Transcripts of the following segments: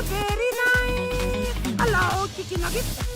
very nice. Hello, chicken nuggets.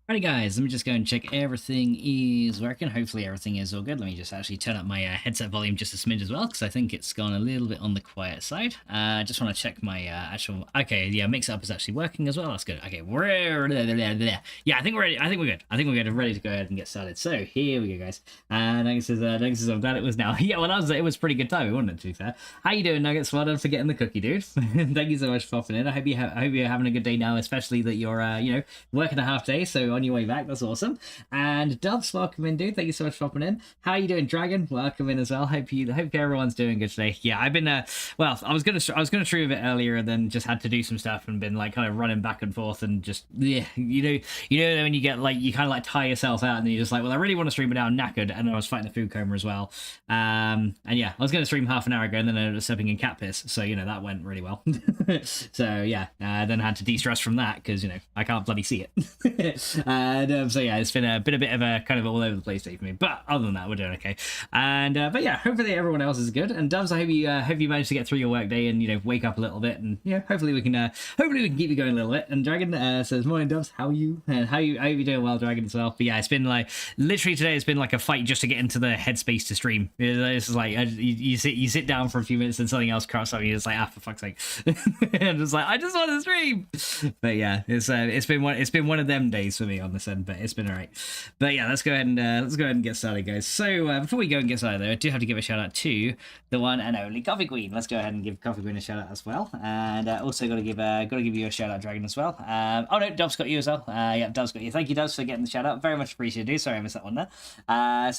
Alright guys, let me just go and check everything is working. Hopefully everything is all good. Let me just actually turn up my headset volume just a smidge as well, because I think it's gone a little bit on the quiet side. Just want to check my actual... Okay, yeah, mix up is actually working as well. That's good. Okay, yeah, I think we're ready. I think we're good. I think we're good. I'm ready to go ahead and get started. So here we go, guys. Nuggets says, I'm glad it was now. Yeah, well, it was a pretty good time, wasn't it, to be fair? How you doing, Nuggets? Well done for getting the cookie, dude. Thank you so much for popping in. I hope you're having a good day now, especially that you're, working a half day, so on your way back. That's awesome. And Doves, welcome in, dude. Thank you so much for popping in. How are you doing, Dragon? Welcome in as well. Hope everyone's doing good today. Yeah, I've been well, I was gonna stream a bit earlier and then just had to do some stuff and been like kind of running back and forth and just you know when you get like you kind of like tire yourself out and then you're just like, well, I really want to stream it now, I'm knackered, and I was fighting the food coma as well. And yeah, I was gonna stream half an hour ago and then I ended up stepping in cat piss, so that went really well. So yeah, then I had to de-stress from that because I can't bloody see it. And so yeah, it's been a bit of a kind of all over the place day for me, but other than that, we're doing okay. And but yeah, hopefully everyone else is good. And Doves, I hope you managed to get through your work day and wake up a little bit, and hopefully we can keep you going a little bit. And Dragon says, morning Doves, how are you? And how you doing? Well, Dragon as well. But yeah, it's been like literally today it's been like a fight just to get into the headspace to stream. This is like you sit down for a few minutes and something else crops up and you're just like, for fuck's sake. And it's like, I just want to stream. But yeah, it's been one of them days for me on this end, but it's been all right. But yeah, let's go ahead and get started, guys. So before we go and get started, though, I do have to give a shout out to the one and only Coffee Queen. Let's go ahead and give Coffee Queen a shout out as well, and also got to give you a shout out, Dragon, as well. Oh no, Dove's got you as well. Yeah, Dove's got you. Thank you, Doves, for getting the shout out. Very much appreciated, dude. Sorry I missed that one there.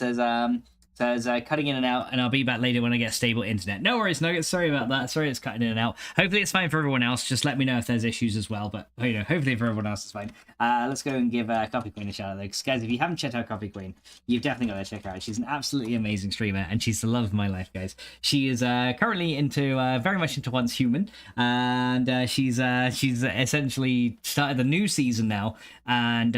Says cutting in and out, and I'll be back later when I get stable internet. No worries, Nuggets. Sorry about that. Sorry it's cutting in and out. Hopefully it's fine for everyone else. Just let me know if there's issues as well. But hopefully for everyone else it's fine. Let's go and give Coffee Queen a shout out though. Because guys, if you haven't checked out Coffee Queen, you've definitely got to check her out. She's an absolutely amazing streamer, and she's the love of my life, guys. She is currently into very much into Once Human, and she's essentially started the new season now. And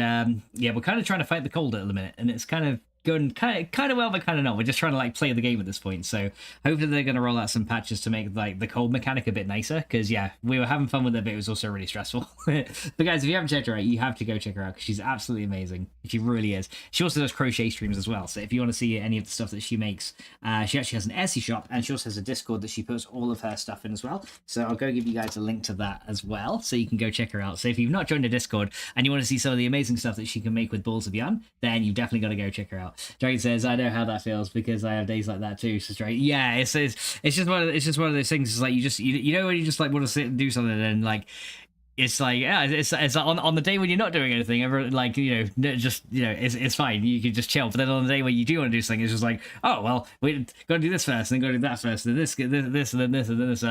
yeah, we're kind of trying to fight the cold at the minute, and it's kind of going kind of well, but kind of not. We're just trying to like play the game at this point, so hopefully they're going to roll out some patches to make like the cold mechanic a bit nicer, because yeah, we were having fun with it, but it was also really stressful. But guys, if you haven't checked her out, you have to go check her out, because she's absolutely amazing. She really is. She also does crochet streams as well, so if you want to see any of the stuff that she makes, she actually has an Etsy shop, and she also has a Discord that she puts all of her stuff in as well. So I'll go give you guys a link to that as well, so you can go check her out. So if you've not joined a Discord and you want to see some of the amazing stuff that she can make with balls of yarn, then you've definitely got to go check her out. Dragon says, I know how that feels because I have days like that too. So straight, yeah, it's just one of those things. It's like you know when you just like want to sit and do something, and then like it's like, yeah, it's on the day when you're not doing anything, everyone, like, you know, just, you know, it's fine, you can just chill. But then on the day when you do want to do something, it's just like, oh well, we gotta do this first, and then gotta do that first, and this and then this and then this, and this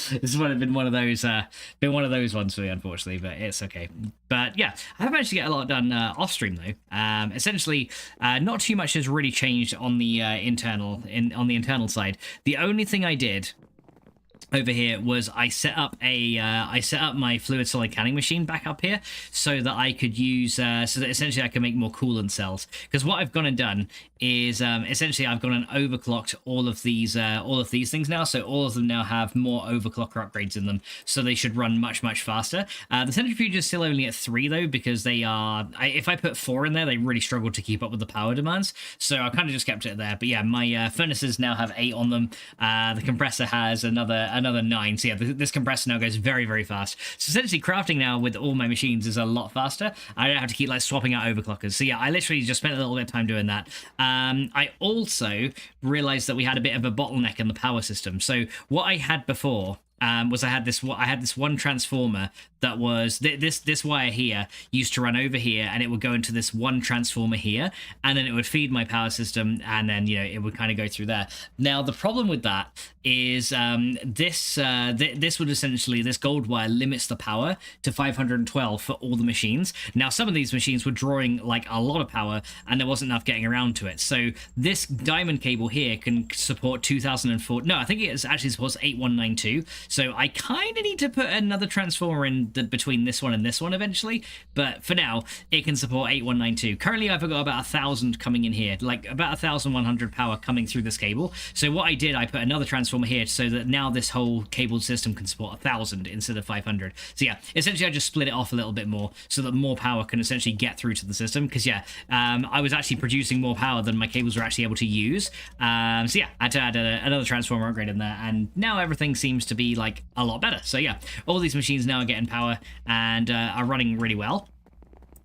has been one of those ones for me, unfortunately, but it's okay. But yeah, I have managed to get a lot done off stream though. Essentially, not too much has really changed on the internal side. The only thing I did over here was I set up my fluid solid canning machine back up here so that I could use so that essentially I can make more coolant cells. Because what I've gone and done is essentially I've gone and overclocked all of these things now, so all of them now have more overclocker upgrades in them, so they should run much faster. The centrifuge is still only at 3 though, because they are, if I put 4 in there, they really struggle to keep up with the power demands, so I kind of just kept it there. But yeah, my furnaces now have 8 on them. The compressor has another 9, so yeah, this compressor now goes very fast. So essentially crafting now with all my machines is a lot faster. I don't have to keep like swapping out overclockers. So yeah, I literally just spent a little bit of time doing that. I also realized that we had a bit of a bottleneck in the power system. So what I had before was I had this one transformer that was this wire here used to run over here, and it would go into this one transformer here, and then it would feed my power system, and then, you know, it would kind of go through there. Now the problem with that is this would essentially, this gold wire limits the power to 512 for all the machines. Now some of these machines were drawing like a lot of power, and there wasn't enough getting around to it. So this diamond cable here can support 2004. No, I think it actually supports 8192. So I kind of need to put another transformer in between this one and this one eventually, but for now it can support 8192. Currently I've got about 1,000 coming in here, like about 1,100 power coming through this cable. So what I did, I put another transformer here so that now this whole cabled system can support 1,000 instead of 500. So yeah, essentially I just split it off a little bit more so that more power can essentially get through to the system, because yeah, I was actually producing more power than my cables were actually able to use. So yeah, I had to add another transformer upgrade in there, and now everything seems to be like a lot better. So yeah, all these machines now are getting power and are running really well.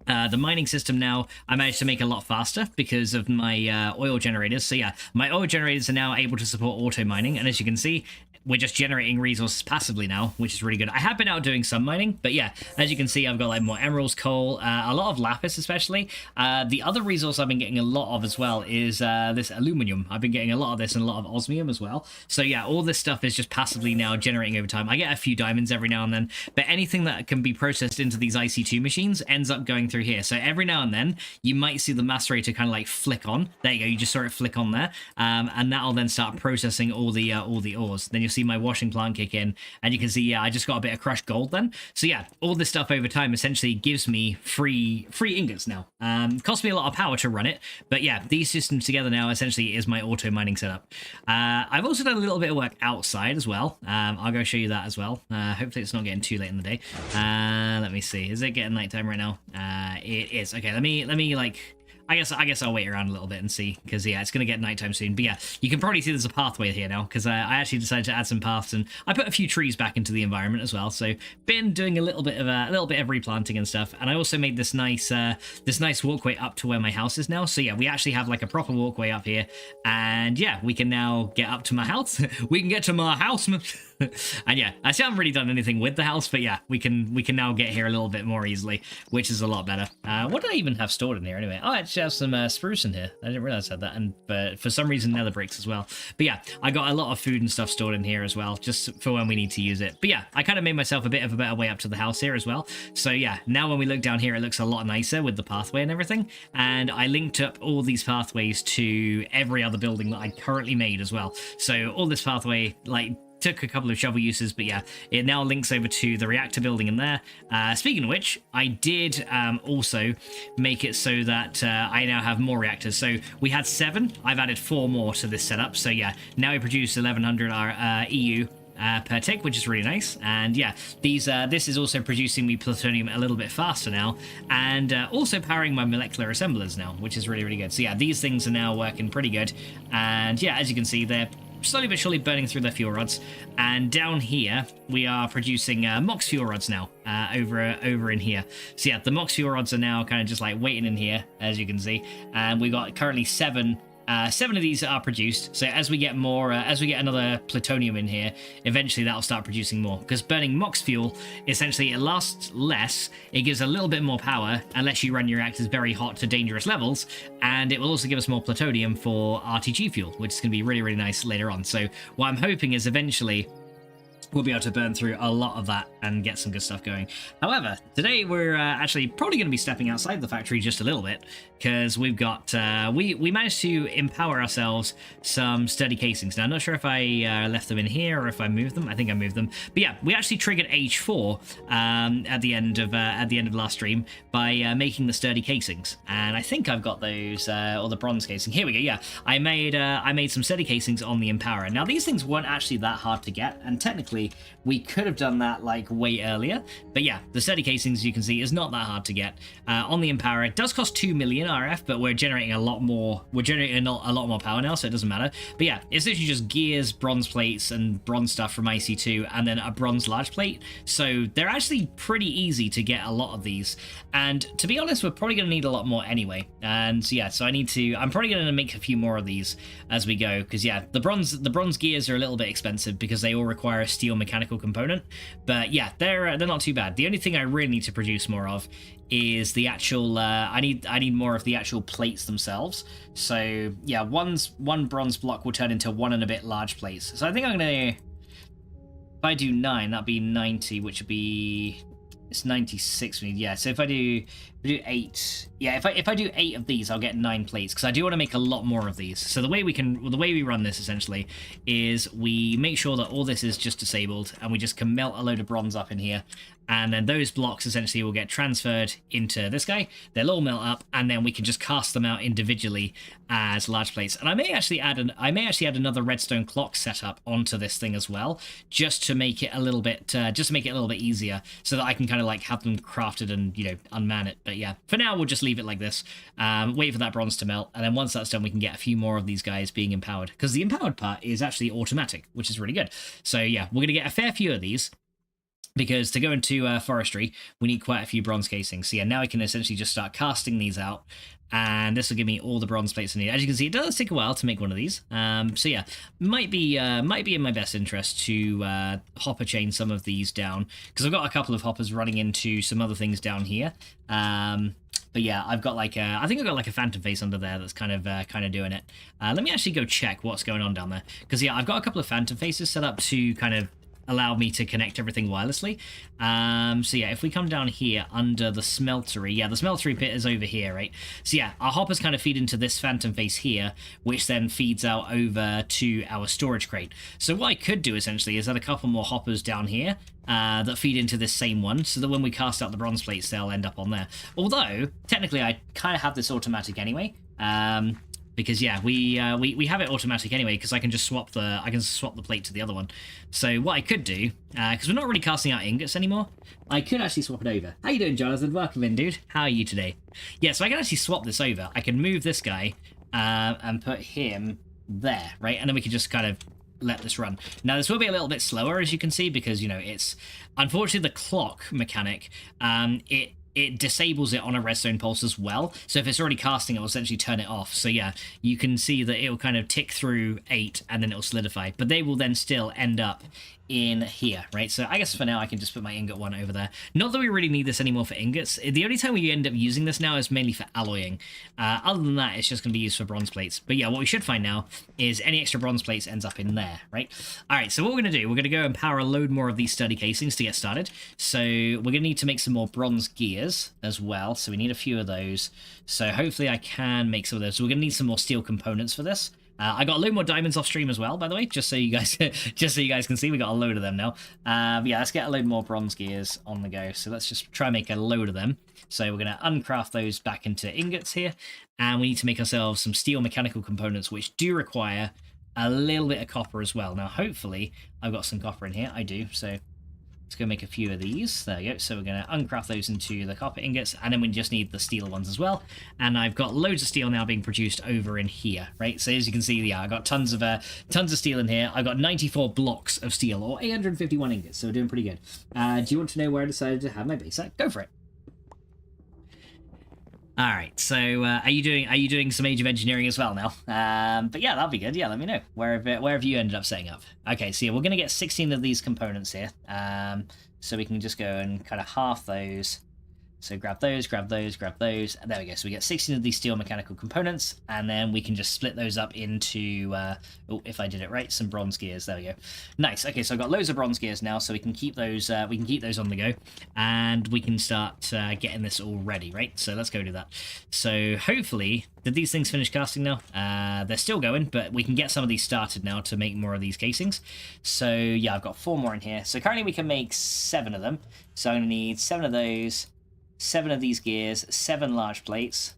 The mining system now, I managed to make a lot faster because of my oil generators. So yeah, my oil generators are now able to support auto mining, and as you can see, we're just generating resources passively now, which is really good. I have been out doing some mining, but yeah, as you can see, I've got like more emeralds, coal, a lot of lapis especially. The other resource I've been getting a lot of as well is this aluminum. I've been getting a lot of this and a lot of osmium as well. So yeah, all this stuff is just passively now generating over time. I get a few diamonds every now and then, but anything that can be processed into these IC2 machines ends up going through here. So every now and then, you might see the macerator kind of like flick on. There you go, you just saw it flick on there, and that'll then start processing all the ores. Then you'll see my washing plant kick in, and you can see, yeah, I just got a bit of crushed gold then. So yeah, all this stuff over time essentially gives me free ingots now. Cost me a lot of power to run it, but yeah, these systems together now essentially is my auto mining setup. I've also done a little bit of work outside as well. I'll go show you that as well. Hopefully it's not getting too late in the day. Let me see, is it getting nighttime right now? It is. Okay, let me like, I guess I'll wait around a little bit and see, because yeah, it's going to get nighttime soon. But yeah, you can probably see there's a pathway here now, because I actually decided to add some paths, and I put a few trees back into the environment as well. So been doing a little bit of replanting and stuff, and I also made this nice walkway up to where my house is now. So yeah, we actually have like a proper walkway up here, and yeah, we can now get up to my house. We can get to my house. And yeah, I still haven't really done anything with the house, but yeah, we can now get here a little bit more easily, which is a lot better. What did I even have stored in here anyway? Oh, I actually have some spruce in here. I didn't realize I had that, and but for some reason nether bricks as well. But yeah, I got a lot of food and stuff stored in here as well, just for when we need to use it. But yeah, I kind of made myself a bit of a better way up to the house here as well. So yeah, now when we look down here, it looks a lot nicer with the pathway and everything. And I linked up all these pathways to every other building that I currently made as well. So all this pathway, like, took a couple of shovel uses, but yeah, it now links over to the reactor building in there. Speaking of which, I did also make it so that I now have more reactors. So we had 7, I've added 4 more to this setup. So yeah, now we produce 1100 EU per tick, which is really nice. And yeah, this is also producing me plutonium a little bit faster now, and also powering my molecular assemblers now, which is really good. So yeah, these things are now working pretty good, and yeah, as you can see, they're slowly but surely burning through their fuel rods. And down here we are producing mox fuel rods now over in here. So yeah, the mox fuel rods are now kind of just like waiting in here, as you can see, and we got currently 7 7 of these are produced. So as we get more, as we get another plutonium in here, eventually that'll start producing more. Because burning MOX fuel, essentially it lasts less, it gives a little bit more power, and lets you run your reactors very hot to dangerous levels, and it will also give us more plutonium for RTG fuel, which is going to be really, really nice later on. So what I'm hoping is eventually we'll be able to burn through a lot of that and get some good stuff going. However, today we're actually probably going to be stepping outside the factory just a little bit, because we've got we managed to empower ourselves some sturdy casings. Now I'm not sure if I left them in here or if I moved them. I think I moved them, but yeah, we actually triggered age 4 at the end of last stream by making the sturdy casings, and I think I've got those or the bronze casing. Here we go. Yeah, I made some sturdy casings on the empower. Now these things weren't actually that hard to get, and technically we could have done that like way earlier, but yeah, the sturdy casings, you can see, is not that hard to get on the empower. It does cost 2 million RF, but we're generating a lot more power now, so it doesn't matter. But yeah, it's literally just gears, bronze plates, and bronze stuff from IC2, and then a bronze large plate. So they're actually pretty easy to get a lot of these, and to be honest, we're probably going to need a lot more anyway. And yeah, so I'm probably going to make a few more of these as we go, because yeah, the bronze gears are a little bit expensive because they all require a steel mechanical component, but yeah, they're not too bad. The only thing I really need to produce more of is the actual I need more of the actual plates themselves. So yeah, one bronze block will turn into 1 and a bit large plates. So I think I'm gonna, if I do 9, that'd be 90, which would be, it's 96 we need. Yeah, so if I do 8, yeah, if I do 8 of these, I'll get 9 plates, because I do want to make a lot more of these. So the way we run this essentially is we make sure that all this is just disabled, and we just can melt a load of bronze up in here, and then those blocks essentially will get transferred into this guy. They'll all melt up, and then we can just cast them out individually as large plates. And I may actually add another redstone clock setup onto this thing as well, just to make it a little bit easier, so that I can kind of like have them crafted and, you know, unman it. But yeah, for now we'll just leave it like this. Wait for that bronze to melt, and then once that's done, we can get a few more of these guys being empowered, because the empowered part is actually automatic, which is really good. So yeah, we're gonna get a fair few of these, because to go into forestry, we need quite a few bronze casings. So yeah, now I can essentially just start casting these out, and this will give me all the bronze plates I need. As you can see, it does take a while to make one of these. So yeah, might be in my best interest to hopper chain some of these down, because I've got a couple of hoppers running into some other things down here. But yeah, I've got like I think I've got like a phantom face under there that's kind of doing it. Let me actually go check what's going on down there, because yeah, I've got a couple of phantom faces set up to kind of allow me to connect everything wirelessly. So yeah, if we come down here under the smeltery, yeah, the smeltery pit is over here, right? So yeah, our hoppers kind of feed into this phantom face here, which then feeds out over to our storage crate. So what I could do essentially is add a couple more hoppers down here that feed into this same one, so that when we cast out the bronze plates, they'll end up on there. Although technically I kind of have this automatic anyway. Because yeah, we have it automatic anyway, because I can just swap the plate to the other one. So what I could do, because we're not really casting out ingots anymore, I could actually swap it over. How you doing, Jonathan? Welcome in, dude. How are you today? Yeah, so I can actually swap this over. I can move this guy and put him there, right? And then we can just kind of let this run. Now this will be a little bit slower, as you can see, because, you know, it's unfortunately the clock mechanic. It disables it on a redstone pulse as well. So if it's already casting, it will essentially turn it off. So yeah, you can see that it will kind of tick through 8 and then it will solidify. But they will then still end up in here, right? So I guess for now I can just put my ingot one over there. Not that we really need this anymore for ingots. The only time we end up using this now is mainly for alloying. Other than that, it's just going to be used for bronze plates. But yeah, what we should find now is any extra bronze plates ends up in there, right? All right, so what we're going to do, we're going to go and power a load more of these sturdy casings to get started. So we're going to need to make some more bronze gears as well. So we need a few of those. So hopefully I can make some of those. So we're going to need some more steel components for this. I got a load more diamonds off stream as well, by the way, just so you guys can see. We got a load of them now. Yeah, let's get a load more bronze gears on the go. So let's just try and make a load of them. So we're going to uncraft those back into ingots here, and we need to make ourselves some steel mechanical components, which do require a little bit of copper as well. Now, hopefully, I've got some copper in here. I do, so let's go make a few of these. There we go. So we're going to uncraft those into the copper ingots, and then we just need the steel ones as well. And I've got loads of steel now being produced over in here, right? So as you can see, yeah, I've got tons of steel in here. I've got 94 blocks of steel, or 851 ingots, so we're doing pretty good. Do you want to know where I decided to have my base at? Go for it. All right, so are you doing some Age of Engineering as well now? But yeah, that'll be good. Yeah, let me know wherever you ended up setting up. Okay, so yeah, we're gonna get 16 of these components here. So we can just go and kind of half those. So grab those, grab those, grab those, and there we go. So we get 16 of these steel mechanical components, and then we can just split those up into, oh, if I did it right, some bronze gears. There we go. Nice. Okay, so I've got loads of bronze gears now, so we can keep those. We can keep those on the go, and we can start getting this all ready, right? So let's go do that. So hopefully, did these things finish casting now? They're still going, but we can get some of these started now to make more of these casings. So yeah, I've got 4 more in here. So currently we can make 7 of them. So I'm gonna need 7 of those. 7 of these gears, 7 large plates,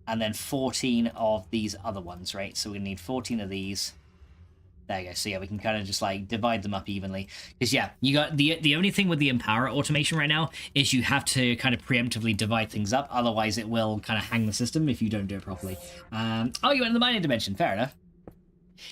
and then 14 of these other ones, right? So we need 14 of these. There you go. So yeah, we can kind of just like divide them up evenly. Because yeah, you got the only thing with the Empower automation right now is you have to kind of preemptively divide things up. Otherwise, it will kind of hang the system if you don't do it properly. Oh, you went in the mining dimension. Fair enough.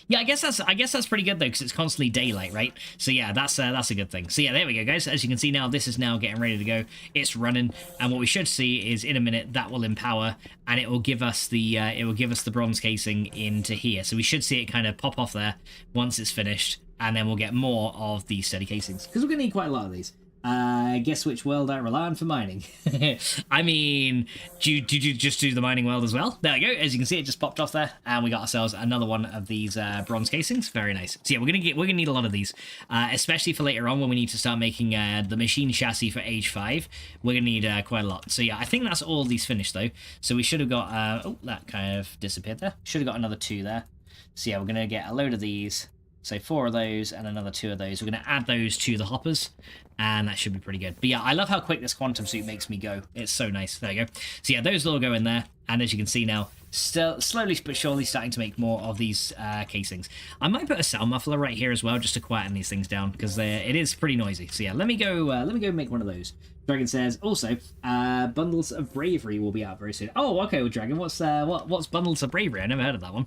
Yeah, I guess that's pretty good though, because it's constantly daylight, right? So yeah, that's a good thing. So yeah, there we go, guys. As you can see now, this is now getting ready to go. It's running, and what we should see is in a minute that will empower, and it will give us the bronze casing into here. So we should see it kind of pop off there once it's finished, and then we'll get more of these steady casings because we're gonna need quite a lot of these. Guess which world I rely on for mining? I mean, do you just do the mining world as well? There we go. As you can see, it just popped off there, and we got ourselves another one of these bronze casings. Very nice. So yeah, we're gonna need a lot of these, especially for later on when we need to start making the machine chassis for Age 5. We're gonna need quite a lot. So yeah, I think that's all these finished though. So we should have got. Oh, that kind of disappeared there. Should have got another 2 there. So yeah, we're gonna get a load of these. So 4 of those and another 2 of those. We're going to add those to the hoppers, and that should be pretty good. But yeah, I love how quick this quantum suit makes me go. It's so nice. There you go. So yeah, those will all go in there, and as you can see now, still slowly but surely starting to make more of these casings. I might put a sound muffler right here as well, just to quieten these things down, because it is pretty noisy. So yeah, let me go make one of those. Dragon says also, Bundles of Bravery will be out very soon. Oh, okay, well, Dragon, what's Bundles of Bravery? I never heard of that one.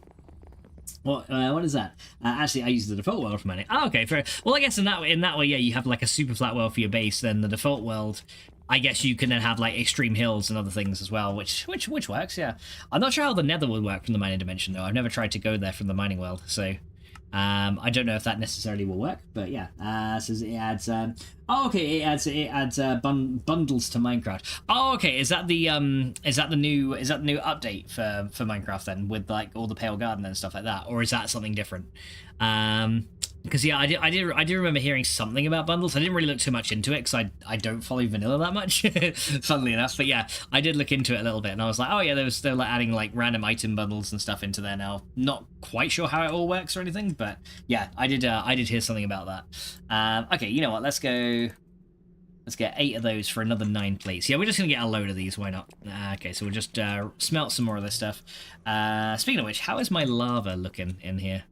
What is that? Actually, I use the default world for mining. Oh, okay, fair. Well, I guess in that way, yeah, you have like a super flat world for your base. Then the default world, I guess you can then have like extreme hills and other things as well, which works. Yeah, I'm not sure how the Nether would work from the mining dimension though. I've never tried to go there from the mining world, so I don't know if that necessarily will work. But yeah, says it adds. Oh, okay, it adds bundles to Minecraft. Oh, okay, is that the new update for Minecraft then, with like all the Pale Garden and stuff like that, or is that something different? Because yeah, I do remember hearing something about bundles. I didn't really look too much into it because I don't follow vanilla that much, funnily enough. But yeah, I did look into it a little bit, and I was like, oh yeah, they're like adding like random item bundles and stuff into there now. Not quite sure how it all works or anything, but yeah, I did hear something about that. Okay, you know what? Let's get 8 of those for another 9 plates. Yeah, we're just gonna get a load of these. Why not? Okay, so we'll just smelt some more of this stuff. Speaking of which, how is my lava looking in here?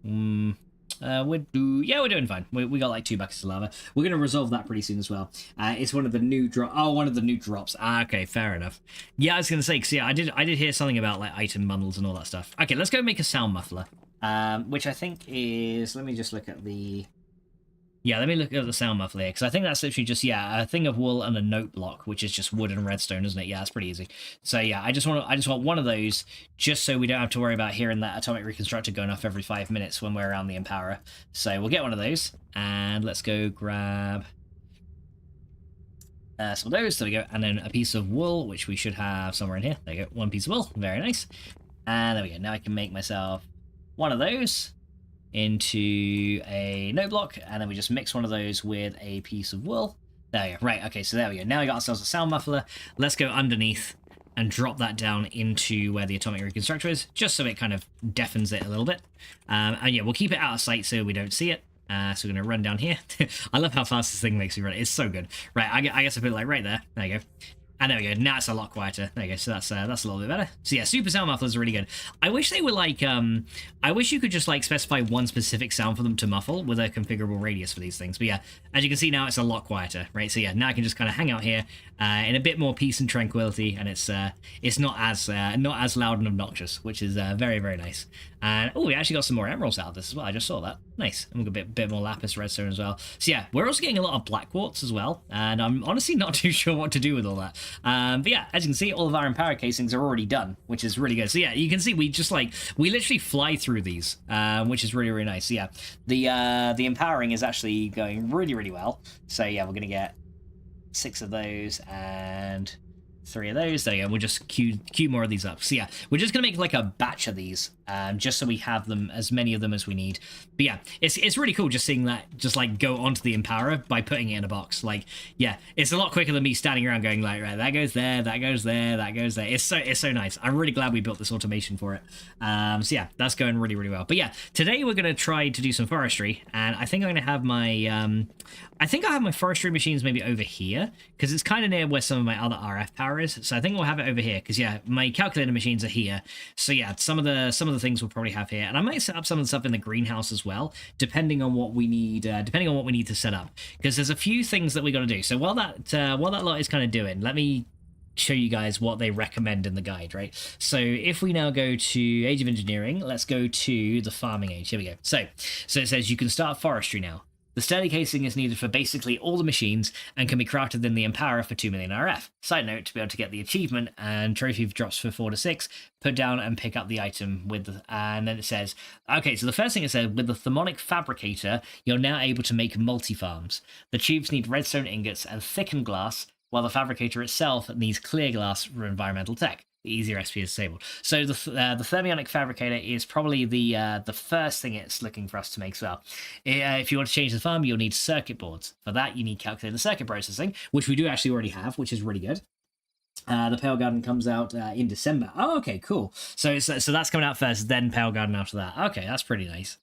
We're doing fine. We got like 2 buckets of lava. We're gonna resolve that pretty soon as well. It's one of the new one of the new drops. Okay, fair enough. Yeah, I was gonna say, cause yeah, I did hear something about like item bundles and all that stuff. Okay, let's go make a sound muffler. Which I think is, let me just look at the. Yeah, let me look at the sound muffler here, because I think that's literally just, yeah, a thing of wool and a note block, which is just wood and redstone, isn't it? Yeah, it's pretty easy. So yeah, I just want one of those, just so we don't have to worry about hearing that atomic reconstructor going off every 5 minutes when we're around the Empower. So we'll get one of those, and let's go grab some of those. There we go, and then a piece of wool, which we should have somewhere in here. There you go, 1 piece of wool, very nice. And there we go, now I can make myself one of those into a note block, and then we just mix one of those with a piece of wool. There we go. Right, okay, so there we go. Now we got ourselves a sound muffler. Let's go underneath and drop that down into where the atomic reconstructor is, just so it kind of deafens it a little bit. And yeah, we'll keep it out of sight so we don't see it. So we're going to run down here. I love how fast this thing makes me run. It's so good. Right, I guess I put it like right there. There you go. And there we go. Now it's a lot quieter. There you go. So that's a little bit better. So yeah, super sound mufflers are really good. I wish they were like, I wish you could just like specify one specific sound for them to muffle with a configurable radius for these things. But yeah, as you can see now, it's a lot quieter, right? So yeah, now I can just kind of hang out here in a bit more peace and tranquility, and it's not as loud and obnoxious, which is very, very nice. And oh, we actually got some more emeralds out of this as well. I just saw that. Nice. And we've got a bit more lapis redstone as well. So yeah, we're also getting a lot of black quartz as well, and I'm honestly not too sure what to do with all that. But yeah, as you can see, all of our Empower casings are already done, which is really good. So yeah, you can see we just like, we literally fly through these, which is really, really nice. So yeah, the empowering is actually going really, really well. So yeah, we're going to get 6 of those and 3 of those. There you go. We'll just queue more of these up. So yeah, we're just gonna make like a batch of these, just so we have them, as many of them as we need. But yeah, it's really cool just seeing that just like go onto the Empower by putting it in a box. Like, yeah, it's a lot quicker than me standing around going like, right, that goes there, that goes there, that goes there. It's so nice. I'm really glad we built this automation for it. So yeah, that's going really, really well. But yeah, today we're gonna try to do some forestry, and I think I'm gonna have my I think I have my forestry machines maybe over here, because it's kind of near where some of my other RF power is. So I think we'll have it over here, because yeah, my calculator machines are here. So yeah, some of the things we'll probably have here, and I might set up some of the stuff in the greenhouse as well, depending on what we need. Depending on what we need to set up, because there's a few things that we got to do. So while that lot is kind of doing, let me show you guys what they recommend in the guide, right? So if we now go to Age of Engineering, let's go to the farming age. Here we go. So it says you can start forestry now. The sturdy casing is needed for basically all the machines and can be crafted in the Empower for 2 million RF. Side note, to be able to get the achievement and trophy drops for 4 to 6, put down and pick up the item with the, and then it says, okay, so the first thing it says, with the Thermonic Fabricator, you're now able to make multi-farms. The tubes need redstone ingots and thickened glass, while the fabricator itself needs clear glass for environmental tech. The easier SP is disabled. So the thermionic fabricator is probably the first thing it's looking for us to make as well. If you want to change the farm, you'll need circuit boards. For that, you need calculator circuit processing, which we do actually already have, which is really good. The Pale Garden comes out in December. Oh, okay, cool. So that's coming out first, then Pale Garden after that. Okay, that's pretty nice.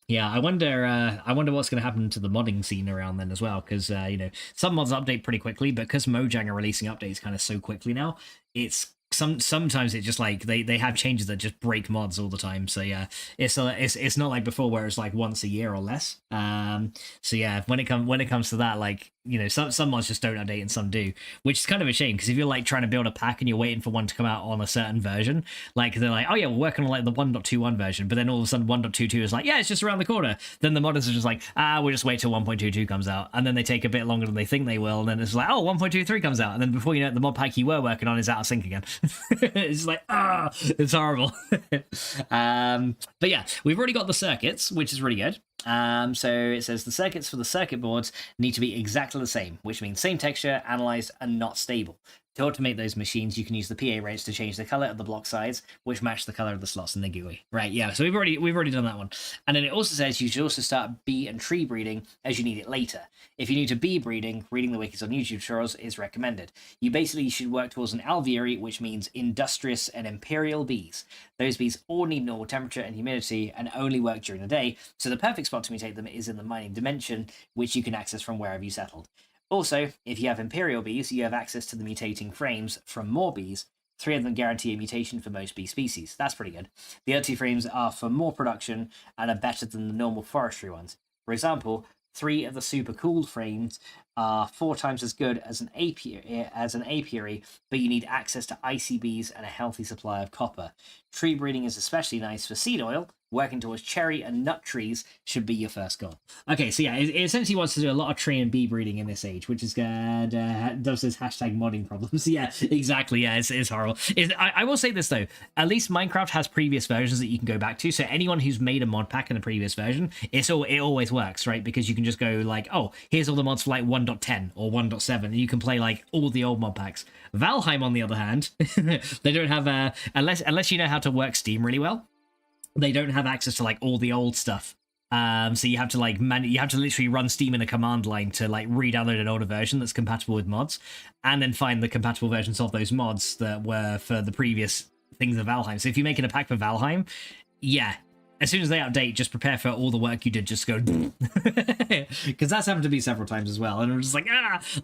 Yeah, I wonder what's going to happen to the modding scene around then as well, because you know, some mods update pretty quickly, but because Mojang are releasing updates kind of so quickly now, it's sometimes it just like they have changes that just break mods all the time. So yeah, it's not like before where it's like once a year or less. So yeah, when it comes to that, like, you know, some mods just don't update and some do, which is kind of a shame, because if you're like trying to build a pack and you're waiting for one to come out on a certain version, like they're like, oh yeah, we're working on like the 1.21 version, but then all of a sudden 1.22 is like, yeah, it's just around the corner. Then the modders are just like, we'll just wait till 1.22 comes out, and then they take a bit longer than they think they will, and then it's like, oh, 1.23 comes out, and then before you know it, the mod pack you were working on is out of sync again. It's like, it's horrible. But yeah, we've already got the circuits, which is really good. So it says the circuits for the circuit boards need to be exactly the same, which means same texture, analyzed, and not stable. To automate those machines, you can use the PA rates to change the color of the block sides, which match the color of the slots in the GUI. Right, yeah, so we've already done that one. And then it also says you should also start bee and tree breeding as you need it later. If you're new to bee breeding, reading the wikis on YouTube tutorials is recommended. You basically should work towards an alveary, which means industrious and imperial bees. Those bees all need normal temperature and humidity and only work during the day, so the perfect spot to mutate them is in the mining dimension, which you can access from wherever you settled. Also, if you have imperial bees, you have access to the mutating frames from more bees. 3 of them guarantee a mutation for most bee species. That's pretty good. The other 2 frames are for more production and are better than the normal forestry ones. For example, 3 of the super cooled frames are 4 times as good as an apiary, but you need access to icy bees and a healthy supply of copper. Tree breeding is especially nice for seed oil. Working towards cherry and nut trees should be your first goal. Okay, so yeah, it essentially wants to do a lot of tree and bee breeding in this age, which is good. Does this hashtag modding problems? Yeah, exactly. Yeah, it's horrible. I will say this though, at least Minecraft has previous versions that you can go back to. So anyone who's made a mod pack in a previous version, it always works, right? Because you can just go like, oh, here's all the mods for like 1.10 or 1.7, and you can play like all the old mod packs. Valheim, on the other hand, they don't have unless you know how to work Steam really well. They don't have access to like all the old stuff. So you have to like you have to literally run Steam in a command line to like re-download an older version that's compatible with mods, and then find the compatible versions of those mods that were for the previous things of Valheim. So if you're making a pack for Valheim, yeah, as soon as they update, just prepare for all the work you did just go, because that's happened to me several times as well. And I'm just like,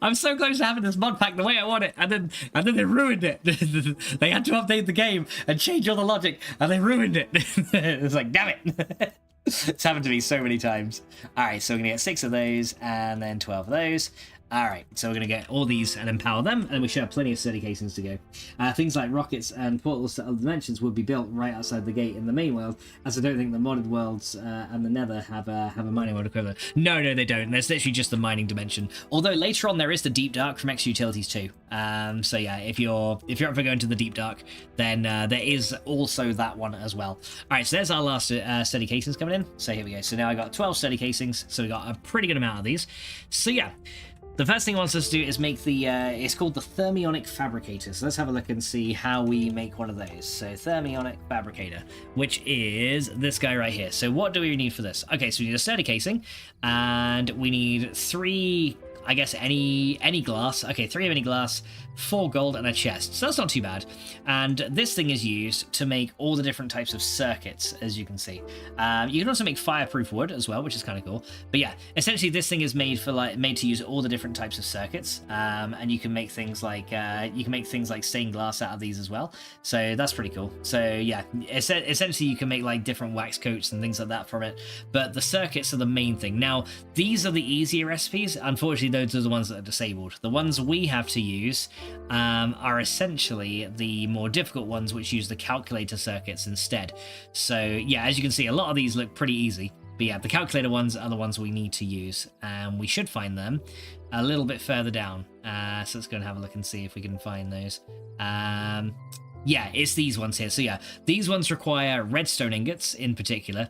I'm so close to having this mod pack the way I want it, and then they ruined it. They had to update the game and change all the logic, and they ruined it. It's like, damn it. It's happened to me so many times. All right, so we're gonna get 6 of those and then 12 of those. Alright, so we're going to get all these and empower them, and we should have plenty of sturdy casings to go. Things like rockets and portals to other dimensions would be built right outside the gate in the main world, as I don't think the modded worlds and the nether have a mining world equivalent. No, they don't. There's literally just the mining dimension. Although later on there is the deep dark from Extra Utilities too. So yeah, if you're up for going to the deep dark, then there is also that one as well. Alright, so there's our last sturdy casings coming in. So here we go. So now I got 12 sturdy casings, so we got a pretty good amount of these. So yeah. The first thing it wants us to do is make the, it's called the Thermionic Fabricator. So let's have a look and see how we make one of those. So Thermionic Fabricator, which is this guy right here. So what do we need for this? Okay, so we need a sturdy casing, and we need 3, I guess, any glass. Okay, 3 of any glass, 4 gold, and a chest. So that's not too bad. And this thing is used to make all the different types of circuits, as you can see. You can also make fireproof wood as well, which is kind of cool. But yeah, essentially this thing is made to use all the different types of circuits. And you can make things like stained glass out of these as well. So that's pretty cool. So yeah, essentially you can make like different wax coats and things like that from it. But the circuits are the main thing. Now, these are the easier recipes. Unfortunately, those are the ones that are disabled. The ones we have to use are essentially the more difficult ones, which use the calculator circuits instead. So yeah, as you can see, a lot of these look pretty easy, but yeah, the calculator ones are the ones we need to use, and we should find them a little bit further down. So let's go and have a look and see if we can find those. Yeah, it's these ones here. So yeah, these ones require redstone ingots in particular,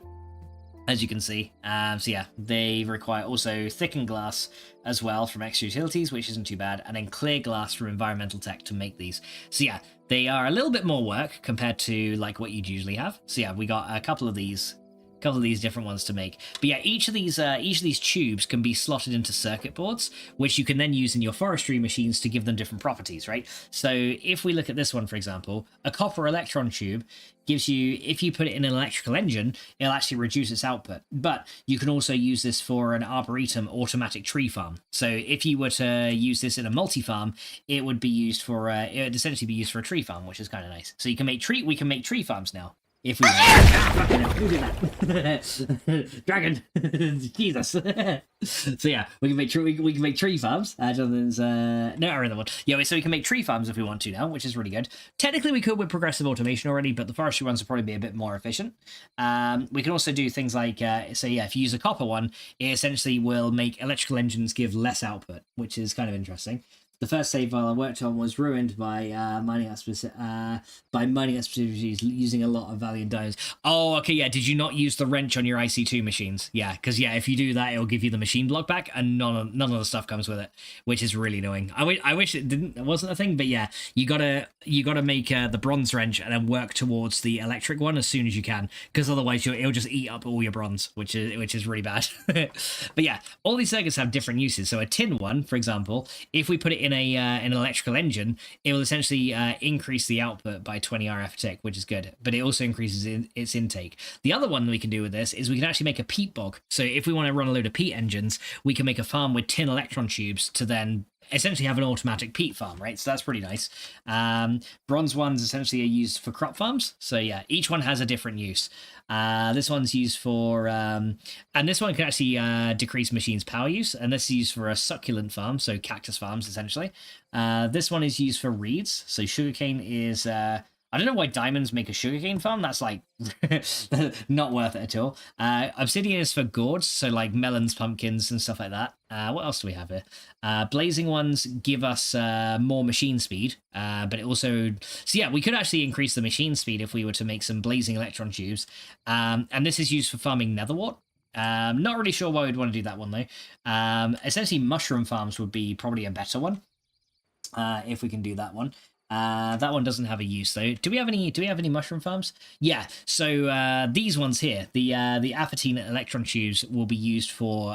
as you can see. So yeah, they require also thickened glass as well from Extra Utilities, which isn't too bad, and then clear glass from Environmental Tech to make these. So yeah, they are a little bit more work compared to like what you'd usually have. So yeah, we got a couple of these different ones to make. But yeah, each of these tubes can be slotted into circuit boards, which you can then use in your forestry machines to give them different properties, right? So if we look at this one, for example, a copper electron tube gives you, if you put it in an electrical engine, it'll actually reduce its output. But you can also use this for an arboretum automatic tree farm. So if you were to use this in a multi-farm, it would be used for it would essentially be used for a tree farm, which is kind of nice. So we can make tree farms now. If we who did that? Dragon, Jesus. So yeah, we can make tree farms. Jonathan's no error in the one. Yeah, so we can make tree farms if we want to now, which is really good. Technically, we could with progressive automation already, but the forestry ones will probably be a bit more efficient. We can also do things like so yeah, if you use a copper one, it essentially will make electrical engines give less output, which is kind of interesting. The first save file I worked on was ruined by mining activities using a lot of Valiant diamonds. Oh, okay, yeah. Did you not use the wrench on your IC2 machines? Yeah, because yeah, if you do that, it'll give you the machine block back, and none of the stuff comes with it, which is really annoying. I wish it wasn't a thing, but yeah, you gotta make the bronze wrench and then work towards the electric one as soon as you can, because otherwise it'll just eat up all your bronze, which is really bad. But yeah, all these circuits have different uses. So a tin one, for example, if we put it in an electrical engine, it will essentially increase the output by 20 RF tick, which is good, but it also increases its intake. The other one we can do with this is we can actually make a peat bog. So if we want to run a load of peat engines, we can make a farm with tin electron tubes to then essentially have an automatic peat farm, right? So that's pretty nice. Bronze ones essentially are used for crop farms. So yeah, each one has a different use. This one's used for, and this one can actually decrease machines' power use, and this is used for a succulent farm, so cactus farms essentially. This one is used for reeds, so sugarcane is, I don't know why diamonds make a sugarcane farm. That's like not worth it at all. Obsidian is for gourds, so like melons, pumpkins, and stuff like that. What else do we have here? Blazing ones give us more machine speed, but it also... So yeah, we could actually increase the machine speed if we were to make some blazing electron tubes. And this is used for farming netherwort. Not really sure why we'd want to do that one though. Essentially, mushroom farms would be probably a better one, if we can do that one. That one doesn't have a use though. Do we have any mushroom farms? Yeah. So these ones here, the apatine electron tubes will be used for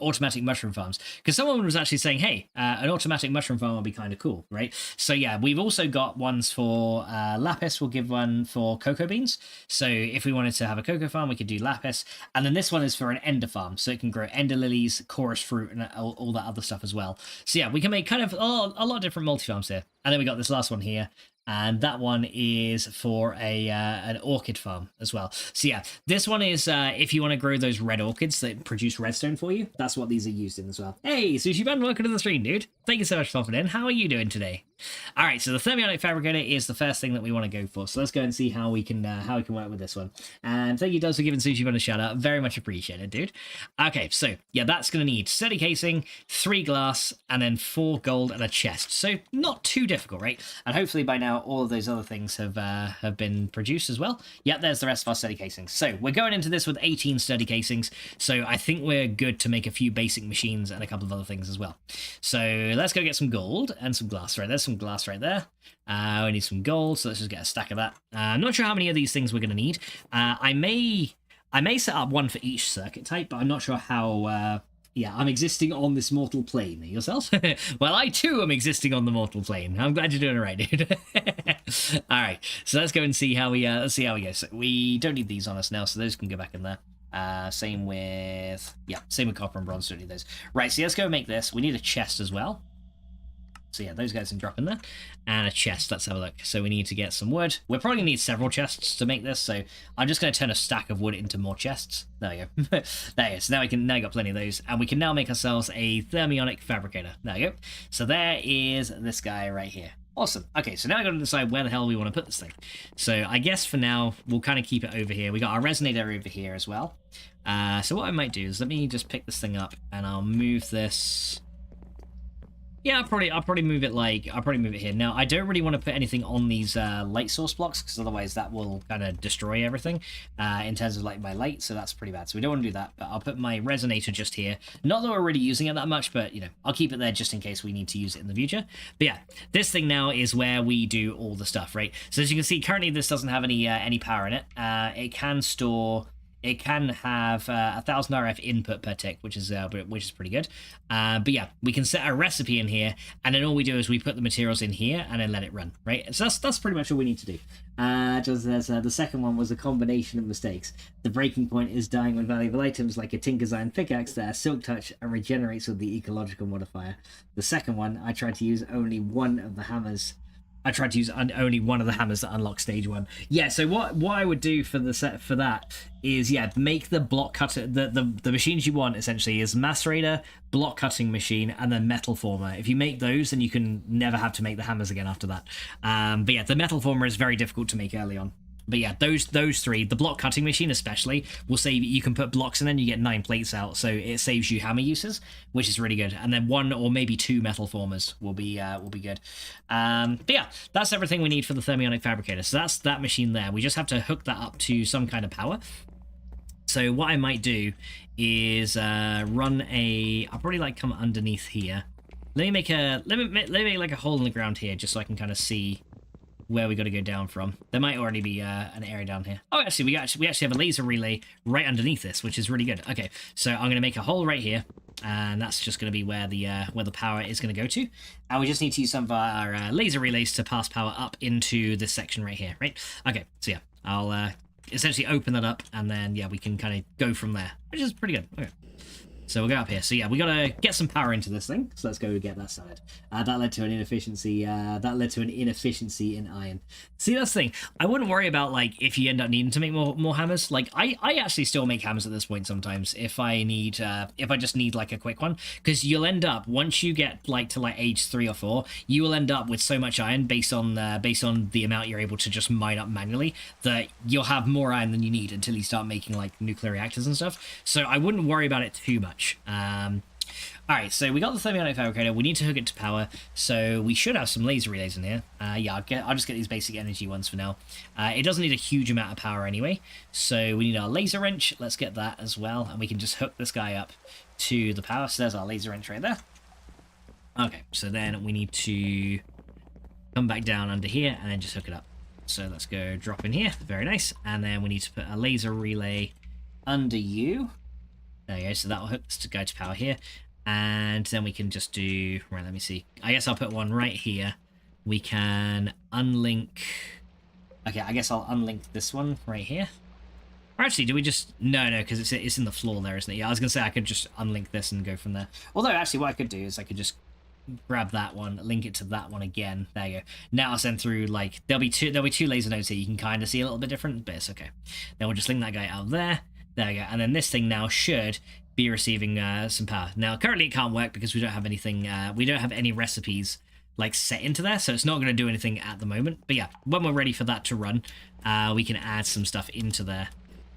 automatic mushroom farms. Because someone was actually saying, hey, an automatic mushroom farm would be kind of cool, right? So yeah, we've also got ones for lapis. We'll give one for cocoa beans. So if we wanted to have a cocoa farm, we could do lapis. And then this one is for an ender farm, so it can grow ender lilies, chorus fruit, and all that other stuff as well. So yeah, we can make kind of a lot of different multi farms here. And then we got this last one here. and that one is for a an orchid farm as well. So yeah, this one is if you want to grow those red orchids that produce redstone for you, that's what these are used in as well. Hey, Sushi Man, welcome to the stream, dude. Thank you so much for popping in. How are you doing today? All right, so the thermionic fabricator is the first thing that we want to go for. So let's go and see how we can work with this one. And thank you, Does, for giving Sushi Man a shout out. Very much appreciated, dude. Okay, so yeah, that's going to need sturdy casing, 3 glass, and then 4 gold and a chest. So not too difficult, right? And hopefully by now all of those other things have been produced as well. Yep, there's the rest of our sturdy casings. So we're going into this with 18 sturdy casings. So I think we're good to make a few basic machines and a couple of other things as well. So let's go get some gold and some glass. Right, there's some glass right there. We need some gold, so let's just get a stack of that. I'm not sure how many of these things we're going to need. I may set up one for each circuit type, but I'm not sure how... yeah, I'm existing on this mortal plane. Yourself? Well, I too am existing on the mortal plane. I'm glad you're doing it right, dude. All right, so let's go and see how we go. So we don't need these on us now, so those can go back in there. Same with copper and bronze. Don't need those. Right, so let's go make this. We need a chest as well. So yeah, those guys can drop in there. And a chest, let's have a look. So we need to get some wood. We're probably going to need several chests to make this, so I'm just going to turn a stack of wood into more chests. There we go. There you go. So now we got plenty of those. And we can now make ourselves a thermionic fabricator. There we go. So there is this guy right here. Awesome. Okay, so now I've got to decide where the hell we want to put this thing. So I guess for now, we'll kind of keep it over here. We got our resonator over here as well. So what I might do is let me just pick this thing up, and I'll move this... Yeah, I'll probably move it here. Now, I don't really want to put anything on these light source blocks, because otherwise that will kind of destroy everything in terms of like my light, so that's pretty bad. So we don't want to do that, but I'll put my resonator just here. Not that we're really using it that much, but, you know, I'll keep it there just in case we need to use it in the future. But yeah, this thing now is where we do all the stuff, right? So as you can see, currently this doesn't have any power in it. It can store... It can have 1000 RF input per tick, which is pretty good. But yeah, we can set a recipe in here, and then all we do is we put the materials in here and then let it run, right? So that's pretty much all we need to do. Just as the second one was a combination of mistakes. The breaking point is dying with valuable items like a Tinker's Iron pickaxe that has Silk Touch and regenerates with the ecological modifier. The second one, I tried to use only one of the hammers. I tried to use only one of the hammers that unlock stage 1. Yeah, so what I would do for that is, yeah, make the block cutter, the machines you want essentially is macerator, block cutting machine, and then metal former. If you make those, then you can never have to make the hammers again after that. But yeah, the metal former is very difficult to make early on. But yeah, those 3, the block cutting machine especially, will save you can put blocks in and you get 9 plates out, so it saves you hammer uses, which is really good. And then 1 or maybe 2 metal formers will be good. But yeah, that's everything we need for the thermionic fabricator. So that's that machine there. We just have to hook that up to some kind of power. So what I might do is run I'll probably like come underneath here. Let me make like a hole in the ground here, just so I can kind of see where we got to go down from. There might already be an area down here. Oh, actually, we actually have a laser relay right underneath this, which is really good. Okay, so I'm going to make a hole right here, and that's just going to be where the power is going to go to. And we just need to use some of our laser relays to pass power up into this section right here, right? Okay, so yeah, I'll essentially open that up, and then, yeah, we can kind of go from there, which is pretty good. Okay. So we'll go up here. So yeah, we gotta get some power into this thing. So let's go get that started. That led to an inefficiency. In iron. See, that's the thing. I wouldn't worry about like if you end up needing to make more hammers. Like I actually still make hammers at this point sometimes if I just need like a quick one, because you'll end up once you get like to like age 3 or 4, you will end up with so much iron based on the amount you're able to just mine up manually that you'll have more iron than you need until you start making like nuclear reactors and stuff. So I wouldn't worry about it too much. Alright, so we got the thermionic fabricator. We need to hook it to power, so we should have some laser relays in here. Yeah, I'll just get these basic energy ones for now. It doesn't need a huge amount of power anyway, so we need our laser wrench. Let's get that as well, and we can just hook this guy up to the power. So there's our laser wrench right there. Okay, so then we need to come back down under here and then just hook it up. So let's go drop in here. Very nice. And then we need to put a laser relay under you. There you go, so that'll hook this guy to power here. And then we can just do... Right, let me see. I guess I'll put one right here. We can unlink... Okay, I guess I'll unlink this one right here. Or actually, do we just... No, because it's in the floor there, isn't it? Yeah, I was going to say I could just unlink this and go from there. Although, actually, what I could do is I could just grab that one, link it to that one again. There you go. Now I'll send through, like, there'll be two laser nodes here. You can kind of see a little bit different, but it's okay. Then we'll just link that guy out there. There we go. And then this thing now should be receiving some power. Now, currently it can't work because we don't have anything, we don't have any recipes like set into there, so it's not going to do anything at the moment. But yeah, when we're ready for that to run, we can add some stuff into there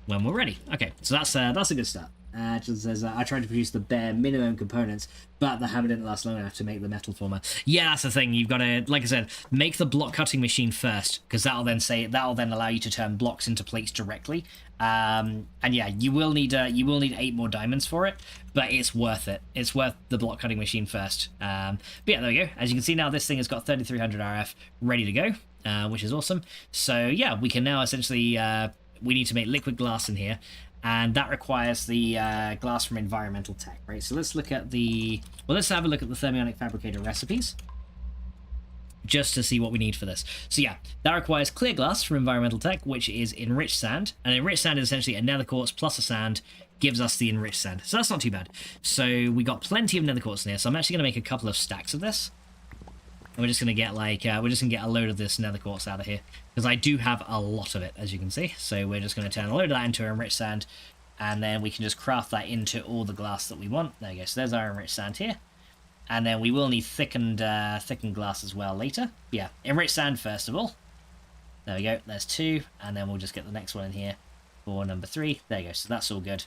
when we're ready. Okay, so that's a good start. It just says, I tried to produce the bare minimum components, but the hammer didn't last long enough to make the metal former. Yeah, that's the thing. You've got to, like I said, make the block cutting machine first, because that'll then allow you to turn blocks into plates directly. And yeah, you will need 8 more diamonds for it, but it's worth it. It's worth the block cutting machine first. But yeah, there we go. As you can see now, this thing has got 3300 RF ready to go, which is awesome. So yeah, we can now essentially we need to make liquid glass in here. And that requires the glass from environmental tech, right? So let's look at let's have a look at the thermionic fabricator recipes, just to see what we need for this. So yeah, that requires clear glass from environmental tech, which is enriched sand. And enriched sand is essentially a nether quartz plus a sand, gives us the enriched sand. So that's not too bad. So we got plenty of nether quartz in here. So I'm actually going to make a couple of stacks of this. And we're just going to get a load of this nether quartz out of here, because I do have a lot of it, as you can see. So we're just going to turn a load of that into enriched sand, and then we can just craft that into all the glass that we want. There you go. So there's our enriched sand here. And then we will need thickened glass as well later. Yeah, enriched sand first of all. There we go. There's 2, and then we'll just get the next one in here for number 3. There you go. So that's all good.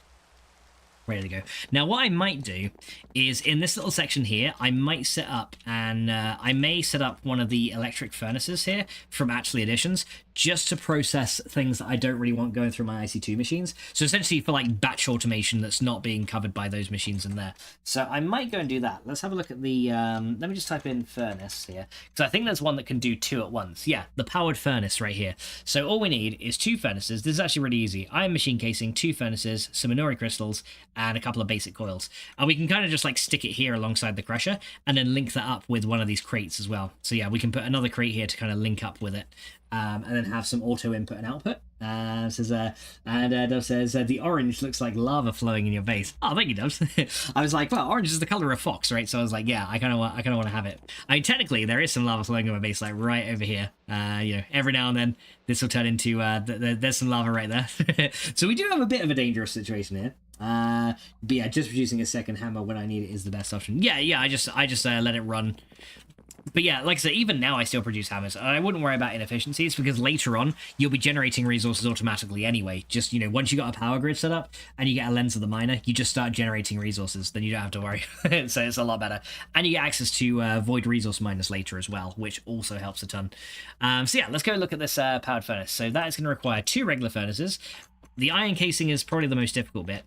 Ready to go. Now, what I might do is in this little section here, I might set up I may set up one of the electric furnaces here from Actually Additions, just to process things that I don't really want going through my IC2 machines. So essentially for like batch automation that's not being covered by those machines in there. So I might go and do that. Let's have a look at the, let me just type in furnace here, because I think there's one that can do 2 at once. Yeah, the powered furnace right here. So all we need is 2 furnaces. This is actually really easy. Iron machine casing, 2 furnaces, some Inori crystals, and a couple of basic coils. And we can kind of just like stick it here alongside the crusher and then link that up with one of these crates as well. So yeah, we can put another crate here to kind of link up with it. And then have some auto input and output. Dove says the orange looks like lava flowing in your base. Oh, thank you, Dubs. I was like, well, orange is the color of fox, right? So I was like, yeah, I kind of want to have it. I mean, technically, there is some lava flowing in my base, like right over here. You know, every now and then this will turn into there's some lava right there. So we do have a bit of a dangerous situation here. But yeah, just producing a second hammer when I need it is the best option. Yeah, I just let it run. But yeah, like I said, even now I still produce hammers, and I wouldn't worry about inefficiencies, because later on you'll be generating resources automatically anyway. Just, you know, once you got a power grid set up and you get a lens of the miner, you just start generating resources, then you don't have to worry. So it's a lot better. And you get access to void resource miners later as well, which also helps a ton. So yeah, let's go look at this powered furnace. So that is going to require 2 regular furnaces. The iron casing is probably the most difficult bit.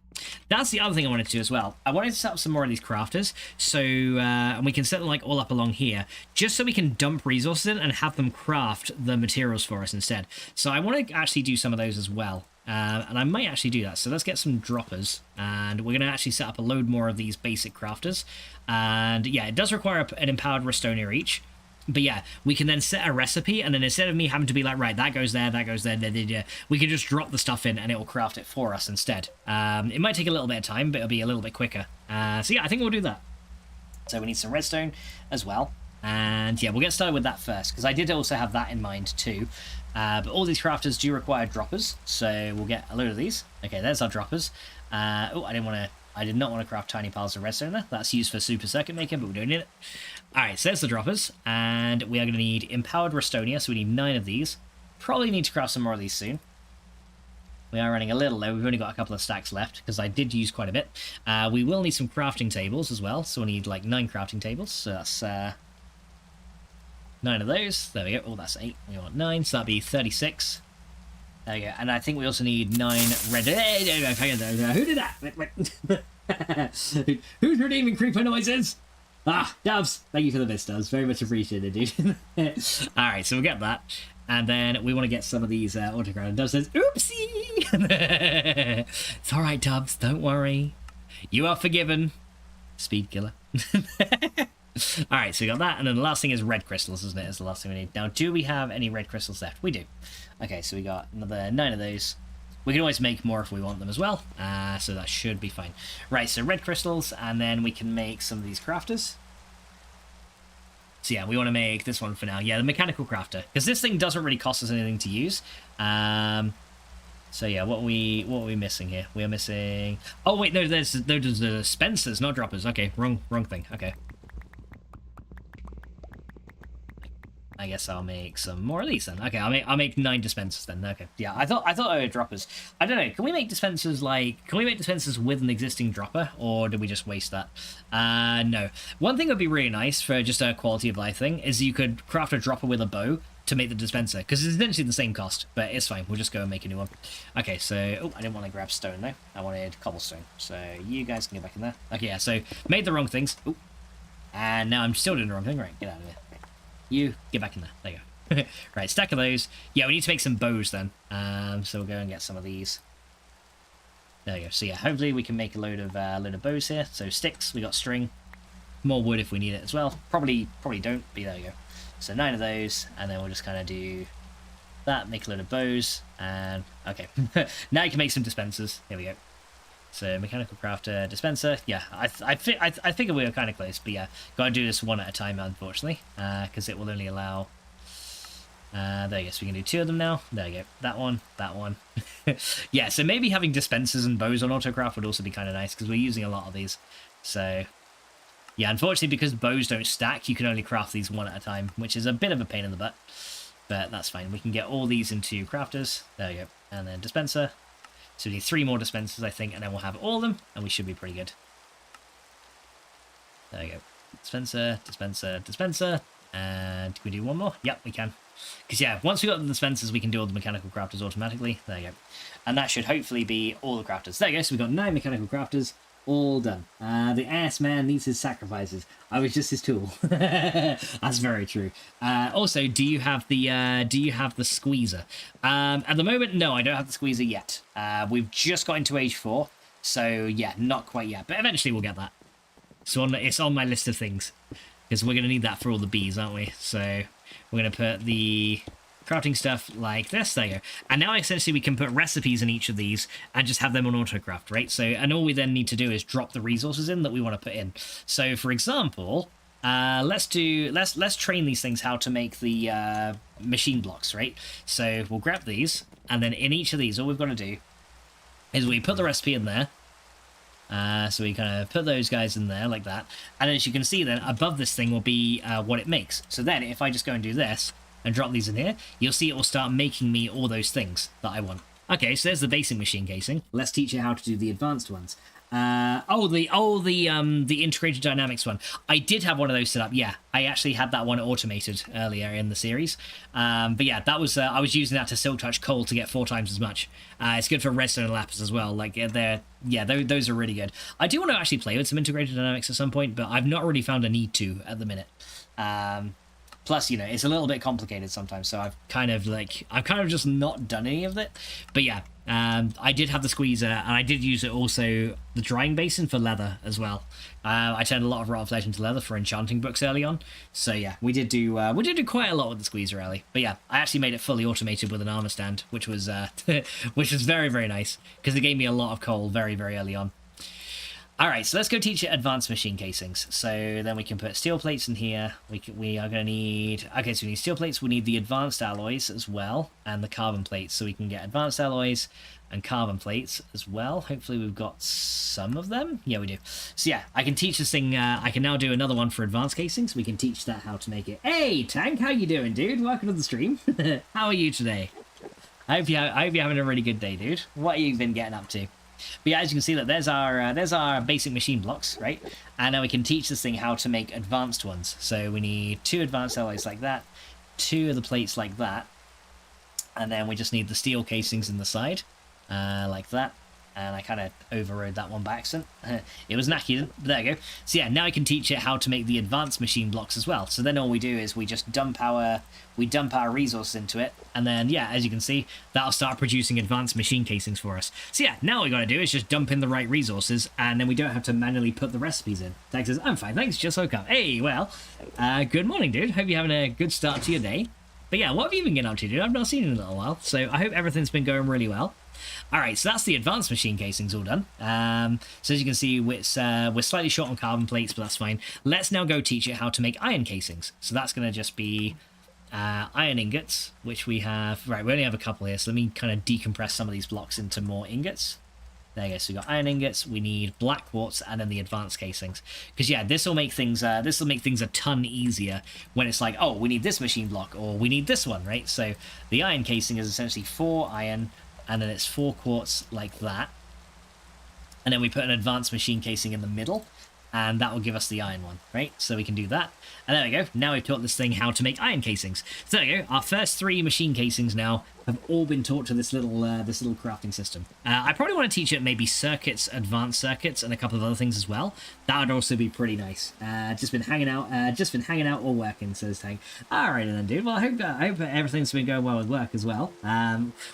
That's the other thing I wanted to do as well. I wanted to set up some more of these crafters, so and we can set them like all up along here, just so we can dump resources in and have them craft the materials for us instead. So I want to actually do some of those as well, and I might actually do that. So let's get some droppers, and we're going to actually set up a load more of these basic crafters. And yeah, it does require an empowered restoner each. But yeah, we can then set a recipe, and then instead of me having to be like, right, that goes there, we can just drop the stuff in and it will craft it for us instead. It might take a little bit of time, but it'll be a little bit quicker. So yeah, I think we'll do that. So we need some redstone as well. And yeah, we'll get started with that first, because I did also have that in mind too. But all these crafters do require droppers, so we'll get a load of these. Okay, there's our droppers. Oh, I did not want to craft tiny piles of redstone there. That's used for super circuit making, but we don't need it. Alright, so there's the droppers, and we are going to need empowered restonia, so we need 9 of these. Probably need to craft some more of these soon. We are running a little low. We've only got a couple of stacks left, because I did use quite a bit. We will need some crafting tables as well, so we need like 9 crafting tables. So that's 9 of those. There we go. Oh, that's 8. We want 9, so that'd be 36. There we go. And I think we also need 9 red... Who did that? Who's redeeming creeper noises? Ah, Dubs, thank you for the bits, Dubs. Very much appreciated, dude. Alright, so we'll get that. And then we want to get some of these autoground. Dubs says, oopsie! It's alright, Dubs, don't worry. You are forgiven. Speed killer. Alright, so we got that. And then the last thing is red crystals, isn't it? Is the last thing we need. Now, do we have any red crystals left? We do. Okay, so we got another 9 of those. We can always make more if we want them as well, so that should be fine. Right, so red crystals, and then we can make some of these crafters. So yeah, we want to make this one for now. Yeah, the mechanical crafter, because this thing doesn't really cost us anything to use. So yeah, what are we missing here? We are missing. Oh wait, no, there's the dispensers, not droppers. Okay, wrong thing. Okay. I guess I'll make some more of these then. Okay, I'll make 9 dispensers then. Okay, yeah, I thought I had droppers. I don't know. Can we make dispensers with an existing dropper, or did we just waste that? No. One thing that would be really nice for just a quality of life thing is you could craft a dropper with a bow to make the dispenser, because it's essentially the same cost, but it's fine. We'll just go and make a new one. Okay, so I didn't want to grab stone though. I wanted cobblestone. So you guys can get back in there. Okay, yeah. So made the wrong things. Ooh. And now I'm still doing the wrong thing. Right, get out of here. You get back in there. There you go. Right, stack of those. Yeah, we need to make some bows then. So we'll go and get some of these. There we go. So yeah, hopefully we can make a load of bows here. So sticks, we got string, more wood if we need it as well. Probably don't. But there you go. So 9 of those, and then we'll just kind of do that. Make a load of bows, and okay. Now you can make some dispensers. Here we go. So mechanical crafter, dispenser. Yeah, I figure we were kind of close, but yeah, gotta do this one at a time, unfortunately, because it will only allow. There you go. So we can do 2 of them now. There you go. That one. Yeah. So maybe having dispensers and bows on autocraft would also be kind of nice, because we're using a lot of these. So yeah, unfortunately, because bows don't stack, you can only craft these one at a time, which is a bit of a pain in the butt. But that's fine. We can get all these into crafters. There you go. And then dispenser. So we need 3 more dispensers, I think, and then we'll have all of them, and we should be pretty good. There we go. Dispenser, dispenser, dispenser. And can we do one more? Yep, we can. Because, yeah, once we got the dispensers, we can do all the mechanical crafters automatically. There you go. And that should hopefully be all the crafters. There you go. So we've got 9 mechanical crafters. All done. The ass man needs his sacrifices. I was just his tool. That's very true. Also, do you have the squeezer? At the moment, no, I don't have the squeezer yet. We've just got into age 4, so yeah, not quite yet. But eventually, we'll get that. So it's on my list of things, because we're going to need that for all the bees, aren't we? So we're going to put the crafting stuff like this. There you go. And now essentially we can put recipes in each of these and just have them on autocraft, right? So, and all we then need to do is drop the resources in that we want to put in. So for example, let's train these things how to make the machine blocks, right? So we'll grab these, and then in each of these, all we've got to do is we put the recipe in there. So we kind of put those guys in there like that. And as you can see then, above this thing will be what it makes. So then if I just go and do this, and drop these in here, you'll see it will start making me all those things that I want. Okay, so there's the basic machine casing. Let's teach you how to do the advanced ones. The integrated dynamics one. I did have one of those set up. Yeah, I actually had that one automated earlier in the series. But yeah, that was I was using that to silk touch coal to get 4 times as much. It's good for redstone and lapis as well. Like those are really good. I do want to actually play with some integrated dynamics at some point, but I've not really found a need to at the minute. Plus, it's a little bit complicated sometimes, so I've kind of just not done any of it. But yeah, I did have the squeezer, and I did use it also, the drying basin for leather as well. I turned a lot of rotten flesh into leather for enchanting books early on. So yeah, we did do quite a lot with the squeezer early. But yeah, I actually made it fully automated with an armor stand, which was very, very nice, because it gave me a lot of coal very, very early on. Alright, so let's go teach you advanced machine casings. So then we can put steel plates in here. We are going to need... Okay, so we need steel plates. We need the advanced alloys as well, and the carbon plates. So we can get advanced alloys and carbon plates as well. Hopefully we've got some of them. Yeah, we do. So yeah, I can teach this thing... I can now do another one for advanced casings. We can teach that how to make it. Hey, Tank, how you doing, dude? Welcome to the stream. How are you today? I hope you're having a really good day, dude. What have you been getting up to? But yeah, as you can see, that there's our basic machine blocks, right? And now we can teach this thing how to make advanced ones. So we need 2 advanced alloys like that, 2 of the plates like that, and then we just need the steel casings in the side, like that. And I kind of overrode that one by accident. It was knacky, but there we go. So yeah, now I can teach it how to make the advanced machine blocks as well. So then all we do is we just dump our resources into it, and then yeah, as you can see, that'll start producing advanced machine casings for us. So yeah, now all we gotta do is just dump in the right resources, and then we don't have to manually put the recipes in. Tag says, I'm fine, thanks, just woke up. Hey, well, good morning, dude. Hope you're having a good start to your day. But yeah, what have you been getting up to, dude? I've not seen you in a little while, so I hope everything's been going really well. All right, so that's the advanced machine casings all done. So as you can see, we're slightly short on carbon plates, but that's fine. Let's now go teach it how to make iron casings. So that's going to just be iron ingots, which we have. Right, we only have a couple here, so let me kind of decompress some of these blocks into more ingots. There you go. So we got iron ingots, we need black quartz, and then the advanced casings. Because yeah, this will make things a ton easier when it's like, oh, we need this machine block, or we need this one, right? So the iron casing is essentially 4 iron, and then it's 4 quartz like that. And then we put an advanced machine casing in the middle, and that will give us the iron one, right? So we can do that. And there we go. Now we've taught this thing how to make iron casings. So there we go. Our first 3 machine casings now have all been taught to this little crafting system. I probably want to teach it maybe circuits, advanced circuits, and a couple of other things as well. That would also be pretty nice. Just been hanging out or working, says Tank. All right, then, dude. Well, I hope everything's been going well with work as well.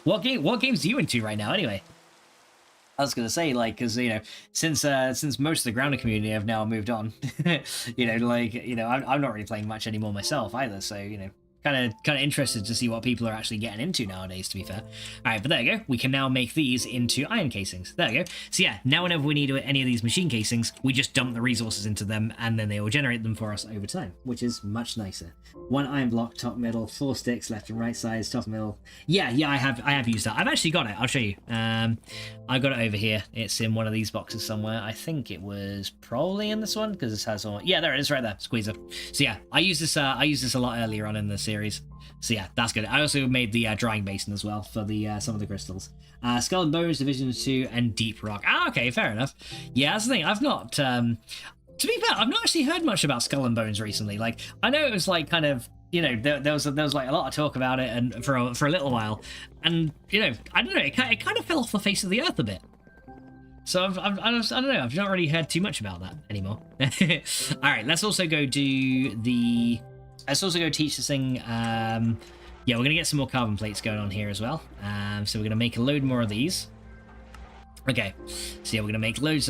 What games are you into right now, anyway? I was going to say, like, because, you know, since most of the Grounder community have now moved on, I'm not really playing much anymore myself either, so, you know, kind of interested to see what people are actually getting into nowadays, to be fair. All right, but there you go. We can now make these into iron casings. There we go. So yeah, now whenever we need any of these machine casings, we just dump the resources into them, and then they will generate them for us over time, which is much nicer. 1 iron block, top, middle, 4 sticks, left and right sides, top, middle. Yeah, I have used that. I've actually got it. I'll show you. I got it over here. It's in one of these boxes somewhere. I think it was probably in this one, because this has all. Yeah, there it is, right there. Squeezer. So yeah, I used this a lot earlier on in the series. So yeah, that's good. I also made the drying basin as well for the some of the crystals. Skull and Bones, Division 2, and Deep Rock. Ah, okay, fair enough. Yeah, that's the thing. I've not, to be fair, I've not actually heard much about Skull and Bones recently. Like, I know it was like kind of, you know, there was like a lot of talk about it and for a little while, and you know, I don't know, it kind of fell off the face of the earth a bit. So I don't know, I've not really heard too much about that anymore. All right, let's also go teach this thing. Yeah, we're gonna get some more carbon plates going on here as well. So we're gonna make a load more of these. Okay, so yeah, we're gonna make loads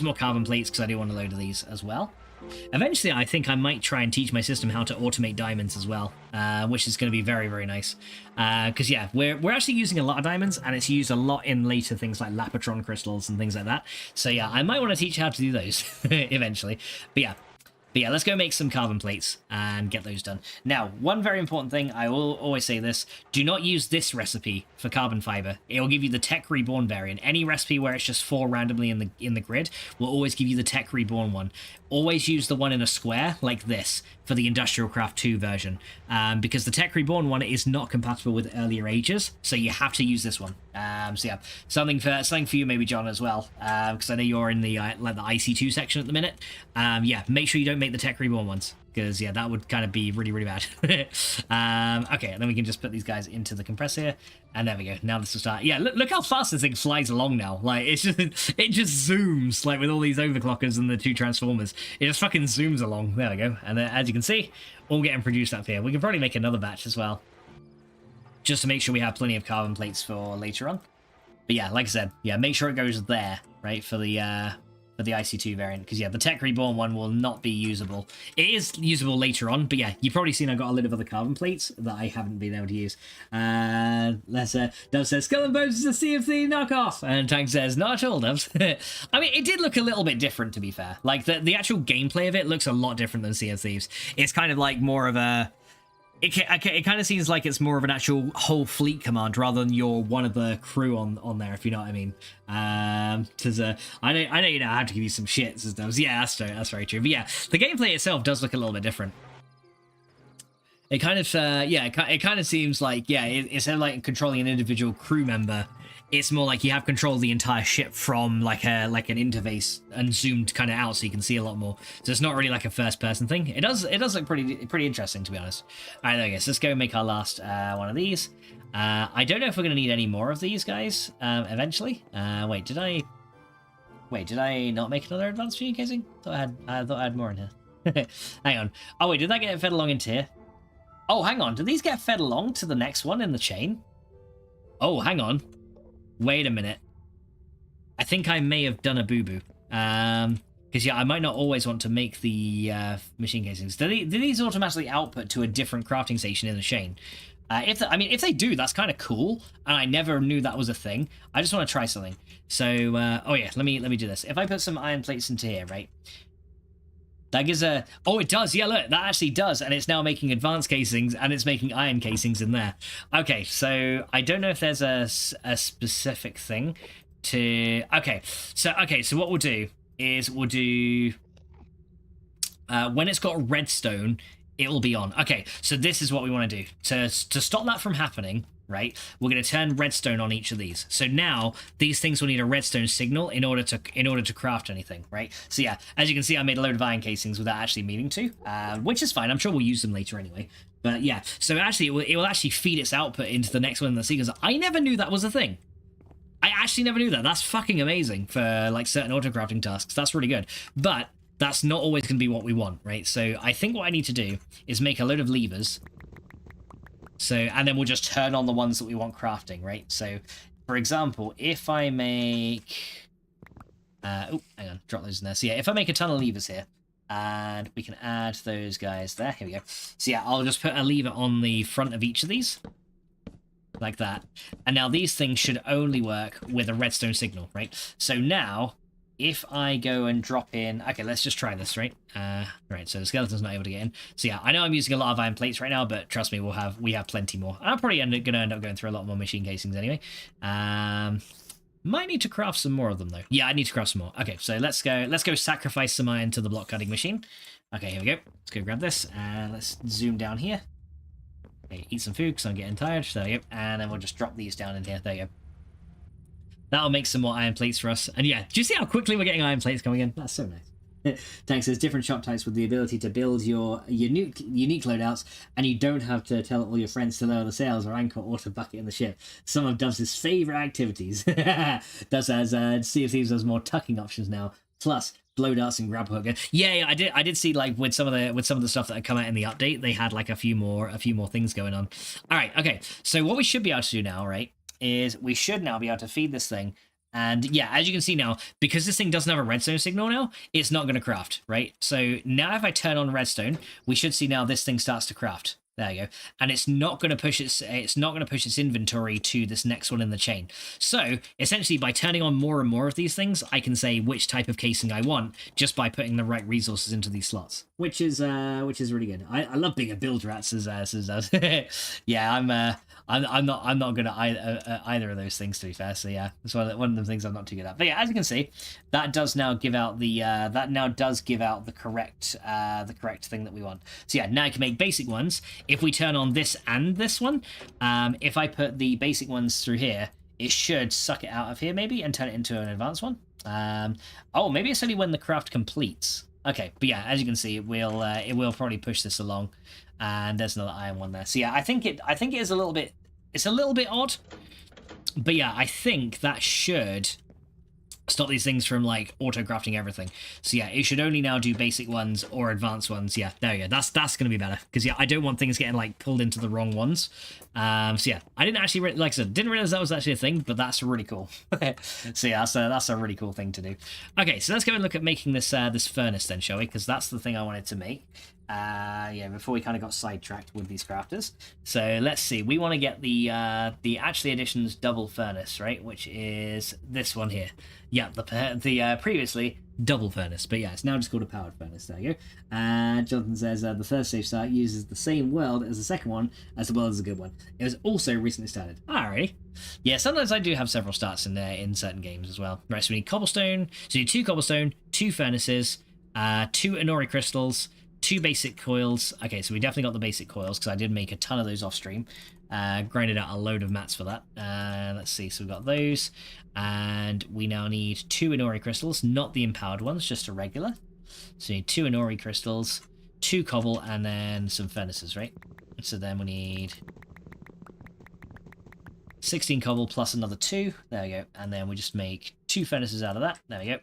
more carbon plates because I do want a load of these as well. Eventually, I think I might try and teach my system how to automate diamonds as well, which is going to be very, very nice. Because yeah, we're actually using a lot of diamonds, and it's used a lot in later things like Lapotron crystals and things like that. So yeah, I might want to teach you how to do those eventually. But yeah, let's go make some carbon plates and get those done. Now, one very important thing, I will always say this, do not use this recipe for carbon fiber. It will give you the Tech Reborn variant. Any recipe where it's just 4 randomly in the grid will always give you the Tech Reborn one. Always use the one in a square like this for the Industrial Craft 2 version, because the Tech Reborn one is not compatible with earlier ages, so you have to use this one. So yeah, something for you maybe, John, as well, because I know you're in the like the IC2 section at the minute. Yeah, make sure you don't make the Tech Reborn ones, because yeah, that would kind of be really, really bad. Okay, and then we can just put these guys into the compressor here, and there we go. Now this will start. Yeah, look how fast this thing flies along now. Like, it just zooms, like with all these overclockers and the 2 transformers. It just fucking zooms along. There we go. And as you can see, all getting produced up here. We can probably make another batch as well, just to make sure we have plenty of carbon plates for later on. But yeah, like I said, yeah, make sure it goes there, right, for the IC2 variant, because yeah, the Tech Reborn one will not be usable. It is usable later on, but yeah, you've probably seen I got a lot of other carbon plates that I haven't been able to use. Dove says, Skull and Bones is a Sea of Thieves knockoff, and Tank says, not at all, Dubs. I mean, it did look a little bit different, to be fair. Like, the actual gameplay of it looks a lot different than Sea of Thieves. It's kind of like more of a... It kind of seems like it's more of an actual whole fleet command rather than you're one of the crew on there, if you know what I mean. Because I know you know I have to give you some shit, systems. Yeah, that's very true. But yeah, the gameplay itself does look a little bit different. It kind of it kind of seems like, yeah, instead of like controlling an individual crew member, it's more like you have control of the entire ship from like an interface and zoomed kind of out, so you can see a lot more. So it's not really like a first-person thing. It does look pretty interesting, to be honest. All right, there we go. So let's go make our last one of these. I don't know if we're going to need any more of these guys eventually. Wait, did I not make another advanced machine casing? I thought I had more in here. Hang on. Oh wait, did that get fed along into here? Oh, hang on. Do these get fed along to the next one in the chain? Oh, hang on. Wait a minute. I think I may have done a boo-boo. Because, yeah, I might not always want to make the machine casings. Do these automatically output to a different crafting station in the chain? If they do, that's kind of cool, and I never knew that was a thing. I just want to try something. So, oh yeah, let me do this. If I put some iron plates into here, right? That gives a... Oh, it does. Yeah, look, that actually does. And it's now making advanced casings, and it's making iron casings in there. Okay, so I don't know if there's a specific thing to... Okay, so what we'll do is we'll do... when it's got redstone, it will be on. Okay, so this is what we want to do. To stop that from happening... Right, we're going to turn redstone on each of these. So now these things will need a redstone signal in order to craft anything, right? So yeah, as you can see, I made a load of iron casings without actually meaning to, which is fine. I'm sure we'll use them later anyway. But yeah, so actually it will actually feed its output into the next one in the sequence. I never knew that was a thing. I actually never knew that. That's fucking amazing for like certain auto crafting tasks. That's really good. But that's not always going to be what we want, right? So I think what I need to do is make a load of levers. So, and then we'll just turn on the ones that we want crafting, right? So, for example, if I make... oh, hang on, drop those in there. So yeah, if I make a ton of levers here, and we can add those guys there. Here we go. So yeah, I'll just put a lever on the front of each of these. Like that. And now these things should only work with a redstone signal, right? So now... If I go and drop in... Okay, let's just try this, right? Right, so the skeleton's not able to get in. So yeah, I know I'm using a lot of iron plates right now, but trust me, we have plenty more. I'm probably going to end up going through a lot more machine casings anyway. Might need to craft some more of them, though. Yeah, I need to craft some more. Okay, so let's go sacrifice some iron to the block cutting machine. Okay, here we go. Let's go grab this, and let's zoom down here. Okay, eat some food, because I'm getting tired. There we go. And then we'll just drop these down in here. There you go. That'll make some more iron plates for us. And yeah, do you see how quickly we're getting iron plates coming in? That's so nice. Tank says different shop types with the ability to build your unique loadouts, and you don't have to tell all your friends to lower the sails or anchor or to bucket in the ship. Some of Dubs' favourite activities. Dubs has Sea of Thieves has more tucking options now. Plus blow darts and grab hook. Yeah, I did see like with some of the stuff that had come out in the update, they had like a few more things going on. All right, okay. So what we should be able to do now, right? Is we should now be able to feed this thing. And yeah, as you can see now, because this thing doesn't have a redstone signal now, it's not going to craft, right? So now if I turn on redstone, we should see now this thing starts to craft. There you go. And it's not going to push its inventory to this next one in the chain. So essentially by turning on more and more of these things, I can say which type of casing I want just by putting the right resources into these slots, which is really good. I love being a build rat, says yeah, I'm not good at either of those things, to be fair. So yeah, that's one of the things I'm not too good at. But yeah, as you can see, that does now give out the correct thing that we want. So yeah, now I can make basic ones. If we turn on this and this one, if I put the basic ones through here, it should suck it out of here maybe and turn it into an advanced one. Oh, maybe it's only when the craft completes. Okay, but yeah, as you can see, it will probably push this along. And there's another iron one there. So yeah, I think it is a little bit odd. But yeah, I think that should stop these things from like auto crafting everything. So yeah, it should only now do basic ones or advanced ones. Yeah, there you go. That's gonna be better, because yeah, I don't want things getting like pulled into the wrong ones. So yeah, I didn't actually like I said, didn't realize that was actually a thing, but that's really cool. So yeah, that's a really cool thing to do. Okay, so let's go and look at making this this furnace then, shall we? Because that's the thing I wanted to make. Yeah, before we kind of got sidetracked with these crafters. So let's see, we want to get the Actually Editions double furnace, right? Which is this one here. Yeah, the previously double furnace, but yeah, it's now just called a powered furnace. There you go. Jonathan says the first safe start uses the same world as the second one, as the world is a good one. It was also recently started. Alrighty. Yeah, sometimes I do have several starts in there in certain games as well. Right, so we need cobblestone. So we need 2 cobblestone, 2 furnaces, 2 Inori crystals, 2 basic coils. Okay, so we definitely got the basic coils, because I did make a ton of those off stream. Grinded out a load of mats for that. Let's see, so we've got those. And we now need 2 Inori crystals, not the empowered ones, just a regular. So we need 2 Inori crystals, 2 cobble, and then some furnaces, right? So then we need 16 cobble plus another 2. There we go. And then we just make 2 furnaces out of that. There we go.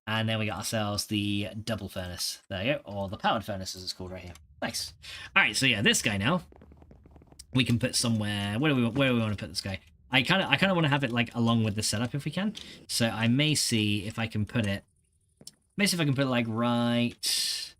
And then we got ourselves the double furnace. There you go. Or the powered furnace, as it's called right here. Nice. All right, so yeah, this guy now we can put somewhere. Where do we want to put this guy? I kind of want to have it like along with the setup if we can. So I may see if I can put it. Maybe if I can put it like right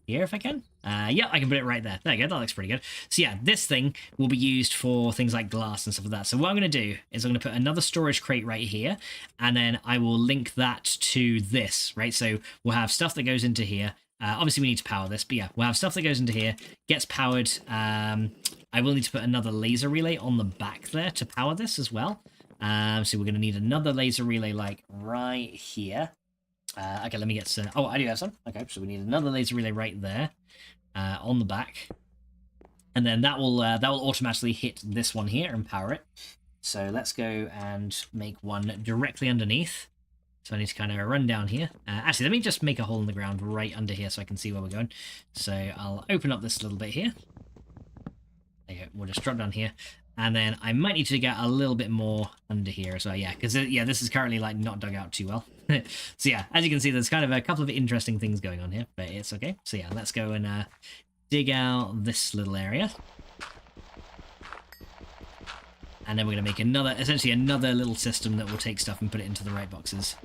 here if I can. Yeah, I can put it right there. There you go, that looks pretty good. So yeah, this thing will be used for things like glass and stuff like that. So what I'm going to do is I'm going to put another storage crate right here, and then I will link that to this, right? So we'll have stuff that goes into here. Obviously we need to power this, but yeah, we'll have stuff that goes into here, gets powered. I will need to put another laser relay on the back there to power this as well. So we're going to need another laser relay like right here. Okay, let me get some. Oh, I do have some. Okay, so we need another laser relay right there on the back, and then that will automatically hit this one here and power it. So let's go and make one directly underneath. So I need to kind of run down here. Actually, let me just make a hole in the ground right under here so I can see where we're going. So I'll open up this little bit here. There you go. We'll just drop down here. And then I might need to dig out a little bit more under here as well, yeah, because yeah, this is currently like not dug out too well. So yeah, as you can see, there's kind of a couple of interesting things going on here, but it's okay. So yeah, let's go and dig out this little area. And then we're going to make essentially another little system that will take stuff and put it into the right boxes.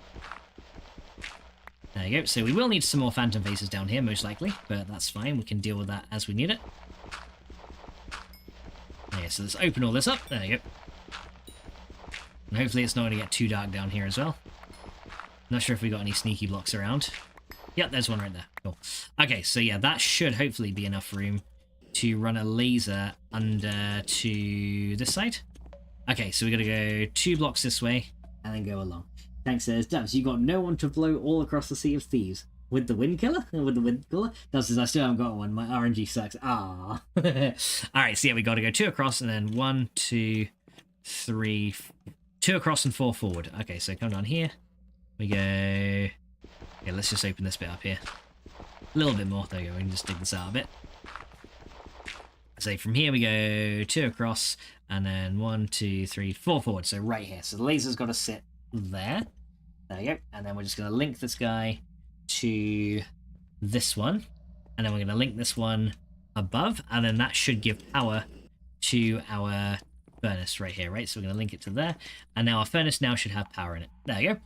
There you go. So we will need some more phantom faces down here, most likely, but that's fine. We can deal with that as we need it. Okay, so let's open all this up. There you go. And hopefully it's not going to get too dark down here as well. Not sure if we got any sneaky blocks around. Yep, there's one right there. Cool. Okay, so yeah, that should hopefully be enough room to run a laser under to this side. Okay, so we got to go 2 blocks this way and then go along. Thanks, says Dubs. You got no one to blow all across the Sea of Thieves. With the wind killer? With the wind killer? Dubs says, I still haven't got one. My RNG sucks. Ah. Alright, so yeah, we got to go 2 across and then 1, 2, 3, 2 across and 4 forward. Okay, so come down here. We go... Yeah, let's just open this bit up here. A little bit more. There you go. We can just dig this out a bit. So from here we go 2 across and then 1, 2, 3, 4 forward. So right here. So the laser's got to sit there. There you go. And then we're just going to link this guy to this one, and then we're going to link this one above, and then that should give power to our furnace right here, right? So we're going to link it to there, and now our furnace now should have power in it. There you go.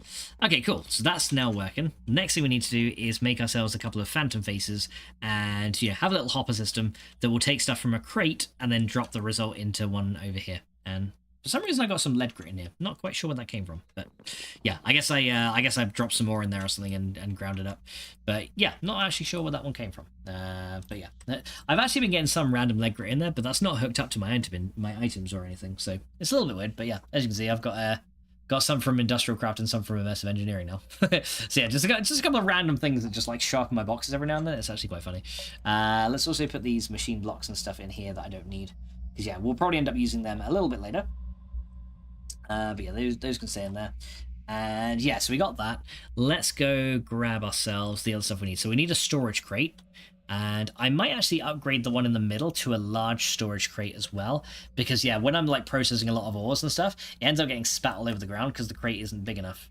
Okay, cool. So that's now working. Next thing we need to do is make ourselves a couple of phantom faces and have a little hopper system that will take stuff from a crate and then drop the result into one over here. And for some reason I got some lead grit in here. Not quite sure where that came from, but yeah, I guess I've dropped some more in there or something and ground it up. But yeah, not actually sure where that one came from. But yeah, I've actually been getting some random lead grit in there, but that's not hooked up to my items or anything. So it's a little bit weird. But yeah, as you can see, I've got some from industrial craft and some from immersive engineering now. So yeah, just a couple of random things that just like sharpen my boxes every now and then. It's actually quite funny. Let's also put these machine blocks and stuff in here that I don't need, because yeah, we'll probably end up using them a little bit later. But yeah, those can stay in there. And yeah, so we got that. Let's go grab ourselves the other stuff we need. So we need a storage crate. And I might actually upgrade the one in the middle to a large storage crate as well. Because yeah, when I'm like processing a lot of ores and stuff, it ends up getting spat all over the ground because the crate isn't big enough.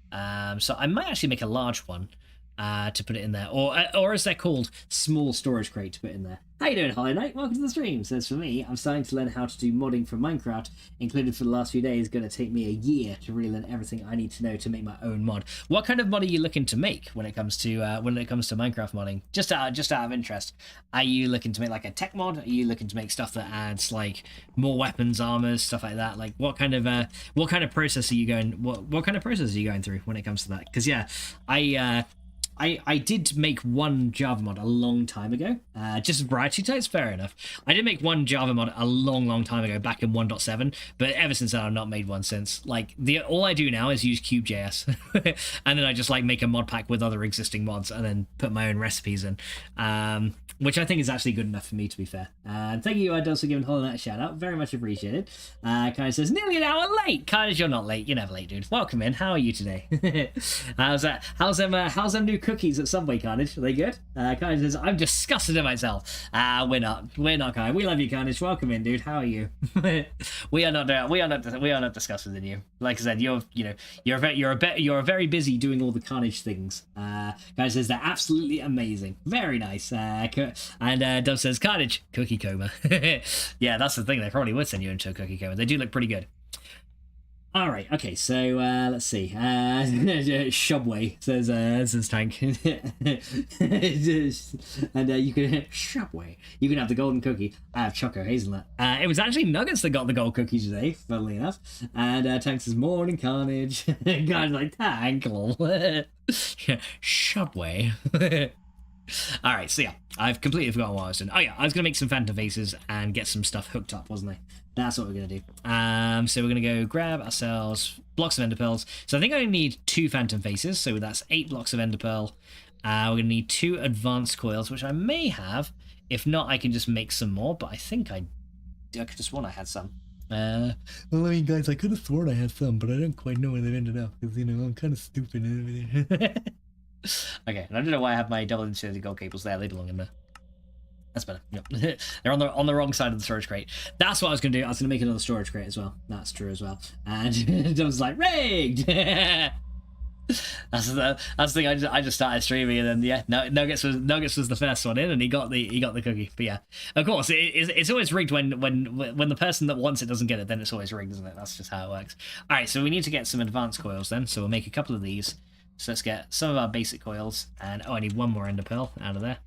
So I might actually make a large one to put it in there. Or as they're called, small storage crate to put in there. How you doing, Hollow Knight? Welcome to the stream. Says for me, I'm starting to learn how to do modding for Minecraft, included for the last few days. Going to take me a year to really learn everything I need to know to make my own mod. What kind of mod are you looking to make when it comes to Minecraft modding? Just out of interest, are you looking to make like a tech mod? Are you looking to make stuff that adds like more weapons, armors, stuff like that? Like what kind of process are you going? What kind of process are you going through when it comes to that? Because yeah, I did make one Java mod a long time ago, just variety types, fair enough. I did make one Java mod a long time ago, back in 1.7, but ever since then I've not made one since. Like, all I do now is use Cube.js, and then I just like make a mod pack with other existing mods, and then put my own recipes in, which I think is actually good enough for me, to be fair. Thank you, Idol, for giving Hollow Knight a shout out, very much appreciated. Kai says, nearly an hour late. Kai, you're not late, you're never late, dude. Welcome in, how are you today? How's them new cookies at Subway, Carnage? Are they good? Carnage says, I'm disgusted at myself. We're not, Carnage. We love you, Carnage. Welcome in, dude. How are you? we are not disgusted in you. Like I said, you're very busy doing all the Carnage things. Guys says they're absolutely amazing. Very nice. And Dove says, Carnage, cookie coma. Yeah, that's the thing. They probably would send you into a cookie coma. They do look pretty good. All right. Okay. So let's see. Shubway says Tank, and you can Shubway. You can have the golden cookie. I have choco hazelnut. It was actually Nuggets that got the gold cookie today, funnily enough. And Tank says morning carnage. Guys like Tank. Shubway. All right. So yeah, I've completely forgotten what I was doing. Oh yeah, I was gonna make some phantom faces and get some stuff hooked up, wasn't I? That's what we're going to do. So we're going to go grab ourselves blocks of ender pearls. So I think I only need 2 phantom faces. So that's 8 blocks of ender pearl. We're going to need 2 advanced coils, which I may have. If not, I can just make some more. But I think I could have sworn I had some. Well, I mean, guys, I could have sworn I had some, but I don't quite know where they've ended up. Because, you know, I'm kind of stupid and everything. Okay, and I don't know why I have my double insulated gold cables there. They belong in there. That's better. Yep. They're on the wrong side of the storage crate. That's what I was going to do. I was going to make another storage crate as well. That's true as well. And I was like, rigged! That's the thing. I just started streaming, and then yeah, Nuggets was the first one in, and he got the cookie. But yeah, of course, it's always rigged when the person that wants it doesn't get it. Then it's always rigged, isn't it? That's just how it works. All right, so we need to get some advanced coils then. So we'll make a couple of these. So let's get some of our basic coils, and I need 1 more ender pearl out of there.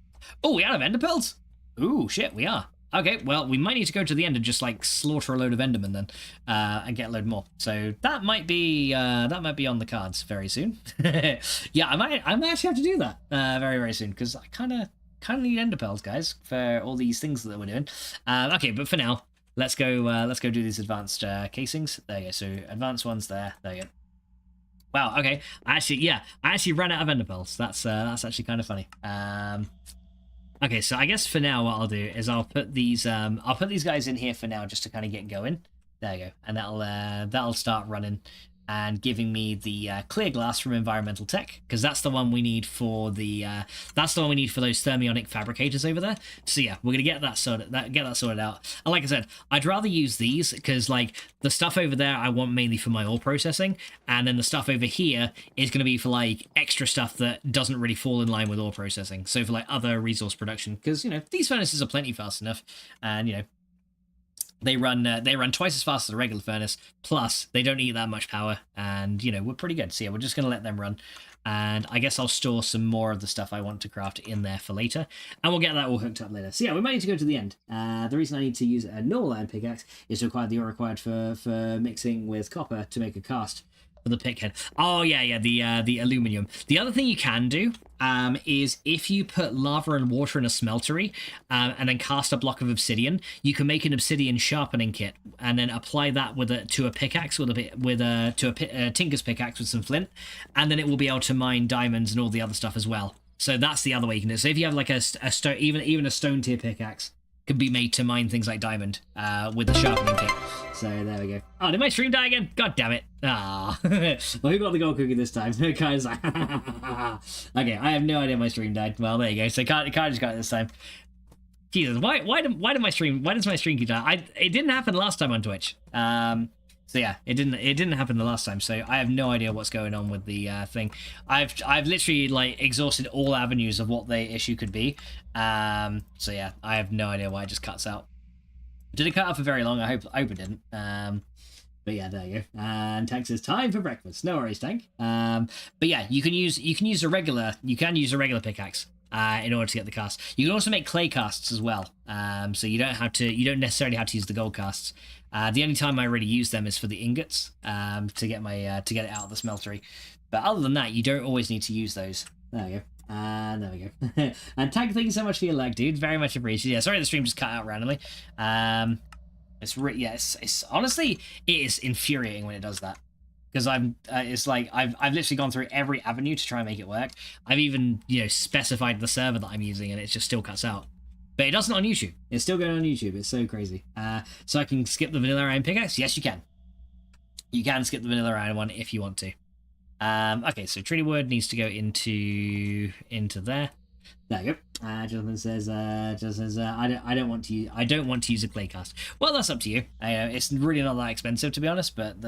Oh, we out of ender pearls. Ooh, shit, we are. Okay, well, we might need to go to the end and just, like, slaughter a load of endermen then, and get a load more. So that might be on the cards very soon. Yeah, I might actually have to do that very, very soon, because I kind of need ender pearls, guys, for all these things that we're doing. Okay, but for now, let's go do these advanced casings. There you go. So advanced ones there. There you go. Wow. Okay. I actually ran out of ender pearls. That's actually kind of funny. Okay, so I guess for now what I'll do is I'll put these guys in here for now just to kind of get going. There you go, and that'll start running and giving me the clear glass from environmental tech, because that's the one we need for those thermionic fabricators over there. So yeah, we're gonna get that sorted out. And like I said, I'd rather use these because like the stuff over there I want mainly for my ore processing, and then the stuff over here is gonna be for like extra stuff that doesn't really fall in line with ore processing. So for like other resource production, because you know these furnaces are plenty fast enough, and you know. They run twice as fast as a regular furnace, plus they don't eat that much power, and, you know, we're pretty good. So yeah, we're just going to let them run, and I guess I'll store some more of the stuff I want to craft in there for later, and we'll get that all hooked up later. So yeah, we might need to go to the end. The reason I need to use a normal iron pickaxe is to acquire the ore required for mixing with copper to make a cast for the pickhead. Oh yeah, the aluminium. The other thing you can do is if you put lava and water in a smeltery and then cast a block of obsidian, you can make an obsidian sharpening kit and then apply that to a pickaxe to a tinker's pickaxe with some flint, and then it will be able to mine diamonds and all the other stuff as well. So that's the other way you can do it. So if you have like a stone, even a stone tier pickaxe can be made to mine things like diamond with the sharpening kit. So there we go. Oh, did my stream die again? God damn it. Ah. Well, who got the gold cookie this time? Guys, okay, I have no idea my stream died. Well, there you go. So Kai just got it this time. Jesus, why does my stream keep dying? It didn't happen last time on Twitch. So yeah, it didn't happen the last time. So I have no idea what's going on with the thing. I've literally like exhausted all avenues of what the issue could be. So yeah, I have no idea why it just cuts out. Did it cut out for very long? I hope it didn't. But yeah, there you go. And Tank says time for breakfast. No worries, Tank. But yeah, you can use a regular pickaxe in order to get the cast. You can also make clay casts as well. So you don't necessarily have to use the gold casts. The only time I really use them is for the ingots to get it out of the smeltery. But other than that, you don't always need to use those. There we go. And there we go. And Tank, thank you so much for your like, dude. Very much appreciated. Yeah, sorry the stream just cut out randomly. It's honestly, it is infuriating when it does that. Because it's like I've literally gone through every avenue to try and make it work. I've even specified the server that I'm using, and it just still cuts out. But it doesn't on YouTube. It's still going on YouTube. It's so crazy. So I can skip the vanilla iron pickaxe. Yes, you can. You can skip the vanilla iron one if you want to. Okay, so Trinity wood needs to go into there. There you go. Jonathan says, I don't want to use a clay cast. Well, that's up to you. It's really not that expensive, to be honest. But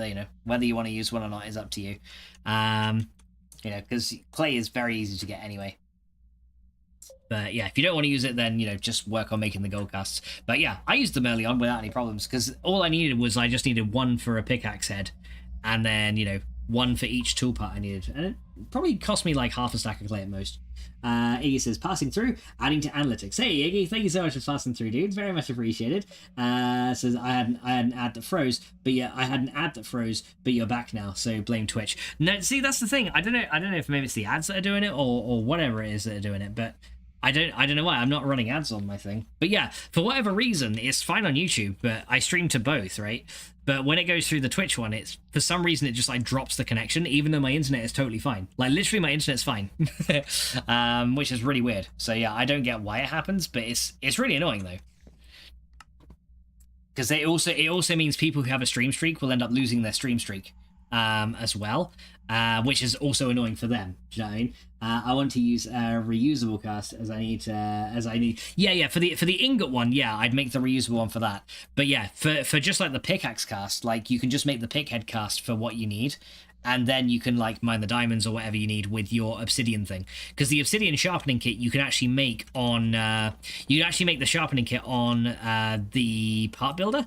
whether you want to use one or not is up to you. Because clay is very easy to get anyway. But yeah, if you don't want to use it, then just work on making the gold casts. But yeah, I used them early on without any problems because all I needed was I just needed one for a pickaxe head. and then, you know, 1 for each tool part I needed. And it probably cost me like half a stack of clay at most. Iggy says, passing through, adding to analytics. Hey, Iggy, thank you so much for passing through, dude. Very much appreciated. Says, I had an ad that froze, but yeah, I had an ad that froze, but you're back now, so blame Twitch. No, see, that's the thing. I don't know if maybe it's the ads that are doing it or whatever it is that are doing it, but I don't know why. I'm not running ads on my thing. But yeah, for whatever reason, it's fine on YouTube, but I stream to both, right? But when it goes through the Twitch one, it's for some reason it just like drops the connection, even though my internet is totally fine. Like literally my internet's fine, which is really weird. So yeah, I don't get why it happens, but it's really annoying though, because it also means people who have a stream streak will end up losing their stream streak as well, which is also annoying for them. Do you know what I mean? I want to use a reusable cast as I need. Yeah, for the ingot one, yeah, I'd make the reusable one for that. But yeah, for just like the pickaxe cast, like you can just make the pickhead cast for what you need, and then you can like mine the diamonds or whatever you need with your obsidian thing. Because the obsidian sharpening kit you can actually make on you can actually make the sharpening kit on the part builder.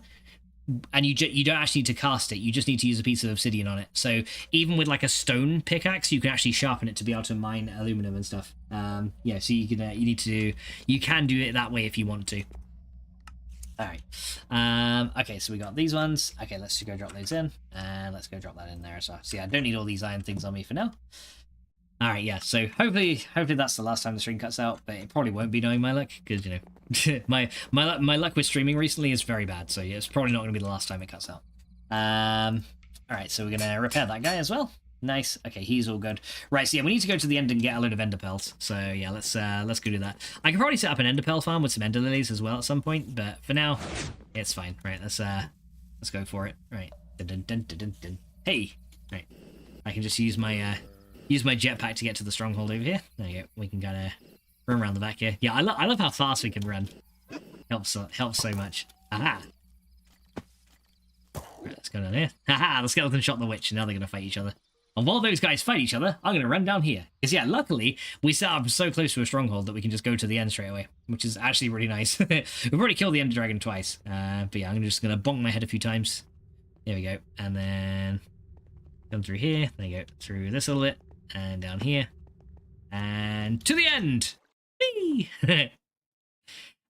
And you don't actually need to cast it, you just need to use a piece of obsidian on it. So even with like a stone pickaxe, you can actually sharpen it to be able to mine aluminum and stuff. Yeah, so you can do it that way if you want to. All right. Okay, so we got these ones. Okay, let's go drop those in, and let's go drop that in there as well. So yeah, I don't need all these iron things on me for now. All right, yeah. So hopefully that's the last time the stream cuts out, but it probably won't be, knowing my luck, because you know, my luck with streaming recently is very bad. So yeah, it's probably not going to be the last time it cuts out. All right, so we're gonna repair that guy as well. Nice. Okay, he's all good. Right, so yeah, we need to go to the end and get a load of ender pearls. So yeah, let's go do that. I could probably set up an ender pearl farm with some ender lilies as well at some point, but for now, it's fine. Right, let's go for it. Right. Dun, dun, dun, dun, dun. Hey. Right. I can just use my jetpack to get to the stronghold over here. There you go. We can kind of run around the back here. Yeah, I love how fast we can run. Helps so much. Aha! Right, let's go down here. Haha! The skeleton shot the witch, and now they're going to fight each other. And while those guys fight each other, I'm going to run down here. Because yeah, luckily, we set up so close to a stronghold that we can just go to the end straight away, which is actually really nice. We've already killed the ender dragon twice. But yeah, I'm just going to bonk my head a few times. There we go. And then come through here. There you go. Through this a little bit. And down here. And to the end! Whee!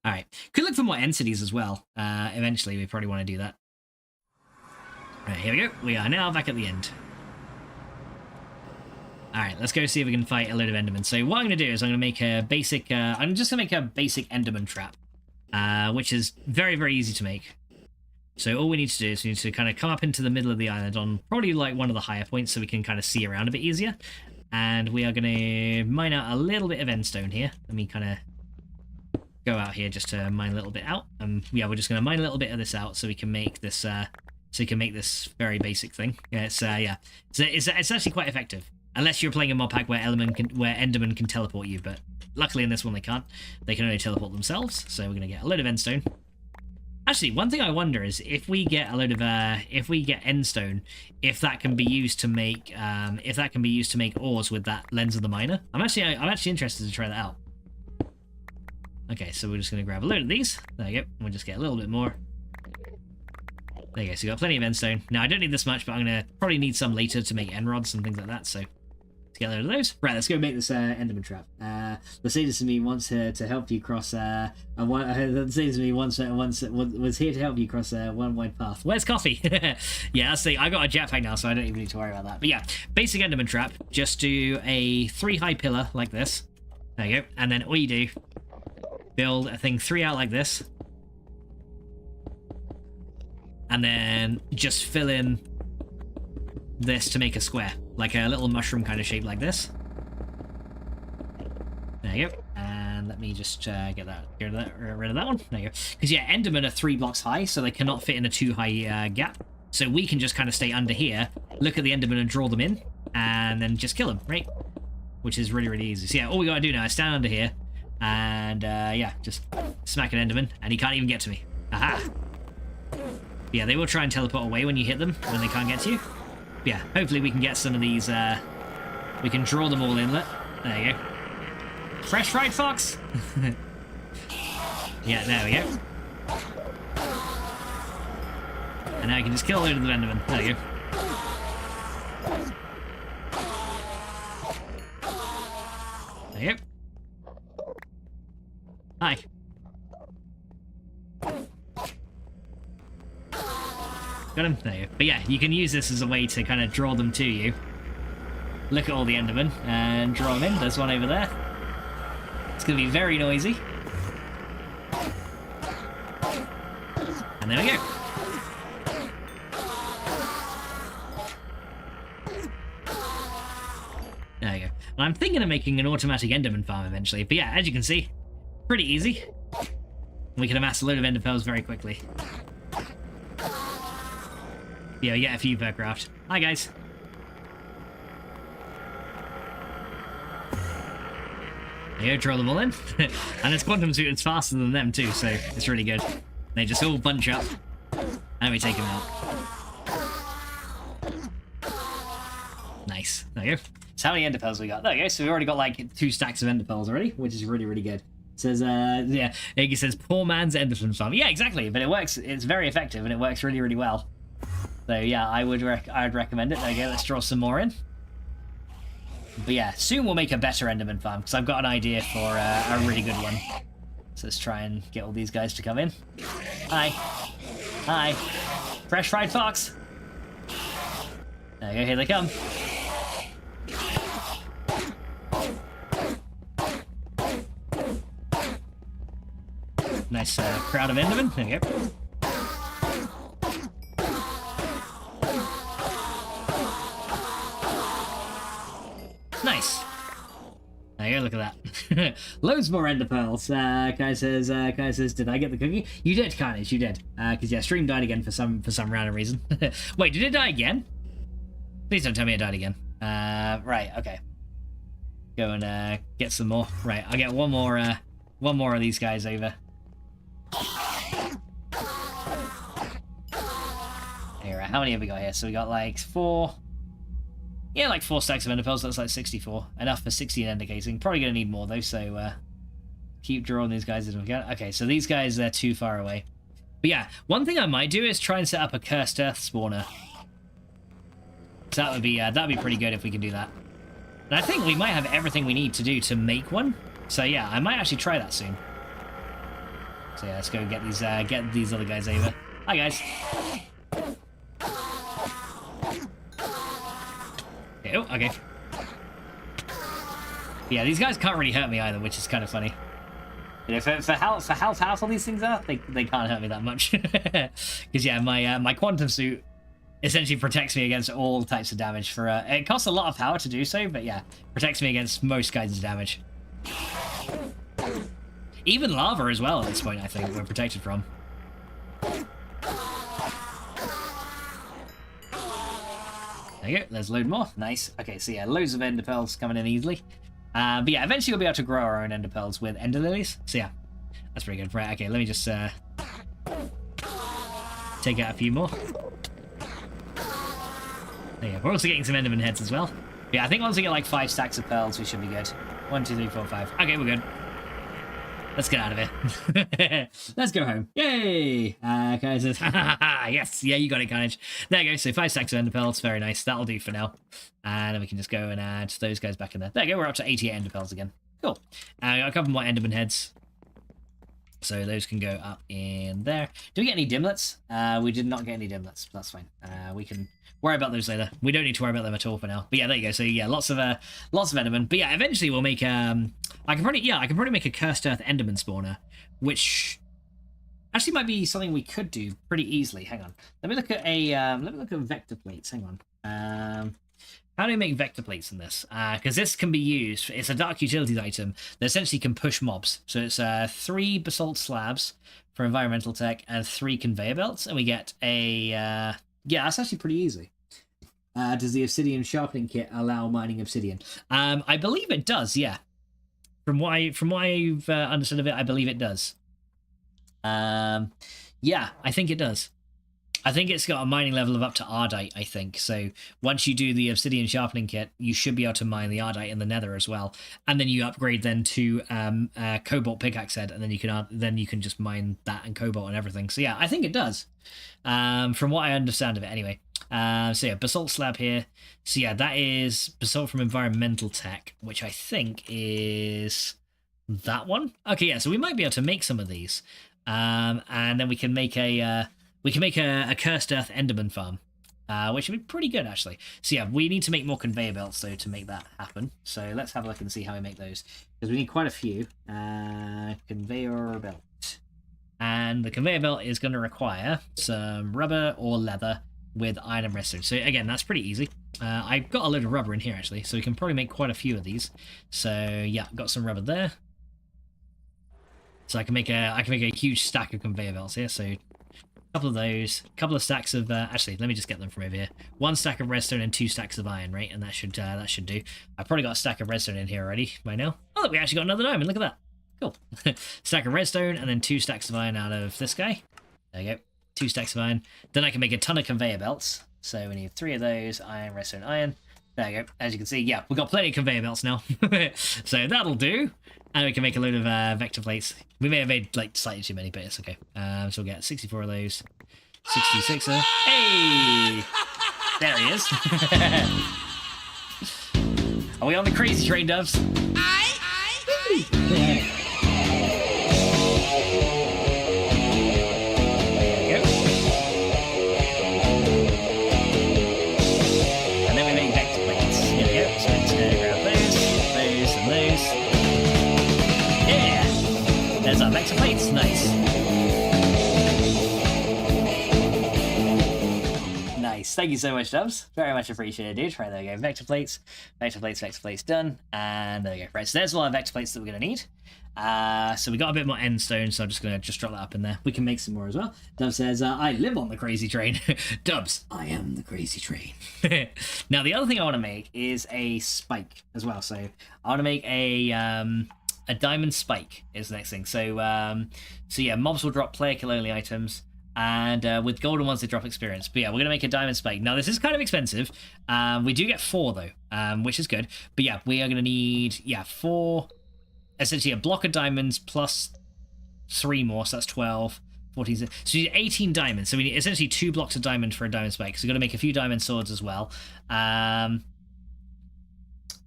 Alright. Could look for more end cities as well. Eventually, we probably want to do that. Alright, here we go. We are now back at the end. Alright, let's go see if we can fight a load of endermen. So what I'm going to do is I'm going to make a basic... I'm just going to make a basic enderman trap. Which is very, very easy to make. So all we need to do is we need to kind of come up into the middle of the island on probably like one of the higher points so we can kind of see around a bit easier. And we are going to mine out a little bit of endstone here. Let me kind of go out here just to mine a little bit out. Yeah, we're just going to mine a little bit of this out so we can make this very basic thing. Yeah, it's actually quite effective. Unless you're playing a Modpack where endermen can teleport you, but luckily in this one they can't. They can only teleport themselves, so we're going to get a load of endstone. Actually, one thing I wonder is if we get a load of if we get endstone, if that can be used to make ores with that lens of the miner. I'm actually interested to try that out. Okay, so we're just going to grab a load of these. There you go. We'll just get a little bit more. There you go. So we've got plenty of endstone. Now I don't need this much, but I'm going to probably need some later to make end rods and things like that. So let's get a load of those. Right, let's go make this enderman trap. Mercedes to me wants to help you cross. Mercedes to me was here to help you cross one wide path. Where's coffee? Yeah, that's the. I got a jetpack now, so I don't even need to worry about that. But yeah, basic enderman trap. Just do a 3 high pillar like this. There you go. And then all you do, build a thing 3 out like this. And then just fill in this to make a square, like a little mushroom kind of shape like this. There you go. And let me just get rid of that one. There you go. Because yeah, endermen are 3 blocks high, so they cannot fit in a too high gap. So we can just kind of stay under here, look at the endermen and draw them in, and then just kill them, right? Which is really, really easy. So yeah, all we gotta do now is stand under here, and yeah, just smack an enderman, and he can't even get to me. Aha! Yeah, they will try and teleport away when you hit them, when they can't get to you. But yeah, hopefully we can get some of these, we can draw them all inlet. There you go. Fresh fried fox! Yeah, there we go. And now you can just kill a load of the endermen. There you go. There you go. Hi. Got him? There you go. But yeah, you can use this as a way to kind of draw them to you. Look at all the Endermen and draw them in. There's one over there. It's going to be very noisy. And there we go. There we go. And I'm thinking of making an automatic Enderman farm eventually. But yeah, as you can see, pretty easy. We can amass a load of Ender pearls very quickly. Yeah, we get a few per craft. Hi, guys. There you go, draw them all in. And this quantum suit is faster than them too, so it's really good. They just all bunch up, and we take them out. Nice. There you go. So how many ender pearls we got? There you go. So we already got like 2 stacks of ender pearls already, which is really, really good. It says, yeah, Iggy says, poor man's enderman farm. Yeah, exactly. But it works. It's very effective, and it works really, really well. So yeah, I would recommend it. There you go. Let's draw some more in. But yeah, soon we'll make a better enderman farm, because I've got an idea for a really good one. So let's try and get all these guys to come in. Hi. Hi. Fresh fried fox. There you go, here they come. Nice crowd of endermen. There you go. Nice. There you go, look at that. Loads more ender pearls. Kai says, did I get the cookie? You did, Carnage, you did. Because yeah, stream died again for some random reason. Wait, did it die again? Please don't tell me it died again. Right, okay. Go and get some more. Right, I'll get one more of these guys over. Here, how many have we got here? So we got like 4. Yeah, like 4 stacks of ender pearls. That's like 64. Enough for 16 ender casing. Probably gonna need more though. So keep drawing these guys as we can. Okay, so these guys are too far away. But yeah, one thing I might do is try and set up a cursed earth spawner. So that'd be pretty good if we can do that. And I think we might have everything we need to do to make one. So yeah, I might actually try that soon. So yeah, let's go get these other guys over. Hi guys. Okay, oh, okay. Yeah, these guys can't really hurt me either, which is kind of funny. You know, for how powerful these things are, they can't hurt me that much. Because yeah, my quantum suit essentially protects me against all types of damage. For it costs a lot of power to do so, but yeah, protects me against most kinds of damage. Even lava as well at this point, I think, we're protected from. There you go, there's a load more. Nice. Okay, so yeah, loads of ender pearls coming in easily. But yeah, eventually we'll be able to grow our own ender pearls with ender lilies. So yeah, that's pretty good. Right, okay, let me just take out a few more. There you go. We're also getting some enderman heads as well. Yeah, I think once we get like 5 stacks of pearls, we should be good. 1, 2, 3, 4, 5. Okay, we're good. Let's get out of here. Let's go home. Yay! Kai says, yes, yeah, you got it, Carnage. There you go, so 5 stacks of ender pearls, very nice. That'll do for now. And then we can just go and add those guys back in there. There you go, we're up to 88 ender pearls again. Cool. Got a couple more enderman heads. So those can go up in there. Do we get any dimlets? We did not get any dimlets. That's fine. We can worry about those later. We don't need to worry about them at all for now. But yeah, there you go. So yeah, lots of endermen. But yeah, eventually we'll make I can probably make a cursed earth enderman spawner, which actually might be something we could do pretty easily. Hang on. Let me look at vector plates. Hang on. How do we make vector plates in this? Because this can be used, it's a dark utilities item that essentially can push mobs. So it's 3 basalt slabs for environmental tech and 3 conveyor belts, and we get a, yeah, that's actually pretty easy. Does the obsidian sharpening kit allow mining obsidian? I believe it does, yeah. From what I've understood of it, I believe it does. Yeah, I think it does. I think it's got a mining level of up to Ardite, I think. So once you do the obsidian sharpening kit, you should be able to mine the Ardite in the nether as well. And then you upgrade then to cobalt pickaxe head, and then you can just mine that and cobalt and everything. So yeah, I think it does. From what I understand of it anyway. So yeah, basalt slab here. So yeah, that is basalt from environmental tech, which I think is that one. Okay, yeah, so we might be able to make some of these. And then we can make a cursed earth enderman farm. Which would be pretty good, actually. So yeah, we need to make more conveyor belts, though, to make that happen. So let's have a look and see how we make those. Because we need quite a few. Conveyor belt. And the conveyor belt is going to require some rubber or leather with iron and redstone. So again, that's pretty easy. I've got a load of rubber in here, actually, so we can probably make quite a few of these. So yeah, got some rubber there. So I can make a huge stack of conveyor belts here. So couple of those, couple of stacks of actually let me just get them from over here. 1 stack of redstone and 2 stacks of iron, right? And that should do. I've probably got a stack of redstone in here already by now. Oh look, we actually got another diamond, look at that. Cool. Stack of redstone and then 2 stacks of iron out of this guy. There you go. 2 stacks of iron. Then I can make a ton of conveyor belts. So we need 3 of those, iron, redstone, iron. There you go. As you can see, yeah, we've got plenty of conveyor belts now. So that'll do. And we can make a load of vector plates. We may have made like slightly too many, but it's okay. So we'll get 64 of those. 66 of... Hey! There he is. Are we on the crazy train, Dubs? There's our vector plates, nice. Nice, thank you so much, Dubs. Very much appreciated, dude. Right, there we go. Vector plates, done. And there we go. Right, so there's all our vector plates that we're going to need. So we got a bit more end stone, so I'm just going to drop that up in there. We can make some more as well. Dubs says, I live on the crazy train. Dubs, I am the crazy train. Now, the other thing I want to make is a spike as well. So I want to make a diamond spike is the next thing. So yeah, mobs will drop player kill only items, and with golden ones they drop experience. But yeah, we're gonna make a diamond spike. Now this is kind of expensive. We do get 4 though, which is good. But yeah, we are gonna need 4, essentially a block of diamonds plus 3 more, so that's 12. 14, so you need 18 diamonds. So we need essentially 2 blocks of diamond for a diamond spike. So we're gonna make a few diamond swords as well.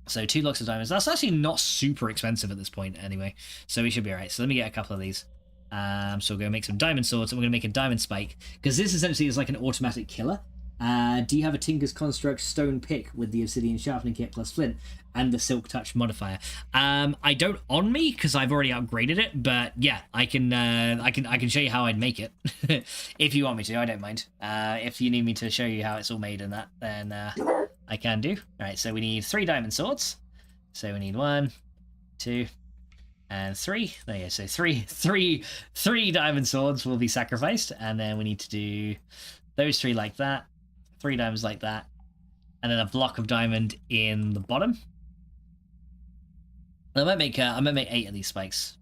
So 2 blocks of diamonds. That's actually not super expensive at this point anyway. So we should be alright. So let me get a couple of these. So we're going to make some diamond swords and we're going to make a diamond spike. Because this essentially is like an automatic killer. Do you have a Tinker's Construct stone pick with the obsidian sharpening kit plus flint and the silk touch modifier? I don't on me because I've already upgraded it, but yeah, I can show you how I'd make it. If you want me to, I don't mind. If you need me to show you how it's all made and that, then I can do. Alright, so we need 3 diamond swords. So we need 1, 2, and 3. There you go. So three diamond swords will be sacrificed, and then we need to do those 3 like that, 3 diamonds like that, and then a block of diamond in the bottom. I might make 8 of these spikes.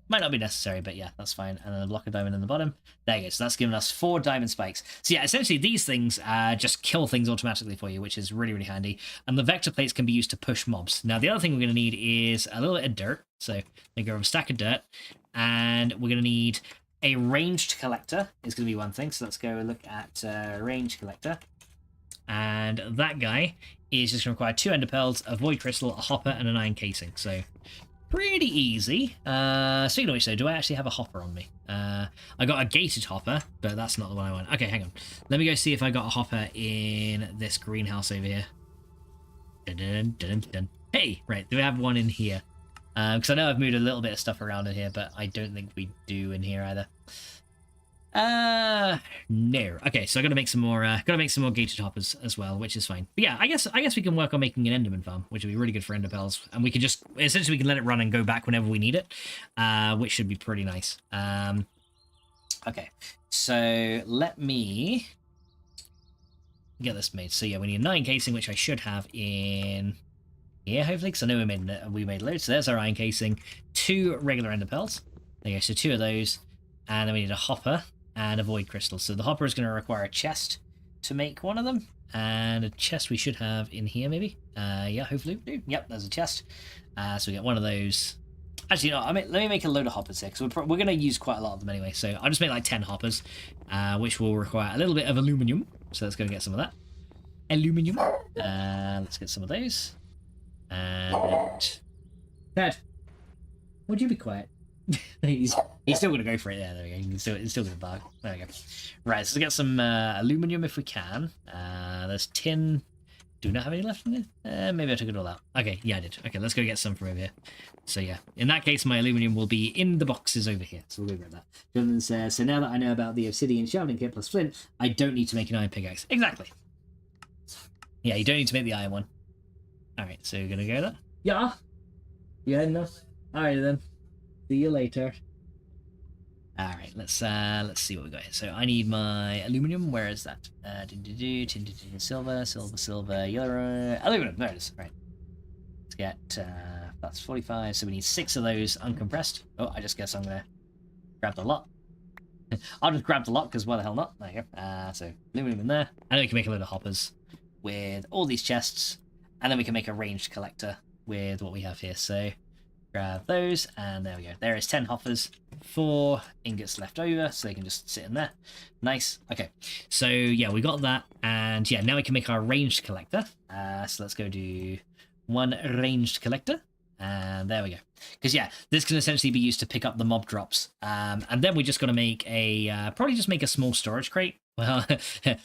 Might not be necessary, but yeah, that's fine. And then a block of diamond in the bottom. There you go. So that's given us 4 diamond spikes. So yeah, essentially these things just kill things automatically for you, which is really, really handy. And the vector plates can be used to push mobs. Now, the other thing we're going to need is a little bit of dirt. So we go over a stack of dirt. And we're going to need a ranged collector. Is going to be one thing. So let's go look at ranged collector. And that guy is just going to require 2 ender pearls, a void crystal, a hopper, and an iron casing. So pretty easy. Speaking of which, though, do I actually have a hopper on me? I got a gated hopper, but that's not the one I want. Okay, hang on. Let me go see if I got a hopper in this greenhouse over here. Dun, dun, dun, dun. Hey, right, do we have one in here? Because I know I've moved a little bit of stuff around in here, but I don't think we do in here either. No. Okay, so I gotta make some more gated hoppers as well, which is fine. But yeah, I guess we can work on making an enderman farm, which would be really good for ender pearls, and we can just essentially we can let it run and go back whenever we need it, which should be pretty nice. Okay, so let me get this made. So yeah, we need an iron casing, which I should have in here hopefully, because I know we made loads. So there's our iron casing, 2 regular ender pearls. There you go. So 2 of those, and then we need a hopper and a void crystal. So the hopper is going to require a chest to make one of them, and a chest we should have in here maybe. Yeah, hopefully we do. Yep, there's a chest. So we get one of those. Actually, no, let me make a load of hoppers here, because we're going to use quite a lot of them anyway. So I'll just make like 10 hoppers, which will require a little bit of aluminum. So let's go and get some of that. aluminium. Let's get some of those. And Dad, would you be quiet? he's still gonna go for it. Yeah, there we go. He's still gonna bark. There we go. Right, so let's get some aluminium if we can. There's tin. Do not have any left in there? Maybe I took it all out. Okay, yeah, I did. Okay, let's go get some from over here. So yeah, in that case, my aluminium will be in the boxes over here. So we'll go grab that. Jonathan says, so now that I know about the obsidian shelving kit plus flint, I don't need to make an iron pickaxe. Exactly. Yeah, you don't need to make the iron one. Alright, so you're gonna go there? Yeah. You had enough? Alright then. See you later. Alright, let's see what we got here. So I need my aluminium. Where is that? Silver, yellow, aluminum. There it is. Right. Let's get that's 45. So we need 6 of those uncompressed. Oh, I just guess I'm gonna grab the lot. I'll just grab the lot because why the hell not? There you go. So aluminum in there. And then we can make a load of hoppers with all these chests, and then we can make a ranged collector with what we have here. So grab those, and there we go. There is 10 hoppers, 4 ingots left over, so they can just sit in there. Nice. Okay, so yeah, we got that, and yeah, now we can make our ranged collector. So let's go do 1 ranged collector, and there we go. Because yeah, this can essentially be used to pick up the mob drops, and then we just got to make a probably just make a small storage crate. Well,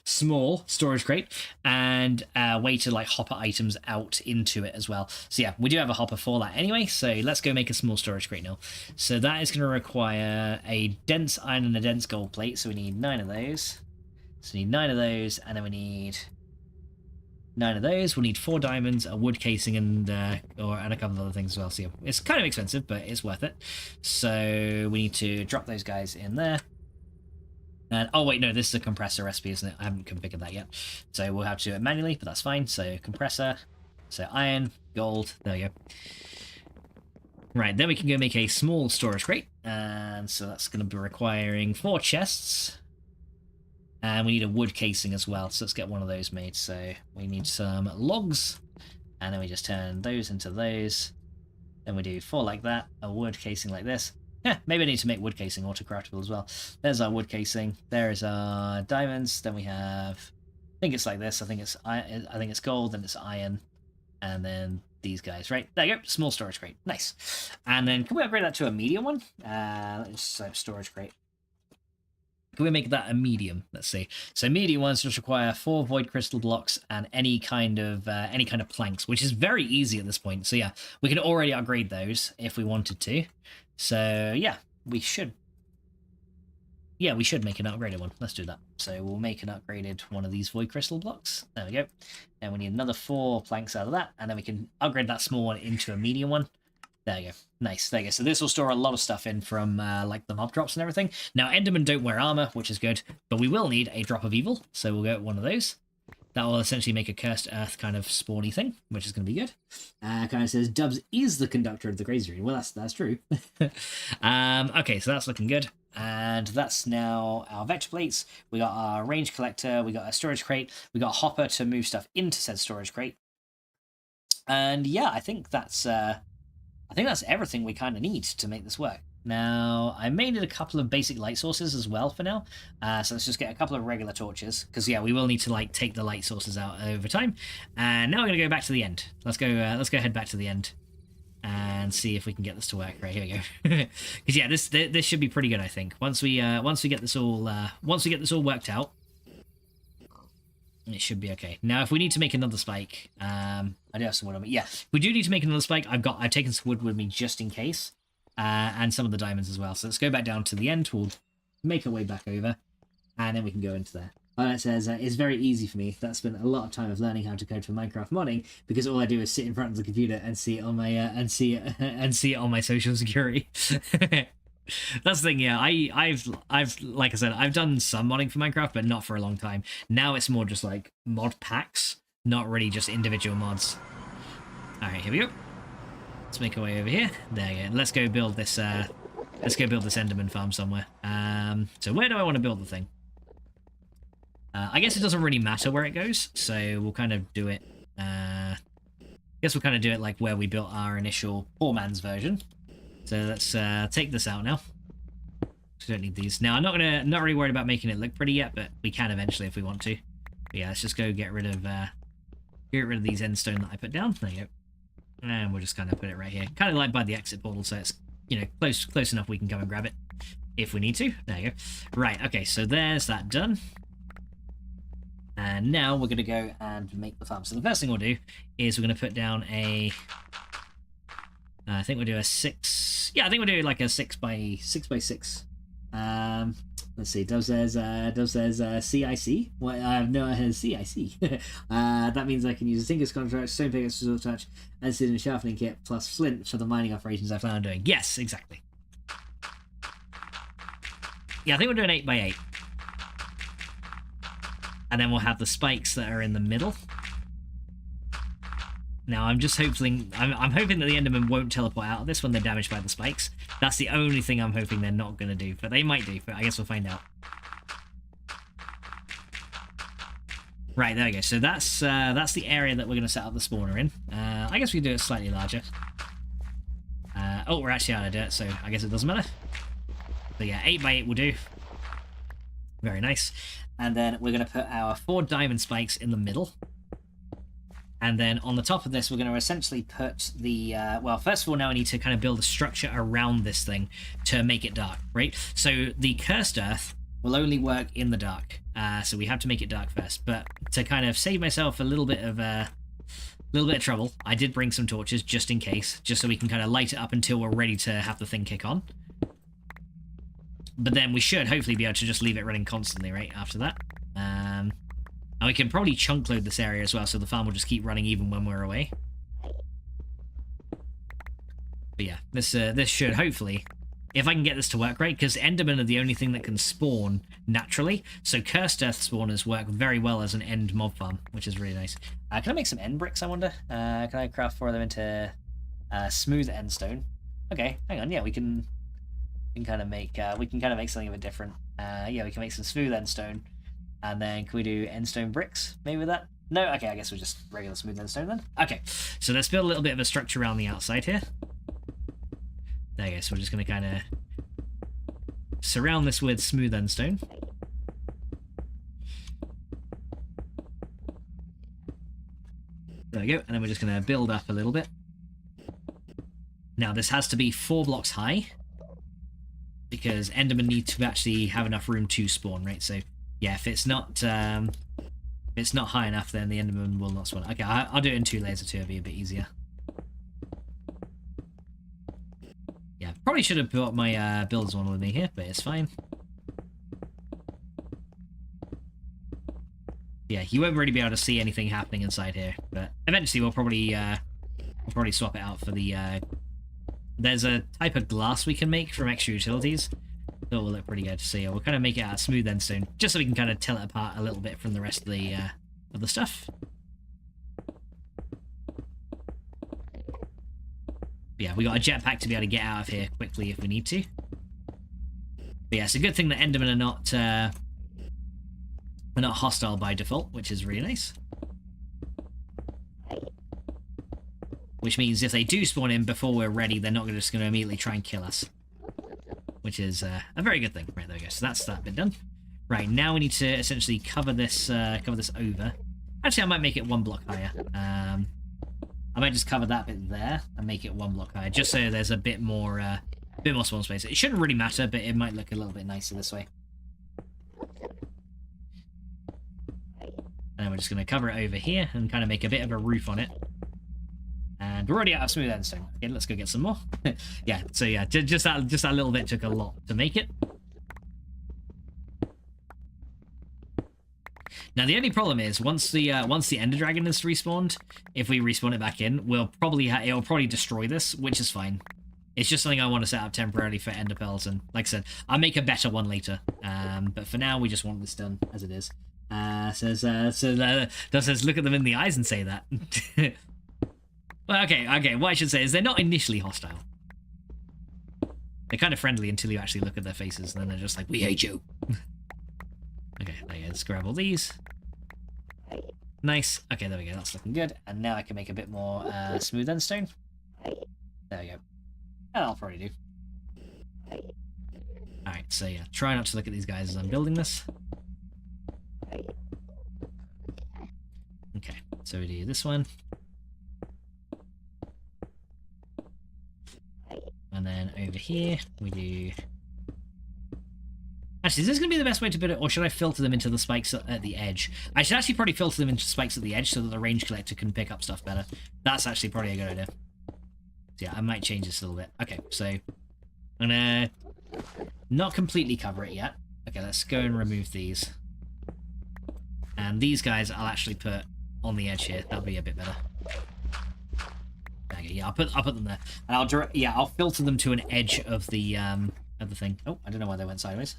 small storage crate, and a way to like hopper items out into it as well. So yeah, we do have a hopper for that anyway, so let's go make a small storage crate now. So that is going to require a dense iron and a dense gold plate, so we need 9 of those. So we need 9 of those, and then we need 9 of those. We'll need 4 diamonds, a wood casing, and a couple of other things as well. So yeah, it's kind of expensive, but it's worth it. So we need to drop those guys in there. And oh wait, no, this is a compressor recipe, isn't it? I haven't configured that yet, so we'll have to do it manually, but that's fine. So compressor, so iron, gold, there we go. Right, then we can go make a small storage crate, and so that's going to be requiring 4 chests, and we need a wood casing as well. So let's get one of those made. So we need some logs, and then we just turn those into those. Then we do 4 like that, a wood casing like this. Yeah, maybe I need to make wood casing auto-craftable as well. There's our wood casing. There is our diamonds. Then we have, I think it's like this. I think it's gold, and it's iron, and then these guys. Right there you go. Small storage crate. Nice. And then can we upgrade that to a medium one? Let's just storage crate. Can we make that a medium? Let's see. So medium ones just require 4 void crystal blocks and any kind of planks, which is very easy at this point. So yeah, we can already upgrade those if we wanted to. So yeah, we should make an upgraded one. Let's do that. So we'll make an upgraded one of these void crystal blocks. There we go. And we need another 4 planks out of that, and then we can upgrade that small one into a medium one. There you go. Nice. There you go. So this will store a lot of stuff in from like the mob drops and everything. Now Endermen don't wear armor, which is good, but we will need a drop of evil. So we'll go with one of those. That will essentially make a cursed earth kind of spawny thing, which is going to be good. Kind of says Dubs is the conductor of the crazy dream. Well, that's true. Okay, so that's looking good. And that's now our vector plates. We got our range collector. We got a storage crate. We got a hopper to move stuff into said storage crate. And yeah, I think that's everything we kind of need to make this work. Now, I made it a couple of basic light sources as well for now. So let's just get a couple of regular torches, because yeah, we will need to like take the light sources out over time. And now we're gonna go back to the end. Let's go head back to the end and see if we can get this to work. Right, here we go. Because yeah, this should be pretty good, I think. Once we get this all worked out, it should be okay. Now, if we need to make another spike, I do have some wood on me. Yeah, if we do need to make another spike, I've taken some wood with me just in case. And some of the diamonds as well. So let's go back down to the end. We'll make our way back over, and then we can go into there. And it says, it's very easy for me. That's been a lot of time of learning how to code for Minecraft modding, because all I do is sit in front of the computer and see it on my and see it on my social security. That's the thing, yeah. I've like I said, I've done some modding for Minecraft, but not for a long time. Now it's more just like mod packs, not really just individual mods. All right, here we go. Let's make our way over here. There you go. Let's go build this. Let's go build this Enderman farm somewhere. So where do I want to build the thing? I guess it doesn't really matter where it goes. So we'll kind of do it. I guess we'll kind of do it like where we built our initial poor man's version. So let's take this out now. We don't need these now. I'm not really worried about making it look pretty yet, but we can eventually if we want to. But yeah, let's just go get rid of these endstone that I put down. There you go. And we'll just kind of put it right here. Kind of like by the exit portal, so it's, you know, close enough we can come and grab it if we need to. There you go. Right, okay, so there's that done. And now we're going to go and make the farm. So the first thing we'll do is we're going to put down a... I think we'll do a 6... Yeah, I think we'll do like a 6 by 6. Let's see. Does says CIC? Well, I have no CIC. That means I can use a sinker's contract, stone pickaxe, resort touch, and sit in a sharpening kit plus flint for the mining operations I plan on doing. Yes, exactly. Yeah, I think we'll do an 8 by 8. And then we'll have the spikes that are in the middle. Now, I'm just hoping... I'm hoping that the Endermen won't teleport out of this when they're damaged by the spikes. That's the only thing I'm hoping they're not going to do. But they might do, but I guess we'll find out. Right, there we go. So that's the area that we're going to set up the spawner in. I guess we can do it slightly larger. Oh, we're actually out of dirt, so I guess it doesn't matter. But yeah, 8 by 8 will do. Very nice. And then we're going to put our 4 diamond spikes in the middle. And then on the top of this, we're going to essentially put the... well, first of all, now we need to kind of build a structure around this thing to make it dark, right? So the cursed earth will only work in the dark. So we have to make it dark first. But to kind of save myself a little bit of trouble, I did bring some torches just in case, just so we can kind of light it up until we're ready to have the thing kick on. But then we should hopefully be able to just leave it running constantly, right, after that. And we can probably chunk load this area as well, so the farm will just keep running even when we're away. But yeah, this should hopefully, if I can get this to work right, because Endermen are the only thing that can spawn naturally, so Cursed Earth spawners work very well as an end mob farm, which is really nice. Can I make some end bricks, I wonder? Can I craft 4 of them into smooth end stone? Okay, hang on, yeah, we can kind of make something a bit different. Yeah, we can make some smooth end stone. And then can we do endstone bricks maybe with that? No? Okay, I guess we'll just regular smooth endstone then. Okay, so let's build a little bit of a structure around the outside here. There you go, so we're just going to kind of surround this with smooth endstone. There we go, and then we're just going to build up a little bit. Now this has to be 4 blocks high, because Endermen need to actually have enough room to spawn, right? So yeah, if it's not high enough, then the Enderman will not spawn. Okay, I'll do it in 2 layers of 2, it'll be a bit easier. Yeah, probably should have brought my builders one with me here, but it's fine. Yeah, you won't really be able to see anything happening inside here, but eventually we'll probably swap it out for the... There's a type of glass we can make from extra utilities. That will look pretty good. So yeah, we'll kind of make it out of smooth endstone, just so we can kind of tell it apart a little bit from the rest of the stuff. But yeah, we got a jetpack to be able to get out of here quickly if we need to. But yeah, it's a good thing that Endermen are not hostile by default, which is really nice. Which means if they do spawn in before we're ready, they're not just going to immediately try and kill us. Which is a very good thing. Right, there we go. So that's that bit done. Right, now we need to essentially cover this over. Actually, I might make it 1 block higher. I might just cover that bit there and make it 1 block higher, just so there's a bit more spawn space. It shouldn't really matter, but it might look a little bit nicer this way. And then we're just going to cover it over here and kind of make a bit of a roof on it. And we're already out of smooth endstone. Okay, let's go get some more. Yeah, so yeah, just that little bit took a lot to make it. Now the only problem is once the Ender Dragon is respawned, if we respawn it back in, it'll probably destroy this, which is fine. It's just something I want to set up temporarily for Ender Pearls, and like I said, I'll make a better one later. But for now, we just want this done as it is. Says look at them in the eyes and say that. Well, okay, what I should say is they're not initially hostile. They're kind of friendly until you actually look at their faces, and then they're just like, we hate you. Okay, there you go, let's grab all these. Nice. Okay, there we go, that's looking good. And now I can make a bit more smooth endstone. There we go. That'll probably do. Alright, so yeah, try not to look at these guys as I'm building this. So we do this one. And then over here, we do... Actually, is this going to be the best way to put it, or should I filter them into the spikes at the edge? I should actually probably filter them into spikes at the edge so that the range collector can pick up stuff better. That's actually probably a good idea. So yeah, I might change this a little bit. Okay, so I'm going to not completely cover it yet. Okay, let's go and remove these. And these guys I'll actually put on the edge here. That'll be a bit better. Okay, yeah, I'll put them there. And I'll filter them to an edge of the thing. Oh, I don't know why they went sideways.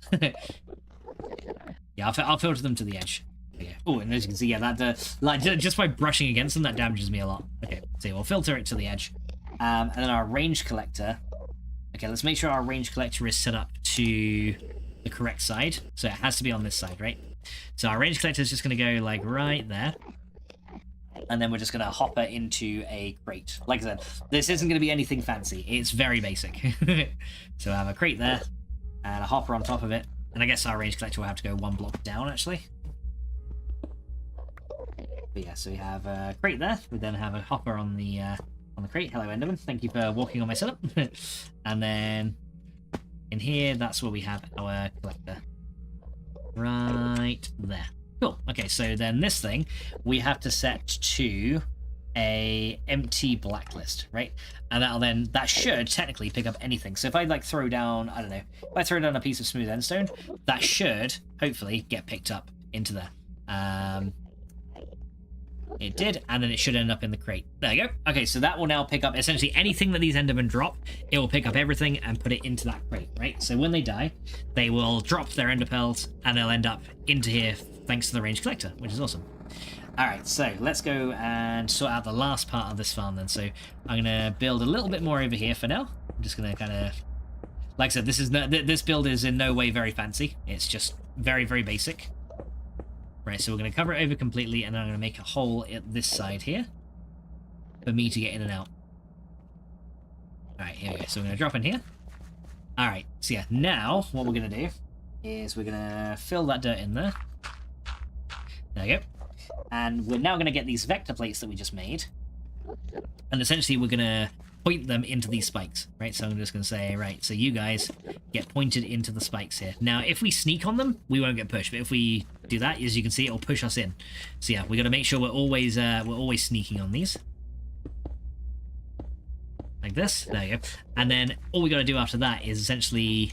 Yeah, I'll filter them to the edge. Okay. Oh, and as you can see, yeah, that just by brushing against them, that damages me a lot. Okay, so we'll filter it to the edge. And then our range collector. Okay, let's make sure our range collector is set up to the correct side. So it has to be on this side, right? So our range collector is just going to go like right there. And then we're just going to hopper into a crate. Like I said, this isn't going to be anything fancy. It's very basic. So I have a crate there, and a hopper on top of it. And I guess our range collector will have to go one block down, actually. But yeah, so we have a crate there. We then have a hopper on the crate. Hello, Enderman. Thank you for walking on my setup. And then in here, that's where we have our collector. Right there. Cool. Okay, so then this thing we have to set to a empty blacklist, right? And that should technically pick up anything. So if I like throw down, I don't know, if I throw down a piece of smooth endstone, that should hopefully get picked up into there. It did, and then it should end up in the crate. There you go. Okay, so that will now pick up essentially anything that these Endermen drop. It will pick up everything and put it into that crate, right? So when they die, they will drop their ender pearls, and they'll end up into here thanks to the range collector, which is awesome. Alright, so let's go and sort out the last part of this farm then. So I'm going to build a little bit more over here for now. I'm just going to kind of... Like I said, this build is in no way very fancy. It's just very, very basic. Right, so we're going to cover it over completely, and then I'm going to make a hole at this side here for me to get in and out. Alright, here we go. So we're going to drop in here. Alright, so yeah, now what we're going to do is we're going to fill that dirt in there. There we go. And we're now going to get these vector plates that we just made. And essentially we're going to point them into these spikes, right? So I'm just going to say, right, so you guys get pointed into the spikes here. Now, if we sneak on them, we won't get pushed. But if we do that, as you can see, it'll push us in. So yeah, we got to make sure we're always sneaking on these. Like this. There you go. And then all we got to do after that is essentially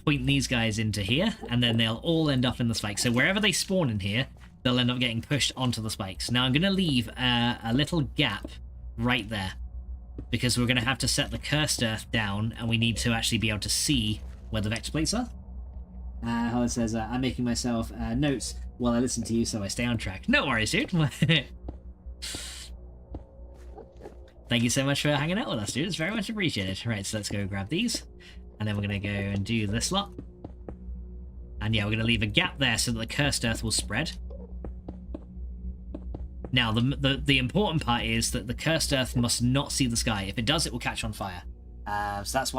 point these guys into here, and then they'll all end up in the spikes. So wherever they spawn in here, they'll end up getting pushed onto the spikes. Now I'm going to leave a little gap right there, because we're going to have to set the cursed earth down, and we need to actually be able to see where the vector plates are. Howard says, I'm making myself notes while I listen to you so I stay on track. No worries, dude. Thank you so much for hanging out with us, dude. It's very much appreciated. Right, so let's go grab these. And then we're going to go and do this lot. And yeah, we're going to leave a gap there so that the cursed earth will spread. Now, the important part is that the cursed earth must not see the sky. If it does, it will catch on fire. So that's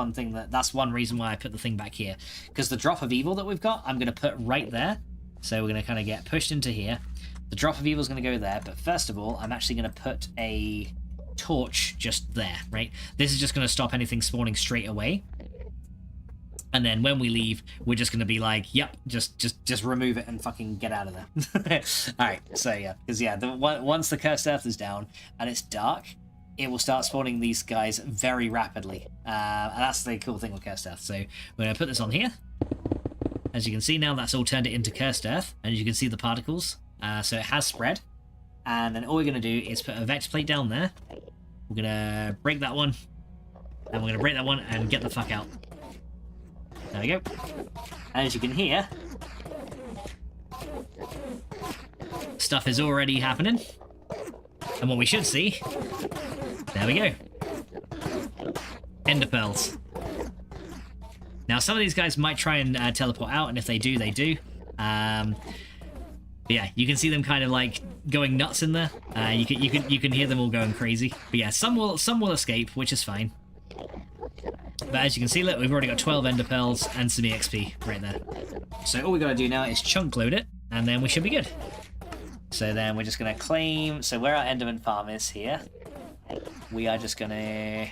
one reason why I put the thing back here. Because the drop of evil that we've got, I'm going to put right there. So we're going to kind of get pushed into here. The drop of evil is going to go there. But first of all, I'm actually going to put a torch just there, right? This is just going to stop anything spawning straight away. And then when we leave, we're just going to be like, yep, just remove it and fucking get out of there. Alright, so yeah, because yeah, once the cursed earth is down and it's dark, it will start spawning these guys very rapidly. And that's the cool thing with cursed earth. So we're going to put this on here. As you can see now, that's all turned it into cursed earth. And you can see the particles. So it has spread. And then all we're going to do is put a vector plate down there. We're going to break that one. And we're going to break that one and get the fuck out. There we go. And as you can hear, stuff is already happening. And what we should see, there we go. Ender pearls. Now, some of these guys might try and teleport out, and if they do, they do. But yeah, you can see them kind of like going nuts in there. You can hear them all going crazy. But yeah, some will escape, which is fine. But as you can see, look, we've already got 12 ender pearls and some EXP right there. So all we got to do now is chunk load it, and then we should be good. So then we're just going to claim... So where our Enderman farm is here, we are just going to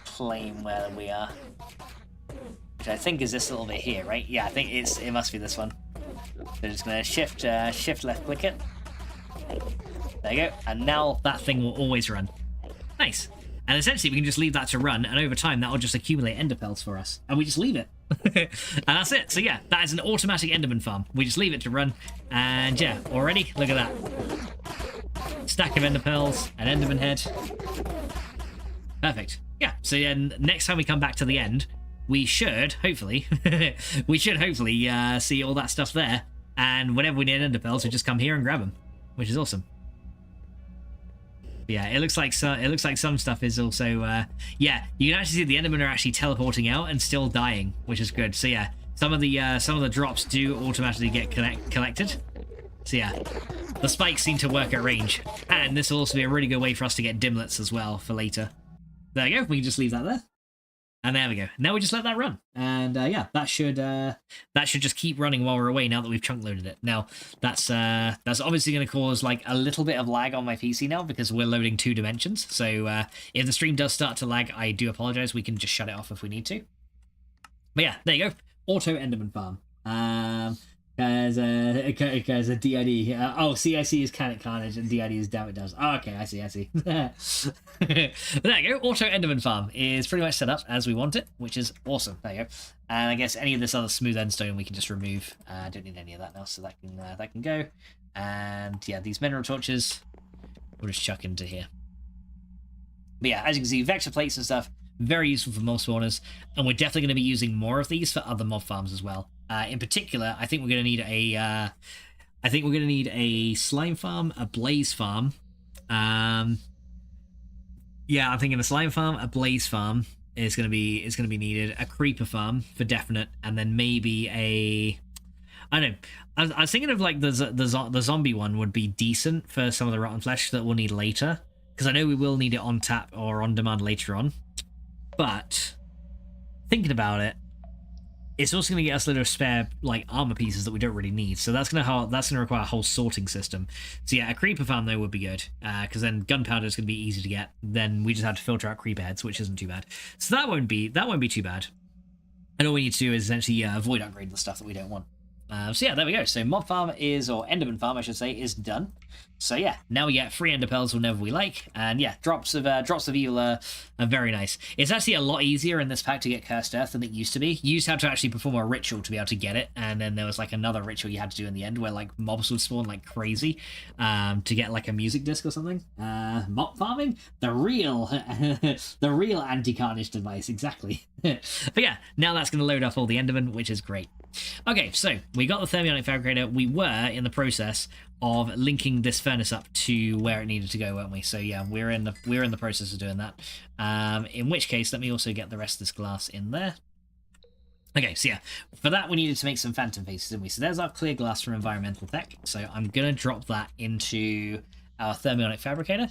claim where we are. Which I think is this little bit here, right? Yeah, I think it must be this one. So just going to shift left click it. There you go. And now that thing will always run. Nice. And essentially we can just leave that to run, and over time that will just accumulate ender pearls for us. And we just leave it. And that's it. So yeah, that is an automatic Enderman farm. We just leave it to run, and yeah, already, look at that. Stack of ender pearls, an Enderman head. Perfect. Yeah, so yeah, next time we come back to the end, we should, hopefully, see all that stuff there. And whenever we need ender pearls, we just come here and grab them, which is awesome. Yeah, it looks like some stuff is also yeah, you can actually see the Endermen are actually teleporting out and still dying, which is good. So yeah, some of the drops do automatically get collected. So yeah, the spikes seem to work at range, and this will also be a really good way for us to get dimlets as well for later. There we go. We can just leave that there. And there we go. Now we just let that run. And yeah, that should just keep running while we're away now that we've chunk loaded it. Now, that's obviously going to cause like a little bit of lag on my PC now because we're loading 2 dimensions. So if the stream does start to lag, I do apologize. We can just shut it off if we need to. But yeah, there you go. Auto Enderman farm. Because a DID. Oh, CIC is Can It Carnage and DID is Damn It Does. Oh, okay, I see. But there you go. Auto Enderman farm is pretty much set up as we want it, which is awesome. There you go. And I guess any of this other smooth endstone we can just remove. I don't need any of that now, so that can go. And yeah, these mineral torches we'll just chuck into here. But yeah, as you can see, vector plates and stuff, very useful for mob spawners, and we're definitely going to be using more of these for other mob farms as well. In particular, I think we're going to need a slime farm, a blaze farm. Yeah, I'm thinking a slime farm, a blaze farm is going to be needed, a creeper farm for definite, and then maybe I don't know. I was thinking of like the zombie one would be decent for some of the rotten flesh that we'll need later, because I know we will need it on tap or on demand later on. But thinking about it, it's also going to get us a little spare like armor pieces that we don't really need. So that's going to require a whole sorting system. So yeah, a creeper farm though would be good, because then gunpowder is going to be easy to get. Then we just have to filter out creeper heads, which isn't too bad. So that won't be too bad. And all we need to do is essentially avoid upgrading the stuff that we don't want. So yeah, there we go. So mob farm or Enderman farm, I should say, is done. So yeah, now we get free ender pearls whenever we like, and yeah, drops of evil are very nice. It's actually a lot easier in this pack to get cursed earth than it used to be. You used to have to actually perform a ritual to be able to get it, and then there was like another ritual you had to do in the end where like mobs would spawn like crazy to get like a music disc or something. Mob farming, the real anti-carnage device, exactly. But yeah, now that's going to load up all the endermen, which is great. Okay, so we got the thermionic fabricator. We were in the process of linking this furnace up to where it needed to go, weren't we? So yeah, we're in the process of doing that. In which case, let me also get the rest of this glass in there. Okay, so yeah, for that we needed to make some phantom faces, didn't we? So there's our clear glass from environmental tech. So I'm gonna drop that into our thermionic fabricator,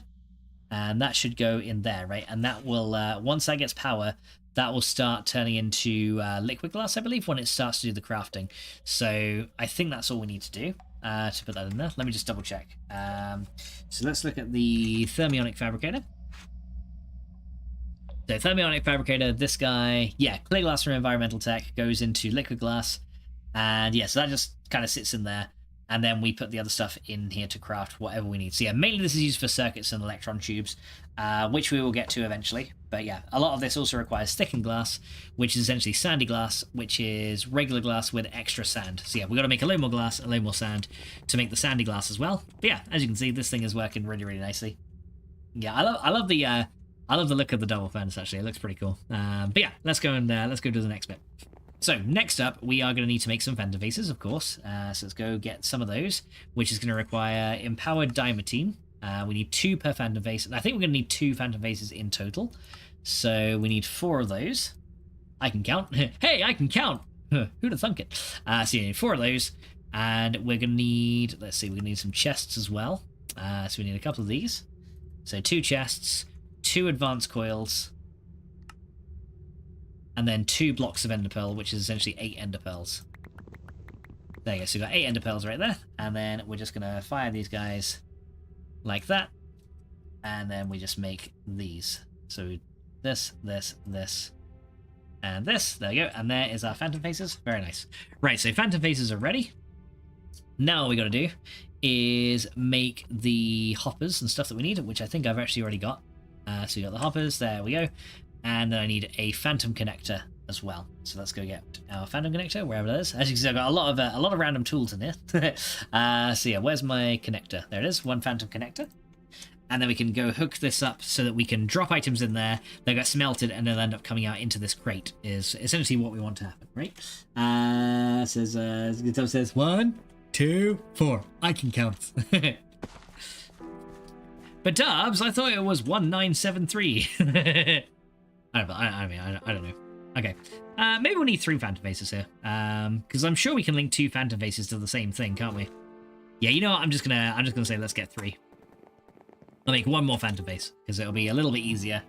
and that should go in there, right? And that will once that gets power, that will start turning into liquid glass, I believe, when it starts to do the crafting. So I think that's all we need to do to put that in there. Let me just double check. So let's look at the thermionic fabricator. So thermionic fabricator, this guy, yeah, clear glass from environmental tech goes into liquid glass. And yeah, so that just kind of sits in there. And then we put the other stuff in here to craft whatever we need. So yeah, mainly this is used for circuits and electron tubes, which we will get to eventually. But yeah, a lot of this also requires thickened glass, which is essentially sandy glass, which is regular glass with extra sand. So yeah, we've got to make a load more glass, a load more sand to make the sandy glass as well. But yeah, as you can see, this thing is working really, really nicely. Yeah, I love the look of the double furnace, actually. It looks pretty cool. But yeah, let's go to the next bit. So next up, we are going to need to make some phantom faces, of course. So let's go get some of those, which is going to require empowered diamantine. We need 2 per phantom face, and I think we're going to need 2 phantom faces in total. So we need 4 of those. I can count. Hey, I can count. Who'd have thunk it? So you need 4 of those, and we're going to need, let's see, we're going to need some chests as well. So we need a couple of these. So 2 chests, 2 advanced coils, and then 2 blocks of ender pearl, which is essentially 8 ender pearls. There you go. So we've got 8 ender pearls right there. And then we're just going to fire these guys like that. And then we just make these. So this, this, this, and this. There you go. And there is our phantom faces. Very nice. Right, so phantom faces are ready. Now all we got to do is make the hoppers and stuff that we need, which I think I've actually already got. So we got the hoppers. There we go. And then I need a phantom connector as well. So let's go get our phantom connector, wherever it is. As you can see, I've got a lot of random tools in here. So yeah, where's my connector? There it is. One phantom connector. And then we can go hook this up so that we can drop items in there. They'll get smelted and they'll end up coming out into this crate, is essentially what we want to happen, right? Says 1, 2, 4. I can count. But Dubs, I thought it was 1973. I don't know. Okay. Maybe we'll need 3 phantom faces here. Because I'm sure we can link 2 phantom faces to the same thing, can't we? Yeah, you know what? I'm just gonna say let's get 3. I'll make 1 more phantom face, because it'll be a little bit easier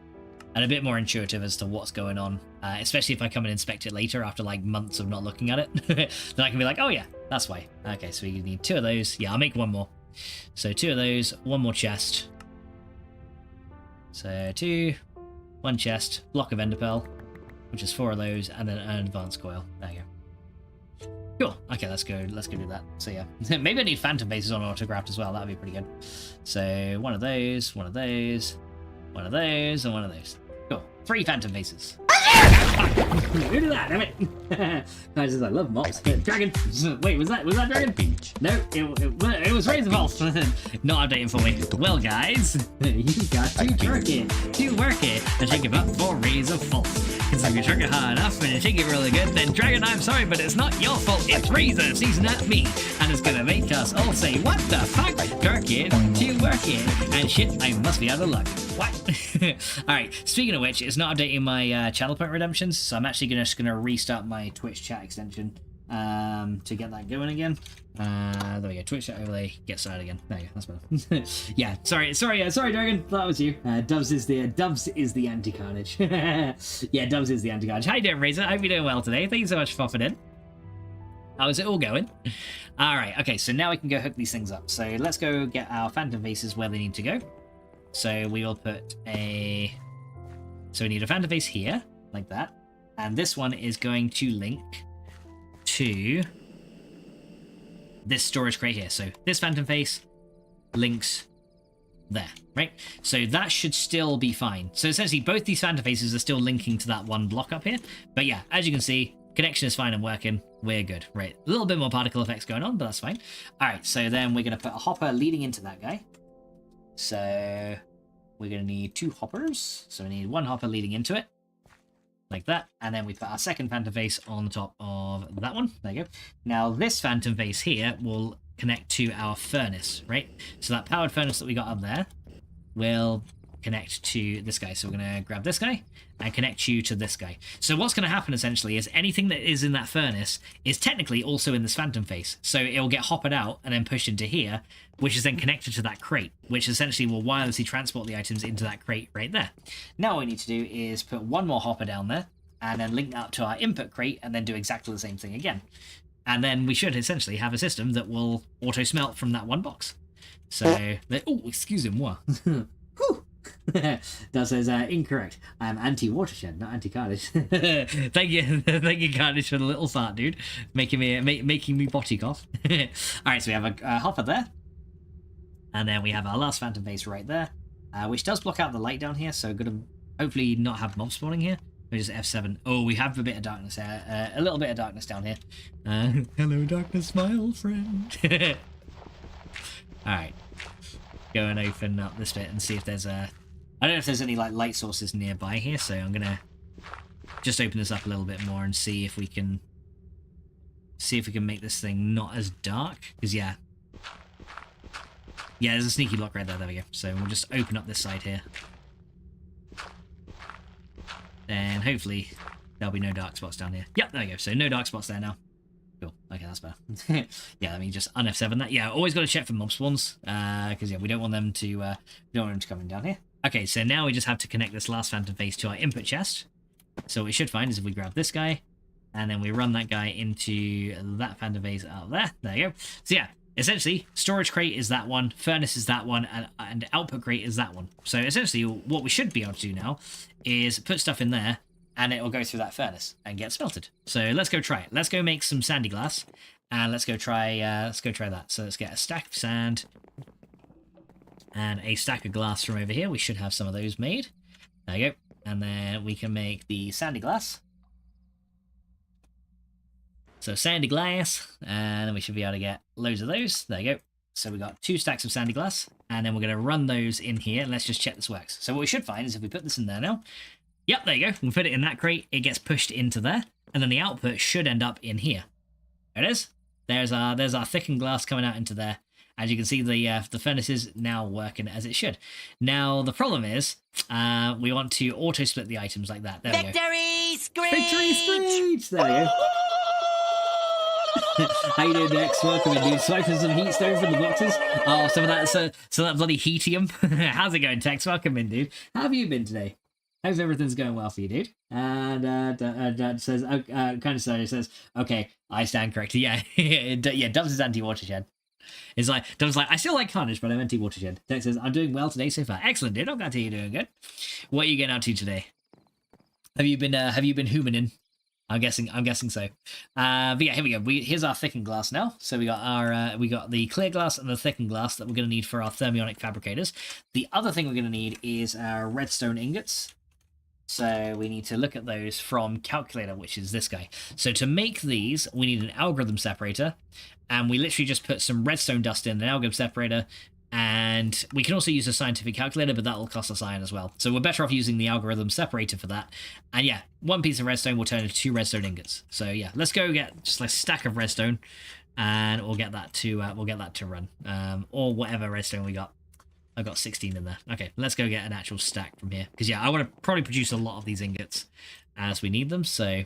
and a bit more intuitive as to what's going on, especially if I come and inspect it later after like months of not looking at it. Then I can be like, oh yeah, that's why. Okay, so we need 2 of those. Yeah, I'll make 1 more. So 2 of those, 1 more chest. So 2, 1 chest, block of enderpearl, which is 4 of those, and then an advanced coil. There you go. Cool. Okay, let's go do that. So yeah, maybe I need phantom faces on autographed as well. That'd be pretty good. So 1 of those, 1 of those, 1 of those, and 1 of those. Cool. 3 phantom faces. Who did that? Damn it! Guys, I love mobs. Dragon. Wait, was that dragon? No, it was Razor Pulse. Not updating for me. Well, guys, you got to jerk it, to work it, and shake it up for Razor Pulse. Because if you jerk it hard enough and you shake it really good, then Dragon, I'm sorry, but it's not your fault. It's Razor season at me, and it's gonna make us all say, "What the fuck?" Jerk it, to work it, and shit, I must be out of luck. What? Alright, speaking of which, it's not updating my channel point redemptions, so I'm actually just going to restart my Twitch chat extension to get that going again. There we go, Twitch chat overlay, get started again. There you go, that's better. Yeah, sorry, Dragon, that was you. Dubs is the anti-carnage. Yeah, Dubs is the anti-carnage. How you doing, Razor? I hope you're doing well today. Thank you so much for popping in. How is it all going? Alright, okay, so now we can go hook these things up. So let's go get our phantom faces where they need to go. So we will put so we need a phantom face here, like that. And this one is going to link to this storage crate here. So this phantom face links there, right? So that should still be fine. So essentially both these phantom faces are still linking to that one block up here. But yeah, as you can see, connection is fine and working. We're good, right? A little bit more particle effects going on, but that's fine. All right, so then we're going to put a hopper leading into that guy. So we're going to need 2 hoppers. So we need 1 hopper leading into it, like that. And then we put our second phantom face on the top of that one. There you go. Now this phantom face here will connect to our furnace, right? So that powered furnace that we got up there will connect to this guy. So we're going to grab this guy and connect you to this guy. So what's going to happen essentially is anything that is in that furnace is technically also in this phantom face. So it'll get hoppered out and then pushed into here, which is then connected to that crate, which essentially will wirelessly transport the items into that crate right there. Now what we need to do is put 1 more hopper down there and then link that up to our input crate and then do exactly the same thing again. And then we should essentially have a system that will auto smelt from that one box. So, oh, excusez-moi. That says incorrect. I'm anti-watershed, not anti-carnage. Thank you, Carnage, for the little fart, dude, making me body cough. All right, so we have a hopper there, and then we have our last phantom face right there, which does block out the light down here. So gonna hopefully not have mob spawning here. We just F7. Oh, we have a bit of darkness here, a little bit of darkness down here. Hello, darkness, my old friend. All right, go and open up this bit and see if there's a. I don't know if there's any like light sources nearby here, so I'm gonna just open this up a little bit more and see if we can make this thing not as dark. Because yeah, there's a sneaky block right there. There we go. So we'll just open up this side here, and hopefully there'll be no dark spots down here. Yep, there we go. So no dark spots there now. Cool. Okay, that's better. Yeah, let me just un-F7 that. Yeah, always got to check for mob spawns, because yeah, we don't want them to come in down here. Okay, so now we just have to connect this last phantom face to our input chest. So what we should find is if we grab this guy, And then we run that guy into that panda vase out there. There you go. So yeah, essentially, storage crate is that one, furnace is that one, and output crate is that one. So essentially, what we should be able to do now is put stuff in there, and it will go through that furnace and get smelted. So let's go try it. Let's go make some sandy glass, and let's go try that. So let's get a stack of sand and a stack of glass from over here. We should have some of those made. There you go. And then we can make the sandy glass. So sandy glass, and then we should be able to get loads of those. There you go. So we got 2 stacks of sandy glass, and then we're going to run those in here, and let's just check this works. So what we should find is if we put this in there now, yep, there you go. We put it in that crate, it gets pushed into there, and then the output should end up in here. There it is. There's our thickened glass coming out into there. As you can see, the furnace is now working as it should. Now, the problem is, we want to auto-split the items like that. There we go. Victory screech! Victory screech! There we go. How you doing, Dex? Welcome in, dude. Swiping some heat stone from the boxes. Oh, some of that, so that bloody heatium. How's it going, Tex? Welcome in, dude. How have you been today? Hope everything's going well for you, dude. And Dad says, kind of sorry, says, okay, I stand corrected. Yeah, yeah, Dubs is anti-watershed. It's like, Dubs like, I still like Carnage, but I'm anti-watershed. Tex says, I'm doing well today so far. Excellent, dude. I'm glad to hear you're doing good. What are you getting up to today? Have you been humaning? I'm guessing so. But yeah, here we go. Here's our thickened glass now. So we got the clear glass and the thickened glass that we're going to need for our thermionic fabricators. The other thing we're going to need is our redstone ingots. So we need to look at those from calculator, which is this guy. So to make these, we need an algorithm separator, and we literally just put some redstone dust in an algorithm separator. And we can also use a scientific calculator, but that will cost us iron as well. So we're better off using the algorithm separator for that. And yeah, 1 piece of redstone will turn into 2 redstone ingots. So yeah, let's go get just like a stack of redstone, and we'll get that to run, or whatever redstone we got. I've got 16 in there. Okay, let's go get an actual stack from here, because yeah, I want to probably produce a lot of these ingots as we need them. So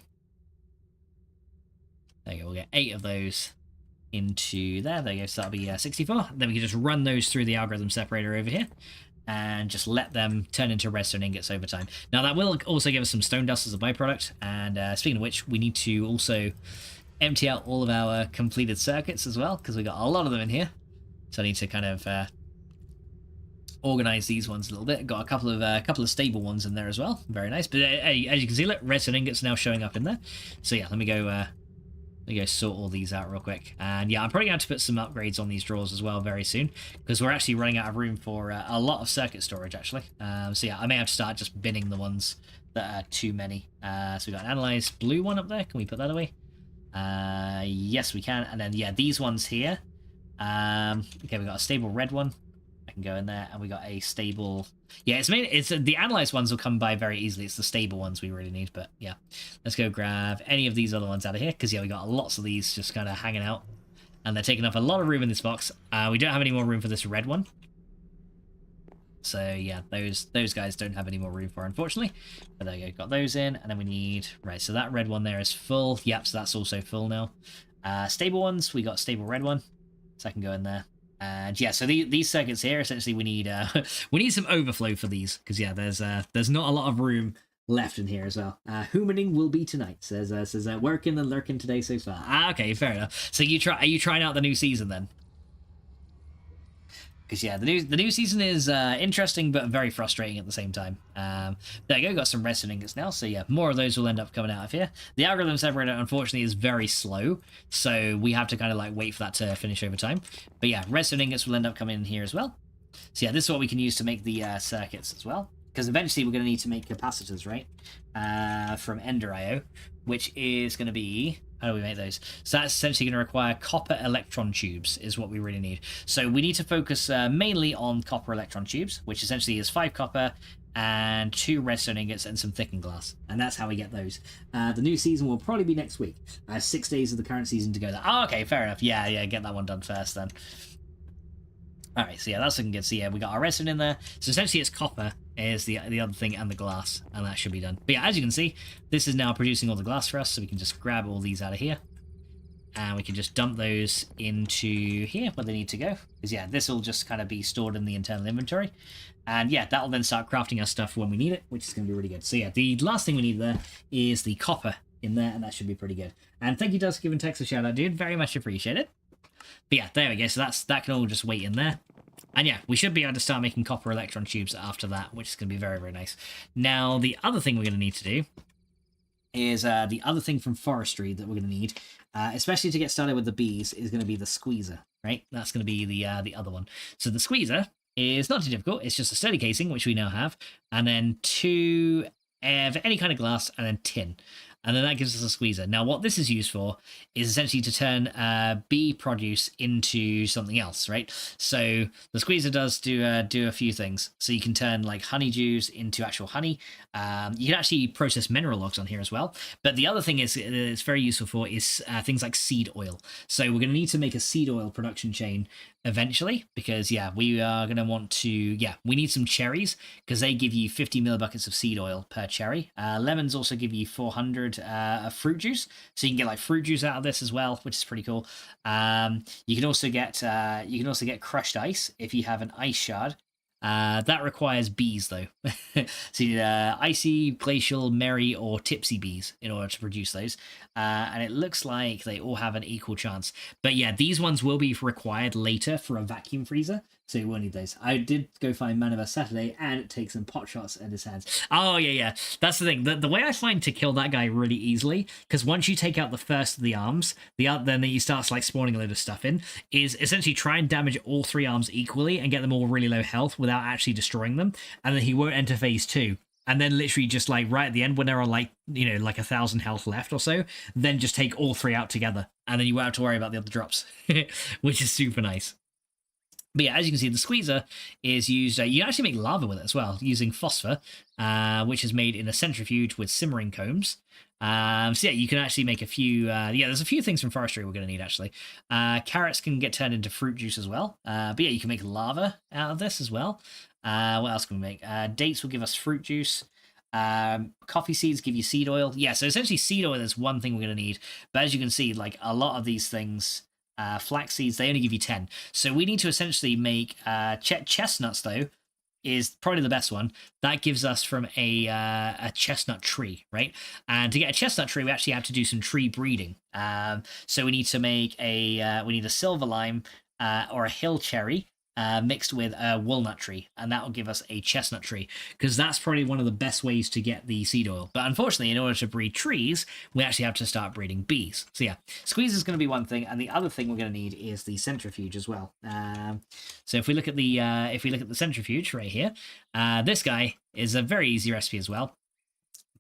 there you go. We'll get 8 of those into there. There you go. So that'll be 64. Then we can just run those through the algorithm separator over here and just let them turn into redstone ingots over time. Now that will also give us some stone dust as a byproduct. And speaking of which, we need to also empty out all of our completed circuits as well, because we got a lot of them in here. So I need to kind of organize these ones a little bit. Got a couple of stable ones in there as well. Very nice. But as you can see, look, redstone ingots now showing up in there. So yeah, let me go sort all these out real quick. And yeah, I'm probably going to put some upgrades on these drawers as well very soon, because we're actually running out of room for a lot of circuit storage actually. So yeah, I may have to start just binning the ones that are too many. So we got an analyzed blue one up there. Can we put that away? Yes, we can. And then yeah, these ones here. Okay, we got a stable red one. I can go in there, and we got a stable. Yeah, it's the analyzed ones will come by very easily. It's the stable ones we really need. But yeah, let's go grab any of these other ones out of here, because yeah, we got lots of these just kind of hanging out, and they're taking up a lot of room in this box. We don't have any more room for this red one. So yeah, those guys don't have any more room for, unfortunately. But there you go, got those in, and then we need right. So that red one there is full. Yep, so that's also full now. Stable ones, we got stable red one, so I can go in there. And yeah, so these circuits here, essentially we need some overflow for these, because yeah, there's not a lot of room left in here as well. Humaning will be tonight, says working and lurking today so far. Okay, fair enough. So are you trying out the new season then? Because yeah, the new season is interesting but very frustrating at the same time. There you go, got some redstone ingots now. So yeah, more of those will end up coming out of here. The algorithm separator, unfortunately, is very slow, so we have to kind of like wait for that to finish over time. But yeah, redstone ingots will end up coming in here as well. So yeah, this is what we can use to make the circuits as well. Because eventually we're going to need to make capacitors, right? From Ender IO, which is going to be... How do we make those? So that's essentially going to require copper electron tubes is what we really need. So we need to focus mainly on copper electron tubes, which essentially is 5 copper and 2 redstone ingots and some thickened glass. And that's how we get those. The new season will probably be next week. 6 days of the current season to go there. Oh, okay, fair enough. Yeah, get that one done first then. Alright, so yeah, that's looking good. So yeah, we got our redstone in there. So essentially it's copper is the other thing, and the glass, and that should be done. But yeah, as you can see, this is now producing all the glass for us, so we can just grab all these out of here. And we can just dump those into here where they need to go. Because yeah, this will just kind of be stored in the internal inventory. And yeah, that'll then start crafting our stuff when we need it, which is going to be really good. So yeah, the last thing we need there is the copper in there, and that should be pretty good. And thank you, Dust, for giving Tex a shout out, dude. Very much appreciate it. But yeah, there we go. So that can all just wait in there. And yeah, we should be able to start making copper electron tubes after that, which is going to be very, very nice. Now, the other thing we're going to need to do is the other thing from forestry that we're going to need, especially to get started with the bees, is going to be the squeezer, right? That's going to be the other one. So the squeezer is not too difficult. It's just a sturdy casing, which we now have, and then 2 of any kind of glass, and then tin. And then that gives us a squeezer. Now, what this is used for is essentially to turn bee produce into something else, right? So the squeezer does do a few things. So you can turn like honeydews into actual honey. You can actually process mineral logs on here as well. But the other thing it's very useful for is things like seed oil. So we're going to need to make a seed oil production chain eventually, because yeah, we are going to want to, we need some cherries, because they give you 50 millibuckets of seed oil per cherry. Lemons also give you 400 of fruit juice, so you can get like fruit juice out of this as well, which is pretty cool. You can also get crushed ice if you have an ice shard. That requires bees though. So you need icy, glacial, merry, or tipsy bees in order to produce those. And it looks like they all have an equal chance. But yeah, these ones will be required later for a vacuum freezer, so you will need those. I did go find Manibus Saturday and take some pot shots at his hands. Oh yeah. That's the thing. The way I find to kill that guy really easily, because once you take out the first of the arms, then he starts like spawning a load of stuff in, is essentially try and damage all 3 arms equally and get them all really low health without actually destroying them, and then he won't enter phase 2. And then literally just like right at the end when there are like, like 1,000 health left or so, then just take all 3 out together, and then you won't have to worry about the other drops, which is super nice. But yeah, as you can see, the squeezer is used, you can actually make lava with it as well, using phosphor, which is made in a centrifuge with simmering combs. So yeah, you can actually make a few, there's a few things from forestry we're going to need actually. Carrots can get turned into fruit juice as well. But yeah, you can make lava out of this as well. What else can we make? Dates will give us fruit juice. Coffee seeds give you seed oil. Yeah, so essentially seed oil is one thing we're going to need. But as you can see, like a lot of these things, flax seeds, they only give you 10. So we need to essentially make chestnuts though, is probably the best one. That gives us from a chestnut tree, right? And to get a chestnut tree, we actually have to do some tree breeding. So we need to make we need a silver lime or a hill cherry mixed with a walnut tree, and that will give us a chestnut tree, because that's probably one of the best ways to get the seed oil. But unfortunately, in order to breed trees, we actually have to start breeding bees. So yeah, squeeze is going to be one thing, and the other thing we're going to need is the centrifuge as well. So if we look at the centrifuge right here, this guy is a very easy recipe as well.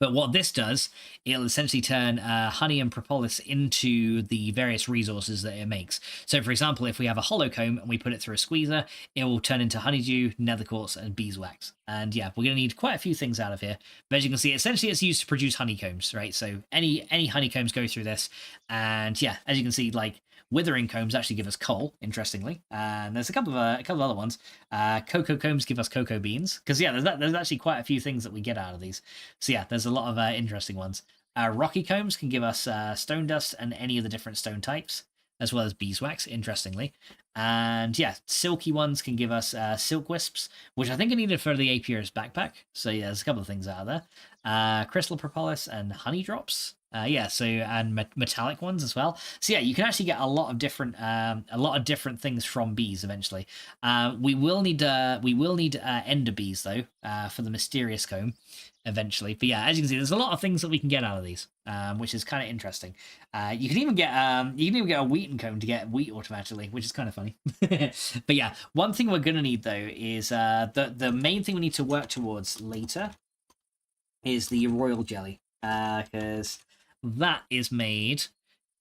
But what this does, it'll essentially turn honey and propolis into the various resources that it makes. So, for example, if we have a hollow comb and we put it through a squeezer, it will turn into honeydew, nether quartz, and beeswax. And yeah, we're going to need quite a few things out of here. But as you can see, essentially it's used to produce honeycombs, right? So any honeycombs go through this. And yeah, as you can see, like, withering combs actually give us coal, interestingly. And there's a couple of other ones. Cocoa combs give us cocoa beans. Because yeah, there's actually quite a few things that we get out of these. So yeah, there's a lot of interesting ones. Rocky combs can give us stone dust and any of the different stone types, as well as beeswax, interestingly. And yeah, silky ones can give us silk wisps, which I think are needed for the apiarist backpack. So yeah, there's a couple of things out of there. Crystal propolis and honey drops. And metallic ones as well. So yeah, you can actually get a lot of different things from bees eventually. We will need ender bees though for the mysterious comb eventually. But yeah, as you can see, there's a lot of things that we can get out of these, which is kind of interesting. You can even get a wheaten comb to get wheat automatically, which is kind of funny. But yeah, one thing we're gonna need though is the main thing we need to work towards later is the royal jelly, because that is made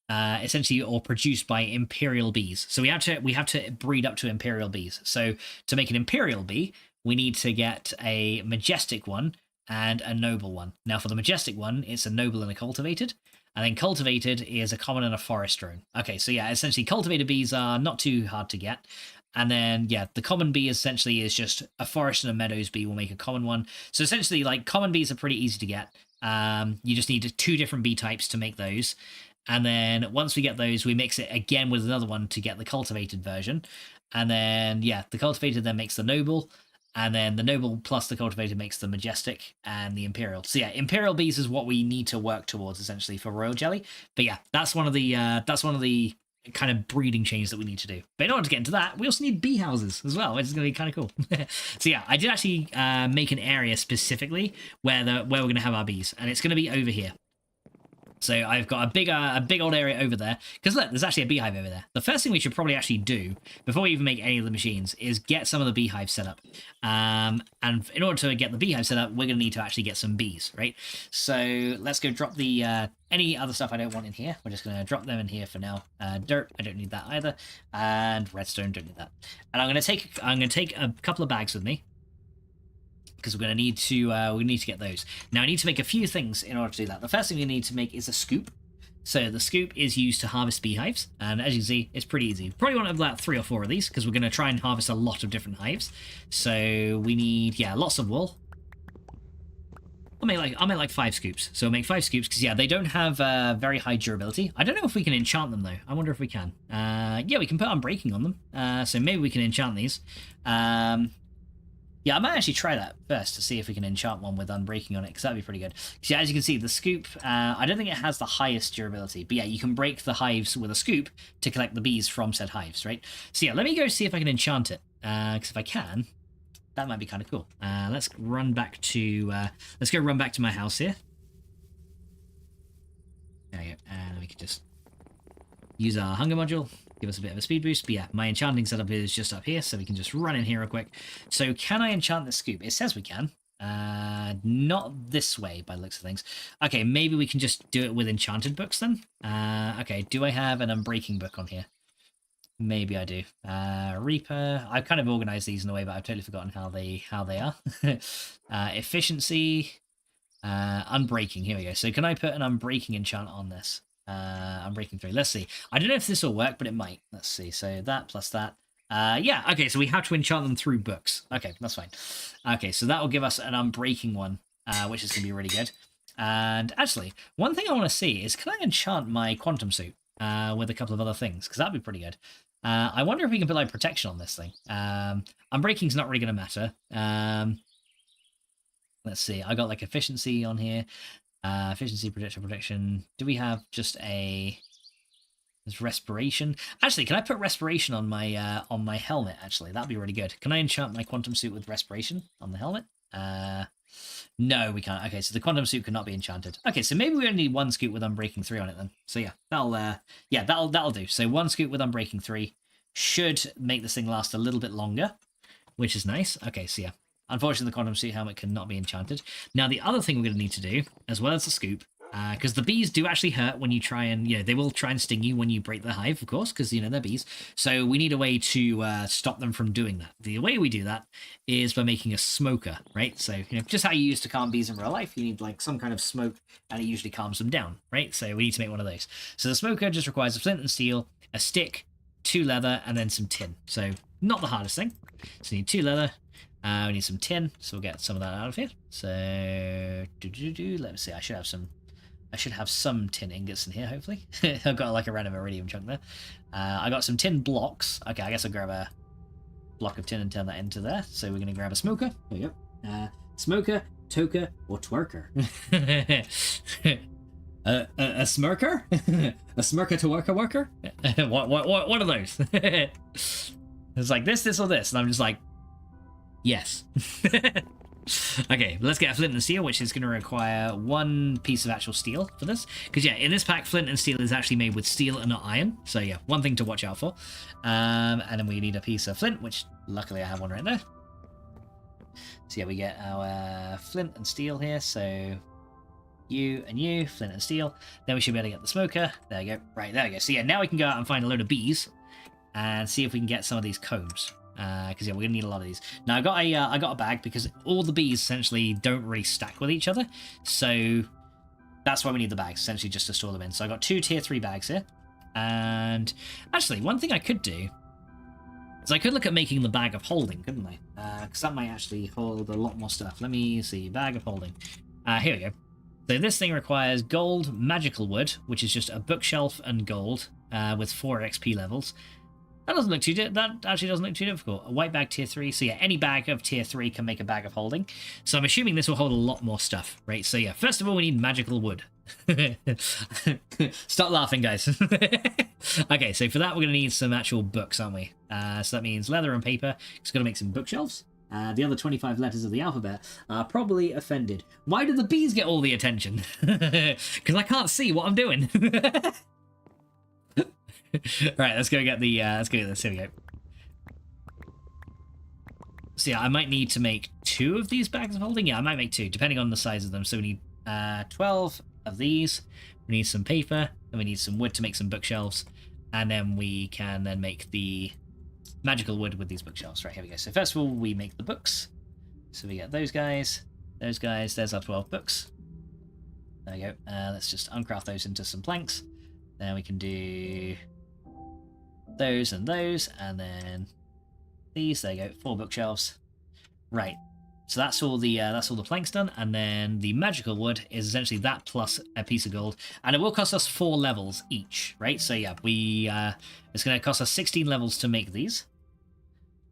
essentially or produced by imperial bees. So we have to breed up to imperial bees. So to make an imperial bee, we need to get a majestic one and a noble one. Now for the majestic one, it's a noble and a cultivated. And then cultivated is a common and a forest drone. Okay, so yeah, essentially cultivated bees are not too hard to get. And then, yeah, the common bee essentially is just a forest and a meadows bee will make a common one. So essentially, like, common bees are pretty easy to get. You just need 2 different bee types to make those. And then once we get those, we mix it again with another one to get the cultivated version. And then, yeah, the cultivated then makes the noble. And then the noble plus the cultivated makes the majestic and the imperial. So yeah, imperial bees is what we need to work towards essentially for royal jelly. But yeah, that's one of the kind of breeding changes that we need to do. But in order to get into that, we also need bee houses as well, which is going to be kind of cool. So yeah, I did actually make an area specifically where we're going to have our bees, and it's going to be over here. So I've got a big old area over there, because look, there's actually a beehive over there. The first thing we should probably actually do before we even make any of the machines is get some of the beehive set up. And in order to get the beehive set up, we're going to need to actually get some bees, right? So let's go drop the any other stuff I don't want in here. We're just going to drop them in here for now. Dirt, I don't need that either, and redstone, don't need that. And I'm going to take a couple of bags with me, because we're going to need to get those. Now I need to make a few things in order to do that. The first thing we need to make is a scoop. So the scoop is used to harvest beehives, and as you can see, it's pretty easy. Probably want to have about 3 or 4 of these, because we're going to try and harvest a lot of different hives. So we need, yeah, lots of wool. I'll make like 5 scoops. So I'll make 5 scoops, because yeah, they don't have very high durability. I don't know if we can enchant them though. I wonder if we can. Yeah, we can put unbreaking on them. So maybe we can enchant these. Yeah, I might actually try that first to see if we can enchant one with unbreaking on it, because that'd be pretty good. Because yeah, as you can see, the scoop, I don't think it has the highest durability, but yeah, you can break the hives with a scoop to collect the bees from said hives, right? So yeah, let me go see if I can enchant it, because if I can, that might be kind of cool. Let's go run back to my house here. There we go, and we can just use our hunger module. Give us a bit of a speed boost. But yeah, my enchanting setup is just up here, so we can just run in here real quick. So can I enchant the scoop? It says we can. Not this way by the looks of things. Okay, maybe we can just do it with enchanted books then. Okay, do I have an unbreaking book on here? Maybe I do. Reaper. I've kind of organized these in a way, but I've totally forgotten how they are. Efficiency. Unbreaking. Here we go. So can I put an unbreaking enchant on this? Unbreaking 3. Let's see. I don't know if this will work, but it might. Let's see. So that plus that. Yeah, okay, so we have to enchant them through books. Okay, that's fine. Okay, so that will give us an unbreaking one, which is going to be really good. And actually, one thing I want to see is, can I enchant my quantum suit with a couple of other things? Because that'd be pretty good. I wonder if we can put like protection on this thing. Unbreaking's not really going to matter. Let's see. I got like efficiency on here. Efficiency, protection. Do we have just a... There's respiration. Actually, can I put respiration on my helmet, actually? That'd be really good. Can I enchant my quantum suit with respiration on the helmet? No, we can't. Okay, so the quantum suit cannot be enchanted. Okay, so maybe we only need 1 scoop with unbreaking 3 on it then. So yeah, that'll do. So 1 scoop with unbreaking 3 should make this thing last a little bit longer, which is nice. Okay, so yeah. Unfortunately, the quantum suit helmet cannot be enchanted. Now, the other thing we're going to need to do, as well as the scoop, because the bees do actually hurt when you try and, they will try and sting you when you break the hive, of course, because, they're bees. So we need a way to stop them from doing that. The way we do that is by making a smoker, right? So, just how you used to calm bees in real life, you need, like, some kind of smoke, and it usually calms them down, right? So we need to make one of those. So the smoker just requires a flint and steel, a stick, 2 leather, and then some tin. So not the hardest thing. So you need 2 leather. We need some tin, so we'll get some of that out of here. So, let me see. I should have some tin ingots in here, hopefully. I've got like a random iridium chunk there. I got some tin blocks. Okay, I guess I'll grab a block of tin and turn that into there. So we're going to grab a smoker. There you go. Smoker, toker, or twerker. A smirker? A smirker to worker? What are those? It's like this, or this. And I'm just like, yes. Okay, let's get a flint and steel, which is going to require 1 piece of actual steel for this. Because, yeah, in this pack, flint and steel is actually made with steel and not iron. So, yeah, 1 thing to watch out for. And then we need a piece of flint, which luckily I have one right there. So, yeah, we get our flint and steel here. So, you and you, flint and steel. Then we should be able to get the smoker. There we go. Right, there we go. So, yeah, now we can go out and find a load of bees and see if we can get some of these combs. Because yeah, we're gonna need a lot of these. Now I got a bag because all the bees essentially don't really stack with each other, so that's why we need the bags, essentially just to store them in. So I got 2 tier 3 bags here, and actually one thing I could do is I could look at making the bag of holding, couldn't I? Because that might actually hold a lot more stuff. Let me see, bag of holding. Here we go. So this thing requires gold magical wood, which is just a bookshelf and gold with 4 XP levels. That doesn't look too that actually doesn't look too difficult. A white bag tier 3. So yeah, any bag of tier 3 can make a bag of holding. So I'm assuming this will hold a lot more stuff, right? So yeah, first of all, we need magical wood. Stop laughing, guys. Okay, so for that, we're going to need some actual books, aren't we? So that means leather and paper. It's got to make some bookshelves. The other 25 letters of the alphabet are probably offended. Why do the bees get all the attention? Because I can't see what I'm doing. Right, let's go get the, let's go get this. Here we go. So yeah, I might need to make 2 of these bags of holding. Yeah, I might make 2, depending on the size of them. So we need 12 of these. We need some paper, and we need some wood to make some bookshelves. And then we can then make the magical wood with these bookshelves. Right, here we go. So first of all, we make the books. So we get those guys, there's our 12 books. There we go. Let's just uncraft those into some planks. Then we can do those, and then these. There you go, 4 bookshelves. Right. So that's all the planks done, and then the magical wood is essentially that plus a piece of gold, and it will cost us 4 levels each, right? So yeah, it's going to cost us 16 levels to make these,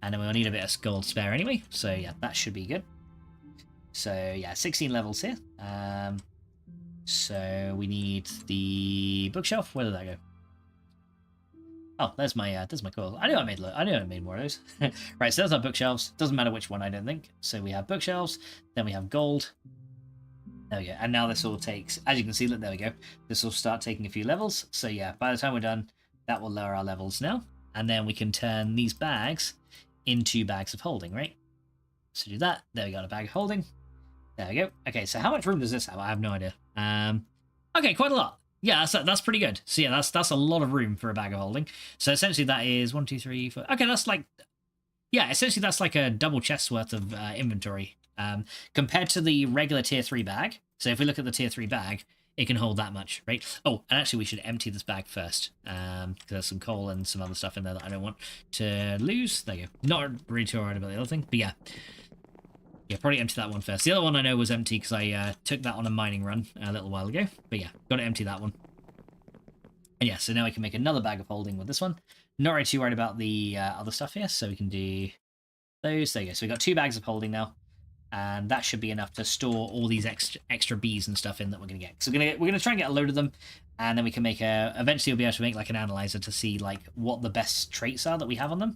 and then we'll need a bit of gold spare anyway. So yeah, that should be good. So yeah, 16 levels here. So we need the bookshelf. Where did that go? Oh, there's my coil. I knew I made more of those. Right, so there's our bookshelves. Doesn't matter which one, I don't think. So we have bookshelves, then we have gold. There we go. And now this all takes, as you can see, look, there we go. This will start taking a few levels. So yeah, by the time we're done, that will lower our levels now. And then we can turn these bags into bags of holding, right? So do that. There we got a bag of holding. There we go. Okay, so how much room does this have? I have no idea. Okay, quite a lot. Yeah, that's pretty good. So yeah, that's a lot of room for a bag of holding. So essentially that is 1, 2, 3, 4. Okay, that's like, yeah, essentially that's like a double chest's worth of inventory compared to the regular tier 3 bag. So if we look at the tier 3 bag, it can hold that much, right? Oh, and actually we should empty this bag first because there's some coal and some other stuff in there that I don't want to lose. There you go. Not really too worried about the other thing, but yeah. Yeah, probably empty that one first. The other one I know was empty because I took that on a mining run a little while ago. But yeah, got to empty that one. And yeah, so now we can make another bag of holding with this one. Not really too worried about the other stuff here, so we can do those. There you go. So we've got 2 bags of holding now. And that should be enough to store all these extra bees and stuff in that we're going to get. So we're going to try and get a load of them. And then we can make eventually we'll be able to make like an analyzer to see like what the best traits are that we have on them.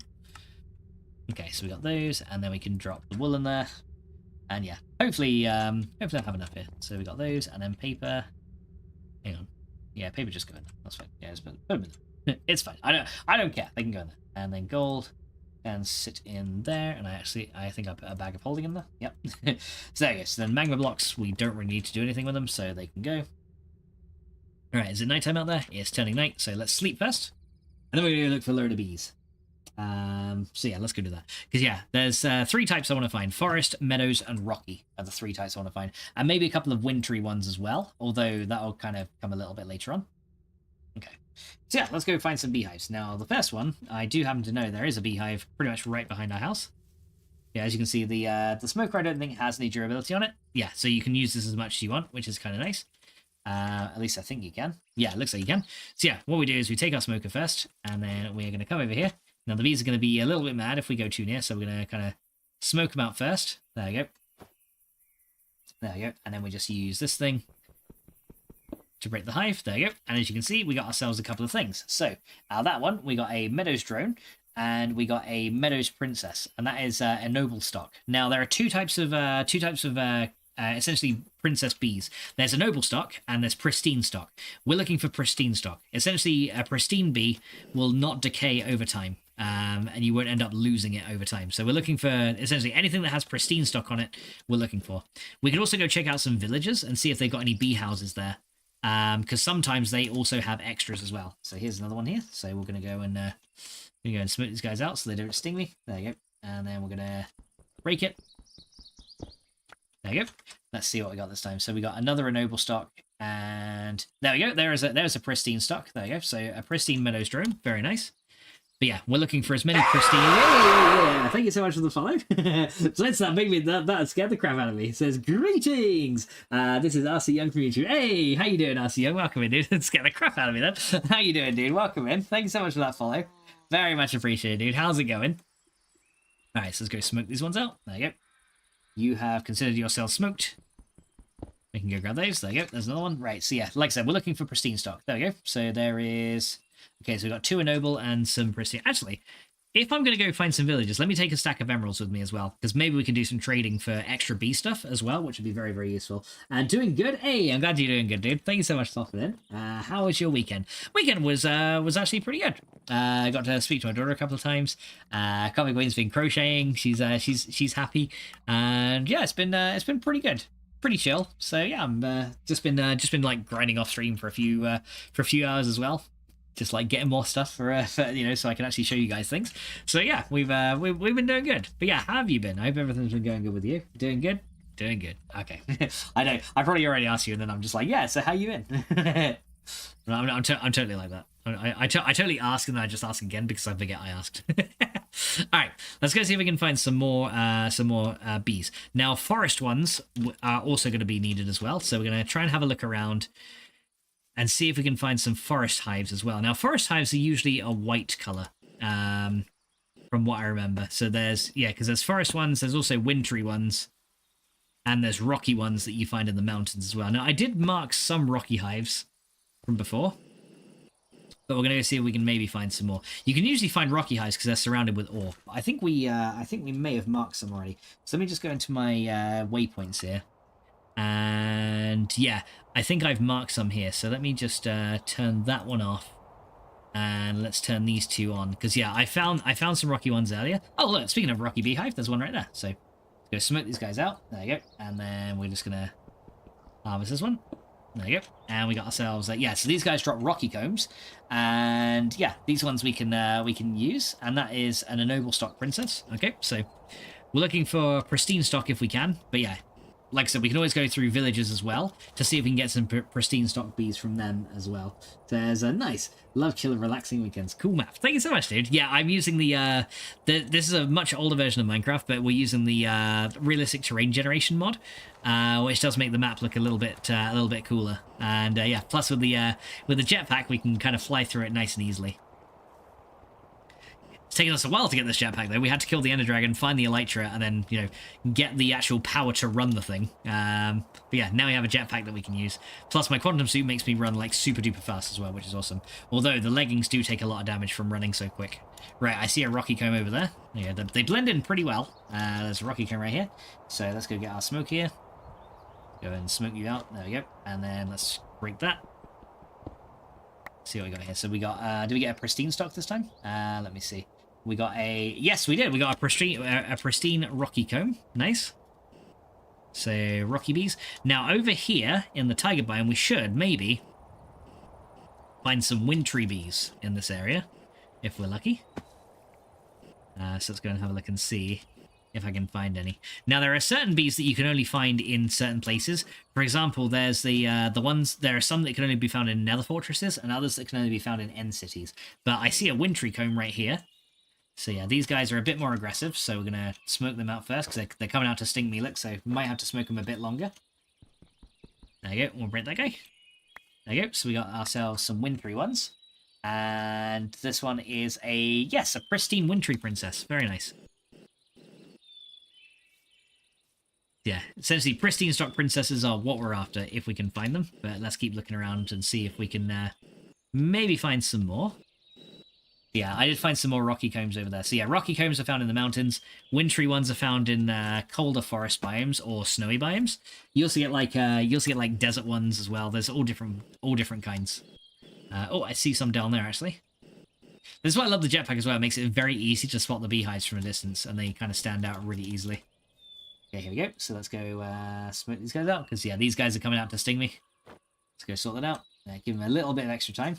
Okay, so we got those. And then we can drop the wool in there. And yeah, hopefully I have enough here. So we got those, and then paper. Hang on, yeah, paper just go in there. That's fine. Yeah, just put them in there. It's fine. I don't care. They can go in there. And then gold can sit in there. And I think I put a bag of holding in there. Yep. So there you go. So then magma blocks, we don't really need to do anything with them, so they can go. All right, is it nighttime out there? It's turning night, so let's sleep first, and then we're gonna look for a load of bees. So yeah, let's go do that. Because yeah, there's 3 types I want to find. Forest, meadows, and rocky are the 3 types I want to find. And maybe a couple of wintry ones as well, although that'll kind of come a little bit later on. Okay. So yeah, let's go find some beehives. Now, the first one, I do happen to know there is a beehive pretty much right behind our house. Yeah, as you can see, the smoker I don't think has any durability on it. Yeah, so you can use this as much as you want, which is kind of nice. At least I think you can. Yeah, it looks like you can. So yeah, what we do is we take our smoker first, and then we're going to come over here. Now, the bees are going to be a little bit mad if we go too near, so we're going to kind of smoke them out first. There you go. There you go. And then we just use this thing to break the hive. There you go. And as you can see, we got ourselves a couple of things. So, out of that one, we got a Meadows drone, and we got a Meadows princess, and that is a noble stock. Now, there are two types of essentially princess bees. There's a noble stock and there's pristine stock. We're looking for pristine stock. Essentially, a pristine bee will not decay over time. And you won't end up losing it over time. So we're looking for essentially anything that has pristine stock on it, we're looking for. We can also go check out some villages and see if they've got any bee houses there. Because sometimes they also have extras as well. So here's another one here. So we're going to go and smoke these guys out so they don't sting me. There you go. And then we're going to break it. There you go. Let's see what we got this time. So we got another noble stock. And there we go. There's a pristine stock. There you go. So a pristine meadows drone. Very nice. But yeah, we're looking for as many pristine... Yeah, thank you so much for the follow. So let's that scared the crap out of me. It says, greetings! This is RC Young from YouTube. Hey, how you doing, RC Young? Welcome in, dude. It scared the crap out of me then. How you doing, dude? Welcome in. Thank you so much for that follow. Very much appreciated, dude. How's it going? All right, so let's go smoke these ones out. There you go. You have considered yourself smoked. We can go grab those. There you go. There's another one. Right, so yeah, like I said, we're looking for pristine stock. There we go. So there is... Okay, so we've got 2 ennoble and some pristine. Actually, if I'm going to go find some villagers, let me take a stack of emeralds with me as well, because maybe we can do some trading for extra bee stuff as well, which would be very, very useful. Doing good? Hey, I'm glad you're doing good, dude. Thank you so much for stopping in. How was your weekend? Weekend was actually pretty good. I got to speak to my daughter a couple of times. Comic Queen's been crocheting. She's happy, and yeah, it's been pretty good. Pretty chill. So yeah, I'm just been like grinding off stream for a few hours as well. Just like getting more stuff for so I can actually show you guys things. So yeah, we've been doing good. But yeah, how have you been? I hope everything's been going good with you. Doing good? Doing good. Okay. I know. I probably already asked you, and then I'm just like, yeah. So how you been? I'm totally like that. I totally ask, and then I just ask again because I forget I asked. All right, let's go see if we can find some more bees. Now, forest ones are also going to be needed as well. So we're going to try and have a look around and see if we can find some forest hives as well. Now, forest hives are usually a white color, from what I remember. So because there's forest ones, there's also wintry ones, and there's rocky ones that you find in the mountains as well. Now, I did mark some rocky hives from before, but we're going to go see if we can maybe find some more. You can usually find rocky hives because they're surrounded with ore. I think we may have marked some already. So let me just go into my waypoints here. And yeah, I think I've marked some here. So let me just turn that one off, and let's turn these 2 on. Because yeah, I found some rocky ones earlier. Oh look, speaking of rocky beehive, there's one right there. So let's go smoke these guys out. There you go. And then we're just gonna harvest this one. There you go. And we got ourselves so these guys drop rocky combs, and yeah, these ones we can use, and that is an ennoble stock princess. Okay, so we're looking for pristine stock if we can, but yeah, like I said, we can always go through villages as well to see if we can get some pristine stock bees from them as well. There's a nice love, chill, and relaxing weekends. Cool map. Thank you so much, dude. Yeah, I'm using this is a much older version of Minecraft, but we're using the realistic terrain generation mod, which does make the map look a little bit cooler. And yeah, plus with the jetpack, we can kind of fly through it nice and easily. It's taken us a while to get this jetpack, though. We had to kill the Ender Dragon, find the Elytra, and then, get the actual power to run the thing. But yeah, now we have a jetpack that we can use. Plus, my quantum suit makes me run, like, super duper fast as well, which is awesome. Although, the leggings do take a lot of damage from running so quick. Right, I see a rocky comb over there. Yeah, they blend in pretty well. There's a rocky comb right here. So let's go get our smoke here. Go and smoke you out. There we go. And then let's break that. See what we got here. So we got, did we get a pristine stock this time? Let me see. We got yes, we did. We got a pristine rocky comb. Nice. So, rocky bees. Now, over here in the tiger biome, we should, maybe, find some wintry bees in this area, if we're lucky. So let's go and have a look and see if I can find any. Now, there are certain bees that you can only find in certain places. For example, there's there are some that can only be found in nether fortresses, and others that can only be found in end cities. But I see a wintry comb right here. So yeah, these guys are a bit more aggressive, so we're going to smoke them out first, because they're coming out to sting me, look, so we might have to smoke them a bit longer. There you go, we'll break that guy. There you go, so we got ourselves some wintry ones. And this one is a pristine wintry princess. Very nice. Yeah, essentially pristine stock princesses are what we're after, if we can find them. But let's keep looking around and see if we can maybe find some more. Yeah, I did find some more rocky combs over there. So yeah, rocky combs are found in the mountains. Wintry ones are found in colder forest biomes or snowy biomes. You also get like desert ones as well. There's all different kinds. Oh, I see some down there actually. This is why I love the jetpack as well. It makes it very easy to spot the beehives from a distance, and they kind of stand out really easily. Okay, here we go. So let's go smoke these guys out, because yeah, these guys are coming out to sting me. Let's go sort that out. Give them a little bit of extra time.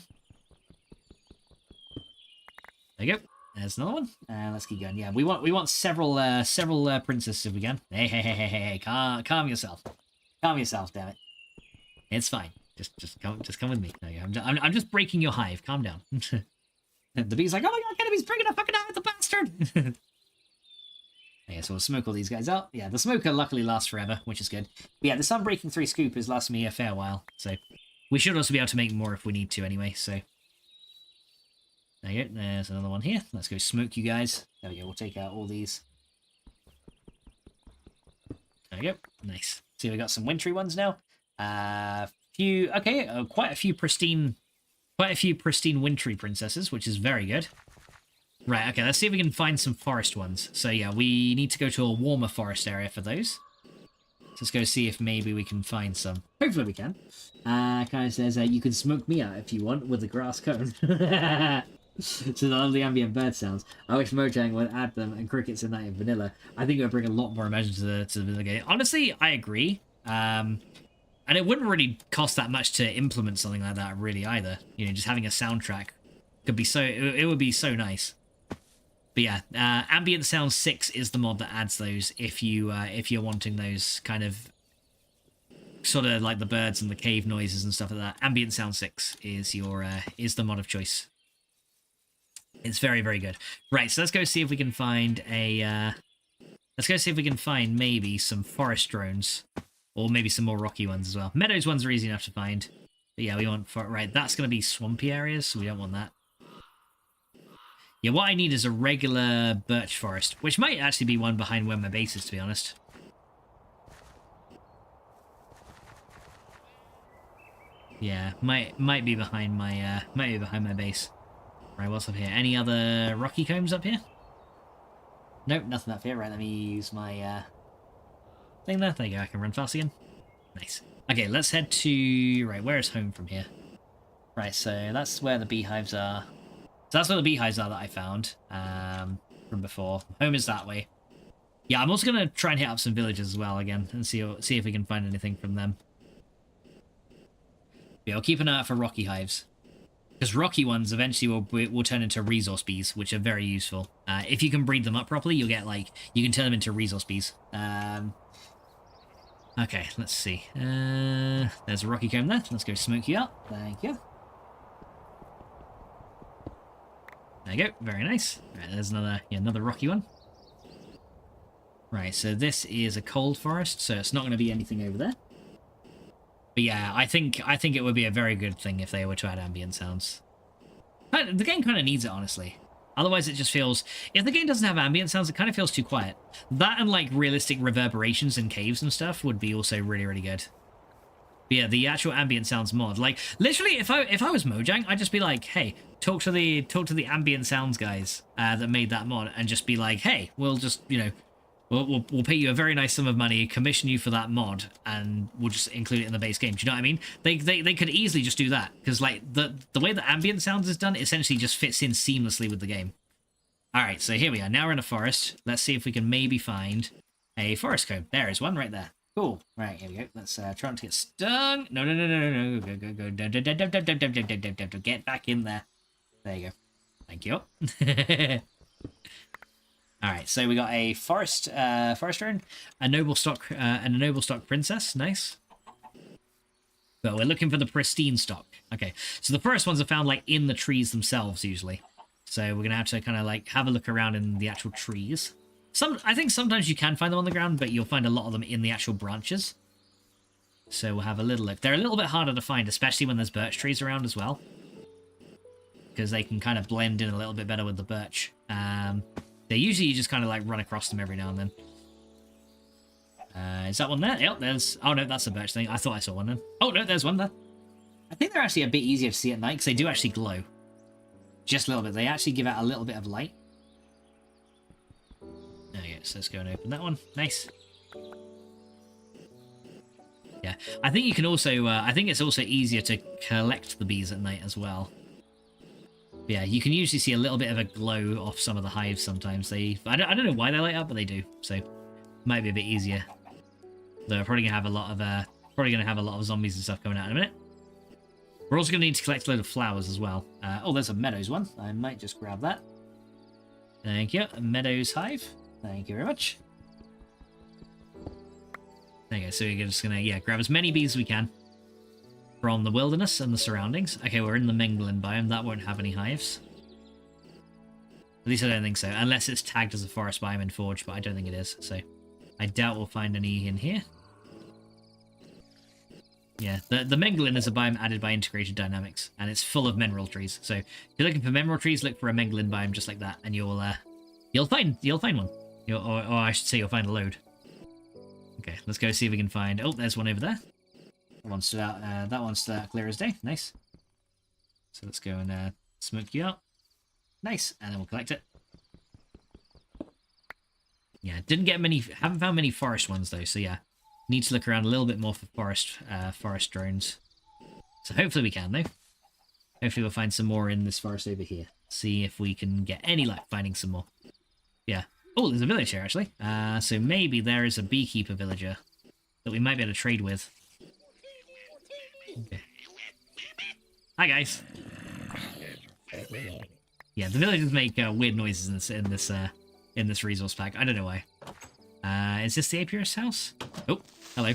There you go. There's another one. Let's keep going. Yeah, we want several princesses if we can. Hey, calm yourself. Calm yourself, damn it. It's fine. Just come with me. There you go. I'm just breaking your hive. Calm down. The bee's like, oh my god, Kennedy's breaking a fucking hive, the bastard. Okay, so we'll smoke all these guys out. Yeah, the smoker luckily lasts forever, which is good. But yeah, the Sunbreaking 3 scoop has lasted me a fair while, so we should also be able to make more if we need to anyway, so. There you go. There's another one here. Let's go smoke you guys. There we go. We'll take out all these. There we go. Nice. See, we got some wintry ones now. Quite a few pristine wintry princesses, which is very good. Right, okay, let's see if we can find some forest ones. So yeah, we need to go to a warmer forest area for those. Let's go see if maybe we can find some. Hopefully we can. Kind of says, you can smoke me out if you want with the grass cone. So the lovely ambient bird sounds. I wish Mojang would add them and crickets in that in vanilla. I think it would bring a lot more immersion to the vanilla game. Honestly, I agree. And it wouldn't really cost that much to implement something like that, really, either. You know, just having a soundtrack could be so... It would be so nice. But yeah, Ambient Sound 6 is the mod that adds those if you're wanting those kind of sort of like the birds and the cave noises and stuff like that. Ambient Sound 6 is your is the mod of choice. It's very, very good. Right, so let's go see if we can find a let's go see if we can find maybe some forest drones or maybe some more rocky ones as well. Meadows ones are easy enough to find. But yeah, we want right, that's going to be swampy areas, so we don't want that. Yeah, what I need is a regular birch forest, which might actually be one behind where my base is, to be honest. Yeah, might be behind my base. Right, what's up here? Any other rocky combs up here? Nope, nothing up here. Right, let me use my thing there. There you go. I can run fast again. Nice. Okay, let's head to right. Where is home from here? Right, so that's where the beehives are. So that's where the beehives are that I found from before. Home is that way. Yeah, I'm also going to try and hit up some villages as well again and see if we can find anything from them. Yeah, I'll keep an eye out for rocky hives. Because rocky ones eventually will turn into resource bees, which are very useful. If you can breed them up properly, you'll get, like, you can turn them into resource bees. Okay, let's see. There's a rocky comb there. Let's go smoke you up. Thank you. There you go. Very nice. Right, there's another rocky one. Right, so this is a cold forest, so it's not going to be anything over there. But yeah, I think it would be a very good thing if they were to add ambient sounds. The game kind of needs it, honestly. Otherwise, it just feels... If the game doesn't have ambient sounds, it kind of feels too quiet. That and, like, realistic reverberations in caves and stuff would be also really, really good. But yeah, the actual ambient sounds mod. Like, literally, if I was Mojang, I'd just be like, hey, talk to the ambient sounds guys that made that mod, and just be like, hey, we'll just, you know... We'll pay you a very nice sum of money, commission you for that mod, and we'll just include it in the base game. Do you know what I mean? They could easily just do that, because like the way that ambient sounds is done essentially just fits in seamlessly with the game. All right, so here we are. Now we're in a forest. Let's see if we can maybe find a forest comb. There is one right there. Cool. Right, here we go. Let's try not to get stung. No. Go. Get back in there. There you go. Thank you. All right, so we got a forest drone, a noble stock princess. Nice. But we're looking for the pristine stock. Okay, so the forest ones are found like in the trees themselves usually. So we're gonna have to kind of like have a look around in the actual trees. I think sometimes you can find them on the ground, but you'll find a lot of them in the actual branches. So we'll have a little look. They're a little bit harder to find, especially when there's birch trees around as well, because they can kind of blend in a little bit better with the birch. They usually just kind of like run across them every now and then. Is that one there? Yep, there's... Oh, no, that's a birch thing. I thought I saw one then. Oh, no, there's one there. I think they're actually a bit easier to see at night because they do actually glow. Just a little bit. They actually give out a little bit of light. There we go. So let's go and open that one. Nice. Yeah. I think you can also... I think it's also easier to collect the bees at night as well. Yeah, you can usually see a little bit of a glow off some of the hives sometimes. I don't know why they light up, but they do. So might be a bit easier. Though we're probably gonna have a lot of zombies and stuff coming out in a minute. We're also gonna need to collect a load of flowers as well. Oh, there's a meadows one. I might just grab that. Thank you. A meadows hive. Thank you very much. There you go. So we're just gonna grab as many bees as we can from the wilderness and the surroundings. Okay, we're in the Menglen biome. That won't have any hives. At least I don't think so. Unless it's tagged as a forest biome in Forge, but I don't think it is. So I doubt we'll find any in here. Yeah, the Menglin is a biome added by integrated dynamics, and it's full of mineral trees. So if you're looking for mineral trees, look for a Menglin biome just like that, and you'll find one. Or I should say you'll find a load. Okay, let's go see if we can find. Oh, there's one over there. That one stood out. That one stood out clear as day. Nice. So let's go and smoke you out. Nice, and then we'll collect it. Yeah, didn't get many. Haven't found many forest ones though. So yeah. Need to look around a little bit more for forest drones. So hopefully we can, though. Hopefully we'll find some more in this forest over here. See if we can get any luck finding some more. Yeah. Oh, there's a village here, actually. So maybe there is a beekeeper villager that we might be able to trade with. Okay. Hi, guys. Yeah, the villagers make weird noises in this resource pack. I don't know why. Is this the apiarist's house? Oh, hello.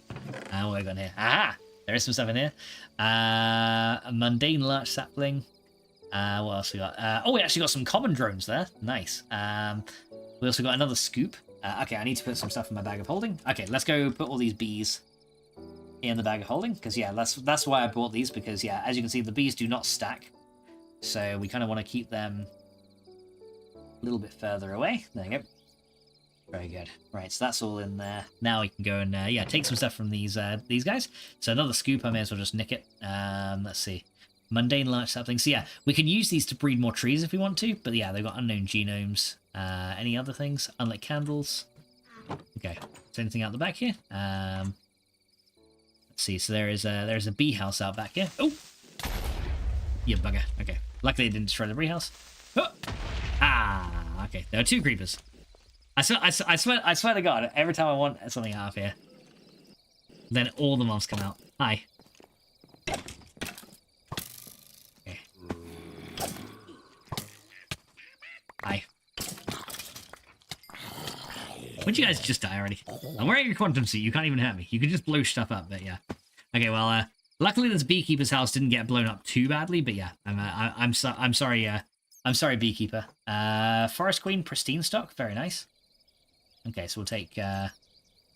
What have I got in here? Aha! There is some stuff in here. A mundane larch sapling. What else we got? Oh, we actually got some common drones there. Nice. We also got another scoop. Okay, I need to put some stuff in my bag of holding. Okay, let's go put all these bees in the bag of holding. Because, yeah, that's why I bought these. Because, yeah, as you can see, the bees do not stack. So we kind of want to keep them a little bit further away. There you go. Very good. Right, so that's all in there. Now we can go and, yeah, take some stuff from these guys. So another scoop, I may as well just nick it. Let's see. Mundane larch saplings. So, yeah, we can use these to breed more trees if we want to. But, yeah, they've got unknown genomes. Any other things? Unlit candles. Okay. So anything out the back here? Let's see. So there's a bee house out back here. Oh! You bugger. Okay. Luckily it didn't destroy the bee house. Oh! Ah! Okay. There are two creepers. I swear to God, every time I want something out of here, then all the mobs come out. Hi. Okay. Hi. Wouldn't you guys just die already? I'm wearing your quantum suit. You can't even hurt me. You can just blow stuff up, but yeah. Okay, well, luckily this beekeeper's house didn't get blown up too badly, but yeah, I'm sorry. I'm sorry, beekeeper. Forest queen, pristine stock, very nice. Okay, so we'll take. I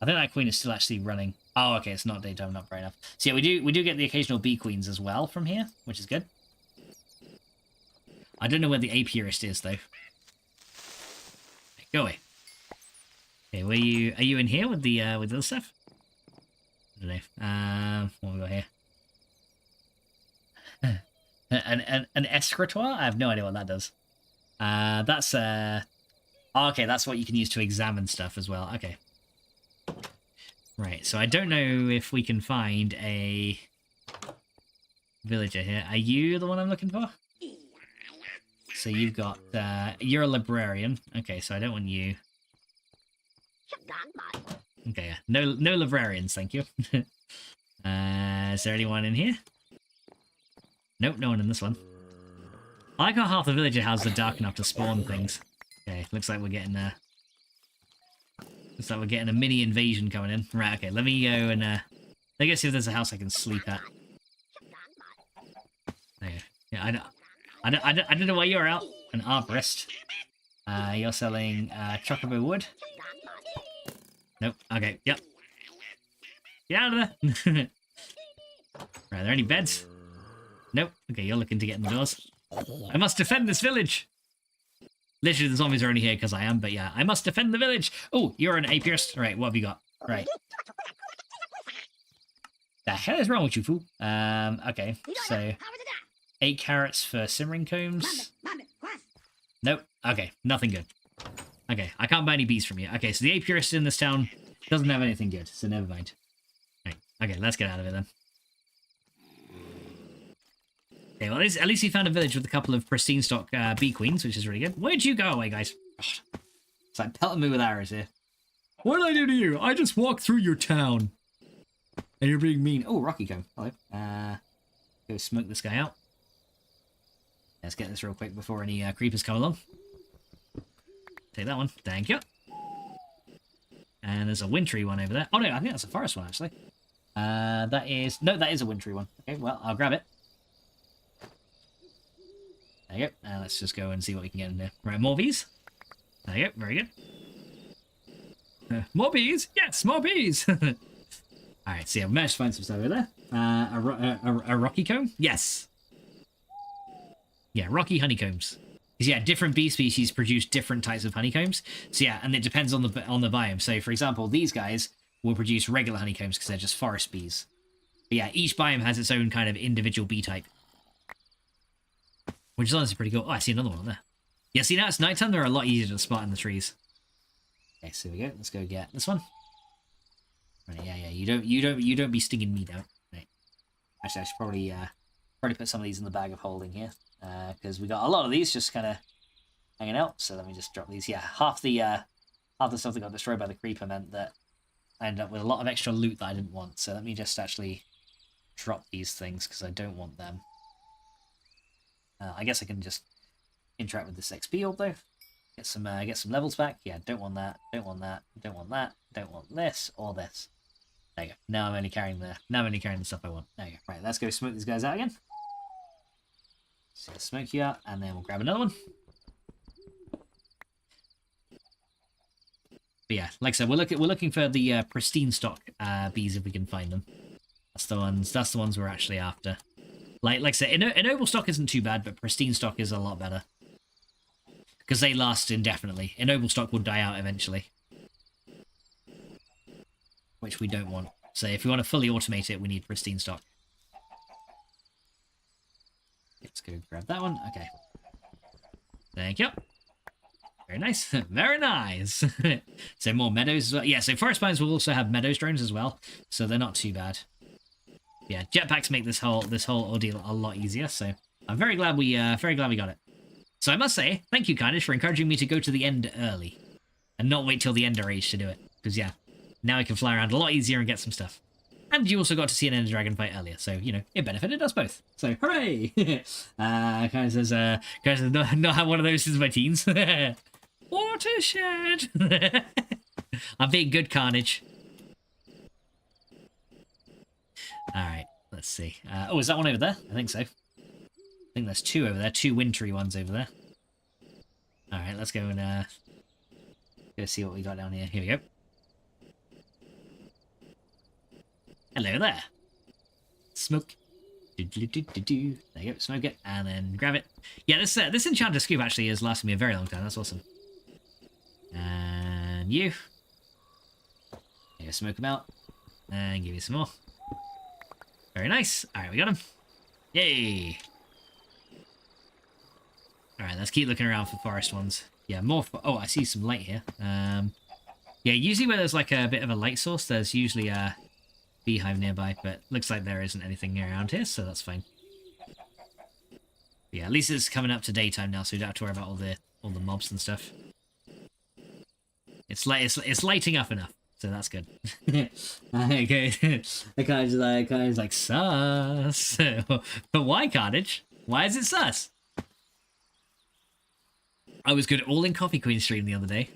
think that queen is still actually running. Oh, okay, it's not daytime, not bright enough. So yeah, we do get the occasional bee queens as well from here, which is good. I don't know where the apiarist is though. Okay, go away. Okay, are you in here with the other stuff? I don't know. What have we got here? An escritoire? I have no idea what that does. That's oh, okay, that's what you can use to examine stuff as well. Okay. Right, so I don't know if we can find a villager here. Are you the one I'm looking for? So you've got, you're a librarian. Okay, so I don't want you. Okay, yeah. No librarians, thank you. Is there anyone in here? Nope, no one in this one. I like how half the villager houses are dark enough to spawn things. Okay, looks like we're getting a mini invasion coming in. Right, okay, let me go and let me go see if there's a house I can sleep at. Okay. Yeah, I don't know why you're out. An arborist. You're selling chocobo wood. Nope. Okay. Yep. Get out of there. Right, are there any beds? Nope. Okay, you're looking to get in the doors. I must defend this village. Literally, the zombies are only here because I am, but yeah, I must defend the village. Oh, you're an apiarist. Right, what have you got? Right. The hell is wrong with you, fool? Okay, so 8 carrots for simmering combs. Nope. Okay, nothing good. Okay, I can't buy any bees from you. Okay, so the apiarist in this town doesn't have anything good, so never mind. Right. Okay, let's get out of it then. Okay, well, at least he found a village with a couple of pristine stock bee queens, which is really good. Where'd you go away, guys? God. It's like pelting me with arrows here. What did I do to you? I just walked through your town. And you're being mean. Oh, Rocky Cone. Hello. Go smoke this guy out. Let's get this real quick before any creepers come along. Take that one. Thank you. And there's a wintry one over there. Oh, no, I think that's a forest one, actually. That is... No, that is a wintry one. Okay, well, I'll grab it. There you go. Let's just go and see what we can get in there. Right, more bees. There you go. Very good. More bees? Yes, more bees! Alright, so yeah, we managed to find some stuff over there. A rocky comb? Yes. Yeah, rocky honeycombs. Because yeah, different bee species produce different types of honeycombs. So yeah, and it depends on the biome. So for example, these guys will produce regular honeycombs because they're just forest bees. But yeah, each biome has its own kind of individual bee type. Which is honestly pretty cool. Oh, I see another one there. Yeah, see now it's nighttime, they're a lot easier to spot in the trees. Okay, so here we go. Let's go get this one. Right, yeah, you don't be stinging me though. Right. Actually, I should probably put some of these in the bag of holding here. Because we got a lot of these just kind of hanging out. So let me just drop these. Yeah, half the stuff that got destroyed by the creeper meant that I ended up with a lot of extra loot that I didn't want. So let me just actually drop these things because I don't want them. I guess I can just interact with this XP orb though. Get some levels back. Yeah, don't want that. Don't want that. Don't want that. Don't want this or this. There you go. Now I'm only carrying the stuff I want. There you go. Right, let's go smoke these guys out again. So smoke you out, and then we'll grab another one. But yeah, like I said, we're looking for the pristine stock bees if we can find them. That's the ones we're actually after. Like I said, ennoble stock isn't too bad, but pristine stock is a lot better. Because they last indefinitely. Ennoble stock will die out eventually. Which we don't want. So if we want to fully automate it, we need pristine stock. Let's go grab that one. Okay. Thank you. Very nice. Very nice. So more meadows as well. Yeah, so forest biomes will also have meadows drones as well. So they're not too bad. Yeah, jetpacks make this whole ordeal a lot easier. So I'm very glad we got it. So I must say, thank you, Carnage, for encouraging me to go to the end early. And not wait till the Ender Age to do it. Because, yeah, now I can fly around a lot easier and get some stuff. And you also got to see an Ender Dragon fight earlier. So, you know, it benefited us both. So, hooray! Kind of says, not had one of those since my teens. Watershed! I'm being good, Carnage. Alright, let's see. Oh, is that one over there? I think so. I think there's two over there. Two wintry ones over there. Alright, let's go and go see what we got down here. Here we go. Hello there. Smoke. There you go, smoke it, and then grab it. Yeah, this enchanter scoop actually has lasted me a very long time. That's awesome. And you. There you go, smoke them out. And give you some more. Very nice. Alright, we got him. Yay! Alright, let's keep looking around for forest ones. Yeah, more oh, I see some light here. Yeah, usually where there's like a bit of a light source, there's usually a beehive nearby, but looks like there isn't anything around here, so that's fine. But yeah, at least it's coming up to daytime now, so you don't have to worry about all the mobs and stuff. It's lighting up enough, so that's good. Okay, the guy's like sus. But why, Carnage? Why is it sus? I was good all in Coffee Queen stream the other day.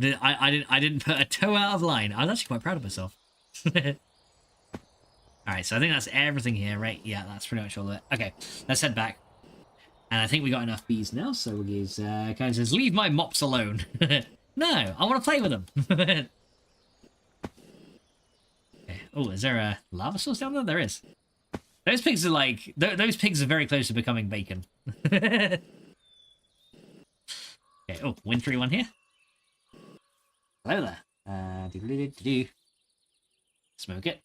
I didn't put a toe out of line. I was actually quite proud of myself. Alright, so I think that's everything here, right? Yeah, that's pretty much all of it. Okay, let's head back. And I think we got enough bees now, so we'll use kind of says, leave my mops alone. No, I want to play with them. Okay. Oh, is there a lava source down there? There is. Those pigs are like those pigs are very close to becoming bacon. Okay, oh, wintry one here. Hello there. Smoke it.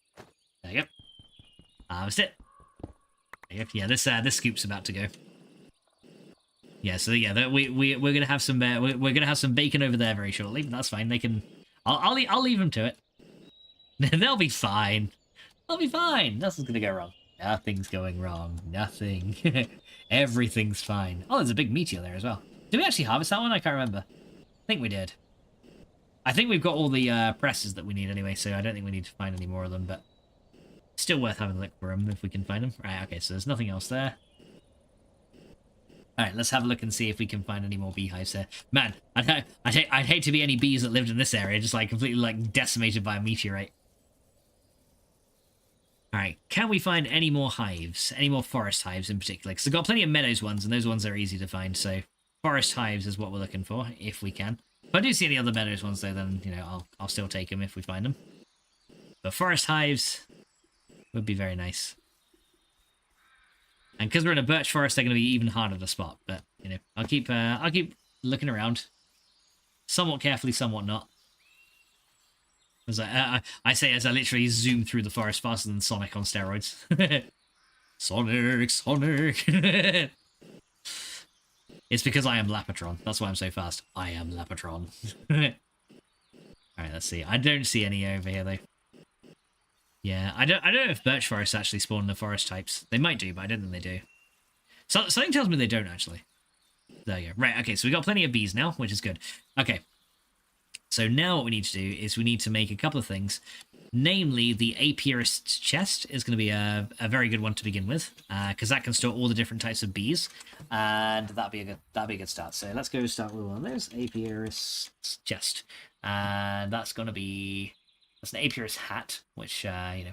There you go. Harvest it. There you go. Yeah, this scoop's about to go. Yeah, so yeah, we're gonna have some we're gonna have some bacon over there very shortly. But that's fine. They can. I'll leave them to it. They'll be fine. They'll be fine. Nothing's gonna go wrong. Nothing's going wrong. Nothing. Everything's fine. Oh, there's a big meteor there as well. Did we actually harvest that one? I can't remember. I think we did. I think we've got all the presses that we need anyway, so I don't think we need to find any more of them, but still worth having a look for them if we can find them. Right, okay, so there's nothing else there. Alright, let's have a look and see if we can find any more beehives there. Man, I'd hate to be any bees that lived in this area, just like completely like decimated by a meteorite. Alright, can we find any more hives? Any more forest hives in particular? Because I've got plenty of meadows ones, and those ones are easy to find, so forest hives is what we're looking for, if we can. If I do see any other meadows ones though, then, you know, I'll still take them if we find them. But forest hives would be very nice. And because we're in a birch forest, they're going to be even harder to spot. But, you know, I'll keep looking around. Somewhat carefully, somewhat not. As I say as I literally zoom through the forest faster than Sonic on steroids. Sonic! It's because I am Lapatron. That's why I'm so fast. I am Lapatron. Alright, let's see. I don't see any over here, though. Yeah, I don't know if birch forests actually spawn the forest types. They might do, but I don't think they do. So, something tells me they don't, actually. There you go. Right, okay, so we got plenty of bees now, which is good. Okay. So now what we need to do is we need to make a couple of things. Namely, the apiarist chest is going to be a very good one to begin with, because that can store all the different types of bees, and that'd be a good start. So let's go start with one of those, apiarist chest, and that's going to be an apiarist hat, which you know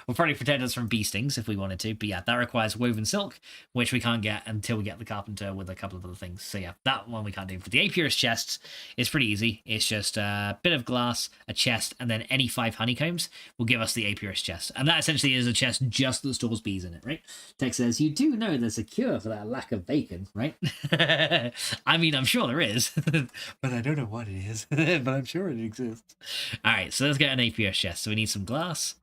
will probably protect us from bee stings if we wanted to. But yeah, that requires woven silk, which we can't get until we get the carpenter with a couple of other things. So yeah, that one we can't do. But the apiarist chests is pretty easy. It's just a bit of glass, a chest, and then any 5 honeycombs will give us the apiarist chest. And that essentially is a chest just that stores bees in it, right? Tex says, you do know there's a cure for that lack of bacon, right? I mean, I'm sure there is, but I don't know what it is, but I'm sure it exists. All right, so let's get an apiarist chest. So we need some glass.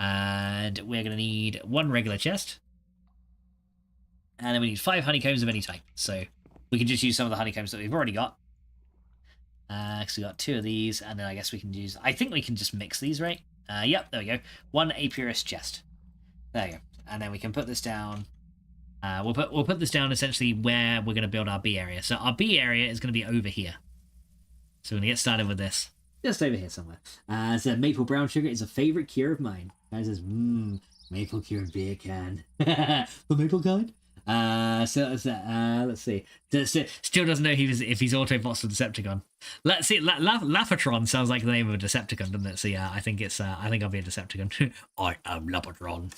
And we're going to need 1 regular chest. And then we need 5 honeycombs of any type. So we can just use some of the honeycombs that we've already got. So we got 2 of these. And then I guess we can use... I think we can just mix these, right? Yep, there we go. 1 apiarist chest. There you go. And then we can put this down. We'll put this down essentially where we're going to build our bee area. So our bee area is going to be over here. So we're going to get started with this. Just over here somewhere. So maple brown sugar is a favourite cure of mine. Guy says, maple cured beer can. The maple kind? So let's see. Still doesn't know if he's Autobots or Decepticon. Let's see. Lapatron sounds like the name of a Decepticon, doesn't it? So yeah, I think I'll be a Decepticon. I am Lapatron.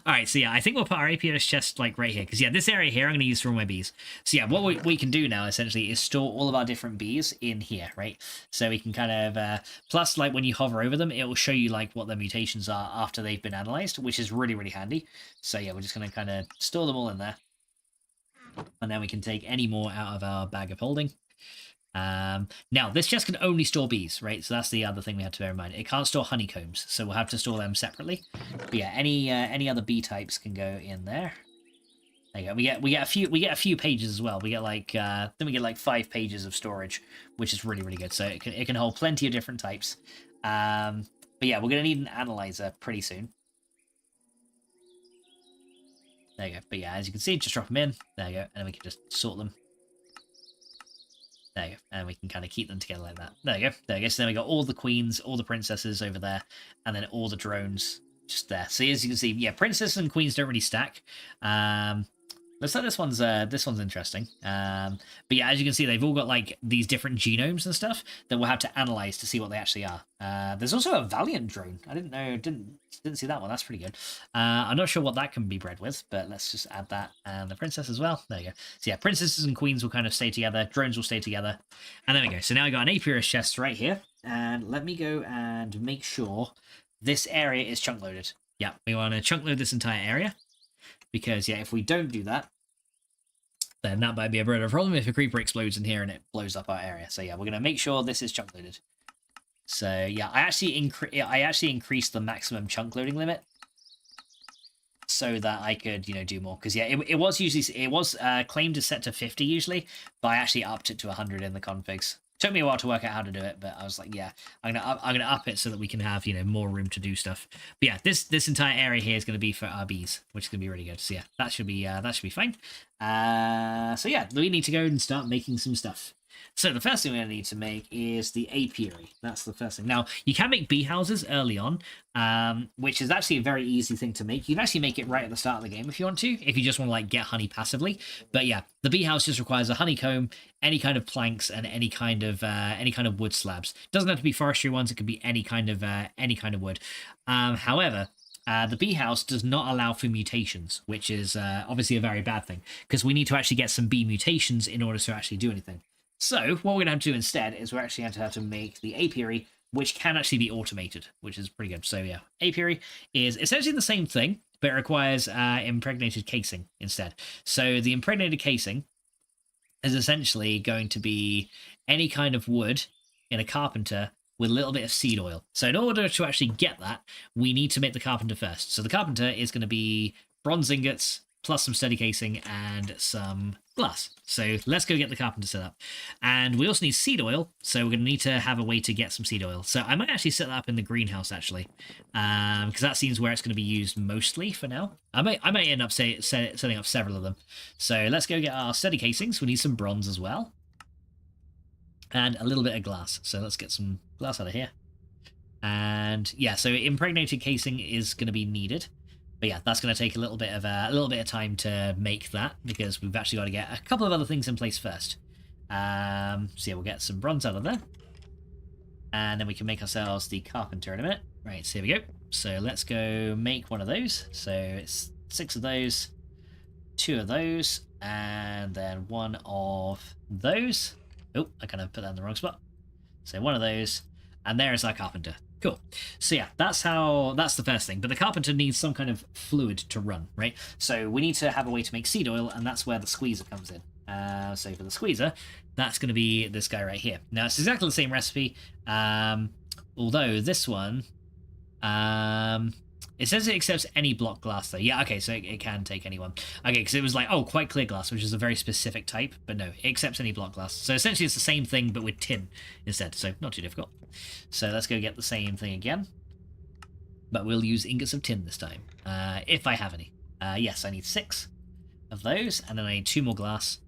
All right. So yeah, I think we'll put our apiarist chest like right here, because yeah, this area here I'm going to use for all my bees. So yeah, what we can do now essentially is store all of our different bees in here, right? So we can kind of plus like when you hover over them, it will show you like what their mutations are after they've been analyzed, which is really handy. So yeah, we're just going to kind of store them all in there, and then we can take any more out of our bag of holding. Now this chest can only store bees, right? So that's the other thing we have to bear in mind. It can't store honeycombs, so we'll have to store them separately. But yeah, any other bee types can go in there. There you go. We get a few pages as well. We get like then we get like 5 pages of storage, which is really good. So it can hold plenty of different types. But yeah, we're gonna need an analyzer pretty soon. There you go. But yeah, as you can see, just drop them in. There you go. And then we can just sort them. There you go. And we can kind of keep them together like that. There you go. There you go. So then we got all the queens, all the princesses over there, and then all the drones just there. So as you can see, yeah, princesses and queens don't really stack. Looks like this one's interesting. But yeah, as you can see, they've all got like these different genomes and stuff that we'll have to analyze to see what they actually are. There's also a Valiant drone. I didn't see that one. That's pretty good. I'm not sure what that can be bred with, but let's just add that. And the princess as well. There you go. So yeah, princesses and queens will kind of stay together. Drones will stay together. And there we go. So now I got an apiarist chest right here. And let me go and make sure this area is chunk loaded. Yeah, we want to chunk load this entire area. Because, yeah, if we don't do that, then that might be a bit of a problem if a creeper explodes in here and it blows up our area. So, yeah, we're going to make sure this is chunk loaded. So, yeah, I actually increased the maximum chunk loading limit so that I could, you know, do more. Because, yeah, it was claimed to set to 50 usually, but I actually upped it to 100 in the configs. Took me a while to work out how to do it, but I was like, yeah, I'm gonna up it so that we can have, you know, more room to do stuff. But yeah, this entire area here is gonna be for our bees, which is gonna be really good. So yeah, that should be fine. So yeah, we need to go and start making some stuff. So the first thing we're going to need to make is the apiary. That's the first thing. Now, you can make bee houses early on, which is actually a very easy thing to make. You can actually make it right at the start of the game if you want to, if you just want to like get honey passively. But yeah, the bee house just requires a honeycomb, any kind of planks, and any kind of wood slabs. It doesn't have to be forestry ones. It could be any kind of wood. However, the bee house does not allow for mutations, which is obviously a very bad thing, because we need to actually get some bee mutations in order to actually do anything. So what we're going to have to do instead is we're actually going to have to make the apiary which can actually be automated, which is pretty good. So yeah, apiary is essentially the same thing, but it requires impregnated casing instead. So the impregnated casing is essentially going to be any kind of wood in a carpenter with a little bit of seed oil. So in order to actually get that, we need to make the carpenter first. So the carpenter is going to be bronze ingots, plus some steady casing and some glass. So let's go get the carpenter set up. And we also need seed oil, so we're going to need to have a way to get some seed oil. So I might actually set that up in the greenhouse, actually, because that seems where it's going to be used mostly for now. I might end up setting up several of them. So let's go get our steady casings. We need some bronze as well. And a little bit of glass. So let's get some glass out of here. And yeah, so impregnated casing is going to be needed. But yeah, that's going to take a little bit of time to make that, because we've actually got to get a couple of other things in place first. So yeah, we'll get some bronze out of there, and then we can make ourselves the carpenter in a minute. Right, so here we go. So let's go make one of those. So it's 6 of those, 2 of those, and then 1 of those. Oh, I kind of put that in the wrong spot. So 1 of those, and there is our carpenter. Cool. So yeah, that's the first thing. But the carpenter needs some kind of fluid to run, right? So we need to have a way to make seed oil, and that's where the squeezer comes in. So for the squeezer, that's going to be this guy right here. Now, it's exactly the same recipe, although this one, it says it accepts any block glass, though. Yeah, okay, so it can take any one. Okay, because it was like, oh, quite clear glass, which is a very specific type, but no, it accepts any block glass. So essentially it's the same thing, but with tin instead, so not too difficult. So let's go get the same thing again, but we'll use ingots of tin this time, if I have any. Yes, I need 6 of those, and then I need 2 more glass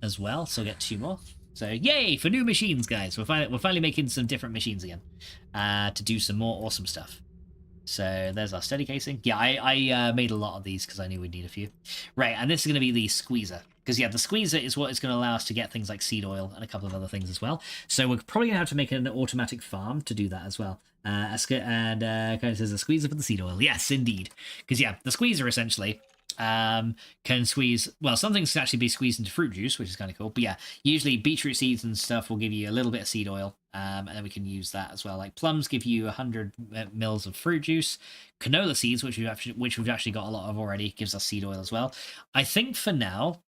as well, so I'll get 2 more. So yay for new machines, guys. We're finally making some different machines again, to do some more awesome stuff. So there's our steady casing. Yeah, I made a lot of these because I knew we'd need a few. Right, and this is going to be the squeezer. Because, yeah, the squeezer is what is going to allow us to get things like seed oil and a couple of other things as well. So we're probably going to have to make an automatic farm to do that as well. And kind of says a squeezer for the seed oil. Yes, indeed. Because, yeah, the squeezer essentially can squeeze, well, some things can actually be squeezed into fruit juice, which is kind of cool. But yeah, usually beetroot seeds and stuff will give you a little bit of seed oil, and then we can use that as well. Like plums give you 100 mils of fruit juice. Canola seeds, which we've actually got a lot of already, gives us seed oil as well. I think for now,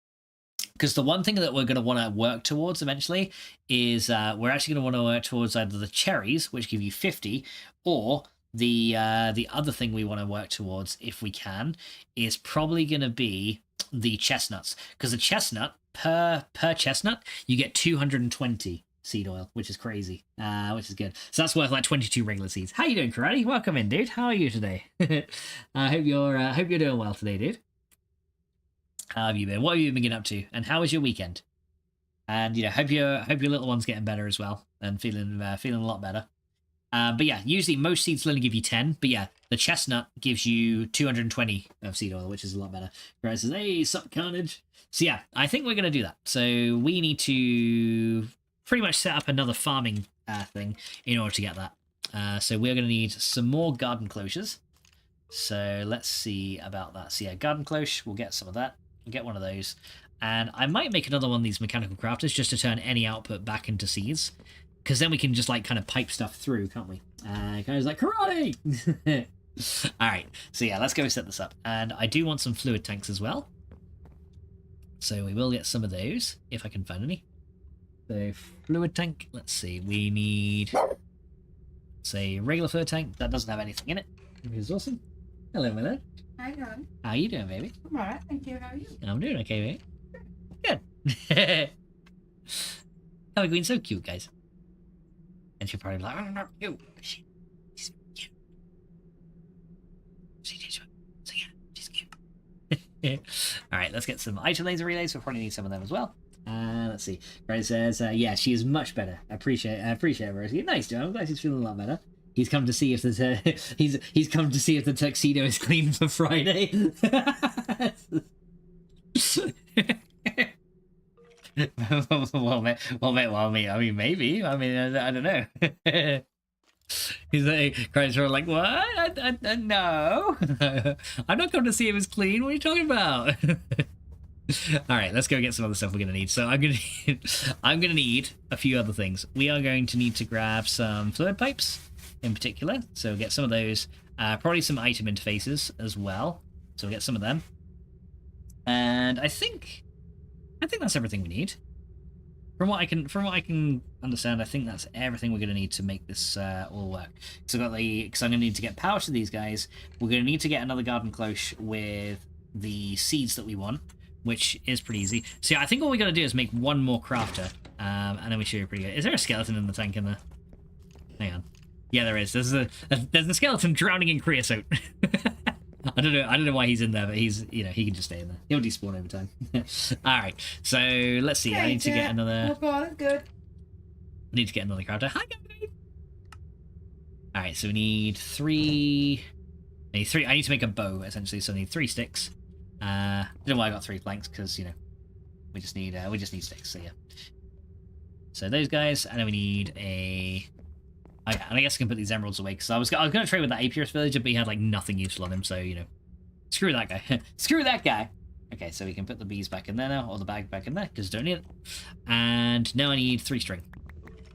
because the one thing that we're going to want to work towards eventually is we're actually going to want to work towards either the cherries, which give you 50, or the other thing we want to work towards, if we can, is probably going to be the chestnuts, because the chestnut per chestnut you get 220 seed oil, which is crazy, which is good. So that's worth like 22 regular seeds. How you doing, Karate? Welcome in, dude. How are you today? I hope you're doing well today, dude. How have you been? What have you been getting up to? And how was your weekend? And hope your little one's getting better as well and feeling a lot better. But yeah, usually most seeds only give you 10, but yeah, the chestnut gives you 220 of seed oil, which is a lot better. Grant says, hey, sup, Carnage? So yeah, I think we're going to do that. So we need to pretty much set up another farming thing in order to get that. So we're going to need some more garden closures. So let's see about that. So yeah, garden cloche, we'll get some of that. We'll get one of those. And I might make another one of these mechanical crafters just to turn any output back into seeds. Because then we can just, like, kind of pipe stuff through, can't we? Kind of like, karate! Alright, so yeah, let's go set this up. And I do want some fluid tanks as well. So we will get some of those, if I can find any. So, fluid tank, let's see, we need, say, regular fluid tank. That doesn't have anything in it, which is awesome. Hello, my love. Hi, John. How you doing, baby? I'm alright, thank you. How are you? I'm doing okay, baby. Good. Oh, we're going so cute, guys. And she'll probably be like, oh, no, you. She's cute. So yeah, she's cute. Alright, let's get some item laser relays. We'll probably need some of them as well. Let's see. Right, says, yeah, she is much better. I appreciate it, Rosie. Nice, Joe. I'm glad she's feeling a lot better. He's come to see if the he's come to see if the tuxedo is clean for Friday. well, mate, I mean, maybe. I mean, I don't know. He's like, cries for like, what? No, I'm not coming to see if it's clean. What are you talking about? All right, let's go get some other stuff we're gonna need. So I'm gonna need a few other things. We are going to need to grab some fluid pipes in particular. So get some of those. Probably some item interfaces as well. So we'll get some of them. And I think that's everything we need. From what I can understand, I think that's everything we're going to need to make this all work. So because I'm going to need to get power to these guys. We're going to need to get another garden cloche with the seeds that we want, which is pretty easy. So yeah, I think all we got to do is make one more crafter, and then we should be pretty good. Is there a skeleton in the tank in there? Hang on. Yeah, there is. There's a skeleton drowning in creosote. I don't know why he's in there, but he's, he can just stay in there. He'll despawn over time. All right, so let's see. I need to get another. Oh god, good. I need to get another crafter. Hi guys. All right, so we need three. I need to make a bow essentially, so I need 3 sticks. I don't know why I got 3 planks because we just need sticks. So yeah. So those guys, and then we need a. Okay, and I guess I can put these emeralds away, because I was going to trade with that Apiarist villager, but he had, like, nothing useful on him, so, screw that guy. Screw that guy! Okay, so we can put the bees back in there now, or the bag back in there, because don't need it. And now I need 3 string.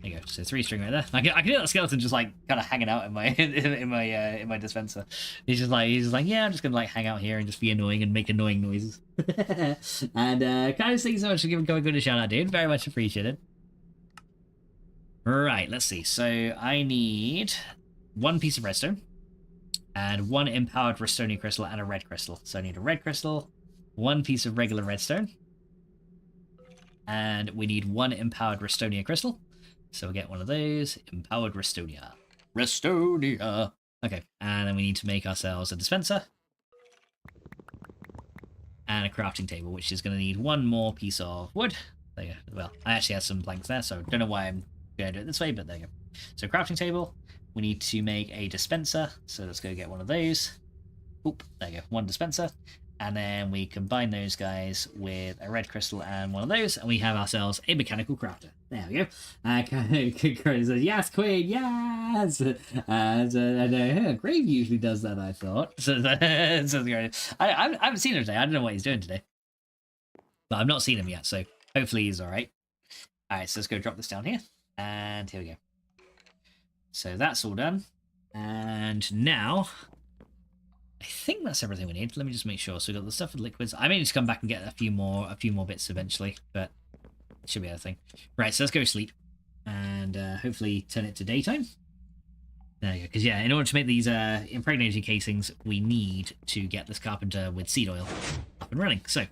There you go, so 3 string right there. I can hear that skeleton just, like, kind of hanging out in my in my dispenser. He's just like, yeah, I'm just going to, like, hang out here and just be annoying and make annoying noises. And, kind of thank you so much for giving Going Good a shout out, dude. Very much appreciated. Right, let's see. So I need 1 piece of redstone and 1 empowered restonia crystal and a red crystal. So I need a red crystal, 1 piece of regular redstone, and we need 1 empowered restonia crystal. So we'll get one of those. Empowered restonia. Restonia! Okay, and then we need to make ourselves a dispenser and a crafting table, which is going to need 1 more piece of wood. There you go. Well, I actually had some planks there, so don't know why I'm going to do it this way, but there you go. So crafting table, we need to make a dispenser, so let's go get one of those. Oop, there you go, 1 dispenser, and then we combine those guys with a red crystal and one of those, and we have ourselves a mechanical crafter. There we go. Crowley says, yes, Queen, yes! Grave usually does that, I thought. So I haven't seen him today. I don't know what he's doing today. But I've not seen him yet, so hopefully he's alright. Alright, so let's go drop this down here. And here we go. So that's all done. And now, I think that's everything we need. Let me just make sure. So we've got the stuff with liquids. I may need to come back and get a few more bits eventually, but it should be everything. Right, so let's go to sleep. And hopefully turn it to daytime. There you go. Because yeah, in order to make these impregnated casings, we need to get this carpenter with seed oil up and running. So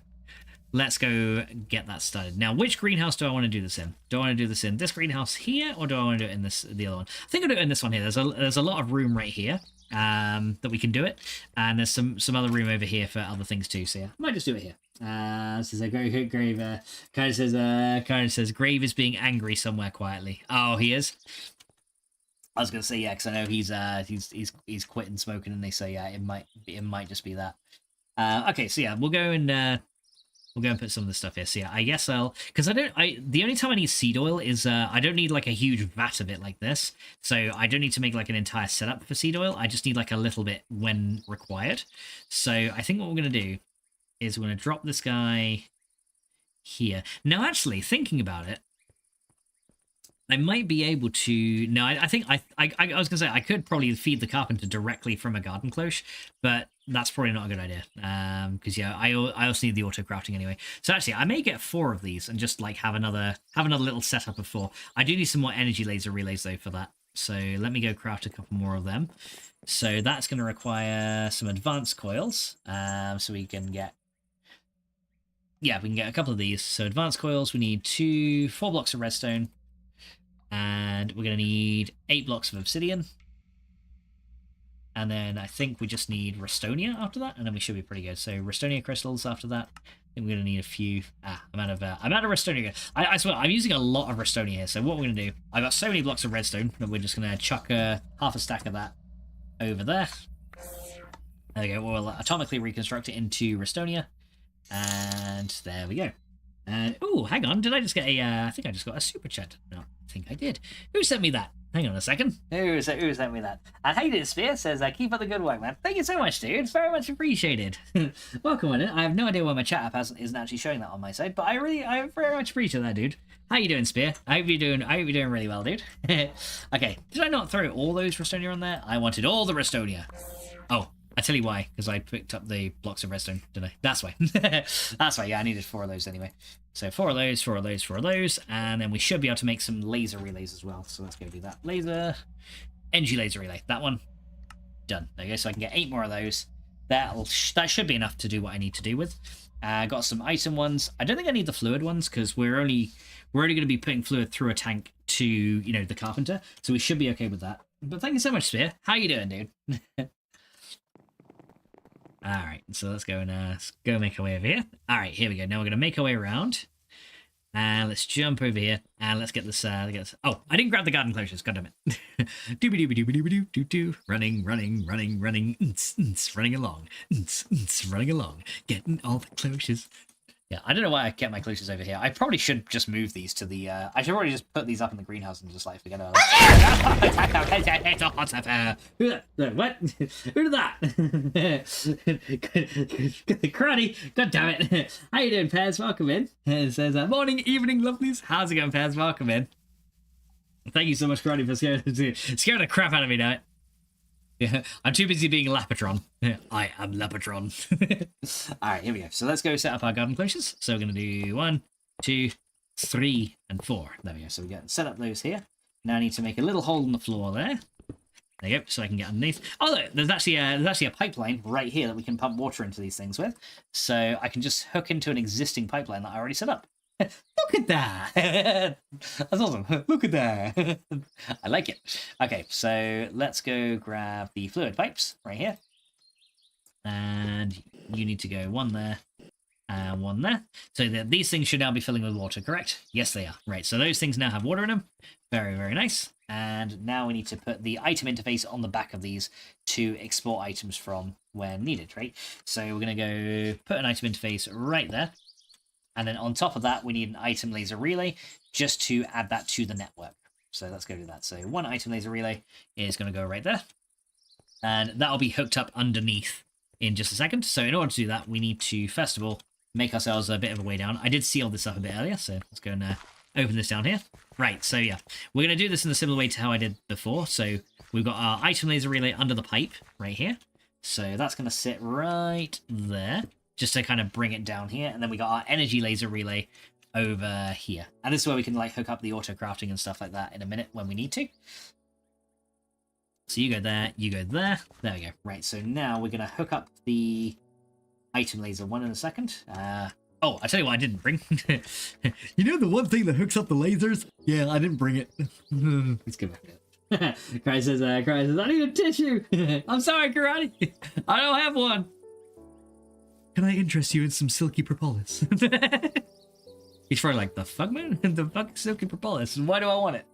let's go get that started. Now, which greenhouse do I want to do this in? Do I want to do this in this greenhouse here, or do I want to do it in the other one? I think I'll do it in this one here. There's a lot of room right here that we can do it, and there's some other room over here for other things too. So yeah, I might just do it here. This is a grave. Kind of says Grave is being angry somewhere quietly. Oh, he is. I was gonna say yeah, because I know he's quitting smoking, and they say yeah, it might just be that. Okay, so yeah, we'll go and put some of this stuff here. So yeah, I guess because the only time I need seed oil is, I don't need like a huge vat of it like this. So I don't need to make like an entire setup for seed oil. I just need like a little bit when required. So I think what we're going to do is we're going to drop this guy here. Now, actually, thinking about it, I might be able to... No, I think I was going to say I could probably feed the carpenter directly from a garden cloche, but that's probably not a good idea. Because yeah, I also need the auto crafting anyway. So actually, I may get 4 of these and just like have another little setup of 4. I do need some more energy laser relays though for that. So let me go craft a couple more of them. So that's going to require some advanced coils. So we can get... Yeah, we can get a couple of these. So advanced coils, we need 4 blocks of redstone. And we're going to need 8 blocks of obsidian. And then I think we just need restonia after that, and then we should be pretty good. So restonia crystals after that. I think we're going to need a few. I'm out of restonia. I swear, I'm using a lot of restonia here. So what we're going to do, I've got so many blocks of redstone that we're just going to chuck half a stack of that over there. There we go. We'll atomically reconstruct it into restonia. And there we go. And, oh, hang on. Did I just get I think I just got a super chat. No, I think I did. Who sent me that? Hang on a second. Who sent me that? And Hayden Spear says, keep up the good work, man. Thank you so much, dude. It's very much appreciated. Welcome on it. I have no idea why my chat app isn't actually showing that on my side, but I very much appreciate that, dude. How you doing, Spear? I hope you're doing really well, dude. Okay, did I not throw all those Restonia on there? I wanted all the Restonia. Oh, I tell you why, because I picked up the blocks of redstone, didn't I? That's why. That's why, yeah, I needed 4 of those anyway. So 4 of those, 4 of those, 4 of those, and then we should be able to make some laser relays as well. So let's go do that. Energy laser relay. That one, done. There you go, so I can get 8 more of those. That should be enough to do what I need to do with. Got some item ones. I don't think I need the fluid ones, because we're only going to be putting fluid through a tank to, you know, the carpenter. So we should be okay with that. But thank you so much, Spear. How you doing, dude? Alright, so let's go and make our way over here. Alright, here we go. Now we're going to make our way around. And let's jump over here. And let's get this, Oh, I didn't grab the garden closures. God damn it. Doobie-doobie-doobie-doobie-doo-doo. Running. Running along. Running along. Getting all the closures. Yeah, I don't know why I kept my closures over here. I probably should just move these to the, I should probably just put these up in the greenhouse and just, like, forget about it. What? Who did that? Cruddy. God damn it. How you doing, Pez? Welcome in. It says, morning, evening, lovelies. How's it going, Pez? Welcome in. Thank you so much, Cruddy, for scaring the crap out of me now. Yeah, I'm too busy being Lapatron. I am Lapatron. Alright, here we go. So let's go set up our garden closures. So we're going to do 1, 2, 3, and 4. There we go. So we get set up those here. Now I need to make a little hole in the floor there. There you go, so I can get underneath. Oh, look, there's actually a pipeline right here that we can pump water into these things with. So I can just hook into an existing pipeline that I already set up. Look at that. That's awesome. Look at that. I like it. Okay, so let's go grab the fluid pipes right here. And you need to go 1 there and 1 there. So these things should now be filling with water, correct? Yes, they are. Right, so those things now have water in them. Very, very nice. And now we need to put the item interface on the back of these to export items from where needed, right? So we're going to go put an item interface right there. And then on top of that, we need an item laser relay just to add that to the network. So let's go do that. So 1 item laser relay is going to go right there. And that'll be hooked up underneath in just a second. So in order to do that, we need to, first of all, make ourselves a bit of a way down. I did seal this up a bit earlier, so let's go and open this down here. Right, so yeah, we're going to do this in a similar way to how I did before. So we've got our item laser relay under the pipe right here. So that's going to sit right there, just to kind of bring it down here. And then we got our energy laser relay over here. And this is where we can like hook up the auto crafting and stuff like that in a minute when we need to. So you go there, you go there. There we go. Right, so now we're going to hook up the item laser one in a second. Oh, I tell you what I didn't bring. You know the one thing that hooks up the lasers? Yeah, I didn't bring it. Let's go back to it. Cry says, I need a tissue. I'm sorry, Karate. I don't have one. Can I interest you in some silky propolis? He's probably like, the fuck, man? The fuck silky propolis? Why do I want it?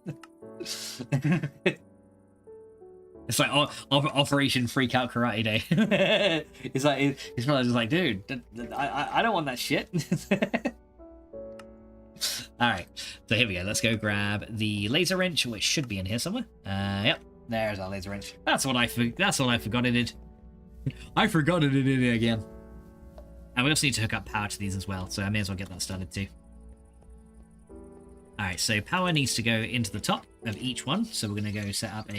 It's like Operation Freak Out Karate Day. He's probably just like, dude, I don't want that shit. Alright, so here we go. Let's go grab the laser wrench, which should be in here somewhere. Yep, there's our laser wrench. That's what I forgot it did. I forgot it in it again. And we also need to hook up power to these as well, so I may as well get that started too. Alright, so power needs to go into the top of each one. So we're going to go set up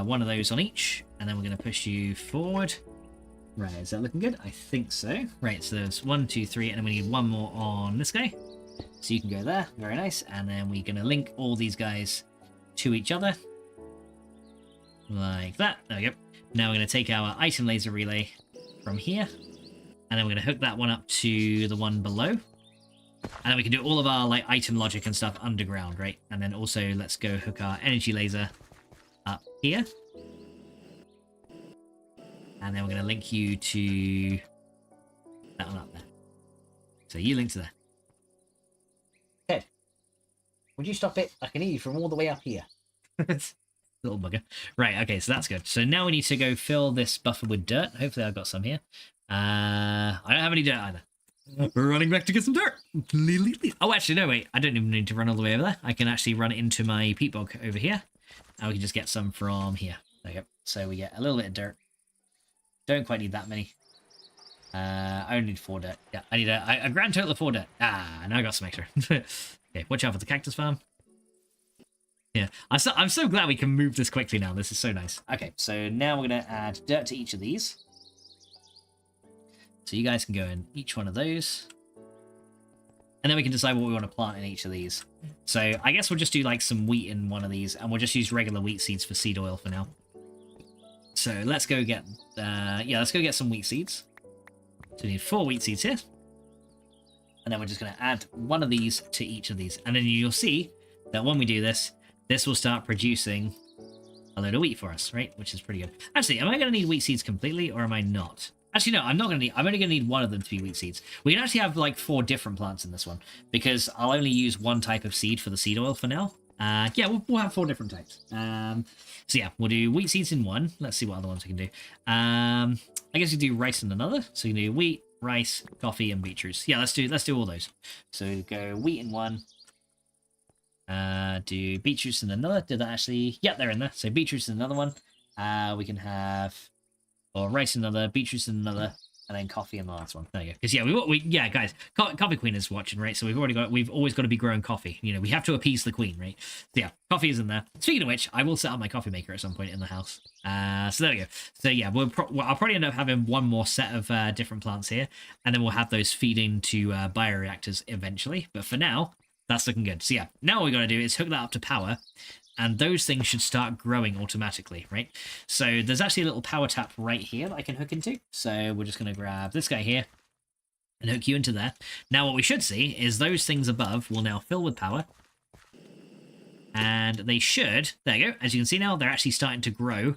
one of those on each, and then we're going to push you forward. Right, is that looking good? I think so. Right, so there's 1, 2, 3, and then we need one more on this guy. So you can go there, very nice. And then we're going to link all these guys to each other. Like that, there we go. Now we're going to take our item laser relay from here, and then we're going to hook that one up to the one below. And then we can do all of our like item logic and stuff underground, right? And then also let's go hook our energy laser up here. And then we're going to link you to that one up there. So you link to there. Ted, would you stop it? I can hear you from all the way up here. Little bugger. Right, okay, so that's good. So now we need to go fill this buffer with dirt. Hopefully I've got some here. I don't have any dirt either. We're running back to get some dirt. Oh, actually, no, wait. I don't even need to run all the way over there. I can actually run it into my peat bog over here. And we can just get some from here. There you go. So we get a little bit of dirt. Don't quite need that many. I only need 4 dirt. Yeah, I need a grand total of 4 dirt. Ah, now I got some extra. Okay, watch out for the cactus farm. Yeah, I'm so glad we can move this quickly now. This is so nice. Okay, so now we're going to add dirt to each of these. So you guys can go in each one of those. And then we can decide what we want to plant in each of these. So I guess we'll just do like some wheat in one of these, and we'll just use regular wheat seeds for seed oil for now. So let's go get, let's go get some wheat seeds. So we need 4 wheat seeds here. And then we're just going to add one of these to each of these. And then you'll see that when we do this, this will start producing a load of wheat for us, right? Which is pretty good. Actually, am I going to need wheat seeds completely, or am I not? Actually, no, I'm not going to need... I'm only going to need one of them to be wheat seeds. We can actually have, like, 4 different plants in this one, because I'll only use one type of seed for the seed oil for now. Yeah, we'll have 4 different types. So, yeah, we'll do wheat seeds in one. Let's see what other ones we can do. I guess we do rice in another. So, we can do wheat, rice, coffee, and beetroots. Yeah, let's do all those. So, go wheat in one. Do beetroots in another. Did that actually... Yeah, they're in there. So, beetroots in another one. We can have... Or rice in another, beetroots in another, and then coffee in the last one. There you go. Because yeah, guys, Coffee Queen is watching, right? So we've always got to be growing coffee. You know, we have to appease the queen, right? So yeah, coffee is in there. Speaking of which, I will set up my coffee maker at some point in the house. So there we go. So yeah, I'll probably end up having one more set of different plants here, and then we'll have those feed into bioreactors eventually. But for now, that's looking good. So yeah, now what we got to do is hook that up to power. And those things should start growing automatically, right? So there's actually a little power tap right here that I can hook into. So we're just going to grab this guy here and hook you into there. Now what we should see is those things above will now fill with power. And they should, there you go. As you can see now, they're actually starting to grow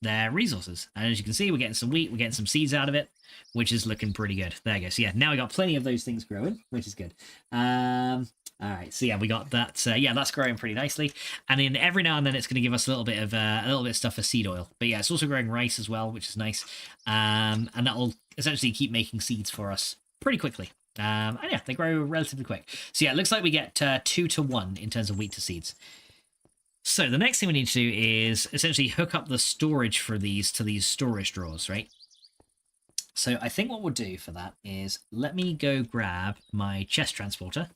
their resources. And as you can see, we're getting some wheat, we're getting some seeds out of it, which is looking pretty good. There you go. So yeah, now we got plenty of those things growing, which is good. All right, so yeah, we got that. Yeah, that's growing pretty nicely. And then every now and then it's going to give us a little bit of stuff for seed oil. But yeah, it's also growing rice as well, which is nice. And that will essentially keep making seeds for us pretty quickly. And yeah, they grow relatively quick. So yeah, it looks like we get 2 to 1 in terms of wheat to seeds. So the next thing we need to do is essentially hook up the storage for these to these storage drawers, right? So I think what we'll do for that is let me go grab my chest transporter.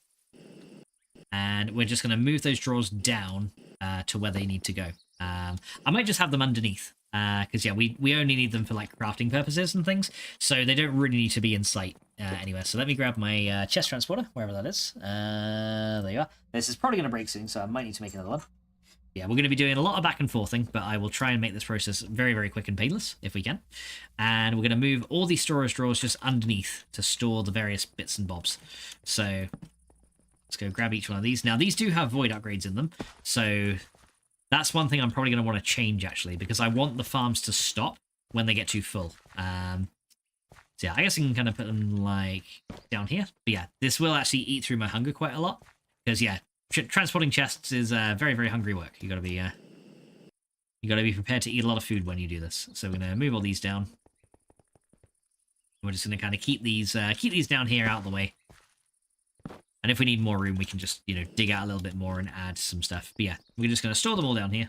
And we're just going to move those drawers down to where they need to go. I might just have them underneath. Because, yeah, we only need them for, like, crafting purposes and things. So they don't really need to be in sight anywhere. So let me grab my chest transporter, wherever that is. There you are. This is probably going to break soon, so I might need to make another one. Yeah, we're going to be doing a lot of back and forthing, but I will try and make this process very, very quick and painless, if we can. And we're going to move all these storage drawers just underneath to store the various bits and bobs. So... let's go grab each one of these. Now, these do have void upgrades in them, so that's one thing I'm probably going to want to change, actually, because I want the farms to stop when they get too full. So, yeah, I guess I can kind of put them, like, down here. But, yeah, this will actually eat through my hunger quite a lot, because, yeah, transporting chests is very, very hungry work. You got to be prepared to eat a lot of food when you do this. So we're going to move all these down. We're just going to kind of keep these down here out of the way. And if we need more room, we can just, dig out a little bit more and add some stuff. But yeah, we're just going to store them all down here.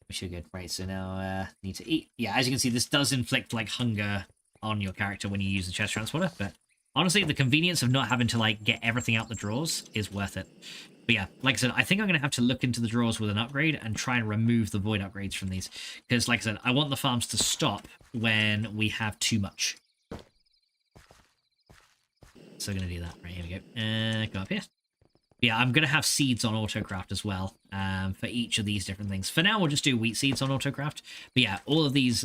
We should good. Right, so now need to eat. Yeah, as you can see, this does inflict, like, hunger on your character when you use the chest transporter. But honestly, the convenience of not having to, like, get everything out the drawers is worth it. But yeah, like I said, I think I'm going to have to look into the drawers with an upgrade and try and remove the void upgrades from these. Because, like I said, I want the farms to stop when we have too much. So we're going to do that. Right, here we go. Go up here. Yeah, I'm going to have seeds on autocraft as well for each of these different things. For now, we'll just do wheat seeds on autocraft. But yeah, all of these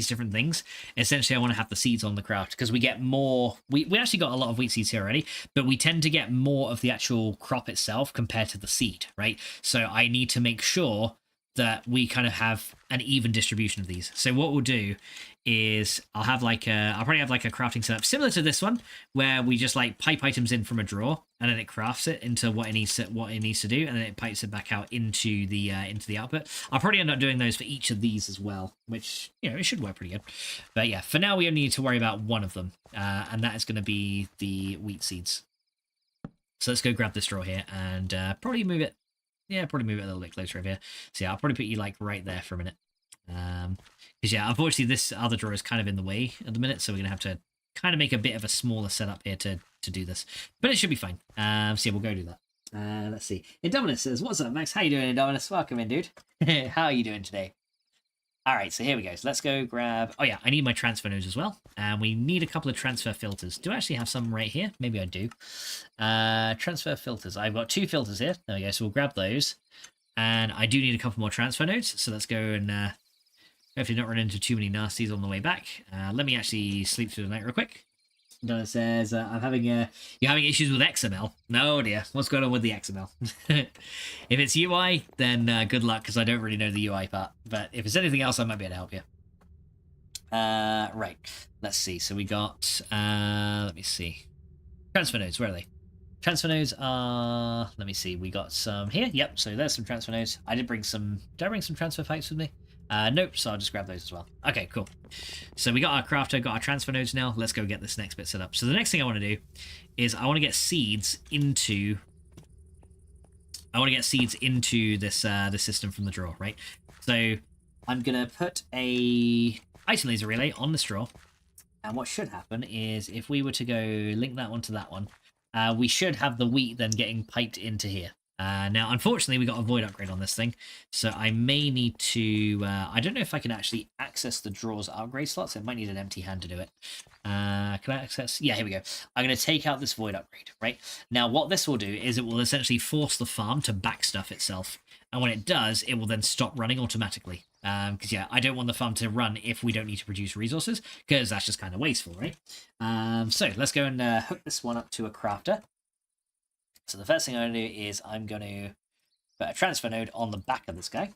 different things, essentially I want to have the seeds on the craft because we get more... We actually got a lot of wheat seeds here already, but we tend to get more of the actual crop itself compared to the seed, right? So I need to make sure that we kind of have an even distribution of these. So what we'll do is I'll probably have like a crafting setup similar to this one, where we just like pipe items in from a drawer, and then it crafts it into what it needs to do, and then it pipes it back out into the output. I'll probably end up doing those for each of these as well, which it should work pretty good. But yeah, for now we only need to worry about one of them, and that is going to be the wheat seeds. So let's go grab this drawer here and probably move it. Yeah, probably move it a little bit closer over here. So yeah, I'll probably put you like right there for a minute. Because yeah, unfortunately this other drawer is kind of in the way at the minute, so we're gonna have to kind of make a bit of a smaller setup here to do this. But it should be fine. So yeah, we'll go do that. Let's see. Indominus says, "What's up, Max? How you doing, Indominus? Welcome in, dude. How are you doing today?" All right, so here we go. So let's go grab... Oh, yeah, I need my transfer nodes as well. And we need a couple of transfer filters. Do I actually have some right here? Maybe I do. Transfer filters. I've got 2 filters here. There we go. So we'll grab those. And I do need a couple more transfer nodes. So let's go and hopefully not run into too many nasties on the way back. Let me actually sleep through the night real quick. Donna says, "I'm having you're having issues with XML." No, dear. What's going on with the XML? If it's UI, then good luck, because I don't really know the UI part. But if it's anything else, I might be able to help you. Right. Let's see. So we got, let me see. Transfer nodes, where are they? Transfer nodes are, let me see. We got some here. Yep. So there's some transfer nodes. Did I bring some transfer packs with me? Nope, so I'll just grab those as well. Okay, cool. So we got our crafter, got our transfer nodes now. Let's go get this next bit set up. So the next thing I want to do is I want to get seeds into this this system from the drawer, right? So I'm gonna put a item laser relay on this drawer, and what should happen is if we were to go link that one to that one, we should have the wheat then getting piped into here. Now, unfortunately, we got a void upgrade on this thing, so I may need to... I don't know if I can actually access the drawers upgrade slots. I might need an empty hand to do it. Can I access... Yeah, here we go. I'm going to take out this void upgrade, right? Now, what this will do is it will essentially force the farm to backstuff itself, and when it does, it will then stop running automatically. Because, yeah, I don't want the farm to run if we don't need to produce resources, because that's just kind of wasteful, right? So, let's go and hook this one up to a crafter. So the first thing I'm going to do is I'm going to put a transfer node on the back of this guy.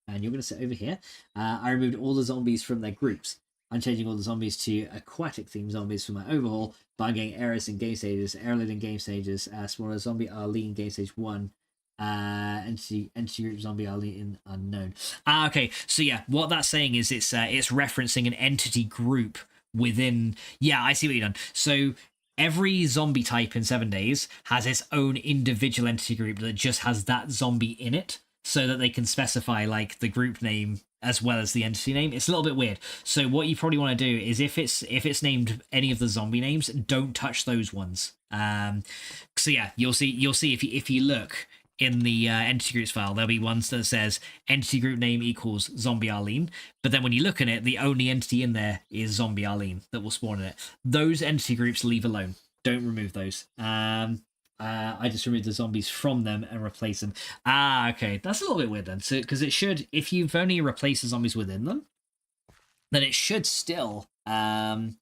And you're going to sit over here. I removed all the zombies from their groups. I'm changing all the zombies to aquatic themed zombies for my overhaul. But I'm getting Eris in game stages, Airlid in game stages, smaller zombie Ali in game stage 1. Entity group zombie Ali in unknown. Okay, so yeah, what that's saying is it's referencing an entity group within... Yeah, I see what you've done. So... every zombie type in 7 days has its own individual entity group that just has that zombie in it, so that they can specify like the group name as well as the entity name. It's a little bit weird. So what you probably want to do is if it's named any of the zombie names, don't touch those ones. So yeah, you'll see if you look in the entity groups file, there'll be ones that says entity group name equals zombie Arlene, but then when you look at it, the only entity in there is zombie Arlene that will spawn in it. Those entity groups leave alone. Don't remove those. I just removed the zombies from them and replace them. Okay, that's a little bit weird then. So because it should, if you've only replaced the zombies within them, then it should still then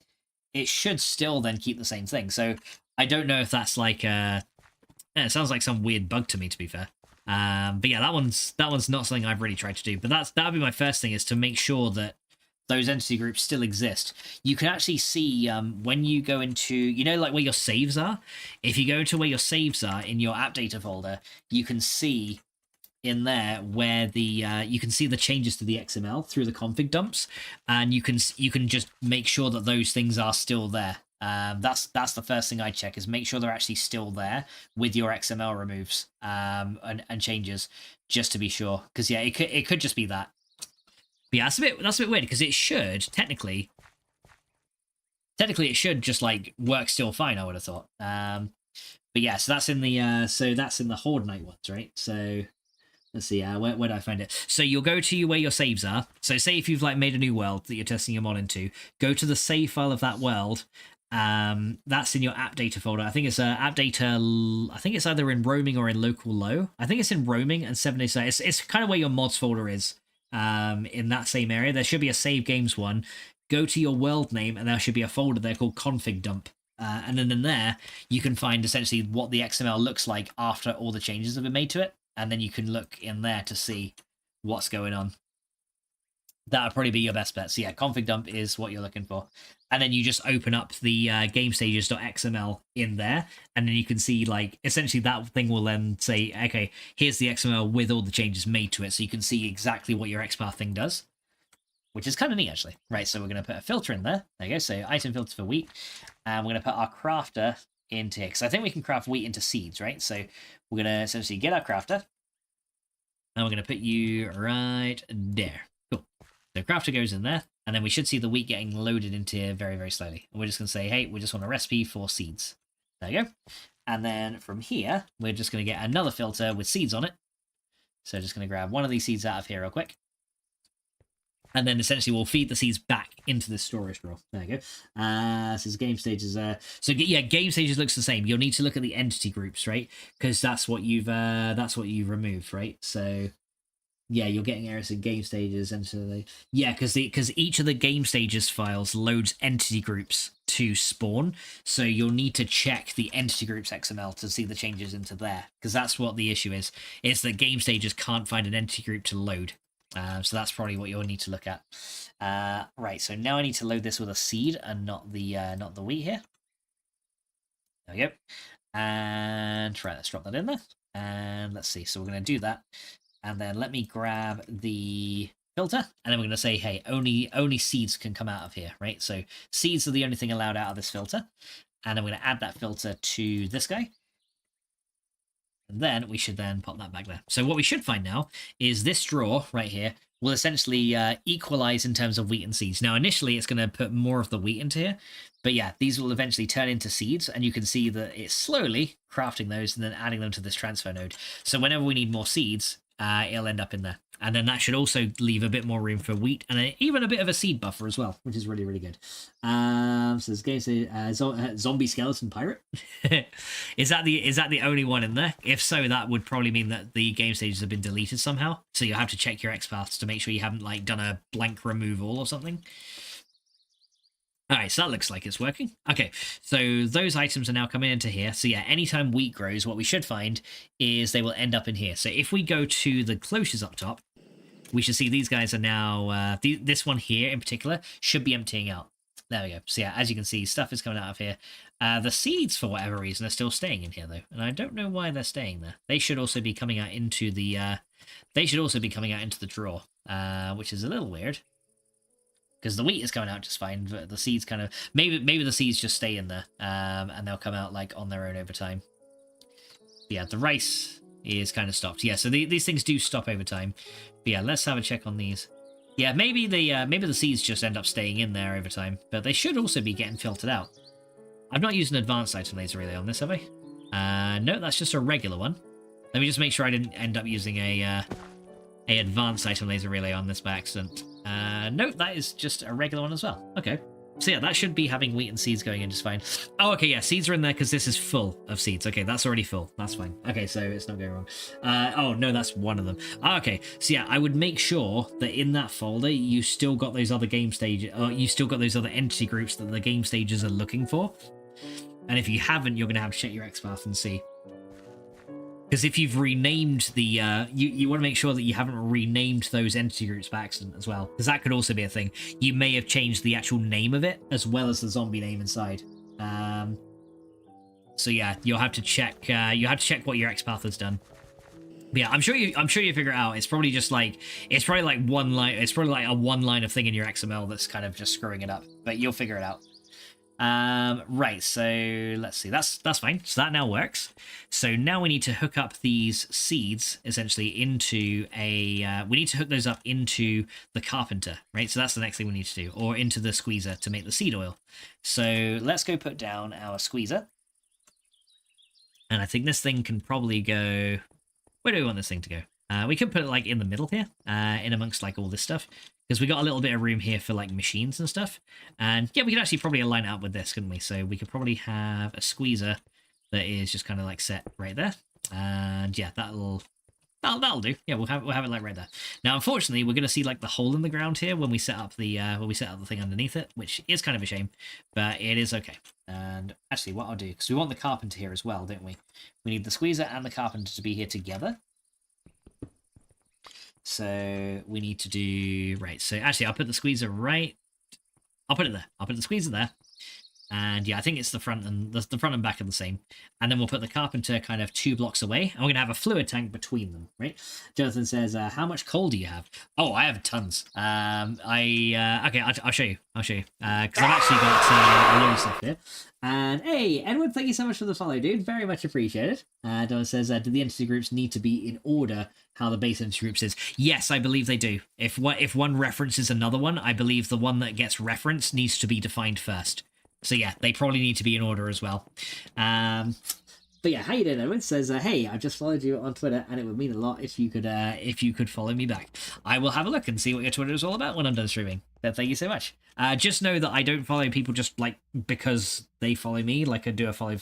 keep the same thing. So I don't know if that's like yeah, it sounds like some weird bug to me, to be fair. But yeah, that one's not something I've really tried to do. But that would be my first thing, is to make sure that those entity groups still exist. You can actually see when you go into, you know, like where your saves are. If you go to where your saves are in your app data folder, you can see in there where the you can see the changes to the XML through the config dumps, and you can just make sure that those things are still there. That's the first thing I check, is make sure they're actually still there with your XML removes and changes, just to be sure. Because yeah, it could just be that. But yeah, that's a bit weird, because it should technically it should just like work still fine, I would have thought. But yeah, so that's in the Horde Night ones, right? So let's see, where do I find it? So you'll go to where your saves are. So say if you've like made a new world that you're testing your mod into, go to the save file of that world. That's in your app data folder. I think it's app data. I think it's either in roaming or in local low. I think it's in roaming and 7 days. It's kind of where your mods folder is. In that same area, there should be a save games one. Go to your world name, and there should be a folder there called config dump. And then in there, you can find essentially what the XML looks like after all the changes have been made to it. And then you can look in there to see what's going on. That would probably be your best bet. So yeah, config dump is what you're looking for. And then you just open up the gamestages.xml in there, and then you can see, like, essentially that thing will then say, okay, here's the XML with all the changes made to it, so you can see exactly what your XPath thing does, which is kind of neat, actually. Right, so we're going to put a filter in there. There you go, so item filter for wheat. And we're going to put our crafter into here. Because I think we can craft wheat into seeds, right? So we're going to essentially get our crafter. And we're going to put you right there. Cool. So crafter goes in there. And then we should see the wheat getting loaded into here very, very slowly. And we're just going to say, hey, we just want a recipe for seeds. There you go. And then from here, we're just going to get another filter with seeds on it. So just going to grab one of these seeds out of here real quick. And then essentially we'll feed the seeds back into the storage drawer. There you go. So game stages. So yeah, game stages looks the same. You'll need to look at the entity groups, right? Because that's what you've removed, right? So yeah, you're getting errors in game stages, and so because each of the game stages files loads entity groups to spawn. So you'll need to check the entity groups XML to see the changes into there, because that's what the issue is. It's that game stages can't find an entity group to load. So that's probably what you'll need to look at. Right, so now I need to load this with a seed and not the wheat here. There we go. And right, let's drop that in there. And let's see. So we're going to do that. And then let me grab the filter. And then we're going to say, hey, only seeds can come out of here, right? So seeds are the only thing allowed out of this filter. And then we're going to add that filter to this guy. And then we should then pop that back there. So what we should find now is this drawer right here will essentially equalize in terms of wheat and seeds. Now, initially, it's going to put more of the wheat into here. But yeah, these will eventually turn into seeds. And you can see that it's slowly crafting those and then adding them to this transfer node. So whenever we need more seeds, it'll end up in there. And then that should also leave a bit more room for wheat and even a bit of a seed buffer as well, which is really, really good. So this game says zombie skeleton pirate. Is that the only one in there? If so, that would probably mean that the game stages have been deleted somehow. So you'll have to check your XPaths to make sure you haven't like done a blank removal or something. All right, so that looks like it's working. Okay, so those items are now coming into here. So yeah, anytime wheat grows, what we should find is they will end up in here. So if we go to the cloches up top, we should see these guys are now, this one here in particular should be emptying out. There we go. So yeah, as you can see, stuff is coming out of here. The seeds, for whatever reason, are still staying in here though. And I don't know why they're staying there. They should also be coming out into the, drawer, which is a little weird. Because the wheat is coming out just fine, but the seeds kind of... Maybe the seeds just stay in there, and they'll come out like on their own over time. But yeah, the rice is kind of stopped. Yeah, so these things do stop over time. But yeah, let's have a check on these. Yeah, maybe the seeds just end up staying in there over time, but they should also be getting filtered out. I've not used an advanced item laser relay on this, have I? No, that's just a regular one. Let me just make sure I didn't end up using a advanced item laser relay on this by accident. No, that is just a regular one as well. Okay. So yeah, that should be having wheat and seeds going in just fine. Oh, okay, yeah, seeds are in there because this is full of seeds. Okay, that's already full. That's fine. Okay, so it's not going wrong. Oh, no, that's one of them. Okay, so yeah, I would make sure that in that folder, you still got those other game stages, or you still got those other entity groups that the game stages are looking for. And if you haven't, you're going to have to check your XPath and see. Because if you've renamed the, you want to make sure that you haven't renamed those entity groups by accident as well. Because that could also be a thing. You may have changed the actual name of it as well as the zombie name inside. So yeah, you'll have to check. What your XPath has done. But yeah, I'm sure you figure it out. It's probably just like one line. It's probably like a one-liner thing in your XML that's kind of just screwing it up. But you'll figure it out. Right, so let's see, that's fine. So that now works. So now we need to hook up these seeds essentially into we need to hook those up into the carpenter, right? So that's the next thing we need to do, or into the squeezer to make the seed oil. So let's go put down our squeezer. And I think this thing can probably go, where do we want this thing to go? We could put it like in the middle here, in amongst like all this stuff. Because we got a little bit of room here for like machines and stuff. And yeah, we could actually probably align it up with this, couldn't we? So we could probably have a squeezer that is just kind of like set right there. And yeah, that'll do. Yeah, we'll have it like right there. Now, unfortunately, we're going to see like the hole in the ground here when we set up the thing underneath it, which is kind of a shame, but it is okay. And actually, what I'll do, because we want the carpenter here as well, don't we? We need the squeezer and the carpenter to be here together. So we need to do, right, so actually I'll put the squeezer right, I'll put it there. I'll put the squeezer there. And yeah, I think it's the front and the front and back are the same. And then we'll put the carpenter kind of 2 blocks away, and we're gonna have a fluid tank between them, right? Jonathan says, "How much coal do you have?" Oh, I have tons. Okay, I'll show you. I'll show you because I've actually got a load of stuff here. And hey, Edward, thank you so much for the follow, dude. Very much appreciated. Don says, "Do the entity groups need to be in order? How the base entity groups is?" Yes, I believe they do. If one references another one, I believe the one that gets referenced needs to be defined first. So yeah, they probably need to be in order as well. But yeah, how you doing, Edward? Says, "Hey, I just followed you on Twitter, and it would mean a lot if you could follow me back. I will have a look and see what your Twitter is all about when I'm done streaming." But thank you so much. Just know that I don't follow people just like because they follow me. Like I do a follow.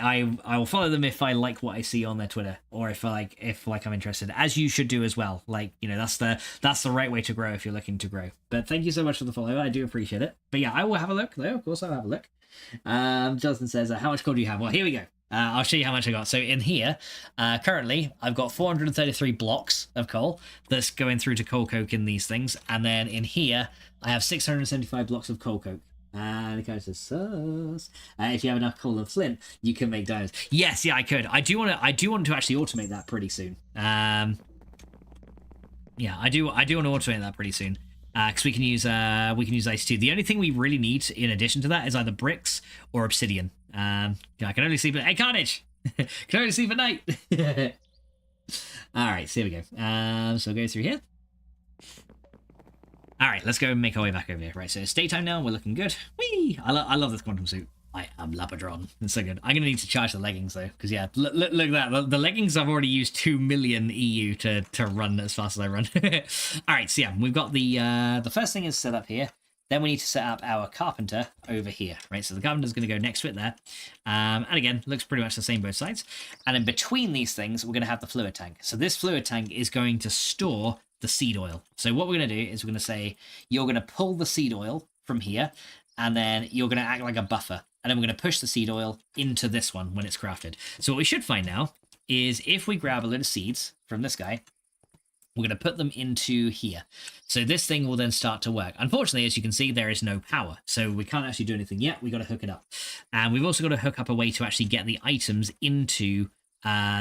I will follow them if I like what I see on their Twitter, or if I'm interested, as you should do as well. Like, you know, that's the right way to grow if you're looking to grow. But thank you so much for the follow. I do appreciate it. But yeah, I will have a look though. Of course, I'll have a look. Jonathan says, "How much coal do you have?" Well, here we go. I'll show you how much I got. So in here, currently, I've got 433 blocks of coal that's going through to coal coke in these things. And then in here, I have 675 blocks of coal coke. And the guy says, "Sus. If you have enough coal and flint, you can make diamonds." Yes, yeah, I could. I do want to actually automate that pretty soon. Yeah, I do want to automate that pretty soon. Because we can use ice too. The only thing we really need in addition to that is either bricks or obsidian. I can only sleep at hey Carnage. Can only sleep at night. All right, so here we go. So we'll go through here. All right, let's go and make our way back over here. Right, so it's daytime now. We're looking good. Whee! I love this quantum suit. I am Lapidron. It's so good. I'm gonna need to charge the leggings though, because yeah, look at that. The leggings I've already used 2 million EU to run as fast as I run. All right, so yeah, we've got the first thing is set up here. Then we need to set up our carpenter over here, right? So the carpenter's going to go next to it there. And again, looks pretty much the same both sides. And then between these things, we're going to have the fluid tank. So this fluid tank is going to store the seed oil. So what we're going to do is we're going to say, you're going to pull the seed oil from here, and then you're going to act like a buffer. And then we're going to push the seed oil into this one when it's crafted. So what we should find now is if we grab a load of seeds from this guy, we're going to put them into here. So this thing will then start to work. Unfortunately, as you can see, there is no power. So we can't actually do anything yet. We've got to hook it up. And we've also got to hook up a way to actually get the items into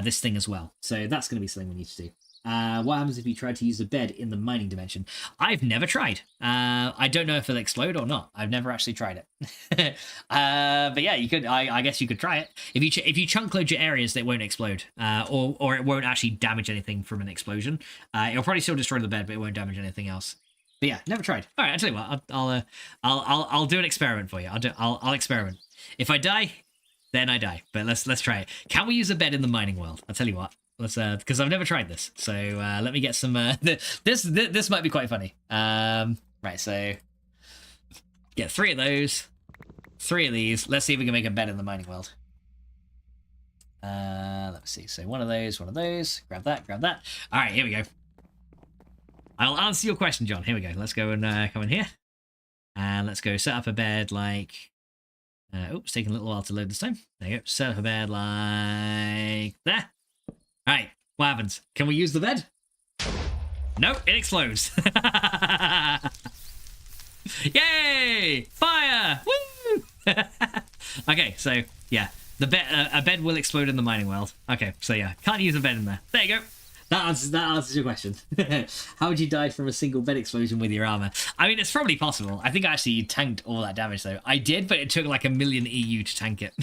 this thing as well. So that's going to be something we need to do. What happens if you try to use a bed in the mining dimension? I've never tried. I don't know if it'll explode or not. I've never actually tried it. But yeah, you could. I guess you could try it. If you chunk load your areas, it won't explode, or it won't actually damage anything from an explosion. It'll probably still destroy the bed, but it won't damage anything else. But yeah, never tried. All right, I'll tell you what. I'll do an experiment for you. I'll experiment. If I die, then I die. But let's try it. Can we use a bed in the mining world? I'll tell you what. Let's because I've never tried this, so let me get some. This might be quite funny. Right, so get 3 of those, 3 of these. Let's see if we can make a bed in the mining world. Let me see. So one of those. Grab that. All right, here we go. I'll answer your question, John. Here we go. Let's go and come in here, and let's go set up a bed like. It's taking a little while to load this time. There you go. Set up a bed like there. All right, what happens? Can we use the bed? No, it explodes. Yay! Fire! Woo! Okay, so yeah, a bed will explode in the mining world. Okay, so yeah, can't use a bed in there. There you go. That answers your question. How would you die from a single bed explosion with your armor? I mean, it's probably possible. I think I actually tanked all that damage though. I did, but it took like 1 million EU to tank it.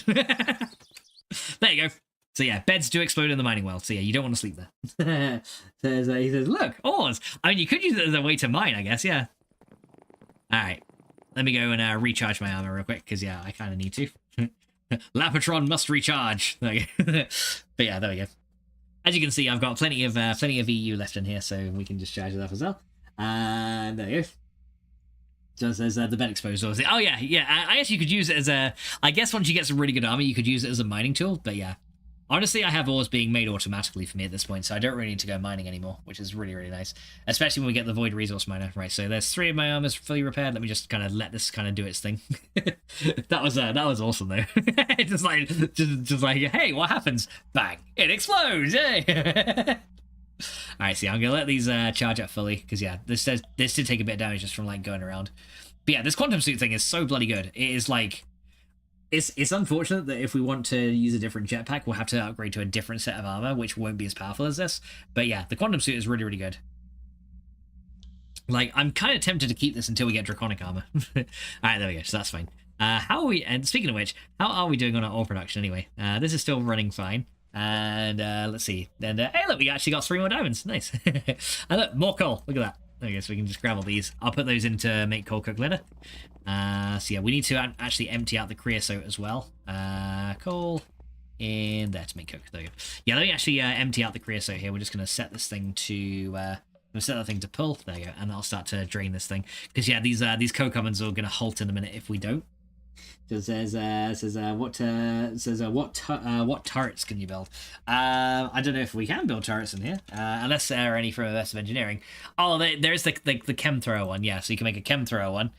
There you go. So yeah, beds do explode in the mining world. So yeah, you don't want to sleep there. He says, look, ores. I mean, you could use it as a way to mine, I guess, yeah. All right, let me go and recharge my armor real quick, because yeah, I kind of need to. Lapatron must recharge. But yeah, there we go. As you can see, I've got plenty of EU left in here, so we can just charge it up as well. And there you go. Just as the bed exposed. Oh yeah. I guess you could use it as a. I guess once you get some really good armor, you could use it as a mining tool. But yeah. Honestly, I have ores being made automatically for me at this point, so I don't really need to go mining anymore, which is really, really nice. Especially when we get the Void Resource Miner. Right, so there's 3 of my armors fully repaired. Let me just kind of let this kind of do its thing. That was awesome, though. just like, hey, what happens? Bang! It explodes! Hey! Alright, so yeah, I'm going to let these charge up fully, because yeah, this did take a bit of damage just from like going around. But yeah, this quantum suit thing is so bloody good. It is like... It's unfortunate that if we want to use a different jetpack, we'll have to upgrade to a different set of armor, which won't be as powerful as this. But yeah, the quantum suit is really, really good. Like, I'm kind of tempted to keep this until we get draconic armor. All right, there we go. So that's fine. How are we? And speaking of which, how are we doing on our ore production anyway? This is still running fine. And let's see. And hey, look, we actually got 3 more diamonds. Nice. And look, more coal. Look at that. There we go. So we can just grab all these. I'll put those in to make coal cook later. So yeah, we need to actually empty out the creosote as well. Coal in there to make cook. There we go. Yeah, let me actually empty out the creosote here. We're just going to set this thing to... We'll set that thing to pull. There you go. And I'll start to drain this thing. Because yeah, these coke ovens are going to halt in a minute if we don't. So it says what turrets can you build? I don't know if we can build turrets in here, unless there are any from Verse of Engineering. Oh, there's the chem thrower one. Yeah, so you can make a chem thrower one,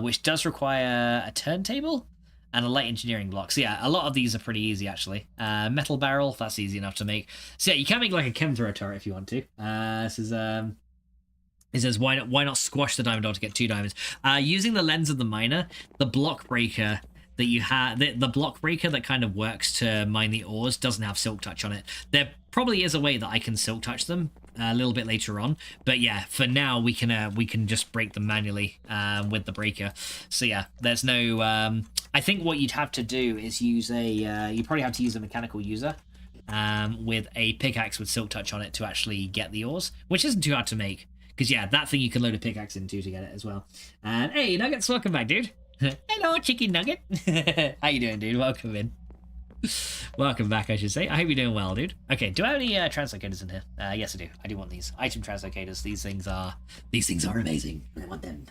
which does require a turntable and a light engineering block. So yeah, a lot of these are pretty easy actually. Metal barrel, that's easy enough to make. So yeah, you can make like a chem thrower turret if you want to. It says, why not squash the diamond ore to get 2 diamonds? Using the lens of the miner, the block breaker that you have, the block breaker that kind of works to mine the ores doesn't have silk touch on it. There probably is a way that I can silk touch them a little bit later on, but yeah, for now we can just break them manually with the breaker. So yeah, there's no. I think what you'd have to do is use a. You probably have to use a mechanical user. With a pickaxe with silk touch on it to actually get the ores, which isn't too hard to make. Because, yeah, that thing you can load a pickaxe into to get it as well. And, hey, Nuggets, welcome back, dude. Hello, Chicken Nugget. How you doing, dude? Welcome in. Welcome back, I should say. I hope you're doing well, dude. Okay, do I have any translocators in here? Yes, I do. I do want these. Item translocators. These things are amazing. I want them.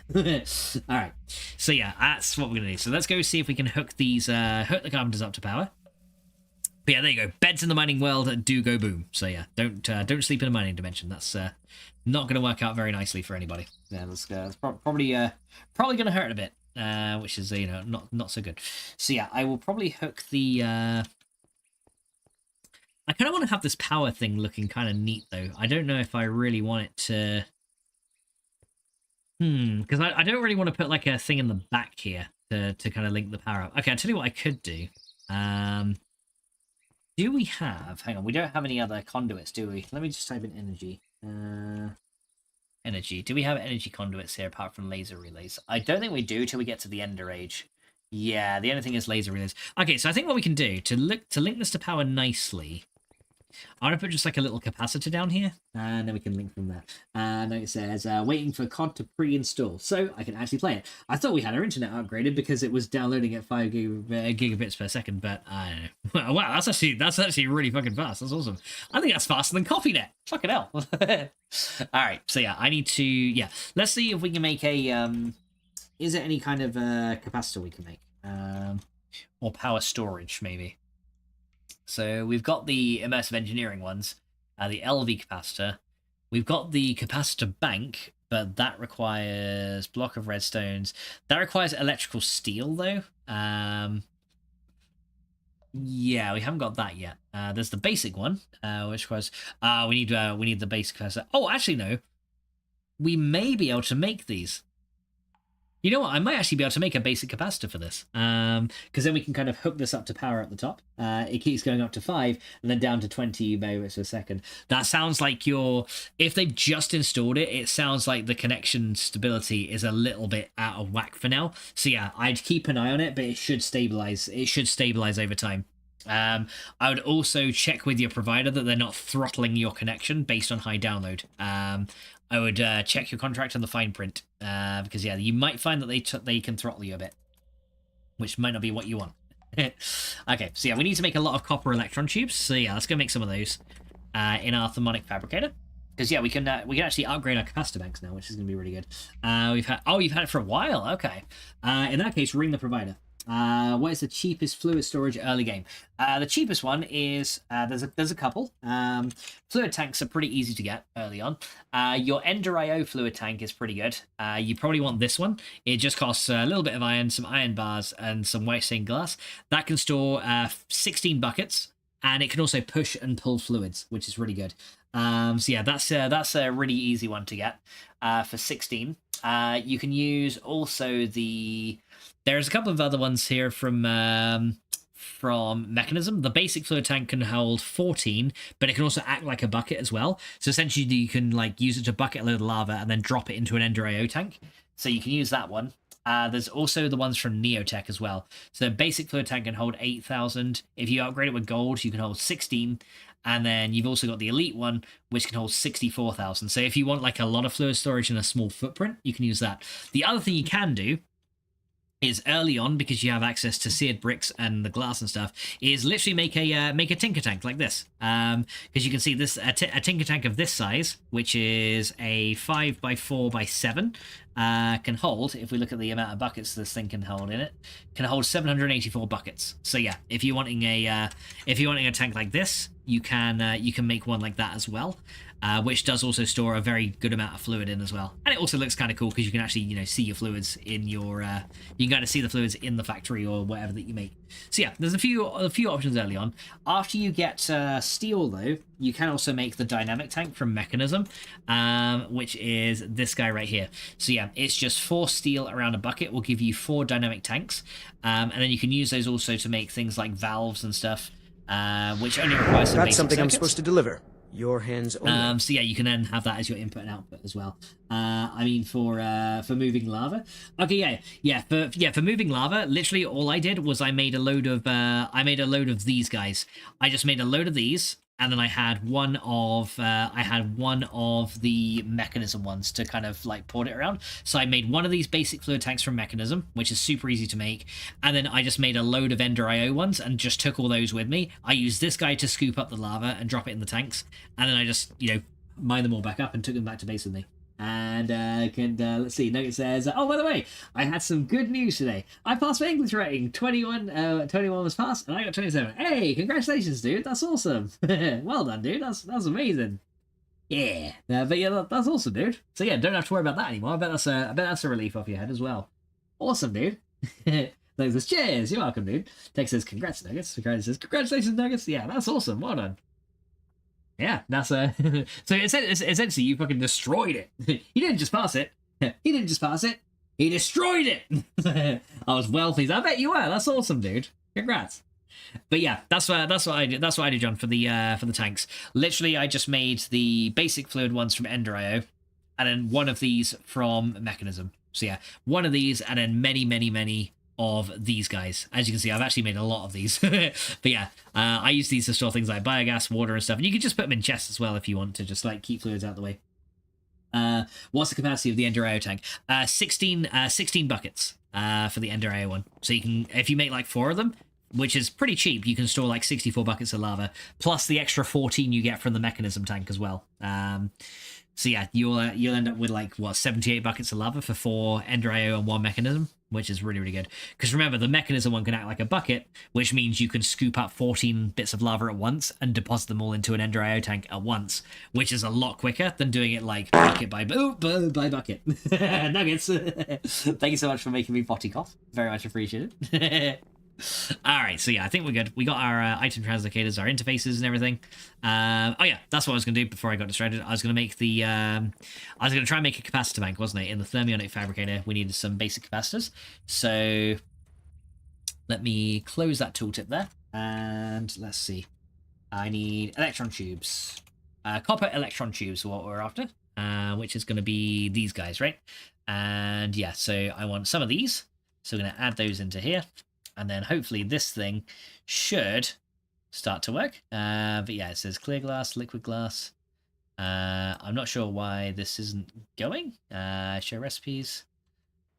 All right. So, yeah, that's what we're going to do. So let's go see if we can hook these, hook the carpenters up to power. But yeah, there you go. Beds in the mining world do go boom. So yeah, don't sleep in a mining dimension. That's not going to work out very nicely for anybody. Yeah, that's probably going to hurt a bit, which is not so good. So yeah, I will probably hook the. I kind of want to have this power thing looking kind of neat though. I don't know if I really want it to. Because I don't really want to put like a thing in the back here to kind of link the power up. Okay, I'll tell you what I could do. Do we have... Hang on, we don't have any other conduits, do we? Let me just type in energy. Energy. Do we have energy conduits here apart from laser relays? I don't think we do till we get to the Ender Age. Yeah, the only thing is laser relays. Okay, so I think what we can do, to link this to power nicely... I'm going to put just like a little capacitor down here, and then we can link from there. And it says, waiting for COD to pre-install, so I can actually play it. I thought we had our internet upgraded because it was downloading at 5 gigabits per second, but I don't know. Wow, that's actually really fucking fast. That's awesome. I think that's faster than CoffeeNet. Fucking hell. Alright, so yeah, I need to... Yeah, let's see if we can make a... Is it any kind of capacitor we can make? Or power storage, maybe. So we've got the immersive engineering ones, the LV capacitor. We've got the capacitor bank, but that requires block of redstones. That requires electrical steel, though. Yeah, we haven't got that yet. There's the basic one, which was we need the basic capacitor. Oh, actually no, we may be able to make these. You know what? I might actually be able to make a basic capacitor for this, because then we can kind of hook this up to power at the top. It keeps going up to 5 and then down to 20 megabits per second. That sounds like if they've just installed it, it sounds like the connection stability is a little bit out of whack for now. So yeah, I'd keep an eye on it, but it should stabilize. It should stabilize over time. I would also check with your provider that they're not throttling your connection based on high download. I would check your contract on the fine print, because yeah, you might find that they can throttle you a bit, which might not be what you want. Okay, so yeah, we need to make a lot of copper electron tubes. So yeah, let's go make some of those in our thermonic fabricator, because yeah, we can actually upgrade our capacitor banks now, which is going to be really good. You've had it for a while. Okay, in that case, ring the provider. What is the cheapest fluid storage early game? The cheapest one is there's a couple. Fluid tanks are pretty easy to get early on. Your Ender IO fluid tank is pretty good. You probably want this one. It just costs a little bit of iron, some iron bars, and some white stained glass. That can store 16 buckets, and it can also push and pull fluids, which is really good. So yeah, that's a really easy one to get for 16. You can use also the There's a couple of other ones here from Mechanism. The basic fluid tank can hold 14, but it can also act like a bucket as well. So essentially you can like use it to bucket a load of lava and then drop it into an Ender IO tank. So you can use that one. There's also the ones from Neotech as well. So basic fluid tank can hold 8,000. If you upgrade it with gold, you can hold 16. And then you've also got the elite one, which can hold 64,000. So if you want like a lot of fluid storage in a small footprint, you can use that. The other thing you can do is early on, because you have access to seared bricks and the glass and stuff, is literally make a tinker tank like this. Because you can see this a tinker tank of this size, which is a 5x4x7, can hold, if we look at the amount of buckets this thing can hold in it, can hold 784 buckets. So yeah, if you're wanting a tank like this, you can make one like that as well. Which does also store a very good amount of fluid in as well. And it also looks kind of cool because you can actually, see your fluids in your, you can kind of see the fluids in the factory or whatever that you make. So yeah, there's a few options early on. After you get steel though, you can also make the dynamic tank from Mechanism, which is this guy right here. So yeah, it's just 4 steel around a bucket will give you 4 dynamic tanks. And then you can use those also to make things like valves and stuff, which only require some basic That's something I'm circuits. supposed to deliver. Your hands only. So yeah, you can then have that as your input and output as well. I mean, for moving lava. Okay, for moving lava, literally all I did was I made a load of these guys. I just made a load of these, and then I had one of the Mechanism ones to kind of like port it around. So I made one of these basic fluid tanks from Mechanism, which is super easy to make, and then I just made a load of Ender IO ones and just took all those with me. I used this guy to scoop up the lava and drop it in the tanks, and then I just mined them all back up and took them back to base with me. And let's see, note says, oh, by the way, I had some good news today. I passed my English rating. 21 was passed, and I got 27. Hey, congratulations, dude. That's awesome. Well done, dude. That's amazing. Yeah. But yeah, that's awesome, dude. So yeah, don't have to worry about that anymore. I bet that's a relief off your head as well. Awesome, dude. Like says, cheers. You're welcome, dude. Tex says, congrats, Nuggets. Congratulations, Nuggets. Yeah, that's awesome. Well done. Yeah, that's so essentially you fucking destroyed it. He didn't just pass it. He didn't just pass it. He destroyed it. I was well pleased. I bet you were. That's awesome, dude. Congrats. But yeah, that's what I did. That's what I did, John, for the tanks. Literally, I just made the basic fluid ones from Ender IO, and then one of these from Mechanism. So yeah, one of these, and then many of these guys. As you can see, I've actually made a lot of these. But yeah, I use these to store things like biogas, water, and stuff. And you can just put them in chests as well if you want to just like keep fluids out of the way. What's the capacity of the Ender IO tank? 16 buckets for the Ender IO one. So you can, if you make like 4 of them, which is pretty cheap, you can store like 64 buckets of lava, plus the extra 14 you get from the Mechanism tank as well. So yeah, you'll end up with like 78 buckets of lava for 4 Ender IO and 1 Mechanism, which is really good. Because remember, the Mechanism one can act like a bucket, which means you can scoop up 14 bits of lava at once and deposit them all into an Ender IO tank at once, which is a lot quicker than doing it like bucket by bucket. Nuggets, thank you so much for making me potty cough. Very much appreciated. Alright, so yeah, I think we're good. We got our item translocators, our interfaces and everything. Oh yeah, that's what I was going to do before I got distracted. I was going to make the I was going to try and make a capacitor bank, wasn't I? In the thermionic fabricator, we needed some basic capacitors. So let me close that tooltip there, and let's see. I need electron tubes. Copper electron tubes are what we're after, which is going to be these guys, right? And yeah, so I want some of these. So we're going to add those into here. And then hopefully this thing should start to work. But yeah, it says clear glass, liquid glass. I'm not sure why this isn't going. Show recipes.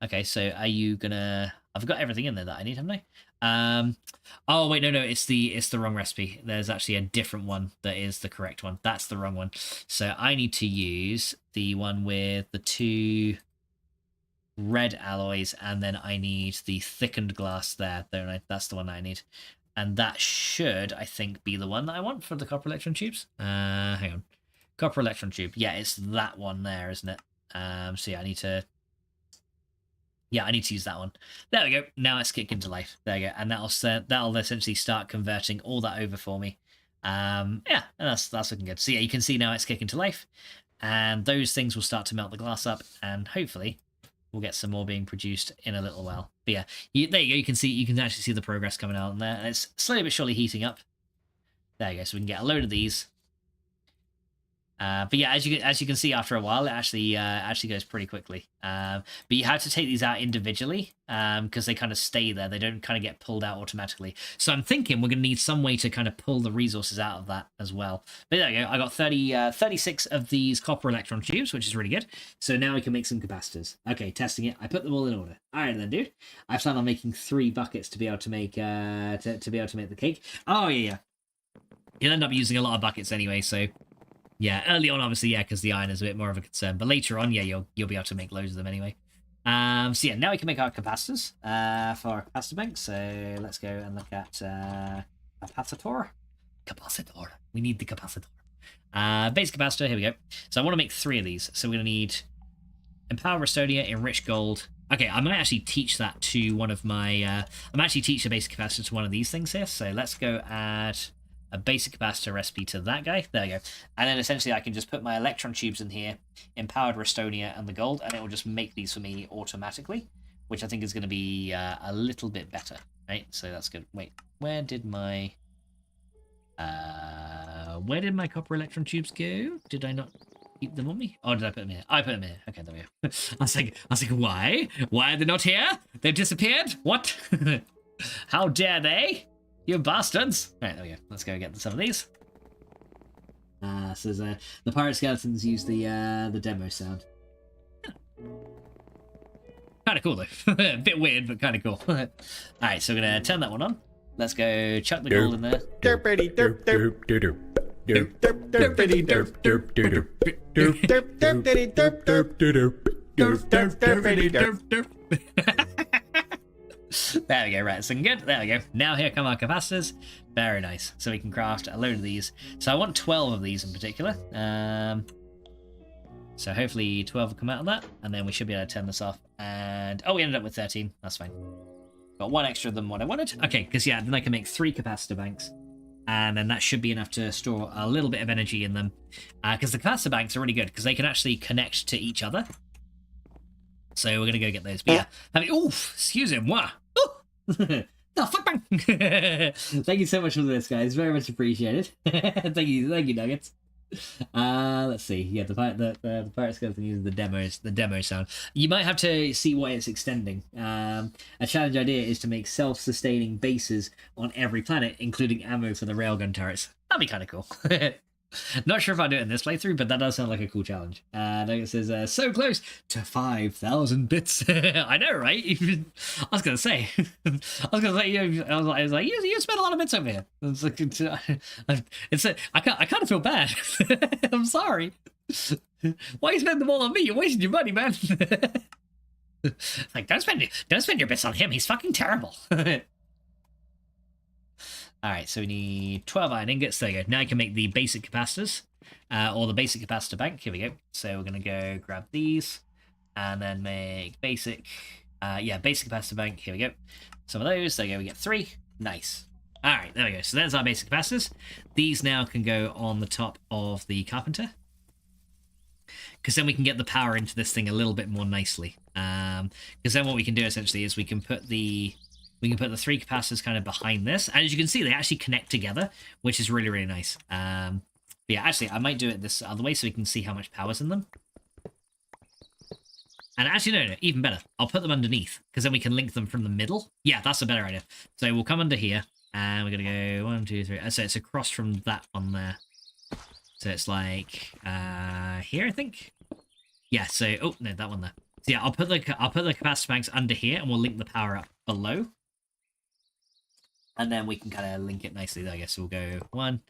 Okay, so are you gonna... I've got everything in there that I need, haven't I? Oh wait, no, it's the wrong recipe. There's actually a different one that is the correct one. That's the wrong one. So I need to use the one with the 2 red alloys, and then I need the thickened glass there. That's the one that I need, and that should, I think, be the one that I want for the copper electron tubes. Hang on, copper electron tube. Yeah, it's that one there, isn't it? So yeah, I need to use that one. There we go. Now it's kicked into life. There you go, and that'll essentially start converting all that over for me. Yeah, and that's looking good. So yeah, you can see now it's kicking to life, and those things will start to melt the glass up, and hopefully we'll get some more being produced in a little while. But yeah, there you go. You can actually see the progress coming out in there, and it's slowly but surely heating up. There you go. So we can get a load of these. But yeah, as you can see, after a while, it actually goes pretty quickly. But you have to take these out individually because they kind of stay there. They don't kind of get pulled out automatically. So I'm thinking we're going to need some way to kind of pull the resources out of that as well. But there you go. I got 36 of these copper electron tubes, which is really good. So now we can make some capacitors. Okay, testing it. I put them all in order. All right then, dude. I plan on making 3 buckets to be able to make to be able to make the cake. Oh yeah. You'll end up using a lot of buckets anyway, so. Yeah, early on, obviously, yeah, because the iron is a bit more of a concern. But later on, yeah, you'll be able to make loads of them anyway. So yeah, now we can make our capacitors for our capacitor bank. So let's go and look at capacitor. Capacitor. We need the capacitor. Basic capacitor. Here we go. So I want to make 3 of these. So we're going to need empowered Restonia, enriched gold. Okay, I might actually teach that to one of my. I might actually teach the basic capacitor to one of these things here. So let's go add a basic capacitor recipe to that guy. There we go. And then essentially I can just put my electron tubes in here, empowered Restonia and the gold, and it will just make these for me automatically, which I think is going to be a little bit better, right? So that's good. Wait, where did my copper electron tubes go? Did I not keep them on me? Oh, did I put them here? I put them here. Okay, there we go. I was like, why? Why are they not here? They've disappeared? What? How dare they? You bastards! Right, there we go. Let's go get some of these. So the pirate skeletons use the demo sound. Kind of cool though. A bit weird, but kind of cool. All right, so we're gonna turn that one on. Let's go chuck the gold in there. Derpity derp derp derp derp derp derpity derp derp derp derp derpity derp derp derp derp derpity derp derp. There we go, right, so good. There we go. Now here come our capacitors. Very nice. So we can craft a load of these. So I want 12 of these in particular. So hopefully 12 will come out of that, and then we should be able to turn this off. And oh, we ended up with 13. That's fine. Got 1 extra than what I wanted. Okay, because yeah, then I can make 3 capacitor banks, and then that should be enough to store a little bit of energy in them. Because the capacitor banks are really good because they can actually connect to each other. So we're gonna go get those. But yeah, I mean, oof, excuse him, what? The fuck bang! Thank you so much for this, guys. Very much appreciated. Thank you, Nuggets. Let's see. Yeah, the pirate skeleton uses the demo sound. You might have to see what it's extending. A challenge idea is to make self-sustaining bases on every planet, including ammo for the railgun turrets. That'd be kind of cool. Not sure if I'll do it in this playthrough, but that does sound like a cool challenge. It says, so close to 5,000 bits. I know, right? I was going to say, I was like, you spent a lot of bits over here. It's like, I kind of feel bad. I'm sorry. Why you spend them all on me? You're wasting your money, man. Like, don't spend your bits on him. He's fucking terrible. Alright, so we need 12 iron ingots. There you go. Now I can make the basic capacitors, or the basic capacitor bank. Here we go. So we're going to go grab these, and then make basic capacitor bank. Here we go. Some of those. There you go. We get 3. Nice. Alright, there we go. So there's our basic capacitors. These now can go on the top of the carpenter, because then we can get the power into this thing a little bit more nicely. Because then what we can do essentially is we can put the 3 capacitors kind of behind this. And as you can see, they actually connect together, which is really, really nice. But yeah, actually, I might do it this other way so we can see how much power's in them. And actually, no, even better. I'll put them underneath, because then we can link them from the middle. Yeah, that's a better idea. So we'll come under here, and we're going to go 1, 2, 3. So it's across from that one there. So it's like here, I think. Yeah, so, oh, no, that one there. So yeah, I'll put the capacitor banks under here, and we'll link the power up below. And then we can kind of link it nicely there, I guess. So we'll go 1,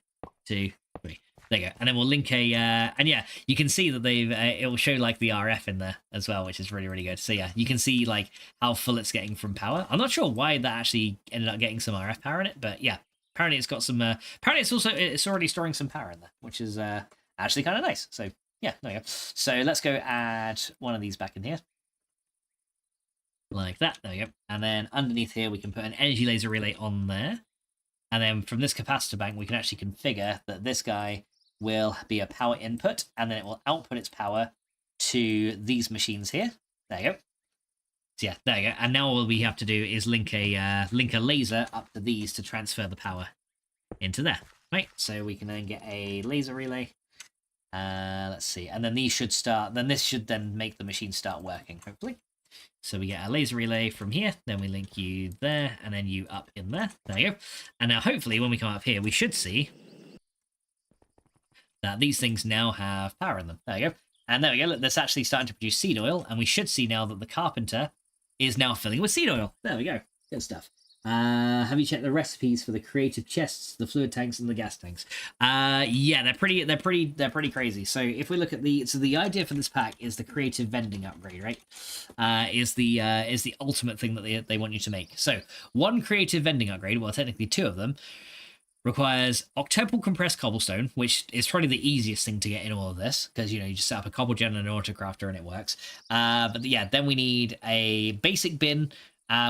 2, 3. There you go. And then we'll link a, and yeah, you can see that it will show like the RF in there as well, which is really, really good. So yeah, you can see like how full it's getting from power. I'm not sure why that actually ended up getting some RF power in it, but yeah, apparently it's got some, apparently it's already storing some power in there, which is actually kind of nice. So yeah, there you go. So let's go add one of these back in here. Like that, there we go. And then underneath here, we can put an energy laser relay on there. And then from this capacitor bank, we can actually configure that this guy will be a power input, and then it will output its power to these machines here. There you go. So yeah, there you go. And now all we have to do is link a laser up to these to transfer the power into there. Right, so we can then get a laser relay. Let's see, and then these should start. Then this should then make the machine start working, hopefully. So we get a laser relay from here, then we link you there, and then you up in there. There you go. And now hopefully when we come up here, we should see that these things now have power in them. There you go. And there we go. Look, that's actually starting to produce seed oil, and we should see now that the carpenter is now filling with seed oil. There we go. Good stuff. Have you checked the recipes for the creative chests, the fluid tanks, and the gas tanks? Yeah, they're pretty crazy. So if we look at the idea for this pack is the creative vending upgrade, right? Is the ultimate thing that they want you to make. So one creative vending upgrade, well, technically two of them, requires octuple compressed cobblestone, which is probably the easiest thing to get in all of this, because you just set up a cobblegen and an autocrafter and it works. But yeah, then we need a basic bin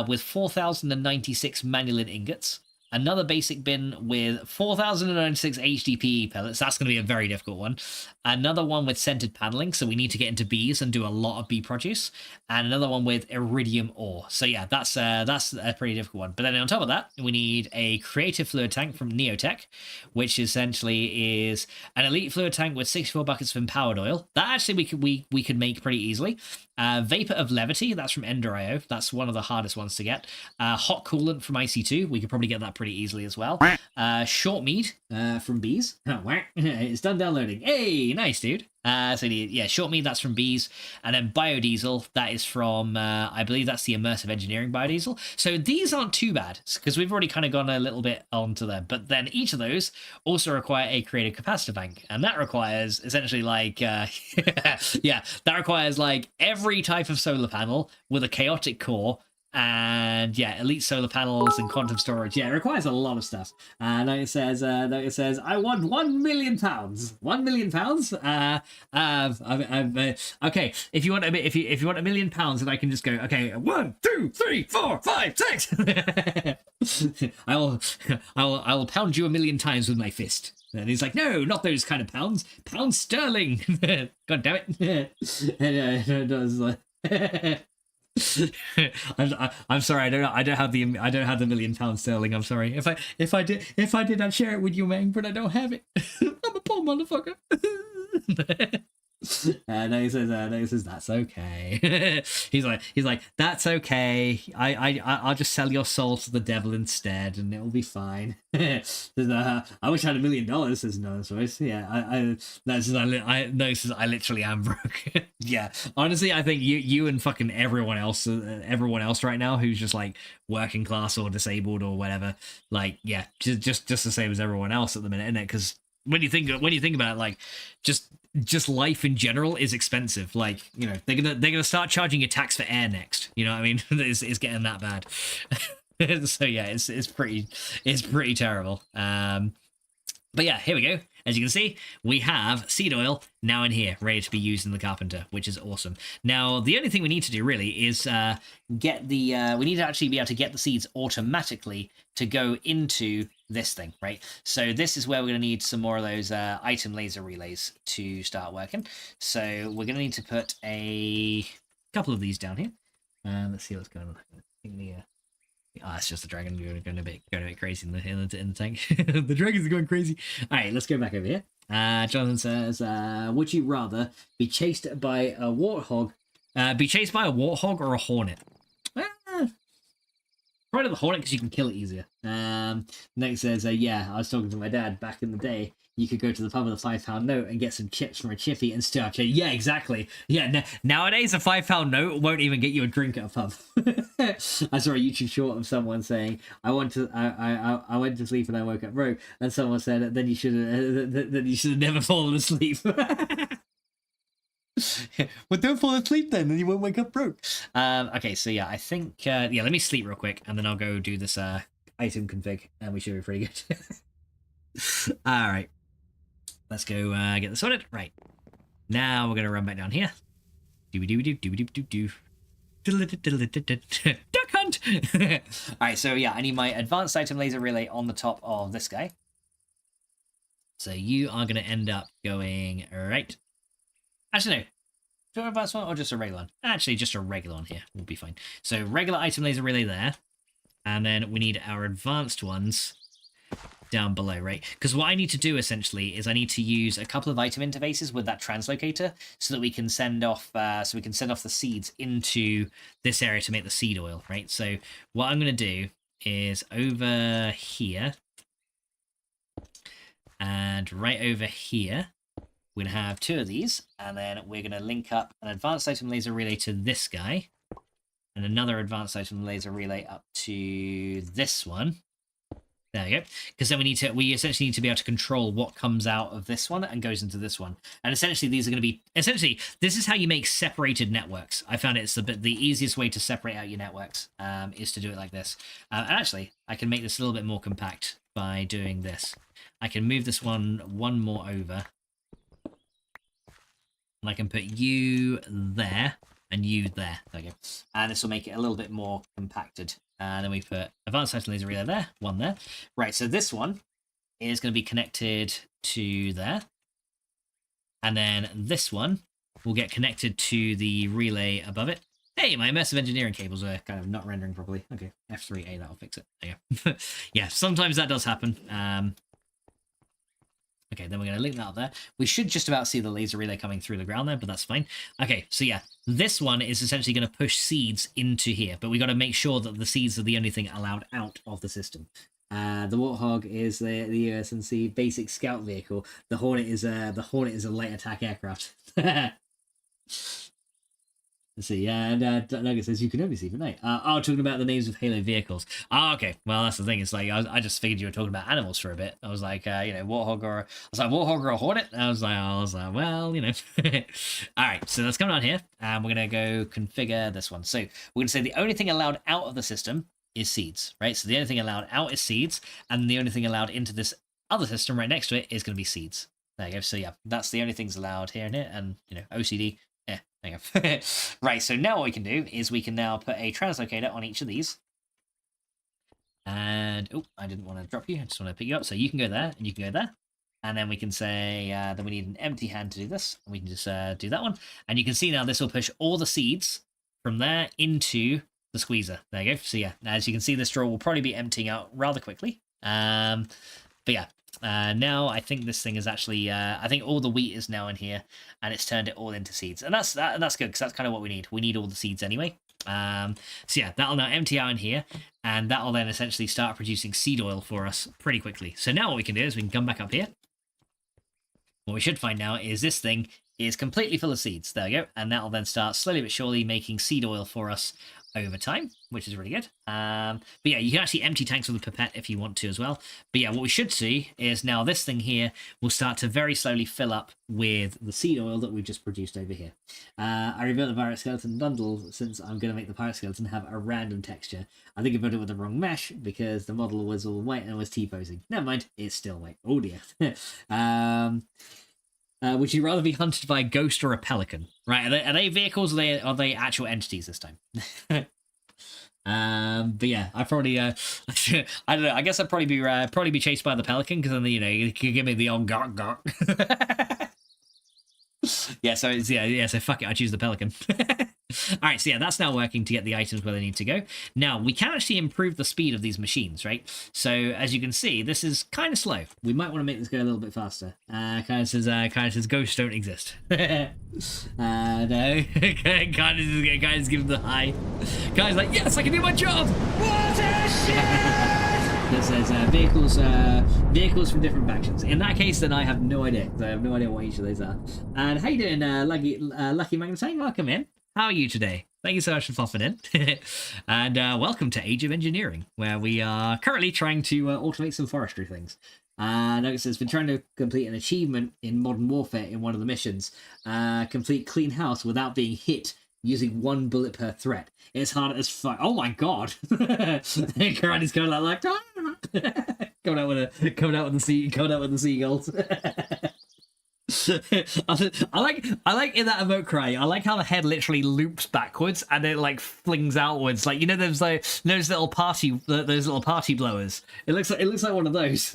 with 4,096 manulin ingots, another basic bin with 4,096 HDPE pellets. That's going to be a very difficult one. Another one with scented paneling, so we need to get into bees and do a lot of bee produce. And another one with iridium ore. So yeah, that's a pretty difficult one. But then on top of that, we need a creative fluid tank from Neotech, which essentially is an elite fluid tank with 64 buckets of empowered oil. That actually we could make pretty easily. Vapor of Levity, that's from Ender.io. That's one of the hardest ones to get. Hot Coolant from IC2, we could probably get that pretty easily as well. Short Mead from Bees. It's done downloading. Hey, nice, dude. Short Mead, that's from Bees. And then Biodiesel, that is from, I believe that's the Immersive Engineering Biodiesel. So these aren't too bad, because we've already kind of gone a little bit onto them. But then each of those also require a creative capacitor bank. And that requires essentially like, that requires like every type of solar panel with a chaotic core. And yeah, elite solar panels and quantum storage. Yeah, it requires a lot of stuff. Now it says, I want £1 million. £1 million. Okay. If you want £1 million, then I can just go. Okay, 1, 2, 3, 4, 5, 6. I will pound you 1,000,000 times with my fist. And he's like, no, not those kind of pounds. Pounds sterling. God damn it. And it was like. I'm sorry. I don't have the £1 million sterling. I'm sorry. If I did, I'd share it with you, man. But I don't have it. I'm a poor motherfucker. No, he says that's okay. he's like that's okay. I'll just sell your soul to the devil instead, and it'll be fine. I wish I had $1 million. Says no voice. Yeah, I literally am broke. Yeah, honestly, I think you and fucking everyone else right now who's just like working class or disabled or whatever, like yeah, just the same as everyone else at the minute, isn't it? Because when you think about it, like just life in general is expensive. Like, they're gonna start charging you tax for air next. You know what I mean? It's getting that bad. So yeah, it's pretty terrible. But yeah, here we go. As you can see, we have seed oil now in here, ready to be used in the carpenter, which is awesome. Now, the only thing we need to do really is get the we need to actually be able to get the seeds automatically to go into this thing, right? So this is where we're going to need some more of those item laser relays to start working. So we're going to need to put a couple of these down here. Let's see what's going on. I think it's just the dragon going a bit crazy in the tank. The dragons are going crazy. All right, let's go back over here. Jonathan says, would you rather be chased by a warthog or a hornet? Probably the hornet, because you can kill it easier. Next says, yeah, I was talking to my dad back in the day. You could go to the pub with a £5 note and get some chips from a chippy and start. Yeah, exactly. Yeah, nowadays a £5 note won't even get you a drink at a pub. I saw a YouTube short of someone saying, I went to sleep and I woke up broke, and someone said, then you should have never fallen asleep. Well, don't fall asleep then you won't wake up broke. Okay, so yeah, I think let me sleep real quick and then I'll go do this item config and we should be pretty good. All right, let's go get this sorted. Right, now we're gonna run back down here. Duck hunt. All right, so yeah, I need my advanced item laser relay on the top of this guy. So you are gonna end up going right. Actually, no. Do an advanced one or just a regular one? Actually, just a regular one here will be fine. So regular item laser relay there. And then we need our advanced ones down below, right? Because what I need to do essentially is I need to use a couple of item interfaces with that translocator so that we can send off the seeds into this area to make the seed oil, right? So what I'm going to do is over here and right over here, we're going to have two of these, and then we're going to link up an advanced item laser relay to this guy and another advanced item laser relay up to this one. There we go. Because then we essentially need to be able to control what comes out of this one and goes into this one. And essentially these are going to be, this is how you make separated networks. I found it's the easiest way to separate out your networks is to do it like this. And actually, I can make this a little bit more compact by doing this. I can move this one more over. And I can put you there and you there. There we go. And this will make it a little bit more compacted. And then we put advanced item laser relay there, one there. Right, so this one is going to be connected to there. And then this one will get connected to the relay above it. Hey, my immersive engineering cables are kind of not rendering properly. Okay, F3A, that'll fix it. There you go. Yeah, sometimes that does happen. Okay, then we're going to link that up there. We should just about see the laser relay coming through the ground there, but that's fine. Okay, so yeah, this one is essentially going to push seeds into here, but we got to make sure that the seeds are the only thing allowed out of the system. The Warthog is the USNC basic scout vehicle. The Hornet is a light attack aircraft. Let's see, and Nugget says you can only see for night. Talking about the names of Halo vehicles. Okay, well that's the thing. It's like I just figured you were talking about animals for a bit. I was like, Warthog or a Hornet. I was like, well, All right, so let's come down here, and we're gonna go configure this one. So we're gonna say the only thing allowed out of the system is seeds, right? So the only thing allowed out is seeds, and the only thing allowed into this other system right next to it is gonna be seeds. There you go. So yeah, that's the only things allowed here and here, and OCD. Yeah, there you go. Right, so now what we can do is we can now put a translocator on each of these. And, oh, I didn't want to drop you. I just want to pick you up. So you can go there, and you can go there. And then we can say that we need an empty hand to do this. And we can just do that one. And you can see now this will push all the seeds from there into the squeezer. There you go. So yeah, as you can see, this drawer will probably be emptying out rather quickly. But yeah. Now I think this thing is actually, I think all the wheat is now in here, and it's turned it all into seeds, and that's good because that's kind of what we need. We need all the seeds anyway. So yeah, that'll now empty out in here, and that'll then essentially start producing seed oil for us pretty quickly. So now what we can do is we can come back up here. What we should find now is this thing is completely full of seeds. There we go, and that'll then start slowly but surely making seed oil for us over time, which is really good. But yeah, you can actually empty tanks with a pipette if you want to as well. But yeah, what we should see is now this thing here will start to very slowly fill up with the seed oil that we've just produced over here. I rebuilt the pirate skeleton bundle since I'm going to make the pirate skeleton have a random texture. I think I built it with the wrong mesh because the model was all white and was T-posing. Never mind, it's still white. Oh dear. Would you rather be hunted by a ghost or a pelican? Right, are they vehicles or are they actual entities this time? But yeah, I probably I don't know. I guess I'd probably be chased by the pelican because then you can give me the old gawk gawk. Yeah, so it's, yeah. So fuck it, I choose the pelican. All right, so yeah, that's now working to get the items where they need to go. Now we can actually improve the speed of these machines, right? So as you can see, this is kind of slow. We might want to make this go a little bit faster. Kind of says ghosts don't exist. No, kind of give them the high. Guy's like, yes, I can do my job. What a shit! That says vehicles from different factions. In that case, then I have no idea. I have no idea what each of those are. And how you doing, Lucky Magnetine? Welcome in. How are you today? Thank you so much for popping in. And welcome to Age of Engineering, where we are currently trying to automate some forestry things. Notice it's been trying to complete an achievement in Modern Warfare in one of the missions. Complete clean house without being hit using 1 bullet per threat. It's hard as fuck. Oh my god! Karate's going like coming out with the seagulls. I like in that emote cry. I like how the head literally loops backwards and it like flings outwards. Like there's like those little party blowers. It looks like one of those.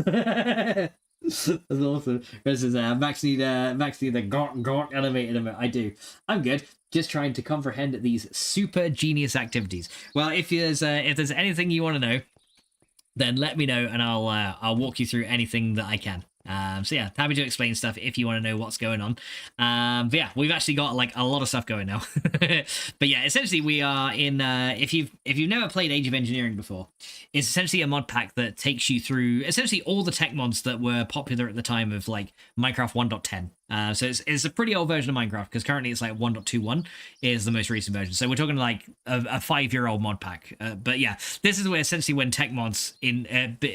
That's awesome. This is Max need the gawk animated emote. I do. I'm good. Just trying to comprehend these super genius activities. Well, if there's anything you want to know, then let me know and I'll walk you through anything that I can. So yeah, happy to explain stuff if you want to know what's going on. But yeah, we've actually got like a lot of stuff going now. But yeah, essentially we are in if you've never played Age of Engineering before, it's essentially a mod pack that takes you through essentially all the tech mods that were popular at the time of like Minecraft 1.10. So it's a pretty old version of Minecraft because currently it's like 1.21 is the most recent version. So we're talking like a 5-year-old mod pack. But yeah, this is where essentially when tech mods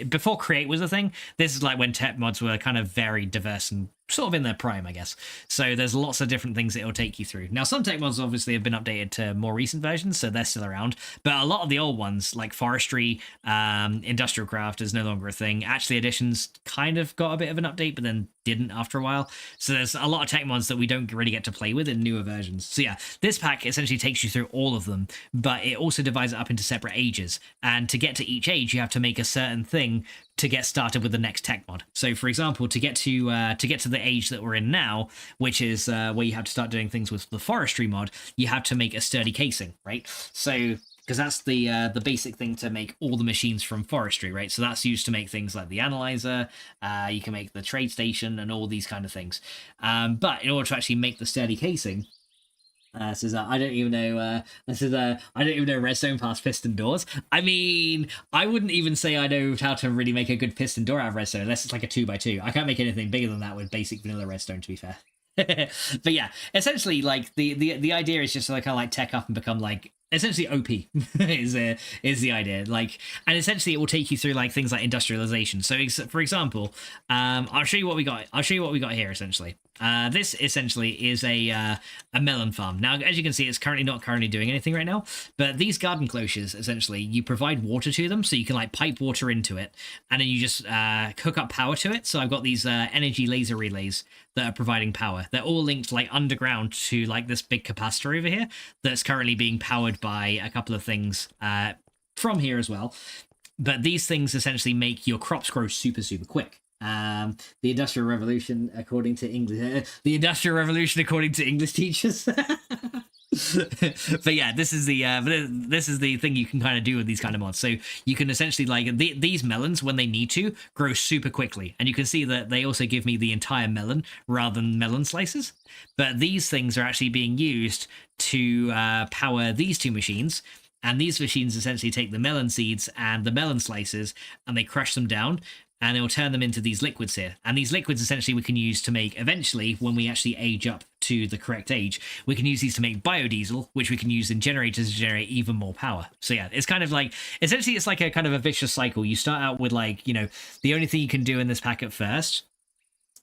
before Create was a thing. This is like when tech mods were kind of very diverse and sort of in their prime, I guess. So there's lots of different things that it'll take you through. Now, some tech mods obviously have been updated to more recent versions, so they're still around. But a lot of the old ones, like forestry, industrial craft is no longer a thing. Actually, additions kind of got a bit of an update, but then didn't after a while. So there's a lot of tech mods that we don't really get to play with in newer versions. So yeah, this pack essentially takes you through all of them, but it also divides it up into separate ages. And to get to each age, you have to make a certain thing to get started with the next tech mod. So for example, to get to the age that we're in now, which is where you have to start doing things with the forestry mod, you have to make a sturdy casing, right? So because that's the basic thing to make all the machines from forestry, right? So that's used to make things like the analyzer, you can make the trade station and all these kind of things. But in order to actually make the sturdy casing, says I don't even know. I don't even know redstone past piston doors. I mean, I wouldn't even say I know how to really make a good piston door out of redstone unless it's like a 2x2. I can't make anything bigger than that with basic vanilla redstone, to be fair. But yeah, essentially, like the idea is just to like kind of like tech up and become like essentially OP is the idea. Like, and essentially it will take you through like things like industrialization. So for example, I'll show you what we got. I'll show you what we got here essentially. This essentially is a melon farm. Now, as you can see, it's not currently doing anything right now, but these garden cloches, essentially, you provide water to them, so you can like pipe water into it, and then you just hook up power to it. So I've got these energy laser relays that are providing power. They're all linked like underground to like this big capacitor over here that's currently being powered by a couple of things from here as well. But these things essentially make your crops grow super, super quick. The Industrial Revolution according to English teachers. But yeah, this is the thing you can kind of do with these kind of mods. So you can essentially like these melons, when they need to, grow super quickly, and you can see that they also give me the entire melon rather than melon slices. But these things are actually being used to power these two machines. And these machines essentially take the melon seeds and the melon slices and they crush them down, and it will turn them into these liquids here. And these liquids essentially we can use to make, eventually, when we actually age up to the correct age, we can use these to make biodiesel, which we can use in generators to generate even more power. So yeah, it's kind of like, essentially it's like a kind of a vicious cycle. You start out with like, you know, the only thing you can do in this pack at first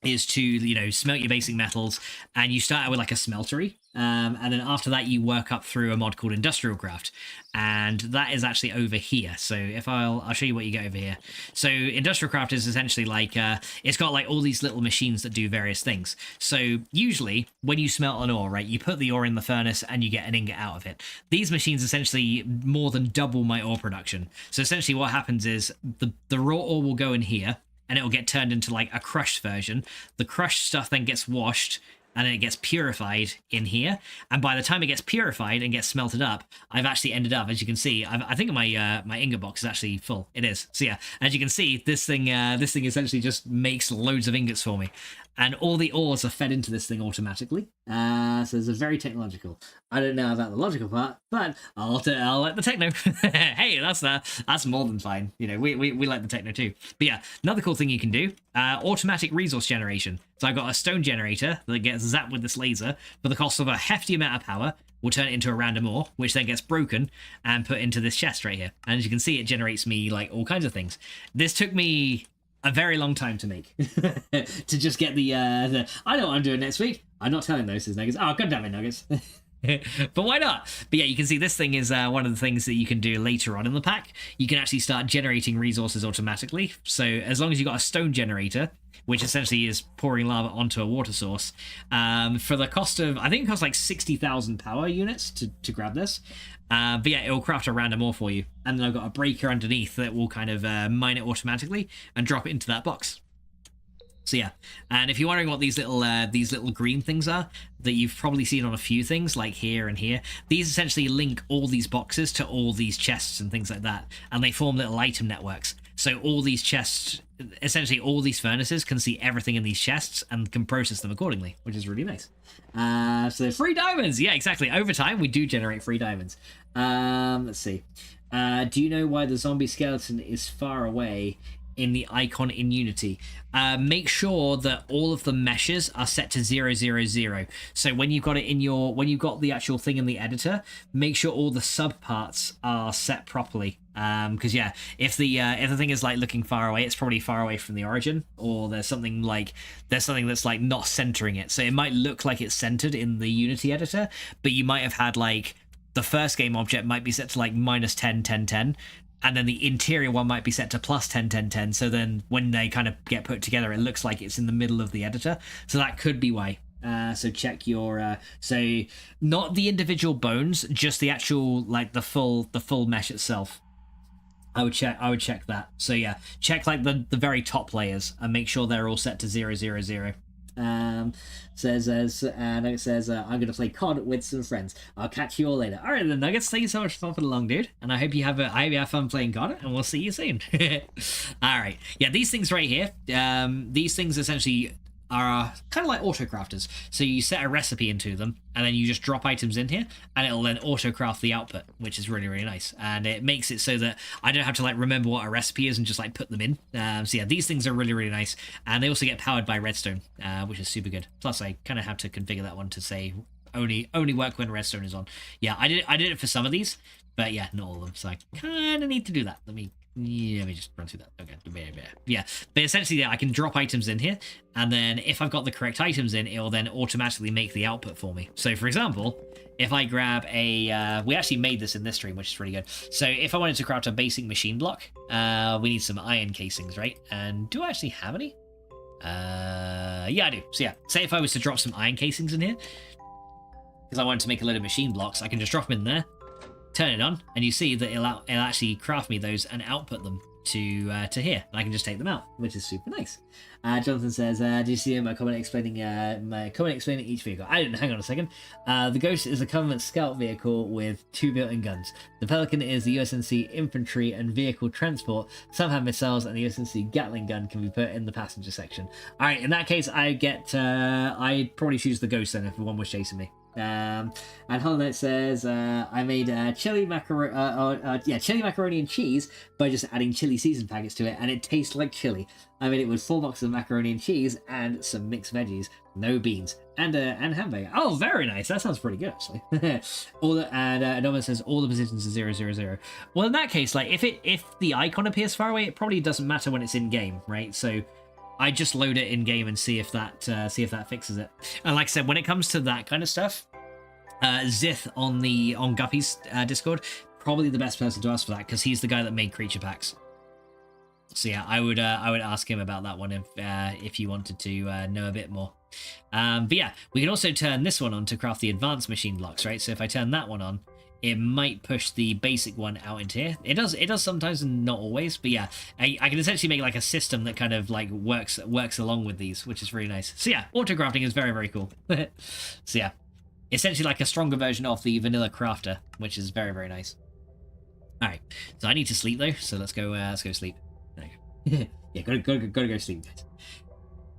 is to, you know, smelt your basic metals, and you start out with like a smeltery, and then after that you work up through a mod called Industrial Craft, and that is actually over here. So if I'll show you what you get over here. So Industrial Craft is essentially like it's got like all these little machines that do various things. So usually when you smelt an ore, right, you put the ore in the furnace and you get an ingot out of it. These machines essentially more than double my ore production. So essentially what happens is the raw ore will go in here, and it will get turned into like a crushed version. The crushed stuff then gets washed, and then it gets purified in here. And by the time it gets purified and gets smelted up, I've actually ended up, as you can see, I think my my ingot box is actually full. It is. So yeah, as you can see, this thing essentially just makes loads of ingots for me. And all the ores are fed into this thing automatically. So it's a very technological. I don't know about the logical part, but I'll let the techno. Hey, that's more than fine. You know, we like the techno too. But yeah, another cool thing you can do, automatic resource generation. So I've got a stone generator that gets zapped with this laser for the cost of a hefty amount of power. We'll turn it into a random ore, which then gets broken and put into this chest right here. And as you can see, it generates me like all kinds of things. This took me a very long time to make to just get the I know what I'm doing next week. I'm not telling those as nuggets. Oh, god damn it, nuggets. But why not? But yeah, you can see this thing is one of the things that you can do later on in the pack. You can actually start generating resources automatically. So as long as you've got a stone generator, which essentially is pouring lava onto a water source, for the cost of, I think it costs like 60,000 power units to grab this. But yeah, it'll craft a random ore for you. And then I've got a breaker underneath that will kind of mine it automatically and drop it into that box. So yeah, and if you're wondering what these little green things are that you've probably seen on a few things like here and here, these essentially link all these boxes to all these chests and things like that, and they form little item networks. So all these chests, essentially all these furnaces can see everything in these chests and can process them accordingly, which is really nice. So free diamonds, yeah, exactly. Over time, we do generate free diamonds. Let's see. Do you know why the zombie skeleton is far away in the icon in Unity? Make sure that all of the meshes are set to 000. So when you've got it in your, when you've got the actual thing in the editor, make sure all the subparts are set properly. Because yeah, if the thing is like looking far away, it's probably far away from the origin, or there's something that's like not centering it. So it might look like it's centered in the Unity editor, but you might have had like the first game object might be set to like -10, 10, 10. And then the interior one might be set to +10, 10, 10. So then when they kind of get put together, it looks like it's in the middle of the editor. So that could be why. So check your, so not the individual bones, just the actual, like the full mesh itself. I would check that. So yeah, check like the very top layers and make sure they're all set to 000. Says I'm gonna play COD with some friends. I'll catch you all later. All right, the Nuggets. Thank you so much for popping along, dude. And I hope you have fun playing COD, and we'll see you soon. All right, yeah, these things right here. These things essentially are kind of like auto-crafters. So you set a recipe into them, and then you just drop items in here, and it'll then auto-craft the output, which is really, really nice. And it makes it so that I don't have to like remember what a recipe is and just like put them in. So yeah, these things are really, really nice. And they also get powered by redstone, which is super good. Plus I kind of have to configure that one to say only work when redstone is on. Yeah, I did it for some of these, but yeah, not all of them. So I kind of need to do that. Let me just run through that. Okay, yeah, but essentially, yeah, I can drop items in here, and then if I've got the correct items in, it will then automatically make the output for me. So, for example, if I grab a, we actually made this in this stream, which is really good. So, if I wanted to craft a basic machine block, we need some iron casings, right? And do I actually have any? Yeah, I do. So, yeah, say if I was to drop some iron casings in here, because I wanted to make a load of machine blocks, I can just drop them in there. Turn it on, and you see that it'll actually craft me those and output them to here, and I can just take them out, which is super nice. Jonathan says, "Did you see my comment explaining each vehicle?" I didn't. Hang on a second. The Ghost is a Covenant scout vehicle with 2 built-in guns. The Pelican is the USNC infantry and vehicle transport. Some have missiles, and the USNC Gatling gun can be put in the passenger section. All right, in that case, I'd probably choose the Ghost then if one was chasing me. And Hollow says, I made chili macaroni and cheese by just adding chili season packets to it, and it tastes like chili. I made it with 4 boxes of macaroni and cheese and some mixed veggies, no beans, and hamburger. Oh, very nice. That sounds pretty good, actually. Anoma says all the positions are 000. Well, in that case, like if the icon appears far away, it probably doesn't matter when it's in game, right? So I just load it in game and see if that fixes it. And like I said, when it comes to that kind of stuff, Zith on Guppy's Discord, probably the best person to ask for that, because he's the guy that made creature packs. So yeah, I would ask him about that one if you wanted to know a bit more. But yeah, we can also turn this one on to craft the advanced machine blocks, right? So if I turn that one on, it might push the basic one out into here. It does sometimes and not always, but yeah, I can essentially make like a system that kind of like works along with these, which is really nice. So yeah, auto-crafting is very, very cool. So yeah, essentially like a stronger version of the vanilla crafter, which is very, very nice. All right, so I need to sleep though, so let's go sleep. There you go. Yeah, gotta go sleep, guys.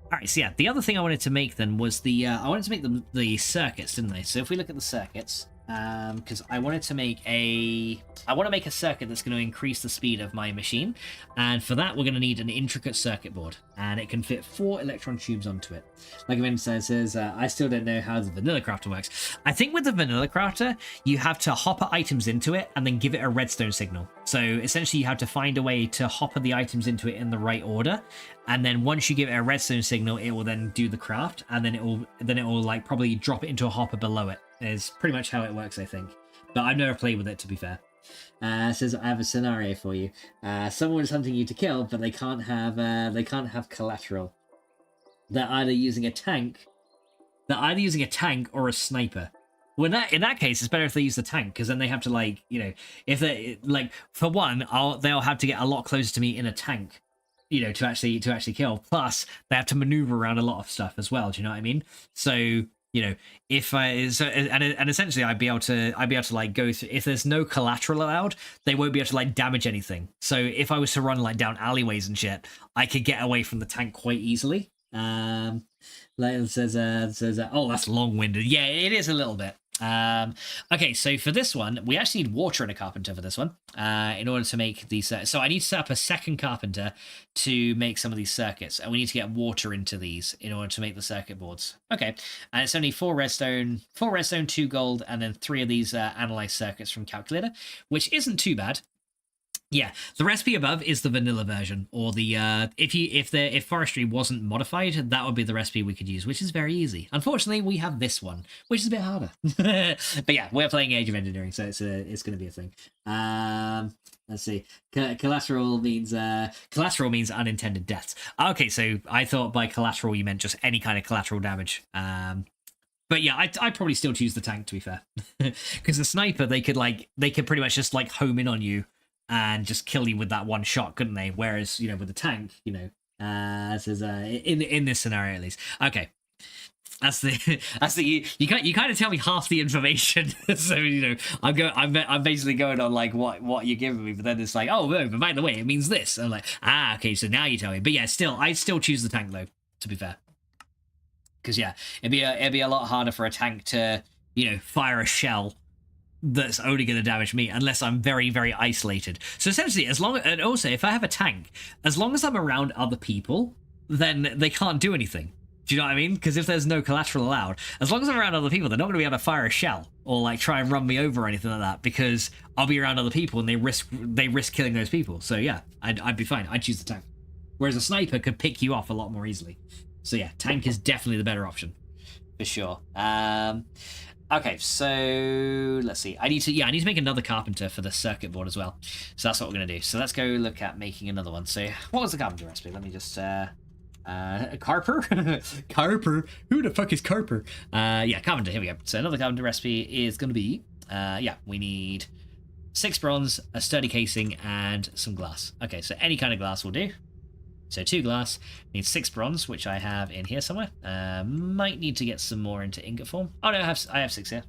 All right, so yeah, the other thing I wanted to make then was I wanted to make the circuits, didn't I? So if we look at the circuits, because I wanted to make a circuit that's going to increase the speed of my machine, and for that we're going to need an intricate circuit board, and it can fit 4 electron tubes onto it. Like Vin says, I still don't know how the vanilla crafter works. I think with the vanilla crafter you have to hopper items into it and then give it a redstone signal. So essentially you have to find a way to hopper the items into it in the right order, and then once you give it a redstone signal, it will then do the craft, and then it will like probably drop it into a hopper below it. Is pretty much how it works, I think. But I've never played with it, to be fair. Says, I have a scenario for you. Someone is hunting you to kill, but they can't have collateral. They're either using a tank or a sniper. Well, in that case, it's better if they use the tank, because then they have to, like, you know, if they, like, for one, they'll have to get a lot closer to me in a tank you know, to actually kill. Plus, they have to maneuver around a lot of stuff as well. Do you know what I mean? So, you know, if and essentially I'd be able to like go through, if there's no collateral allowed, they won't be able to like damage anything. So if I was to run like down alleyways and shit, I could get away from the tank quite easily. It says, oh, that's long-winded. Yeah, it is a little bit. Okay, so for this one, we actually need water and a carpenter for this one, in order to make these. So I need to set up a second carpenter to make some of these circuits, and we need to get water into these in order to make the circuit boards. Okay, and it's only 4 redstone, 2 gold, and then 3 of these analyze circuits from calculator, which isn't too bad. Yeah, the recipe above is the vanilla version, or the if forestry wasn't modified, that would be the recipe we could use, which is very easy. Unfortunately, we have this one, which is a bit harder. But yeah, we're playing Age of Engineering, so it's going to be a thing. Let's see. Collateral means unintended deaths. Okay, so I thought by collateral you meant just any kind of collateral damage. But yeah, I'd probably still choose the tank, to be fair, because the sniper they could pretty much just like home in on you and just kill you with that one shot, couldn't they? Whereas, you know, with the tank, you know, in this scenario at least. Okay, that's the you kind of tell me half the information. So, you know, I'm basically going on like what you're giving me, but then it's like, oh, but by the way, it means this. I'm like, okay, so now you tell me. But yeah, I'd still choose the tank though, to be fair, because yeah, it'd be a lot harder for a tank to, you know, fire a shell that's only going to damage me unless I'm very, very isolated. So essentially, and also if I have a tank, as long as I'm around other people, then they can't do anything. Do you know what I mean? Because if there's no collateral allowed, as long as I'm around other people, they're not going to be able to fire a shell or like try and run me over or anything like that, because I'll be around other people and they risk killing those people. So yeah, I'd be fine. I'd choose the tank. Whereas a sniper could pick you off a lot more easily. So yeah, tank is definitely the better option for sure. Okay, so let's see. I need to make another carpenter for the circuit board as well. So that's what we're gonna do. So let's go look at making another one. So what was the carpenter recipe? Let me just Carper? Carper? Who the fuck is Carper? Yeah, carpenter, here we go. So another carpenter recipe is gonna be we need 6 bronze, a sturdy casing, and some glass. Okay, so any kind of glass will do. So 2 glass, need 6 bronze, which I have in here somewhere. Might need to get some more into ingot form. Oh no, I have 6 here.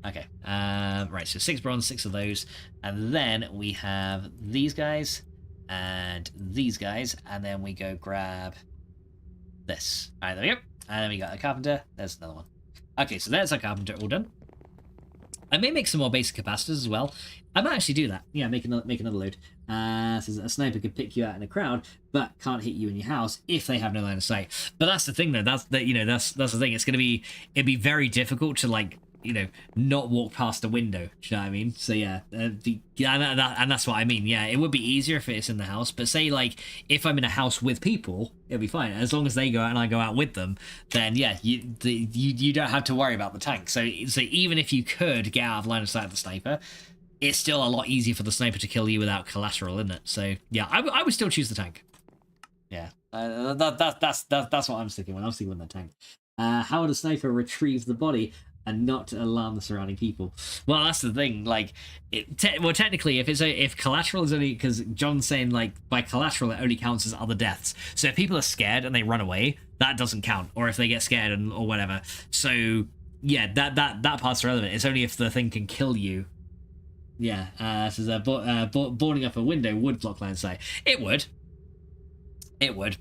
Okay, right, so 6 bronze, 6 of those. And then we have these guys and these guys, and then we go grab this. All right, there we go. And then we got a carpenter. There's another one. Okay, so there's our carpenter all done. I may make some more basic capacitors as well. I might actually do that. Yeah, make another load. So a sniper could pick you out in a crowd, but can't hit you in your house if they have no line of sight. But that's the thing, though. That's the thing. It'd be very difficult to, like, you know, not walk past a window. Do you know what I mean? So yeah, and that's what I mean. Yeah, it would be easier if it's in the house. But say, like, if I'm in a house with people, it'll be fine as long as they go out and I go out with them. Then yeah, you don't have to worry about the tank. So even if you could get out of line of sight of the sniper, it's still a lot easier for the sniper to kill you without collateral, isn't it? So yeah, I would still choose the tank. Yeah, that's what I'm sticking with. I'm sticking with the tank. How would a sniper retrieve the body and not to alarm the surrounding people? Well, that's the thing. Like, technically, if collateral is only, because John's saying, like, by collateral it only counts as other deaths. So if people are scared and they run away, that doesn't count. Or if they get scared or whatever. So yeah, that part's relevant. It's only if the thing can kill you. Yeah. So boarding up a window would block line of sight. It would,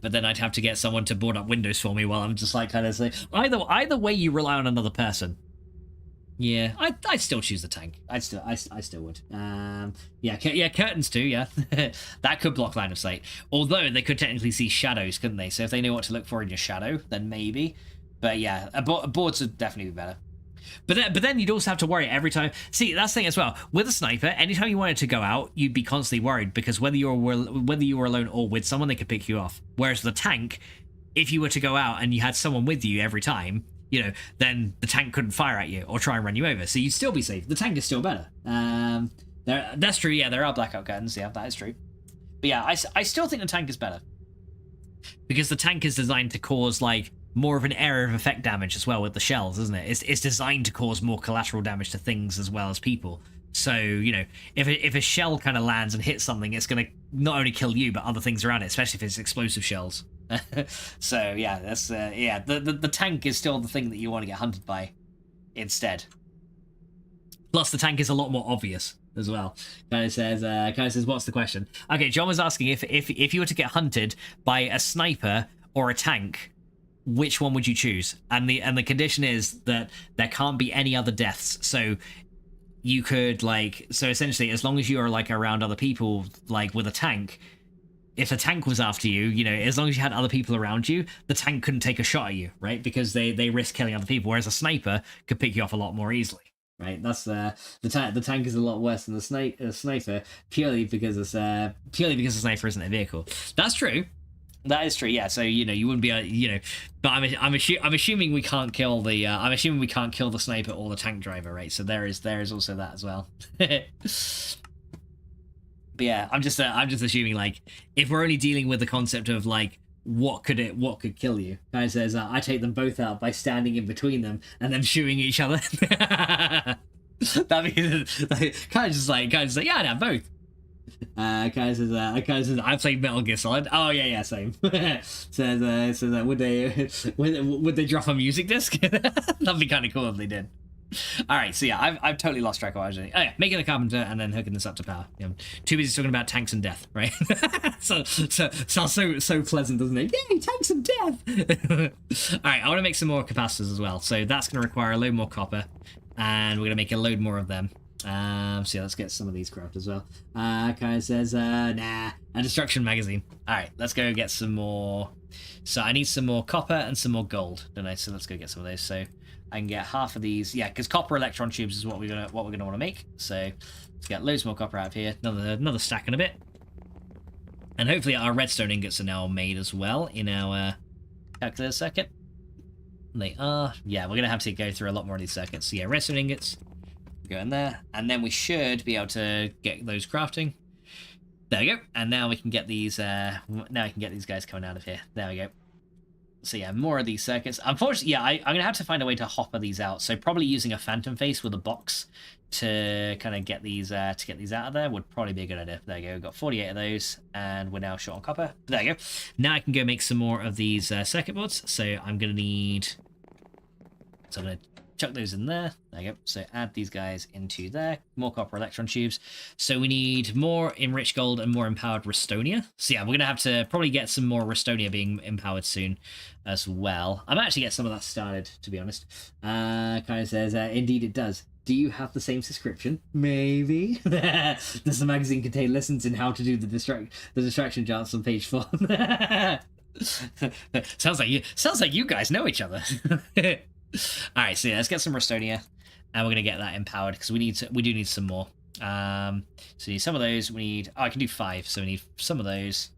but then I'd have to get someone to board up windows for me while I'm just like kind of saying, either way you rely on another person. Yeah, I'd still choose the tank. I still would. Yeah, curtains too. Yeah, that could block line of sight. Although they could technically see shadows, couldn't they? So if they know what to look for in your shadow, then maybe. But yeah, boards would definitely be better. But then you'd also have to worry every time. See, that's the thing as well. With a sniper, anytime you wanted to go out, you'd be constantly worried because whether you were alone or with someone, they could pick you off. Whereas the tank, if you were to go out and you had someone with you every time, you know, then the tank couldn't fire at you or try and run you over. So you'd still be safe. The tank is still better. That's true. Yeah, there are blackout curtains. Yeah, that is true. But yeah, I still think the tank is better because the tank is designed to cause like more of an area of effect damage as well with the shells, isn't it? It's designed to cause more collateral damage to things as well as people. So, you know, if a shell kind of lands and hits something, it's going to not only kill you, but other things around it, especially if it's explosive shells. So, yeah, that's, yeah, the tank is still the thing that you want to get hunted by instead. Plus, the tank is a lot more obvious as well. Kind of says, what's the question? Okay, John was asking if you were to get hunted by a sniper or a tank, which one would you choose? And the condition is that there can't be any other deaths. So you could, like, so essentially, as long as you are, like, around other people, like, with a tank, if a tank was after you, you know, as long as you had other people around you, the tank couldn't take a shot at you, right? Because they risk killing other people, whereas a sniper could pick you off a lot more easily, right? That's the tank is a lot worse than the sniper, purely because the sniper isn't a vehicle. That's true. That is true, yeah. So, you know, you wouldn't be, you know, but I'm assuming we can't kill the I'm assuming we can't kill the sniper or the tank driver, right? So there is also that as well. But yeah, I'm just assuming, like, if we're only dealing with the concept of, like, what could kill you? Guy says, I take them both out by standing in between them and then shooting each other. That means, like, kind of just like, yeah, no, both. Kind says, I played Metal Gear Solid. Oh yeah, same. says would they drop a music disc? That'd be kind of cool if they did. All right, so yeah, I've totally lost track of what I was doing. Oh yeah, making a carpenter and then hooking this up to power. You know, too busy talking about tanks and death, right? so sounds so pleasant, doesn't it? Yay, tanks and death! All right, I want to make some more capacitors as well. So that's going to require a load more copper, and we're going to make a load more of them. So yeah, let's get some of these craft as well. Kind of says, nah, a destruction magazine. All right, let's go get some more. So I need some more copper and some more gold, don't I? So let's go get some of those. So I can get half of these. Yeah, because copper electron tubes is what we're gonna want to make. So let's get loads more copper out of here. Another stack in a bit. And hopefully our redstone ingots are now made as well in our calculator circuit. They are. Yeah, we're gonna have to go through a lot more of these circuits. So yeah, redstone ingots. Go in there, and then we should be able to get those crafting. There we go. And now we can get these. Now we can get these guys coming out of here. There we go. So yeah, more of these circuits. Unfortunately, yeah, I'm gonna have to find a way to hopper these out. So probably using a phantom face with a box to kind of get these out of there would probably be a good idea. There you go. We've got 48 of those, and we're now short on copper. There you go. Now I can go make some more of these circuit boards. So I'm gonna need. So I'm gonna chuck those in there. There you go. So add these guys into there. More copper electron tubes. So we need more enriched gold and more empowered Restonia. So yeah, we're going to have to probably get some more Restonia being empowered soon as well. I might actually get some of that started, to be honest. Kind of says, indeed it does. Do you have the same subscription? Maybe. Does the magazine contain lessons in how to do the distraction dance on page 4? Sounds like you guys know each other. All right, so yeah, let's get some Restonia, and we're gonna get that empowered because we do need some more. So we need some of those. We need. Oh, I can do 5. So we need some of those.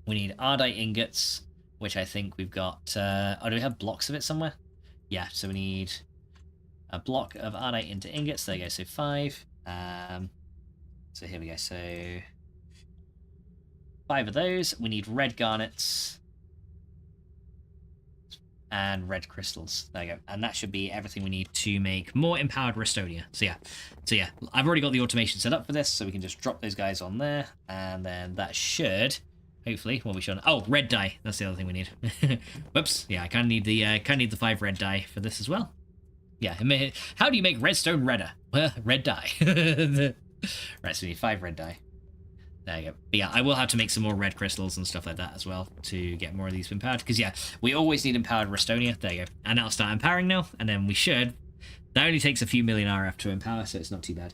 We need Ardite ingots, which I think we've got. Oh, do we have blocks of it somewhere? Yeah. So we need a block of Ardite into ingots. There you go. So 5. So here we go. So 5 of those. We need red garnets. And red crystals. There you go. And that should be everything we need to make more empowered Restonia. So yeah, I've already got the automation set up for this, so we can just drop those guys on there, and then that should, hopefully, what we should. Oh, red dye. That's the other thing we need. Whoops. Yeah, I kind of need the 5 red dye for this as well. Yeah. How do you make redstone redder? Well, red dye. Right. So we need 5 red dye. There you go. But yeah, I will have to make some more red crystals and stuff like that as well to get more of these empowered. Because yeah, we always need empowered Restonia. There you go. And that'll start empowering now. And then we should. That only takes a few million RF to empower, so it's not too bad.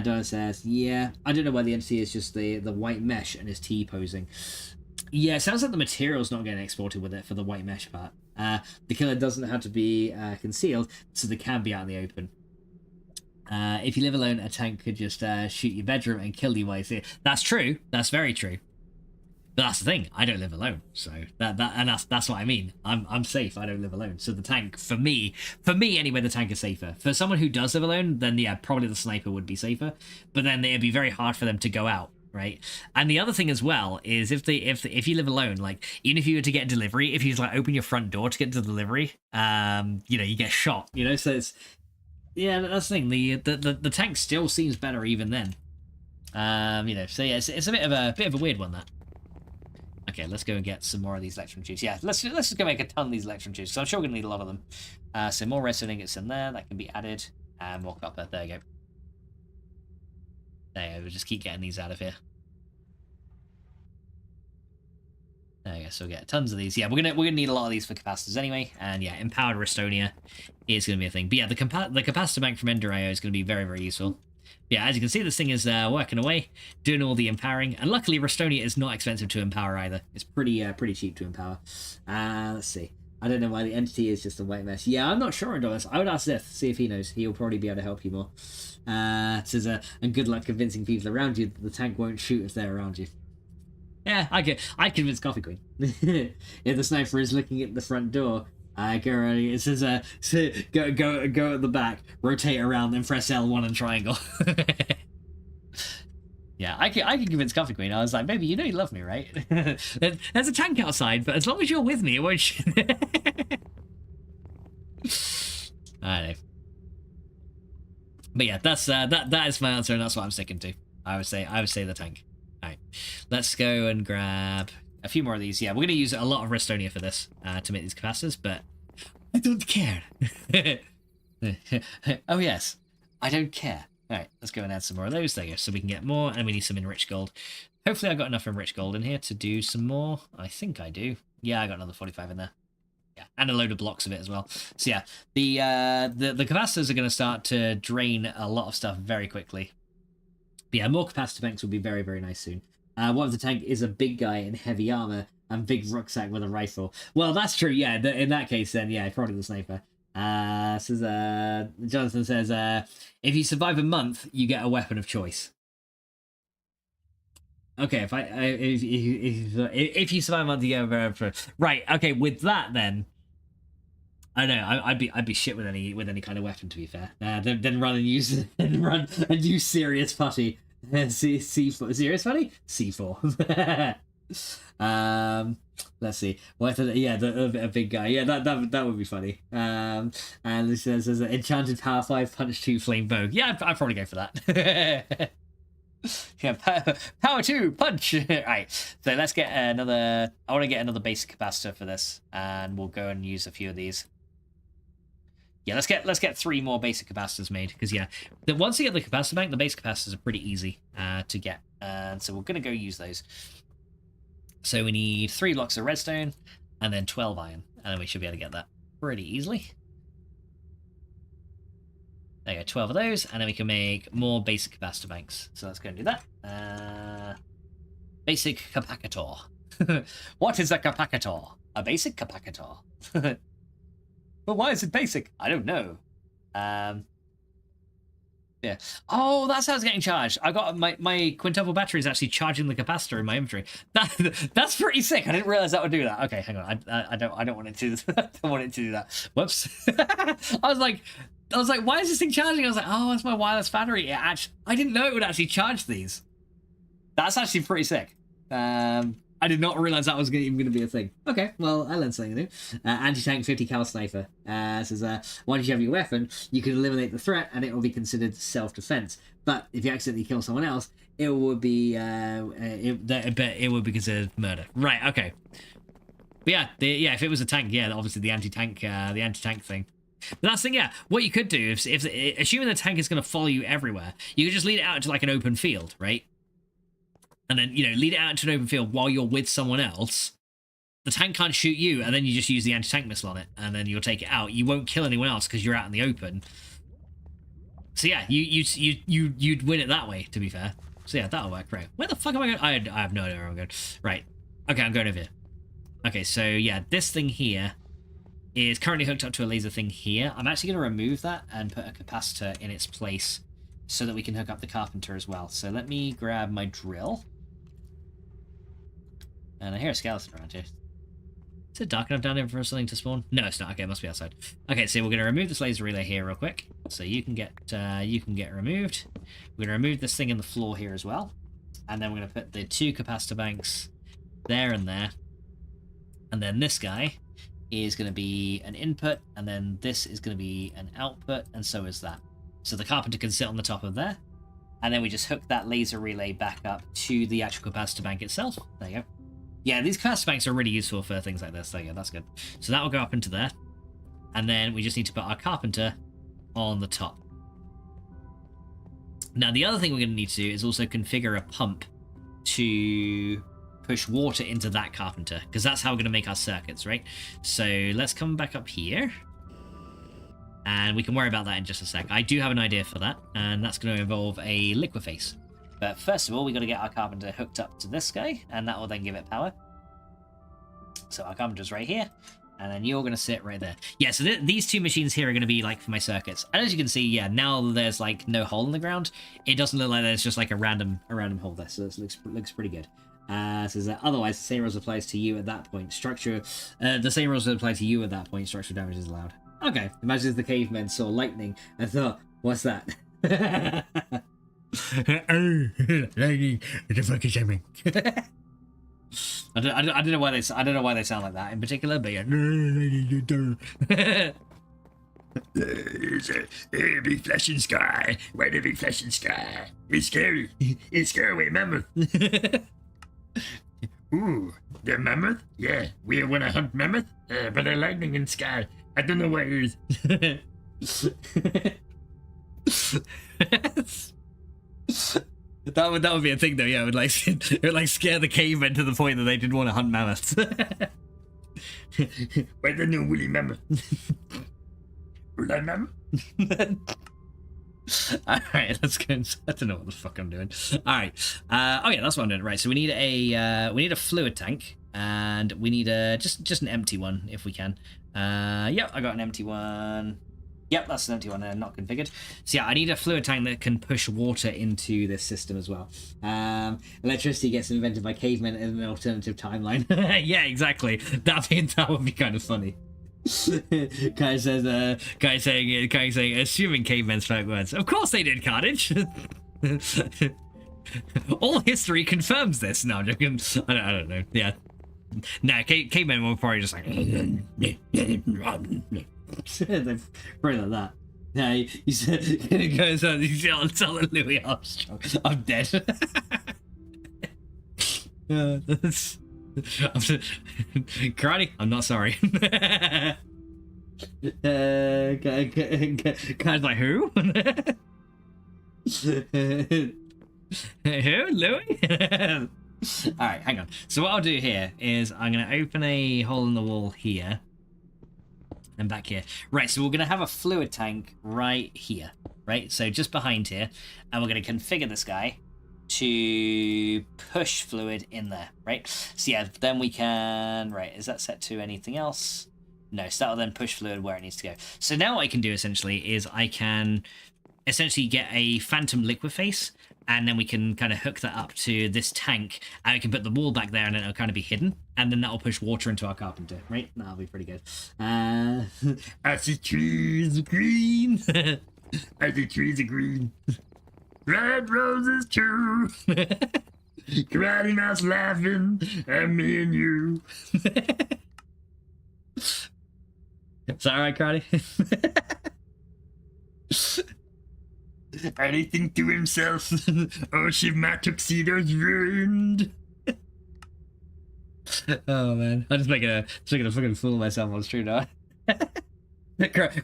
Don says, yeah, I don't know why the entity is just the white mesh and is T-posing. Yeah, it sounds like the material's not getting exported with it for the white mesh part. The killer doesn't have to be concealed, so they can be out in the open. If you live alone, a tank could just shoot your bedroom and kill you while you see it. That's true. That's very true. But that's the thing. I don't live alone, so that's what I mean. I'm safe. I don't live alone. So the tank, for me anyway, the tank is safer. For someone who does live alone, then yeah, probably the sniper would be safer. But then it'd be very hard for them to go out, right? And the other thing as well is if you live alone, like even if you were to get a delivery, if you like open your front door to get to the delivery, you get shot. So Yeah, that's the thing. The tank still seems better even then. You know, so yeah, it's a bit of a weird one, that. Okay, let's go and get some more of these electron tubes. Yeah, let's just go make a ton of these electron tubes. So I'm sure we're gonna need a lot of them. So more redstone ingots in there that can be added, and more copper. There you go. There you go. We'll just keep getting these out of here. There you go. So we'll get tons of these. Yeah, we're gonna need a lot of these for capacitors anyway. And yeah, empowered Restonia is gonna be a thing. But yeah, the capacitor bank from Ender.io is gonna be very, very useful. Yeah, as you can see, this thing is working away, doing all the empowering, and luckily Restonia is not expensive to empower either. It's pretty cheap to empower. Let's see. I don't know why the entity is just a white mess. Yeah, I'm not sure, Adonis. I would ask Sith, see if he knows. He'll probably be able to help you more. It says, and good luck convincing people around you that the tank won't shoot if they're around you. Yeah, I convince Coffee Queen. If the sniper is looking at the front door, go around. It says, go at the back, rotate around, then press L1 and triangle. Yeah, I can convince Coffee Queen. I was like, baby, you know you love me, right? There's a tank outside, but as long as you're with me, it won't shoot. I know. But yeah, that's that is my answer, and that's what I'm sticking to. I would say the tank. All right, let's go and grab a few more of these. Yeah, we're going to use a lot of Restonia for this to make these capacitors, but I don't care. Oh yes, I don't care. All right, let's go and add some more of those there, so we can get more, and we need some enriched gold. Hopefully I got enough enriched gold in here to do some more. I think I do. Yeah, I got another 45 in there. Yeah, and a load of blocks of it as well. So yeah, the capacitors are going to start to drain a lot of stuff very quickly. But yeah, more capacitor banks will be very, very nice soon. One of the tank is a big guy in heavy armor and big rucksack with a rifle. Well, that's true. Yeah, in that case, then yeah, probably the sniper. Jonathan says, if you survive a month, you get a weapon of choice. Okay, if you survive a month, you get a weapon of choice. Right. Okay, with that then. I know I'd be shit with any kind of weapon, to be fair. Then run and use serious putty. C4 serious putty? C4. Let's see. A big guy. Yeah, that would be funny. And it says enchanted power 5 punch 2 flame bow. Yeah, I'd probably go for that. Yeah, power 2 punch. Right. So let's get another. I want to get another basic capacitor for this, and we'll go and use a few of these. Yeah, let's get 3 more basic capacitors made, because yeah, once you get the capacitor bank, the basic capacitors are pretty easy to get, and so we're gonna go use those. So we need 3 blocks of redstone, and then 12 iron, and then we should be able to get that pretty easily. There you go, 12 of those, and then we can make more basic capacitor banks. So let's go and do that. Basic capacitor. What is a capacitor? A basic capacitor. But why is it basic? I don't know. Yeah. Oh, that's how it's getting charged. I got my quintuple battery is actually charging the capacitor in my inventory. That's pretty sick. I didn't realize that would do that. Okay, hang on. I don't want it to. I don't want it to do that. Whoops. I was like, why is this thing charging? I was like, oh, it's my wireless battery. I didn't know it would actually charge these. That's actually pretty sick. I did not realize that was even going to be a thing. Okay, well, I learned something new. Anti-tank 50 cal sniper says, once you have your weapon, you can eliminate the threat and it will be considered self-defense. But if you accidentally kill someone else, it would be it would be considered murder. Right, okay. But yeah, if it was a tank, yeah, obviously the anti-tank thing. But that's the thing, yeah. What you could do, if assuming the tank is going to follow you everywhere, you could just lead it out to like an open field, right? And then, lead it out into an open field while you're with someone else. The tank can't shoot you, and then you just use the anti-tank missile on it, and then you'll take it out. You won't kill anyone else because you're out in the open. So yeah, you'd win it that way, to be fair. So yeah, that'll work, right? Where the fuck am I going? I have no idea where I'm going. Right. Okay, I'm going over here. Okay, so yeah, this thing here is currently hooked up to a laser thing here. I'm actually going to remove that and put a capacitor in its place so that we can hook up the carpenter as well. So let me grab my drill. And I hear a skeleton around here. Is it dark enough down here for something to spawn? No, it's not. Okay, it must be outside. Okay, so we're going to remove this laser relay here real quick. So you can get removed. We're going to remove this thing in the floor here as well. And then we're going to put the 2 capacitor banks there and there. And then this guy is going to be an input, and then this is going to be an output, and so is that. So the carpenter can sit on the top of there. And then we just hook that laser relay back up to the actual capacitor bank itself. There you go. Yeah, these capacitor banks are really useful for things like this. There you go, that's good. So that will go up into there. And then we just need to put our carpenter on the top. Now, the other thing we're going to need to do is also configure a pump to push water into that carpenter, because that's how we're going to make our circuits, right? So let's come back up here. And we can worry about that in just a sec. I do have an idea for that, and that's going to involve a liqueface. But first of all, we got to get our carpenter hooked up to this guy, and that will then give it power. So our carpenter's right here, and then you're going to sit right there. Yeah, so these two machines here are going to be like for my circuits. And as you can see, yeah, now there's like no hole in the ground. It doesn't look like there's just like a random hole there, so this looks pretty good. So that otherwise, the same rules applies to you at that point. The same rules apply to you at that point. Structural damage is allowed. Okay, imagine if the cavemen saw lightning and thought, what's that? Lightning, what the fuck is happening? I don't know why they sound like that in particular, but yeah. It's a big flashing sky. Why the big flashing sky? It's scary. It's scary away, mammoth. Ooh, the mammoth? Yeah, we want to hunt mammoth, but they're lightning in the sky. I don't know what it is. That would be a thing though, yeah. It would like scare the cavemen to the point that they didn't want to hunt mammoths. Where's the new woolly mammoth? Woolly mammoth? Alright, let's go. I don't know what the fuck I'm doing. Alright. Oh yeah, that's what I'm doing. Right, so we need a fluid tank, and we need just an empty one if we can. Yep, I got an empty one. Yep, that's an empty one, not configured. So yeah, I need a fluid tank that can push water into this system as well. Electricity gets invented by cavemen in an alternative timeline. Yeah, exactly. That would be kind of funny. Guy saying, assuming cavemen spoke words. Of course they did, Carnage. All history confirms this. No, I'm joking. I don't know. Yeah. Nah, cavemen were probably just like... They're probably like that. Yeah, he said, it goes on, he's telling Louis Armstrong, I'm dead. Karate, I'm not sorry. Guy's like, who? Who? Louis? Alright, hang on. So what I'll do here is I'm going to open a hole in the wall here. And back here. Right, so we're going to have a fluid tank right here. Right, so just behind here. And we're going to configure this guy to push fluid in there. Right, so yeah, then we can... Right, is that set to anything else? No, so that'll then push fluid where it needs to go. So now what I can do essentially is I can essentially get a phantom liqueface, and then we can kind of hook that up to this tank, and we can put the wall back there, and then it'll kind of be hidden, and then that'll push water into our carpenter, right? That'll be pretty good. As the trees are green, as the trees are green, red roses too. Karate Mouse laughing at me and you. Is that alright, Karate? Anything to himself. Oh shit, my tuxedo's ruined. Oh man, I'm just making a fucking fool of myself on stream now.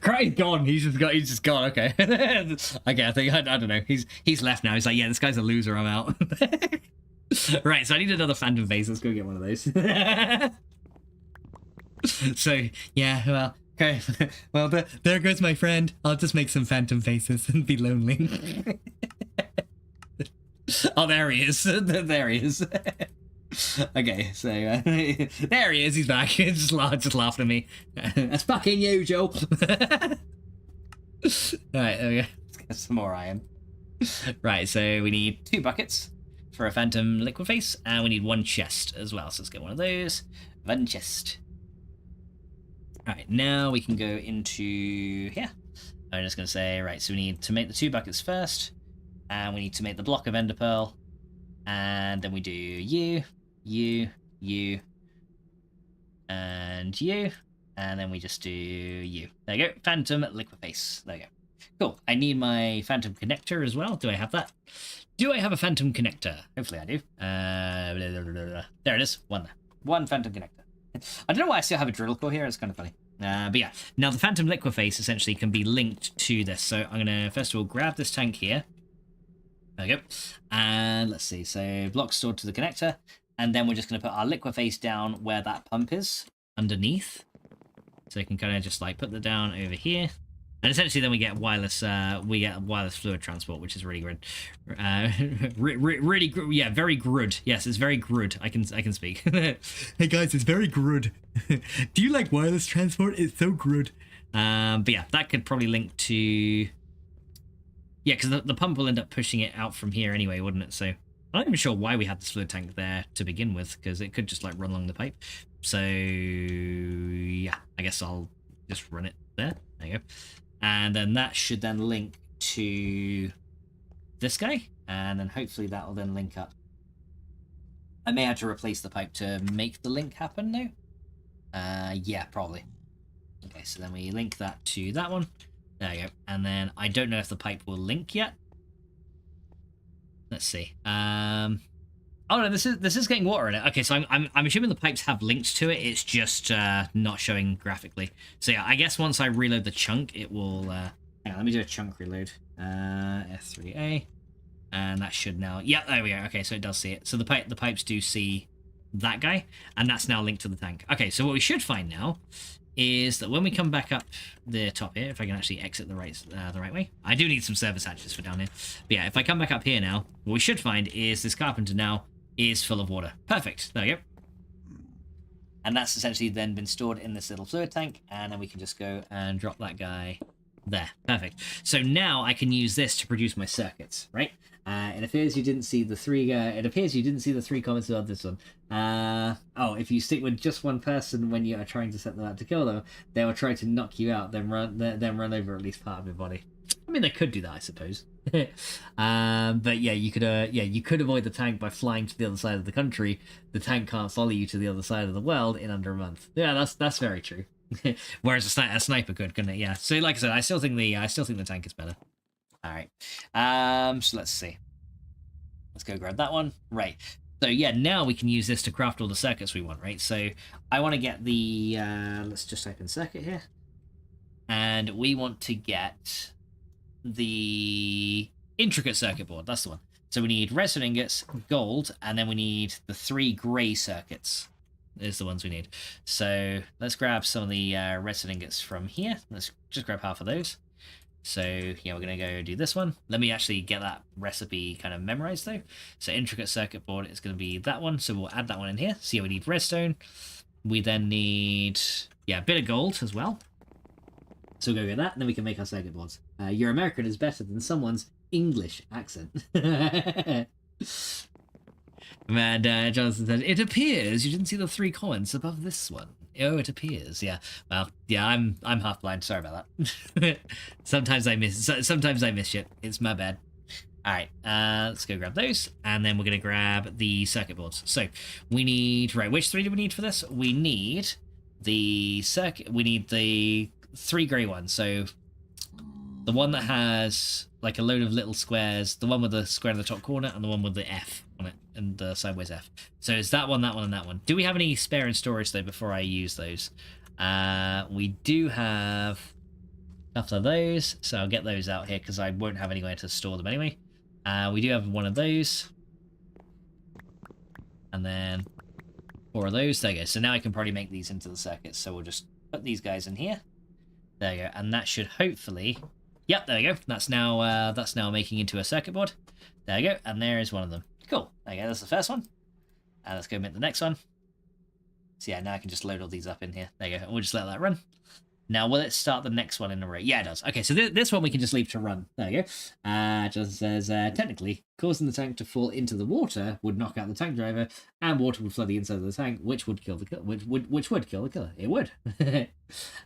Cry's gone. He's just gone. Okay. Okay. I think I don't know. He's left now. He's like, yeah, this guy's a loser. I'm out. Right. So I need another phantom face. Let's go get one of those. So yeah. Well. Okay, well, there goes my friend. I'll just make some phantom faces and be lonely. Oh, there he is. There he is. Okay, so there he is. He's back. Just laughed at me. That's fucking you, Joe. Alright, there we go. Let's get some more iron. Right, so we need 2 buckets for a phantom liqueface, and we need 1 chest as well. So let's get one of those. 1 chest. Alright, now we can go into here. I'm just going to say, right, so we need to make the 2 buckets first, and we need to make the block of ender pearl, and then we do you, and you, and then we just do you. There you go, phantom liqueface. There you go. Cool. I need my phantom connector as well. Do I have that? Do I have a phantom connector? Hopefully I do. There it is. One phantom connector. I don't know why I still have a drill core here. It's kind of funny. But yeah, now the phantom liqueface essentially can be linked to this. So I'm going to first of all grab this tank here. There we go. And let's see. So block stored to the connector. And then we're just going to put our liqueface down where that pump is underneath. So you can kind of just like put that down over here. And essentially then we get wireless fluid transport, which is really good. Yeah, very good. Yes, it's very good. I can speak. Hey guys, it's very good. Do you like wireless transport? It's so good. But yeah, that could probably link to... Yeah, because the pump will end up pushing it out from here anyway, wouldn't it? So I'm not even sure why we had this fluid tank there to begin with, because it could just like run along the pipe. So yeah, I guess I'll just run it there. There you go. And then that should then link to this guy. And then hopefully that will then link up. I may have to replace the pipe to make the link happen now. Yeah, probably. Okay, so then we link that to that one. There you go. And then I don't know if the pipe will link yet. Let's see. Oh no, this is getting water in it. Okay, so I'm assuming the pipes have linked to it. It's just not showing graphically. So yeah, I guess once I reload the chunk, it will. Hang on, let me do a chunk reload. F3A, and that should now. Yeah, there we go. Okay, so it does see it. So the pipes do see that guy, and that's now linked to the tank. Okay, so what we should find now is that when we come back up the top here, if I can actually exit the right way. I do need some service hatches for down here. But yeah, if I come back up here now, what we should find is this carpenter now is full of water. Perfect. There we go. And that's essentially then been stored in this little fluid tank, and then we can just go and drop that guy there. Perfect. So now I can use this to produce my circuits, right? It appears you didn't see the three. It appears you didn't see the three comments about this one. Oh, if you stick with just one person when you are trying to set them out to kill them, they will try to knock you out, then run over at least part of your body. I mean, they could do that, I suppose. But yeah, you could avoid the tank by flying to the other side of the country. The tank can't follow you to the other side of the world in under a month. Yeah, that's very true. Whereas a sniper couldn't it? Yeah. So like I said, I still think the tank is better. All right. So let's see. Let's go grab that one. Right. So yeah, now we can use this to craft all the circuits we want, right? So I want to get the let's just type in circuit here, and we want to get the intricate circuit board. That's the one. So we need redstone ingots, gold, and then we need the 3 grey circuits. Is the ones we need. So let's grab some of the redstone ingots from here. Let's just grab half of those. So yeah, we're gonna go do this one. Let me actually get that recipe kind of memorized though. So intricate circuit board is gonna be that one. So we'll add that one in here. So yeah, we need redstone. We then need a bit of gold as well. So we'll go get that, and then we can make our circuit boards. Your American is better than someone's English accent. And Jonathan said, "It appears you didn't see the 3 comments above this one." Oh, it appears. Yeah. Well, yeah, I'm half blind. Sorry about that. Sometimes I miss shit. It's my bad. All right. Let's go grab those, and then we're gonna grab the circuit boards. So we need which 3 do we need for this? We need the circuit. We need the 3 grey ones. So the one that has like a load of little squares, the one with the square in the top corner, and the one with the F on it, and the sideways F. So it's that one, and that one. Do we have any spare in storage though before I use those? We do have a couple of those, so I'll get those out here because I won't have anywhere to store them anyway. We do have one of those, and then 4 of those. There you go. So now I can probably make these into the circuits. So we'll just put these guys in here. There you go, and that should hopefully. Yep, there you go. That's now making into a circuit board. There you go, and there is one of them. Cool. There you go. That's the first one. And let's go make the next one. So yeah, now I can just load all these up in here. There you go. And we'll just let that run. Now, will it start the next one in a row? Yeah, it does. Okay, so this one we can just leave to run. There you go. Just says, technically, causing the tank to fall into the water would knock out the tank driver, and water would flood the inside of the tank, which would kill the killer. Which would kill the killer. It would.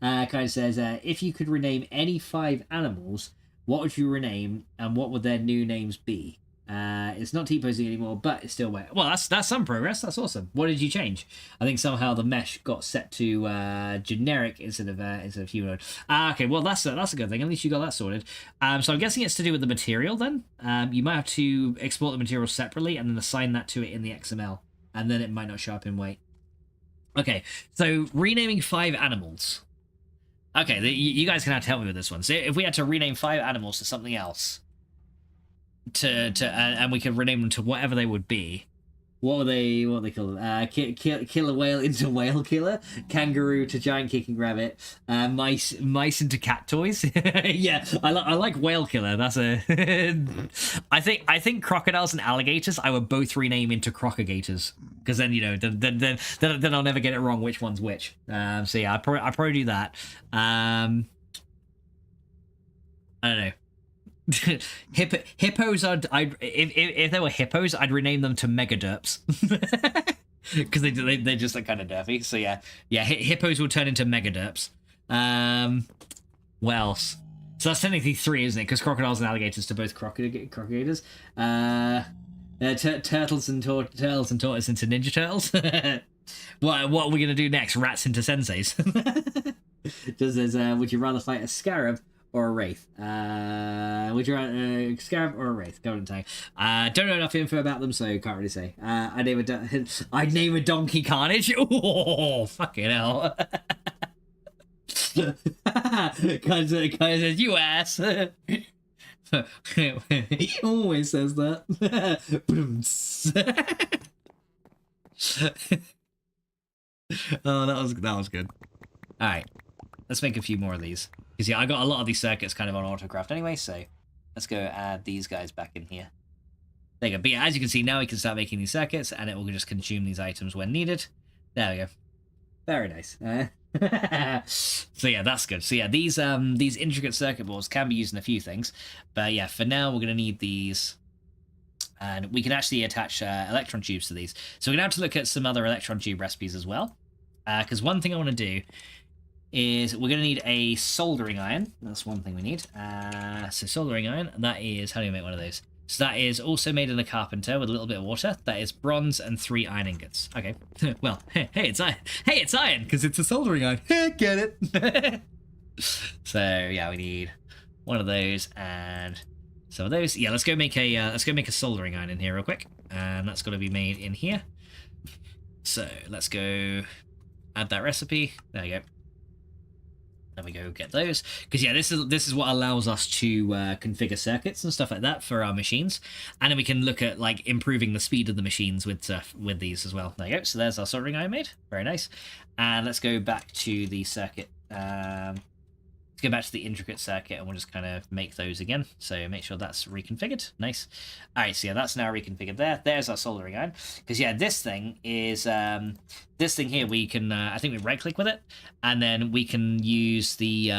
Kind of says, if you could rename any 5 animals, what would you rename, and what would their new names be? It's not T-posing anymore, but it's still wet. Well, that's some progress. That's awesome. What did you change? I think somehow the mesh got set to generic instead of humanoid. Okay, well that's a good thing. At least you got that sorted. So I'm guessing it's to do with the material then. You might have to export the material separately and then assign that to it in the XML, and then it might not show up in weight. Okay, so renaming 5 animals. Okay, you guys can have to help me with this one. So if we had to rename 5 animals to something else, and we could rename them to whatever they would be, what would they call it? Killer whale into whale killer, kangaroo to giant kicking rabbit, mice into cat toys. Yeah, I like whale killer. That's a. I think crocodiles and alligators I would both rename into crocodigators, because then then I'll never get it wrong which one's which. So yeah, I probably do that. I don't know. Hippos if they were hippos, I'd rename them to megaderps because they just look kind of derpy. So yeah, hippos will turn into megaderps. What else? So that's technically 3, isn't it? Because crocodiles and alligators to both crocodilators. Turtles and tortoise into ninja turtles. What are we gonna do next? Rats into senseis. Would you rather fight a scarab or a wraith? Would you rather scarab or a wraith? Go on and tell. Don't know enough info about them, so can't really say. I'd name a donkey Carnage. Oh, fucking hell! Kind of you ass. He always says that. Oh, that was good. All right, let's make a few more of these. Because yeah, I got a lot of these circuits kind of on autocraft anyway, so let's go add these guys back in here. There you go. But yeah, as you can see, now we can start making these circuits, and it will just consume these items when needed. There we go. Very nice. So yeah, that's good. So yeah, these intricate circuit boards can be used in a few things, but yeah, for now we're going to need these, and we can actually attach electron tubes to these. So we're going to have to look at some other electron tube recipes as well, because one thing I want to do is we're going to need a soldering iron. That's one thing we need. So soldering iron, that is, how do you make one of those? So that is also made in a carpenter with a little bit of water. That is bronze and 3 iron ingots. Okay. Well, hey, it's iron. Hey, it's iron because it's a soldering iron. Get it? So yeah, we need one of those and some of those. Yeah, let's go make a soldering iron in here real quick, and that's got to be made in here. So let's go add that recipe. There you go. There we go, get those. Because yeah, this is what allows us to configure circuits and stuff like that for our machines, and then we can look at like improving the speed of the machines with these as well. There you go. So there's our soldering iron made. Very nice. And let's go back to the circuit. Let's go back to the intricate circuit, and we'll just kind of make those again. So make sure that's reconfigured. Nice. All right, so yeah, that's now reconfigured there. There's our soldering iron. Because yeah, this thing is this thing here. We can I think we right click with it, and then we can use the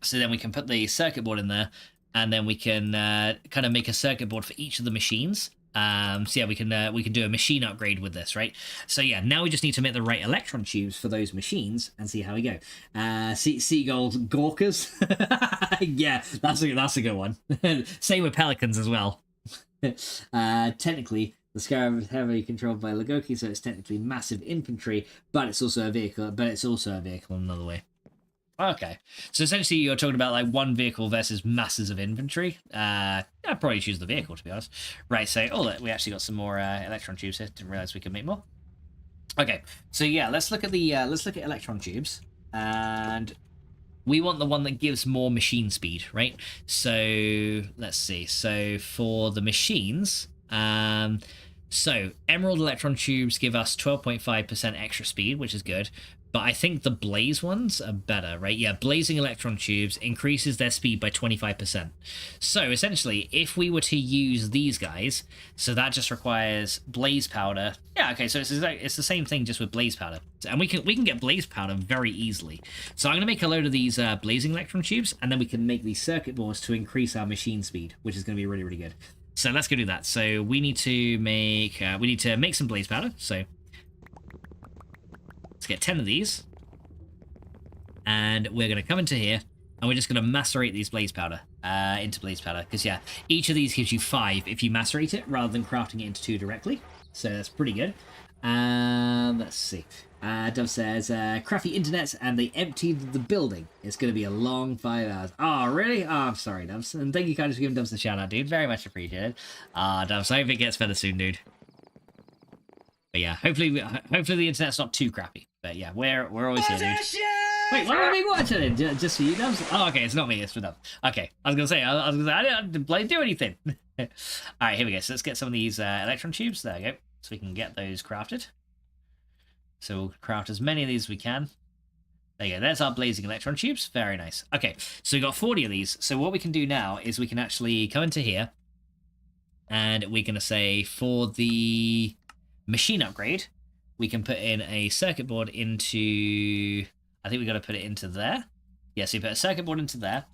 so then we can put the circuit board in there, and then we can kind of make a circuit board for each of the machines. So yeah, we can do a machine upgrade with this, right? So yeah, now we just need to make the right electron tubes for those machines and see how we go. Seagull Gawkers. Yeah, that's a good one. Same with pelicans as well. Technically, the Scarab is heavily controlled by Lagoki, so it's technically massive infantry, but it's also a vehicle. But it's also a vehicle in another way. Okay, so essentially you're talking about like one vehicle versus masses of infantry. I'd probably choose the vehicle, to be honest. Right, so we actually got some more electron tubes here. Didn't realize we could make more. Okay, so yeah, let's look at electron tubes, and we want the one that gives more machine speed, right? So let's see. So for the machines, so emerald electron tubes give us 12.5% extra speed, which is good. But I think the blaze ones are better, right? Yeah, blazing electron tubes increases their speed by 25%. So essentially, if we were to use these guys, so that just requires blaze powder. Yeah, okay, so it's the same thing just with blaze powder. And we can get blaze powder very easily. So I'm going to make a load of these blazing electron tubes, and then we can make these circuit boards to increase our machine speed, which is going to be really, really good. So let's go do that. So we need to make some blaze powder. So let's get 10 of these, and we're going to come into here, And we're just going to macerate these blaze powder into blaze powder. Because, yeah, each of these gives you 5 if you macerate it rather than crafting it into 2 directly. So that's pretty good. Let's see. Dove says, crafty internets and they emptied the building. It's going to be a long 5 hours. Oh, really? Oh, I'm sorry, Doves. And thank you, kind of, for giving Doves a shout out, dude. Very much appreciated. Doves, I hope it gets better soon, dude. But yeah, hopefully the internet's not too crappy. But yeah, we're always here, dude. Wait, why am I being watching it? Just for you, Doves? Oh, okay, it's not me, it's for Doves. Okay, I was gonna say, I didn't do anything. All right, here we go. So let's get some of these electron tubes. There we go. So we can get those crafted. So we'll craft as many of these as we can. There you go. There's our blazing electron tubes. Very nice. Okay, so we've got 40 of these. So what we can do now is we can actually come into here, and we're gonna say for the machine upgrade, we can put in a circuit board into... I think we got to put it into there. Yeah, so you put a circuit board into there,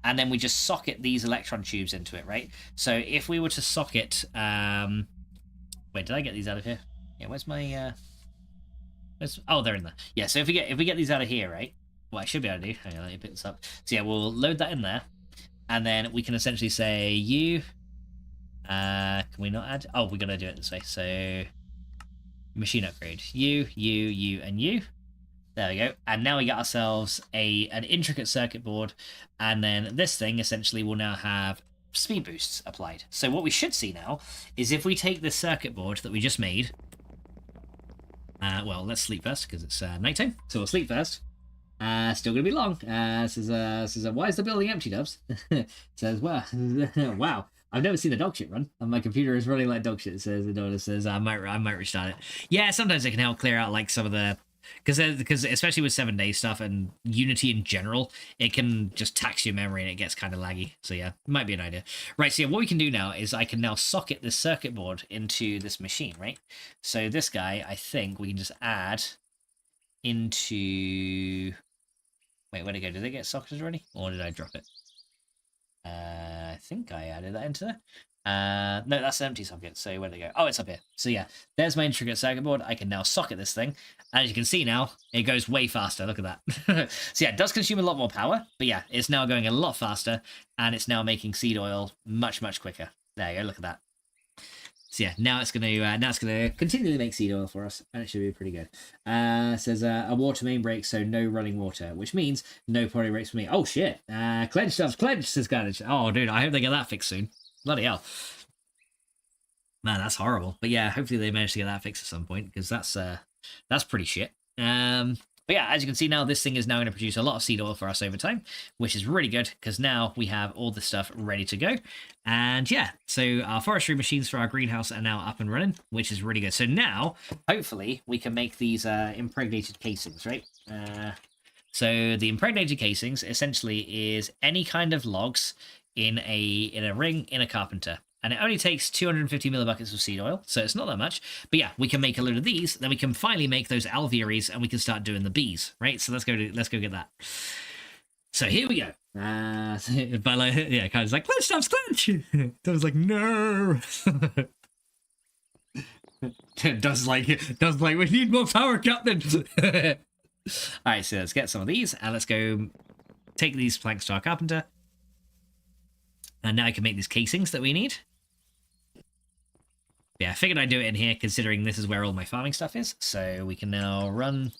and then we just socket these electron tubes into it, right? So if we were to socket... Wait, did I get these out of here? Yeah, where's my... Oh, they're in there. Yeah, so if we get these out of here, right? What I should be able to do... Hang on, let me pick this up. So yeah, we'll load that in there, and then we can essentially say you... can we not add... Oh, we're going to do it this way. So... Machine upgrade. You, and you. There we go. And now we got ourselves an intricate circuit board, and then this thing essentially will now have speed boosts applied. So what we should see now is if we take this circuit board that we just made, well, let's sleep first because it's nighttime, so we'll sleep first. Still gonna be long. Says why is the building empty, Dubs? Says, well, wow. I've never seen a dog shit run, and my computer is running like dog shit. It says I might restart it. Yeah, sometimes it can help clear out like some of the, because especially with 7 day stuff and Unity in general, it can just tax your memory and it gets kind of laggy. So yeah, it might be an idea. Right, so yeah, what we can do now is I can now socket this circuit board into this machine, right? So this guy, I think we can just add into... Wait, where'd it go? Did they get socketed already? Or did I drop it? I think I added that into there. No, that's an empty socket. So where'd it go? Oh, it's up here. So yeah, there's my intricate circuit board. I can now socket this thing. As you can see now, it goes way faster. Look at that. So yeah, it does consume a lot more power, but yeah, it's now going a lot faster, and it's now making seed oil much, much quicker. There you go. Look at that. So yeah, now it's gonna continue to make seed oil for us, and it should be pretty good. Says a water main break, so no running water, which means no potty breaks for me. Oh shit! Clenched stuff's clenched, says Gladys. Oh dude, I hope they get that fixed soon. Bloody hell, man, that's horrible. But yeah, hopefully they manage to get that fixed at some point, because that's pretty shit. But yeah, as you can see now, this thing is now going to produce a lot of seed oil for us over time, which is really good because now we have all this stuff ready to go. And yeah, so our forestry machines for our greenhouse are now up and running, which is really good. So now, hopefully, we can make these impregnated casings, right? So the impregnated casings essentially is any kind of logs in a ring in a carpenter. And it only takes 250 millibuckets of seed oil, so it's not that much. But yeah, we can make a load of these, then we can finally make those alvearies, and we can start doing the bees, right? So let's go get that. So here we go. But like, yeah, kind of like, clench, stops, clench. I was like, no. does like, we need more power, Captain. All right, so let's get some of these, and let's go take these planks to our carpenter. And now I can make these casings that we need. Yeah, I figured I'd do it in here, considering this is where all my farming stuff is. So we can now run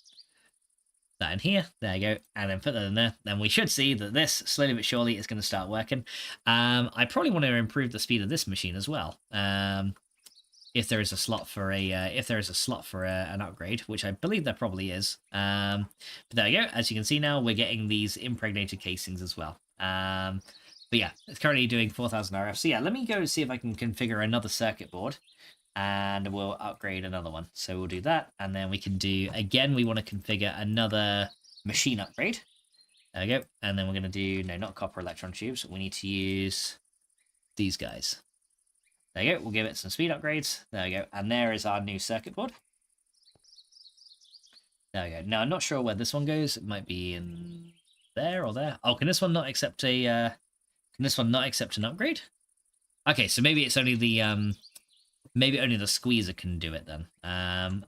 that in here. There you go. And then put that in there. Then we should see that this, slowly but surely, is going to start working. I probably want to improve the speed of this machine as well. If there is a slot for an upgrade, which I believe there probably is. But there you go. As you can see now, we're getting these impregnated casings as well. But yeah, it's currently doing 4,000 RF. So yeah, let me go see if I can configure another circuit board, and we'll upgrade another one. So we'll do that, and then we can do, again, we want to configure another machine upgrade. There we go. And then we're going to do, no, not copper electron tubes. We need to use these guys. There you go. We'll give it some speed upgrades. There we go. And there is our new circuit board. There we go. Now, I'm not sure where this one goes. It might be in there or there. Oh, can this one not accept a... Can this one not accept an upgrade? Okay, so maybe it's only the maybe only the squeezer can do it then.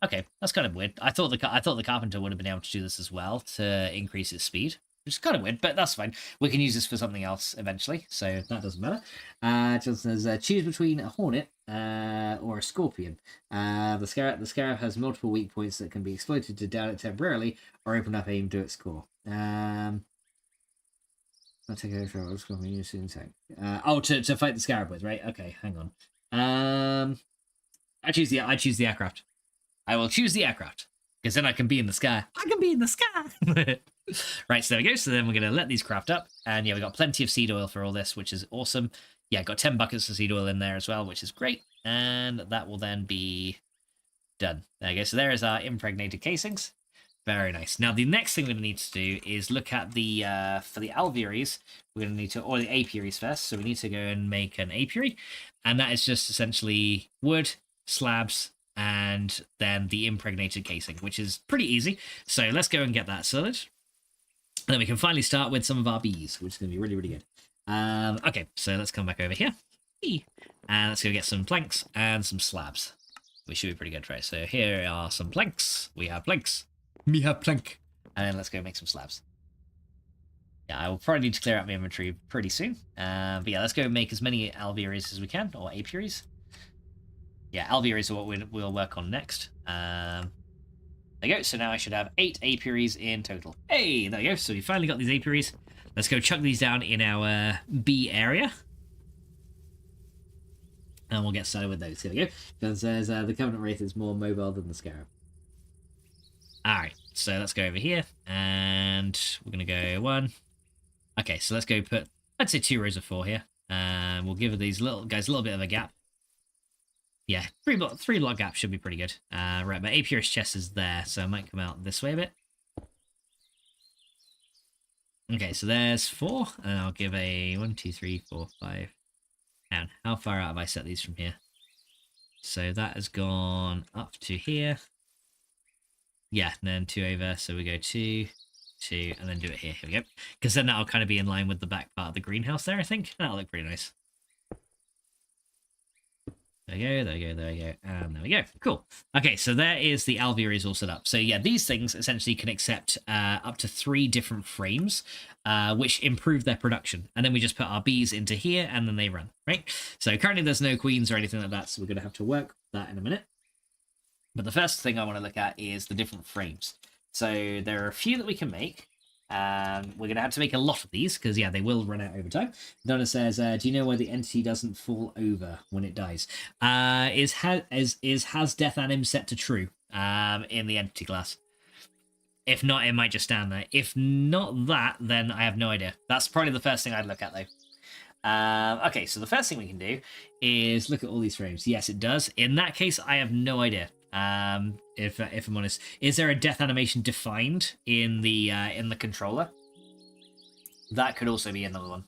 Okay, that's kind of weird. I thought the carpenter would have been able to do this as well to increase its speed. which is kind of weird, but that's fine. We can use this for something else eventually, so that doesn't matter. Just says, choose between a hornet or a scorpion. The scarab has multiple weak points that can be exploited to down it temporarily or open up aim to its core. I'll take over for a scorpion using tank. To fight the scarab with, right? Okay, hang on. I choose the aircraft. I will choose the aircraft. Because then I can be in the sky. I can be in the sky! Right, so there we go. So then we're going to let these craft up. And yeah, we got plenty of seed oil for all this, which is awesome. Yeah, got 10 buckets of seed oil in there as well, which is great. And that will then be done. There we go. So there is our impregnated casings. Very nice. Now, the next thing we're going to need to do is look at the, for the alvearies, we're going to need to, or the apiaries first. So we need to go and make an apiary. And that is just essentially wood, slabs, and then the impregnated casing, which is pretty easy. So let's go and get that sorted. And then we can finally start with some of our bees, which is going to be really, really good. Okay, so let's come back over here. And let's go get some planks and some slabs. We should be pretty good, right? So here are some planks. We have planks. Me have plank. And then let's go make some slabs. Yeah, I will probably need to clear out my inventory pretty soon. But yeah, let's go make as many alvearies as we can, or apiaries. Yeah, alvearies are what we'll work on next. There you go. So now I should have 8 apiaries in total. Hey, there you go. So we finally got these apiaries. Let's go chuck these down in our bee area. And we'll get started with those. Here we go. Because there's the Covenant Wraith is more mobile than the Scarab. Alright, so let's go over here. And we're going to go 1. Okay, so let's go put, I'd say 2 rows of 4 here. And we'll give these little guys a little bit of a gap. Yeah, 3 block gap should be pretty good. Right, my apiarist chest is there, so I might come out this way a bit. Okay, so there's 4, and I'll give a 1, 2, 3, 4, 5. And how far out have I set these from here? So that has gone up to here. Yeah, and then 2 over, so we go 2, 2, and then do it here. Here we go. Because then that'll kind of be in line with the back part of the greenhouse there, I think. That'll look pretty nice. There we go, there we go, there we go, and there we go. Cool. Okay, so there is the alvearies all set up. So yeah, these things essentially can accept up to 3 different frames, which improve their production. And then we just put our bees into here, and then they run, right? So currently there's no queens or anything like that, so we're going to have to work with that in a minute. But the first thing I want to look at is the different frames. So there are a few that we can make. We're going to have to make a lot of these because, yeah, they will run out over time. Donna says, do you know why the entity doesn't fall over when it dies? Has death anim set to true in the entity class? If not, it might just stand there. If not that, then I have no idea. That's probably the first thing I'd look at, though. Okay, so the first thing we can do is look at all these frames. Yes, it does. In that case, I have no idea. If I'm honest, is there a death animation defined in the controller? That could also be another one.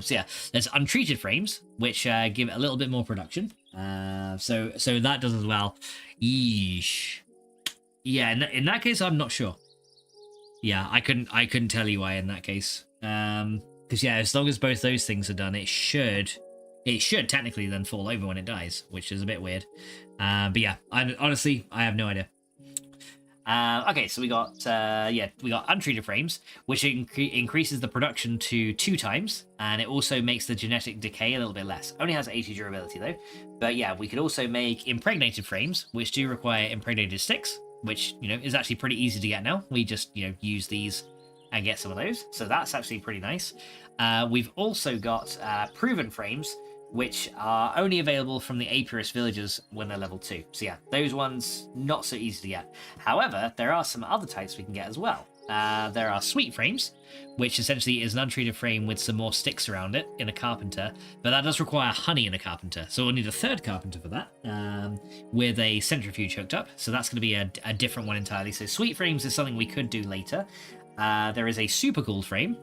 So yeah, there's untreated frames which give a little bit more production. So that does as well. Yeesh. Yeah, in that case, I'm not sure. Yeah, I couldn't tell you why in that case. Because yeah, as long as both those things are done, it should technically then fall over when it dies, which is a bit weird. But yeah, honestly, I have no idea. Okay, so we got untreated frames, which increases the production to 2 times, and it also makes the genetic decay a little bit less. Only has 80 durability though. But yeah, we could also make impregnated frames, which do require impregnated sticks, which is actually pretty easy to get now. We just use these and get some of those. So that's actually pretty nice. We've also got proven frames, which are only available from the apiarist villagers when they're level 2. So yeah, those ones not so easy to get. However, there are some other types we can get as well. There are sweet frames, which essentially is an untreated frame with some more sticks around it in a carpenter, but that does require honey in a carpenter. So we'll need a 3rd carpenter for that, with a centrifuge hooked up. So that's going to be a different one entirely. So sweet frames is something we could do later. There is a super cooled frame,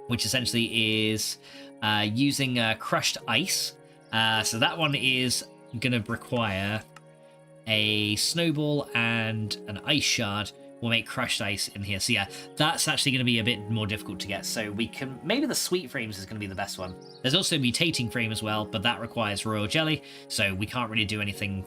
which essentially is using crushed ice. So that one is going to require a snowball and an ice shard. We'll make crushed ice in here. So yeah, that's actually going to be a bit more difficult to get. So we can, maybe the sweet frames is going to be the best one. There's also a mutating frame as well, but that requires royal jelly. So we can't really do anything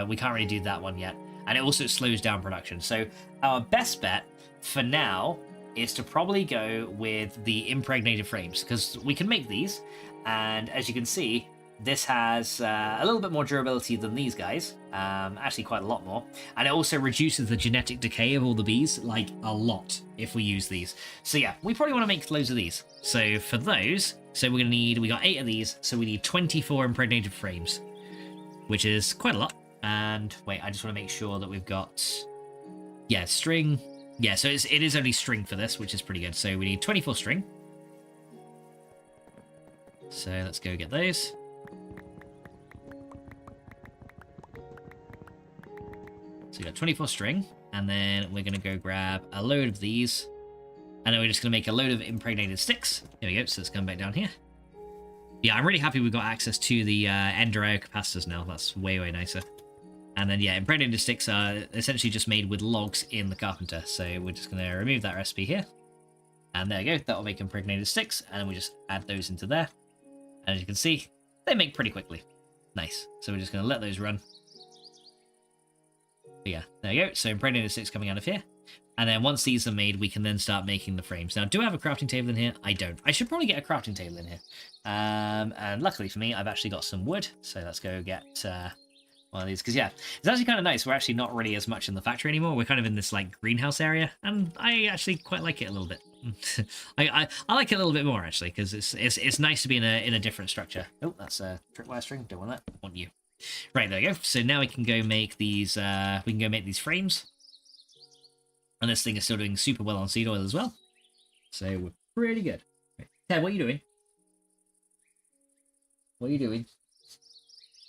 we can't really do that one yet. And it also slows down production. So our best bet for now is to probably go with the impregnated frames, because we can make these, and as you can see, this has a little bit more durability than these guys, actually quite a lot more, and it also reduces the genetic decay of all the bees, like a lot, if we use these. So yeah, we probably want to make loads of these. So for those, we got 8 of these, so we need 24 impregnated frames, which is quite a lot. And wait, I just want to make sure that we've got, yeah, string. Yeah, so it is only string for this, which is pretty good. So we need 24 string. So let's go get those. So we got 24 string, and then we're going to go grab a load of these, and then we're just going to make a load of impregnated sticks. There we go, so let's come back down here. Yeah, I'm really happy we've got access to the Ender IO capacitors now. That's way, way nicer. And then, yeah, impregnated sticks are essentially just made with logs in the carpenter. So we're just going to remove that recipe here. And there you go, that'll make impregnated sticks, and then we just add those into there. And as you can see, they make pretty quickly. Nice. So we're just going to let those run. But yeah, there you go. So impregnated sticks coming out of here. And then once these are made, we can then start making the frames. Now, do I have a crafting table in here? I don't. I should probably get a crafting table in here. And luckily for me, I've actually got some wood. So let's go get one of these. Because yeah, it's actually kind of nice. We're actually not really as much in the factory anymore. We're kind of in this like greenhouse area. And I actually quite like it a little bit. I like it a little bit more actually, because it's nice to be in a different structure. Oh, that's a tripwire string. Don't want that. Want you. Right, there we go. So now we can go make these. We can go make these frames. And this thing is still doing super well on seed oil as well. So we're pretty good. Right. Ted, what are you doing? What are you doing?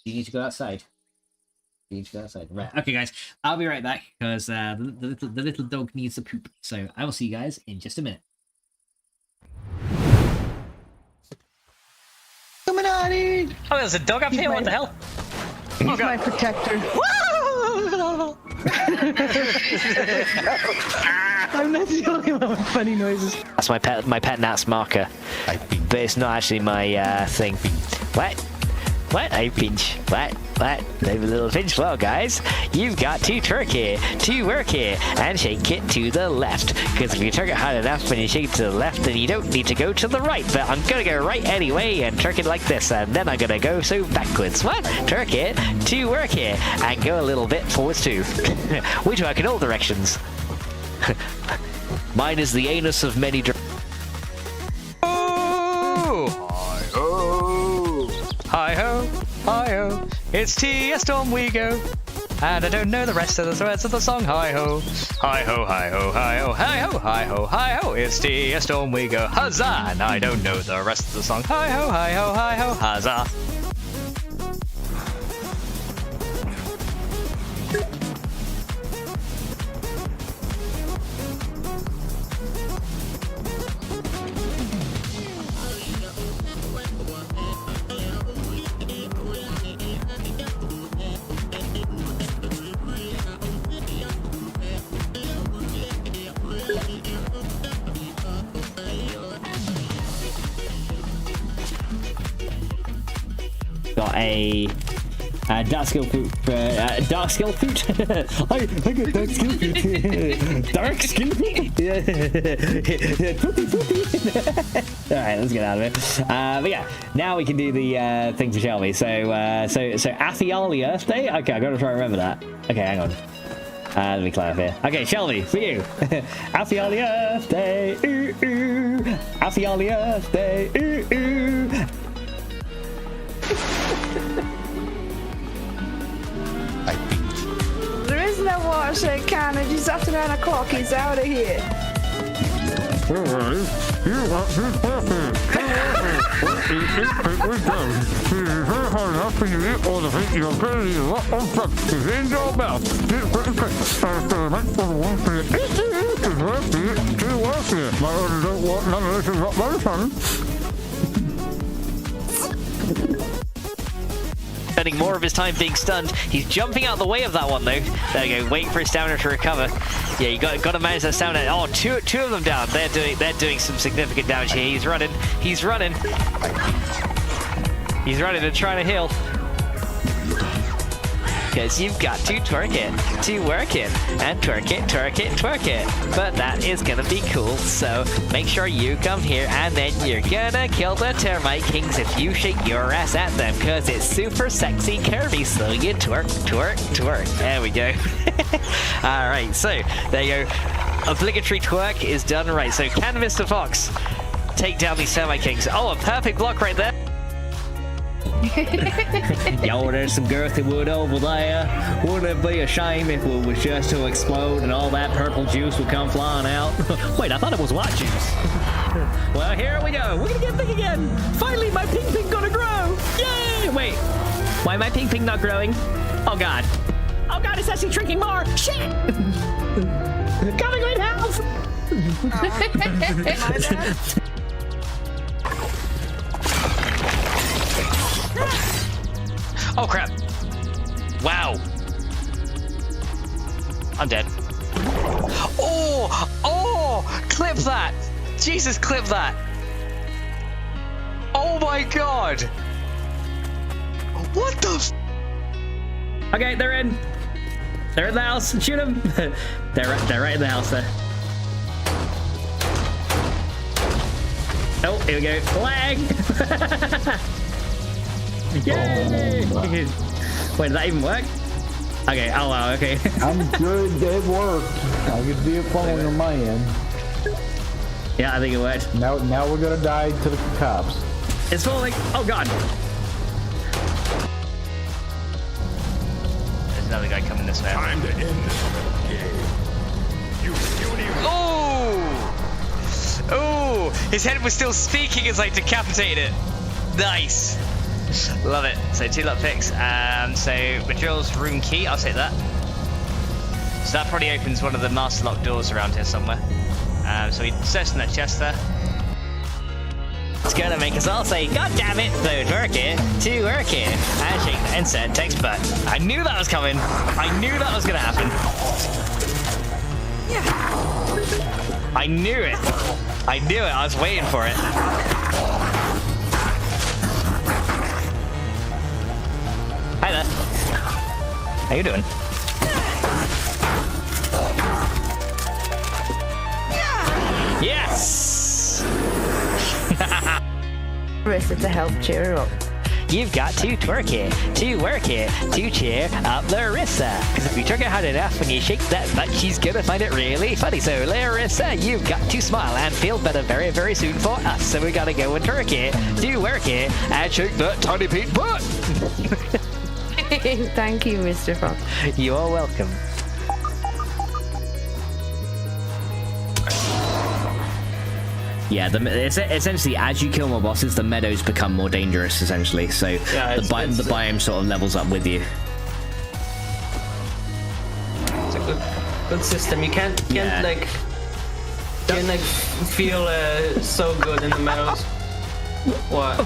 You need to go outside. You need to go outside. Right. Okay, guys. I'll be right back because the little dog needs to poop. So I will see you guys in just a minute. Illuminati! Oh, there's a dog up here. What the hell? He's my protector. I'm not the only one with funny noises. That's my pet Nat's marker. But it's not actually my thing. What? I pinch. What? Leave a little pinch. Well, guys, you've got to twerk here, to work here, and shake it to the left. Because if you twerk it hard enough when you shake it to the left, then you don't need to go to the right. But I'm gonna go right anyway and twerk it like this, and then I'm gonna go so backwards. What? Twerk it to work here, and go a little bit forwards too. We twerk in all directions. Mine is the anus of many directions. Hi-ho, hi-ho, it's Tea Storm we go. And I don't know the rest of the words of the song. Hi-ho, hi-ho, hi-ho, hi-ho, hi-ho, hi-ho, hi-ho, it's Tea Storm we go. Huzzah! And I don't know the rest of the song. Hi-ho, hi-ho, hi-ho, huzzah! Got a dark skill fruit. Dark skill fruit. I got dark skill fruit. Dark skill fruit. All right, let's get out of it. But yeah, now we can do the thing for Shelby. So Athiali Earth Day. Okay, I gotta try and remember that. Okay, hang on. Let me climb up here. Okay, Shelby, for you. Athiali Earth Day. Ooh, ooh. Athiali Earth Day. Ooh, ooh. There is no watershed counter. Just after 9 o'clock, he's out of here. Spending more of his time being stunned. He's jumping out the way of that one though. There we go. Wait for his stamina to recover. Yeah, you got to manage that stamina. Oh, two of them down. They're doing some significant damage here. He's running and trying to heal. because you've got to twerk it, to work it, and twerk it, twerk it, twerk it. But that is gonna be cool, so make sure you come here and then you're gonna kill the termite kings if you shake your ass at them, because it's super sexy curvy, so you twerk, twerk, twerk. There we go. Alright, so there you go. Obligatory twerk is done right. So can Mr. Fox take down these termite kings? Oh, a perfect block right there. Yo, there's some girthy wood over there. Wouldn't it be a shame if it was just to explode and all that purple juice would come flying out? Wait, I thought it was white juice. Well, here we go. We're gonna get big again. Finally, my pink gonna grow. Yay! Wait, why my pink not growing? Oh God. Oh God, it's actually drinking more. Shit! Coming with health! Oh crap! Wow! I'm dead. Oh! Oh! Clip that! Jesus, clip that! Oh my God! What the f— Okay, they're in. They're in the house. Shoot them. They're right in the house there. Oh, here we go. Lag. Yay! Wait, did that even work? Okay. Oh wow. Okay. I'm good. It worked. I could see it falling on my end. Yeah, I think it worked. Now we're gonna die to the cops. It's falling. Oh God. Another guy coming this way. Time to end this game. You puny. Oh! Oh! His head was still speaking as I decapitated it. Nice. Love it. So 2 luck picks. So Madrill's room key. I'll take that. So that probably opens one of the master lock doors around here somewhere. So we searched in that chest there. It's gonna make us all say, God damn it, so twerk it, to work it, and shake the insert text butt. I knew that was coming. I knew that was gonna happen. I knew it. I knew it. I was waiting for it. Hi there. How you doing? Yes! Marissa to help cheer her up. You've got to twerk it, to work it, to cheer up Larissa. Because if you twerk it hard enough when you shake that butt, she's gonna find it really funny. So Larissa, you've got to smile and feel better very, very soon for us. So we gotta go and twerk it, to work it, and shake that tiny pink butt. Thank you, Mr. Fox. You are welcome. Yeah, essentially, as you kill more bosses, the meadows become more dangerous, essentially. So yeah, the biome sort of levels up with you. It's a good system. You can't feel so good in the meadows. What?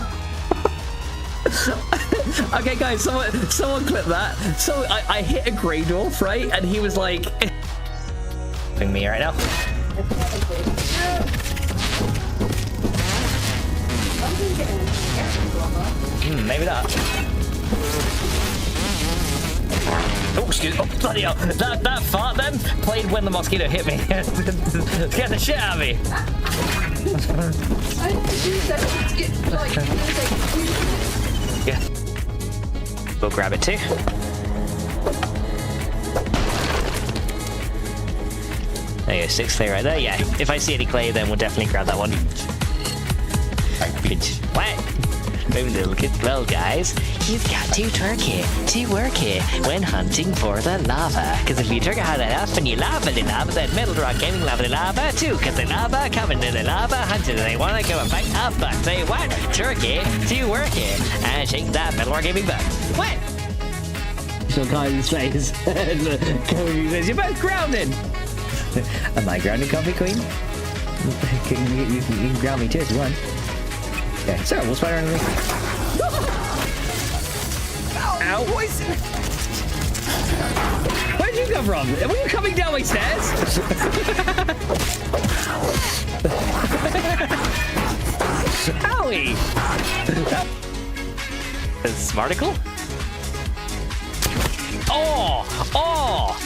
Okay, guys, someone clip that. So I hit a grey dwarf, right? And he was like... Ping me right now. Maybe not. Oh, excuse me. Oh, bloody hell. That fart then played when the mosquito hit me. Scared the shit out of me. Yeah. We'll grab it too. There you go, 6 clay right there. Yeah, if I see any clay, then we'll definitely grab that one. What? Well, guys, you've got to twerk it, to work it, when hunting for the lava. Because if you twerk it hard enough and you lava the lava, then Metal Rock Gaming lava the lava too. Because the lava coming to the lava hunting, they want to go and fight up, but they want twerk it, to work it, and shake that Metal Rock Gaming butt. What? She'll call his face. Cody says, you're both grounded. Am I grounded, Coffee Queen? You can ground me too if you want. Okay, so we'll spider underneath. Ow! Where'd you come from? Were you coming down my stairs? Owie! Smarticle? Oh! Oh!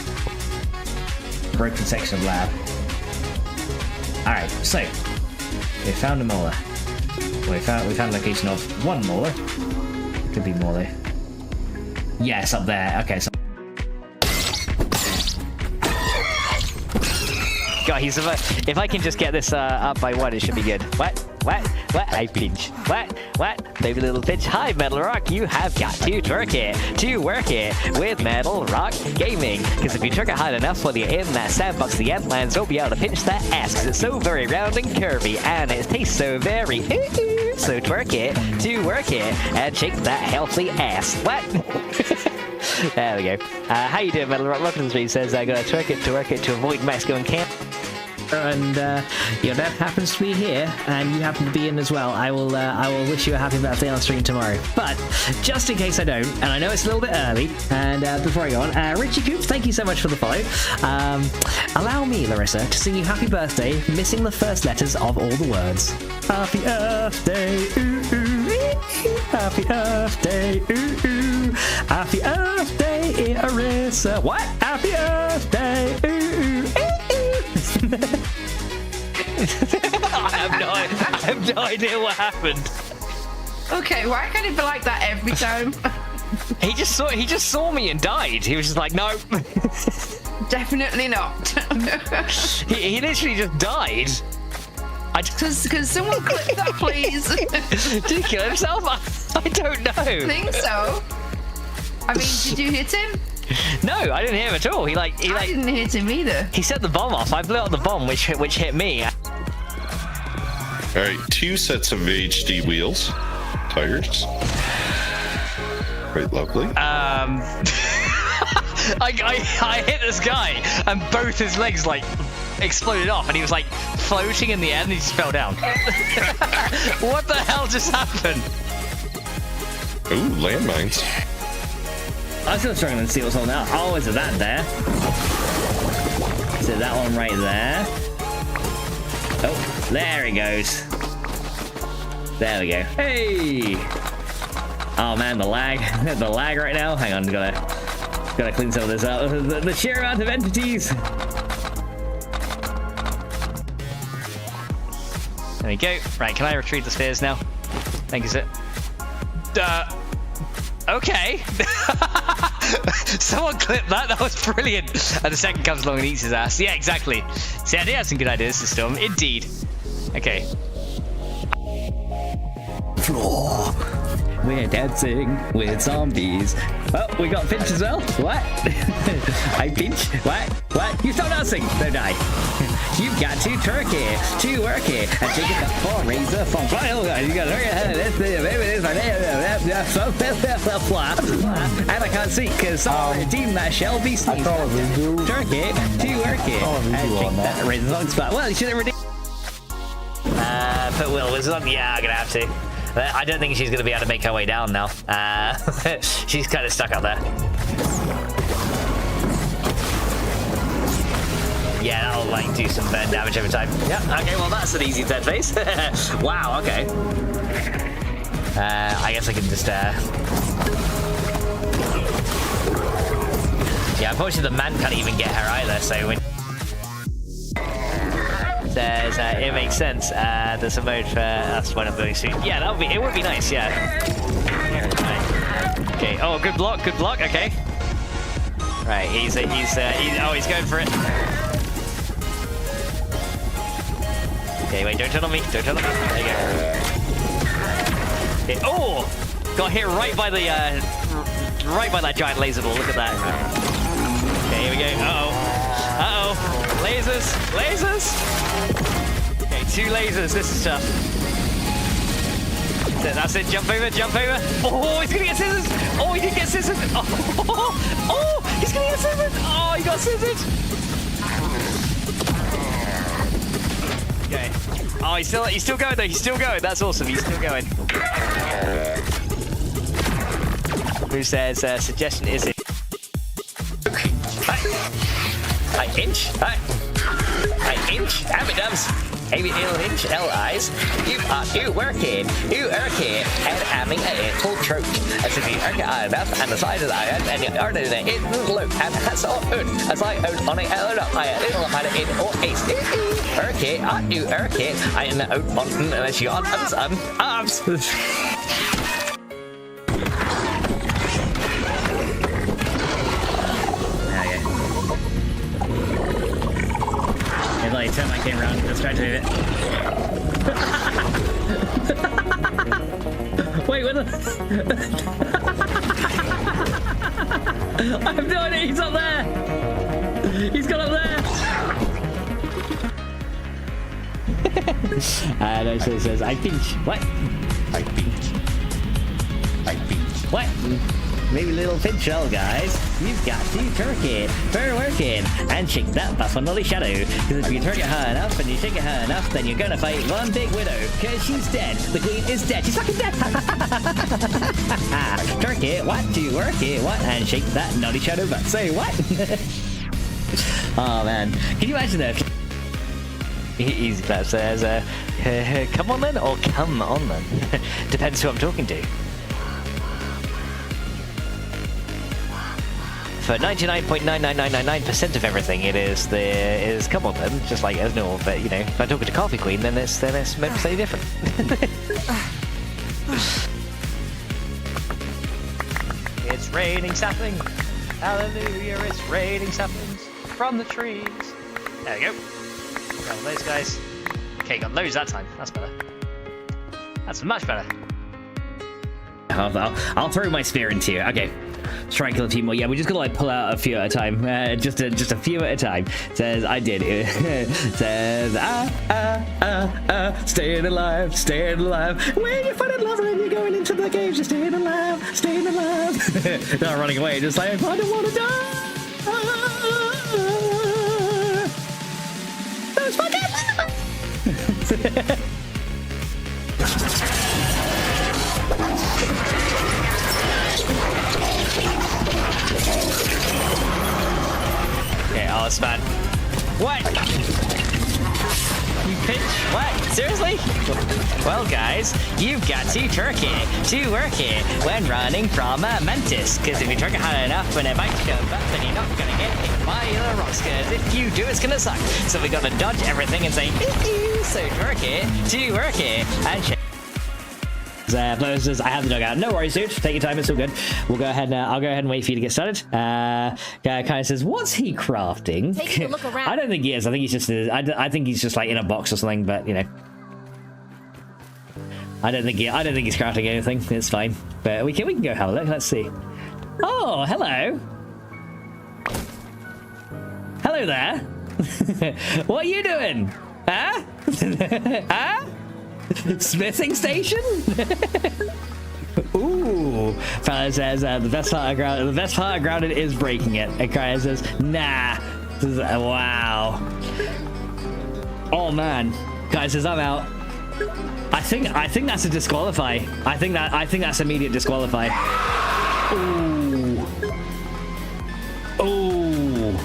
Broken section of lab. Alright, so we found a molar. We found a location of one molar. Could be more though. Yes, up there. Okay, so God, if I can just get this up by 1, it should be good. What? I pinch. What? Baby little pinch. Hi, Metal Rock. You have got to twerk it to work it with Metal Rock Gaming. Because if you twerk it hard enough when you're in that sandbox, the ant lands will be able to pinch that ass. Because it's so very round and curvy, and it tastes so very so twerk it to work it and shake that healthy ass. What? There we go. How you doing, Metal Rock? Welcome to the stream. Says I gotta twerk it to work it to avoid Mexico and camp. And your dad happens to be here, and you happen to be in as well. I will wish you a happy birthday on stream tomorrow. But just in case I don't, and I know it's a little bit early, and before I go on, Richie Coops, thank you so much for the follow. Allow me, Larissa, to sing you happy birthday, missing the first letters of all the words. Happy Earth Day, ooh ooh. Happy Earth Day, ooh ooh. Happy Earth Day, Larissa. What? Happy Earth Day, ooh ooh. I have no idea what happened. Okay, why can't it be like that every time? He just saw me and died. He was just like, no. Definitely not. he literally just died. Can someone clip that, please? Did he kill himself? I don't know. I think so. I mean, did you hit him? No, I didn't hit him at all. I didn't hit him either. He set the bomb off. I blew out the bomb, which hit me. Alright, 2 sets of HD wheels. Tires. Quite lovely. I hit this guy, and both his legs, like, exploded off, and he was, like, floating in the air, and he just fell down. What the hell just happened? Ooh, landmines. I'm still struggling to see what's on now. Oh, is it that there? So that one right there. Oh, there he goes. There we go. Hey! Oh man, the lag. The lag right now. Hang on, gotta clean some of this up. The sheer amount of entities. There we go. Right, can I retrieve the spheres now? Thank you, sir. Okay. Someone clip that. That was brilliant. And the second comes along and eats his ass. Yeah, exactly. See, I do have some good ideas to Storm. Indeed. Okay. Floor. We're dancing with zombies. Oh, we got Finch as well. What? I Finch? What? You stop dancing. Don't die. You've got to twerk it, to work it, and take it up for razor from file. You gotta learn how to and I can't see because someone redeemed that shell beast. I probably do. Twerk it, to work it, and take that razor long spot. Well, you should have redeemed. Put Will Wizard on? Yeah, I'm gonna have to. I don't think she's gonna be able to make her way down now. She's kind of stuck up there. Yeah, that'll like do some burn damage over time. Yeah, okay, well that's an easy third phase. Wow, okay. I guess I can just yeah, unfortunately the man can't even get her either, so when says it makes sense. There's a mode for that's one of those soon. Yeah, it would be nice, yeah. Okay, oh good block, okay. Right, he's going for it. Okay, wait, don't turn on me. There you go. Okay. Oh! Got hit right by that giant laser ball. Look at that. Okay, here we go. Uh-oh. Lasers. Okay, 2 lasers. This is tough. That's it. Jump over. Oh, he's gonna get scissors. Oh, he did get scissors. Oh, he's gonna get scissors. Oh, he got scissors. Okay. Oh, he's still going though. He's still going. That's awesome. He's still going. Who says suggestion is it? Hi inch. Hi inch. Have it, dubs. Amy L-Hinch, L-Eyes. You are you working, and having a full throat. As if you work hard enough, and the size of the iron, and you are doing it in loop, and that's all good. As I own on a little matter in or ace. Okay, are you okay? I am out on unless you on arms. If I turn my camera around, let's try to move it. Wait, what the? I have no idea, he's up there! He's got up there! And also it says, I pinch. What? I pinch. I pinch. What? Maybe a little pinch shell, guys. You've got to turk it for working and shake that buff on Lolly Shadow. Because if you turk it high enough and you shake it high enough, then you're gonna fight one big widow. Because she's dead. The queen is dead. She's fucking dead. Turk it, what? To work it, what? And shake that naughty shadow butt. Say what? Oh man. Can you imagine that? Easy clap says, come on then, or come on then. Depends who I'm talking to. For 99.99999% of everything, it is come on then, just like as normal. But you know, if I'm talking to Coffee Queen, then it's maybe slightly different. It's raining saplings, hallelujah! It's raining saplings from the trees. There we go. Grab all those guys. Okay, got loads that time. That's better. That's much better. I'll throw my spear into you. Okay. Let's try and kill a few more. Yeah, we just gotta like pull out a few at a time. Just a few at a time. Says I did. Says staying alive, staying alive. When you find a lover and you're going into the cave, just staying alive, staying alive. Not running away, just like I don't wanna die. That's fucking. Okay, Alice, man. What? You pinch? What? Seriously? Well, guys, you've got to turk it to work it when running from a mantis. Because if you turk it hard enough when it bites you up, then you're not going to get hit by the rocks. Because if you do, it's going to suck. So we got to dodge everything and say, ew. So turk it to work it and check. Says, I have the dog out. No worries, dude. Take your time. It's all good. We'll go ahead. I'll go ahead and wait for you to get started. Guy kind of says, "What's he crafting?" Take a look around. I don't think he is. I think he's just. I think he's just like in a box or something. But you know, I don't think he's crafting anything. It's fine. But we can go have a look. Let's see. Oh, hello. Hello there. What are you doing? Huh? Huh? Smithing station? Ooh. Fella says the best part of grounded is breaking it. And Cryer says, nah. Wow. Oh man. Guy says I'm out. I think that's a disqualify. I think that's immediate disqualify. Ooh. Ooh.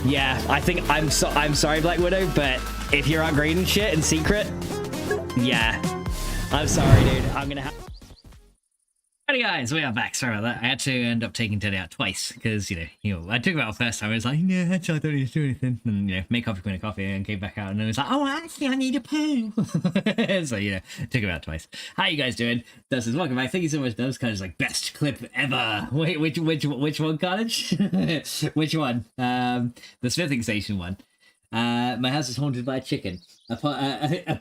Yeah, I'm sorry, Black Widow, but if you're upgrading shit in secret, yeah, I'm sorry, dude. I'm gonna have. Alrighty, guys, we are back. Sorry about that. I had to end up taking Teddy out twice because you know I took him out first time. I was like, no, actually, I don't need to do anything, and make Coffee Queen a coffee, and came back out, and it was like, oh, actually, I need a poo. So took him out twice. How you guys doing? Dustin, welcome back. Thank you so much. That was kind of like best clip ever. Wait, which one, Cottage? Which one? The smithing station one. My house is haunted by a chicken, a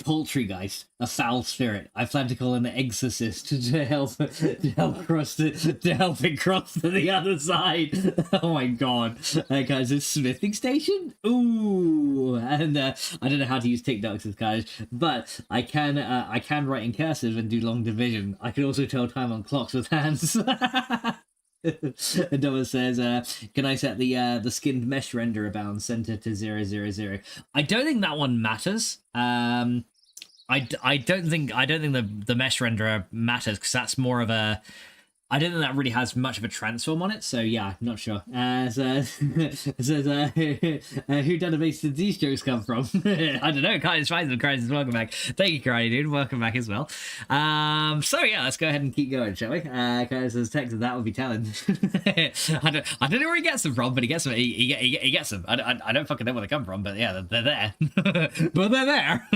poultry geist, a foul spirit. I plan to call an exorcist to help it cross to the other side. Oh my god! Guys, a smithing station. Ooh, and I don't know how to use TikToks as guys, but I can write in cursive and do long division. I can also tell time on clocks with hands. And Thomas says, can I set the skinned mesh renderer bound center to 000? I don't think that one matters. I don't think the mesh renderer matters because that's more of a I don't think that really has much of a transform on it, so yeah, not sure. Who database did these jokes come from? I don't know. Crisis, welcome back. Thank you, Karate Dude. Welcome back as well. So yeah, let's go ahead and keep going, shall we? Because as texted, that would be talent. I don't know where he gets them from, but he gets them. He gets them. I don't fucking know where they come from, but yeah, they're there. But they're there.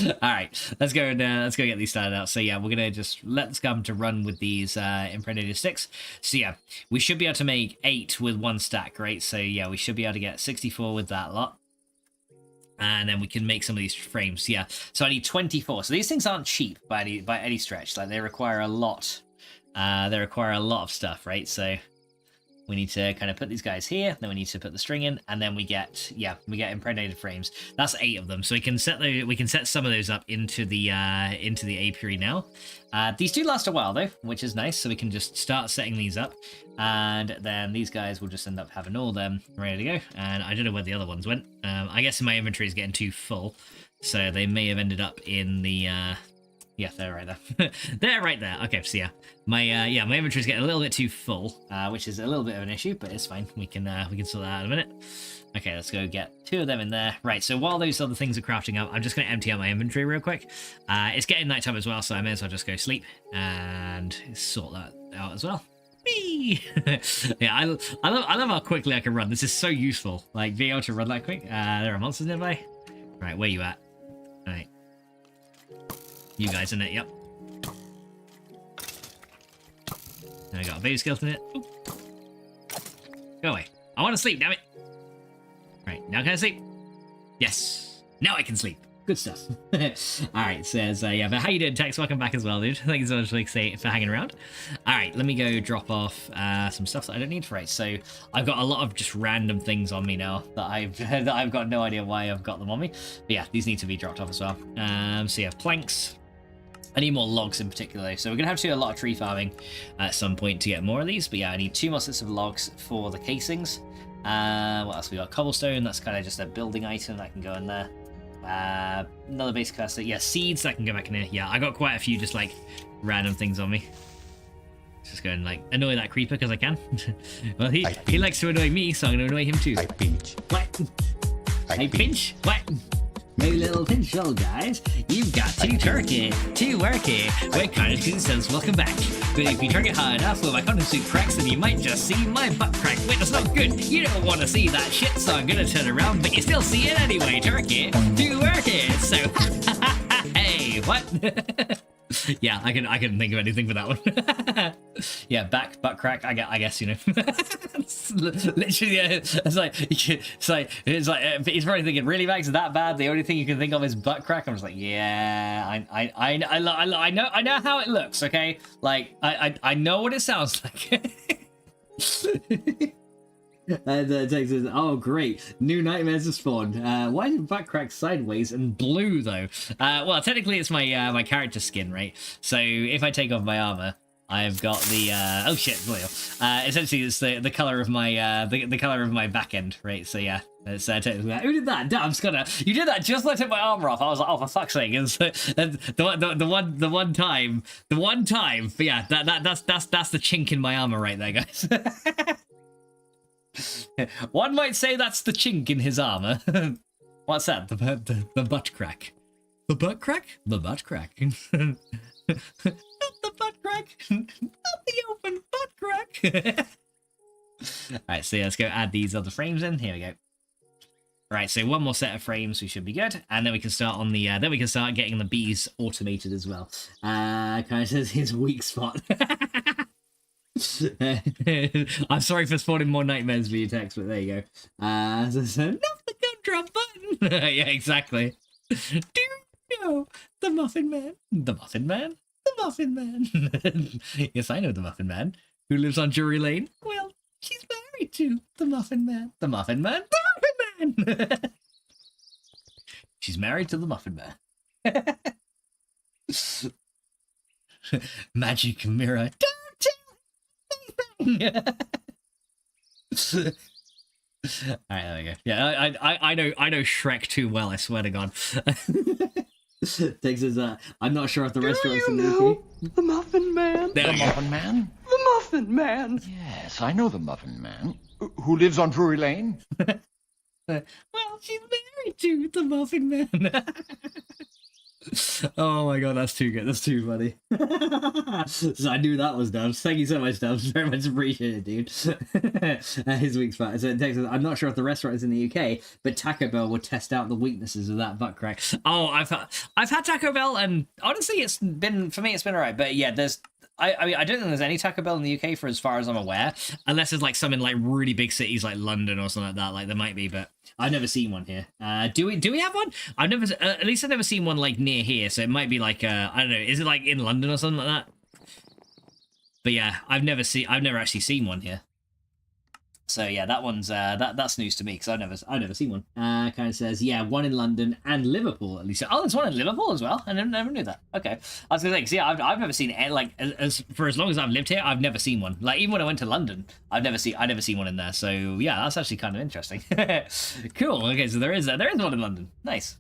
All right, let's go get these started out. So yeah, we're gonna just let Scum to run with these impregnated sticks. So yeah, we should be able to make 8 with 1 stack, right? So yeah, we should be able to get 64 with that lot, and then we can make some of these frames. Yeah, so I need 24. So these things aren't cheap by any stretch. Like they require a lot. They require a lot of stuff, right? So we need to kind of put these guys here, then we need to put the string in, and then we get impregnated frames. That's 8 of them. So we can set some of those up into the apiary now. These do last a while though, which is nice. So we can just start setting these up, and then these guys will just end up having all them ready to go. And I don't know where the other ones went. I guess my inventory is getting too full, so they may have ended up in the yeah, they're right there. They're right there. Okay, so yeah, my inventory's getting a little bit too full, which is a little bit of an issue, but it's fine. We can sort that out in a minute. Okay, let's go get 2 of them in there. Right, so while those other things are crafting up, I'm just going to empty out my inventory real quick. It's getting nighttime as well, so I may as well just go sleep and sort that out as well. Me. Yeah, I love how quickly I can run. This is so useful. Like being able to run that quick. There are monsters nearby. Right, where you at? All right. You guys in it, yep. And I got a baby skeleton in it. Ooh. Go away. I want to sleep, damn it. Right, now can I sleep? Yes. Now I can sleep. Good stuff. Alright, says, yeah, but how you doing, Tex? Welcome back as well, dude. Thank you so much for hanging around. Alright, let me go drop off some stuff that I don't need. Right, so I've got a lot of just random things on me now that I've got no idea why I've got them on me. But yeah, these need to be dropped off as well. So yeah, planks. I need more logs in particular, so we're going to have to do a lot of tree farming at some point to get more of these. But yeah, I need 2 more sets of logs for the casings. What else we got? Cobblestone, that's kind of just a building item that can go in there. Another base cursor. Yeah, seeds that can go back in here. Yeah, I got quite a few just like random things on me. Just go and like annoy that creeper because I can. Well, he likes to annoy me, so I'm going to annoy him too. I pinch. What? I pinch? What? Hey little pinch old guys, you've got 2 turkey, 2 worky. Wait, Carnage says welcome back. But if you target hard enough with my condensate cracks, then you might just see my butt crack. Wait, that's not good. You don't want to see that shit, so I'm gonna turn around, but you still see it anyway, turkey. 2 worky. So, hey, what? Yeah, I couldn't think of anything for that one. Yeah, butt crack. I guess you know. It's literally, yeah, it's like he's probably thinking, really, Max, is that bad? The only thing you can think of is butt crack. I'm just like, yeah, I know how it looks. Okay, like I know what it sounds like. And Tex says, oh great, new nightmares have spawned. Why did butt crack sideways and blue though? Well, technically it's my my character skin, right? So if I take off my armor, I've got the oh shit, essentially it's the color of my the color of my back end, right? So yeah, it's technically that. Who did that? Damn, Scudder, you did that just when I took my armor off. I was like, oh, for fuck's sake! It's the one time. But yeah, that's the chink in my armor right there, guys. One might say that's the chink in his armor. What's that? The butt crack. The butt crack? The butt crack. Not the butt crack. Not the open butt crack. Alright, so yeah, let's go add these other frames in. Here we go. Right, so 1 more set of frames, we should be good, and then we can start on the then we can start getting the bees automated as well. Kind of says his weak spot. I'm sorry for spawning more nightmares for you, Tex, but there you go. Not the gumdrop button. Yeah, exactly. Do you know the Muffin Man? The Muffin Man? The Muffin Man. Yes, I know the Muffin Man. Who lives on Drury Lane? Well, she's married to the Muffin Man. The Muffin Man? The Muffin Man! She's married to the Muffin Man. Magic mirror. Alright, there we go. Yeah, I know Shrek too well, I swear to God. Texas, I'm not sure if the restaurant's in the UK. The Muffin Man? There The we go. Muffin Man? The Muffin Man! Yes, I know the Muffin Man. Who lives on Drury Lane? Well, she's married to the Muffin Man. Oh my god, that's too good. That's too funny. So I knew that was Dubs. Thank you so much, Dubs. Very much appreciated, dude. His week's fat. So in Texas, I'm not sure if the restaurant is in the UK, but Taco Bell would test out the weaknesses of that butt crack. Oh, I've had Taco Bell, and honestly, it's been alright. But yeah, I mean, I don't think there's any Taco Bell in the UK for as far as I'm aware, unless it's like some in like really big cities like London or something like that. Like there might be, but I've never seen one here. Do we have one? I've never, at least I've never seen one like near here. So it might be like I don't know. Is it like in London or something like that? But yeah, I've never actually seen one here. So yeah, that one's that's news to me because I've never seen one. Kind of says yeah, one in London and Liverpool at least. Oh, there's one in Liverpool as well. I never knew that. Okay, I was gonna say 'cause, yeah, I've never seen it, like for as long as I've lived here, I've never seen one. Like even when I went to London, I never seen one in there. So yeah, that's actually kind of interesting. Cool. Okay, so there is one in London. Nice.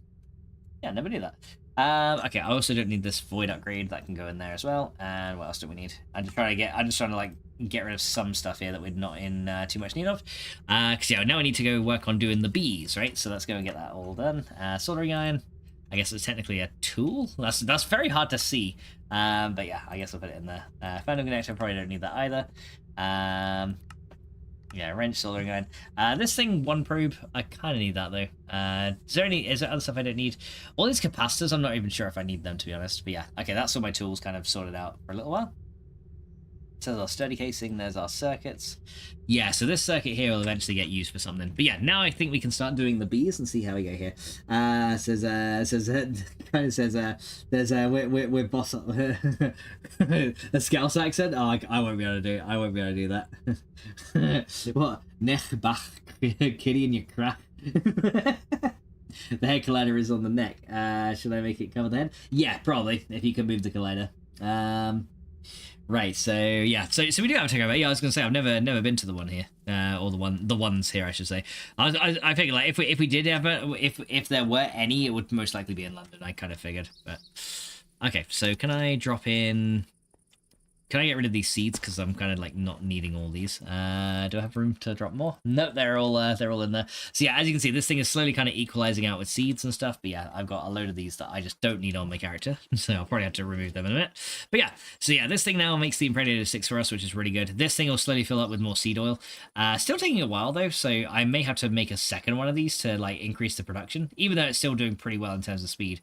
Yeah, never knew that. Okay, I also don't need this void upgrade. That can go in there as well. And what else do we need? I'm just trying to like get rid of some stuff here that we're not in too much need of. Because yeah, now I need to go work on doing the bees, right? So let's go and get that all done. Soldering iron. I guess it's technically a tool. That's very hard to see. But yeah, I guess I'll put it in there. Fandom connector, probably don't need that either. Yeah, wrench, soldering iron. This thing, one probe, I kind of need that though. Is there other stuff I don't need? All these capacitors, I'm not even sure if I need them, to be honest. But yeah, okay, that's all my tools kind of sorted out for a little while. So there's our sturdy casing, there's our circuits. Yeah, so this circuit here will eventually get used for something. But yeah, now I think we can start doing the bees and see how we go here. We're boss a Scouse accent. Oh, I won't be able to do it. I won't be able to do that. What? Nech bach kitty in your crack. The head collider is on the neck. Should I make it cover the head? Yeah, probably, if you can move the collider. Right, so yeah, so we do have a Taco Bell. Yeah, I was gonna say I've never been to the one here, or the ones here, I should say. I figured like if we did have if there were any, it would most likely be in London. I kind of figured, but okay. So can I drop in? Can I get rid of these seeds because I'm kind of like not needing all these? Do I have room to drop more? No, they're all in there. So yeah, as you can see, this thing is slowly kind of equalizing out with seeds and stuff. But yeah, I've got a load of these that I just don't need on my character, so I'll probably have to remove them in a minute. But yeah, so yeah, this thing now makes the impregnator 6 for us, which is really good. This thing will slowly fill up with more seed oil. Still taking a while though, so I may have to make a second one of these to like increase the production, even though it's still doing pretty well in terms of speed.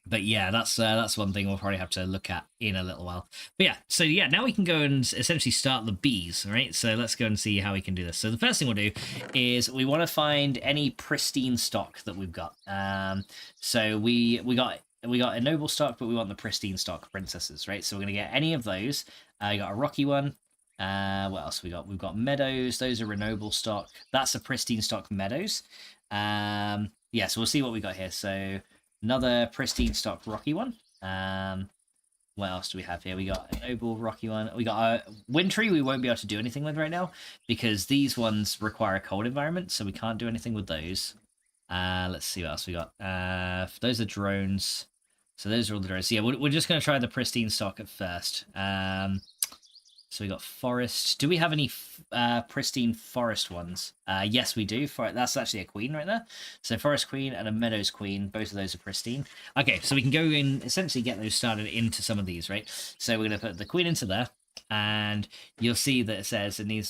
But yeah, that's one thing we'll probably have to look at in a little while. But yeah, so yeah, now we can go and essentially start the bees, right? So let's go and see how we can do this. So the first thing we'll do is we want to find any pristine stock that we've got. So we got a noble stock, but we want the pristine stock princesses, right? So we're gonna get any of those. We got a rocky one. What else we got? We've got meadows. Those are Renoble stock. That's a pristine stock meadows. Yeah, so we'll see what we got here. So another pristine stock rocky one. What else do we have here? We got a noble rocky one. We got a wintry. We won't be able to do anything with right now because these ones require a cold environment, so we can't do anything with those. Let's see what else we got. Those are drones. So those are all the drones. So yeah, we're just going to try the pristine stock at first. So we got forest. Do we have any pristine forest ones? Yes, we do. That's actually a queen right there. So forest queen and a meadows queen. Both of those are pristine. Okay, so we can go in, essentially get those started into some of these, right? So we're going to put the queen into there. And you'll see that it says it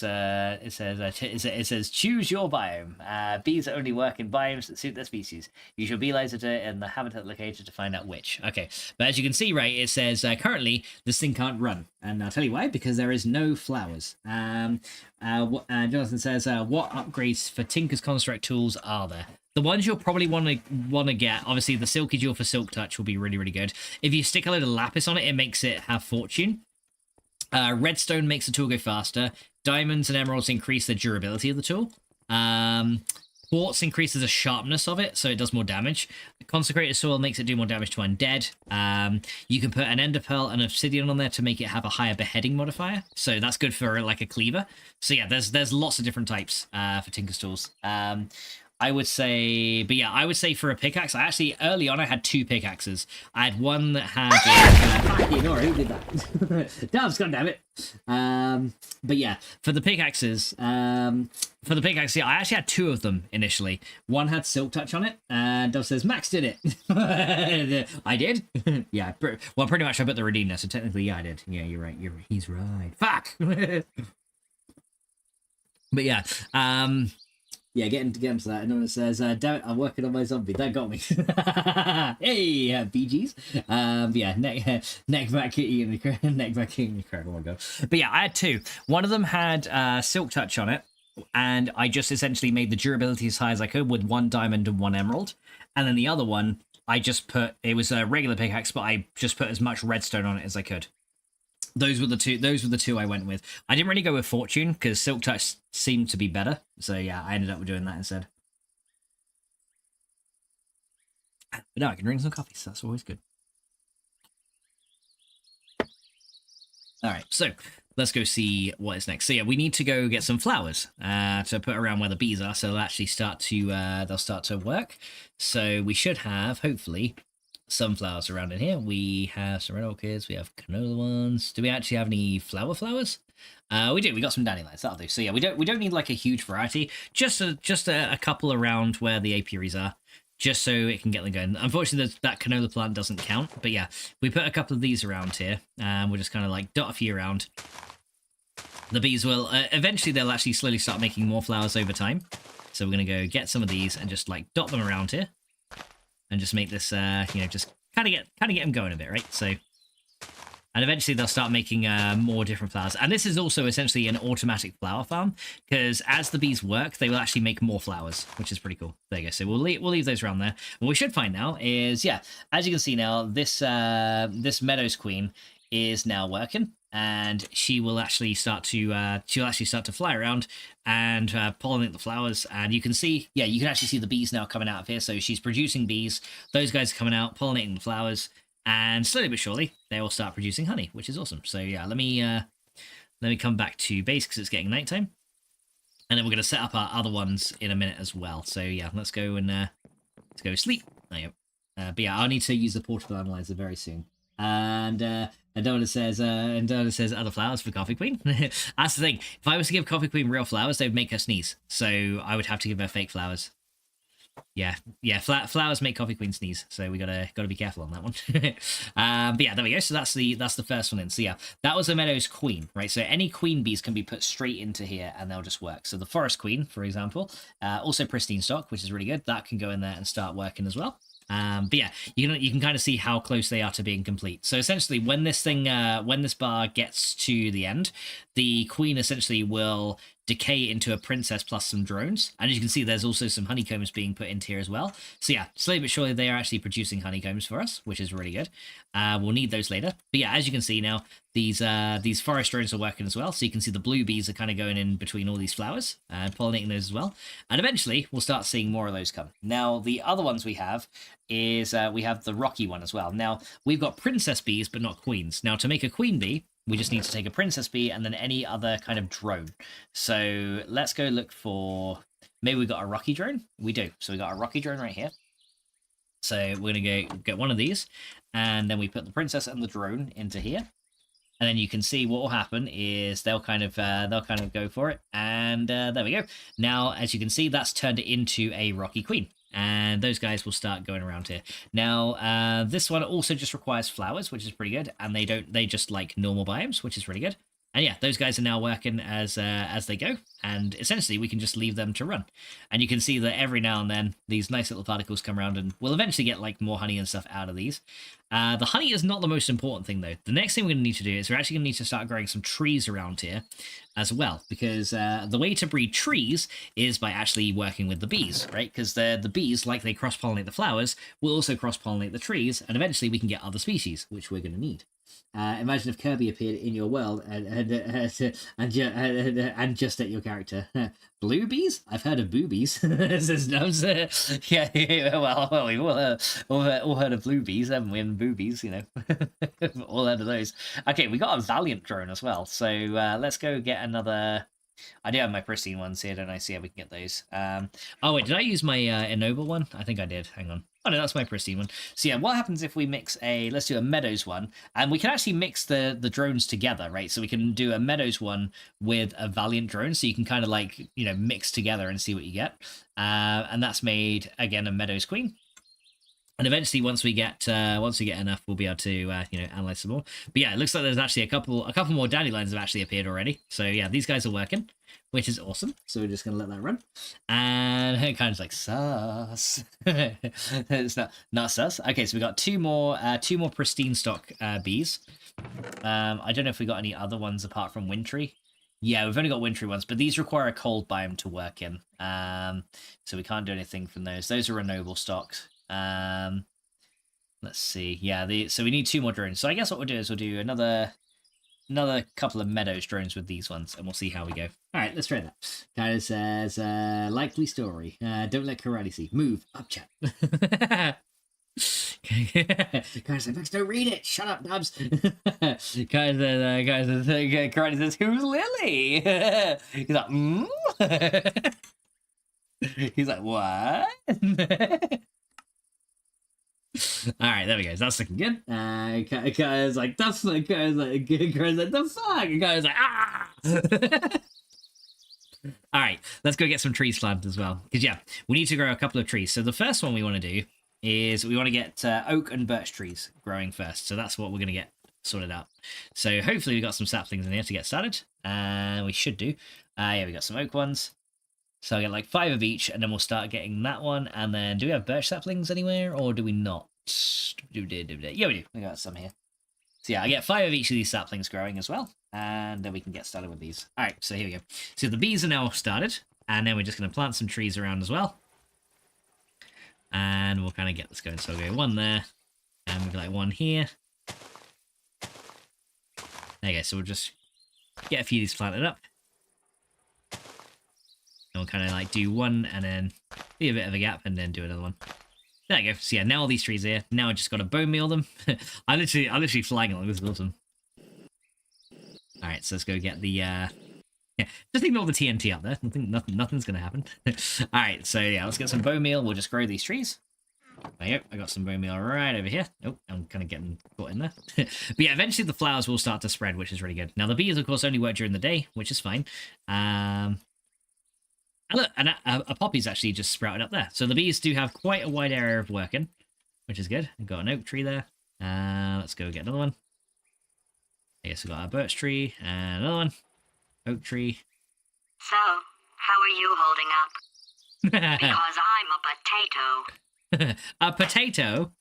says choose your biome. Bees only work in biomes that suit their species. You shall be laser in the habitat locator to find out which. Okay, but as you can see, right, it says currently this thing can't run, and I'll tell you why, because there is no flowers. Jonathan says what upgrades for Tinker's construct tools are there? The ones you'll probably want to get, obviously the Silky Jewel for Silk Touch will be really, really good. If you stick a load of lapis on it, it makes it have fortune. Redstone makes the tool go faster. Diamonds and emeralds increase the durability of the tool. Quartz increases the sharpness of it, so it does more damage. Consecrated soil makes it do more damage to undead. You can put an ender pearl and obsidian on there to make it have a higher beheading modifier, so that's good for like a cleaver. So yeah, there's lots of different types for Tinker's tools. I would say, but yeah, I would say for a pickaxe, I actually, early on, I had 2 pickaxes. I had one that had, fucking, or who did that? Doves, goddammit. But yeah, for the pickaxes, yeah, I actually had 2 of them initially. One had silk touch on it, and Dove says, Max did it. I did? Yeah, well, pretty much I put the redeem there, so technically, yeah, I did. Yeah, you're right, he's right. Fuck! But yeah, yeah, get into that. And then it says, damn it, I'm working on my zombie. That got me. Hey, BGs. Yeah, neck back eating the crab. Oh my god. But yeah, I had 2. One of them had silk touch on it, and I just essentially made the durability as high as I could with 1 diamond and 1 emerald. And then the other one, I just put, it was a regular pickaxe, but I just put as much redstone on it as I could. Those were the two I went with. I didn't really go with fortune because silk touch seemed to be better. So yeah, I ended up doing that instead. But now I can drink some coffee, so that's always good. All right, so let's go see what is next. So yeah, we need to go get some flowers to put around where the bees are, so they'll actually start to work. So we should have, hopefully, some flowers around in here. We have some red orchids, we have canola ones. Do we actually have any flowers? We do. We got some dandelions. That'll do. So yeah, we don't need like a huge variety. Just a couple around where the apiaries are, just so it can get them going. Unfortunately, that canola plant doesn't count. But yeah, we put a couple of these around here, and we'll just kind of like dot a few around. The bees will eventually they'll actually slowly start making more flowers over time. So we're gonna go get some of these and just like dot them around here. And just make this, you know, just kind of get them going a bit, right? So, and eventually they'll start making more different flowers. And this is also essentially an automatic flower farm, because as the bees work, they will actually make more flowers, which is pretty cool. There you go. So we'll leave those around there. What we should find now is, yeah, as you can see now, this this Meadows Queen is now working, and she will actually start to fly around and pollinate the flowers. And you can see, yeah, you can actually see the bees now coming out of here. So she's producing bees. Those guys are coming out, pollinating the flowers, and slowly but surely they will start producing honey, which is awesome. So yeah, let me come back to base because it's getting nighttime, and then we're going to set up our other ones in a minute as well. So yeah, let's go sleep. There you go. But yeah, I'll need to use the portable analyzer very soon. And Donna says other flowers for Coffee Queen. That's the thing. If I was to give Coffee Queen real flowers, they'd make her sneeze. So I would have to give her fake flowers. Yeah, flowers make Coffee Queen sneeze. So we gotta be careful on that one. But yeah, there we go. So that's the first one in. So yeah, that was a Meadows Queen, right? So any queen bees can be put straight into here and they'll just work. So the Forest Queen, for example, also pristine stock, which is really good. That can go in there and start working as well. But yeah, you can kind of see how close they are to being complete. So essentially, when this bar gets to the end, the queen essentially will decay into a princess plus some drones. And as you can see, there's also some honeycombs being put into here as well. So yeah, slowly but surely they are actually producing honeycombs for us, which is really good. We'll need those later. But yeah, as you can see now, these forest drones are working as well. So you can see the blue bees are kind of going in between all these flowers and pollinating those as well. And eventually we'll start seeing more of those come. Now, the other ones we have is we have the rocky one as well. Now, we've got princess bees, but not queens. Now, to make a queen bee, we just need to take a princess bee and then any other kind of drone. So let's go look for, maybe we got a rocky drone? We do. So we got a rocky drone right here. So we're going to go get one of these, and then we put the princess and the drone into here. And then you can see what will happen is they'll kind of go for it. And there we go. Now, as you can see, that's turned it into a rocky queen. And those guys will start going around here. Now, this one also just requires flowers, which is pretty good. And they just like normal biomes, which is really good. And yeah, those guys are now working as they go, and essentially we can just leave them to run. And you can see that every now and then these nice little particles come around, and we'll eventually get like more honey and stuff out of these. The honey is not the most important thing though. The next thing we're going to need to do is we're actually going to need to start growing some trees around here as well, because the way to breed trees is by actually working with the bees, right? Because the bees, like they cross-pollinate the flowers, will also cross-pollinate the trees, and eventually we can get other species, which we're going to need. Imagine if Kirby appeared in your world and just at your character. Blue bees? I've heard of boobies. Yeah, well, we've all heard of blue bees, haven't we? And boobies, you know. All heard of those. Okay, we got a Valiant drone as well. So let's go get another I do have my pristine ones here, don't I? See how we can get those. Oh wait, did I use my ennoble one? I think I did. Hang on. Oh no, that's my pristine one. So yeah, what happens if we mix let's do a meadows one, and we can actually mix the drones together, right? So we can do a meadows one with a valiant drone, so you can kind of like, you know, mix together and see what you get. And that's made again a meadows queen. And eventually, once we get enough, we'll be able to you know, analyze some more. But yeah, it looks like there's actually a couple more dandelions have actually appeared already. So yeah, these guys are working, which is awesome. So we're just gonna let that run. And it kind of like sus. It's not sus. Okay, so we got two more pristine stock bees. I don't know if we got any other ones apart from wintry. Yeah, we've only got wintry ones, but these require a cold biome to work in. So we can't do anything from those. Those are renewable stocks. Let's see. Yeah, so we need 2 more drones. So I guess what we'll do is we'll do another couple of meadows drones with these ones, and we'll see how we go. All right, let's try that. Kind of says, likely story. Don't let karate see. Move up, chat. Guys, Max, don't read it. Shut up, Dubs. Guys, karate says, who's Lily? He's like, He's like, what? All right, there we go. That's looking good. Guy's like, the fuck. Guy's like, the fuck. Guy's like, ah. All right, let's go get some trees planted as well. Because yeah, we need to grow a couple of trees. So the first one we want to do is we want to get oak and birch trees growing first. So that's what we're going to get sorted out. So hopefully we got some saplings in here to get started. We should do. Yeah, we got some oak ones. So I'll get like 5 of each, and then we'll start getting that one. And then, do we have birch saplings anywhere, or do we not? Yeah, we do. We got some here. So yeah, I get 5 of each of these saplings growing as well, and then we can get started with these. All right, so here we go. So the bees are now started, and then we're just going to plant some trees around as well. And we'll kind of get this going. So we'll go 1 there, and we'll be like 1 here. There you go. So we'll just get a few of these planted up. And we'll kind of like do 1 and then be a bit of a gap and then do another one. There you go. So yeah, now all these trees are here. Now I just got to bone meal them. I'm literally flying along. This is awesome. All right, so let's go get the yeah, just ignore the TNT up there. Nothing's gonna happen. All right, so yeah, let's get some bone meal. We'll just grow these trees. There you go. I got some bone meal right over here. Oh, I'm kind of getting caught in there. But yeah, eventually the flowers will start to spread, which is really good. Now the bees, of course, only work during the day, which is fine. And look, a poppy's actually just sprouted up there. So the bees do have quite a wide area of working, which is good. We've got an oak tree there. Let's go get another one. I guess we've got our birch tree and another one. Oak tree. So, how are you holding up? Because I'm a potato. A potato?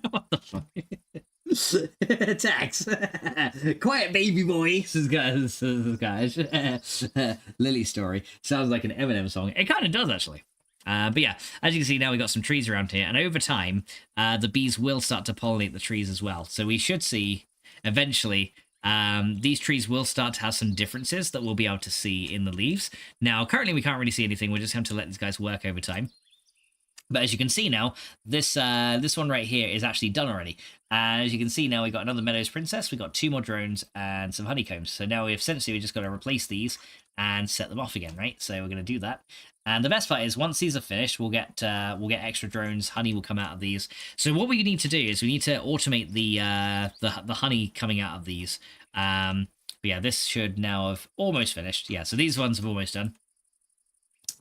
What the fuck? Tax. Quiet baby boy, says guys. Lily story. Sounds like an Eminem song. It kind of does, actually. But yeah, as you can see now, we got some trees around here, and over time, the bees will start to pollinate the trees as well. So we should see, eventually, these trees will start to have some differences that we'll be able to see in the leaves. Now, currently, we can't really see anything. We're just having to let these guys work over time. But as you can see now, this one right here is actually done already. And as you can see now, we got another Meadows Princess, we got 2 more drones and some honeycombs. So now we just got to replace these and set them off again, right? So we're going to do that. And the best part is once these are finished, we'll get extra drones. Honey will come out of these. So what we need to do is we need to automate the honey coming out of these. But yeah, this should now have almost finished. Yeah, so these ones have almost done.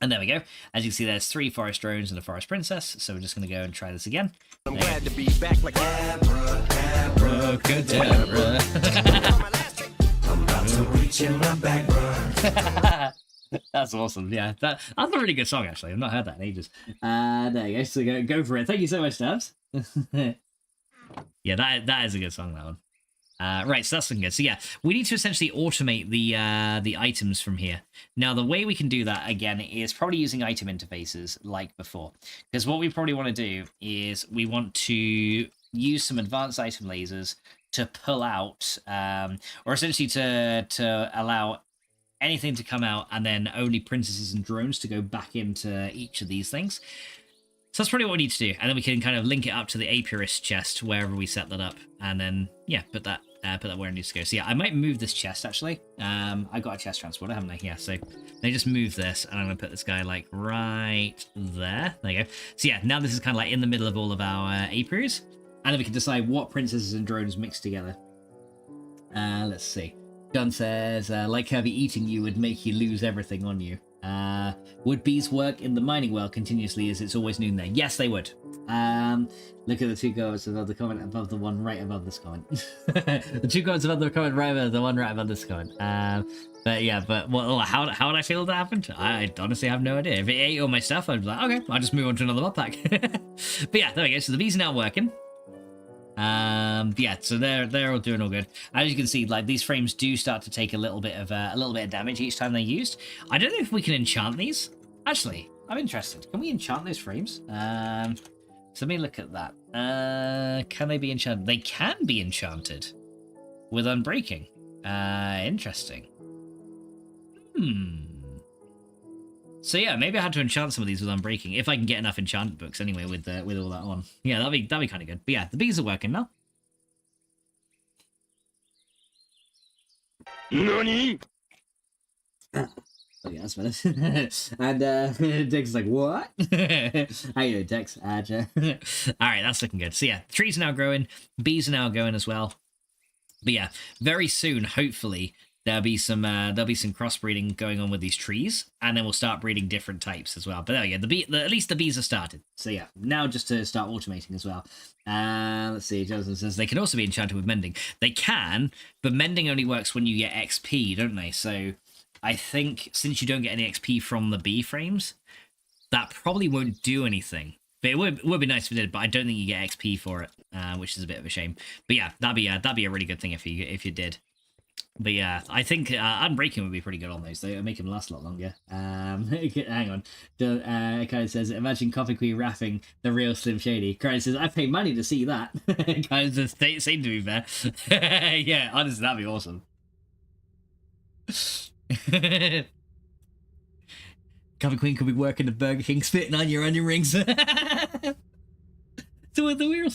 And there we go. As you can see, there's 3 forest drones and a forest princess. So we're just going to go and try this again. I'm glad to be back like Abracadabra. I'm about to reach in my back run. That's awesome. Yeah, that's a really good song, actually. I've not heard that in ages. There you go. So go for it. Thank you so much, Stabs. Yeah, that is a good song, that one. Right, so that's looking good. So yeah, we need to essentially automate the items from here. Now, the way we can do that, again, is probably using item interfaces like before. Because what we probably want to do is we want to use some advanced item lasers to pull out, or essentially to allow anything to come out, and then only princesses and drones to go back into each of these things. So that's probably what we need to do. And then we can kind of link it up to the apiarist chest wherever we set that up. And then, yeah, put that put that where it needs to go. So yeah, I might move this chest actually. I got a chest transporter, haven't I? Yeah, so let me just move this, and I'm gonna put this guy like right there. There you go. So yeah, now this is kind of like in the middle of all of our apiaries, and then we can decide what princesses and drones mixed together. Let's see. John says, like Kirby eating you would make you lose everything on you. Would bees work in the mining well continuously as it's always noon there? Yes, they would. Look at the two comments above the comment above the one right above this comment. The two comments above the comment right above the one right above this comment. But yeah, but how would I feel that happened? I honestly have no idea. If it ate all my stuff, I'd be like, okay, I'll just move on to another Modpack. But yeah, there we go. So the bees are now working. Yeah, so they're all doing all good. As you can see, like these frames do start to take a little bit of damage each time they're used. I don't know if we can enchant these. Actually, I'm interested. Can we enchant those frames? So let me look at that. Can they be enchanted? They can be enchanted with unbreaking. Interesting. So yeah, maybe I had to enchant some of these with unbreaking if I can get enough enchantment books anyway with all that on. Yeah, that'd be kind of good. But yeah, the bees are working now. NANI? Oh yeah, that's better. And Dex is like, what? How you doing, Dex? Alright, that's looking good. So yeah, trees are now growing, bees are now going as well. But yeah, very soon, hopefully, there'll be some crossbreeding going on with these trees, and then we'll start breeding different types as well. But there we go, at least the bees are started. So yeah, now just to start automating as well. Let's see, Jonathan says they can also be enchanted with mending. They can, but mending only works when you get XP, don't they? So I think since you don't get any XP from the bee frames, that probably won't do anything. But it would be nice if it did, but I don't think you get XP for it, which is a bit of a shame. But yeah, that'd be a really good thing if you did. But yeah, I think unbreaking would be pretty good on those. They make them last a lot longer. Hang on. Kind of says, imagine Coffee Queen rapping the real Slim Shady. Kind of says, I pay money to see that. Kind of says, seem to be fair. Yeah, honestly, that'd be awesome. Coffee Queen could be working at Burger King, spitting on your onion rings. So with the real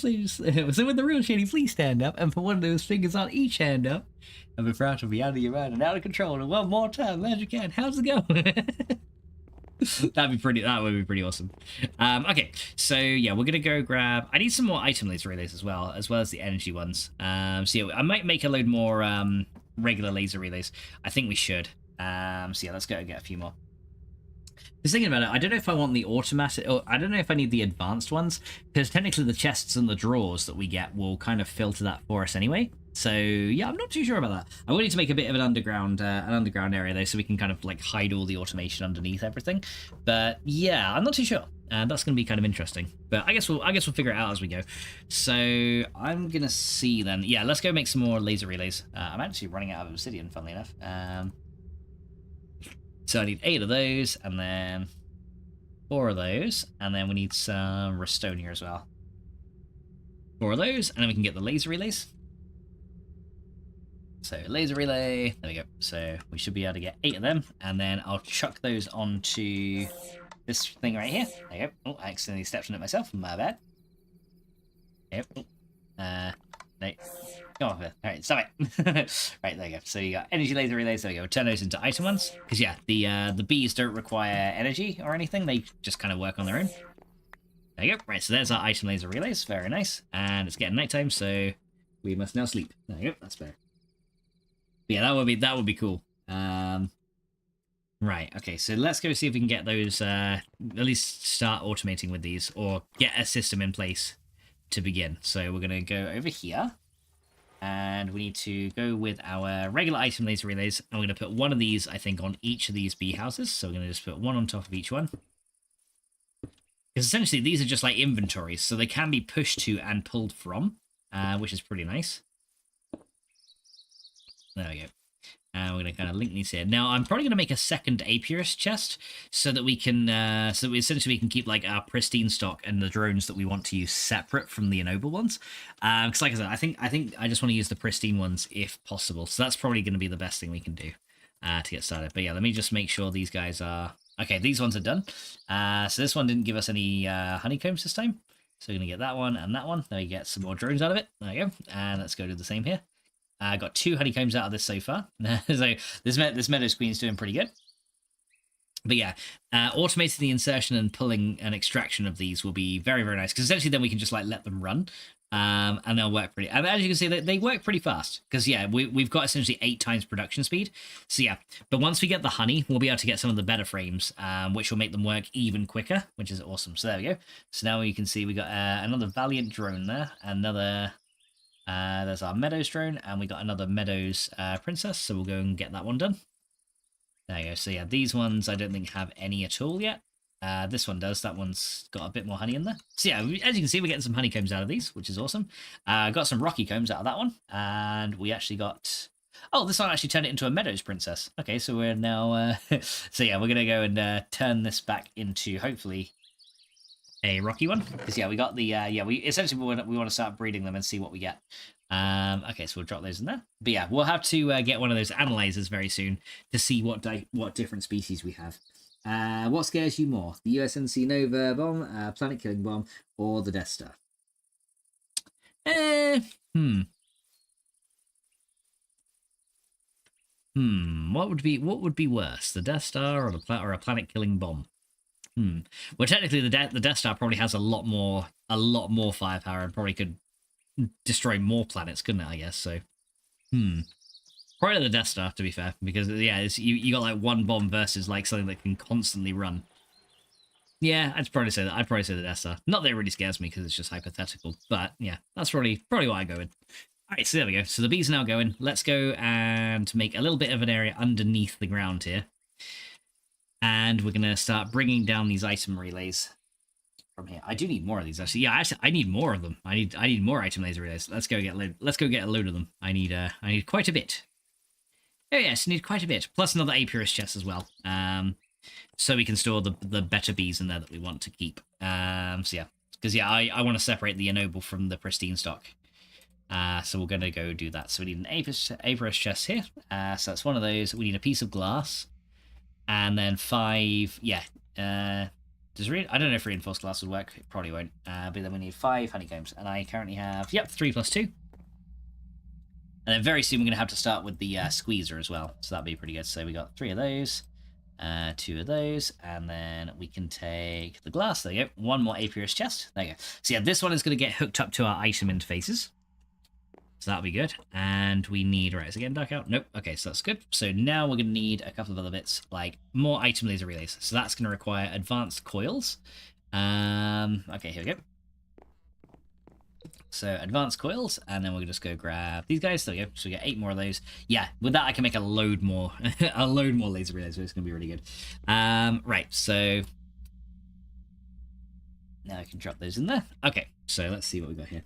Shady, please stand up, and put one of those fingers on each hand up. And be proud to be out of your mind and out of control. And one more time, as you can. How's it going? That would be pretty awesome. Okay, so yeah, we're gonna go grab. I need some more item laser relays as well as the energy ones. So yeah, I might make a load more regular laser relays. I think we should. So yeah, let's go get a few more. Just thinking about it, I don't know if I want the automatic, or I don't know if I need the advanced ones, because technically the chests and the drawers that we get will kind of filter that for us anyway. So yeah, I'm not too sure about that. I will need to make a bit of an underground area though, so we can kind of like hide all the automation underneath everything. But yeah, I'm not too sure. That's going to be kind of interesting. But I guess we'll figure it out as we go. So I'm gonna see then. Yeah, let's go make some more laser relays. I'm actually running out of obsidian, funnily enough. So I need 8 of those, and then 4 of those, and then we need some redstone here as well. 4 of those, and then we can get the laser relays. So laser relay, there we go. So we should be able to get 8 of them, and then I'll chuck those onto this thing right here. There you go. Oh, I accidentally stepped on it myself, my bad. Yep. No. Go off it. Alright, stop it. Right, there you go. So you got energy laser relays. There we go. Turn those into item ones. Because yeah, the bees don't require energy or anything. They just kind of work on their own. There you go. Right, so there's our item laser relays. Very nice. And it's getting nighttime, so we must now sleep. There you go. That's better. But yeah, that would be cool. Right, okay, so let's go see if we can get those, at least start automating with these, or get a system in place to begin. So we're going to go over here. And we need to go with our regular item laser relays. And we're going to put one of these, I think, on each of these bee houses. So we're going to just put one on top of each one. Because essentially these are just like inventories. So they can be pushed to and pulled from, which is pretty nice. There we go. And we're going to kind of link these here. Now, I'm probably going to make a second apiarist chest so that we can, essentially can keep like our pristine stock and the drones that we want to use separate from the ennoble ones. Because like I said, I think I just want to use the pristine ones if possible. So that's probably going to be the best thing we can do to get started. But yeah, let me just make sure these guys are... Okay, these ones are done. So this one didn't give us any honeycombs this time. So we're going to get that one and that one. Then we get some more drones out of it. There we go. And let's go do the same here. Got 2 honeycombs out of this so far. So this meadow queen's doing pretty good. But yeah, automating the insertion and pulling and extraction of these will be very, very nice, because essentially then we can just like let them run, and they'll work pretty. And as you can see, they work pretty fast, because yeah, we've got essentially 8 times production speed. So yeah, but once we get the honey, we'll be able to get some of the better frames, which will make them work even quicker, which is awesome. So there we go. So now you can see we got another Valiant drone there, another. There's our Meadows drone, and we got another Meadows princess. So we'll go and get that one done. There you go. So yeah, these ones I don't think have any at all yet. This one does. That one's got a bit more honey in there. So yeah, as you can see, we're getting some honeycombs out of these, which is awesome. Got some rocky combs out of that one. And we actually got... Oh, this one actually turned it into a Meadows princess. Okay, so we're now... So yeah, we're going to go and turn this back into, hopefully, a rocky one. Because yeah, we got the... we essentially we want to start breeding them and see what we get. Okay, so we'll drop those in there. But yeah, we'll have to get one of those analyzers very soon to see what different species we have. What scares you more, the USNC Nova bomb, planet killing bomb, or the Death Star? What would be worse, the Death Star or a planet killing bomb? Well, technically the Death Star probably has a lot more firepower and probably could destroy more planets, couldn't it, I guess? So probably the Death Star, to be fair, because yeah, you got like one bomb versus like something that can constantly run. Yeah, I'd probably say the Death Star. Not that it really scares me, because it's just hypothetical, but yeah, that's probably what I go with. All right, so there we go. So the bees are now going. Let's go and make a little bit of an area underneath the ground here, and we're gonna start bringing down these item relays from here. I do need more of these, actually. Yeah, I need more of them. I need more item laser relays. Let's go get a load of them. I need quite a bit. Oh yes, need quite a bit. Plus another Apiarist chest as well. So we can store the better bees in there that we want to keep. So yeah, because yeah, I want to separate the ennoble from the pristine stock. So we're gonna go do that. So we need an Apiarist chest here. So that's one of those. We need a piece of glass, and then 5. Yeah. I don't know if reinforced glass would work. It probably won't. But then we need 5 honeycombs, and I currently have 3 plus 2. And then very soon we're gonna have to start with the squeezer as well. So that'd be pretty good. So we got 3 of those, 2 of those, and then we can take the glass. There you go. 1 more Apiarist chest. There you go. So yeah, this one is gonna get hooked up to our item interfaces. So that'll be good. And we need, right, is it getting dark out? Nope. Okay, so that's good. So now we're going to need a couple of other bits, like more item laser relays. So that's going to require advanced coils. Okay, here we go. So advanced coils, and then we'll just go grab these guys. There we go. So we get 8 more of those. Yeah, with that I can make a load more, laser relays, so it's going to be really good. Right, so now I can drop those in there. Okay, so let's see what we got here.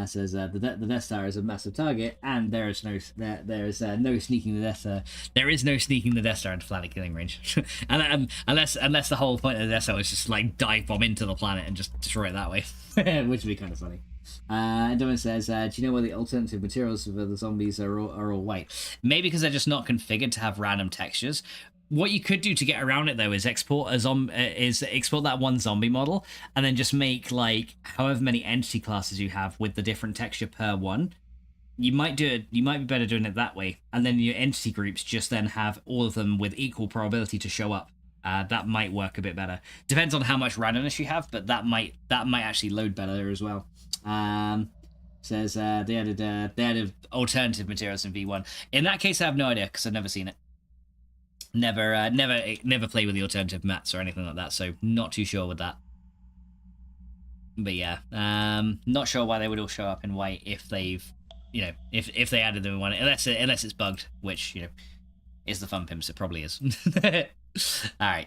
Says the Death Star is a massive target, and there is no sneaking the Death Star. There is no sneaking the Death Star into planet killing range, and unless the whole point of the Death Star was just like dive bomb into the planet and just destroy it that way, which would be kind of funny. Domin says, do you know why the alternative materials for the zombies are all white? Maybe because they're just not configured to have random textures. What you could do to get around it, though, is export that one zombie model, and then just make like however many entity classes you have with the different texture per one. You might be better doing it that way, and then your entity groups just then have all of them with equal probability to show up. That might work a bit better. Depends on how much randomness you have, but that might actually load better as well. Says they added alternative materials in V1. In that case, I have no idea because I've never seen it. Never play with the alternative mats or anything like that, so not too sure with that. But yeah, not sure why they would all show up in white if they've, if they added them in one, unless it's bugged, which is the fun pimps. It probably is. All right,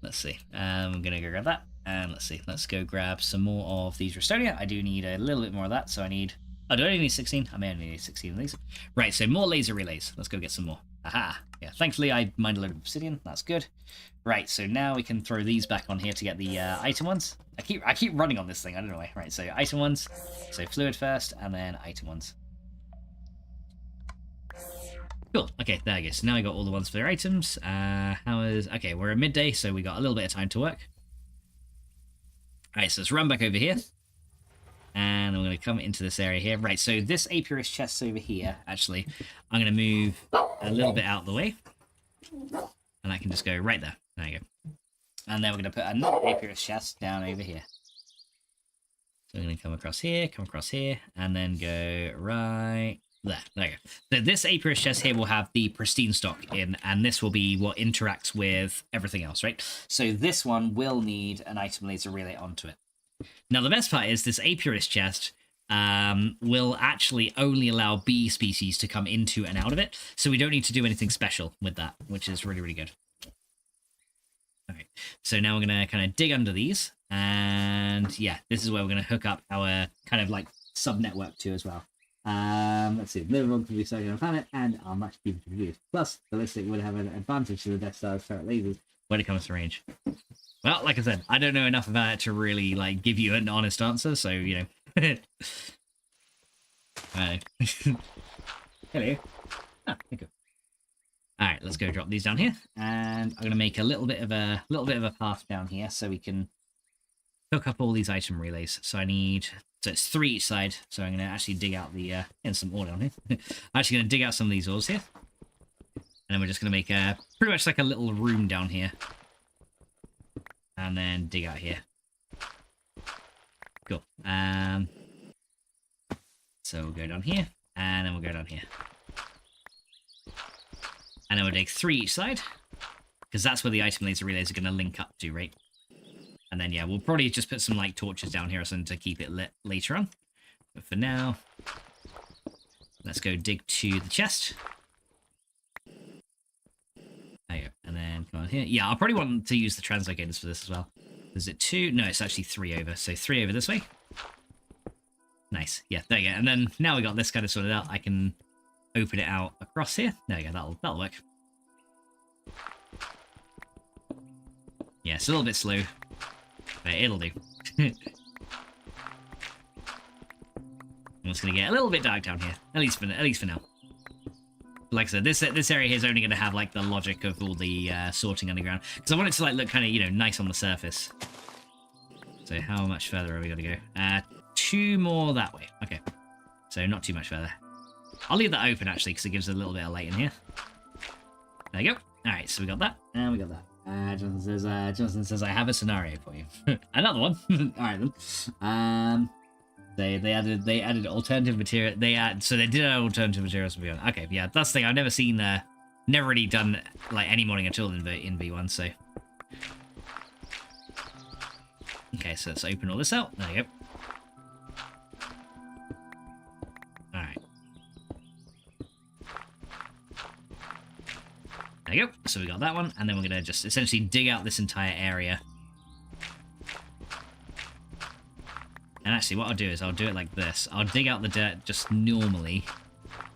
let's see. I'm gonna go grab that, and let's see. Let's go grab some more of these Restonia. I do need a little bit more of that, so I need. Oh, do I only need 16? I may only need 16 of these. Right, so more laser relays. Let's go get some more. Aha! Yeah, thankfully I mined a load of obsidian. That's good. Right, so now we can throw these back on here to get the item ones. I keep running on this thing. I don't know why. Right, so item ones. So fluid first, and then item ones. Cool. Okay, there we go. So now we got all the ones for their items. Okay, we're at midday, so we got a little bit of time to work. Alright, so let's run back over here. And I'm going going to come into this area here. Right, so this apiarist chest over here, actually, I'm going to move a little bit out of the way. And I can just go right there. There you go. And then we're going to put another apiarist chest down over here. So we're going to come across here, and then go right there. There you go. So this apiarist chest here will have the pristine stock in, and this will be what interacts with everything else, right? So this one will need an item laser relay onto it. Now, the best part is this apiarist chest will actually only allow bee species to come into and out of it, so we don't need to do anything special with that, which is really, really good. All right, so now we're going to kind of dig under these, and yeah, this is where we're going to hook up our kind of like sub-network to as well. Let's see, Liverpool can be studied on a planet and are much cheaper to produce. Plus, ballistic would have an advantage to the Death Star's ferret lasers when it comes to range. Well, like I said, I don't know enough about it to really like give you an honest answer, so you know. Hello. Ah, thank you. All right, let's go drop these down here, and I'm gonna make a little bit of a path down here so we can hook up all these item relays. So it's 3 each side. So I'm gonna actually dig out the and some ore down here. I'm actually gonna dig out some of these ores here, and then we're just gonna make pretty much like a little room down here, and then dig out here. Cool. So we'll go down here, and then we'll go down here. And then we'll dig 3 each side, because that's where the item laser relays are going to link up to, right? And then, yeah, we'll probably just put some, like, torches down here or something to keep it lit later on. But for now, let's go dig to the chest. There you go. And then come on here. Yeah, I'll probably want to use the translocators for this as well. Is it 2? No, it's actually 3 over. So 3 over this way. Nice. Yeah, there you go. And then now we got this kind of sorted out, I can open it out across here. There you go, that'll work. Yeah, it's a little bit slow, but it'll do. I'm just gonna get a little bit dark down here, at least for now. Like I said, this area here is only gonna have like the logic of all the sorting underground, because I want it to like look kind of, you know, nice on the surface. So how much further are we gonna go? 2 more that way. Okay, so not too much further. I'll leave that open, actually, because it gives a little bit of light in here. There you go. All right, so we got that, and we got that. Jonathan says, I have a scenario for you. Another one. All right, then. They added alternative material. So they did add alternative materials. Okay, yeah, that's the thing. I've never seen, never really done, like, any modding at all in V1, so. Okay, so let's open all this out. There you go. Alright. There you go. So we got that one, and then we're going to just essentially dig out this entire area. And actually, what I'll do is I'll do it like this. I'll dig out the dirt just normally,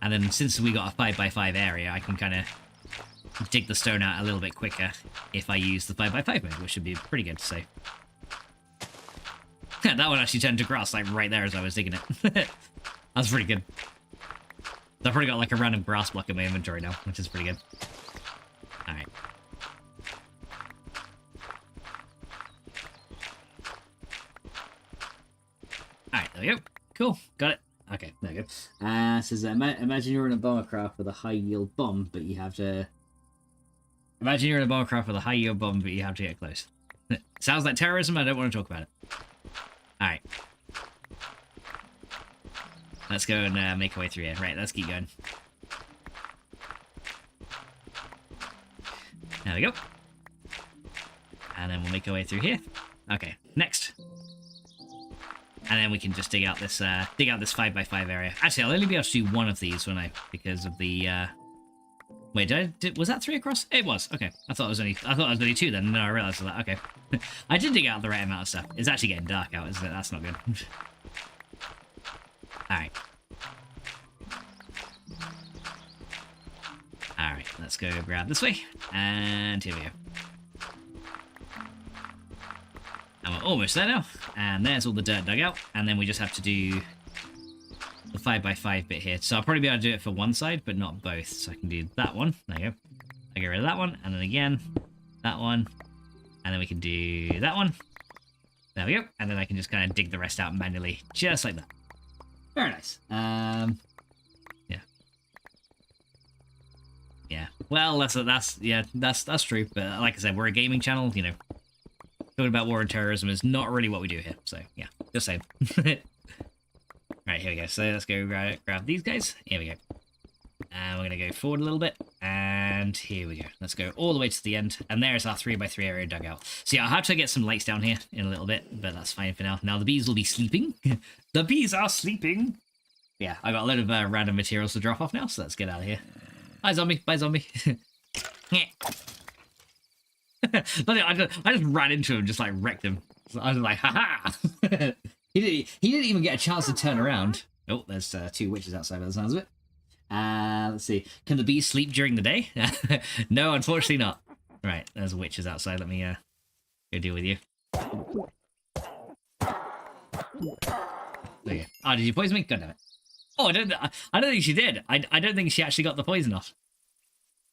and then since we got a 5x5 area, I can kind of dig the stone out a little bit quicker if I use the 5x5 mode, which should be pretty good to say. That one actually turned to grass, like, right there as I was digging it. That's pretty good. I've probably got, like, a random grass block in my inventory now, which is pretty good. Alright. Alright, there we go. Cool, got it. Okay, there we go. Says, imagine you're in a bomber craft with a high-yield bomb, but you have to... Imagine you're in a bomber craft with a high-yield bomb, but you have to get close. Sounds like terrorism, I don't want to talk about it. Alright. Let's go and make our way through here. Right, let's keep going. There we go. And then we'll make our way through here. Okay, next. And then we can just dig out this 5x5 area. Actually, I'll only be able to do one of these because of the wait, was that 3 across? It was. Okay. I thought it was only 2 then, and then I realized that. Okay. I did dig out the right amount of stuff. It's actually getting dark out, isn't it? That's not good. Alright. Alright, let's go grab this way. And here we go. And we're almost there now. And there's all the dirt dug out. And then we just have to do the 5x5 bit here. So I'll probably be able to do it for one side, but not both. So I can do that one. There you go. I get rid of that one. And then again, that one. And then we can do that one. There we go. And then I can just kind of dig the rest out manually, just like that. Very nice. Yeah. Yeah. Well, that's true. But like I said, we're a gaming channel. You know, talking about war and terrorism is not really what we do here. So yeah, just saying. Right, here we go. So let's go grab these guys. Here we go. And we're going to go forward a little bit. And here we go. Let's go all the way to the end. And there's our 3x3 area dugout. So yeah, I'll have to get some lights down here in a little bit, but that's fine for now. Now the bees will be sleeping. The bees are sleeping. Yeah, I got a load of random materials to drop off now, so let's get out of here. Bye, zombie. Bye, zombie. I just ran into him, just like wrecked him. So I was like, haha. He didn't even get a chance to turn around. Oh, there's 2 witches outside by the sounds of it. Let's see. Can the bees sleep during the day? No, unfortunately not. Right, there's witches outside. Let me go deal with you. There you go. Oh, did you poison me? God damn it. Oh, I don't think she did. I don't think she actually got the poison off.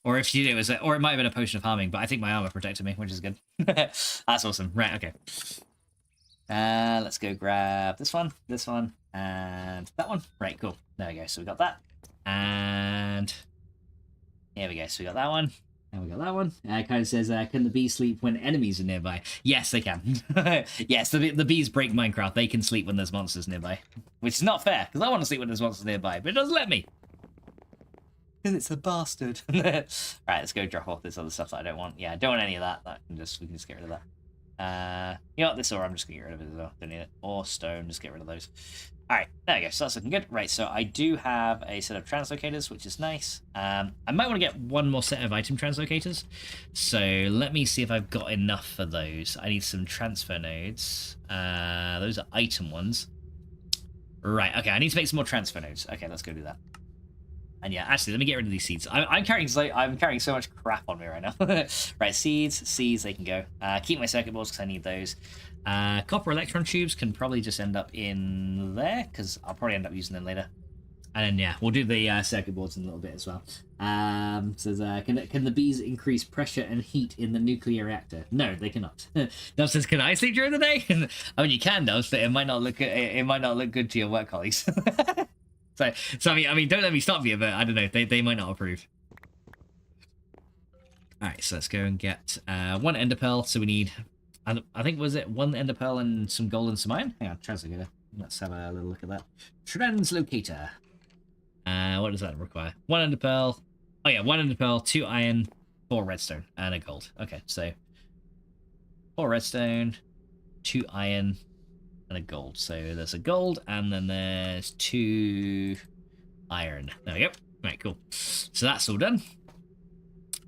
Or if she did, or it might have been a potion of harming, but I think my armor protected me, which is good. That's awesome. Right, okay. Let's go grab this one, and that one. Right, cool. There we go. So we got that. And here we go. So we got that one, and we got that one. Kind of says, can the bees sleep when enemies are nearby? Yes, they can. Yes, the bees break Minecraft. They can sleep when there's monsters nearby. Which is not fair, because I want to sleep when there's monsters nearby, but it doesn't let me. Because it's a bastard. Right, let's go drop off this other stuff that I don't want. Yeah, I don't want any of that. We can just get rid of that. You know what, this ore, I'm just going to get rid of it as well. Don't need it. Or stone, just get rid of those. Alright, there we go. So that's looking good. Right, so I do have a set of translocators, which is nice. I might want to get one more set of item translocators. So let me see if I've got enough for those. I need some transfer nodes. Those are item ones. Right, okay, I need to make some more transfer nodes. Okay, let's go do that. And yeah, actually, let me get rid of these seeds. I'm carrying so much crap on me right now. Right, seeds, they can go. Keep my circuit boards because I need those. Copper electron tubes can probably just end up in there because I'll probably end up using them later. And then yeah, we'll do the circuit boards in a little bit as well. Says, can the bees increase pressure and heat in the nuclear reactor? No, they cannot. Dove says, can I sleep during the day? I mean, you can, Dove, but it might not look good to your work colleagues. So I mean, don't let me stop you, but I don't know, they might not approve. All right, so let's go and get 1 ender pearl. So we need, I think, was it 1 ender pearl and some gold and some iron? Hang on, translocator. Let's have a little look at that. Translocator. What does that require? 1 ender pearl. Oh yeah, 1 ender pearl, 2 iron, 4 redstone, and a gold. Okay, so 4 redstone, 2 iron, and a gold. So there's a gold, and then there's 2 iron. There we go. Right, cool. So that's all done.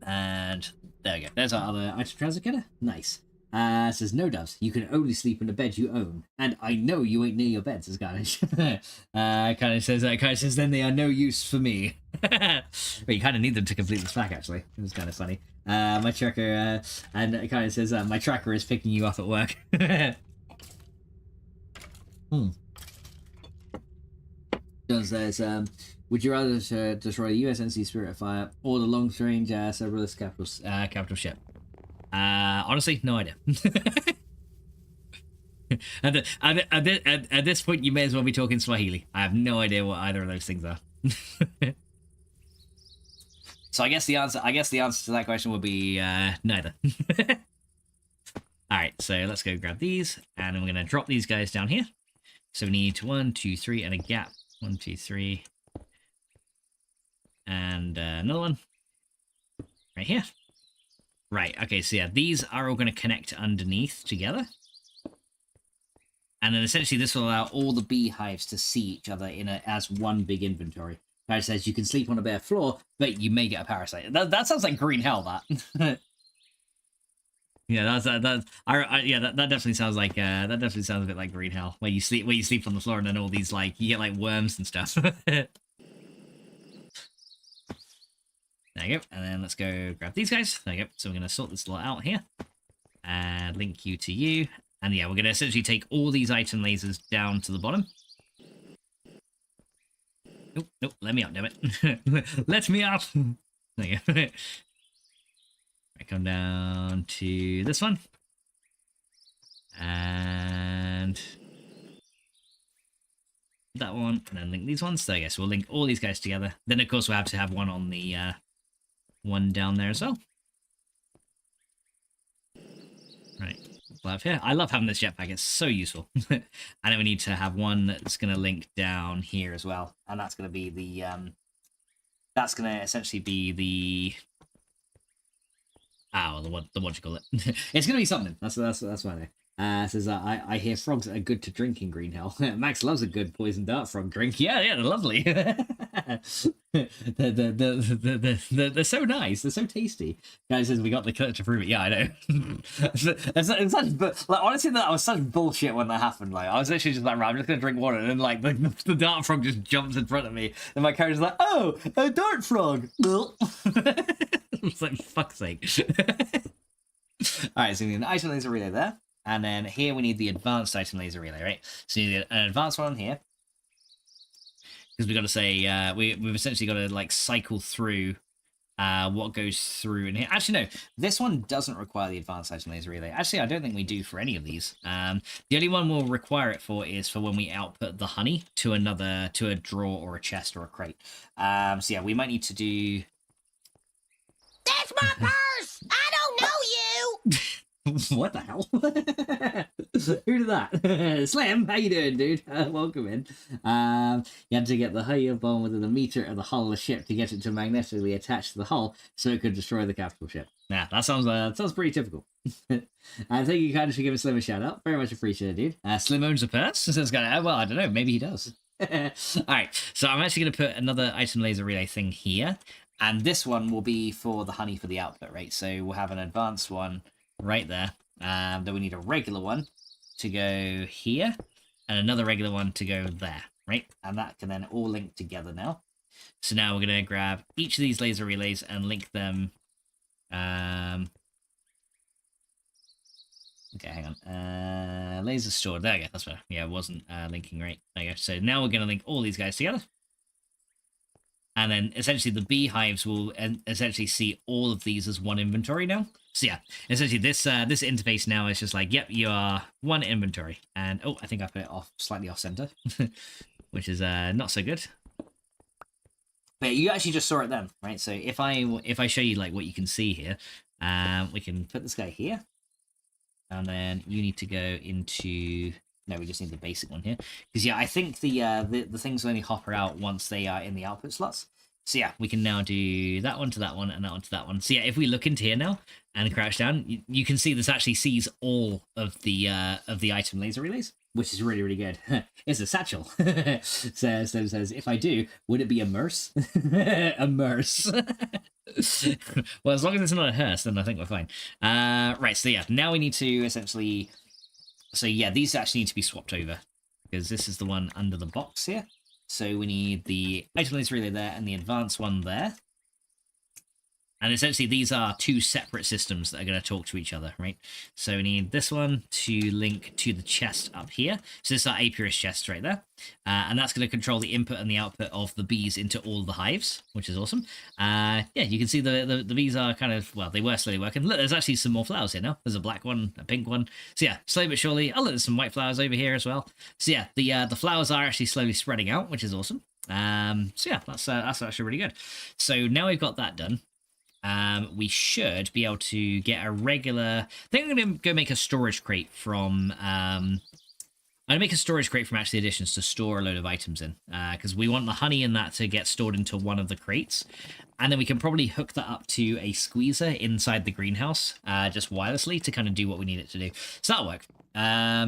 And there we go. There's our other item translocator. Nice. Says, no, Doves, you can only sleep in the bed you own. And I know you ain't near your bed, says Garnish. Kind of says, then they are no use for me. But you kind of need them to complete this pack, actually. It was kind of funny. My tracker, and it kind of says, my tracker is picking you up at work. John says, would you rather destroy the USNC Spirit of Fire or the long-range Cerberus capital ship? Honestly, no idea. At this point, you may as well be talking Swahili. I have no idea what either of those things are. So I guess the answer to that question would be neither. All right, so let's go grab these, and I'm gonna drop these guys down here. So we need 1, 2, 3, and a gap. 1, 2, 3, and another one right here. Right, okay, so yeah, these are all going to connect underneath together. And then essentially this will allow all the beehives to see each other as one big inventory. It says you can sleep on a bare floor, but you may get a parasite. That sounds like green hell, that. Yeah, that definitely sounds like that definitely sounds a bit like green hell, where you sleep on the floor and then all these you get like worms and stuff. There you go, and then let's go grab these guys. There you go. So we're gonna sort this lot out here, and link you to you, and yeah, we're gonna essentially take all these item lasers down to the bottom. Nope, let me up, damn it. Let me up. There you go. I come down to this one, and that one, and then link these ones. So yes, we'll link all these guys together. Then of course we'll have to have one on the one down there as well. Right, we'll have here. I love having this jetpack, it's so useful. And then we need to have one that's going to link down here as well, and that's going to be the that's going to essentially be the the what you call it. It's going to be something. That's why I know. Says I hear frogs are good to drink in Green Hill. Max loves a good poison dart frog drink. Yeah, they're lovely. They're so nice. They're so tasty. Guy says we got the cut to prove it. Yeah, I know. it's such, but like honestly, that was such bullshit when that happened. Like I was literally just like, right, I'm just gonna drink water, and then like the dart frog just jumps in front of me, and my character's like, oh, a dart frog. It's like fuck's sake. All right, so we need an item laser relay there. And then here we need the advanced item laser relay, right? So you need an advanced one here. Because we've got to say, we've essentially got to like cycle through what goes through in here. Actually, no, this one doesn't require the advanced item laser relay. Actually, I don't think we do for any of these. The only one we'll require it for is for when we output the honey to a drawer or a chest or a crate. So yeah, we might need to do... That's my purse! I don't know you! What the hell? Who did that? Slam, how you doing, dude? Welcome in. You had to get the Haya bomb within a meter of the hull of the ship to get it to magnetically attach to the hull so it could destroy the capital ship. Yeah, that sounds pretty typical. And thank you, kindly, for giving Slim a shout out. Very much appreciated, dude. Slim owns a purse. So it's gonna, well, I don't know, maybe he does. Alright, so I'm actually going to put another item laser relay thing here. And this one will be for the honey for the output, right? So we'll have an advanced one right there. Then we need a regular one to go here, and another regular one to go there, right? And that can then all link together now. So now we're going to grab each of these laser relays and link them. Okay, hang on. Laser stored. There we go. That's better. Yeah, it wasn't linking right. There you go. So now we're going to link all these guys together. And then essentially the beehives will essentially see all of these as one inventory now. So yeah, essentially this this interface now is just like, yep, you are one inventory. And oh, I think I put it off slightly off center, which is not so good. But you actually just saw it then, right? So if I show you like what you can see here, we can put this guy here, and then you need to go into. No, we just need the basic one here. Because, yeah, I think the things only hopper out once they are in the output slots. So, yeah, we can now do that one to that one and that one to that one. So, yeah, if we look into here now and crouch down, you can see this actually sees all of the item laser relays, which is really, really good. It's a satchel. says, if I do, would it be a merce? A merce. Well, as long as it's not a hearse, then I think we're fine. Right, so, yeah, now we need to essentially... So yeah, these actually need to be swapped over because this is the one under the box here. So we need the item laser relay there and the advanced one there. And essentially these are two separate systems that are going to talk to each other, right? So we need this one to link to the chest up here. So this is our apiarist chest right there. And that's going to control the input and the output of the bees into all the hives, which is awesome. Yeah, you can see the bees are kind of, well, they were slowly working. Look, there's actually some more flowers here now. There's a black one, a pink one. So yeah, slowly but surely. Oh, look, there's some white flowers over here as well. So yeah, the flowers are actually slowly spreading out, which is awesome. So yeah, that's actually really good. So now we've got that done. We should be able to get a regular... I think I'm going to go make a storage crate from... I'm going to make a storage crate from actually additions to store a load of items in. Because we want the honey in that to get stored into one of the crates. And then we can probably hook that up to a squeezer inside the greenhouse, just wirelessly to kind of do what we need it to do. So that'll work.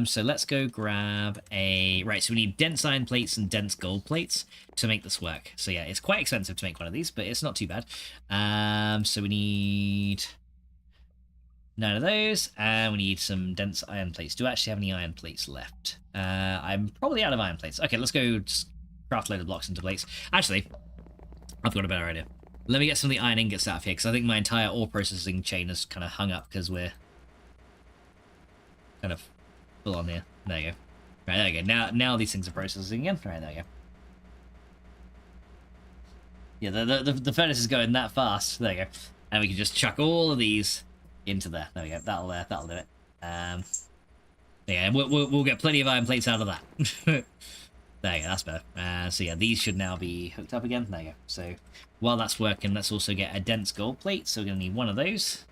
So let's go grab a... Right, so we need dense iron plates and dense gold plates to make this work. So yeah, it's quite expensive to make one of these, but it's not too bad. So we need... none of those, and we need some dense iron plates. Do I actually have any iron plates left? I'm probably out of iron plates. Okay, let's go just craft a load of blocks into plates. Actually, I've got a better idea. Let me get some of the iron ingots out of here, because I think my entire ore processing chain is kind of hung up, because we're kind of full on here. There you go. Right, there you go. Now these things are processing again. Right, there you go. Yeah, the furnace is going that fast. There you go. And we can just chuck all of these into there. There we go. That'll do it. Yeah, we'll get plenty of iron plates out of that. There you go, that's better. So yeah, these should now be hooked up again. There you go. So while that's working, let's also get a dense gold plate. So we're going to need one of those.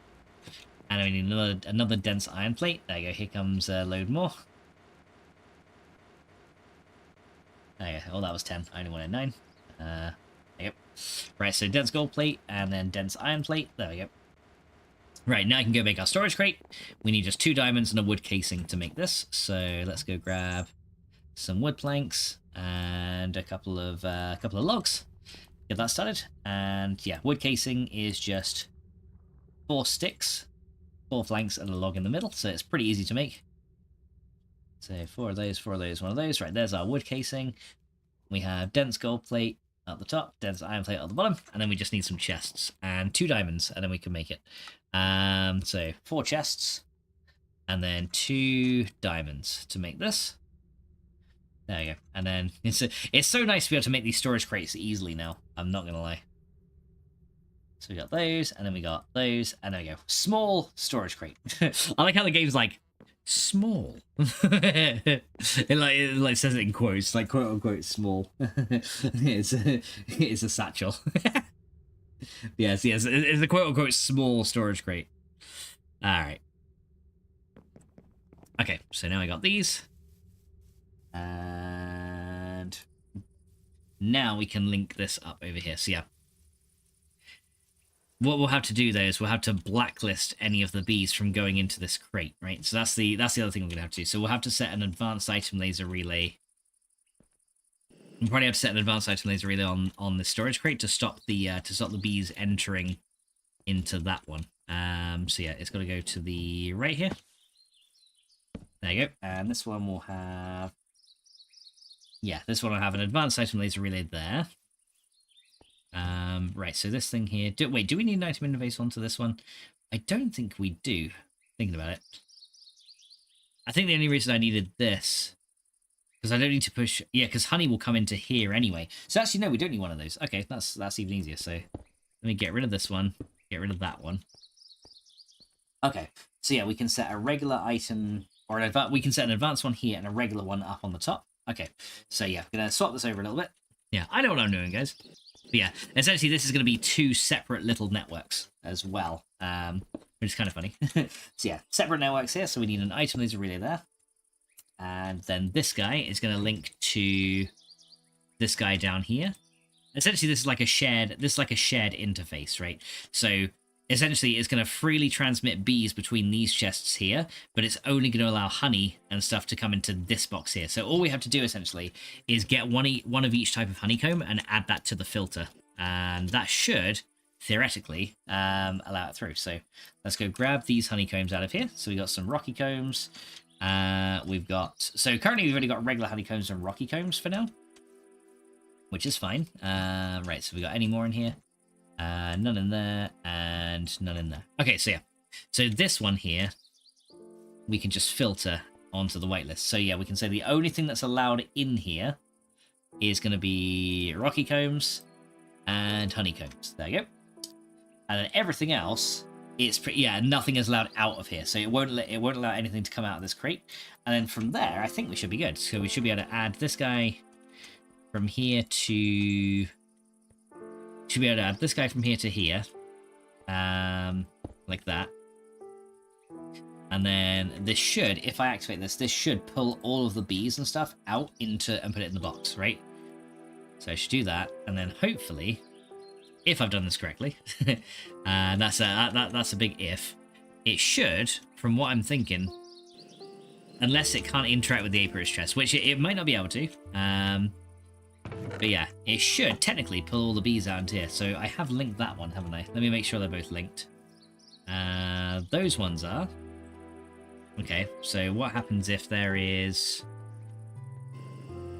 And we need another dense iron plate. There you go, here comes a load more. There you go, oh that was 10, I only wanted 9. There you go. Right, so dense gold plate and then dense iron plate. There we go. Right, now I can go make our storage crate. We need just 2 diamonds and a wood casing to make this. So let's go grab some wood planks and a couple of logs. Get that started. And yeah, wood casing is just 4 sticks, 4 flanks, and a log in the middle. So it's pretty easy to make. So 4 of those, 4 of those, 1 of those. Right, there's our wood casing. We have dense gold plate at the top, dense iron plate at the bottom, and then we just need some chests and 2 diamonds, and then we can make it. So 4 chests and then 2 diamonds to make this. There you go. And then it's so nice to be able to make these storage crates easily now. I'm not gonna lie. So we got those, and then we got those, and there we go. Small storage crate. I like how the game's like small. it like says it in quotes, like quote unquote small. it's a satchel. yes, it's a quote unquote small storage crate. All right. Okay, so now I got these, and now we can link this up over here. So yeah. What we'll have to do though is we'll have to blacklist any of the bees from going into this crate, right? So that's the other thing we're gonna have to do. So we'll have to set an advanced item laser relay. We'll probably have to set an advanced item laser relay on the storage crate to stop the bees entering into that one. So yeah, it's got to go to the right here. There you go. And this one will have, yeah, this one will have an advanced item laser relay there. Right, so this thing here, do we need an item interface onto this one? I don't think we do, thinking about it. I think the only reason I needed this, because I don't need to push, yeah, because honey will come into here anyway. So actually, no, we don't need one of those. Okay, that's even easier. So let me get rid of this one, get rid of that one. Okay, so yeah, we can set a regular item, or we can set an advanced one here and a regular one up on the top. Okay, so yeah, I'm going to swap this over a little bit. Yeah, I know what I'm doing, guys. But yeah, essentially this is going to be 2 separate little networks as well, which is kind of funny. So yeah, separate networks here, so we need an item laser relay there. And then this guy is going to link to this guy down here. Essentially this is like a shared interface, right? So essentially it's going to freely transmit bees between these chests here, but it's only going to allow honey and stuff to come into this box here. So all we have to do essentially is get one of each type of honeycomb and add that to the filter. And that should, theoretically, allow it through. So let's go grab these honeycombs out of here. So we got some rocky combs. So currently we've only got regular honeycombs and rocky combs for now, which is fine. Right, so we got any more in here? None in there, and none in there. Okay, so yeah. So this one here, we can just filter onto the whitelist. So yeah, we can say the only thing that's allowed in here is going to be rocky combs and honeycombs. There you go. And then everything else, nothing is allowed out of here. So it won't allow anything to come out of this crate. And then from there, I think we should be good. So we should be able to add this guy from here to... Should be able to add this guy from here to here, like that. And then this should, if I activate this should pull all of the bees and stuff out and put it in the box, right? So I should do that, and then hopefully, if I've done this correctly, and that's a big if, it should, from what I'm thinking, unless it can't interact with the apiarist chest, which it might not be able to. But yeah, it should technically pull all the bees out into here. So I have linked that one, haven't I? Let me make sure they're both linked. Those ones are. Okay, so what happens if there is...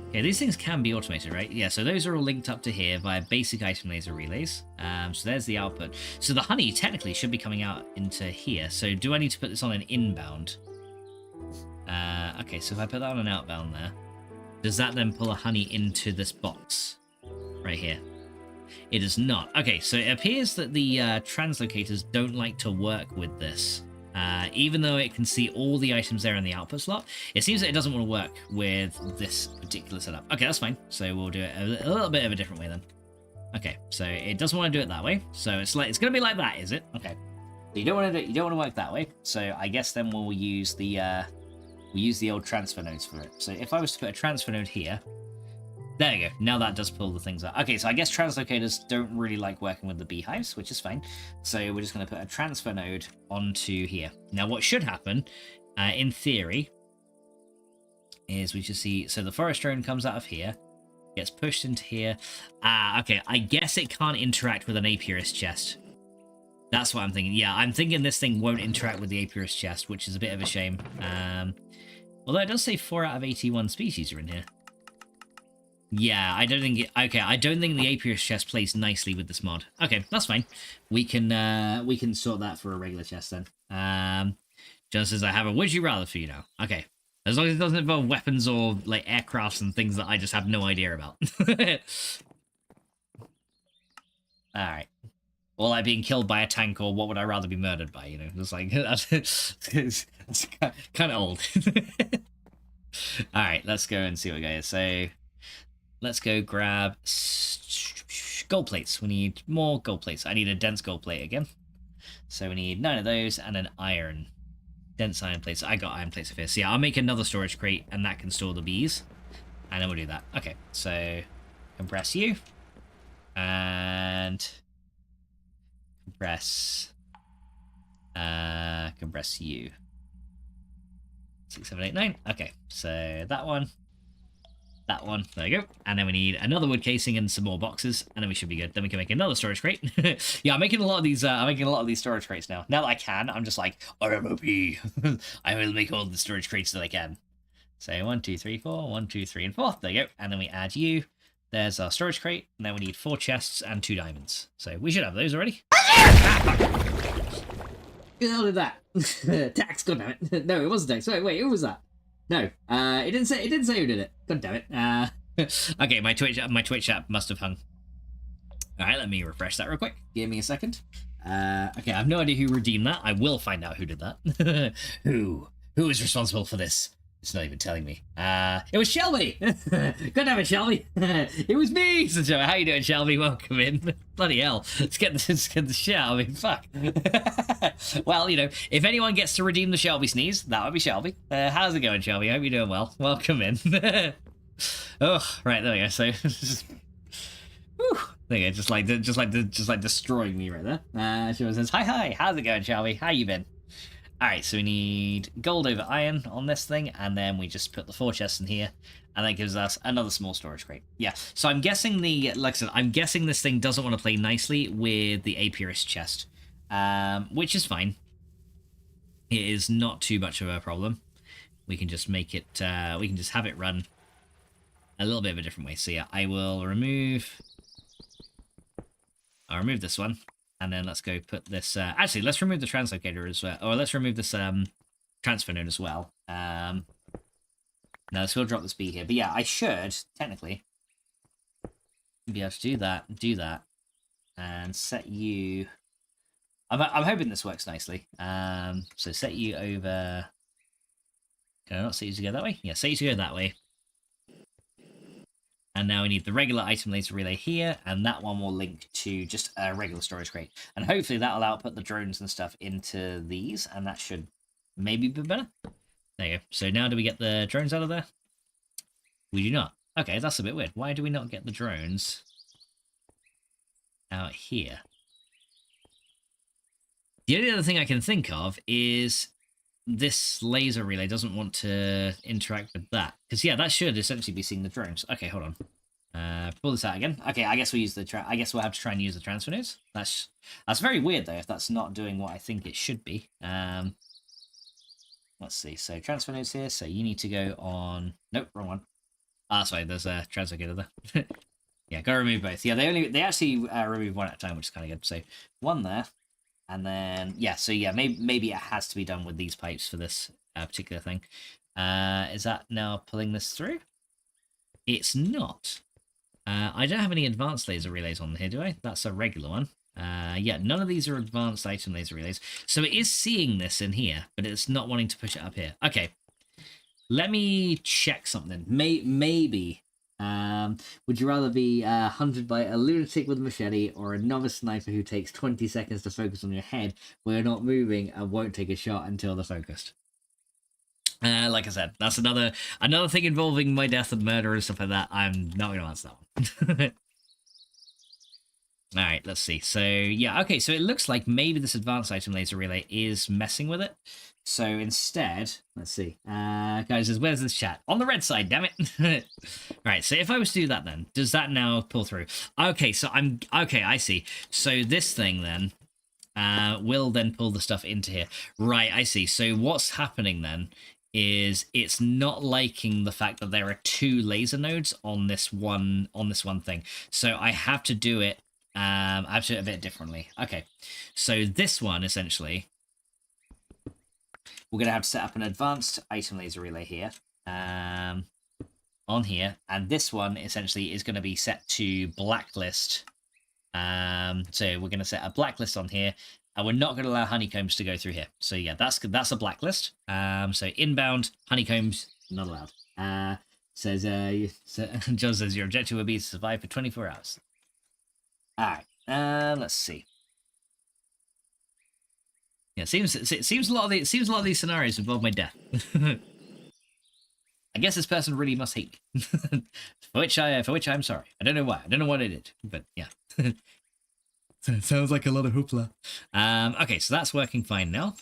Okay, these things can be automated, right? Yeah, so those are all linked up to here via basic item laser relays. So there's the output. So the honey technically should be coming out into here. So do I need to put this on an inbound? Okay, so if I put that on an outbound there, does that then pull a honey into this box right here? It does not. Okay, so it appears that the translocators don't like to work with this. Even though it can see all the items there in the output slot, it seems that it doesn't want to work with this particular setup. Okay, that's fine. So we'll do it a little bit of a different way then. Okay, so it doesn't want to do it that way. So it's gonna be like that, is it? Okay. So you don't want to work that way. So I guess then we'll use the old transfer nodes for it. So if I was to put a transfer node here, there you go. Now that does pull the things out. Okay, so I guess translocators don't really like working with the beehives, which is fine. So we're just going to put a transfer node onto here. Now what should happen, in theory, is we just see, so the forest drone comes out of here, gets pushed into here. Okay, I guess it can't interact with an apiarist chest. That's what I'm thinking. Yeah, I'm thinking this thing won't interact with the apiarist chest, which is a bit of a shame. Although it does say 4 out of 81 species are in here. Yeah, I don't think it, okay, I don't think the apiarist chest plays nicely with this mod. Okay, that's fine. We can sort that for a regular chest then. John says I have a would you rather for you now. Okay. As long as it doesn't involve weapons or like aircrafts and things that I just have no idea about. Alright. Or like being killed by a tank, or what would I rather be murdered by, you know? It's like it's kind of old. Alright, let's go and see what we got here. So let's go grab gold plates. We need more gold plates. I need a dense gold plate again. So we need 9 of those and an iron. Dense iron plates. I got iron plates of here. So yeah, I'll make another storage crate and that can store the bees. And then we'll do that. Okay, so compress you. And compress you. 6, 7, 8, 9. Okay, so that one. That one, there you go. And then we need another wood casing and some more boxes, and then we should be good. Then we can make another storage crate. Yeah, I'm making a lot of these. I'm making a lot of these storage crates now. Now that I can, I'm just like RMOP. I will make all the storage crates that I can. So 1, 2, 3, 4. 1, 2, 3, and 4. There you go. And then we add you. There's our storage crate. And then we need 4 chests and 2 diamonds. So we should have those already. Who the hell did that? Tax, goddammit. No, it wasn't Tax. Wait, who was that? No, it didn't say who did it. God damn it. Okay, my Twitch app must have hung. All right, let me refresh that real quick. Give me a second. Okay, I have no idea who redeemed that. I will find out who did that. Who is responsible for this? It's not even telling me. It was Shelby. Good damn it, Shelby. It was me. So, how you doing, Shelby? Welcome in. Bloody hell. Let's get the shit out of me. Fuck. Well, you know, if anyone gets to redeem the Shelby sneeze, that would be Shelby. How's it going, Shelby? I hope you're doing well. Welcome in. Oh, right, there we go. So, whew, there you go. Just like destroying me right there. She says, hi. How's it going, Shelby? How you been? Alright, so we need gold over iron on this thing, and then we just put the 4 chests in here, and that gives us another small storage crate. Yeah, so I'm guessing like I said, I'm guessing this thing doesn't want to play nicely with the apiarist chest, which is fine. It is not too much of a problem. We can just make it, we can just have it run a little bit of a different way. So yeah, I'll remove this one. And then let's go put this... actually, let's remove the translocator as well. Or let's remove this transfer node as well. Now, let's go drop this bee here. But yeah, I should, technically, be able to do that, and set you... I'm hoping this works nicely. So set you over... Can I not set you to go that way? Yeah, set you to go that way. And now we need the regular item laser relay here, and that one will link to just a regular storage crate. And hopefully that'll output the drones and stuff into these, and that should maybe be better. There you go. So now do we get the drones out of there? We do not. Okay, that's a bit weird. Why do we not get the drones out here? The only other thing I can think of is this laser relay doesn't want to interact with that. Because, yeah, that should essentially be seeing the drones. Okay, hold on. Pull this out again. Okay, I guess we'll use I guess we'll have to try and use the transfer nodes. That's very weird, though, if that's not doing what I think it should be. Let's see. So, transfer nodes here. So, you need to go on... Nope, wrong one. Sorry, there's a translocator there. Yeah, go remove both. Yeah, they actually remove one at a time, which is kind of good. So, one there. And then, yeah, so yeah, maybe it has to be done with these pipes for this particular thing. Is that now pulling this through? It's not. I don't have any advanced laser relays on here, do I? That's a regular one. Yeah, none of these are advanced item laser relays. So it is seeing this in here, but it's not wanting to push it up here. Okay, let me check something. Maybe. Would you rather be hunted by a lunatic with a machete or a novice sniper who takes 20 seconds to focus on your head where you're not moving and won't take a shot until they're focused? Like I said, that's another thing involving my death and murder and stuff like that. I'm not going to answer that one. All right, let's see. So, yeah, okay, so it looks like maybe this advanced item laser relay is messing with it. So instead, let's see. Guys says, where's this chat? On the red side, damn it. All right, so if I was to do that then, does that now pull through? Okay, so okay, I see. So this thing then will then pull the stuff into here. Right, I see. So what's happening then is it's not liking the fact that there are 2 laser nodes on this one thing. So I have to do it a bit differently. Okay, so this one essentially, we're gonna have to set up an advanced item laser relay here, on here, and this one essentially is going to be set to blacklist. So we're going to set a blacklist on here, and we're not going to allow honeycombs to go through here. So yeah, that's a blacklist. So inbound honeycombs not allowed. John says your objective will be to survive for 24 hours. All right, let's see. Yeah, it seems a lot of these scenarios involve my death. I guess this person really must hate me. for which I'm sorry. I don't know why. I don't know what I did, but yeah. It sounds like a lot of hoopla. Okay, so that's working fine now.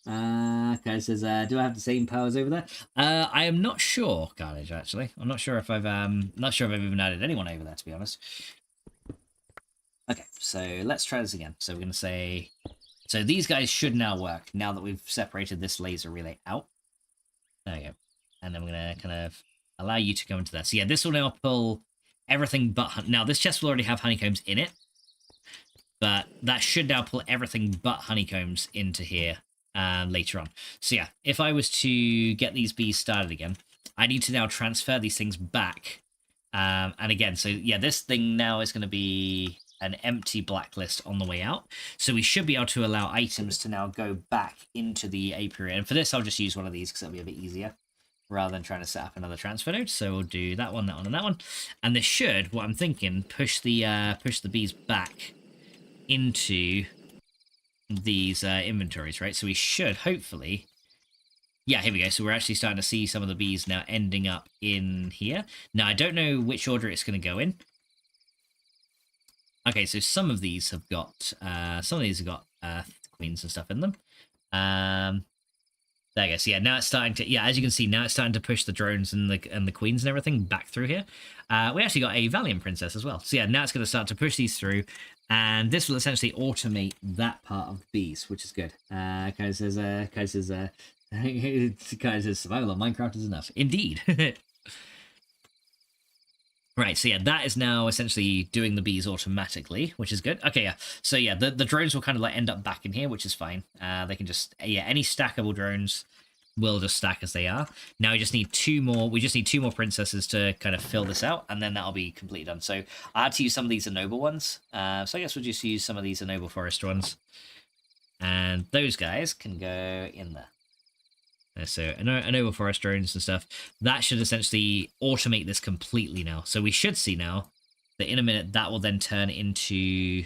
Guy says, do I have the same powers over there? I am not sure, Carnage, actually. I'm not sure if I've even added anyone over there, to be honest. Okay, so let's try this again. So we're going to say... So these guys should now work, now that we've separated this laser relay out. There we go. And then we're going to kind of allow you to go into there. So yeah, this will now pull everything but... Now, this chest will already have honeycombs in it. But that should now pull everything but honeycombs into here later on. So yeah, if I was to get these bees started again, I need to now transfer these things back. And again, so yeah, this thing now is going to be an empty blacklist on the way out. So we should be able to allow items to now go back into the apiary. And for this, I'll just use one of these because it'll be a bit easier rather than trying to set up another transfer node. So we'll do that one, and that one. And this should, what I'm thinking, push the bees back into these inventories, right? So we should hopefully... Yeah, here we go. So we're actually starting to see some of the bees now ending up in here. Now, I don't know which order it's going to go in. Okay, so some of these have got queens and stuff in them. There you go. So yeah, now it's starting to, yeah, as you can see, now it's starting to push the drones and the queens and everything back through here. We actually got a Valiant Princess as well. So yeah, now it's going to start to push these through, and this will essentially automate that part of the bees, which is good. Kai says, survival on Minecraft is enough. Indeed. Right, so yeah, that is now essentially doing the bees automatically, which is good. Okay, yeah. So yeah, the drones will kind of like end up back in here, which is fine. They can just, yeah, any stackable drones will just stack as they are. Now we just need two more princesses to kind of fill this out, and then that'll be completely done. So I had to use some of these ennoble ones. So I guess we'll just use some of these ennoble forest ones. And those guys can go in there. So ennoble forest drones and stuff, that should essentially automate this completely now. So we should see now that in a minute that will then turn into...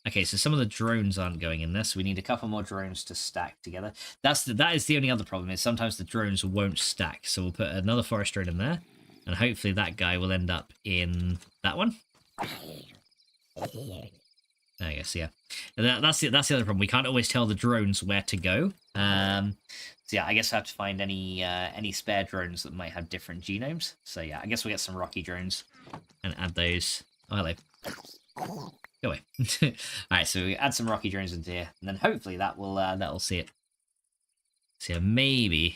Okay, so some of the drones aren't going in there, so we need a couple more drones to stack together. That is the only other problem, is sometimes the drones won't stack. So we'll put another forest drone in there, and hopefully that guy will end up in that one. I guess, yeah. That's the other problem. We can't always tell the drones where to go. So yeah, I guess I have to find any spare drones that might have different genomes. So yeah, I guess we'll get some rocky drones and add those. Oh, hello. Go away. All right, so we add some rocky drones into here, and then hopefully that'll see it. So yeah, maybe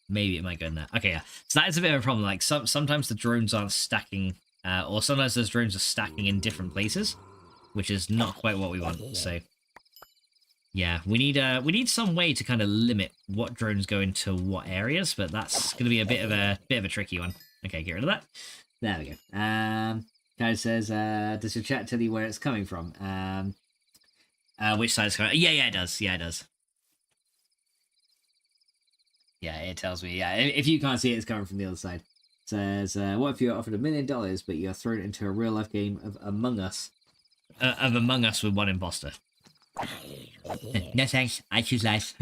it might go in there. Okay, yeah. So that is a bit of a problem. Like sometimes the drones aren't stacking. Or sometimes those drones are stacking in different places, which is not quite what we want. So, yeah, we need some way to kind of limit what drones go into what areas, but that's going to be a bit of a tricky one. Okay, get rid of that. There we go. Kind of says, does your chat tell you where it's coming from? Which side is coming? Yeah, it does. Yeah, it does. Yeah, it tells me. Yeah, if you can't see it, it's coming from the other side. It says, what if you're offered $1 million, but you're thrown into a real life game of Among Us? Of Among Us with one imposter. No thanks. I choose life.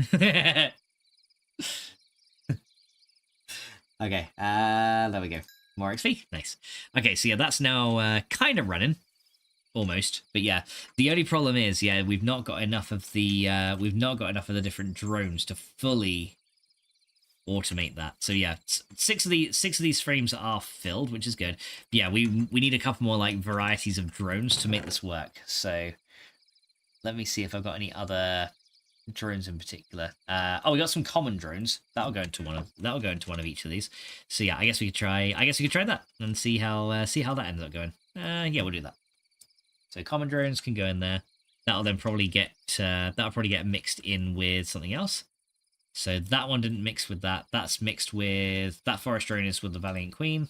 Okay, there we go. More XP. Nice. Okay, so yeah, that's now kind of running. Almost. But yeah, the only problem is, yeah, we've not got enough of the different drones to fully automate that. So yeah, six of these frames are filled, which is good. But yeah, we need a couple more like varieties of drones to make this work. So let me see if I've got any other drones in particular. Oh, we got some common drones. That'll go into one of each of these. So yeah, I guess we could try that and see how that ends up going. Yeah, we'll do that. So common drones can go in there. That'll then probably get mixed in with something else. So that one didn't mix with that. That's mixed with that forest drone is with the Valiant Queen.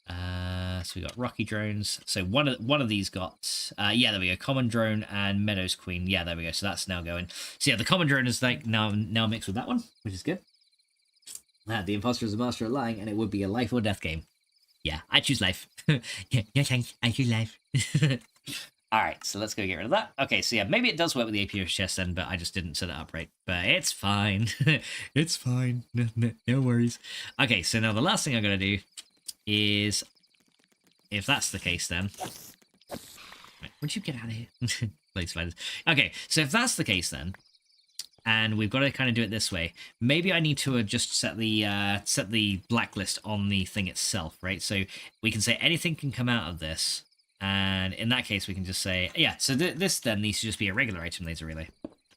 So we got Rocky drones. So one of these got yeah, there we go, common drone and Meadows Queen. Yeah, there we go. So that's now going. So yeah, the common drone is like now mixed with that one, which is good. The imposter is a master of lying, and it would be a life or death game. Yeah, I choose life. yeah, thanks. I choose life. All right, so let's go get rid of that. Okay, so yeah, maybe it does work with the APU chest then, but I just didn't set it up right. But it's fine. It's fine. No worries. Okay, so now the last thing I'm going to do is, if that's the case then... Wait, would you get out of here? Please, spiders. Okay, so if that's the case then, and we've got to kind of do it this way, maybe I need to just set the blacklist on the thing itself, right? So we can say anything can come out of this. And in that case, we can just say, yeah, so this then needs to just be a regular item laser relay.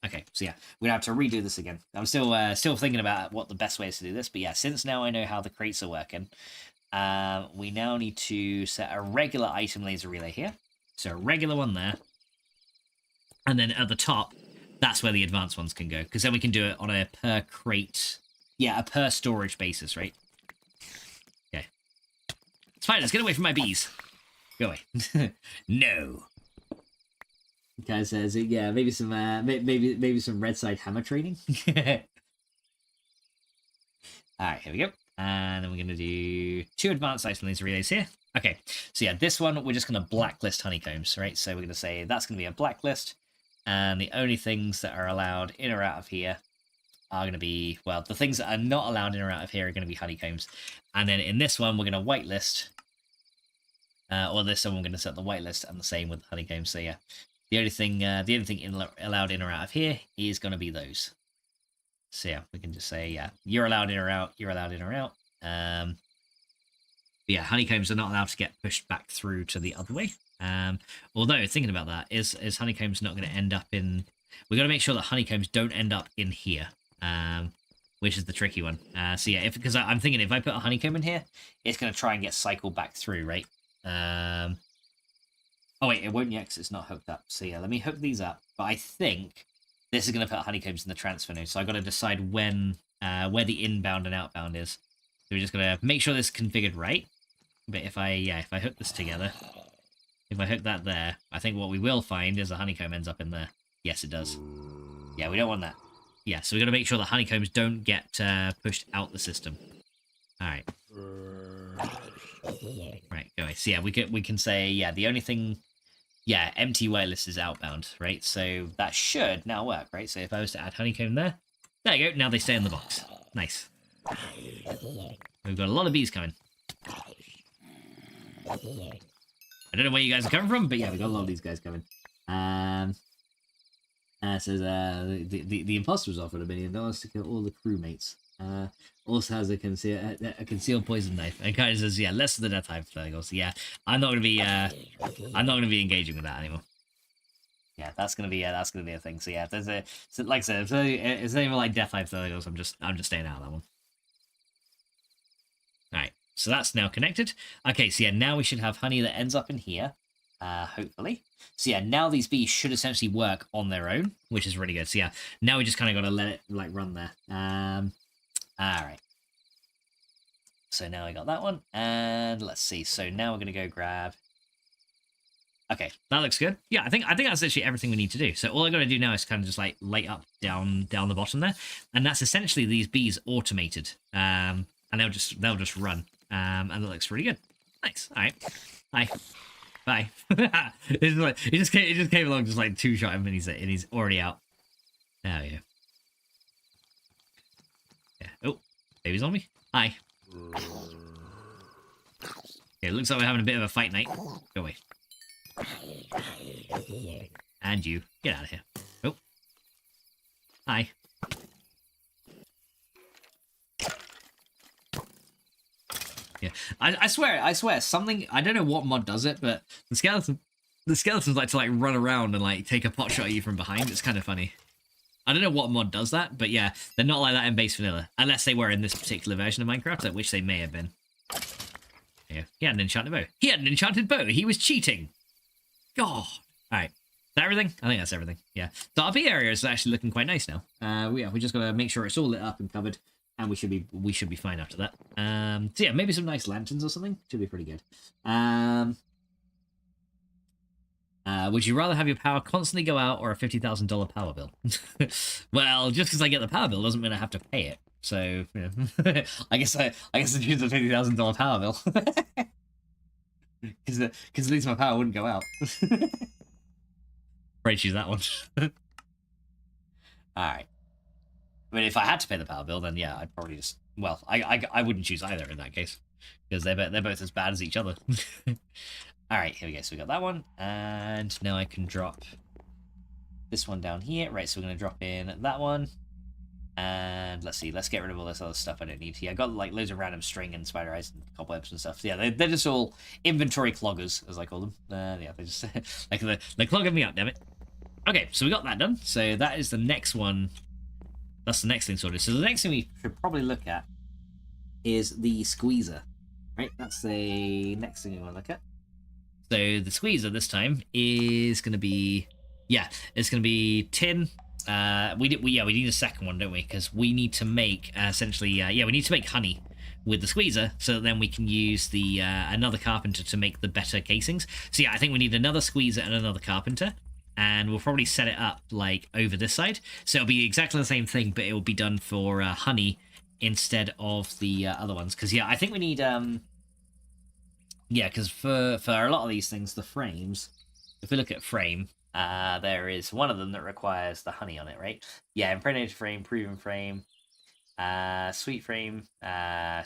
Okay, so yeah, we're going to have to redo this again. I'm still thinking about what the best way is to do this, but yeah, since now I know how the crates are working, we now need to set a regular item laser relay here. So a regular one there. And then at the top, that's where the advanced ones can go, because then we can do it on a per crate, yeah, a per storage basis, right? Okay. Spiders, get away from my bees. Go away. No. Guy says, yeah, maybe some maybe some red side hammer training. Alright, here we go. And then we're gonna do 2 advanced item laser relays here. Okay, so yeah, this one we're just gonna blacklist honeycombs, right? So we're gonna say that's gonna be a blacklist, and the only things that are allowed in or out of here are gonna be, well, the things that are not allowed in or out of here are gonna be honeycombs. And then in this one we're gonna whitelist. Or this one, we're going to set the whitelist, and the same with the honeycomb. So yeah, the only thing allowed in or out of here is going to be those. So yeah, we can just say, yeah, you're allowed in or out. You're allowed in or out. But yeah, honeycombs are not allowed to get pushed back through to the other way. Although thinking about that, is honeycombs not going to end up in? We've got to make sure that honeycombs don't end up in here. Which is the tricky one. So yeah, because I'm thinking if I put a honeycomb in here, it's going to try and get cycled back through, right? Oh wait, it won't yet because it's not hooked up. So yeah, let me hook these up. But I think this is going to put honeycombs in the transfer node. So I've got to decide when, where the inbound and outbound is. So we're just going to make sure this is configured right. But if I hook this together, if I hook that there, I think what we will find is a honeycomb ends up in there. Yes, it does. Yeah, we don't want that. Yeah, so we've got to make sure the honeycombs don't get pushed out the system. All right. Right, go away. So yeah, we can say, yeah, the only thing, yeah, empty whitelist is outbound, right? So that should now work, right? So if I was to add honeycomb there you go. Now they stay in the box. Nice. We've got a lot of bees coming. I don't know where you guys are coming from, but yeah, we've got a lot of these guys coming. Says the imposter was offered $1 million to kill all the crewmates. Also has a concealed poison knife. And kind of says, yeah, less of the death hype thing. So yeah, I'm not gonna be engaging with that anymore. Yeah, that's gonna be a thing. So yeah, like I said, it's not even like death hype thing. I'm just staying out of that one. All right, so that's now connected. Okay, so yeah, now we should have honey that ends up in here. Hopefully. So yeah, now these bees should essentially work on their own, which is really good. So yeah, now we just kind of got to let it like run there. All right. So now I got that one, and let's see. So now we're gonna go grab. Okay, that looks good. Yeah, I think that's literally everything we need to do. So all I got to do now is kind of just like light up down the bottom there, and that's essentially these bees automated. And they'll just run. And that looks really good. Nice. All right. Bye. Bye. It just came along, just like two-shot him, and he's already out. There we go. Yeah. Oh, baby's on me. Hi. Okay, it looks like we're having a bit of a fight night. Go away. And you, get out of here. Oh. Hi. Yeah, I swear, something, I don't know what mod does it, but the skeletons like to like run around and like take a pot shot at you from behind. It's kind of funny. I don't know what mod does that, but yeah, they're not like that in base vanilla, unless they were in this particular version of Minecraft, at which they may have been. Yeah, he had an enchanted bow. He had an enchanted bow. He was cheating. God. All right. Is that everything? I think that's everything. Yeah. So our bee area is actually looking quite nice now. Yeah, we just gotta make sure it's all lit up and covered, and we should be fine after that. So yeah, maybe some nice lanterns or something should be pretty good. Would you rather have your power constantly go out or a $50,000 power bill? Well, just because I get the power bill doesn't mean I have to pay it. So you know, I guess I choose the $50,000 power bill. Because at least my power wouldn't go out. Probably choose that one. Alright. I mean, if I had to pay the power bill, then yeah, I'd probably just... Well, I wouldn't choose either in that case. Because they're both as bad as each other. Alright, here we go. So we got that one. And now I can drop this one down here. Right, so we're going to drop in that one. And let's see, let's get rid of all this other stuff I don't need here. I got like loads of random string and spider eyes and cobwebs and stuff. So, yeah, they're just all inventory cloggers, as I call them. Yeah, they just like they're clogging me up, damn it. Okay, so we got that done. So that is the next one. That's the next thing sorted. So the next thing we should probably look at is the squeezer. Right, that's the next thing we want to look at. So the squeezer this time is going to be, yeah, it's going to be tin. We need a second one, don't we? Because we need to make essentially, we need to make honey with the squeezer, so that then we can use the another carpenter to make the better casings. So yeah, I think we need another squeezer and another carpenter, and we'll probably set it up like over this side, so it'll be exactly the same thing, but it will be done for honey instead of the other ones. Because yeah, I think we need because for a lot of these things, the frames, if we look at frame. There is one of them that requires the honey on it, right? Yeah, impregnated frame, proven frame, sweet frame, the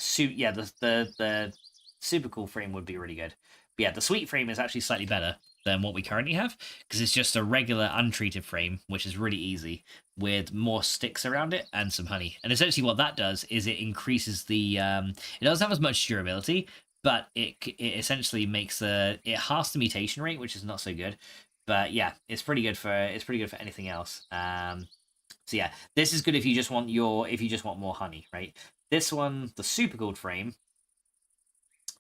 super cool frame would be really good. But yeah, the sweet frame is actually slightly better than what we currently have, because it's just a regular untreated frame, which is really easy, with more sticks around it and some honey. And essentially what that does is it increases the, it doesn't have as much durability, but it essentially makes it halves the mutation rate, which is not so good. But yeah, it's pretty good for anything else. So yeah, this is good if you just want more honey, right? This one, the super gold frame.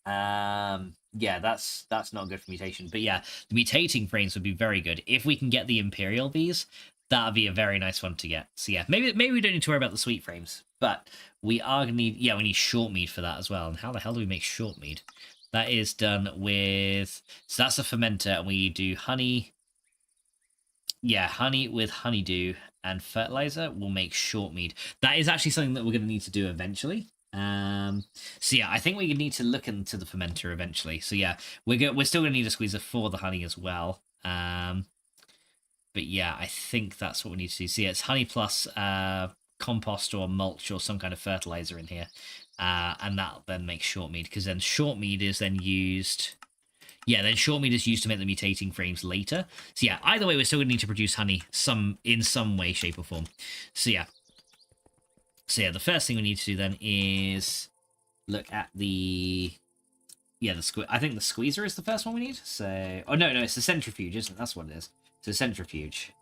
Yeah, that's not good for mutation. But yeah, the mutating frames would be very good if we can get the imperial bees. That would be a very nice one to get. So yeah, maybe we don't need to worry about the sweet frames, but we are gonna need we need short mead for that as well. And how the hell do we make short mead? That is done with, so that's a fermenter, and we do honey. Yeah, honey with honeydew and fertilizer will make short mead. That is actually something that we're going to need to do eventually. So yeah, I think we need to look into the fermenter eventually. So yeah, we're still going to need a squeezer for the honey as well. But yeah, I think that's what we need to do. So yeah, it's honey plus compost or mulch or some kind of fertilizer in here. And that then makes short mead, because then short mead is then used... Yeah, then short mead is used to make the mutating frames later. So yeah, either way, we're still going to need to produce honey in some way, shape, or form. So yeah, the first thing we need to do then is look at the... Yeah, I think the squeezer is the first one we need. So... Oh, no, it's the centrifuge, isn't it? That's what it is. It's a centrifuge.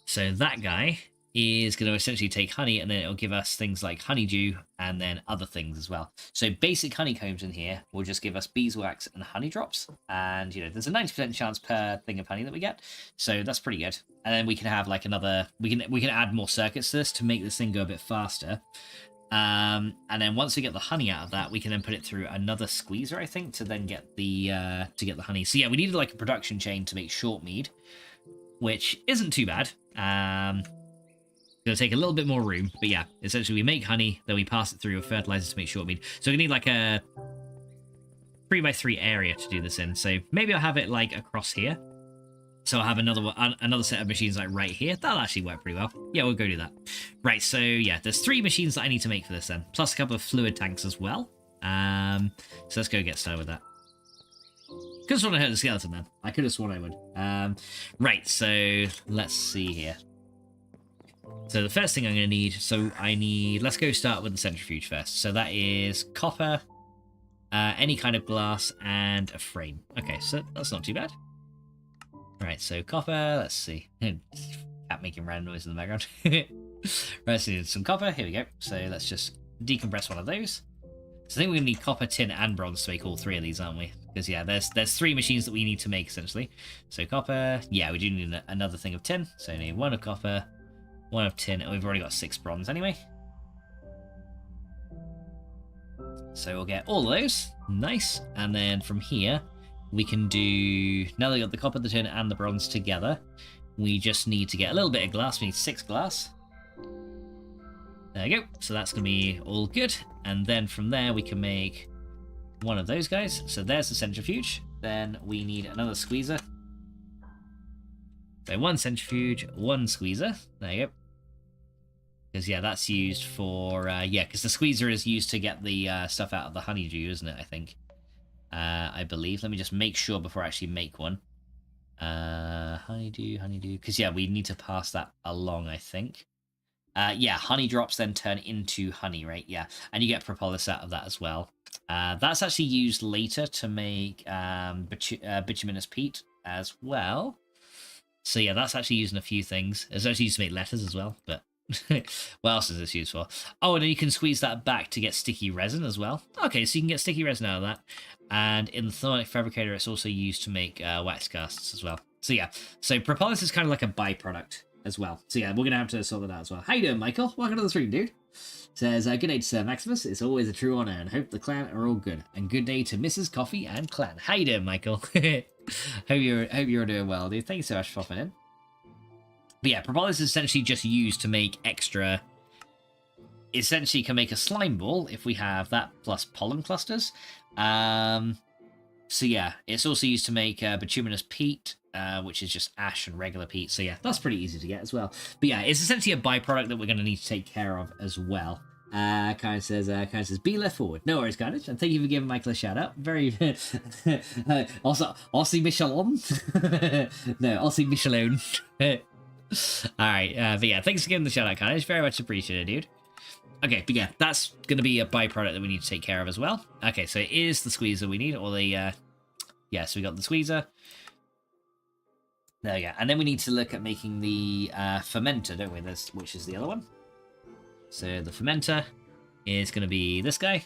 So that guy is going to essentially take honey, and then it'll give us things like honeydew and then other things as well. So basic honeycombs in here will just give us beeswax and honey drops, and there's a 90% chance per thing of honey that we get, so that's pretty good. And then we can have like another, we can add more circuits to this to make this thing go a bit faster. And then once we get the honey out of that, we can then put it through another squeezer, I think, to then get the honey. So yeah, we needed like a production chain to make short mead, which isn't too bad. Gonna take a little bit more room, but yeah, essentially we make honey, then we pass it through a fertilizer to make short mead. So we need like a 3x3 area to do this in. So maybe I'll have it like across here. So I'll have another set of machines like right here. That'll actually work pretty well. Yeah, we'll go do that. Right, so yeah, there's 3 machines that I need to make for this then, plus a couple of fluid tanks as well. So let's go get started with that. Could have sworn I heard a skeleton then. I could have sworn I would. Right, so let's see here. So the first thing I'm going to need, let's go start with the centrifuge first. So that is copper, any kind of glass, and a frame. Okay, so that's not too bad. Right, so copper, let's see. Cat making random noise in the background. Right, so some copper, here we go. So let's just decompress one of those. So I think we're going to need copper, tin, and bronze to make all 3 of these, aren't we? Because yeah, there's 3 machines that we need to make, essentially. So copper, yeah, we do need another thing of tin. So we need 1 of copper, 1 of tin, and we've already got 6 bronze anyway. So we'll get all of those. Nice. And then from here, we can do... Now that we've got the copper, the tin, and the bronze together, we just need to get a little bit of glass. We need 6 glass. There we go. So that's going to be all good. And then from there, we can make 1 of those guys. So there's the centrifuge. Then we need another squeezer. So 1 centrifuge, 1 squeezer. There you go. Because, yeah, that's used for... yeah, because the squeezer is used to get the stuff out of the honeydew, isn't it, I think? I believe. Let me just make sure before I actually make one. Honeydew. Because, yeah, we need to pass that along, I think. Yeah, honey drops then turn into honey, right? Yeah, and you get propolis out of that as well. That's actually used later to make bituminous peat as well. So yeah, that's actually used in a few things. It's actually used to make letters as well, but what else is this used for? Oh, and then you can squeeze that back to get sticky resin as well. Okay, so you can get sticky resin out of that. And in the thermic fabricator, it's also used to make wax casts as well. So yeah, so propolis is kind of like a byproduct as well. So yeah, we're going to have to sort that out as well. How you doing, Michael? Welcome to the stream, dude. Says, good day to Sir Maximus. It's always a true honor, and hope the clan are all good. And good day to Mrs. Coffee and clan. How you doing, Michael? hope you're doing well, dude. Thank you so much for popping in. But yeah, propolis is essentially just used to make extra... Essentially can make a slime ball if we have that plus pollen clusters. So yeah, it's also used to make bituminous peat, which is just ash and regular peat. So yeah, that's pretty easy to get as well. But yeah, it's essentially a byproduct that we're going to need to take care of as well. Karen says, be left forward. No worries, Carnage. And thank you for giving Michael a shout out. Very, also, Aussie Michelon. No, Aussie Michelon. Alright, but yeah, thanks for giving the shout out, Carnage. Very much appreciated, dude. Okay, but yeah, that's going to be a byproduct that we need to take care of as well. Okay, so it is the squeezer we need, or the, yeah, so we got the squeezer. There we go. And then we need to look at making the fermenter, don't we? Which is the other one. So the fermenter is going to be this guy.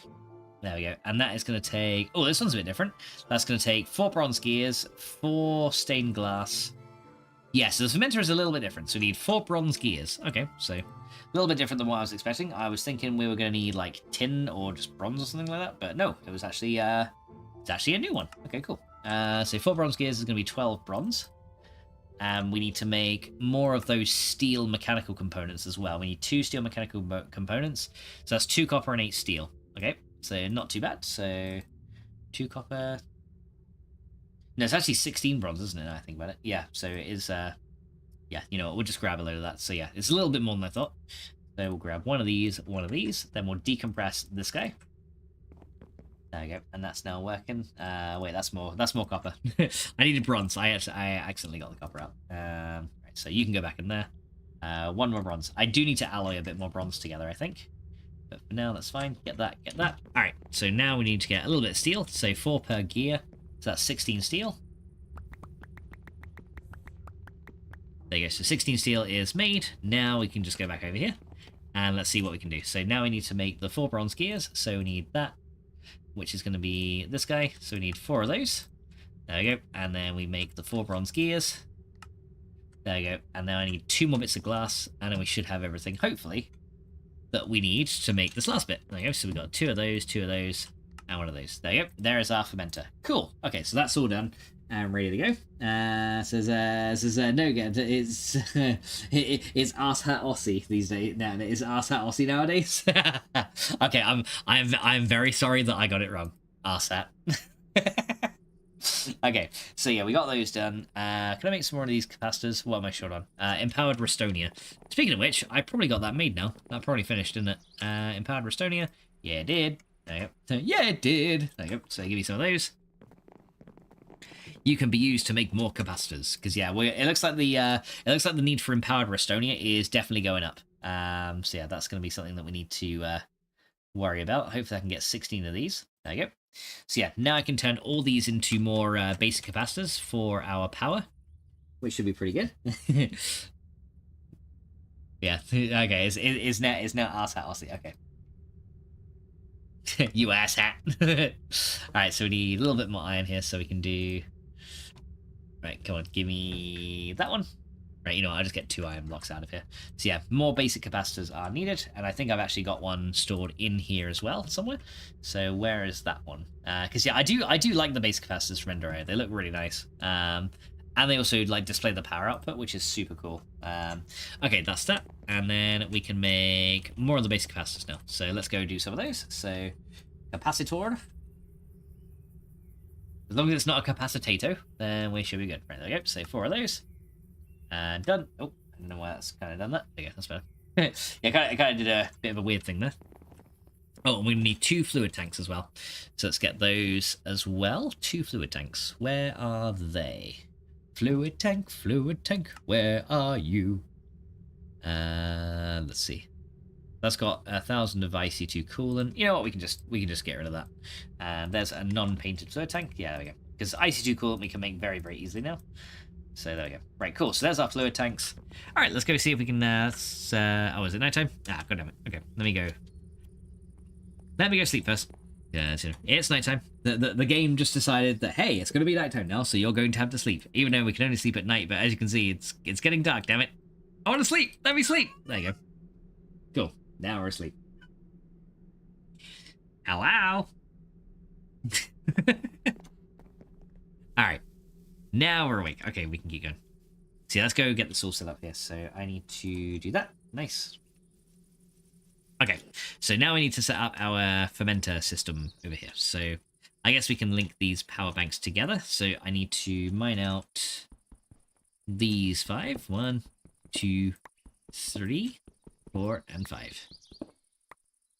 There we go. And that is going to take... Oh, this one's a bit different. That's going to take 4 bronze gears, 4 stained glass. Yeah, so the fermenter is a little bit different. So we need 4 bronze gears. Okay, so a little bit different than what I was expecting. I was thinking we were going to need like tin or just bronze or something like that. But no, it was actually... it's actually a new one. Okay, cool. So 4 bronze gears is going to be 12 bronze. And we need to make more of those steel mechanical components as well. We need 2 steel mechanical components. So that's 2 copper and 8 steel. Okay, so not too bad. So 2 copper. No, it's actually 16 bronze, isn't it? I think about it. Yeah, so it is, yeah, you know what, we'll just grab a load of that. So yeah, it's a little bit more than I thought. So we'll grab one of these, then we'll decompress this guy. There we go, and that's now working. Wait, that's more copper. I needed bronze. I accidentally got the copper out. Right, so you can go back in there. 1 more bronze. I do need to alloy a bit more bronze together, I think. But for now, that's fine. Get that, get that. All right, so now we need to get a little bit of steel. So 4 per gear. So that's 16 steel. There you go. So 16 steel is made. Now we can just go back over here. And let's see what we can do. So now we need to make the 4 bronze gears. So we need that, which is going to be this guy. So we need 4 of those. There we go. And then we make the 4 bronze gears. There we go. And now I need 2 more bits of glass. And then we should have everything, hopefully, that we need to make this last bit. There you go. So we've got 2 of those, 2 of those, and 1 of those. There you go. There is our fermenter. Cool. Okay, so that's all done and ready to go. Says no good. It's it's arse hat Aussie these days. No, it's arse hat Aussie nowadays. Okay, I'm very sorry that I got it wrong. Arse hat. Okay, so yeah, we got those done. Can I make some more of these capacitors? What am I short on? Empowered Restonia. Speaking of which, I probably got that made now. That probably finished, didn't it? Empowered Restonia. Yeah, it did. There you go. Yeah, it did. There you go. So give me some of those. You can be used to make more capacitors, because yeah, it looks like the need for Empowered Restonia is definitely going up. So yeah, that's going to be something that we need to worry about. Hopefully, I can get 16 of these. There you go. So yeah, now I can turn all these into more basic capacitors for our power, which should be pretty good. Yeah, okay, it's now ass hat Aussie, okay. You ass hat. Alright, so we need a little bit more iron here so we can do... Right, come on, give me that one. Right, you know what, I'll just get 2 iron blocks out of here. So yeah, more basic capacitors are needed, and I think I've actually got one stored in here as well, somewhere. So where is that one? Because yeah, I do like the basic capacitors from Enduro. They look really nice. And they also like display the power output, which is super cool. Okay, that's that. And then we can make more of the basic capacitors now. So let's go do some of those. So capacitor. As long as it's not a capacitator, then we should be good. Right, there we go. So 4 of those. And done. Oh, I don't know why that's kind of done that. There you go, that's better. Yeah, I kind of did a bit of a weird thing there. Oh, and we need 2 fluid tanks as well. So let's get those as well. 2 fluid tanks. Where are they? Fluid tank, where are you? Let's see. That's got 1,000 of IC2 coolant. You know what? We can just get rid of that. There's a non-painted fluid tank. Yeah, there we go. Because IC2 coolant we can make very, very easily now. So there we go. Right, cool. So there's our fluid tanks. All right, let's go see if we can... oh, is it nighttime? Ah, goddammit. Okay, let me go. Let me go sleep first. Yeah, it's nighttime. The game just decided that, hey, it's going to be nighttime now, so you're going to have to sleep. Even though we can only sleep at night, but as you can see, it's getting dark, damn it. I want to sleep. Let me sleep. There you go. Cool. Now we're asleep. Hello? Alright. Now we're awake. Okay, we can keep going. See, let's go get this all set up here. So I need to do that. Nice. Okay, so now we need to set up our fermenter system over here. So I guess we can link these power banks together. So I need to mine out these 5. 1, 2, 3, 4, and 5.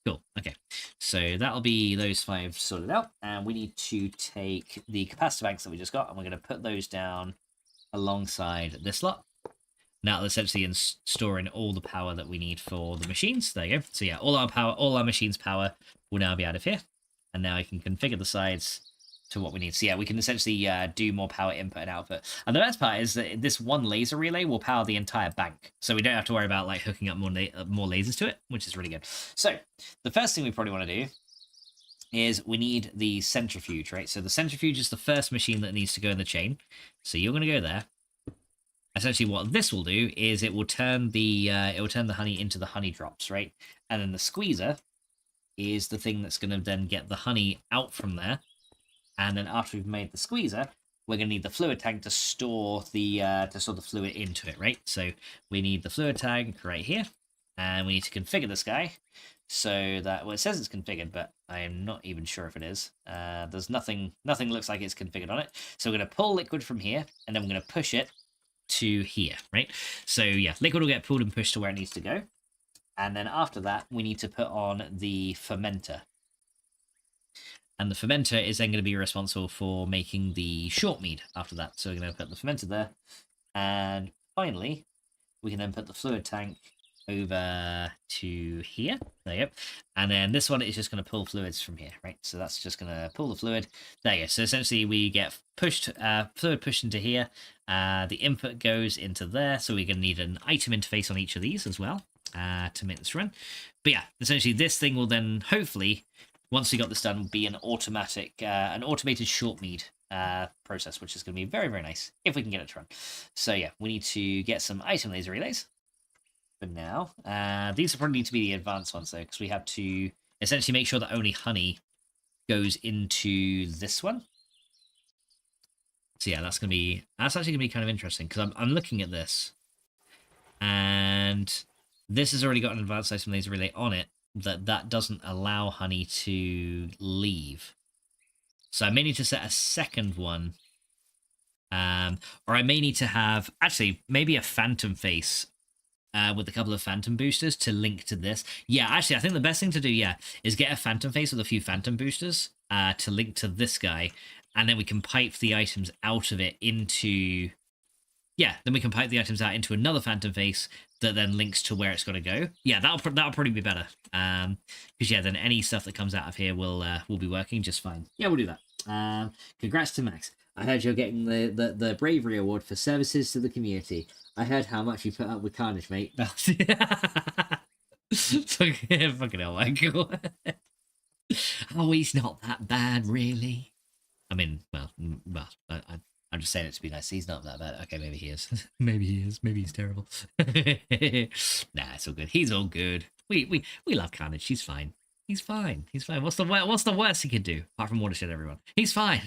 Cool, okay. So that'll be those 5 sorted out. And we need to take the capacitor banks that we just got, and we're going to put those down alongside this lot. Now, essentially, storing all the power that we need for the machines. There you go. So yeah, all our machines' power will now be out of here. And now I can configure the sides to what we need. So yeah, we can essentially do more power input and output. And the best part is that this one laser relay will power the entire bank. So we don't have to worry about like hooking up more lasers to it, which is really good. So the first thing we probably want to do is we need the centrifuge, right? So the centrifuge is the first machine that needs to go in the chain. So you're going to go there. Essentially, what this will do is it will turn the honey into the honey drops, right? And then the squeezer is the thing that's going to then get the honey out from there. And then after we've made the squeezer, we're going to need the fluid tank to store the fluid into it, right? So we need the fluid tank right here, and we need to configure this guy so that, well, it says it's configured, but I am not even sure if it is. There's nothing looks like it's configured on it. So we're going to pull liquid from here, and then we're going to push it to here, right? So yeah, liquid will get pulled and pushed to where it needs to go. And then after that, we need to put on the fermenter. And the fermenter is then going to be responsible for making the short mead after that. So we're going to put the fermenter there. And finally, we can then put the fluid tank over to here. There you go. And then this one is just going to pull fluids from here, right? So that's just going to pull the fluid. There you go. So essentially we get fluid pushed into here. The input goes into there. So we're going to need an item interface on each of these as well to make this run. But yeah, essentially this thing will then hopefully, once we got this done, be an automated short mead process, which is going to be very, very nice if we can get it to run. So yeah, we need to get some item laser relays. for now. These will probably need to be the advanced ones, though, because we have to essentially make sure that only honey goes into this one. So yeah, that's actually gonna be kind of interesting, because I'm looking at this, and this has already got an advanced item laser relay on it that doesn't allow honey to leave. So I may need to set a second one, or I may need to have actually maybe a phantom face with a couple of phantom boosters to link to this. Yeah, actually, I think the best thing to do, yeah, is get a phantom face with a few phantom boosters to link to this guy, and then we can pipe the items out of it into... Yeah, then we can pipe the items out into another phantom face that then links to where it's got to go. Yeah, that'll probably be better. Because, yeah, then any stuff that comes out of here will be working just fine. Yeah, we'll do that. Congrats to Max. I heard you're getting the Bravery Award for services to the community. I heard how much you put up with Carnage, mate. Fucking hell, Michael. Oh, he's not that bad, really. I mean, well, I'm just saying it to be nice. He's not that bad. Okay, maybe he is. Maybe he is. Maybe he's terrible. Nah, it's all good. He's all good. We love Carnage. He's fine. He's fine. He's fine. What's the worst he could do? Apart from watershed, everyone. He's fine.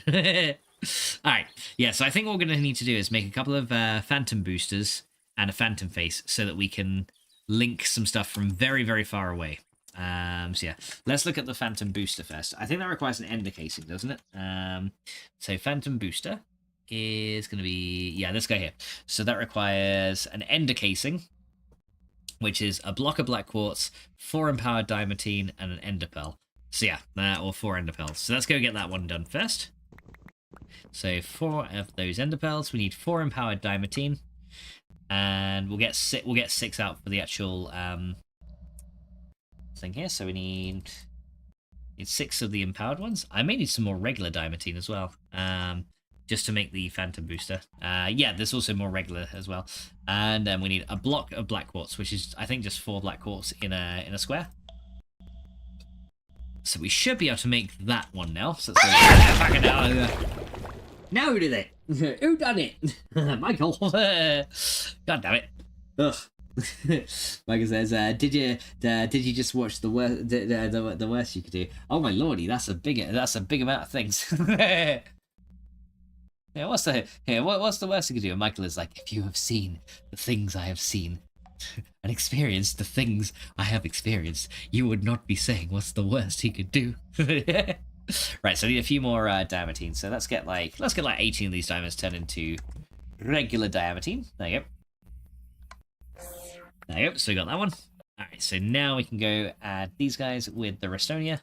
Alright. Yeah, so I think what we're going to need to do is make a couple of phantom boosters and a phantom face so that we can link some stuff from very, very far away. So yeah, let's look at the phantom booster first. I think that requires an ender casing, doesn't it? So phantom booster is going to be, yeah, this guy here. So that requires an ender casing, which is a block of black quartz, 4 empowered diamantine, and an ender pearl. So yeah, or 4 ender pearls. So let's go get that one done first. So 4 of those ender pearls. We need 4 empowered diamantine, and we'll get 6 out for the actual thing here. So we need 6 of the empowered ones. I may need some more regular diamantine as well. Just to make the phantom booster. Yeah, there's also more regular as well. And then we need a block of black quartz, which is, I think, just 4 black quartz in a square. So we should be able to make that one now. So let's go. Now who did it? Who done it? Michael. God damn it. Ugh. Michael says, did you just watch the worst you could do? Oh my lordy, that's a big amount of things. Yeah, what's the worst you could do? And Michael is like, if you have seen the things I have seen and experienced the things I have experienced, you would not be saying what's the worst he could do. Right, so I need a few more diamantine. So let's get like 18 of these diamonds turned into regular diamantine. There you go. There you go. So we got that one. All right, so now we can go add these guys with the Restonia,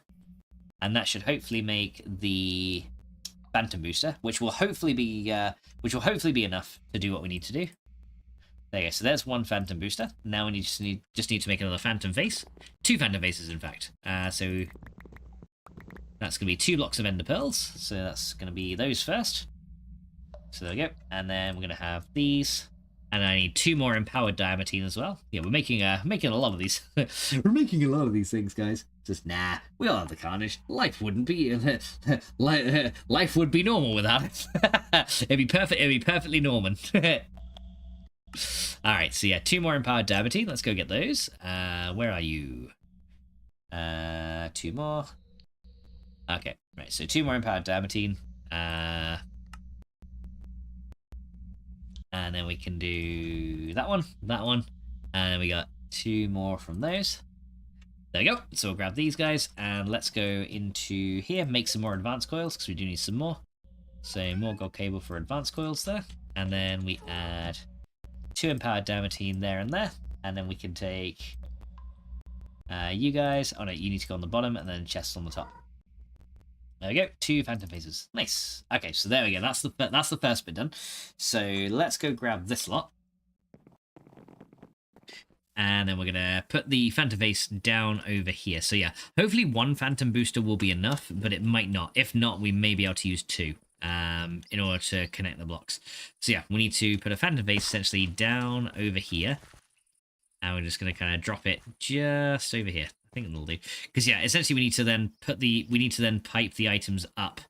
and that should hopefully make the phantom booster, which will hopefully be enough to do what we need to do. There you go. So there's 1 phantom booster. Now we just need to make another phantom face, 2 phantom faces, in fact. So that's going to be 2 blocks of ender pearls. So that's going to be those first. So there we go. And then we're going to have these. And I need 2 more empowered diamantine as well. Yeah, we're making a lot of these. We're making a lot of these things, guys. Just we all have the carnage. Life wouldn't be life would be normal without it. It'd be perfect. It'd be perfectly Norman. All right, so yeah, 2 more empowered diamantine. Let's go get those. Where are you? 2 more. Okay, right. So 2 more empowered diamantine. And then we can do that one, and then we got 2 more from those. There we go. So we'll grab these guys, and let's go into here, make some more advanced coils, because we do need some more. So more gold cable for advanced coils there. And then we add 2 empowered diamantine there and there. And then we can take you guys. Oh no, you need to go on the bottom, and then chests on the top. There we go, 2 phantom faces. Nice. Okay, so there we go. That's the first bit done. So let's go grab this lot. And then we're going to put the phantom face down over here. So yeah, hopefully 1 phantom booster will be enough, but it might not. If not, we may be able to use 2 in order to connect the blocks. So yeah, we need to put a phantom face essentially down over here. And we're just going to kind of drop it just over here. I think it'll do. Because yeah, essentially we need to then pipe the items up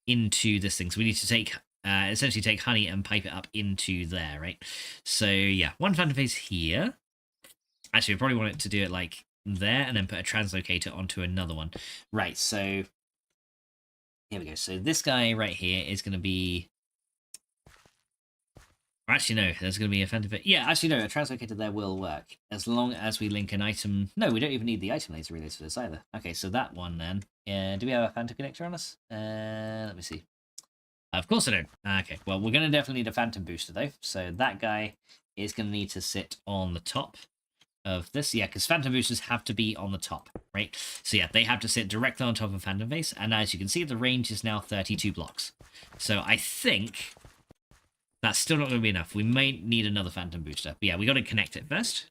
into this thing. So we need to take essentially take honey and pipe it up into there, right? So yeah, 1 phantom face here. Actually, we probably want it to do it like there and then put a translocator onto another one. Right, so here we go. So this guy right here is going to be... Actually, no, there's going to be a phantom... Yeah, actually, no, a translocator there will work. As long as we link an item... No, we don't even need the item laser relays for this either. Okay, so that one then. Do we have a phantom connector on us? Let me see. Of course I don't. Okay, well, we're going to definitely need a phantom booster, though. So that guy is going to need to sit on the top of this. Yeah, because phantom boosters have to be on the top, right? So yeah, they have to sit directly on top of phantom face. And as you can see, the range is now 32 blocks. So I think... That's still not going to be enough. We may need another phantom booster. But yeah, we got to connect it first.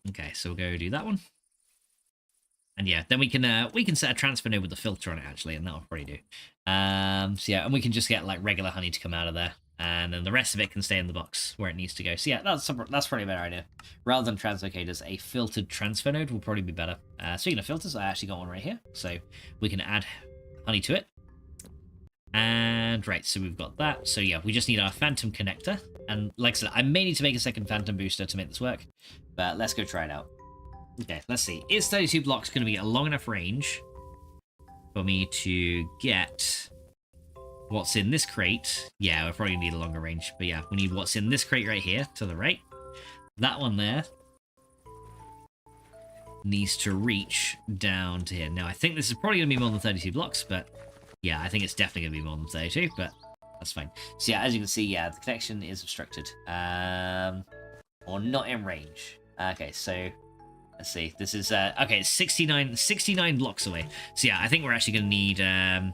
Okay, so we'll go do that one. And yeah, then we can set a transfer node with a filter on it actually, and that'll probably do. So yeah, and we can just get like regular honey to come out of there, and then the rest of it can stay in the box where it needs to go. So yeah, that's probably a better idea. Rather than translocators, a filtered transfer node will probably be better. Speaking of filters, I actually got one right here, so we can add honey to it. And right, so we've got that. So yeah, we just need our phantom connector. And like I said, I may need to make a second phantom booster to make this work, but let's go try it out. Okay, let's see. Is 32 blocks going to be a long enough range for me to get what's in this crate? Yeah, we're probably going to need a longer range. But yeah, we need what's in this crate right here to the right. That one there needs to reach down to here. Now, I think this is probably going to be more than 32 blocks, but yeah, I think it's definitely going to be more than 32, but that's fine. So yeah, as you can see, yeah, the connection is obstructed. Or not in range. Okay, so let's see. This is, okay, it's 69 blocks away. So yeah, I think we're actually going to need, I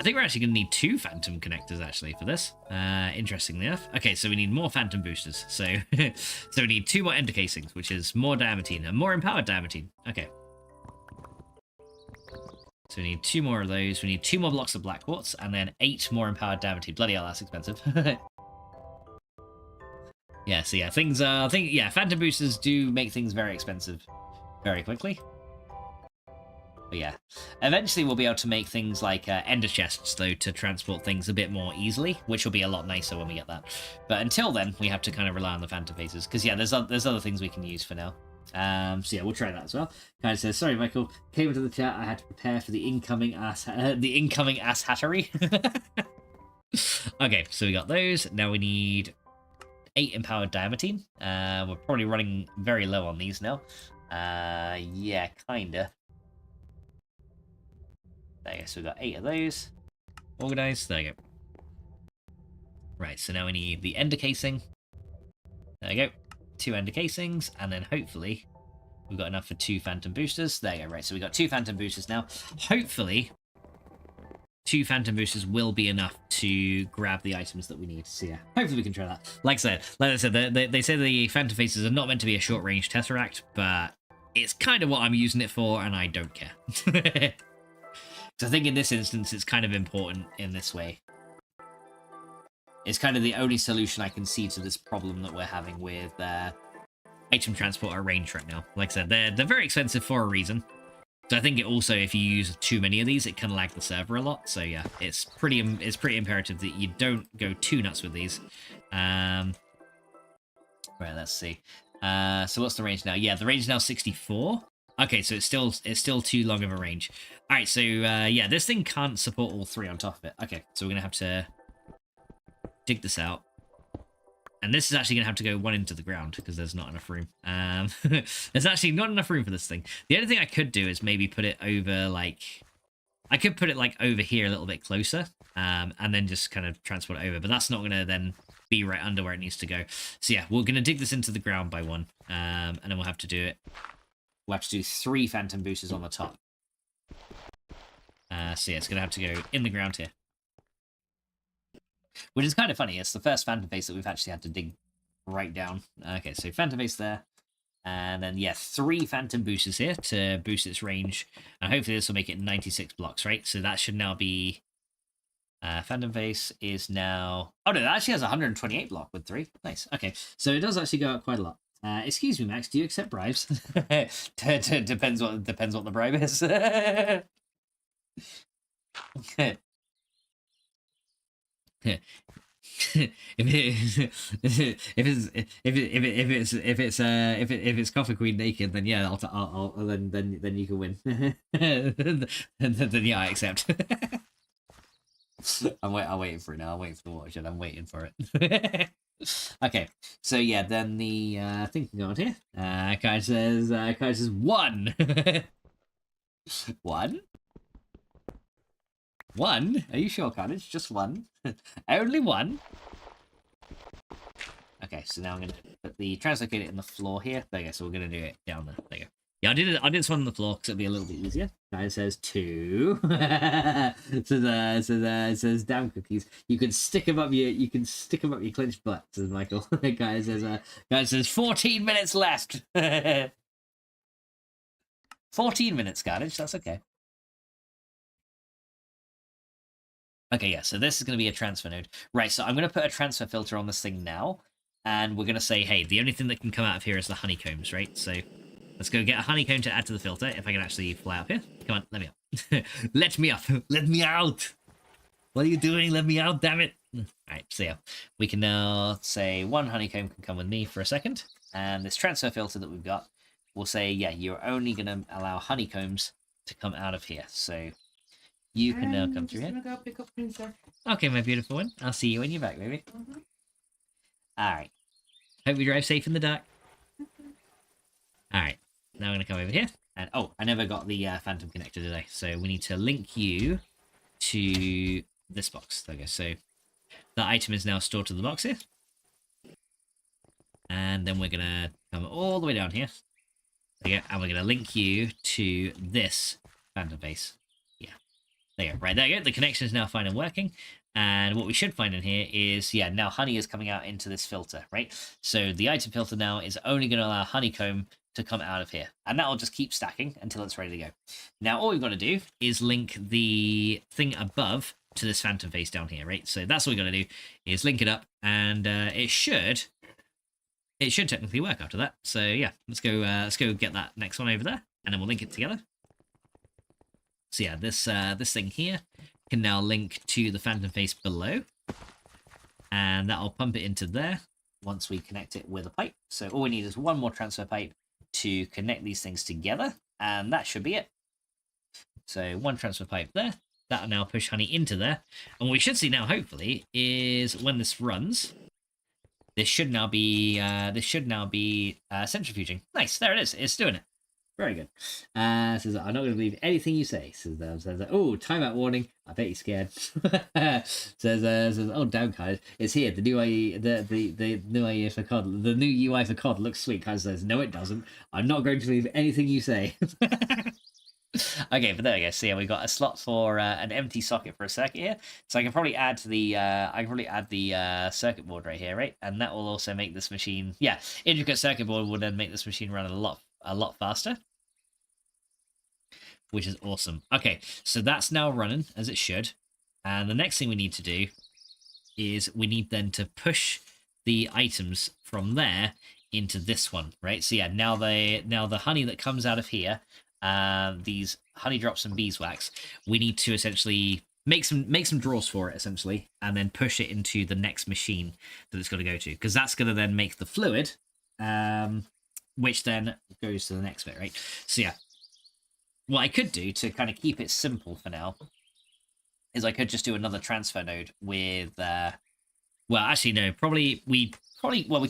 think we're actually going to need 2 phantom connectors actually for this. Interestingly enough. Okay, so we need more phantom boosters. So, so we need 2 more ender casings, which is more diamantine and more empowered diamantine. Okay. So we need 2 more of those. We need 2 more blocks of black quartz, and then 8 more empowered diamantine. Bloody hell, that's expensive. Yeah, so yeah, things are... yeah, phantom boosters do make things very expensive very quickly. But yeah, eventually we'll be able to make things like ender chests, though, to transport things a bit more easily, which will be a lot nicer when we get that. But until then, we have to kind of rely on the phantom faces, because yeah, there's other things we can use for now. So yeah, we'll try that as well. Kind of says, sorry, Michael, came into the chat. I had to prepare for the incoming ass hattery. Okay, so we got those. Now we need 8 empowered diamantine. We're probably running very low on these now. Yeah, kinda. There you go. So we got 8 of those. Organized. There you go. Right, so now we need the ender casing. There you go. 2 ender casings, and then hopefully we've got enough for 2 phantom boosters. There you go, right, so we've got 2 phantom boosters now. Hopefully 2 phantom boosters will be enough to grab the items that we need. So yeah, hopefully we can try that. Like I said, they say the phantom faces are not meant to be a short range tesseract, but it's kind of what I'm using it for, and I don't care. So I think in this instance it's kind of important in this way. It's kind of the only solution I can see to this problem that we're having with item transport at range right now. Like I said, they're very expensive for a reason. So I think it also, if you use too many of these, it can lag the server a lot. So yeah, it's pretty imperative that you don't go too nuts with these. Right, let's see. So what's the range now? Yeah, the range is now 64. Okay, so it's still too long of a range. All right, so yeah, this thing can't support all 3 on top of it. Okay, so we're gonna have to dig this out, and this is actually gonna have to go 1 into the ground because there's not enough room. There's actually not enough room for this thing. The only thing I could do is maybe put it over, like, I could put it like over here a little bit closer, and then just kind of transport it over, but that's not gonna then be right under where it needs to go. So yeah, we're gonna dig this into the ground by 1, and then we'll have to do it. We'll have to do 3 phantom boosters on the top. So yeah, it's gonna have to go in the ground here. Which is kind of funny. It's the first phantom face that we've actually had to dig right down. Okay, so phantom face there. And then, yeah, 3 phantom boosters here to boost its range. And hopefully this will make it 96 blocks, right? So that should now be... phantom face is now... Oh, no, that actually has 128 block with 3. Nice. Okay, so it does actually go up quite a lot. Excuse me, Max, do you accept bribes? Depends what the bribe is. Okay. it's Coffee Queen naked, then yeah, then you can win. then yeah, I accept. I'm waiting for it now. I'm waiting for the watch, and I'm waiting for it. Okay, so yeah, then the thing can go on here. Kai says 1. 1. 1? Are you sure, Carnage? Just 1? Only 1? Okay, so now I'm going to put the translocate it in the floor here. There you go, so we're going to do it down there. There you go. Yeah, I did this one on the floor because it'll be a little bit easier. Guy says 2. says damn cookies. You can stick them up your clenched butt, says Michael. Guy says 14 minutes left. 14 minutes, Carnage, that's okay. Okay, yeah, so this is going to be a transfer node. Right, so I'm going to put a transfer filter on this thing now, and we're going to say, hey, the only thing that can come out of here is the honeycombs, right? So let's go get a honeycomb to add to the filter, if I can actually fly up here. Come on, let me up. Let me up. Let me out. What are you doing? Let me out, damn it. Alright, so yeah, we can now say 1 honeycomb can come with me for a second, and this transfer filter that we've got, we'll say, yeah, you're only going to allow honeycombs to come out of here, so you can now come through here. I'm gonna go pick up Princess. Okay, my beautiful one. I'll see you when you're back, baby. Alright. Hope you drive safe in the dark. Alright. Now I'm going to come over here. And oh, I never got the Phantom connector today. So we need to link you to this box. There we go. So the item is now stored to the box here. And then we're going to come all the way down here. There you go. And we're going to link you to this Phantom base. There you go. Right, there you go. The connection is now fine and working. And what we should find in here is, yeah, now honey is coming out into this filter, right? So the item filter now is only going to allow honeycomb to come out of here. And that will just keep stacking until it's ready to go. Now, all we've got to do is link the thing above to this phantom face down here, right? So that's all we've got to do is link it up. And it should technically work after that. So yeah, let's go get that next one over there. And then we'll link it together. So yeah, this thing here can now link to the phantom face below, and that'll pump it into there once we connect it with a pipe. So all we need is 1 more transfer pipe to connect these things together, and that should be it. So 1 transfer pipe there. That'll now push honey into there, and what we should see now, hopefully, is when this runs, this should now be centrifuging. Nice, there it is. It's doing it. Very good. Says, I'm not going to believe anything you say. Says, oh, timeout warning. I bet you're scared. says, oh, damn, guys, it's here. The new IE, the new IE for COD, the new UI for COD looks sweet. Kaiser says, no, it doesn't. I'm not going to believe anything you say. Okay, but there we go. So yeah, we got a slot for an empty socket for a circuit here. So I can probably add the circuit board right here, right? And that will also make this machine, yeah, intricate circuit board will then make this machine run a lot faster, which is awesome. Okay, so that's now running as it should. And the next thing we need to do is we need then to push the items from there into this one, right? So yeah, now the honey that comes out of here, these honey drops and beeswax, we need to essentially make some drawers for it essentially, and then push it into the next machine that it's going to go to, because that's going to then make the fluid, which then goes to the next bit, right? So yeah, what I could do to kind of keep it simple for now is I could just do another transfer node with, well, actually, no, we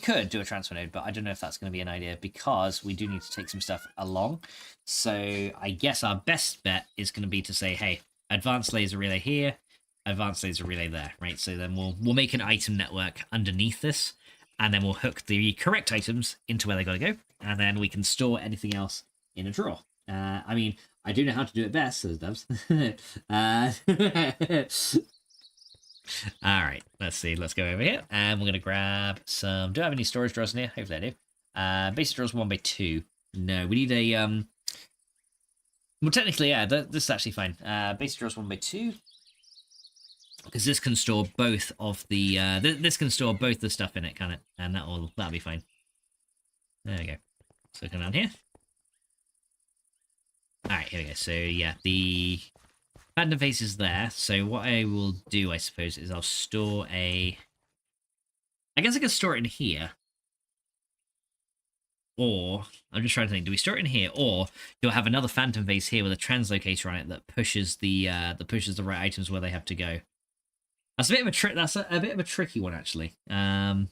could do a transfer node, but I don't know if that's going to be an idea because we do need to take some stuff along. So I guess our best bet is going to be to say, hey, advanced laser relay here, advanced laser relay there, right? So then we'll make an item network underneath this, and then we'll hook the correct items into where they got to go, and then we can store anything else in a drawer. I mean, I do know how to do it best, says Dubs. All right, let's see. Let's go over here, and we're going to grab some... Do I have any storage drawers in here? Hopefully I do. Basic drawers 1x2. No, we need a... Well, technically, yeah, this is actually fine. Basic drawers 1x2. Because this can store both of the... this can store both the stuff in it, can it? And that'll be fine. There we go. So come down here. Alright, here we go. So, yeah, the phantom face is there. So what I will do, I suppose, is I'll store a I guess I could store it in here. Or, I'm just trying to think, do we store it in here? Or do I have another phantom vase here with a translocator on it that pushes the right items where they have to go? That's a bit of a trick. That's a bit of a tricky one, actually. Because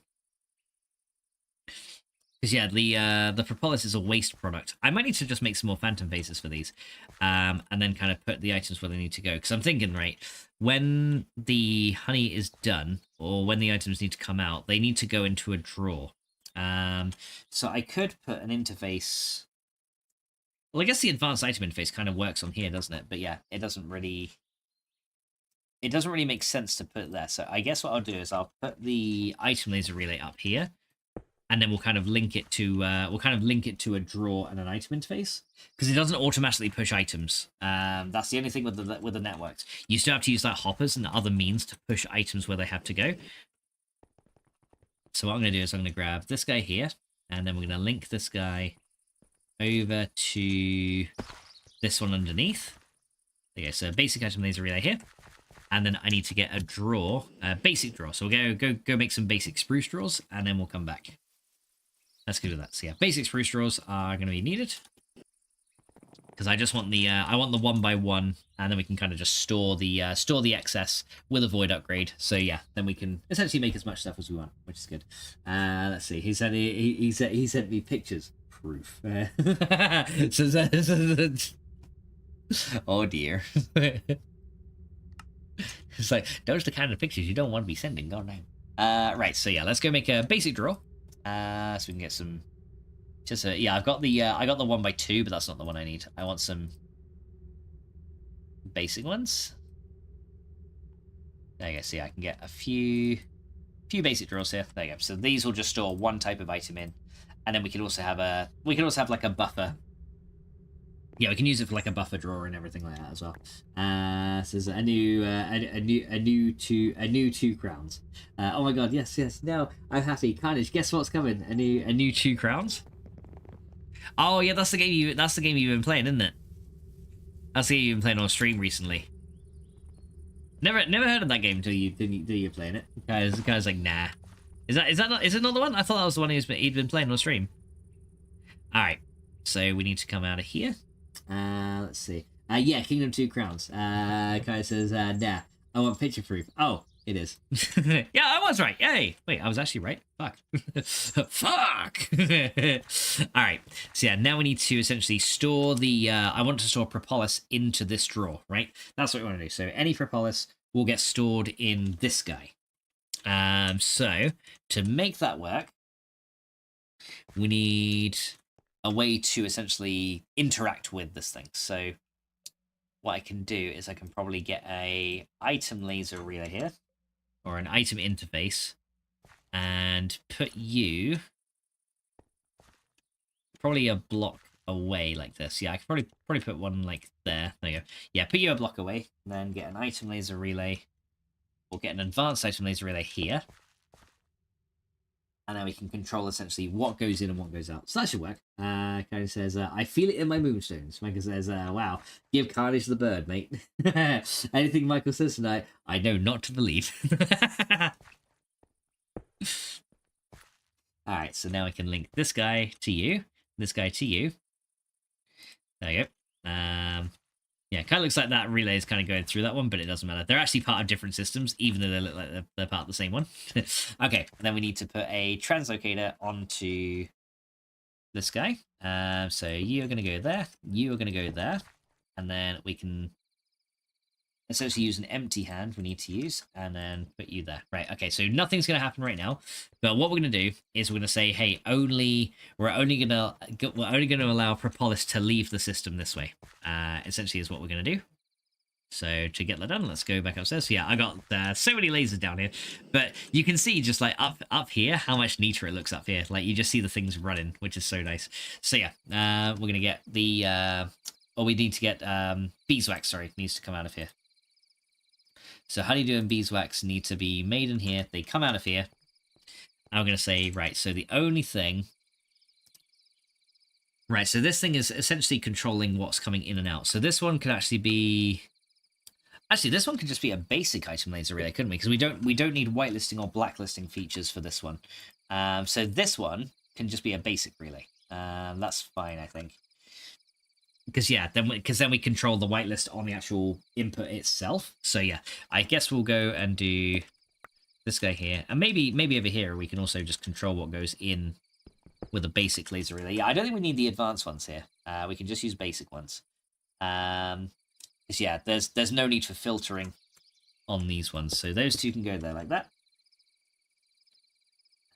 yeah, the propolis is a waste product. I might need to just make some more phantom vases for these, and then kind of put the items where they need to go. Because I'm thinking, right, when the honey is done, or when the items need to come out, they need to go into a drawer. So I could put an interface. Well, I guess the advanced item interface kind of works on here, doesn't it? But yeah, it doesn't really make sense to put there. So I guess what I'll do is I'll put the item laser relay up here, and then we'll kind of link it to a drawer and an item interface, because it doesn't automatically push items. That's the only thing with the networks. You still have to use like hoppers and other means to push items where they have to go. So what I'm going to do is I'm going to grab this guy here, and then we're going to link this guy over to this one underneath. Okay, so basic item laser relay here. And then I need to get a drawer, a basic drawer. So we'll go make some basic spruce drawers, and then we'll come back. Let's go do that. So yeah, basic spruce drawers are going to be needed. Because I just want the I want the 1x1, and then we can kind of just store the excess with a void upgrade. So yeah, then we can essentially make as much stuff as we want, which is good. Let's see. He sent me pictures. Proof. Oh dear. It's like, those are the kind of pictures you don't want to be sending. God damn. Right. So yeah, let's go make a basic drawer. So we can get some. Yeah, I got the 1x2, but that's not the one I need. I want some basic ones. There you go. See, I can get a few basic drawers here. There you go. So these will just store one type of item in, and then we can also have like a buffer. Yeah, we can use it for like a buffer drawer and everything like that as well. So there's a new 2 crowns. Oh my god, yes. No, I'm happy. Carnage, guess what's coming? A new 2 crowns. Oh yeah, that's the game you've been playing, isn't it? That's the game you've been playing on stream recently. Never heard of that game until you're playing it. The guy's like, nah. Is it not the one? I thought that was the one he'd been playing on stream. Alright. So we need to come out of here. Let's see. Yeah, Kingdom 2 crowns. Kai says, nah, I want picture proof. Oh, it is. Yeah, I was right. Yay. Wait, I was actually right. Fuck. Fuck. Alright. So yeah, now we need to essentially store the, I want to store propolis into this drawer, right? That's what we want to do. So any propolis will get stored in this guy. So to make that work, we need a way to essentially interact with this thing. So what I can do is I can probably get a item laser relay here, or an item interface, and put you probably a block away like this. Yeah, I could probably put one like there. There you go. Yeah, put you a block away, and then get an item laser relay, or get an advanced item laser relay here. And then we can control essentially what goes in and what goes out. So that should work. Kind of says, I feel it in my moonstones. Michael says, wow, give Carnage the bird, mate. Anything Michael says tonight, I know not to believe. Alright, so now I can link this guy to you, this guy to you. There you go. Yeah, kind of looks like that relay is kind of going through that one, but it doesn't matter. They're actually part of different systems, even though they look like they're part of the same one. Okay, then we need to put a translocator onto this guy. So you are going to go there, you are going to go there, and then we can essentially use an empty hand we need to use, and then put you there. Right, okay, so nothing's going to happen right now, but what we're going to do is we're going to say, hey, we're only going to allow propolis to leave the system this way. Essentially is what we're going to do. So to get that done, let's go back upstairs. So yeah, I got so many lasers down here, but you can see just like up here how much neater it looks up here. Like you just see the things running, which is so nice. So yeah, we're going to get the, we need to get beeswax, sorry, needs to come out of here. So honeydew and beeswax need to be made in here. They come out of here. I'm going to say, right, so the only thing... Right, so this thing is essentially controlling what's coming in and out. So this one could actually be... Actually, this one could just be a basic item laser relay, couldn't we? Because we don't need whitelisting or blacklisting features for this one. So this one can just be a basic relay. That's fine, I think. Because yeah, then we control the whitelist on the actual input itself. So yeah, I guess we'll go and do this guy here, and maybe over here we can also just control what goes in with a basic laser relay. Yeah, I don't think we need the advanced ones here. We can just use basic ones. Because yeah, there's no need for filtering on these ones. So those two can go there like that.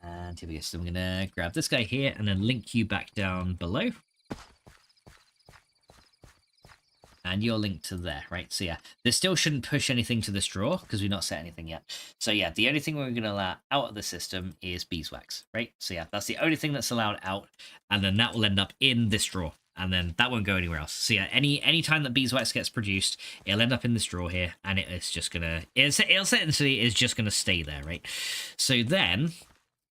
And here we go. So I'm gonna grab this guy here and then link you back down below. And you're linked to there, right? So yeah, this still shouldn't push anything to this drawer because we've not set anything yet. So yeah, the only thing we're going to allow out of the system is beeswax, right? So yeah, that's the only thing that's allowed out, and then that will end up in this drawer, and then that won't go anywhere else. So yeah, any time that beeswax gets produced, it'll end up in this drawer here, and it's just gonna, it'll essentially is just gonna stay there, right? So then,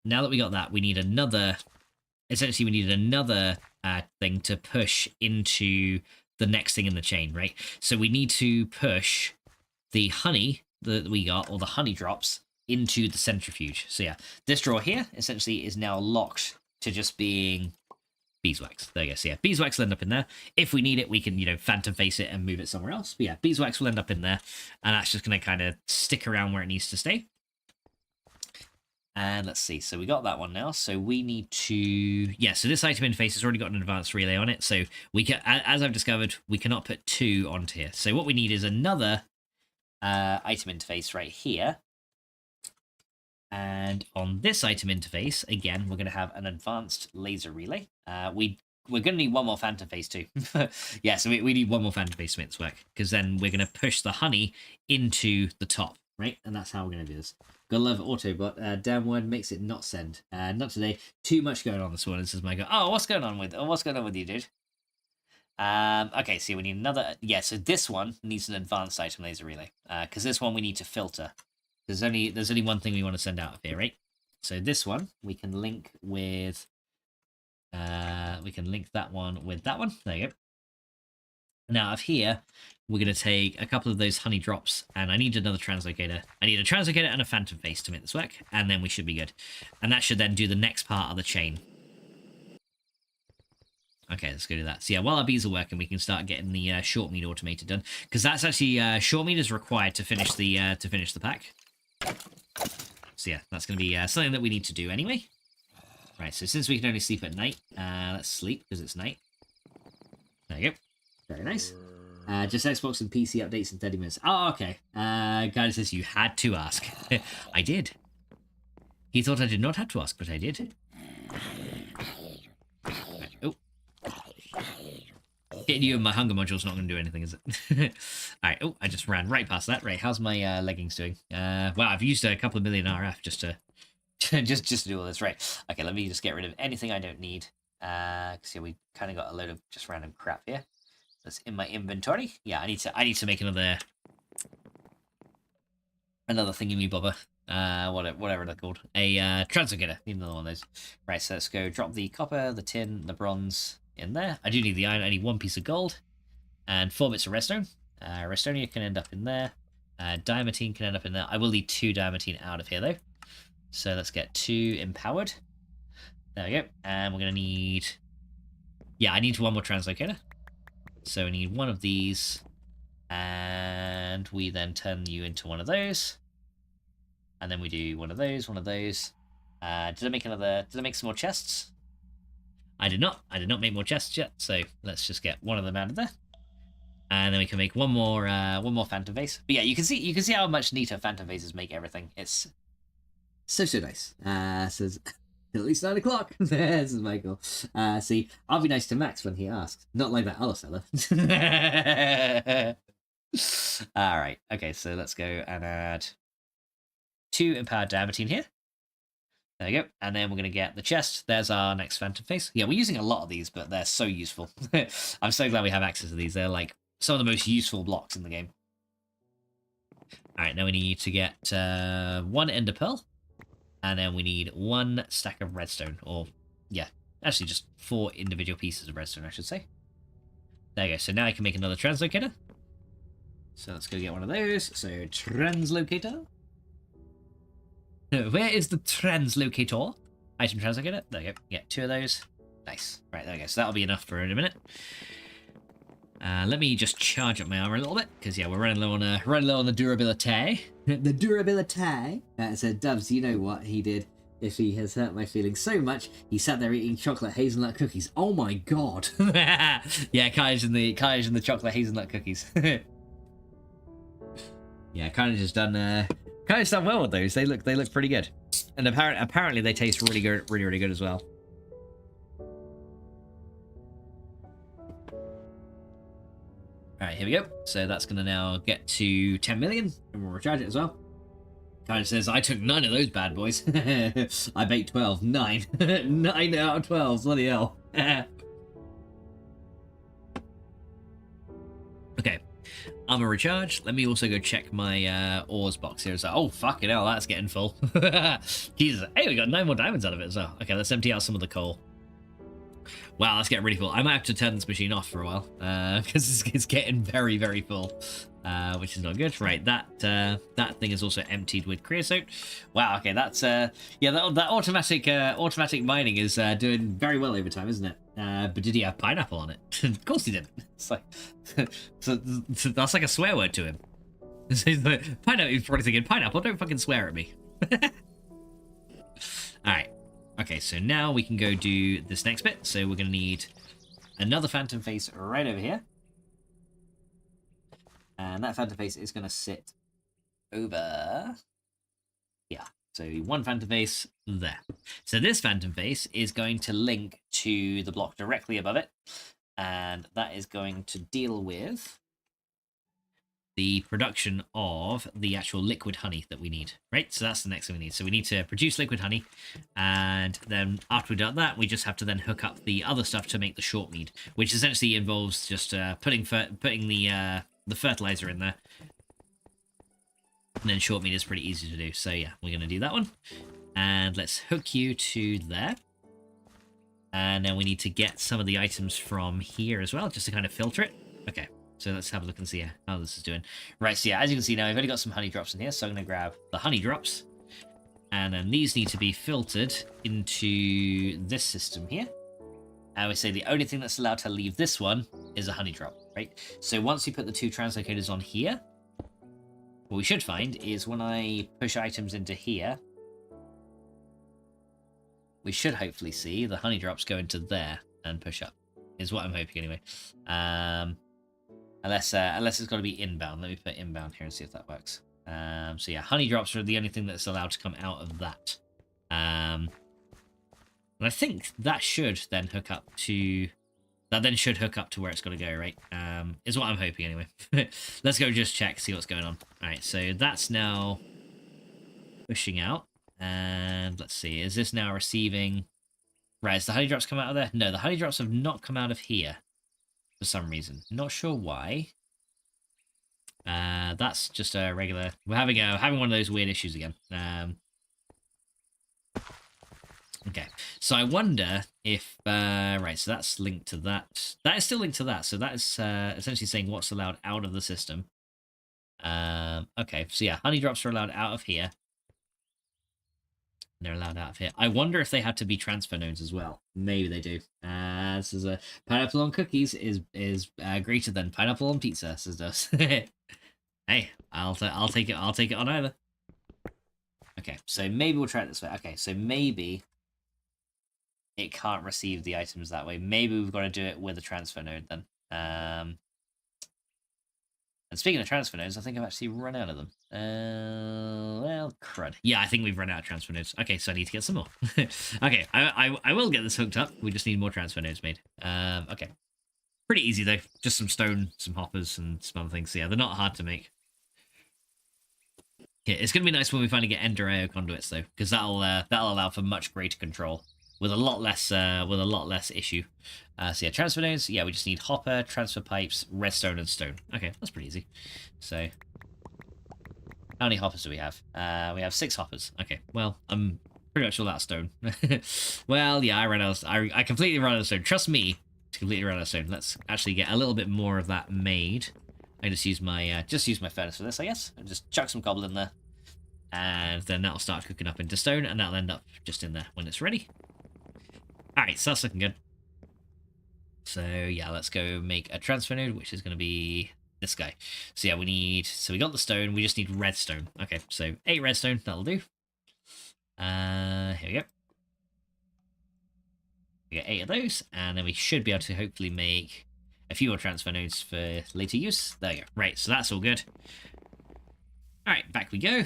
now that we got that, we need another, essentially we need another thing to push into the next thing in the chain, right? So we need to push the honey that we got, or the honey drops, into the centrifuge. So yeah, this drawer here essentially is now locked to just being beeswax. There you go. So yeah, beeswax will end up in there. If we need it, we can, you know, phantom face it and move it somewhere else. But yeah, beeswax will end up in there, and that's just going to kind of stick around where it needs to stay. And let's see, so we got that one now. So we need to, yeah, so this item interface has already got an advanced relay on it. So we can, as I've discovered, we cannot put 2 onto here. So what we need is another item interface right here. And on this item interface, again, we're going to have an advanced laser relay. We're going to need one more phantom face too. Yeah, so we need one more phantom face to make this work, because then we're going to push the honey into the top, right? And that's how we're going to do this. Gotta love Autobot. Damn word makes it not send. Not today. Too much going on this morning, says Michael. Oh, what's going on with you, dude? Okay, so we need another. Yeah, so this one needs an advanced item laser relay. Because this one we need to filter. There's only one thing we want to send out of here, right? So this one we can link with. We can link that one with that one. There you go. Now, up here, we're going to take a couple of those honey drops, and I need another translocator. I need a translocator and a phantom face to make this work, and then we should be good. And that should then do the next part of the chain. Okay, let's go do that. So yeah, while our bees are working, we can start getting the short meat automated done, because that's actually short meat is required to finish the pack. So yeah, that's going to be something that we need to do anyway. Right, so since we can only sleep at night, let's sleep because it's night. There you go. Very nice. Just Xbox and PC updates in 30 minutes. Oh, okay. Guy says you had to ask. I did. He thought I did not have to ask, but I did. Right. Oh. Hitting you with my hunger module's not going to do anything, is it? Alright, oh, I just ran right past that. Right, how's my leggings doing? Wow, I've used a couple of million RF just to just to do all this. Right, okay, let me just get rid of anything I don't need. Because yeah, we kind of got a load of just random crap here. That's in my inventory. Yeah, I need to make another thingy-me-bobber. Whatever they're called. A translocator. Need another one of those. Right, so let's go drop the copper, the tin, the bronze in there. I do need the iron. I need 1 piece of gold and 4 bits of redstone. Redstonia can end up in there. Diamantine can end up in there. I will need 2 diamantine out of here though. So let's get 2 empowered. There we go. And we're gonna need. Yeah, I need 1 more translocator. So we need 1 of these, and we then turn you into 1 of those, and then we do 1 of those, 1 of those. Did I make some more chests? I did not make more chests yet, so let's just get 1 of them out of there, and then we can make one more phantom vase. But yeah, you can see how much neater phantom vases make everything. It's so nice. Says. At least 9 o'clock. This is Michael. See, I'll be nice to Max when he asks. Not like that other seller. Alright, okay, so let's go and add 2 empowered diamantine here. There we go. And then we're going to get the chest. There's our next phantom face. Yeah, we're using a lot of these, but they're so useful. I'm so glad we have access to these. They're like some of the most useful blocks in the game. Alright, now we need to get 1 ender pearl. And then we need 1 stack of redstone, or, yeah, actually just 4 individual pieces of redstone, I should say. There you go, so now I can make another translocator. So let's go get one of those. So translocator. Where is the translocator? Item translocator. There you go. Get 2 of those. Nice. Right, there we go. So that'll be enough for in a minute. Let me just charge up my armor a little bit, because yeah, we're running low on the durability. The durability. So Dubs, you know what he did. If he has hurt my feelings so much, he sat there eating chocolate hazelnut cookies. Oh my god. Yeah, Kai's in the chocolate hazelnut cookies. Yeah, Kai's done well with those. They look pretty good. And apparently they taste really good, really good as well. Alright, here we go. So that's gonna now get to 10 million, and we'll recharge it as well. Kind of says, I took 9 of those bad boys. I baked 12. 9. 9 out of 12. Bloody hell. Okay. I'm a recharge. Let me also go check my ores box here. So, oh, fucking hell, that's getting full. Jesus. Hey, we got 9 more diamonds out of it as well. Okay, let's empty out some of the coal. Wow, that's getting really full. I might have to turn this machine off for a while, because it's getting very, very full, which is not good. Right, that thing is also emptied with creosote. Wow, okay, that's yeah, that automatic mining is doing very well over time, isn't it? But did he have pineapple on it? Of course he didn't. It's like so that's like a swear word to him. He's like, pineapple. He's probably thinking, pineapple, don't fucking swear at me. All right. Okay, so now we can go do this next bit. So we're going to need another phantom face right over here. And that phantom face is going to sit over here. So 1 phantom face there. So this phantom face is going to link to the block directly above it. And that is going to deal with the production of the actual liquid honey that we need, right? So that's the next thing we need. So we need to produce liquid honey, and then after we've done that, we just have to then hook up the other stuff to make the short mead, which essentially involves just putting the fertilizer in there. And then short mead is pretty easy to do. So yeah, we're going to do that one. And let's hook you to there. And then we need to get some of the items from here as well, just to kind of filter it. Okay. So let's have a look and see how this is doing. Right, so yeah, as you can see now, I've only got some honey drops in here, so I'm going to grab the honey drops. And then these need to be filtered into this system here. I would say the only thing that's allowed to leave this one is a honey drop, right? So once we put the 2 translocators on here, what we should find is when I push items into here, we should hopefully see the honey drops go into there and push up, is what I'm hoping anyway. Unless it's got to be inbound. Let me put inbound here and see if that works. So yeah, honey drops are the only thing that's allowed to come out of that. And I think that should then hook up to... That then should hook up to where it's got to go, right? Is what I'm hoping anyway. Let's go just check, see what's going on. Alright, so that's now pushing out. And let's see, is this now receiving... Right, has the honey drops come out of there? No, the honey drops have not come out of here. For some reason. Not sure why. That's just a regular... We're having one of those weird issues again. Okay. So I wonder if... right, so that's linked to that. That is still linked to that. So that is essentially saying what's allowed out of the system. Okay, so yeah, honey drops are allowed out of here. They're allowed out of here. I wonder if they have to be transfer nodes as well. Maybe they do. This is a pineapple on cookies is greater than pineapple on pizza, says Dust. Hey, I'll take it. I'll take it on either. Okay, so maybe we'll try it this way. Okay, so maybe it can't receive the items that way. Maybe we've got to do it with a transfer node then. And speaking of transfer nodes, I think I've actually run out of them. Well, crud. Yeah, I think we've run out of transfer nodes. Okay, so I need to get some more. Okay, I will get this hooked up. We just need more transfer nodes made. Okay. Pretty easy, though. Just some stone, some hoppers, and some other things. So, yeah, they're not hard to make. Yeah, it's going to be nice when we finally get Ender IO conduits, though, because that'll allow for much greater control. With a lot less issue. So yeah, transfer nodes. Yeah, we just need hopper, transfer pipes, redstone, and stone. Okay, that's pretty easy. So, how many hoppers do we have? We have 6 hoppers. Okay, well, I'm pretty much all out of stone. Well, yeah, I completely ran out of stone. Trust me, to completely run out of stone. Let's actually get a little bit more of that made. I just use my furnace for this, I guess. And just chuck some cobble in there, and then that'll start cooking up into stone, and that'll end up just in there when it's ready. All right, so that's looking good. So yeah, let's go make a transfer node, which is going to be this guy. So yeah, we got the stone, we just need redstone. Okay, so 8 redstone, that'll do. Here we go. We get 8 of those, and then we should be able to hopefully make a few more transfer nodes for later use. There you go. Right, so that's all good. All right, back we go.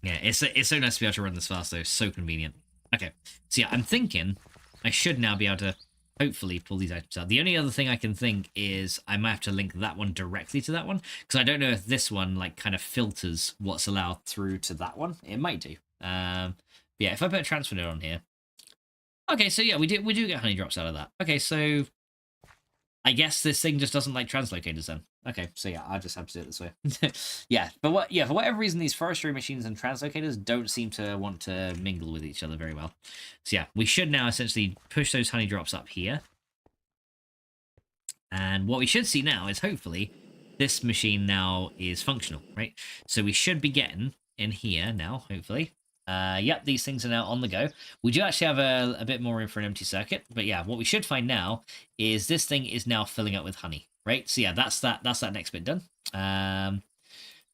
Yeah, it's so nice to be able to run this fast, though. So convenient. Okay, so yeah, I'm thinking I should now be able to hopefully pull these items out. The only other thing I can think is I might have to link that one directly to that one, because I don't know if this one like kind of filters what's allowed through to that one. It might do. Yeah, if I put a transfer node on here. Okay, so yeah, we do get honey drops out of that. Okay, so I guess this thing just doesn't like translocators then. Okay, so yeah, I'll just have to do it this way. Yeah, but for whatever reason, these forestry machines and translocators don't seem to want to mingle with each other very well. So yeah, we should now essentially push those honey drops up here. And what we should see now is hopefully this machine now is functional, right? So we should be getting in here now, hopefully. Yep, these things are now on the go. We do actually have a bit more room for an empty circuit, but yeah, what we should find now is this thing is now filling up with honey, right? So yeah, that's that next bit done.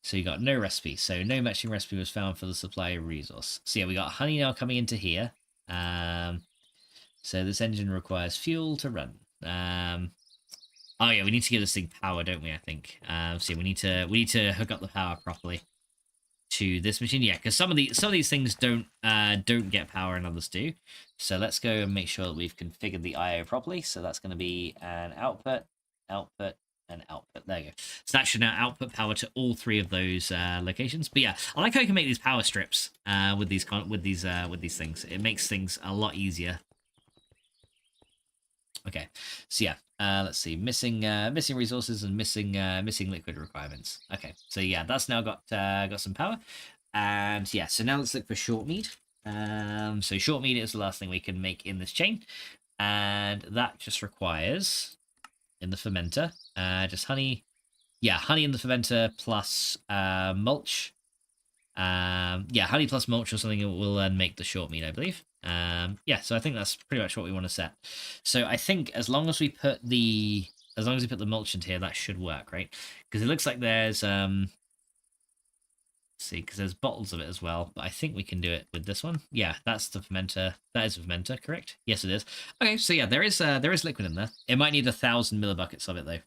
So you got no recipe, so no matching recipe was found for the supply resource. So yeah, we got honey now coming into here. So this engine requires fuel to run. Oh yeah, we need to give this thing power, don't we? I think. So yeah, we need to hook up the power properly to this machine. Yeah, because some of these things don't get power and others do. So let's go and make sure that we've configured the IO properly. So that's going to be an output, and output. There you go. So that should now output power to all 3 of those locations. But yeah, I like how you can make these power strips with these things. It makes things a lot easier. Okay, so yeah, let's see, missing resources and missing liquid requirements. Okay, so yeah, that's now got some power, and yeah, so now let's look for short mead. So short mead is the last thing we can make in this chain, and that just requires in the fermenter just honey. Yeah, honey in the fermenter plus mulch. Yeah, honey plus mulch or something will then make the short mead, I believe. Yeah, so I think that's pretty much what we want to set. So I think as long as we put the mulch into here, that should work, right? Because it looks like there's see, because there's bottles of it as well, but I think we can do it with this one. Yeah, that's the fermenter. That is the fermenter, correct? Yes, it is. Okay, so yeah, there is liquid in there. It might need 1,000 millibuckets of it though.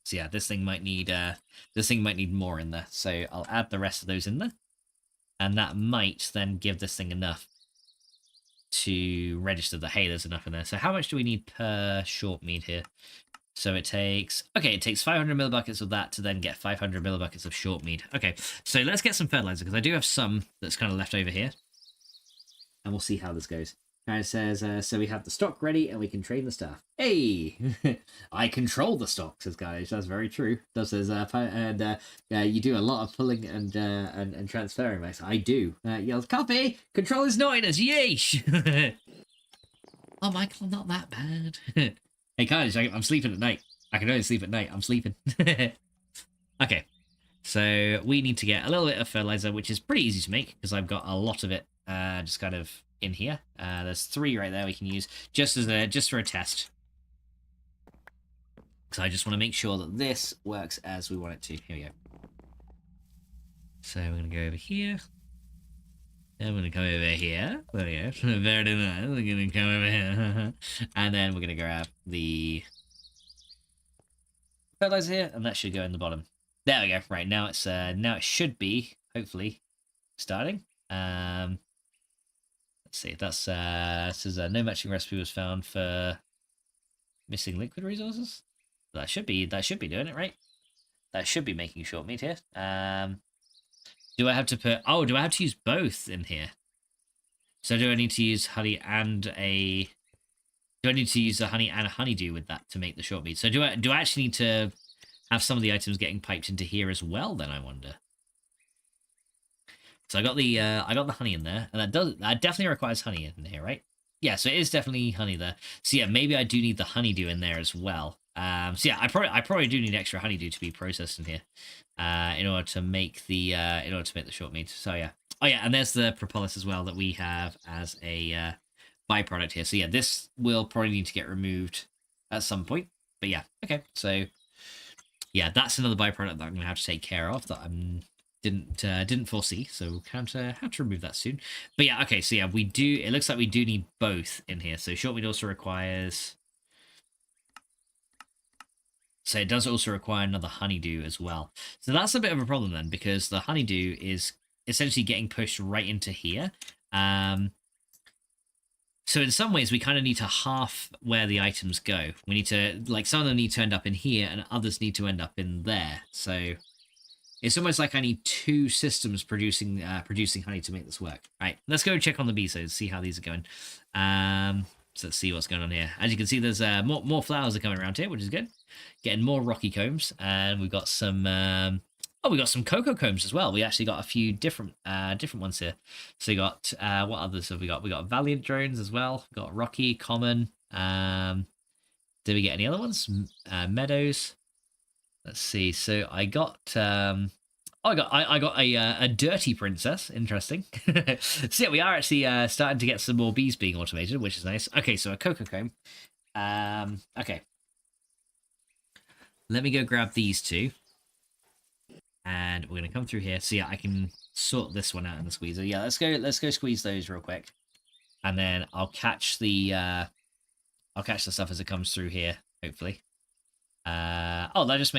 So yeah, this thing might need more in there. So I'll add the rest of those in there, and that might then give this thing enough to register that, hey, there's enough in there. So how much do we need per short mead here? So it takes 500 millibuckets of that to then get 500 millibuckets of short mead. Okay, so let's get some fertilizer, because I do have some that's kind of left over here, and we'll see how this goes. Kind of says, so we have the stock ready and we can train the staff. Hey, I control the stock, says Guys. That's very true. Does says, and you do a lot of pulling and transferring, Max. I do. Yells, copy. Control is not in us. Yeesh. Oh, Michael, not that bad. Hey, guys, I'm sleeping at night. I can only sleep at night. I'm sleeping. Okay, so we need to get a little bit of fertilizer, which is pretty easy to make because I've got a lot of it just kind of in here. There's 3 right there we can use just for a test. So I just want to make sure that this works as we want it to. Here we go. So we're going to go over here. Then we're going to come over here. There we go. Very nice. We're going to come over here. And then we're going to grab the fertilizer here, and that should go in the bottom. There we go. Right, now it should be, hopefully, starting. Let's see. That's says no matching recipe was found for missing liquid resources. That should be doing it, right? That should be making short meat here. Do I have to put? Oh, do I have to use both in here? So do I need to use honey and a? Do I need to use a honey and a honeydew with that to make the short meat? So do I actually need to have some of the items getting piped into here as well? Then I wonder. So I got the honey in there, and that definitely requires honey in here, right? Yeah, so it is definitely honey there. So yeah, maybe I do need the honeydew in there as well. So yeah, I probably do need extra honeydew to be processed in here, in order to make the short meat. So yeah. Oh yeah, and there's the propolis as well that we have as a byproduct here. So yeah, this will probably need to get removed at some point. But yeah, okay. So yeah, that's another byproduct that I'm gonna have to take care of that I didn't foresee. So we'll have to remove that soon. But yeah, okay. So yeah, we do. It looks like we do need both in here. So short meat also requires. So it does also require another honeydew as well. So that's a bit of a problem then, because the honeydew is essentially getting pushed right into here. So in some ways, we kind of need to half where the items go. We need to, like, some of them need to end up in here, and others need to end up in there. So it's almost like I need two systems producing honey to make this work. All right, let's go check on the bees, so see how these are going. So let's see what's going on here. As you can see, there's more flowers are coming around here, which is good. Getting more rocky combs, and we've got some we got some cocoa combs as well. We actually got a few different ones here. So we got what others have we got? We got Valiant drones as well. We got Rocky, Common. Did we get any other ones? Meadows. Let's see. So I got I got a dirty princess. Interesting. So yeah, we are actually starting to get some more bees being automated, which is nice. Okay, so a cocoa comb. Okay. Let me go grab these two. And we're gonna come through here. So yeah, I can sort this one out in the squeezer. Yeah, let's go squeeze those real quick. And then I'll catch the stuff as it comes through here, hopefully. Oh, that just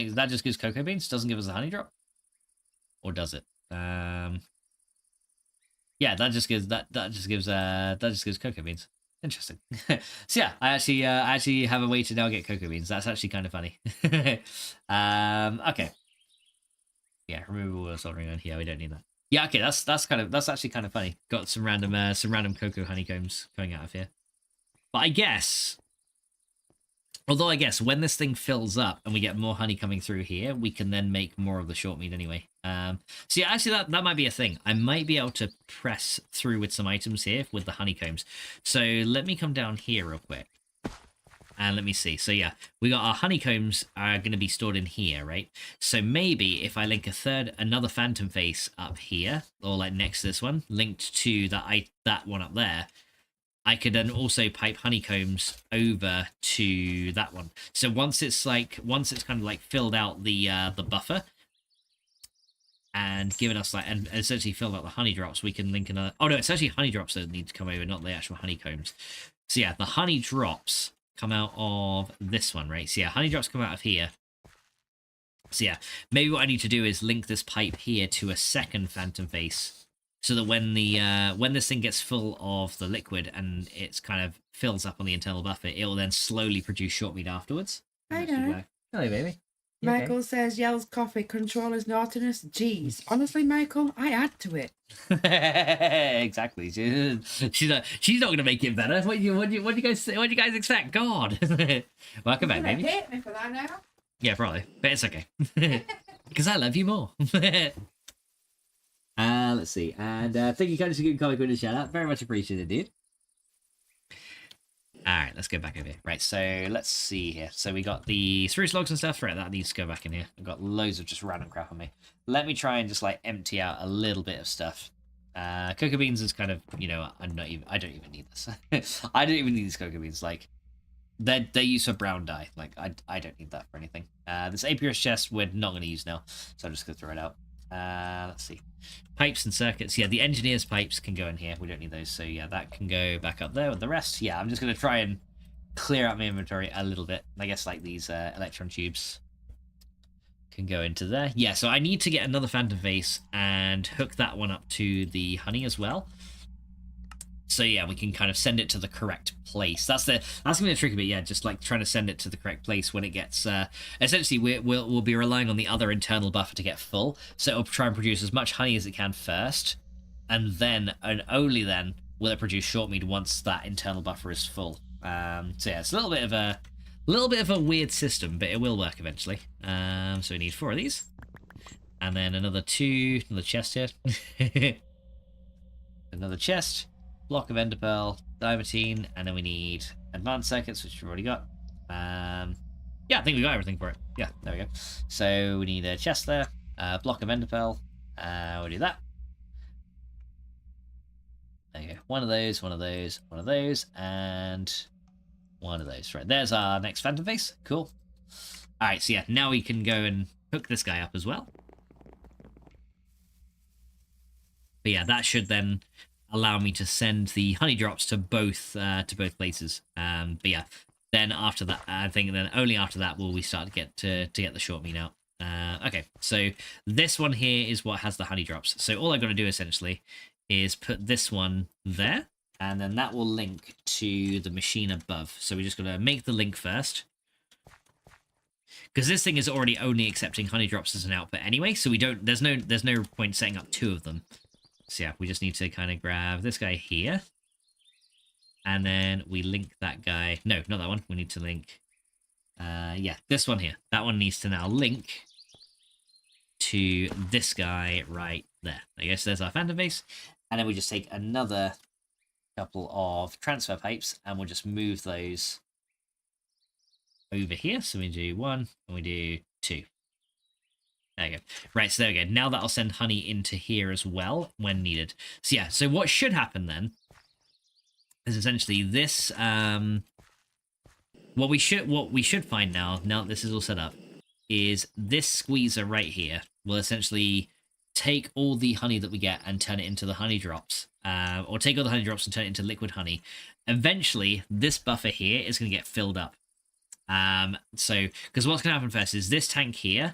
gives cocoa beans, doesn't give us a honey drop? Or does it? Yeah, that just gives cocoa beans. Interesting. So yeah, I actually have a way to now get cocoa beans. That's actually kind of funny. Okay. Yeah, remove all the soldering on here. We don't need that. Yeah, okay, that's actually kind of funny. Got some random cocoa honeycombs coming out of here. But I guess when this thing fills up and we get more honey coming through here, we can then make more of the short meat anyway. So yeah, actually that might be a thing. I might be able to press through with some items here with the honeycombs. So let me come down here real quick. And let me see. So yeah, we got our honeycombs are going to be stored in here, right? So maybe if I link another phantom face up here, or like next to this one, linked to that one up there, I could then also pipe honeycombs over to that one. So once it's kind of like filled out the buffer and given us and essentially filled out the honey drops, we can link another. Oh no, it's actually honey drops that need to come over, not the actual honeycombs. So yeah, the honey drops come out of this one, right? So yeah, honey drops come out of here. So yeah, maybe what I need to do is link this pipe here to a second phantom face, so that when this thing gets full of the liquid and it's kind of fills up on the internal buffer, it will then slowly produce short meat afterwards. I know. Hello, baby. Michael says, yells coffee, controller's naughtiness. Jeez, honestly, Michael, I add to it. Exactly. She's not going to make it better. What do you guys expect? God. Welcome back, baby. Hate me for that now. Yeah, probably, but it's okay because I love you more. Let's see, and thank you, Candice, for giving Comic with a shout out. Very much appreciated, dude. All right, let's go back over here. Right, so let's see here. So we got the spruce logs and stuff. Right, that needs to go back in here. I've got loads of just random crap on me. Let me try and just like empty out a little bit of stuff. Cocoa beans is kind of, I don't even need this. I don't even need these cocoa beans. Like, they're used for brown dye. Like, I don't need that for anything. This Apiarist chest we're not going to use now, so I'm just going to throw it out. Let's see. Pipes and circuits. Yeah, the engineer's pipes can go in here. We don't need those, so yeah, that can go back up there with the rest. Yeah, I'm just going to try and clear out my inventory a little bit. I guess like these electron tubes can go into there. Yeah, so I need to get another phantom vase and hook that one up to the honey as well. So yeah, we can kind of send it to the correct place. That's gonna be the tricky bit. Yeah, just like trying to send it to the correct place when it gets. Essentially, we'll be relying on the other internal buffer to get full. So it'll try and produce as much honey as it can first, and then and only then will it produce short meat once that internal buffer is full. So yeah, it's a little bit of a weird system, but it will work eventually. So we need 4 of these, and then another chest here, another chest. Block of enderpearl, diamantine, and then we need advanced circuits, which we've already got. Yeah, I think we got everything for it. Yeah, there we go. So we need a chest there, a block of enderpearl. We'll do that. There you go. One of those, one of those, one of those, and one of those. Right, there's our next phantom face. Cool. Alright, so yeah, now we can go and hook this guy up as well. But yeah, that should then allow me to send the honey drops to both places. But yeah, then after that, I think then only after that will we start to get the short meat out. Okay, so this one here is what has the honey drops. So all I've got to do essentially is put this one there, and then that will link to the machine above. So we're just going to make the link first, because this thing is already only accepting honey drops as an output anyway. So we don't. There's no point setting up two of them. So yeah, we just need to kind of grab this guy here, and then we link that guy. No, not that one. We need to link. Yeah, this one here. That one needs to now link to this guy right there. I guess there's our phantom base. And then we just take another couple of transfer pipes and we'll just move those over here. So we do 1 and we do 2. There you go. Right, so there we go. Now that'll send honey into here as well when needed. So yeah, so what should happen then is essentially this. What we should find now that this is all set up, is this squeezer right here will essentially take all the honey that we get and turn it into the honey drops, or take all the honey drops and turn it into liquid honey. Eventually, this buffer here is going to get filled up. So, because what's going to happen first is this tank here,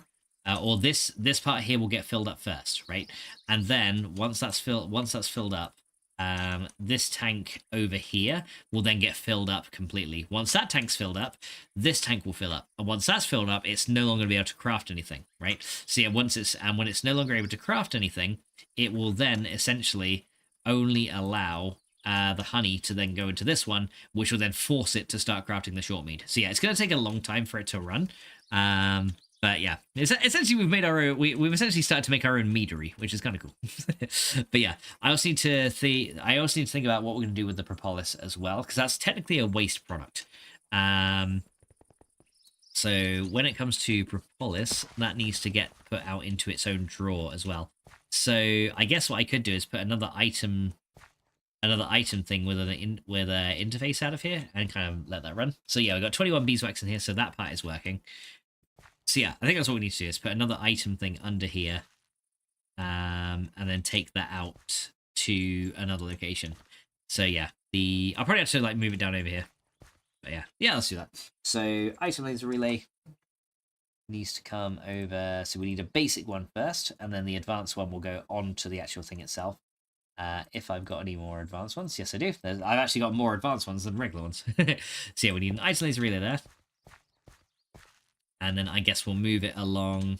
or this part here will get filled up first, right? And then once that's filled up, this tank over here will then get filled up completely. Once that tank's filled up, this tank will fill up, and once that's filled up, it's no longer going to be able to craft anything, right? So yeah, when it's no longer able to craft anything, it will then essentially only allow the honey to then go into this one, which will then force it to start crafting the short mead. So yeah, it's going to take a long time for it to run. But yeah, essentially we've made our own. We've essentially started to make our own meadery, which is kind of cool. But yeah, I also need to think about what we're going to do with the propolis as well, because that's technically a waste product. So when it comes to propolis, that needs to get put out into its own drawer as well. So I guess what I could do is put another item thing with an interface out of here and kind of let that run. So yeah, we've got 21 beeswax in here, so that part is working. So yeah, I think that's what we need to do, is put another item thing under here, and then take that out to another location. So yeah, I'll probably have to like move it down over here. But yeah, let's do that. So item laser relay needs to come over. So we need a basic one first, and then the advanced one will go on to the actual thing itself. If I've got any more advanced ones, yes I do. I've actually got more advanced ones than regular ones. So yeah, we need an item laser relay there. And then I guess we'll move it along.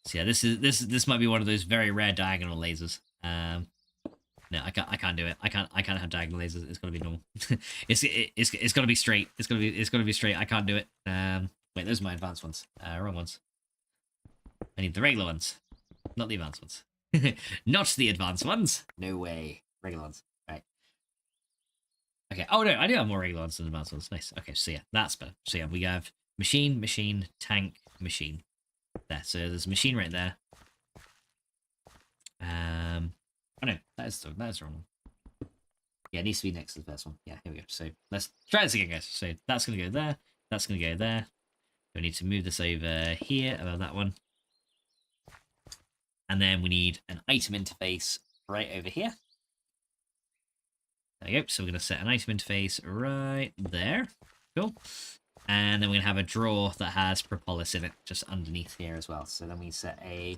So yeah, this might be one of those very rare diagonal lasers. No, I can't do it. I can't have diagonal lasers. It's gotta be normal. it's gotta be straight. It's gotta be straight. I can't do it. Wait, those are my advanced ones. Wrong ones. I need the regular ones, not the advanced ones. Not the advanced ones. No way. Regular ones. Right. Okay, oh no, I do have more regular ones than advanced ones. Nice. Okay, so yeah, that's better. So yeah, we have machine, tank, machine. There, so there's a machine right there. Oh no, that is the wrong one. Yeah, it needs to be next to the first one. Yeah, here we go. So let's try this again, guys. So that's going to go there, that's going to go there. We need to move this over here, about that one. And then we need an item interface right over here. There we go. So we're going to set an item interface right there. Cool. And then we're going to have a drawer that has propolis in it just underneath here as well. So then we set a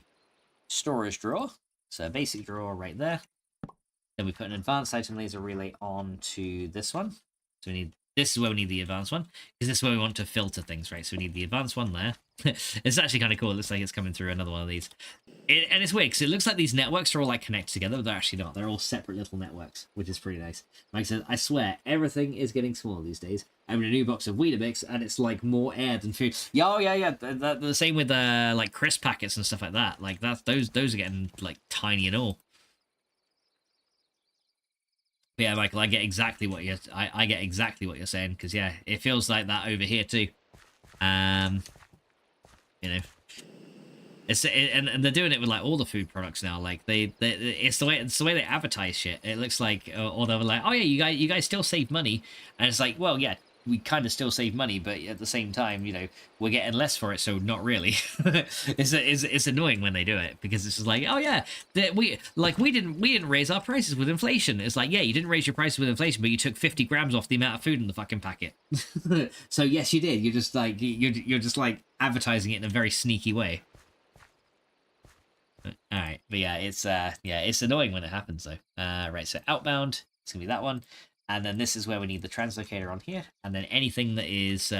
storage drawer. So a basic drawer right there. Then we put an advanced item laser relay onto this one. So this is where we need the advanced one, because this is where we want to filter things, right? So we need the advanced one there. It's actually kind of cool. It looks like it's coming through another one of these. And it's weird, because it looks like these networks are all like connected together, but they're actually not. They're all separate little networks, which is pretty nice. Like I said, I swear, everything is getting smaller these days. I mean, a new box of Weetabix, and it's like more air than food. Yeah. The same with like crisp packets and stuff like that. Like those are getting like tiny and all. But yeah, Michael, I get exactly what I get exactly what you're saying, because yeah, it feels like that over here too. You know, and they're doing it with like all the food products now. Like it's the way they advertise shit. It looks like, or they're like, oh yeah, you guys still save money, and it's like, well, yeah, we kind of still save money, but at the same time, you know, we're getting less for it, so not really. It's annoying when they do it, because it's just like, oh yeah, we didn't raise our prices with inflation. It's like, yeah, you didn't raise your prices with inflation, but you took 50 grams off the amount of food in the fucking packet. So yes, you did. You're just like you're just like advertising it in a very sneaky way. All right, but yeah, it's annoying when it happens though. Right, so outbound, it's gonna be that one. And then this is where we need the translocator on here. And then anything that is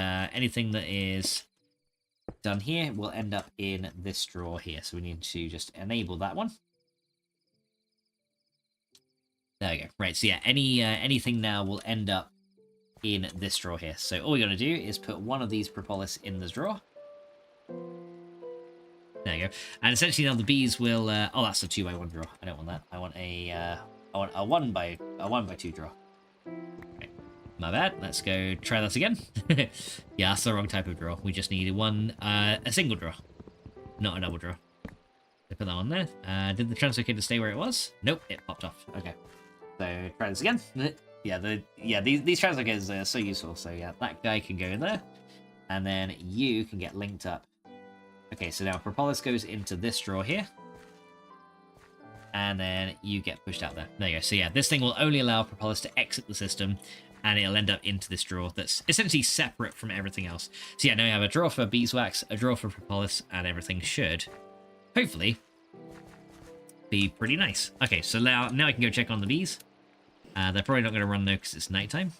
done here will end up in this drawer here. So we need to just enable that one. There we go. Right, so yeah, anything now will end up in this drawer here. So all we gotta do is put one of these propolis in this drawer. There you go. And essentially now the bees will oh, that's a 2x1 drawer. I don't want that. I want a 1x2 drawer. Okay. My bad. Let's go try that again. Yeah, that's the wrong type of drawer. We just needed a single drawer, not a double drawer. So put that on there. Did the translocator stay where it was? Nope, it popped off. Okay. So try this again. Yeah, these translocators are so useful. So yeah, that guy can go in there, and then you can get linked up. Okay, so now propolis goes into this drawer here, and then you get pushed out there. There you go. So yeah, this thing will only allow propolis to exit the system, and it'll end up into this drawer that's essentially separate from everything else. So yeah, now you have a drawer for beeswax, a drawer for propolis, and everything should, hopefully, be pretty nice. Okay, so now I can go check on the bees. They're probably not going to run though because it's nighttime.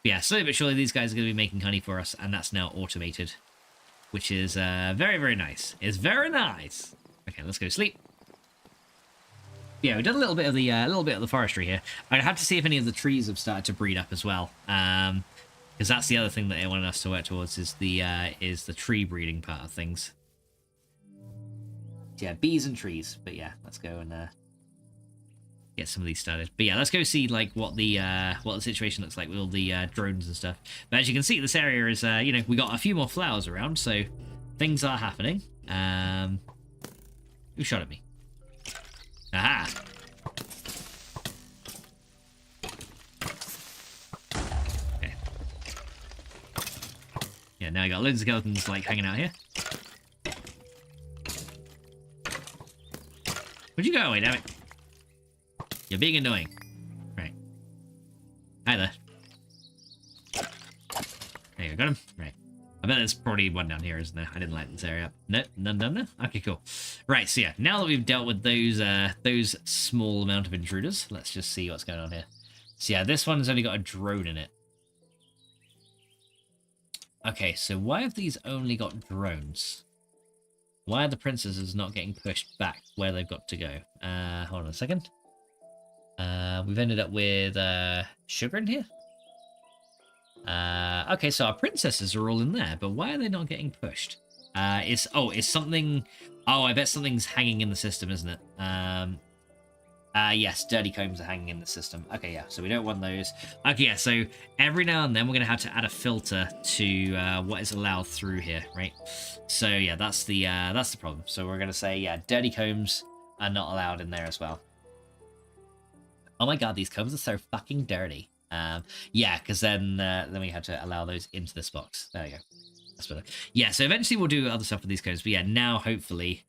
But yeah, slowly but surely these guys are going to be making honey for us, and that's now automated, which is very, very nice. It's very nice. Okay, let's go to sleep. Yeah, we did a little bit of the forestry here. I'd have to see if any of the trees have started to breed up as well, because that's the other thing that they wanted us to work towards is the tree breeding part of things. Yeah, bees and trees. But yeah, let's go and get some of these started. But yeah, let's go see like what the situation looks like with all the drones and stuff. But as you can see, this area is you know, we got a few more flowers around, so things are happening. Who shot at me? Aha! Okay. Yeah, now I got loads of skeletons like hanging out here. Where'd you go away, damn it? You're being annoying. Right. Hi there. There you go, got him. Right. I bet there's probably one down here, isn't there? I didn't light this area up. No, none. Okay, cool. Right, so yeah, now that we've dealt with those small amount of intruders, let's just see what's going on here. So yeah, this one's only got a drone in it. Okay, so why have these only got drones? Why are the princesses not getting pushed back where they've got to go? Hold on a second. We've ended up with sugar in here. Okay, so our princesses are all in there, but why are they not getting pushed? It's something. Oh, I bet something's hanging in the system, isn't it? Yes, dirty combs are hanging in the system. Okay, yeah, so we don't want those. Okay, yeah, so every now and then we're gonna have to add a filter to what is allowed through here, right? So yeah, that's the problem. So we're gonna say, yeah, dirty combs are not allowed in there as well. Oh my god, these combs are so fucking dirty. Yeah, because then we had to allow those into this box. There we go. That's better. Yeah, so eventually we'll do other stuff with these combs. But yeah, now hopefully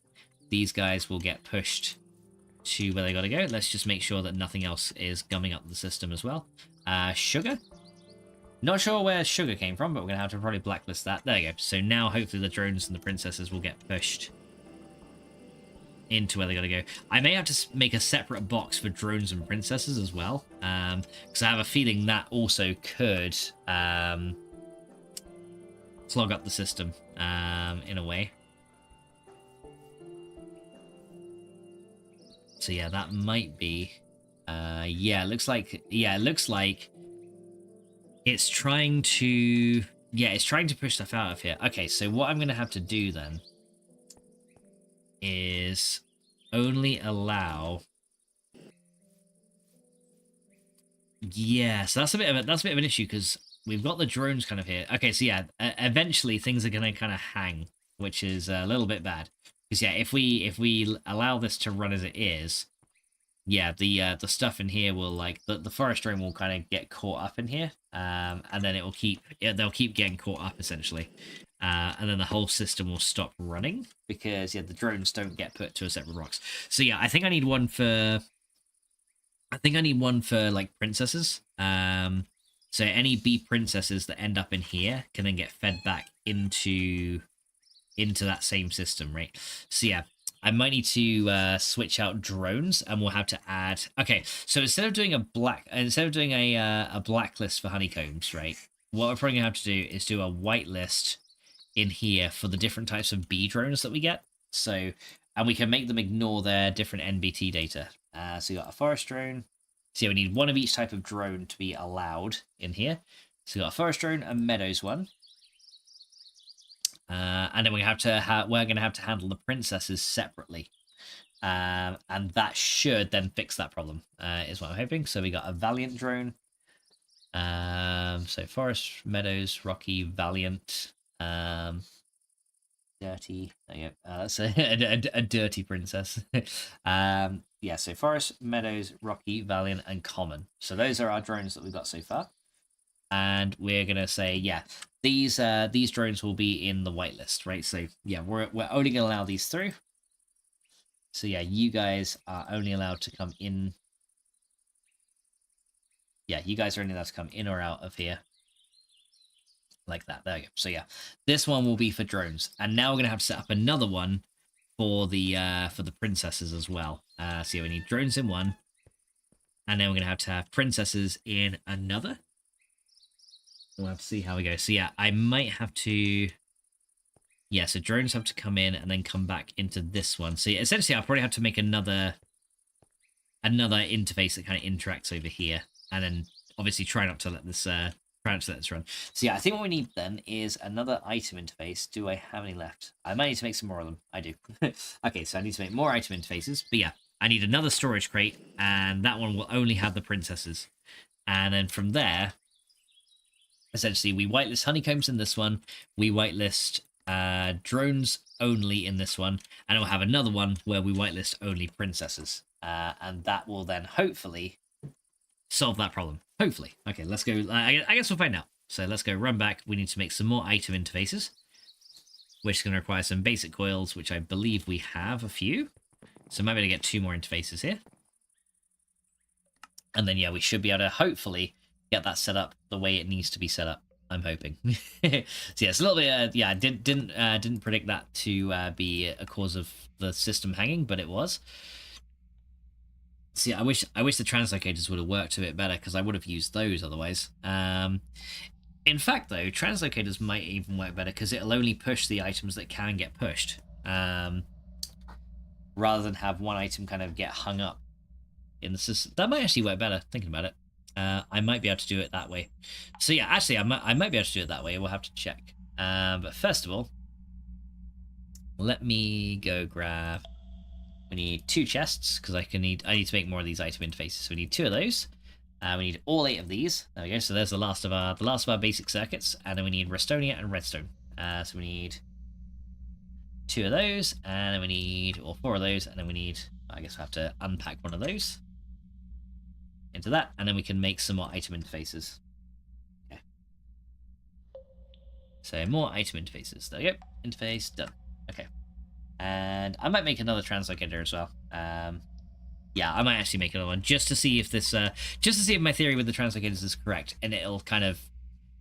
these guys will get pushed to where they gotta go. Let's just make sure that nothing else is gumming up the system as well. Sugar? Not sure where sugar came from, but we're gonna have to probably blacklist that. There you go. So now hopefully the drones and the princesses will get pushed into where they gotta go. I may have to make a separate box for drones and princesses as well, because I have a feeling that also could clog up the system in a way. So yeah, that might be. Yeah, it looks like it's trying to. Yeah, it's trying to push stuff out of here. Okay, so what I'm gonna have to do then is only allow Yeah, so that's a bit of an issue because we've got the drones kind of here. Okay, so yeah, eventually things are gonna kind of hang, which is a little bit bad. Because yeah, if we allow this to run as it is, yeah, the stuff in here will like the forest drone will kind of get caught up in here, and then it will they'll keep getting caught up essentially, and then the whole system will stop running because yeah, the drones don't get put to a separate rocks. So yeah, I think I need one for like princesses. So any bee princesses that end up in here can then get fed back into that same system, right? So yeah, I might need to switch out drones, and we'll have to add. Okay, so instead of doing a blacklist for honeycombs, right? What we're probably gonna have to do is do a whitelist in here for the different types of bee drones that we get. So, and we can make them ignore their different NBT data. So you got a forest drone. So yeah, we need one of each type of drone to be allowed in here. So we got a forest drone, a meadows one. And then we're gonna have to handle the princesses separately, and that should then fix that problem. Is what I'm hoping. So we got a valiant drone. So forest, meadows, rocky, valiant, dirty. There you go. That's a dirty princess. Yeah. So forest, meadows, rocky, valiant, and common. So those are our drones that we've got so far. And we're gonna say, yeah, these drones will be in the whitelist, right? So yeah, we're only gonna allow these through. So yeah, you guys are only allowed to come in. Yeah, you guys are only allowed to come in or out of here. Like that. There we go. So yeah, this one will be for drones. And now we're gonna have to set up another one for the princesses as well. So yeah, we need drones in one. And then we're gonna have to have princesses in another. We'll have to see how we go. So yeah, I might have to. Yeah, so drones have to come in and then come back into this one. So yeah, essentially, I'll probably have to make another interface that kind of interacts over here, and then obviously try not to let this run. So yeah, I think what we need then is another item interface. Do I have any left? I might need to make some more of them. I do. Okay, so I need to make more item interfaces. But yeah, I need another storage crate, and that one will only have the princesses. And then from there, essentially, we whitelist honeycombs in this one. We whitelist drones only in this one. And we'll have another one where we whitelist only princesses. And that will then hopefully solve that problem. Hopefully. Okay, let's go. I guess we'll find out. So let's go run back. We need to make some more item interfaces, which is going to require some basic coils, which I believe we have a few. So maybe to get 2 more interfaces here. And then, yeah, we should be able to hopefully get that set up the way it needs to be set up. I'm hoping. So yeah, it's a little bit. Yeah, I didn't predict that to be a cause of the system hanging, but it was. See, I wish the translocators would have worked a bit better because I would have used those otherwise. In fact, though, translocators might even work better because it'll only push the items that can get pushed, rather than have one item kind of get hung up in the system. That might actually work better. Thinking about it. I might be able to do it that way. So yeah, actually, I might be able to do it that way. We'll have to check. But first of all, let me go grab. We need 2 chests because I need to make more of these item interfaces. So we need 2 of those. We need all 8 of these. There we go. So there's the last of our basic circuits, and then we need Restonia and Redstone. So we need 2 of those, and then we need 4 of those, and then we need. I guess we'll have to unpack one of those into that, and then we can make some more item interfaces. Okay. So more item interfaces. There we go. Interface done. Okay. And I might make another translocator as well. Yeah, I might actually make another one just to see if this, just to see if my theory with the translocators is correct, and it'll kind of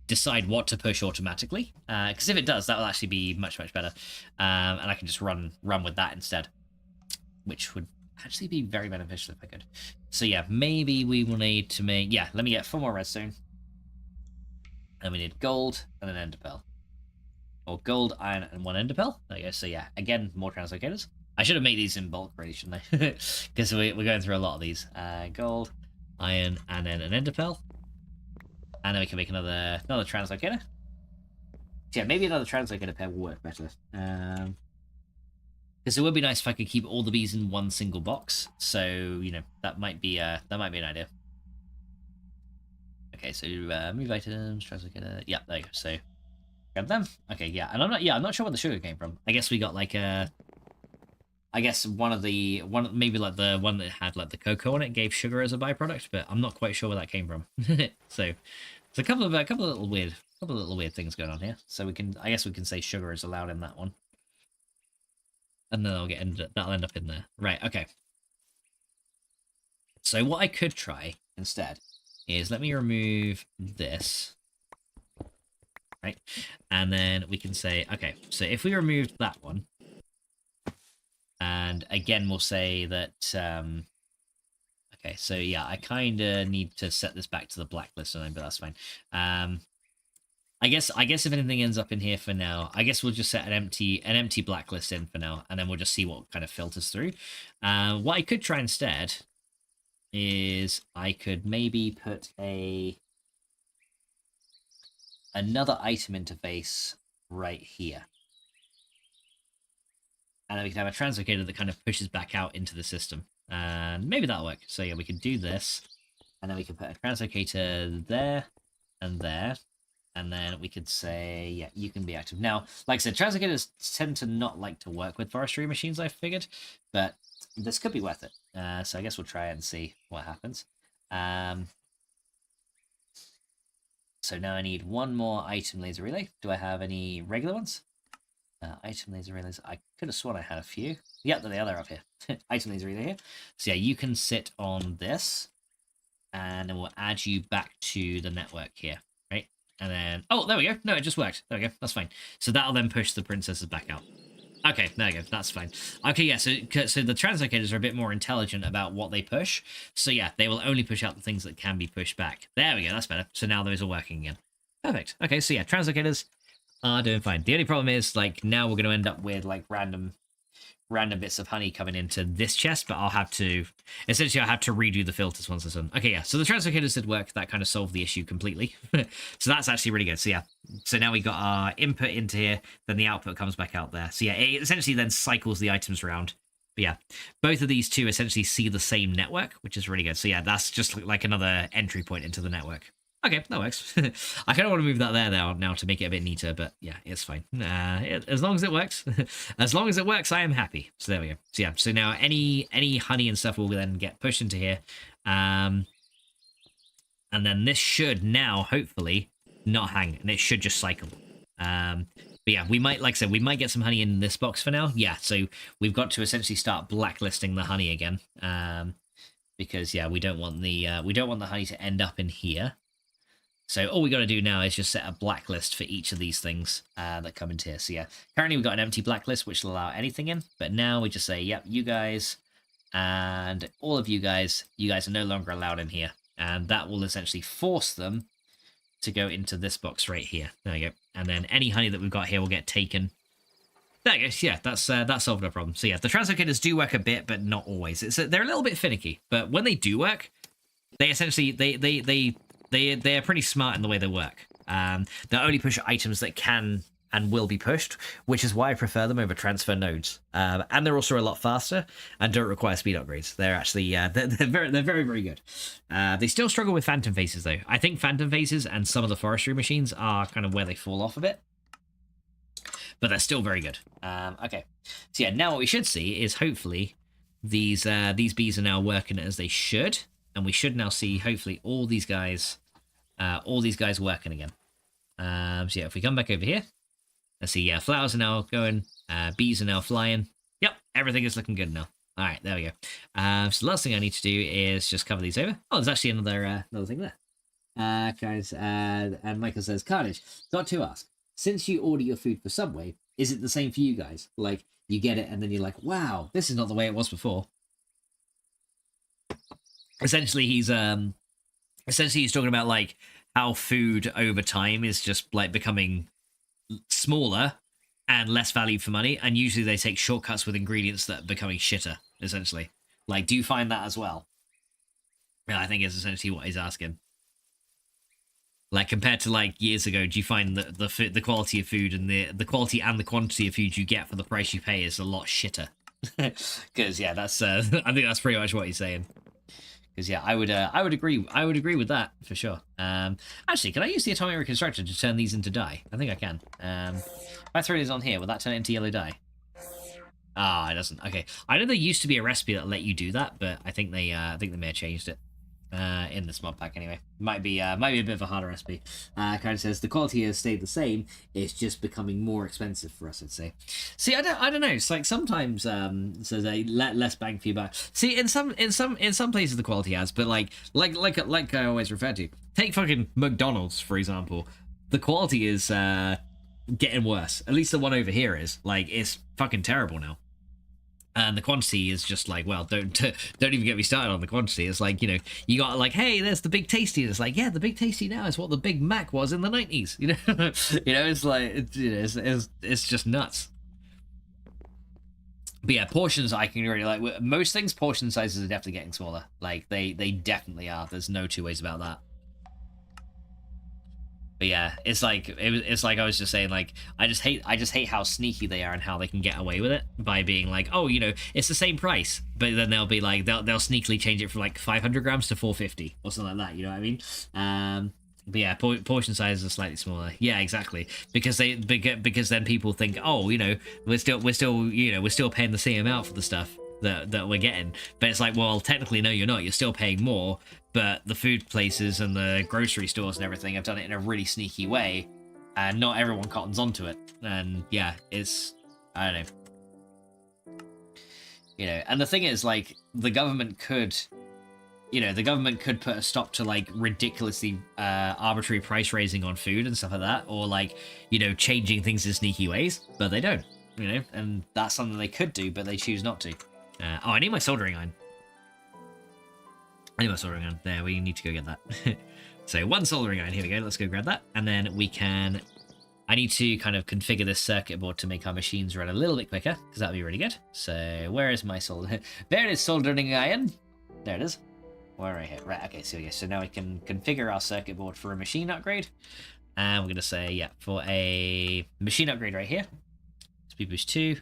decide what to push automatically. Because if it does, that will actually be much better. And I can just run with that instead, which would actually be very beneficial if I could. So yeah, maybe we will need to make. Yeah, let me get 4 more redstone, and we need gold and an ender pearl. Or gold, iron, and 1 ender pearl. There you go. So yeah, again, more translocators. I should have made these in bulk, really, shouldn't I? Because we're going through a lot of these. Gold, iron, and then an ender pearl. And then we can make another translocator. So yeah, maybe another translocator pair will work better. Because it would be nice if I could keep all the bees in one single box. So, you know, that might be an idea. Okay, so move items, translocator. Yeah, there you go. So grab them. Okay, yeah, and I'm not sure where the sugar came from. I guess we got like a. I guess maybe like the one that had like the cocoa on it gave sugar as a byproduct, but I'm not quite sure where that came from. So it's a couple of little weird things going on here. So I guess we can say sugar is allowed in that one, and then that'll end up in there. Right. Okay. So what I could try instead is let me remove this. Right, and then we can say okay. So if we removed that one. And again, we'll say that, okay, so yeah, I kind of need to set this back to the blacklist, but that's fine. I guess if anything ends up in here for now, I guess we'll just set an empty blacklist in for now, and then we'll just see what kind of filters through. What I could try instead is I could maybe put another item interface right here. And then we can have a translocator that kind of pushes back out into the system. And maybe that'll work. So yeah, we can do this. And then we can put a translocator there and there. And then we could say, yeah, you can be active. Now, like I said, translocators tend to not like to work with forestry machines, I figured. But this could be worth it. So I guess we'll try it and see what happens. So now I need one more item laser relay. Do I have any regular ones? Item laser relays. I could have sworn I had a few. Yeah, there they are. They're up here. Item laser relay here. So yeah, you can sit on this, and then we'll add you back to the network here, right? And then, oh, there we go. No, it just worked. There we go. That's fine. So that'll then push the princesses back out. Okay, there we go. That's fine. Okay, yeah. So the translocators are a bit more intelligent about what they push. So yeah, they will only push out the things that can be pushed back. There we go. That's better. So now those are working again. Perfect. Okay, so yeah, translocators are doing fine. The only problem is, like, now we're going to end up with, like, random bits of honey coming into this chest, but I'll have to redo the filters once it's done. Okay, yeah, so the translocators did work. That kind of solved the issue completely. So that's actually really good. So yeah, so now we got our input into here, then the output comes back out there. So yeah, it essentially then cycles the items around. But yeah, both of these two essentially see the same network, which is really good. So yeah, that's just like another entry point into the network. Okay, that works. I kind of want to move that there now to make it a bit neater, but yeah, it's fine. As long as it works, as long as it works, I am happy. So there we go. So yeah, so now any honey and stuff will then get pushed into here, and then this should now hopefully not hang, and it should just cycle. But yeah, we might, like I said, we might get some honey in this box for now. Yeah, so we've got to essentially start blacklisting the honey again, because yeah, we don't want the honey to end up in here. So all we got to do now is just set a blacklist for each of these things that come into here. So yeah, currently we've got an empty blacklist which will allow anything in, but now we just say, yep, you guys and all of you guys are no longer allowed in here, and that will essentially force them to go into this box right here. There we go. And then any honey that we've got here will get taken. There you go. Yeah, that's solved our problem. So yeah, the translocators do work a bit, but not always. They're a little bit finicky, but when they do work, they essentially they're pretty smart in the way they work. They only push items that can and will be pushed, which is why I prefer them over transfer nodes. And they're also a lot faster and don't require speed upgrades. They're actually they're very, very good. They still struggle with phantom faces though. I think phantom faces and some of the forestry machines are kind of where they fall off a bit, but they're still very good. Okay, so yeah, now what we should see is hopefully these bees are now working as they should, and we should now see hopefully all these guys working again. So yeah, if we come back over here, let's see, yeah, flowers are now going, bees are now flying. Yep, everything is looking good now. All right, there we go. So the last thing I need to do is just cover these over. Oh, there's actually another thing there. Guys, and Michael says, Carnage, got to ask, since you order your food for Subway, is it the same for you guys? Like, you get it and then you're like, wow, this is not the way it was before. Essentially, he's talking about like how food over time is just like becoming smaller and less value for money, and usually they take shortcuts with ingredients that are becoming shitter. Essentially, like, do you find that as well? Yeah, I think it's essentially what he's asking. Like, compared to like years ago, do you find that the quality of food and the quality and the quantity of food you get for the price you pay is a lot shitter? Because yeah, that's I think that's pretty much what he's saying. Because yeah, I would agree with that for sure. Actually, can I use the atomic reconstructor to turn these into dye? I think I can. If I throw these on here, will that turn it into yellow dye? Ah, it doesn't. Okay, I know there used to be a recipe that let you do that, but I think they may have changed it in this mod pack anyway. Might be a bit of a harder recipe. Kind of says the quality has stayed the same. It's just becoming more expensive for us, I'd say. See, I don't know. It's like sometimes so they let less bang for your buck. See, in some places the quality has, but like I always refer to. Take fucking McDonald's for example. The quality is getting worse. At least the one over here is. Like, it's fucking terrible now. And the quantity is just like, well, don't even get me started on the quantity. It's like, you know, you got like, hey, there's the Big Tasty. And it's like, yeah, the Big Tasty now is what the Big Mac was in the 90s. You know, it's like, it's just nuts. But yeah, portions I can really like. Most things, portion sizes are definitely getting smaller. Like they definitely are. There's no two ways about that. But yeah, it's like I was just saying, like I just hate how sneaky they are and how they can get away with it by being like, oh, you know, it's the same price, but then they'll be like they'll sneakily change it from like 500 grams to 450 or something like that. You know what I mean? But yeah, portion sizes are slightly smaller. Yeah, exactly. Because then people think, oh, you know, we're still paying the same amount for the stuff that we're getting. But it's like, well, technically, no, you're not. You're still paying more. But the food places and the grocery stores and everything have done it in a really sneaky way, and not everyone cottons onto it. And yeah, it's, I don't know. You know, and the thing is, like, the government could put a stop to like ridiculously arbitrary price raising on food and stuff like that, or like, you know, changing things in sneaky ways, but they don't, you know, and that's something they could do, but they choose not to. Oh, I need my soldering iron. There, we need to go get that. So one soldering iron, here we go, let's go grab that. And then I need to kind of configure this circuit board to make our machines run a little bit quicker, because that'd be really good. So where is my there it is, soldering iron. There it is. Well, right here. Right, okay, so now we can configure our circuit board for a machine upgrade. And we're going to say, yeah, for a machine upgrade right here. Speed boost 2.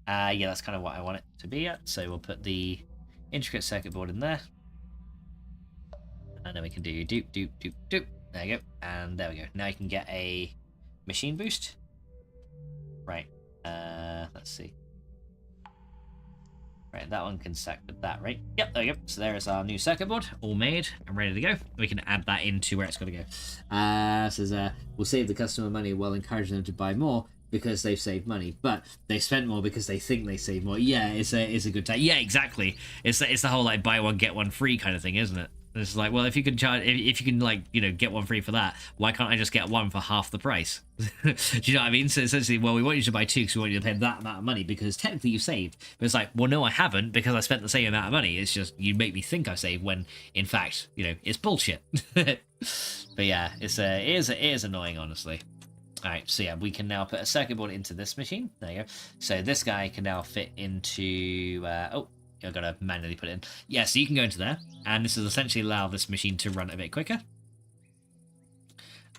Yeah, that's kind of what I want it to be at. So we'll put the intricate circuit board in there. And then we can do doop, doop, doop, doop. There you go. And there we go. Now you can get a machine boost. Right. Let's see. Right, that one can stack with that, right? Yep, there you go. So there is our new circuit board, all made and ready to go. We can add that into where it's got to go. Says, we'll save the customer money while encouraging them to buy more because they've saved money, but they spent more because they think they saved more. Yeah, it's a good time. Yeah, exactly. It's the whole like buy one get one free kind of thing, isn't it? It's like, well, if you can charge, if you can like, you know, get one free for that, why can't I just get one for half the price? Do you know what I mean? So essentially, well, we want you to buy two because we want you to pay that amount of money because technically you saved. But it's like, well, no, I haven't because I spent the same amount of money. It's just you make me think I saved when, in fact, you know, it's bullshit. But yeah, it is annoying, honestly. All right, so yeah, we can now put a circuit board into this machine. There you go. So this guy can now fit into. I've got to manually put it in. Yeah, so you can go into there, and this will essentially allow this machine to run a bit quicker.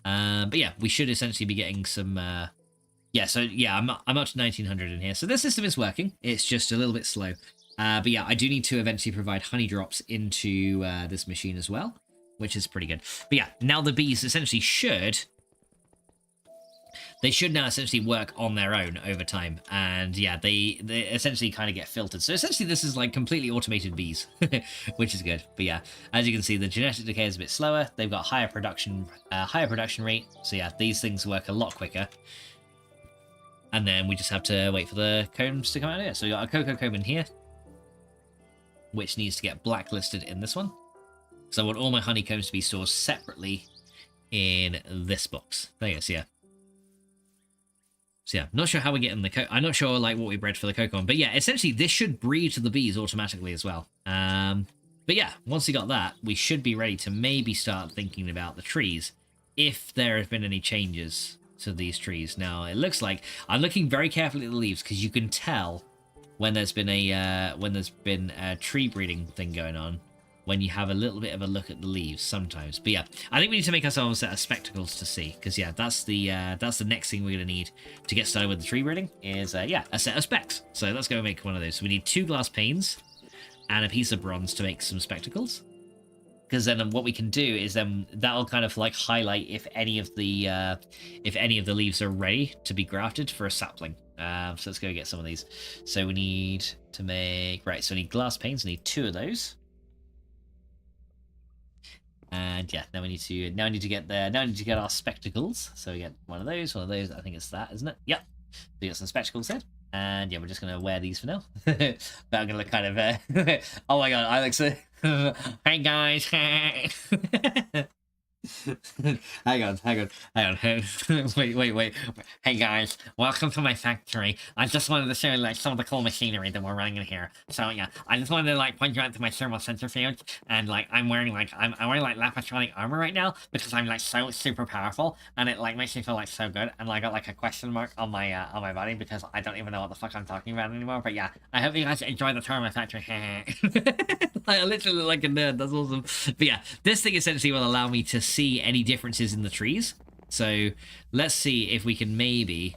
But yeah, we should essentially be getting some... yeah, so yeah, I'm up to 1900 in here. So this system is working. It's just a little bit slow. But yeah, I do need to eventually provide honey drops into this machine as well, which is pretty good. But yeah, now the bees essentially should now essentially work on their own over time. And yeah, they essentially kind of get filtered. So essentially this is like completely automated bees, which is good. But yeah, as you can see, the genetic decay is a bit slower. They've got higher production rate. So yeah, these things work a lot quicker. And then we just have to wait for the combs to come out here. So we got a cocoa comb in here, which needs to get blacklisted in this one. So I want all my honeycombs to be stored separately in this box. There you go, so yeah. So yeah, not sure how we're getting the I'm not sure like what we bred for the cocoa on, but yeah, essentially this should breed to the bees automatically as well. But yeah, once we got that, we should be ready to maybe start thinking about the trees, if there have been any changes to these trees. Now it looks like I'm looking very carefully at the leaves because you can tell when there's been a tree breeding thing going on when you have a little bit of a look at the leaves sometimes. But yeah, I think we need to make ourselves a set of spectacles to see, because yeah, that's the next thing we're gonna need to get started with the tree breeding is yeah, a set of specs. So let's go make one of those. So we need 2 glass panes and a piece of bronze to make some spectacles. because then what we can do is then that'll kind of like highlight if any of the leaves are ready to be grafted for a sapling. So let's go get some of these. So we need to make, right, so we need glass panes. We need 2 of those. And yeah, now we need to get our spectacles. So we get one of those. I think it's that, isn't it? Yep. We got some spectacles then. And yeah, we're just gonna wear these for now. But I'm gonna look kind of oh my god, I look so hey guys. Hang on. Wait. Hey guys, welcome to my factory. I just wanted to show you like some of the cool machinery that we're running in here. So yeah, I just wanted to like point you out to my thermal centrifuge, and like I'm wearing like lapatronic armor right now because I'm like so super powerful, and it like makes me feel like so good. And like I got like a question mark on my body because I don't even know what the fuck I'm talking about anymore. But yeah, I hope you guys enjoy the tour of my factory. Like, I literally look like a nerd. That's awesome. But yeah, this thing essentially will allow me to see any differences in the trees. So let's see if we can maybe...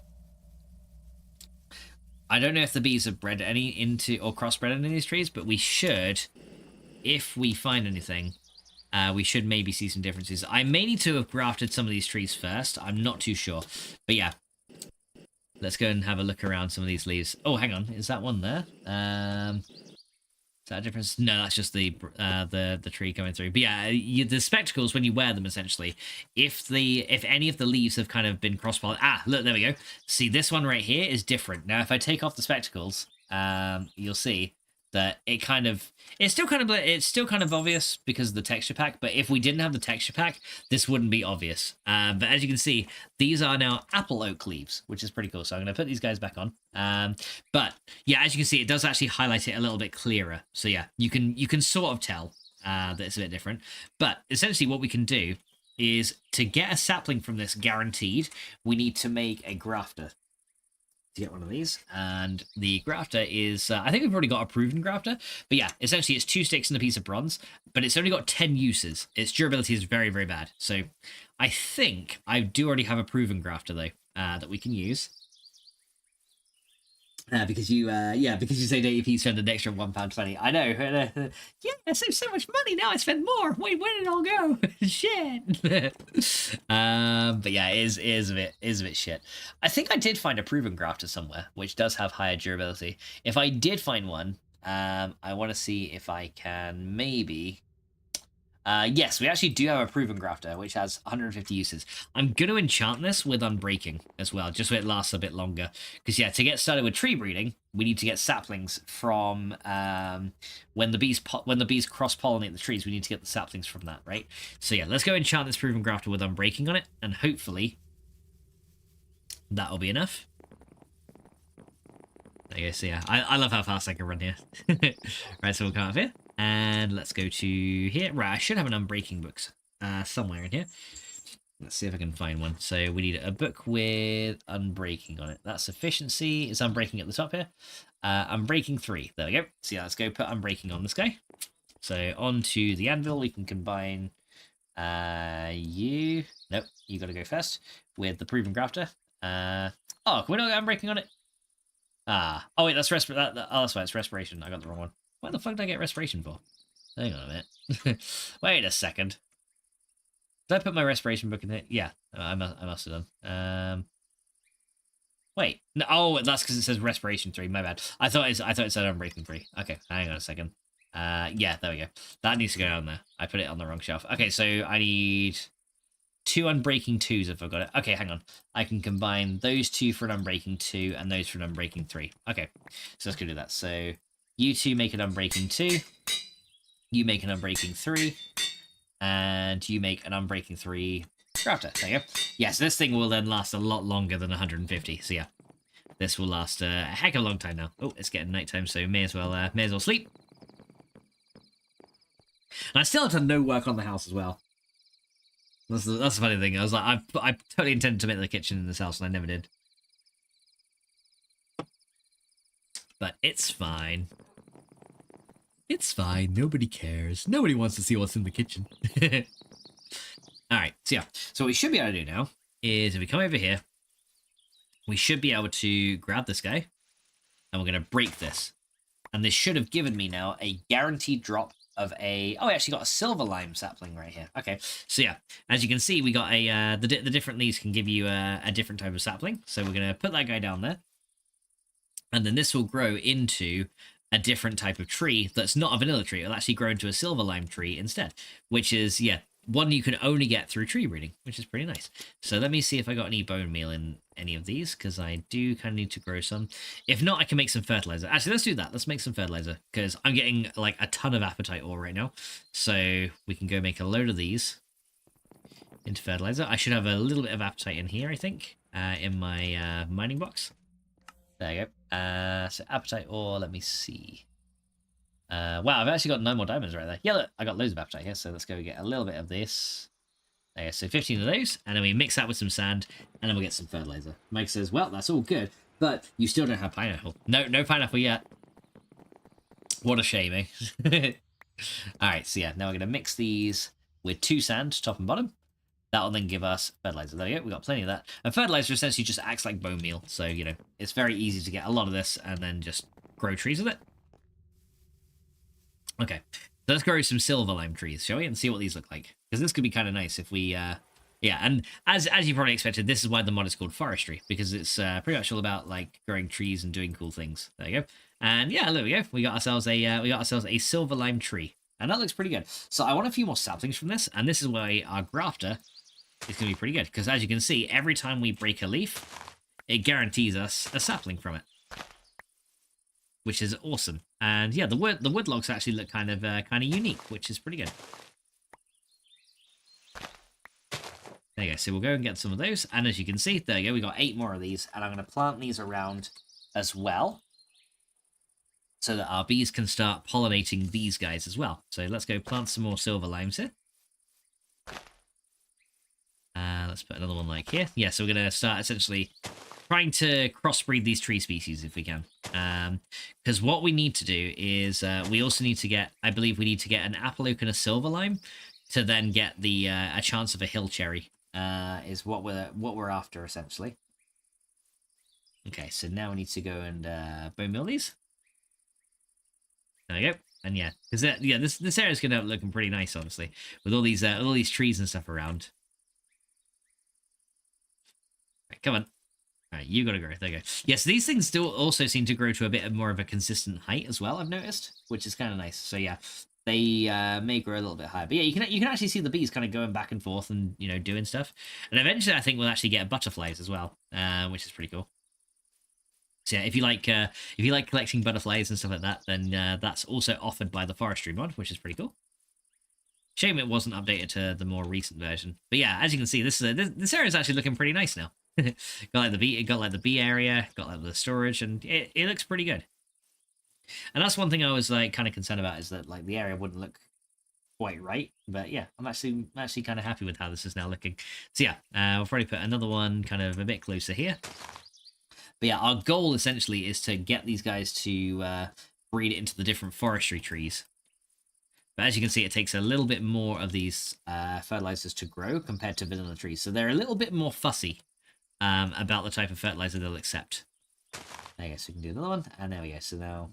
I don't know if the bees have bred any into or crossbred any of these trees, but we should, if we find anything, we should maybe see some differences. I may need to have grafted some of these trees first. I'm not too sure. But yeah, let's go and have a look around some of these leaves. Oh, hang on. Is that one there? Is that a difference? No, that's just the tree coming through. But yeah, the spectacles, when you wear them, essentially, if any of the leaves have kind of been cross-pollinated... Ah, look, there we go. See, this one right here is different. Now, if I take off the spectacles, you'll see that it's still kind of obvious because of the texture pack. But if we didn't have the texture pack, this wouldn't be obvious. But as you can see, these are now apple oak leaves, which is pretty cool. So I'm going to put these guys back on. But yeah, as you can see, it does actually highlight it a little bit clearer. So yeah, you can sort of tell that it's a bit different. But essentially what we can do is to get a sapling from this guaranteed, we need to make a grafter. To get one of these, and the grafter is I think we've already got a proven grafter, but yeah, essentially it's 2 sticks and a piece of bronze, but it's only got 10 uses. Its durability is very, very bad. So I think I do already have a proven grafter though that we can use. Because you say DAP spend an extra £1.20. I know. Yeah, I saved so much money. Now I spend more. Wait, where did it all go? Shit. But yeah, it is a bit shit. I think I did find a proven grafter somewhere, which does have higher durability. If I did find one, I want to see if I can maybe. Yes, we actually do have a proven grafter, which has 150 uses. I'm going to enchant this with Unbreaking as well, just so it lasts a bit longer. Because, yeah, to get started with tree breeding, we need to get saplings from when the bees cross-pollinate the trees, we need to get the saplings from that, right? So, yeah, let's go enchant this proven grafter with Unbreaking on it, and hopefully that'll be enough. There you go, so yeah, I love how fast I can run here. Right, so we'll come up here. And let's go to here. Right, I should have an Unbreaking book somewhere in here. Let's see if I can find one. So we need a book with Unbreaking on it. That's efficiency. Is Unbreaking at the top here? Unbreaking 3. There we go. So yeah, let's go put Unbreaking on this guy. So onto the anvil, we can combine you. Nope, you got to go first with the proven grafter. Oh, can we not get Unbreaking on it? Oh wait, that's that's why it's respiration. I got the wrong one. What the fuck did I get respiration for? Hang on a minute. Wait a second. Did I put my respiration book in here? Yeah, I must have done. Wait. No, oh, that's because it says respiration 3. My bad. I thought it said Unbreaking 3. Okay, hang on a second. Yeah, there we go. That needs to go down there. I put it on the wrong shelf. Okay, so I need 2 Unbreaking 2s if I've got it. Okay, hang on. I can combine those 2 for an Unbreaking 2 and those for an Unbreaking 3. Okay, so let's go do that. So you 2 make an Unbreaking 2, you make an Unbreaking 3, and you make an Unbreaking 3 grafter. There you go. Yes, this thing will then last a lot longer than 150. So yeah, this will last a heck of a long time now. Oh, it's getting nighttime, so may as well sleep. And I still have to no work on the house as well. That's the funny thing. I was like, I totally intended to make the kitchen in this house, and I never did. But it's fine. It's fine. Nobody cares. Nobody wants to see what's in the kitchen. Alright, so yeah. So what we should be able to do now is if we come over here, we should be able to grab this guy, and we're going to break this. And this should have given me now a guaranteed drop of a... Oh, we actually got a silver lime sapling right here. Okay, so yeah, as you can see, we got a... the different leaves can give you a different type of sapling. So we're going to put that guy down there. And then this will grow into a different type of tree that's not a vanilla tree. It'll actually grow into a silver lime tree instead, which is, yeah, one you can only get through tree breeding, which is pretty nice. So let me see if I got any bone meal in any of these, because I do kind of need to grow some. If not, I can make some fertilizer. Actually, let's do that. Let's make some fertilizer, because I'm getting like a ton of apatite ore right now. So we can go make a load of these into fertilizer. I should have a little bit of apatite in here, I think, in my mining box. There you go. So apatite ore, let me see. Wow, I've actually got no more diamonds right there. Yeah, look, I got loads of apatite here, so let's go get a little bit of this. There you go, so 15 of those, and then we mix that with some sand, and then we'll get some fertilizer. Mike says, well, that's all good, but you still don't have pineapple. No pineapple yet. What a shame, eh? Alright, so yeah, now we're going to mix these with 2 sand, top and bottom. That'll then give us fertilizer. There we go, we got plenty of that. And fertilizer essentially just acts like bone meal, so, you know, it's very easy to get a lot of this and then just grow trees with it. Okay, let's grow some silver lime trees, shall we? And see what these look like. Because this could be kind of nice if we, yeah, and as you probably expected, this is why the mod is called forestry, because it's pretty much all about, like, growing trees and doing cool things. There you go. And yeah, there we go. We got ourselves a silver lime tree. And that looks pretty good. So I want a few more saplings from this, and this is why our grafter is going to be pretty good. Because as you can see, every time we break a leaf, it guarantees us a sapling from it, which is awesome. And yeah, the wood logs actually look kind of unique, which is pretty good. There you go. So we'll go and get some of those. And as you can see, there you go. We got 8 more of these, and I'm going to plant these around as well, so that our bees can start pollinating these guys as well. So let's go plant some more silver limes here. Let's put another one like here. Yeah, so we're going to start essentially trying to crossbreed these tree species if we can. Because what we need to do is we also need to get, I believe we need to get an apple oak and a silver lime to then get the a chance of a hill cherry is what we're after essentially. Okay, so now we need to go and bone meal these. There we go. And yeah, because yeah, this area is going to look looking pretty nice, honestly, with all these trees and stuff around. Right, come on. All right, you got to grow. There you go. Yes, these things still also seem to grow to a bit more of a consistent height as well, I've noticed, which is kind of nice. So yeah, they may grow a little bit higher. But yeah, you can actually see the bees kind of going back and forth and, you know, doing stuff. And eventually I think we'll actually get butterflies as well, which is pretty cool. So yeah, if you like collecting butterflies and stuff like that, then that's also offered by the forestry mod, which is pretty cool. Shame it wasn't updated to the more recent version. But yeah, as you can see, this area is actually looking pretty nice now. got like the bee area, got like the storage, and it looks pretty good. And that's one thing I was like kind of concerned about, is that like the area wouldn't look quite right. But yeah, I'm actually kind of happy with how this is now looking. So yeah, we'll probably put another one kind of a bit closer here. But yeah, our goal essentially is to get these guys to breed into the different forestry trees. But as you can see, it takes a little bit more of these fertilizers to grow compared to vanilla trees. So they're a little bit more fussy about the type of fertilizer they'll accept. There you go, so we can do another one. And there we go, so now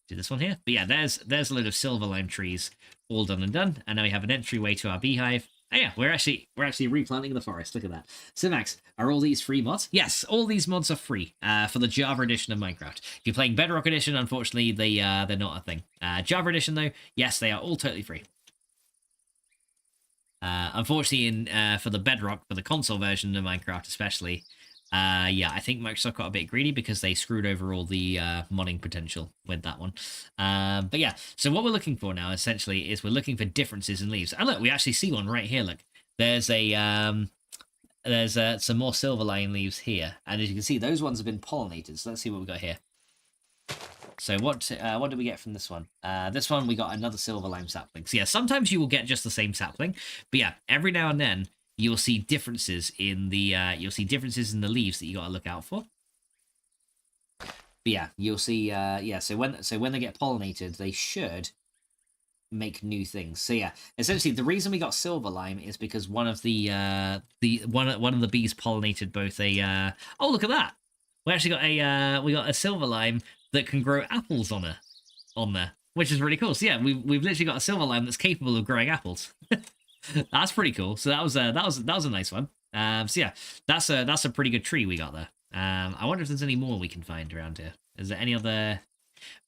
do this one here. But yeah, there's a load of silver lime trees all done and done. And now we have an entryway to our beehive. Oh yeah, we're actually replanting the forest. Look at that. So Max, are all these free mods? Yes, all these mods are free for the Java edition of Minecraft. If you're playing Bedrock edition, unfortunately, they're not a thing. Java edition though, yes, they are all totally free. Unfortunately, for the Bedrock, for the console version of Minecraft especially, yeah, I think Microsoft got a bit greedy because they screwed over all the modding potential with that one. But yeah, so what we're looking for now essentially is we're looking for differences in leaves. And look, we actually see one right here. Look, there's some more silver lime leaves here, and as you can see, those ones have been pollinated. So let's see what we got here. So what did we get from this one? This one we got another silver lime sapling. So yeah, sometimes you will get just the same sapling, but yeah, every now and then you'll see differences in the leaves that you got to look out for. But yeah, you'll see yeah, so when they get pollinated, they should make new things. So yeah, essentially the reason we got silver lime is because one of the one of the bees pollinated both a oh, look at that. We actually got a silver lime that can grow apples on there. which is really cool. So yeah, we've literally got a silver lime that's capable of growing apples. That's pretty cool. So that was a nice one. So yeah, that's a pretty good tree we got there. I wonder if there's any more we can find around here. Is there any other?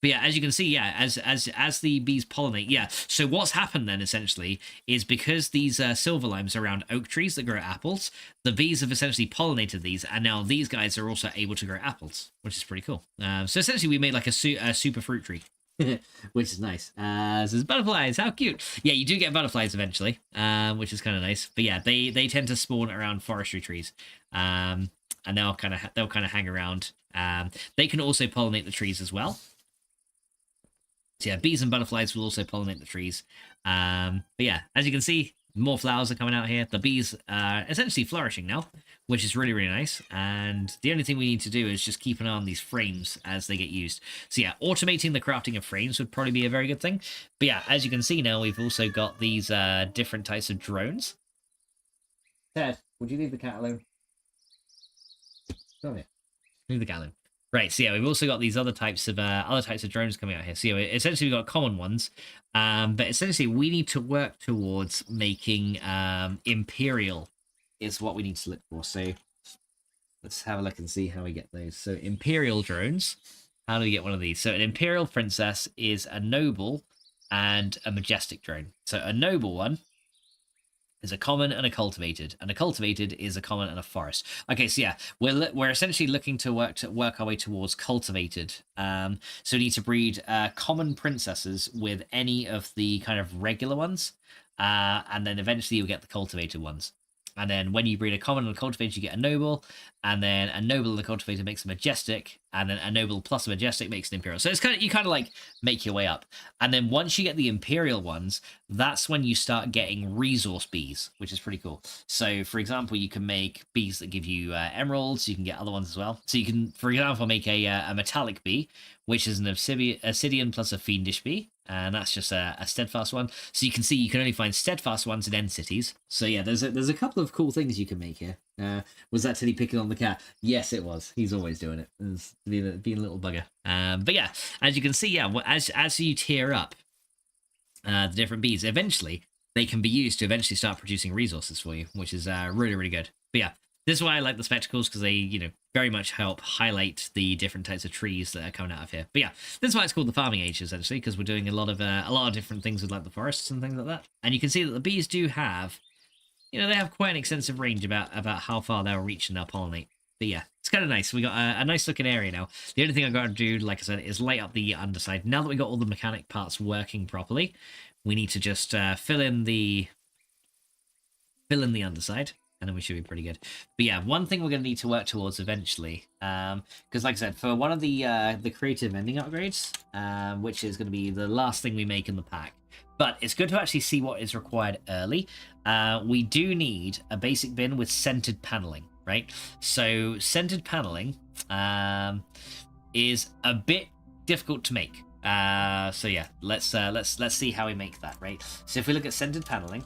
But yeah, as you can see, yeah, as the bees pollinate, yeah. So what's happened then essentially is because these silver limes are around oak trees that grow apples, the bees have essentially pollinated these, and now these guys are also able to grow apples, which is pretty cool. So essentially, we made like a super fruit tree. Which is nice. So there's butterflies. How cute! Yeah, you do get butterflies eventually, which is kind of nice. But yeah, they tend to spawn around forestry trees, and they'll kind of hang around. They can also pollinate the trees as well. So yeah, bees and butterflies will also pollinate the trees. But yeah, as you can see, more flowers are coming out here. The bees are essentially flourishing now, which is really, really nice. And the only thing we need to do is just keep an eye on these frames as they get used. So yeah, automating the crafting of frames would probably be a very good thing. But yeah, as you can see now, we've also got these different types of drones. Ted, would you leave the cat alone? Come here. Leave the cat alone. Right, so yeah, we've also got these other types of drones coming out here. So yeah, essentially we've got common ones, but essentially we need to work towards making Imperial is what we need to look for. So let's have a look and see how we get those. So Imperial drones, how do we get one of these? So an Imperial Princess is a noble and a majestic drone. So a noble one is a common and a cultivated is a common and a forest. Okay, so yeah, we're essentially looking to work our way towards cultivated. So we need to breed common princesses with any of the kind of regular ones, and then eventually you'll get the cultivated ones. And then when you breed a common and a cultivated, you get a noble, and then a noble and a cultivated makes a majestic, and then a noble plus a majestic makes an imperial. So it's you kind of like make your way up. And then once you get the imperial ones, that's when you start getting resource bees, which is pretty cool. So for example, you can make bees that give you emeralds. You can get other ones as well. So you can, for example, make a metallic bee, which is an obsidian plus a fiendish bee. And that's just a steadfast one. So you can see you can only find steadfast ones in end cities. So yeah, there's a couple of cool things you can make here. Was that Teddy picking on the cat? Yes, it was. He's always doing it. It's being a little bugger. But yeah, as you can see, yeah, as you tier up the different bees, eventually they can be used to eventually start producing resources for you, which is really, really good. But yeah, this is why I like the spectacles, because they, very much help highlight the different types of trees that are coming out of here. But yeah, this is why it's called the farming age, essentially, because we're doing a lot of different things with like the forests and things like that. And you can see that the bees do have, they have quite an extensive range about how far they'll reach and they'll pollinate. But yeah, it's kind of nice. We got a nice looking area now. The only thing I've got to do, like I said, is light up the underside. Now that we got all the mechanic parts working properly, we need to just fill in the underside, and then we should be pretty good. But yeah, one thing we're going to need to work towards eventually, because like I said, for one of the creative ending upgrades, which is going to be the last thing we make in the pack, but it's good to actually see what is required early. We do need a basic bin with centered paneling, right? So centered paneling is a bit difficult to make. So yeah, let's see how we make that, right? So if we look at centered paneling,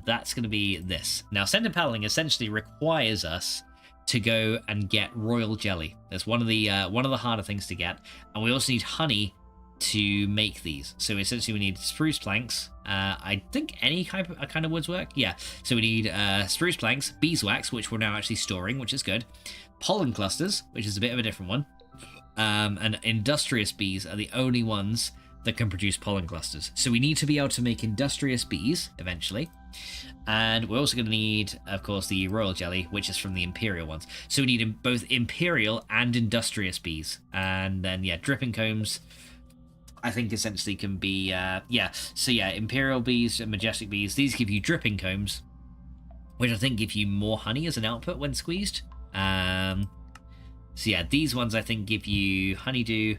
that's going to be this. Now, centered paneling essentially requires us to go and get royal jelly. That's one of the harder things to get, and we also need honey to make these. So essentially, we need spruce planks. I think any kind of woods work. Yeah. So we need spruce planks, beeswax, which we're now actually storing, which is good. Pollen clusters, which is a bit of a different one. And industrious bees are the only ones that can produce pollen clusters. So we need to be able to make industrious bees eventually. And we're also going to need, of course, the royal jelly, which is from the imperial ones. So we need both imperial and industrious bees. And then, yeah, dripping combs, I think essentially can be, So yeah, imperial bees and majestic bees, these give you dripping combs, which I think give you more honey as an output when squeezed. So yeah, these ones I think give you honeydew.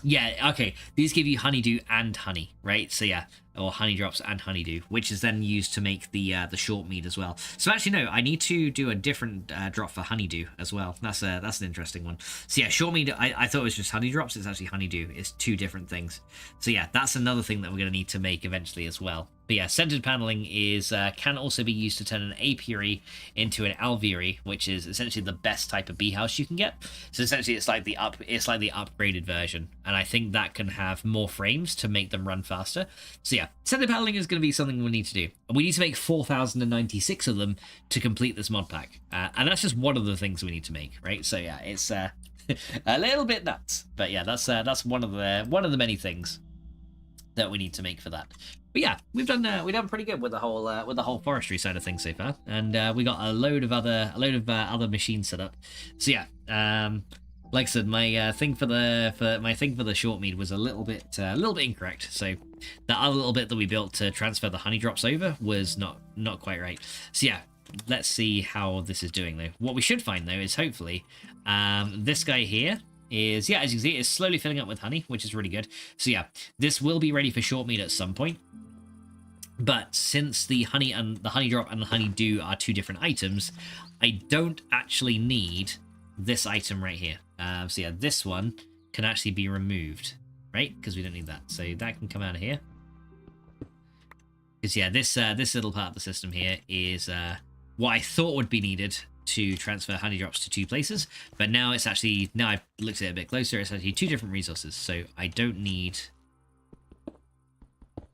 Yeah, okay, these give you honeydew and honey, right? So yeah, or honey drops and honeydew, which is then used to make the short mead as well. So actually, no, I need to do a different drop for honeydew as well. That's an interesting one. So yeah, short mead, I thought it was just honey drops. It's actually honeydew. It's two different things. So yeah, that's another thing that we're going to need to make eventually as well. But yeah, scented paneling is can also be used to turn an apiary into an alveary, which is essentially the best type of bee house you can get. So essentially, it's like the upgraded version, and I think that can have more frames to make them run faster. So yeah, scented paneling is going to be something we need to do. We need to make 4,096 of them to complete this mod pack, and that's just one of the things we need to make, right? So yeah, it's a little bit nuts, but yeah, that's one of the many things that we need to make for that. But yeah, we've done pretty good with the whole forestry side of things so far, and we got a load of other machines set up. So yeah, like I said, my thing for the short mead was a little bit incorrect. So that other little bit that we built to transfer the honey drops over was not quite right. So yeah, let's see how this is doing though. What we should find though is hopefully this guy here is, yeah, as you can see, it's slowly filling up with honey, which is really good. So yeah, this will be ready for short mead at some point. But since the honey drop and the honeydew are two different items, I don't actually need this item right here. So yeah, this one can actually be removed, right? Because we don't need that. So that can come out of here. Because yeah, this little part of the system here is what I thought would be needed to transfer honey drops to two places, but now it's actually, now I've looked at it a bit closer, it's actually two different resources, so I don't need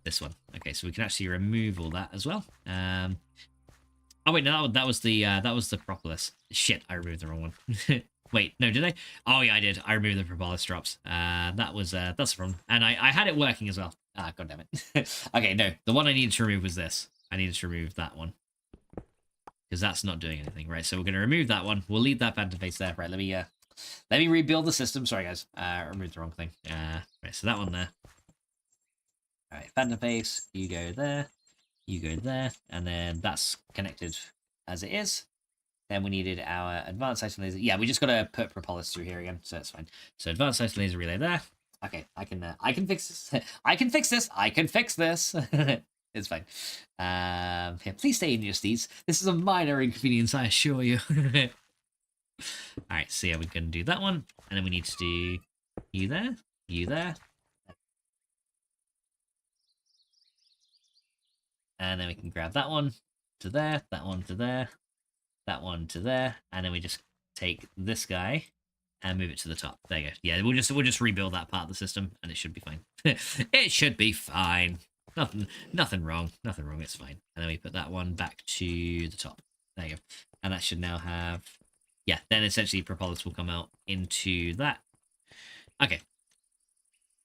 this one. Okay, so we can actually remove all that as well. Oh wait, no, that was the propolis. Shit, I removed the wrong one. Wait, no, did I? Oh yeah, I did. I removed the propolis drops. That's the problem, and I had it working as well. Ah, god damn it. Okay, no, the one I needed to remove was this. I needed to remove that one, because that's not doing anything, right? So we're going to remove that one. We'll leave that phantom face there. Right, let me rebuild the system. Sorry, guys. Removed the wrong thing. Right, so that one there. All right, phantom face, you go there, and then that's connected as it is. Then we needed our advanced item laser. Yeah, we just got to put propolis through here again, so that's fine. So advanced item laser relay there. Okay, I can fix this. I can fix this. I can fix this. It's fine. Yeah, please stay in your seats. This is a minor inconvenience, I assure you. Alright, so yeah, we can do that one. And then we need to do you there, you there. And then we can grab that one to there, that one to there, that one to there. And then we just take this guy and move it to the top. There you go. Yeah, we'll just rebuild that part of the system and it should be fine. It should be fine. Nothing wrong. Nothing wrong. It's fine. And then we put that one back to the top. There you go. And that should now have, yeah, then essentially propolis will come out into that. Okay.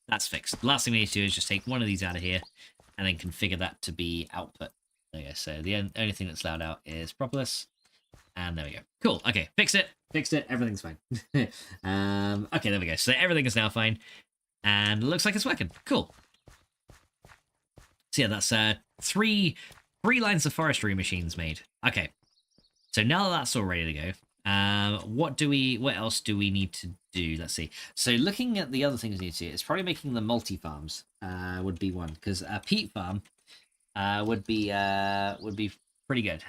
That's fixed. The last thing we need to do is just take one of these out of here and then configure that to be output. There you go. So the only thing that's allowed out is propolis. And there we go. Cool. Okay. Fixed it. Everything's fine. Okay, there we go. So everything is now fine. And it looks like it's working. Cool. So yeah, that's three lines of forestry machines made. Okay, so now that that's all ready to go, what else do we need to do? Let's see. So looking at the other things we need to do, it's probably making the multi-farms would be one, because a peat farm would be pretty good.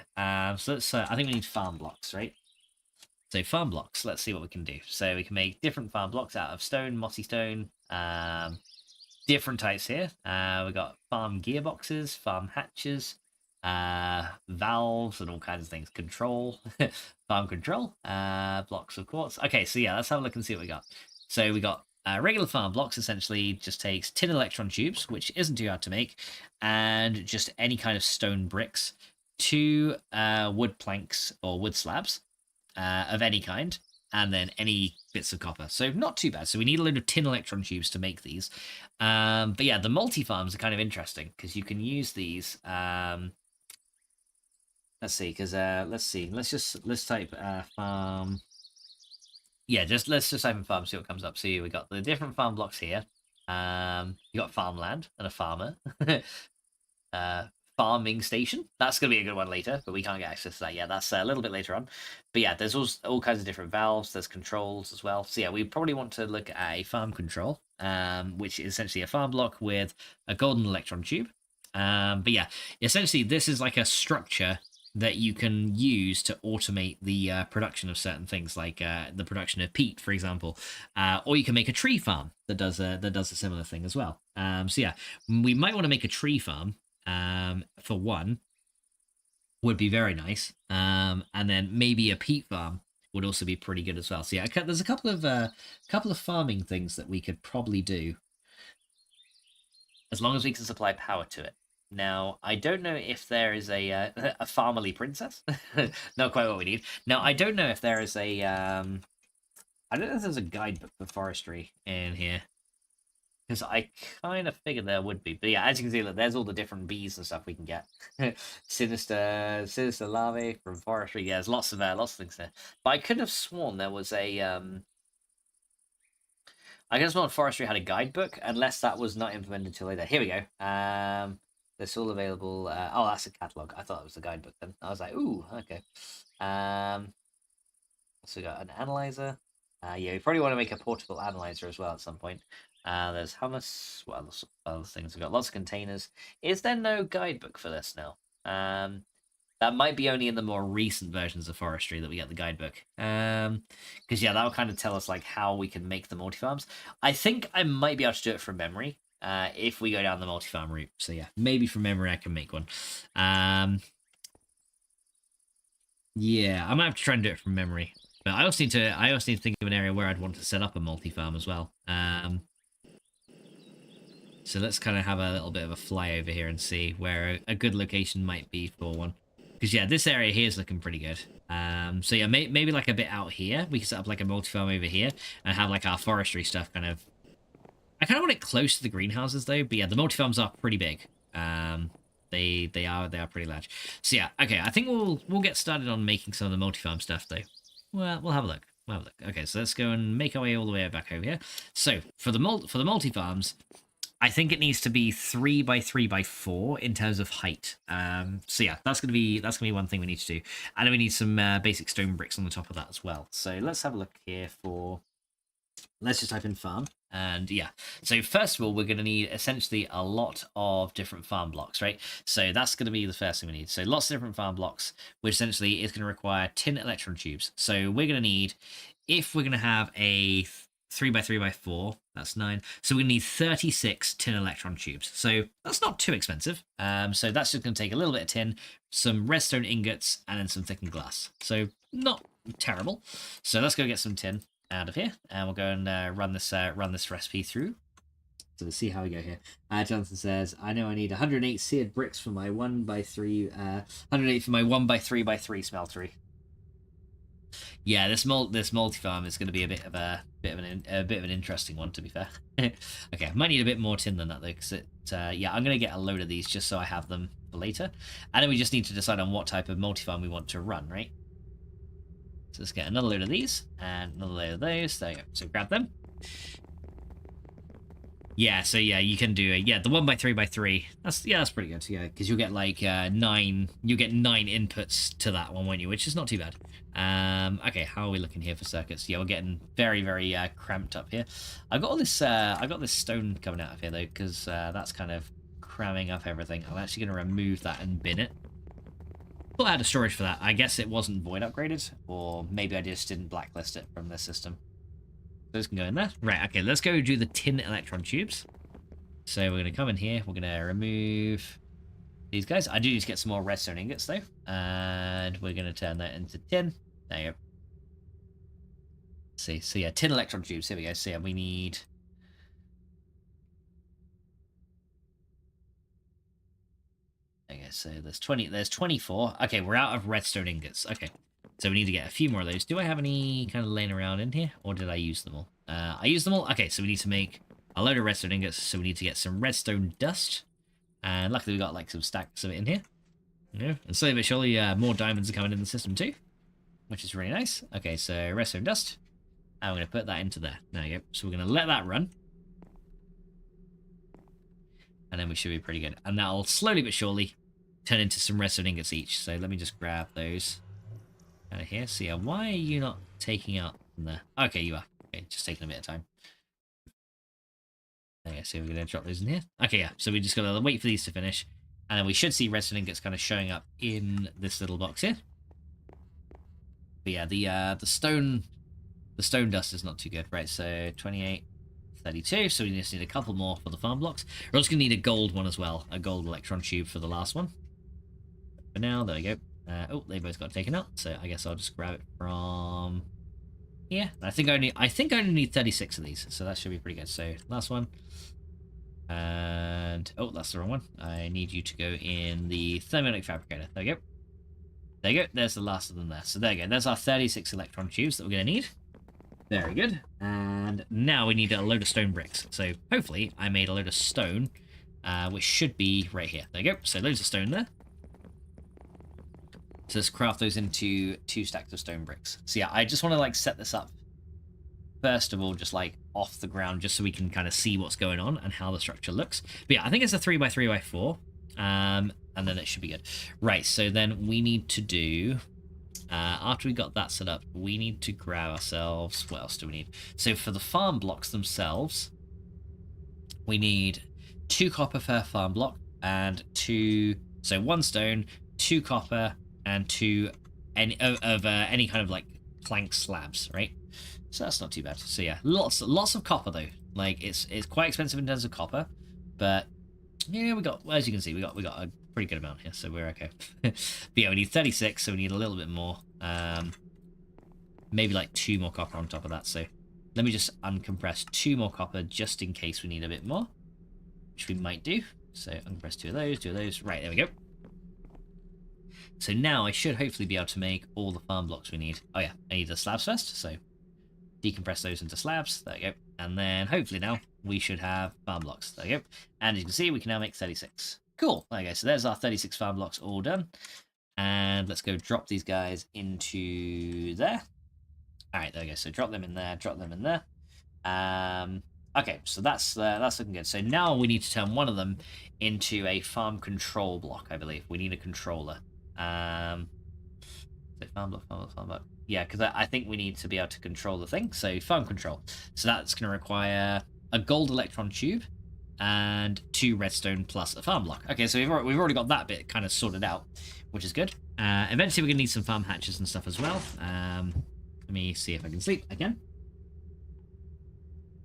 So let's, I think we need farm blocks, right? So farm blocks, let's see what we can do. So we can make different farm blocks out of stone, mossy stone, different types here. We got farm gearboxes, farm hatches, valves, and all kinds of things. Control, farm control, blocks of quartz. Okay, so yeah, let's have a look and see what we got. So we got regular farm blocks. Essentially, just takes tin electron tubes, which isn't too hard to make, and just any kind of stone bricks, 2 wood planks or wood slabs of any kind, and then any bits of copper. So not too bad. So we need a load of tin electron tubes to make these. But yeah, the multi-farms are kind of interesting because you can use these. Let's see, because let's type farm. Yeah, let's just type in farm, see what comes up. So we got the different farm blocks here. You got farmland and a farmer. Farming station. That's going to be a good one later, but we can't get access to that yet. That's a little bit later on. But yeah, there's all kinds of different valves. There's controls as well. So yeah, we probably want to look at a farm control, which is essentially a farm block with a golden electron tube. But yeah, essentially this is like a structure that you can use to automate the production of certain things, like the production of peat, for example, or you can make a tree farm that does a similar thing as well. So yeah, we might want to make a tree farm for one, would be very nice, and then maybe a peat farm would also be pretty good as well. So yeah, there's a couple of farming things that we could probably do, as long as we can supply power to it. Now, I don't know if there is a farmerly princess. Not quite what we need. Now, I don't know if there is a I don't know if there's a guidebook for forestry in here, because I kind of figured there would be. But yeah, as you can see, look, there's all the different bees and stuff we can get. sinister larvae from forestry. Yeah, there's lots of things there. But I could have sworn there was a I guess not forestry had a guidebook, unless that was not implemented until later. Here we go. It's all available. Oh, that's a catalog. I thought it was the guidebook then. I was like, ooh, okay. So we got an analyzer. Yeah, we probably want to make a portable analyzer as well at some point. There's hummus. What other things? We've got lots of containers. Is there no guidebook for this now? That might be only in the more recent versions of forestry that we get the guidebook. Because yeah, that'll kind of tell us like how we can make the multi-farms. I think I might be able to do it from memory. If we go down the multi-farm route. So yeah, maybe from memory I can make one. Yeah, I might have to try and do it from memory. But I also need to think of an area where I'd want to set up a multi-farm as well. So let's kind of have a little bit of a fly over here and see where a good location might be for one. Because yeah, this area here is looking pretty good. So yeah, maybe like a bit out here. We can set up like a multi-farm over here and have like our forestry stuff kind of... I kind of want it close to the greenhouses though, but yeah, the multi-farms are pretty big. They are pretty large. So yeah, okay, I think we'll get started on making some of the multi-farm stuff though. Well, we'll have a look. Okay, so let's go and make our way all the way back over here. So for the multi-farms, I think it needs to be 3 by 3 by 4 in terms of height. So yeah, that's gonna be one thing we need to do, and then we need some basic stone bricks on the top of that as well. So let's have a look here for. Let's just type in farm, and yeah. So first of all, we're going to need essentially a lot of different farm blocks, right? So that's going to be the first thing we need. So lots of different farm blocks, which essentially is going to require tin electron tubes. So we're going to need, if we're going to have a 3 by 3 by 4, that's 9. So we need 36 tin electron tubes. So that's not too expensive. So that's just going to take a little bit of tin, some redstone ingots, and then some thickened glass. So not terrible. So let's go get some tin out of here, and we'll go and run this recipe through. So let's see how we go here. Jonathan says, I know I need 108 seared bricks for my 1 by 3 108 for my 1 by 3 by 3 smeltery. Yeah, this multi-farm is going to be a bit of an interesting one, to be fair. Okay, I might need a bit more tin than that though, because yeah, I'm going to get a load of these just so I have them for later, and then we just need to decide on what type of multi-farm we want to run, right? So let's get another load of these, and another load of those. There you go. So grab them. Yeah, so yeah, you can do the 1 by 3 by 3. That's pretty good. Yeah, because you'll get like 9. You get 9 inputs to that one, won't you? Which is not too bad. Okay, how are we looking here for circuits? Yeah, we're getting very, very cramped up here. I got this stone coming out of here though, because that's kind of cramming up everything. I'm actually going to remove that and bin it. Thought I had a storage for that. I guess it wasn't void upgraded, or maybe I just didn't blacklist it from the system. Those can go in there. Right, okay, let's go do the tin electron tubes. So we're going to come in here. We're going to remove these guys. I do need to get some more redstone ingots, though. And we're going to turn that into tin. There you go. See, so yeah, tin electron tubes. Here we go. So yeah, we need... Okay, so there's 24. Okay, we're out of redstone ingots. Okay, so we need to get a few more of those. Do I have any kind of laying around in here, or did I use them all? I used them all. Okay, so we need to make a load of redstone ingots, so we need to get some redstone dust. And luckily we got like some stacks of it in here. Yeah, and slowly but surely more diamonds are coming in the system too, which is really nice. Okay, so redstone dust. And we're going to put that into there. There you go. So we're going to let that run. And then we should be pretty good. And that'll slowly but surely turn into some redstone ingots each. So let me just grab those out of here. So yeah, why are you not taking out from there? Okay, you are. Okay, just taking a bit of time. Okay, so we're going to drop those in here. Okay, yeah, so we just got to wait for these to finish. And then we should see redstone ingots kind of showing up in this little box here. But yeah, the stone dust is not too good, right? So 28, 32. So we just need a couple more for the farm blocks. We're also gonna need a gold one as well, a gold electron tube for the last one. For now, there we go. Oh, they both got taken out. So I guess I'll just grab it from here. I think I only need 36 of these, so that should be pretty good. So last one. And oh, that's the wrong one. I need you to go in the thermonuclear fabricator. There we go. There you go. There's the last of them there. So there you go. There's our 36 electron tubes that we're going to need. Very good. And now we need a load of stone bricks. So hopefully I made a load of stone, which should be right here. There you go. So loads of stone there. So let's craft those into 2 stacks of stone bricks. So yeah, I just want to like set this up first of all, just like off the ground, just so we can kind of see what's going on and how the structure looks. But yeah, I think it's a 3x3x4, and then it should be good. Right, so then we need to do, after we got that set up, we need to grab ourselves, what else do we need? So for the farm blocks themselves, we need 2 copper per farm block, and 1 stone, 2 copper, and 2 any kind of like plank slabs, right? So that's not too bad. So yeah, lots of copper though. Like it's quite expensive in terms of copper, but yeah, we got, as you can see, we got a pretty good amount here, so we're okay. But yeah, we need 36, so we need a little bit more. Maybe like 2 more copper on top of that. So let me just uncompress 2 more copper just in case we need a bit more, which we might do. So uncompress 2 of those. Right, there we go. So now I should hopefully be able to make all the farm blocks we need. Oh yeah, I need the slabs first, so decompress those into slabs. There you go. And then hopefully now we should have farm blocks. There you go. And as you can see, we can now make 36. Cool. Okay, so there's our 36 farm blocks all done. And let's go drop these guys into there. All right, there we go. So drop them in there, drop them in there. Okay, so that's looking good. So now we need to turn one of them into a farm control block, I believe. We need a controller. Farm block. Yeah, because I think we need to be able to control the thing. So farm control. So that's going to require a gold electron tube and 2 redstone plus a farm block. Okay, so we've already got that bit kind of sorted out, which is good. Eventually we're going to need some farm hatches and stuff as well. Let me see if I can sleep again.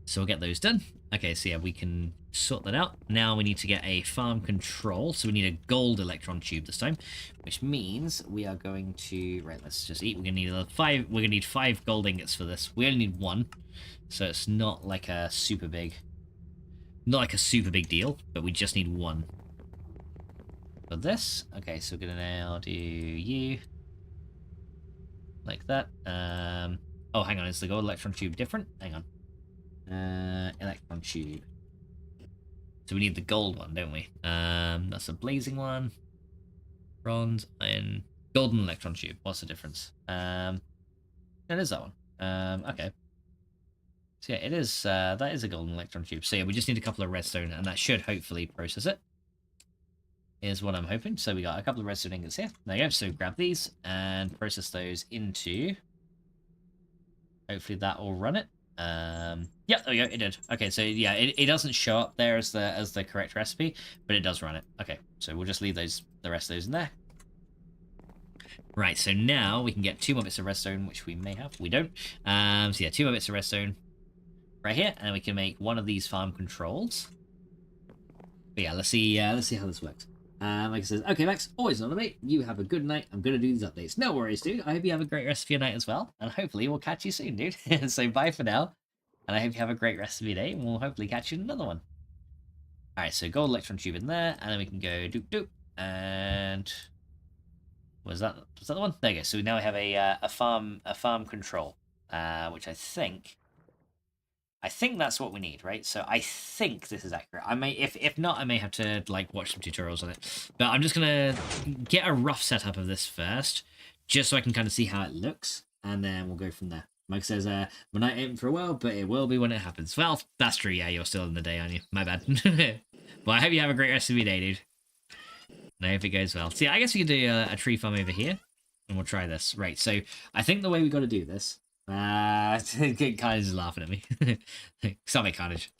So we'll get those done. Okay, so yeah, we can sort that out. Now we need to get a farm control. So we need a gold electron tube this time, which means we are going to, right, let's just eat. We're gonna need 5 gold ingots for this. We only need 1, so it's not like a super big deal, but we just need 1 for this. Okay, so we're gonna now do you like that. Oh, hang on, is the gold electron tube different? Hang on. Electron tube. So we need the gold one, don't we? That's a blazing one. Bronze, iron, golden electron tube. What's the difference? It is that one. Okay. So yeah, it is. That is a golden electron tube. So yeah, we just need a couple of redstone, and that should hopefully process it. Is what I'm hoping. So we got a couple of redstone ingots here. There you go. So grab these and process those into. Hopefully that will run it. Yeah, there we go, it did. Okay, so yeah, it doesn't show up there as the correct recipe, but it does run it. Okay, so we'll just leave the rest of those in there. Right, so now we can get 2 more bits of redstone, which we may have. We don't. So yeah, 2 more bits of redstone right here, and we can make 1 of these farm controls. But yeah, let's see how this works. Like it says, okay, Max, always on mate. You have a good night. I'm gonna do these updates. No worries, dude. I hope you have a great rest of your night as well, and hopefully we'll catch you soon, dude. So bye for now, and I hope you have a great rest of your day, and we'll hopefully catch you in another one. All right, so gold electron tube in there, and then we can go doop doop, and was that the one? There you go. So now we have a farm control, which I think that's what we need, right? So I think this is accurate. I may, if not, I may have to like watch some tutorials on it. But I'm just gonna get a rough setup of this first, just so I can kind of see how it looks, and then we'll go from there. Mike says, "We're not aiming for a while, but it will be when it happens." Well, that's true. Yeah, you're still in the day, aren't you? My bad. Well, I hope you have a great rest of your day, dude. And I hope it goes well. See, I guess we can do a tree farm over here, and we'll try this. Right. So I think the way we got to do this. Carnage is laughing at me. Stop it, Carnage.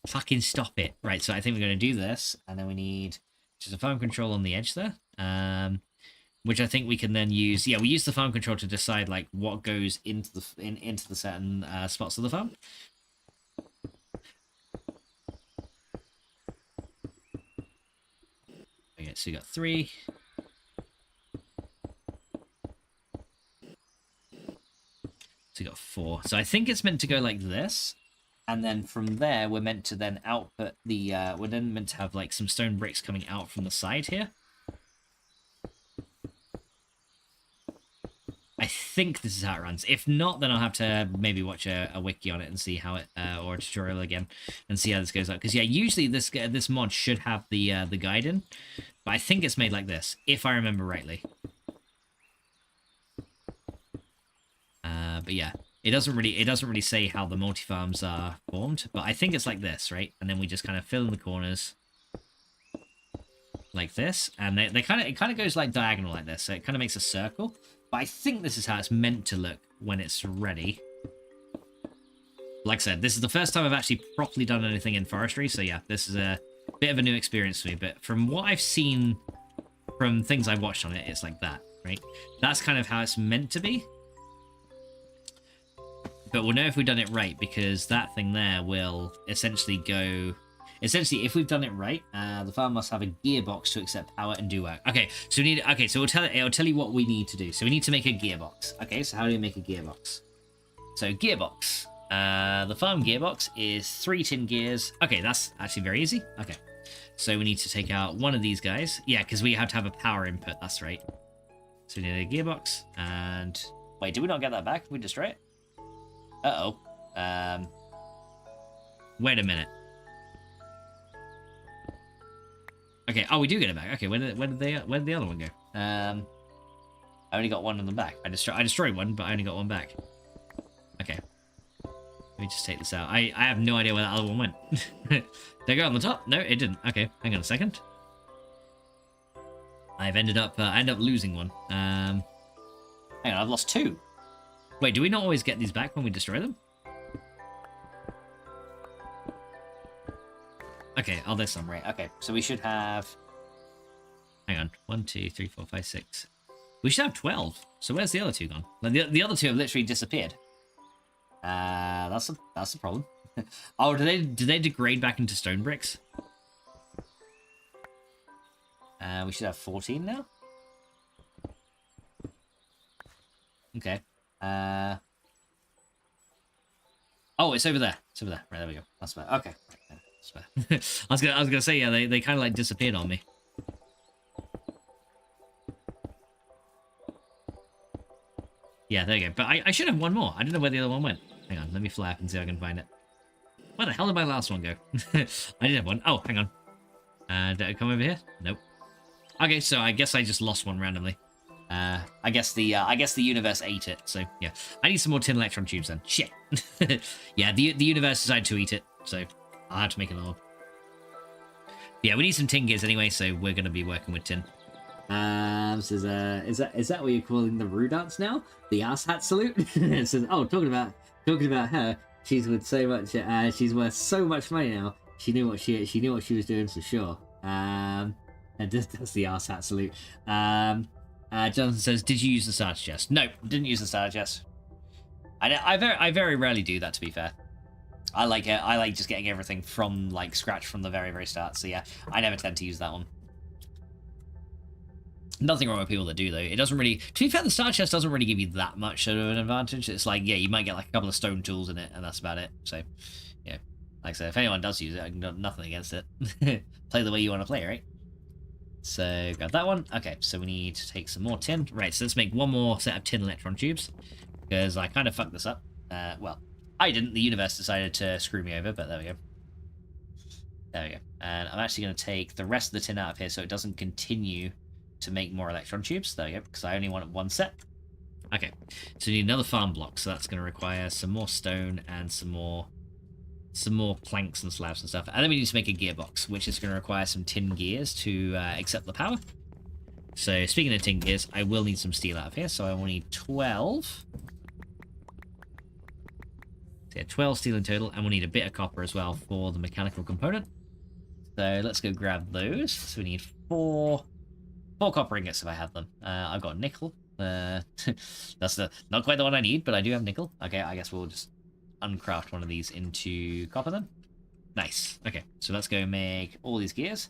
Fucking stop it. Right, so I think we're going to do this, and then we need which is a farm control on the edge there. Which I think we can then use. Yeah, we use the farm control to decide like what goes into the into the certain spots of the farm. Okay, so you got 3. So you got 4. So I think it's meant to go like this, and then from there we're meant to then output the. We're then meant to have like some stone bricks coming out from the side here. I think this is how it runs. If not, then I'll have to maybe watch a wiki on it and see how it, or a tutorial again, and see how this goes out. Because yeah, usually this mod should have the guide in, but I think it's made like this, if I remember rightly. But yeah, it doesn't really say how the multi farms are formed, but I think it's like this, right? And then we just kind of fill in the corners like this, and it kind of goes like diagonal like this, so it kind of makes a circle. But I think this is how it's meant to look when it's ready. Like I said, this is the first time I've actually properly done anything in forestry, so yeah, this is a bit of a new experience for me. But from what I've seen, from things I've watched on it, it's like that, right? That's kind of how it's meant to be. But we'll know if we've done it right, because that thing there will essentially go... Essentially, if we've done it right, the farm must have a gearbox to accept power and do work. Okay, so we need. Okay, so it'll tell you what we need to do. So we need to make a gearbox. Okay, so how do we make a gearbox? So gearbox. The farm gearbox is 3 tin gears. Okay, that's actually very easy. Okay, so we need to take out one of these guys. Yeah, because we have to have a power input. That's right. So we need a gearbox. And wait, did we not get that back? Did we destroy it? Wait a minute. Okay, oh, we do get it back. Okay, where did the other one go? I only got one on the back. I destroyed one, but I only got one back. Okay. Let me just take this out. I have no idea where that other one went. Did it go on the top? No, it didn't. Okay, hang on a second. I ended up losing one. Hang on, I've lost 2. Wait, do we not always get these back when we destroy them? Okay, oh, there's some, right. Okay, so we should have... Hang on. 1, 2, 3, 4, 5, 6. We should have 12. So where's the other 2 gone? Like, the other 2 have literally disappeared. That's a problem. Oh, do they degrade back into stone bricks? We should have 14 now. Okay. Oh, it's over there. It's over there. Right, there we go. That's better. Okay. I was gonna say, yeah, they kind of like disappeared on me. Yeah, there you go. But I should have one more. I don't know where the other one went. Hang on, let me fly up and see if I can find it. Where the hell did my last one go? I did have one. Oh, hang on. Did it come over here? Nope. Okay, so I guess I just lost one randomly. I guess the universe ate it. So yeah, I need some more tin electron tubes then. Shit. Yeah, the universe decided to eat it. So I'll have to make another one. Yeah, we need some tin gears anyway, so we're gonna be working with tin. Says, is that what you're calling the Rue dance now? The ass hat salute? It says, oh, talking about her. She's worth so much. She's worth so much money now. She knew what she was doing for sure. And that's the ass hat salute. Jonathan says, did you use the starter chest? No, didn't use the starter chest. I very rarely do that, to be fair. I like it. I like just getting everything from like scratch from the very start. So yeah, I never tend to use that one. Nothing wrong with people that do though. It doesn't really. To be fair, the starter chest doesn't really give you that much of an advantage. It's like, yeah, you might get like a couple of stone tools in it, and that's about it. So yeah, like I said, if anyone does use it, I can do nothing against it. Play the way you want to play, right? So grab that one. Okay, so we need to take some more tin. Right, so let's make one more set of tin electron tubes, because I kind of fucked this up. Well, I didn't. The universe decided to screw me over, but there we go. There we go. And I'm actually going to take the rest of the tin out of here so it doesn't continue to make more electron tubes. There we go, because I only want one set. Okay, so we need another farm block, so that's going to require some more stone and some more planks and slabs and stuff. And then we need to make a gearbox, which is going to require some tin gears to accept the power. So speaking of tin gears, I will need some steel out of here, so I will need 12. So yeah, 12 steel in total, and we'll need a bit of copper as well for the mechanical component. So let's go grab those. So we need four copper ingots if I have them. I've got nickel. That's not quite the one I need, but I do have nickel. Okay, I guess we'll just uncraft one of these into copper then. Nice. Okay, so let's go make all these gears.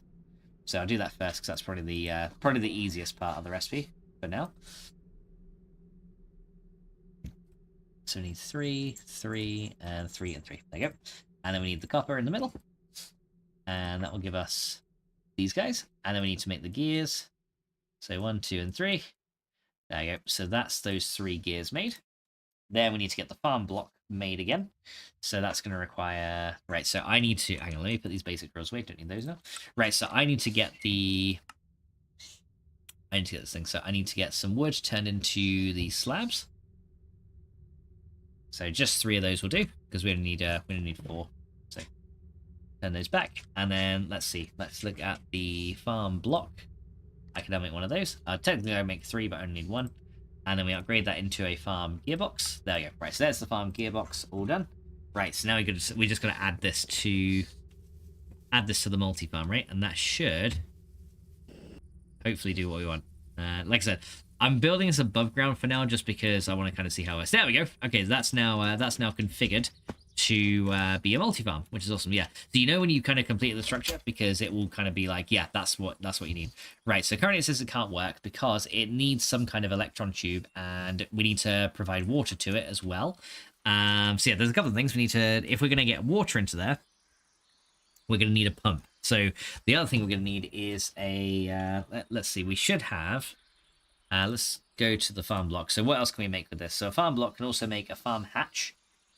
So I'll do that first because that's probably the easiest part of the recipe for now. So we need 3, 3, and 3, and 3. There you go. And then we need the copper in the middle. And that will give us these guys. And then we need to make the gears. So 1, 2, and 3. There you go. So that's those 3 gears made. Then we need to get the farm block made again. So that's going to require... Right, so I need to... Hang on, let me put these basic rows away. Don't need those now. Right, so I need to get the... I need to get this thing. So I need to get some wood turned into the slabs. So just 3 of those will do, because we only need 4. So turn those back, and then let's see. Let's look at the farm block. I can now make one of those. Technically, I make 3, but I only need 1. And then we upgrade that into a farm gearbox. There we go. Right, so there's the farm gearbox all done. Right, so now we just got to add this to the multi-farm, right? And that should hopefully do what we want. Like I said, I'm building this above ground for now, just because I want to kind of see how it works. There we go. Okay, so that's now configured to be a multi-farm, which is awesome. Yeah. So you know when you kind of complete the structure, because it will kind of be like, yeah, that's what you need. Right. So currently it says it can't work because it needs some kind of electron tube, and we need to provide water to it as well. So yeah, there's a couple of things we need to. If we're going to get water into there, we're going to need a pump. So the other thing we're going to need is a. Let's see. We should have. Let's go to the farm block. So what else can we make with this? So a farm block can also make a farm hatch,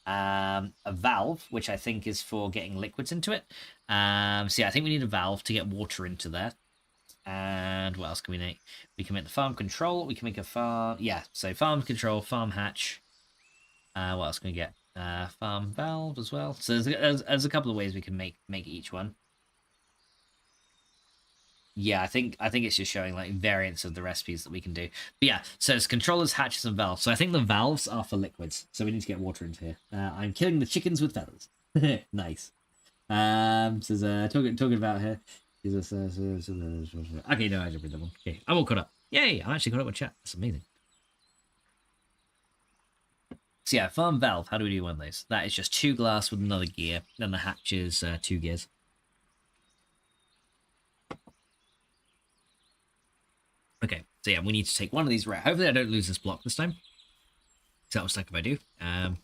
a valve, which I think is for getting liquids into it. So yeah, I think we need a valve to get water into there. And what else can we make? We can make the farm control. We can make a farm. Yeah, so farm control, farm hatch. What else can we get? Farm valve as well. So there's a couple of ways we can make each one. Yeah, I think it's just showing like variants of the recipes that we can do. But yeah, so it's controllers, hatches, and valves. So I think the valves are for liquids. So we need to get water into here. I'm killing the chickens with feathers. Nice. So talking about here. Okay, no, I didn't read that one. Okay, I'm all caught up. Yay! I'm actually caught up with chat. That's amazing. So yeah, farm valve. How do we do one of those? That is just 2 glass with another gear. Then the hatch is 2 gears. Okay, so yeah, we need to take one of these. Right, hopefully I don't lose this block this time. So that was like if I do. I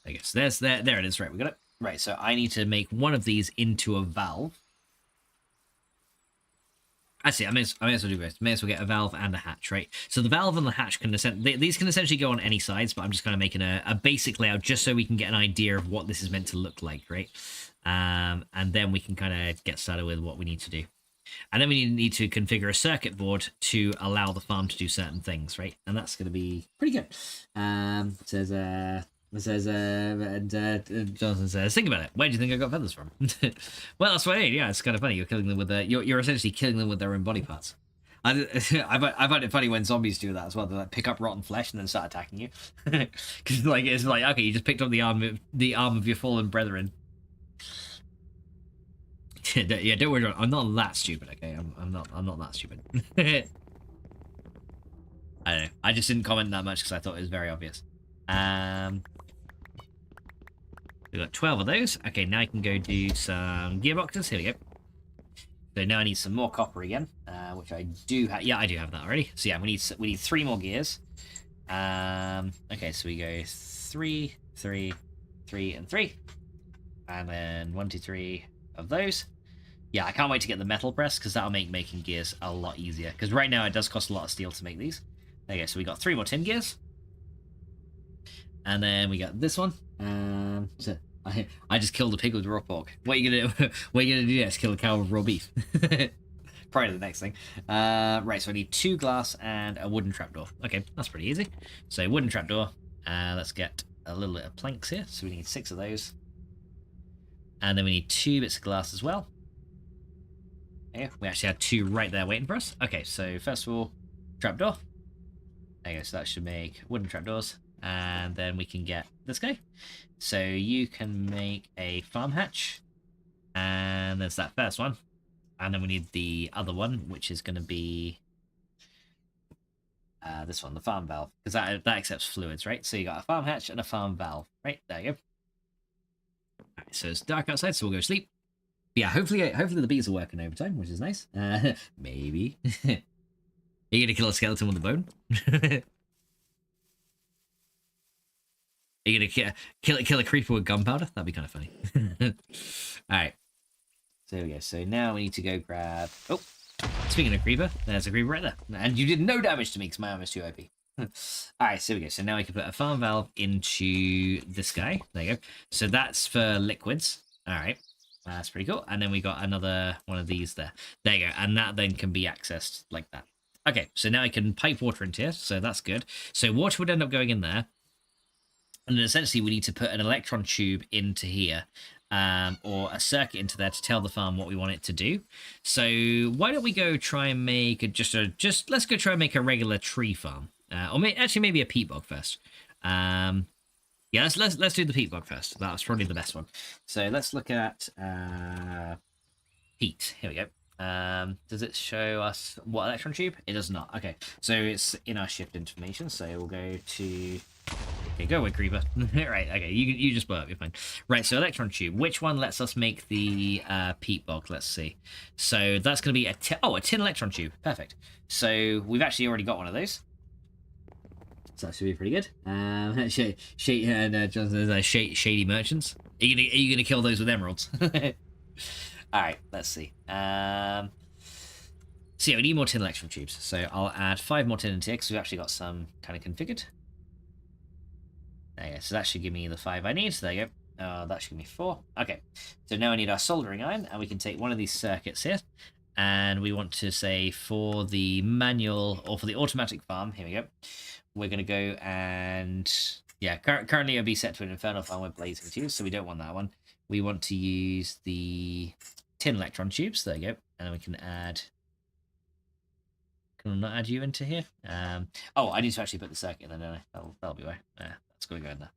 guess there it is. Right, we got it. Right, so I need to make one of these into a valve. Actually, I may as well do both. May as well get a valve and a hatch, right? So the valve and the hatch can these can essentially go on any sides, but I'm just kind of making a basic layout just so we can get an idea of what this is meant to look like, right? And then we can kind of get started with what we need to do. And then we need to configure a circuit board to allow the farm to do certain things, right? And that's going to be pretty good. Jonathan says, think about it. Where do you think I got feathers from? Well, that's what I mean. Yeah, it's kind of funny. You're killing them with you're essentially killing them with their own body parts. I find it funny when zombies do that as well. They like pick up rotten flesh and then start attacking you. Because like it's like, okay, you just picked up the arm of your fallen brethren. Yeah, don't worry. I'm not that stupid. Okay, I'm not that stupid. I don't know. I just didn't comment that much because I thought it was very obvious. We've got 12 of those. Okay, now I can go do some gearboxes. Here we go. So now I need some more copper again, which I do have. Yeah, I do have that already. So yeah, we need 3 more gears. Okay, so we go 3, 3, 3, and 3, and then 1, 2, 3 of those. Yeah, I can't wait to get the metal press because that'll make making gears a lot easier. Because right now it does cost a lot of steel to make these. There you go. So we got 3 more tin gears, and then we got this one. So I just killed a pig with raw pork. What are you gonna do next? Kill a cow with raw beef? Probably the next thing. Right. So I need 2 glass and a wooden trapdoor. Okay, that's pretty easy. So wooden trapdoor. Let's get a little bit of planks here. So we need 6 of those, and then we need 2 bits of glass as well. Yeah, we actually had 2 right there waiting for us. Okay, so first of all, trapdoor. There you go, so that should make wooden trapdoors. And then we can get this guy. So you can make a farm hatch. And there's that first one. And then we need the other one, which is going to be this one, the farm valve, because that accepts fluids, right? So you got a farm hatch and a farm valve, right? There you go. All right, so it's dark outside, so we'll go to sleep. Yeah, hopefully the bees are working overtime, which is nice. Maybe. Are you gonna kill a skeleton with a bone? Are you gonna kill a creeper with gunpowder? That'd be kind of funny. All right. So there we go. So now we need to go grab. Oh, speaking of creeper, there's a creeper right there, and you did no damage to me because my armor's too OP. All right, so there we go. So now we can put a farm valve into this guy. There you go. So that's for liquids. All right. That's pretty cool. And then we got another one of these there. There you go. And that then can be accessed like that. Okay, so now I can pipe water into here, so that's good. So water would end up going in there. And then essentially we need to put an electron tube into here, or a circuit into there to tell the farm what we want it to do. So why don't we go try and make let's go try and make a regular tree farm. Actually maybe a peat bog first. Yeah, let's do the peat bog first. That's probably the best one. So let's look at peat. Here we go. Does it show us what electron tube? It does not. Okay, so it's in our shift information. So we'll go to. Okay, go away, creeper. Right. Okay, you just blow up. You're fine. Right. So electron tube. Which one lets us make the peat bog? Let's see. So that's going to be a tin electron tube. Perfect. So we've actually already got one of those. So that should be pretty good. Shady merchants. Are you gonna kill those with emeralds? All right, let's see. So yeah, we need more tin electron tubes. So I'll add 5 more tin into here because we've actually got some kind of configured. There you go. So that should give me the 5 I need. So there you go. That should give me 4. Okay. So now I need our soldering iron, and we can take one of these circuits here, and we want to say for the manual or for the automatic farm. Here we go. We're going to go and, yeah, currently it'll be set to an infernal farm with blazing tubes, so we don't want that one. We want to use the tin electron tubes. There you go. And then we can add, can I not add you into here? Oh, I need to actually put the circuit in there, don't I? That'll be why. That's going to go in there.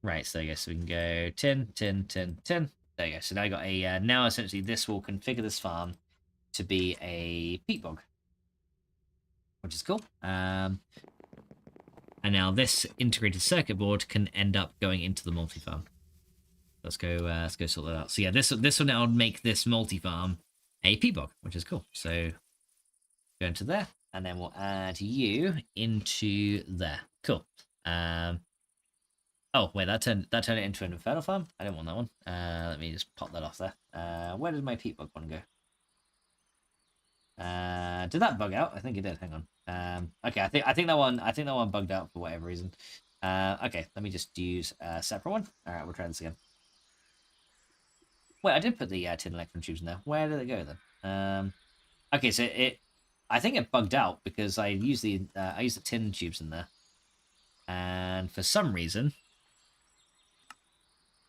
Right, so there you go. So we can go tin, tin, tin, tin. There you go. So now I got a, now essentially this will configure this farm to be a peat bog, which is cool. And now this integrated circuit board can end up going into the multi-farm. Let's go sort that out. So yeah, this will now make this multi-farm a peat bog, which is cool. So go into there, and then we'll add you into there. Cool. Oh wait, that turned it into an infernal farm. I didn't want that one. Let me just pop that off there. Where did my peat bog one go? Did that bug out? I think it did. Hang on. Okay, I think that one bugged out for whatever reason. Okay, let me just use a separate one. All right, we'll try this again. Wait, I did put the tin electron tubes in there. Where did it go then? Okay, so I think it bugged out because I used the tin tubes in there, and for some reason,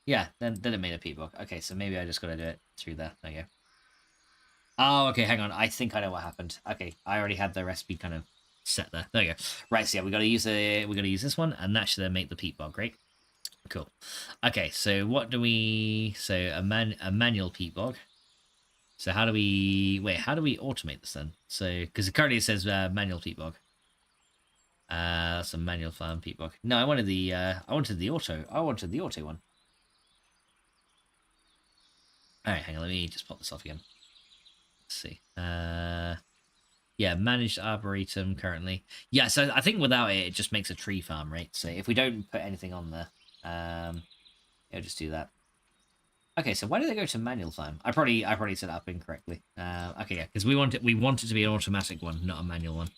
yeah, then it made a peat bog. Okay, so maybe I just got to do it through there. There you go. Oh, okay, hang on. I think I know what happened. Okay, I already had the recipe kind of set there. There you go. Right, so yeah, we gotta use this one, and that should then make the peat bog, right? Cool. Okay, so what do we? So a manual peat bog. So how do we automate this then? So because currently it says manual peat bog. That's a manual farm peat bog. No, I wanted the auto. I wanted the auto one. All right, hang on. Let me just pop this off again. Let's see. Yeah, managed arboretum currently. Yeah, so I think without it, it just makes a tree farm, right? So if we don't put anything on there, it'll just do that. Okay, so why did they go to manual farm? I probably set it up incorrectly. Okay, yeah, because we want it to be an automatic one, not a manual one.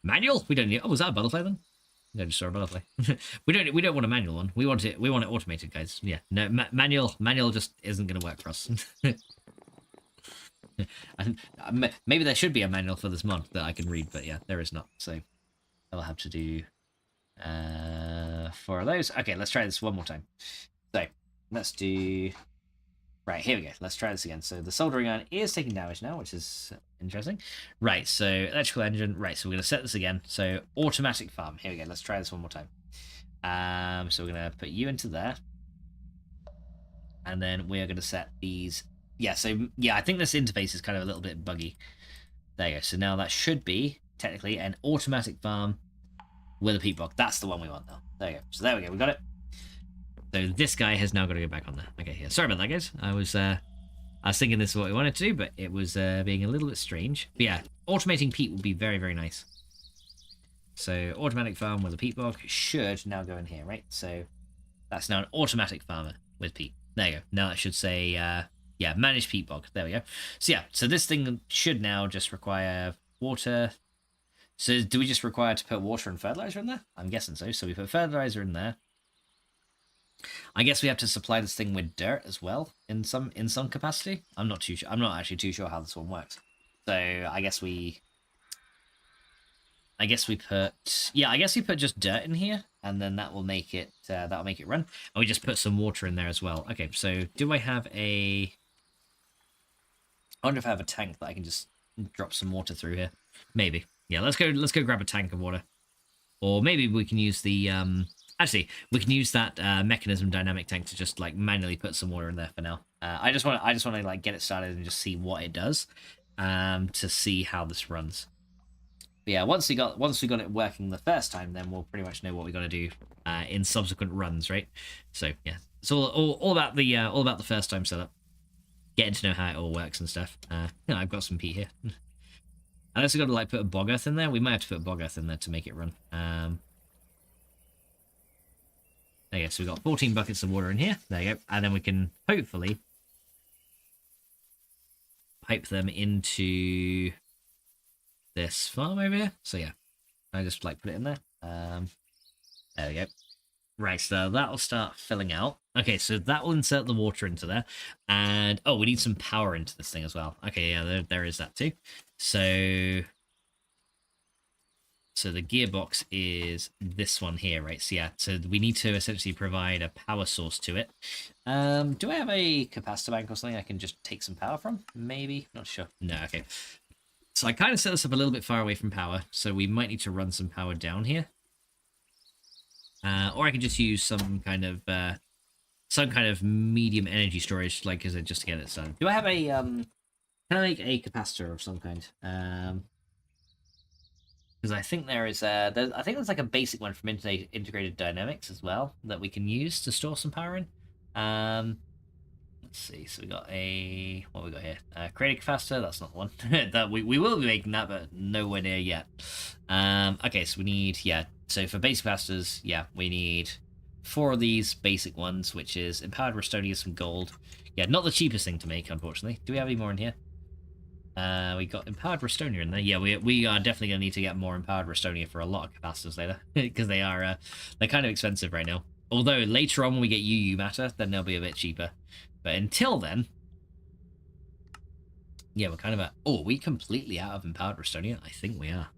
Manual? We don't need. Oh, was that a butterfly then? No, just saw a butterfly. we don't want a manual one. We want it automated, guys. Yeah, no, manual just isn't going to work for us. Maybe there should be a manual for this mod that I can read, but yeah, there is not. So I'll have to do 4 of those. Okay, let's try this one more time. So let's do. Right, here we go. Let's try this again. So the soldering iron is taking damage now, which is interesting. Right, so electrical engine. Right, so we're going to set this again. So automatic farm. Here we go. Let's try this one more time. So we're going to put you into there. And then we are going to set these yeah, so yeah, I think this interface is kind of a little bit buggy. There you go. So now that should be technically an automatic farm with a peat bog. That's the one we want now. There you go. So there we go. We got it. So this guy has now got to go back on there. Okay, yeah. Sorry about that, guys. I was thinking this is what we wanted to do, but it was being a little bit strange. But yeah, automating peat would be very, very nice. So automatic farm with a peat bog should now go in here, right? So that's now an automatic farmer with peat. There you go. Now it should say, yeah, manage peat bog. There we go. So yeah, so this thing should now just require water. So do we just require to put water and fertilizer in there? I'm guessing so. So we put fertilizer in there. I guess we have to supply this thing with dirt as well in some capacity. I'm not too sure. I'm not actually too sure how this one works. So I guess we put, yeah, I guess we put just dirt in here, and then that will make it run. And we just put some water in there as well. Okay, so do I have a? I wonder if I have a tank that I can just drop some water through here. Maybe. Yeah, let's go grab a tank of water, or maybe we can use the actually we can use that mechanism dynamic tank to just like manually put some water in there for now. I just want to like get it started and just see what it does, to see how this runs. But yeah, once we got it working the first time, then we'll pretty much know what we got to do in subsequent runs, right? So yeah, it's all about the first time setup, getting to know how it all works and stuff. I've got some peat here. I also got to like put a bog earth in there. We might have to put bog earth in there to make it run. There you go. So we've got 14 buckets of water in here. There you go. And then we can hopefully pipe them into this farm over here. So yeah, I just like put it in there. There we go. Right, so that'll start filling out. Okay, so that will insert the water into there. And oh, we need some power into this thing as well. Okay, yeah, there is that too. So the gearbox is this one here, right? So yeah, so we need to essentially provide a power source to it. Do I have a capacitor bank or something I can just take some power from? Maybe, not sure. No, okay. So I kind of set this up a little bit far away from power, so we might need to run some power down here. Or I can just use some kind of medium energy storage, like just to get it started. Do I have a can I make a capacitor of some kind? Because I think I think there's like a basic one from Integrated Dynamics as well that we can use to store some power in. Let's see. So we got what we got here? Create a capacitor. That's not the one. That we will be making that, but nowhere near yet. Okay, so we need So for basic capacitors, we need 4 of these basic ones, which is empowered Restonia, some gold. Yeah, not the cheapest thing to make, unfortunately. Do we have any more in here? We got empowered Restonia in there. Yeah, we are definitely gonna need to get more empowered Restonia for a lot of capacitors later, because they're kind of expensive right now. Although later on when we get UU matter, then they'll be a bit cheaper. But until then, yeah, we're kind of are we completely out of empowered Restonia? I think we are.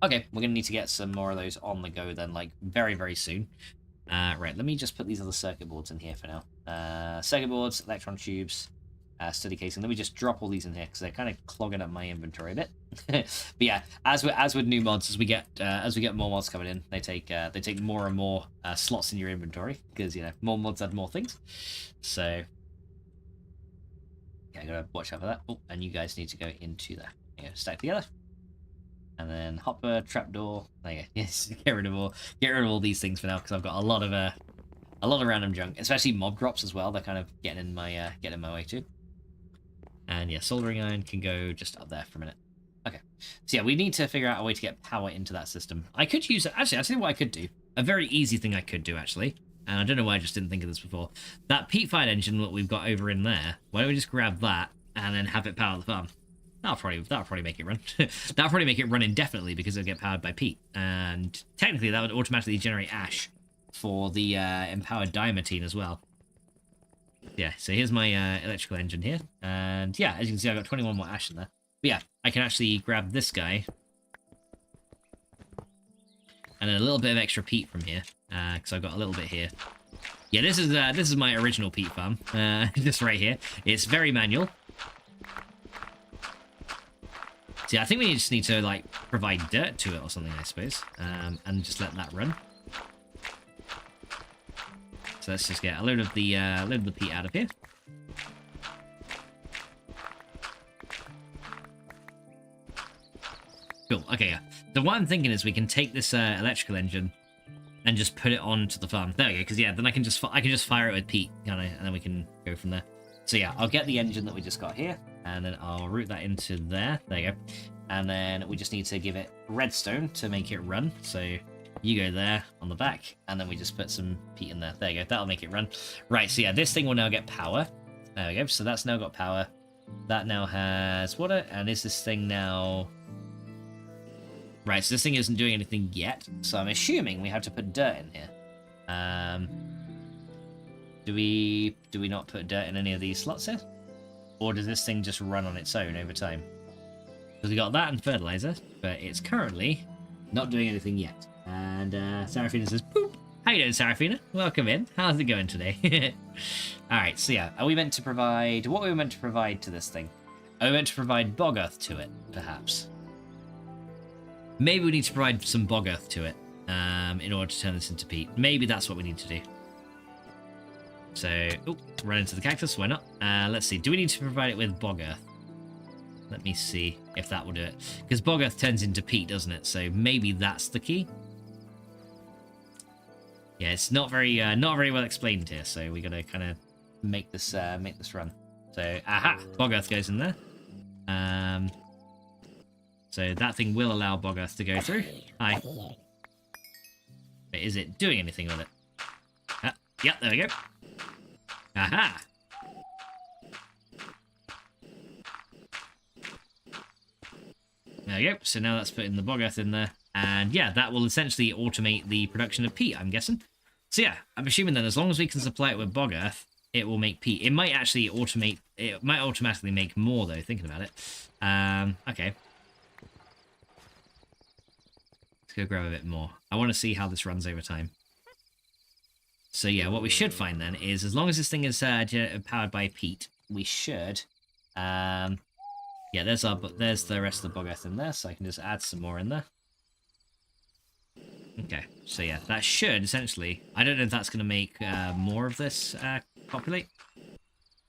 Okay, we're gonna need to get some more of those on the go then, like very, very soon. Right, let me just put these other circuit boards in here for now. Circuit boards, electron tubes, study casing. Let me just drop all these in here because they're kind of clogging up my inventory a bit. But yeah, as with new mods, as we get more mods coming in, they take more and more slots in your inventory because more mods add more things. So yeah, I gotta watch out for that. Oh, and you guys need to go into there. Stack together. And then hopper, trapdoor. There you go. Yes, get rid of all these things for now because I've got a lot of random junk, especially mob drops as well. They're kind of getting in my way too. And yeah, soldering iron can go just up there for a minute. Okay, so yeah, we need to figure out a way to get power into that system. I could use it. Actually, I'll tell you what I could do. A very easy thing I could do actually, and I don't know why I just didn't think of this before. That peat-fired engine that we've got over in there. Why don't we just grab that and then have it power the farm? That'll probably make it run. That'll probably make it run indefinitely because it'll get powered by peat. And technically that would automatically generate ash for the empowered diamantine as well. Yeah, so here's my electrical engine here. And yeah, as you can see, I've got 21 more ash in there. But yeah, I can actually grab this guy. And then a little bit of extra peat from here. Because I've got a little bit here. Yeah, this is my original peat farm. This right here. It's very manual. So yeah, I think we just need to like provide dirt to it or something, I suppose, and just let that run. So let's just get a load of the peat out of here. Cool. Okay, yeah. So what I'm thinking is we can take this electrical engine and just put it onto the farm. There we go. Because yeah, then I can just fire it with peat, and then we can go from there. So yeah, I'll get the engine that we just got here, and then I'll route that into there. There you go. And then we just need to give it redstone to make it run. So you go there on the back, and then we just put some peat in there. There you go. That'll make it run. Right. So yeah, this thing will now get power. There we go. So that's now got power. That now has water, and is this thing now... Right, so this thing isn't doing anything yet, so I'm assuming we have to put dirt in here. Do we not put dirt in any of these slots here? Or does this thing just run on its own over time? Because we got that and fertilizer, but it's currently not doing anything yet. And Seraphina says, boop! How you doing, Seraphina? Welcome in. How's it going today? Alright, so yeah, are we meant to provide... What are we meant to provide to this thing? Are we meant to provide bog earth to it, perhaps? Maybe we need to provide some bog earth to it in order to turn this into peat. Maybe that's what we need to do. So, run into the cactus, why not? Let's see, do we need to provide it with bog earth? Let me see if that will do it. Because bog earth turns into peat, doesn't it? So maybe that's the key. Yeah, it's not very well explained here, so we gotta kind of make this run. So, aha, bog earth goes in there. So that thing will allow bog earth to go through. Hi. But is it doing anything with it? Yep, there we go. Aha! There we go. So now that's putting the bog earth in there. And yeah, that will essentially automate the production of peat, I'm guessing. So yeah, I'm assuming then as long as we can supply it with bog earth, it will make peat. It might actually automate... It might automatically make more, though, thinking about it. Okay. Let's go grab a bit more. I want to see how this runs over time. So yeah, what we should find then is, as long as this thing is powered by peat, we should... yeah, there's the rest of the bog earth in there, so I can just add some more in there. Okay, so yeah, that should essentially... I don't know if that's going to make more of this populate.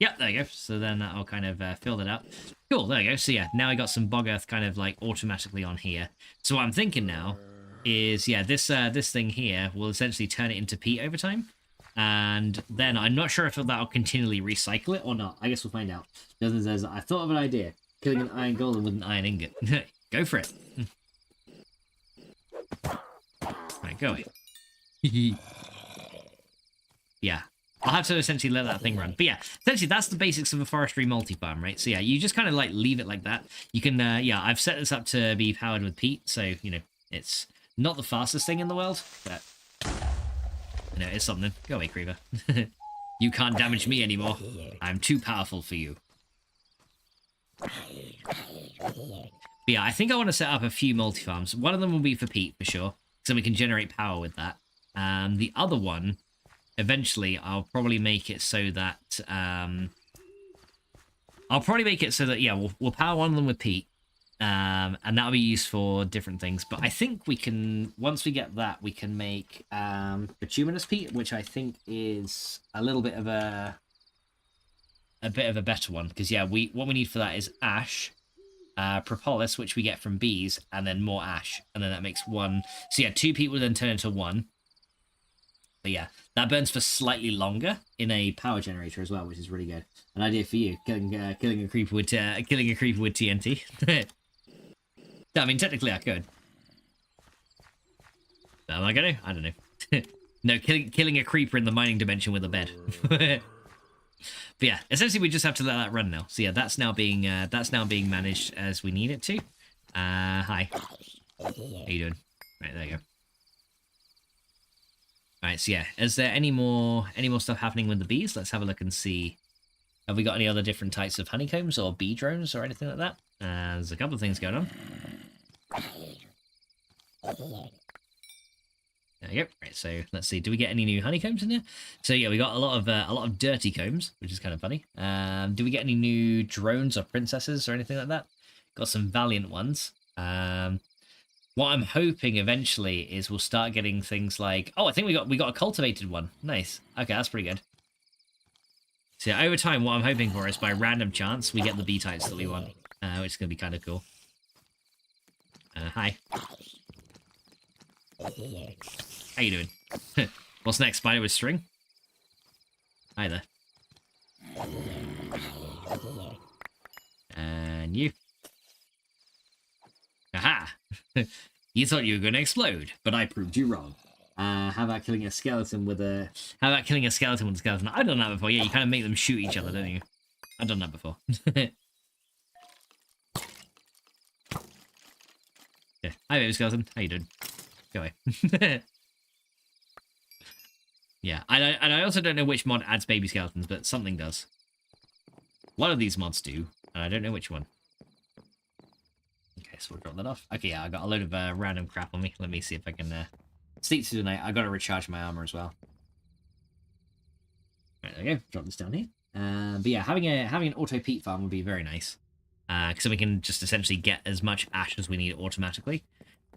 Yep, there you go. So then that'll kind of fill that up. Cool, there you go. So yeah, now I got some bog earth kind of like automatically on here. So what I'm thinking now is, yeah, this thing here will essentially turn it into peat over time. And then I'm not sure if that'll continually recycle it or not. I guess we'll find out. Doesn't says, I thought of an idea. Killing an iron golem with an iron ingot. Go for it. Right, go away. Yeah. I'll have to essentially let that thing run. But yeah, essentially that's the basics of a forestry multi-farm, right? So yeah, you just kind of like leave it like that. You can, yeah, I've set this up to be powered with peat. So, you know, it's not the fastest thing in the world, but, you know, it's something. Go away, Creeper. You can't damage me anymore. I'm too powerful for you. But yeah, I think I want to set up a few multi-farms. One of them will be for peat, for sure. So we can generate power with that. The other one... Eventually, I'll probably make it so that, yeah, we'll power one of them with peat, and that'll be used for different things. But I think we can, once we get that, we can make bituminous peat, which I think is a little bit of a better one. Because yeah, what we need for that is ash, propolis, which we get from bees, and then more ash, and then that makes one. So yeah, 2 peat will then turn into 1. But yeah, that burns for slightly longer in a power generator as well, which is really good. An idea for you, killing a creeper with TNT. I mean, technically I could. Am I gonna? I don't know. No, killing a creeper in the mining dimension with a bed. But yeah, essentially we just have to let that run now. So yeah, that's now being managed as we need it to. Hi. How you doing? Right, there you go. Alright, so yeah, is there any more stuff happening with the bees? Let's have a look and see. Have we got any other different types of honeycombs or bee drones or anything like that? There's a couple of things going on. There you go. Right, so let's see. Do we get any new honeycombs in here? So yeah, we got a lot of dirty combs, which is kind of funny. Do we get any new drones or princesses or anything like that? Got some valiant ones. What I'm hoping eventually is we'll start getting things like... Oh, I think we got a cultivated one. Nice. Okay, that's pretty good. So yeah, over time, what I'm hoping for is by random chance, we get the bee types that we want, which is going to be kind of cool. Hi. How you doing? What's next? Spider with string? Hi there. And you. Aha! You thought you were going to explode, but I proved you wrong. How about killing a skeleton with a... How about killing a skeleton with a skeleton? I've done that before. Yeah, you kind of make them shoot each other, don't you? I've done that before. Yeah. Hi, baby skeleton. How you doing? Go away. Yeah, and I also don't know which mod adds baby skeletons, but something does. One of these mods do, and I don't know which one. Okay, so we'll drop that off. Okay, yeah, I got a load of random crap on me. Let me see if I can sleep through the night. I got to recharge my armor as well. Right, there we go. Drop this down here. But yeah, having an auto peat farm would be very nice, because we can just essentially get as much ash as we need automatically.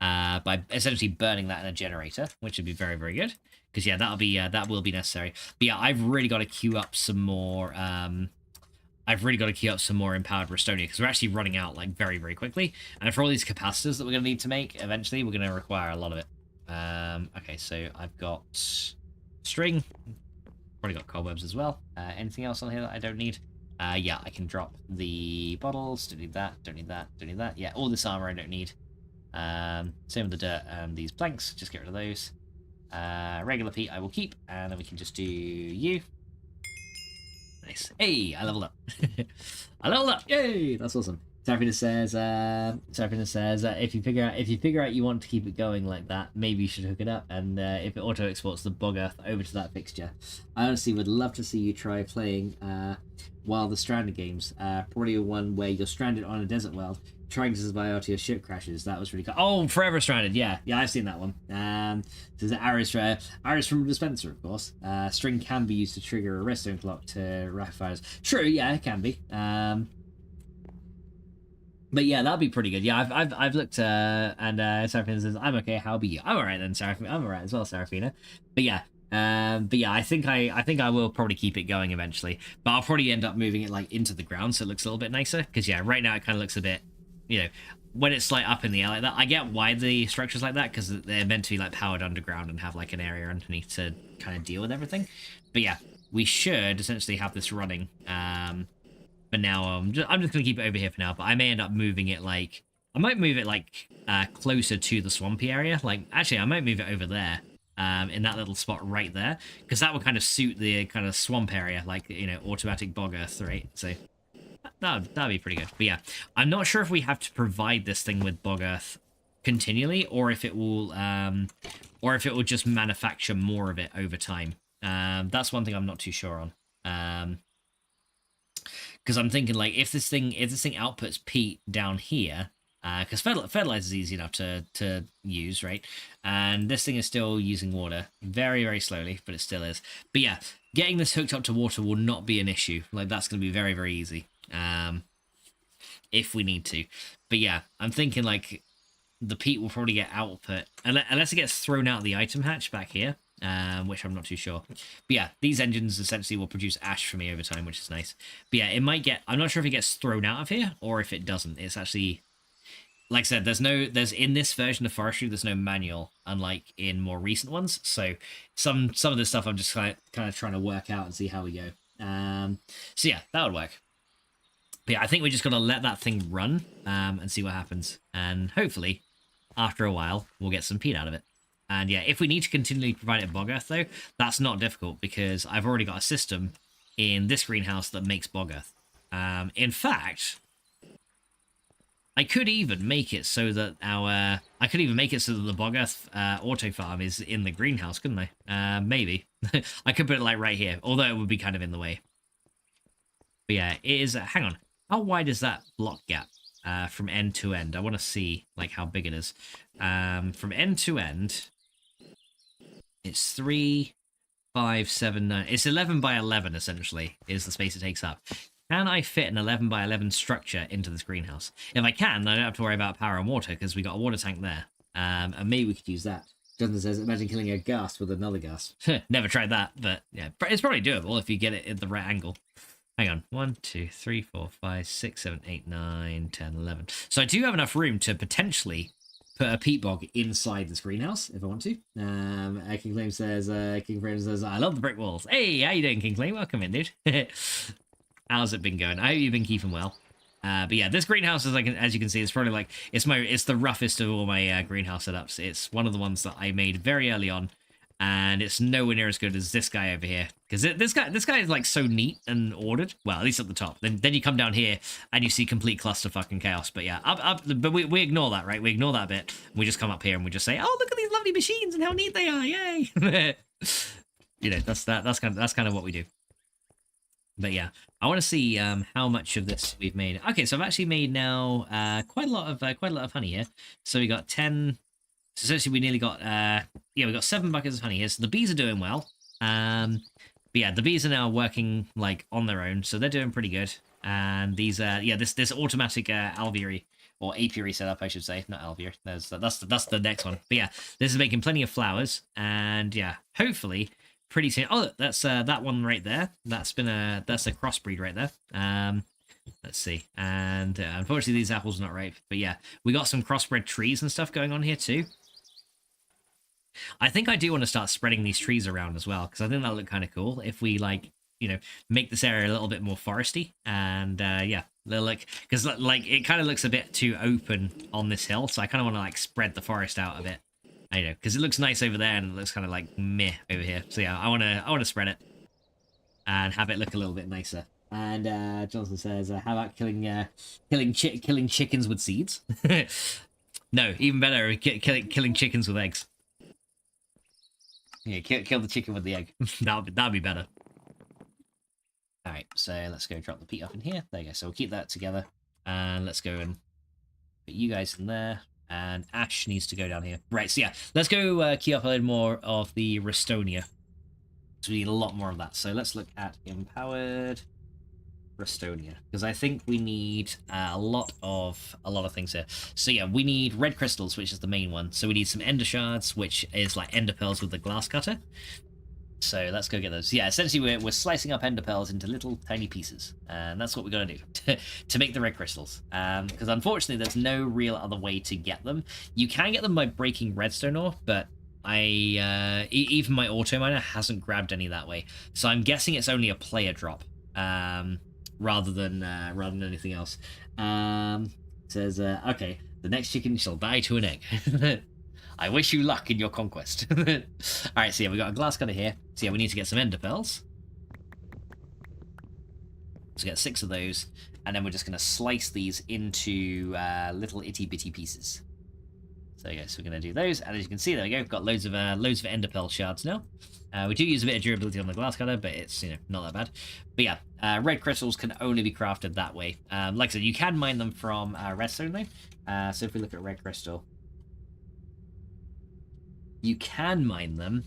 By essentially burning that in a generator, which would be very, very good. Because yeah, that will be necessary. But yeah, I've really got to queue up some more. I've really got to queue up some more empowered Restonia because we're actually running out like very, very quickly. And for all these capacitors that we're going to need to make, eventually we're going to require a lot of it. Okay, so I've got string. Probably got cobwebs as well. Anything else on here that I don't need? Yeah, I can drop the bottles. Don't need that. Don't need that. Don't need that. Yeah, all this armor I don't need. Same with the dirt and these planks, just get rid of those. Regular peat I will keep, and then we can just do you. Nice. Hey, I leveled up. I leveled up. Yay! That's awesome. Sarafina says, if you figure out you want to keep it going like that, maybe you should hook it up, and if it auto exports the bog earth over to that fixture. I honestly would love to see you try playing while the Stranded games. Probably one where you're stranded on a desert world, trying to survive after your ship crashes. That was really cool. Oh, Forever Stranded. Yeah, I've seen that one. There's arrows from a dispenser, of course. String can be used to trigger a redstone clock to rapid fires. True, yeah, it can be. But yeah, that'd be pretty good. Yeah, I've looked, and Serafina says, I'm okay, how about you? I'm alright then, Serafina. I'm alright as well, Serafina. But yeah, I think I will probably keep it going eventually. But I'll probably end up moving it like into the ground so it looks a little bit nicer. Because yeah, right now it kind of looks a bit, you know, when it's like up in the air like that. I get why the structure's like that, because they're meant to be like powered underground and have like an area underneath to kind of deal with everything. But yeah, we should essentially have this running. But now I'm just going to keep it over here for now, but I may end up moving it like... I might move it like closer to the swampy area. Like, actually, I might move it over there, in that little spot right there, because that would kind of suit the kind of swamp area, like, you know, automatic bog earth, right? So that'd be pretty good. But yeah, I'm not sure if we have to provide this thing with bog earth continually, or if it will just manufacture more of it over time. That's one thing I'm not too sure on. Because I'm thinking, like, if this thing outputs peat down here, because fertilizer is easy enough to use, right? And this thing is still using water very, very slowly, but it still is. But yeah, getting this hooked up to water will not be an issue. Like, that's going to be very, very easy, if we need to. But yeah, I'm thinking, like, the peat will probably get output, unless it gets thrown out of the item hatch back here. Which I'm not too sure. But yeah, these engines essentially will produce ash for me over time, which is nice. But yeah, it might get... I'm not sure if it gets thrown out of here or if it doesn't. It's actually... Like I said, there's in this version of forestry, there's no manual, unlike in more recent ones. So some of this stuff I'm just kind of trying to work out and see how we go. So yeah, that would work. But yeah, I think we just got to let that thing run and see what happens. And hopefully, after a while, we'll get some peat out of it. And yeah, if we need to continually provide it bog earth, though, that's not difficult because I've already got a system in this greenhouse that makes bog earth. In fact, I could even make it so that the bog earth auto farm is in the greenhouse, couldn't I? Maybe. I could put it like right here, although it would be kind of in the way. But yeah, it is. Hang on, how wide is that block gap? From end to end. I want to see like how big it is. From end to end, it's 3, 5, 7, 9. It's 11 by 11 essentially is the space it takes up. Can I fit an 11 by 11 structure into this greenhouse? If I can, then I don't have to worry about power and water because we got a water tank there. And maybe we could use that. Jonathan says, imagine killing a ghast with another ghast. Never tried that, but yeah, it's probably doable if you get it at the right angle. Hang on. 1, 2, 3, 4, 5, 6, 7, 8, 9, 10, 11. So I do have enough room to potentially put a peat bog inside this greenhouse if I want to. King Flame says, I love the brick walls. Hey, how you doing, King Flame? Welcome in, dude. How's it been going? I hope you've been keeping well. But yeah, this greenhouse is like, as you can see, it's probably like it's the roughest of all my greenhouse setups. It's one of the ones that I made very early on, and it's nowhere near as good as this guy over here. Because this guy is like so neat and ordered. Well, at least at the top. Then you come down here and you see complete clusterfuck and chaos. But yeah, but we ignore that, right? We ignore that bit. We just come up here and we just say, oh, look at these lovely machines and how neat they are, yay! You know, that's kind of what we do. But yeah, I want to see how much of this we've made. Okay, so I've actually made now quite a lot of honey here. So we got 10. So essentially, we nearly got we got 7 buckets of honey here. So the bees are doing well. But yeah, the bees are now working like on their own, so they're doing pretty good. And these this automatic alveary or apiary setup, I should say, not alveary. That's the next one. But yeah, this is making plenty of flowers, and yeah, hopefully. Pretty soon. Oh, that's that one right there. That's a crossbreed right there. Let's see. And unfortunately, these apples are not ripe. But yeah, we got some crossbred trees and stuff going on here too. I think I do want to start spreading these trees around as well, because I think that'll look kind of cool if we like, you know, make this area a little bit more foresty. And yeah, like because like it kind of looks a bit too open on this hill, so I kind of want to like spread the forest out a bit. I know, because it looks nice over there and it looks kind of like meh over here. So yeah, I want to spread it and have it look a little bit nicer. And Johnson says, how about killing chickens with seeds? No, even better, killing chickens with eggs. Yeah, kill the chicken with the egg. that'd be better. All right, so let's go drop the peat off in here. There you go. So we'll keep that together, and let's go and put you guys in there. And Ash needs to go down here. Right, so yeah, let's go key up a little more of the Restonia. So we need a lot more of that. So let's look at empowered Restonia, because I think we need a lot of things here. So yeah, we need red crystals, which is the main one. So we need some ender shards, which is like ender pearls with the glass cutter. So let's go get those. Yeah, essentially we're slicing up ender pearls into little tiny pieces, and that's what we're going to do to make the red crystals. Because unfortunately there's no real other way to get them. You can get them by breaking redstone ore, but even my auto miner hasn't grabbed any that way. So I'm guessing it's only a player drop, rather than anything else. It says okay, the next chicken shall die to an egg. I wish you luck in your conquest. Alright, so yeah, we got a glass cutter here. So yeah, we need to get some ender pearls. Let's get 6 of those. And then we're just going to slice these into little itty bitty pieces. So yeah, so we're going to do those. And as you can see, there we go. We've got loads of ender pearl shards now. We do use a bit of durability on the glass cutter, but it's, you know, not that bad. But yeah, red crystals can only be crafted that way. Like I said, you can mine them from redstone though. So if we look at red crystal, you can mine them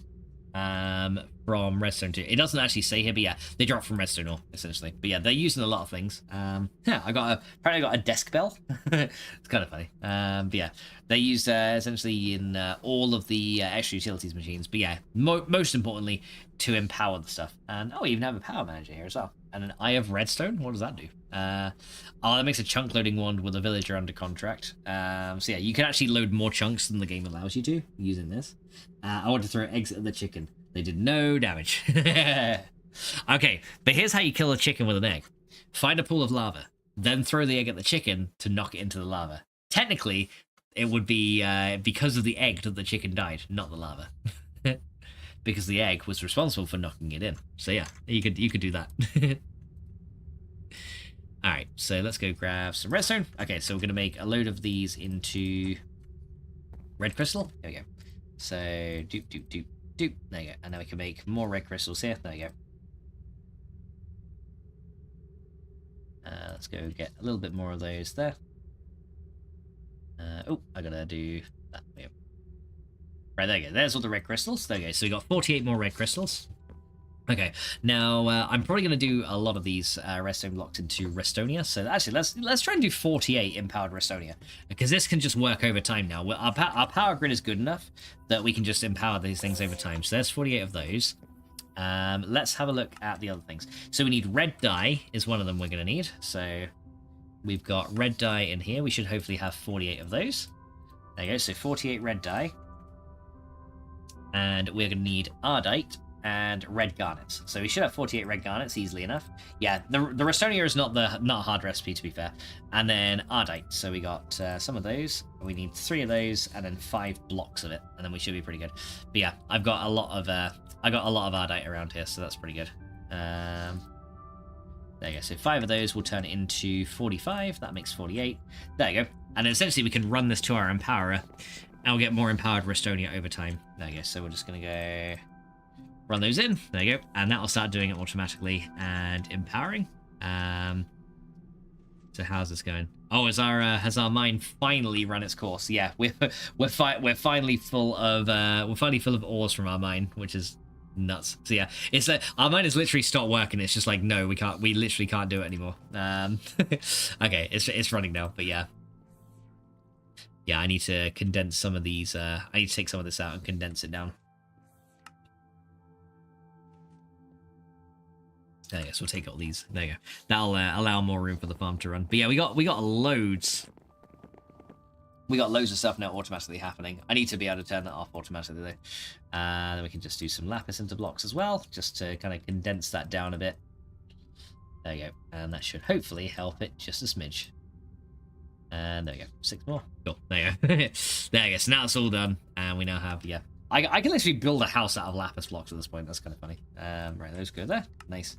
from redstone too. It doesn't actually say here, but yeah, they drop from redstone ore essentially. But yeah, they're used in a lot of things. Yeah, apparently I got a desk bell. It's kind of funny. But yeah, they're used essentially in all of the extra utilities machines. But yeah, most importantly, to empower the stuff. And oh, we even have a power manager here as well. And an eye of redstone. What does that do? Oh, that makes a chunk loading wand with a villager under contract. So yeah, you can actually load more chunks than the game allows you to using this. I want to throw eggs at the chicken. They did no damage. Okay, but here's how you kill a chicken with an egg. Find a pool of lava, then throw the egg at the chicken to knock it into the lava. Technically, it would be because of the egg that the chicken died, not the lava. Because the egg was responsible for knocking it in. So yeah, you could do that. Alright, so let's go grab some redstone. Okay, so we're going to make a load of these into red crystal. There we go. So, doop. There you go. And then we can make more red crystals here. There you go. Let's go get a little bit more of those there. Oh, I gotta do that. There you go. Right, there you go. There's all the red crystals. There you go. So we got 48 more red crystals. Okay, now I'm probably going to do a lot of these redstone blocks into Restonia. So actually, let's try and do 48 empowered Restonia, because this can just work over time now. Our power grid is good enough that we can just empower these things over time. So there's 48 of those. Let's have a look at the other things. So we need red dye is one of them we're going to need. So we've got red dye in here. We should hopefully have 48 of those. There you go, so 48 red dye. And we're going to need ardite and red garnets. So we should have 48 red garnets easily enough. Yeah, the Restonia is not a hard recipe, to be fair. And then ardite. So we got some of those. We need 3 of those and then 5 blocks of it, and then we should be pretty good. But yeah, I've got a lot of ardite around here, so that's pretty good. There you go. So 5 of those will turn into 45. That makes 48. There you go. And then essentially we can run this to our empowerer, and we'll get more empowered Restonia over time. There you go. So we're just going to go run those in. There you go. And that will start doing it automatically and empowering. So how's this going? Oh, has our mine finally run its course? Yeah, we're finally full of ores from our mine, which is nuts. So yeah, it's like our mine has literally stopped working. It's just like, no, we literally can't do it anymore. Okay, it's running now, but yeah. Yeah, I need to condense some of these. I need to take some of this out and condense it down. There you go, so we'll take all these. There you go. That'll allow more room for the farm to run. But yeah, we got loads. We got loads of stuff now automatically happening. I need to be able to turn that off automatically though. Then we can just do some lapis into blocks as well, just to kind of condense that down a bit. There you go, and that should hopefully help it just a smidge. And there we go, 6 more. Cool, there you go. There you go, so now it's all done, and we now have, yeah. I can literally build a house out of lapis blocks at this point. That's kind of funny. Right, those go there. Nice.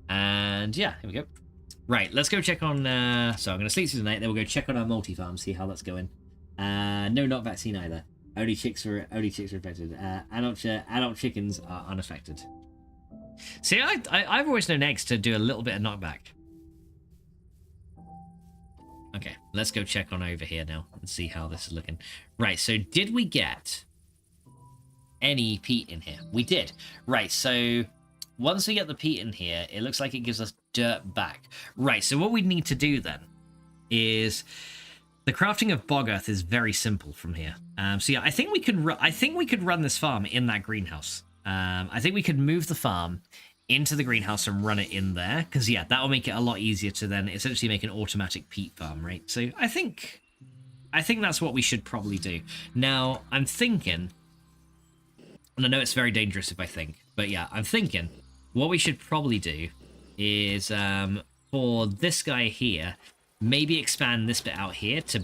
And yeah, here we go. Right, let's go check on... so I'm going to sleep through the night, then we'll go check on our multi-farm, see how that's going. No, not vaccine either. Only chicks are infected. Adult chickens are unaffected. See, I've always known eggs to do a little bit of knockback. Okay, let's go check on over here now and see how this is looking. Right, so did we get any peat in here? We did. Right, so once we get the peat in here, it looks like it gives us dirt back. Right, so what we need to do then is the crafting of bog earth is very simple from here. So yeah, I think we could run this farm in that greenhouse. I think we could move the farm into the greenhouse and run it in there, because yeah, that will make it a lot easier to then essentially make an automatic peat farm, right? So I think that's what we should probably do. Now I'm thinking, and I know it's very dangerous if I think, but yeah, I'm thinking what we should probably do is for this guy here, maybe expand this bit out here to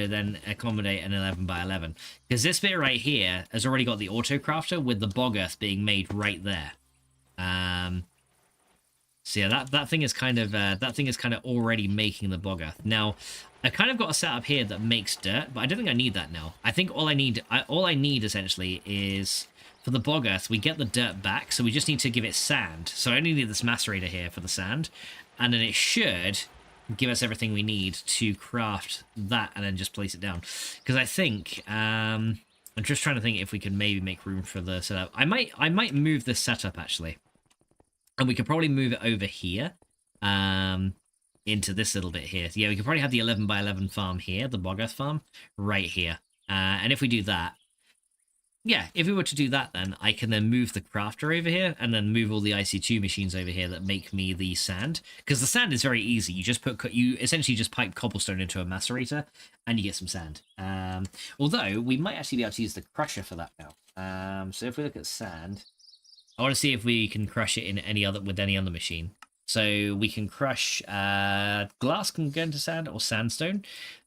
then accommodate an 11 by 11, because this bit right here has already got the auto crafter with the bog earth being made right there. So yeah, that thing is kind of already making the bog earth. Now I kind of got a setup here that makes dirt, but I don't think I need that now. I think all I need essentially is for the bog earth, we get the dirt back, so we just need to give it sand. So I only need this macerator here for the sand, and then it should give us everything we need to craft that and then just place it down. Because I think I'm just trying to think if we can maybe make room for the setup. I might move this setup actually, and we could probably move it over here into this little bit here. Yeah, we could probably have the 11 by 11 farm here, the bog earth farm right here. And if we do that, yeah, if we were to do that, then I can then move the crafter over here and then move all the IC2 machines over here that make me the sand. Because the sand is very easy. You essentially just pipe cobblestone into a macerator and you get some sand. Although we might actually be able to use the crusher for that now. So if we look at sand, I want to see if we can crush it in with any other machine. So we can crush glass can go into sand or sandstone.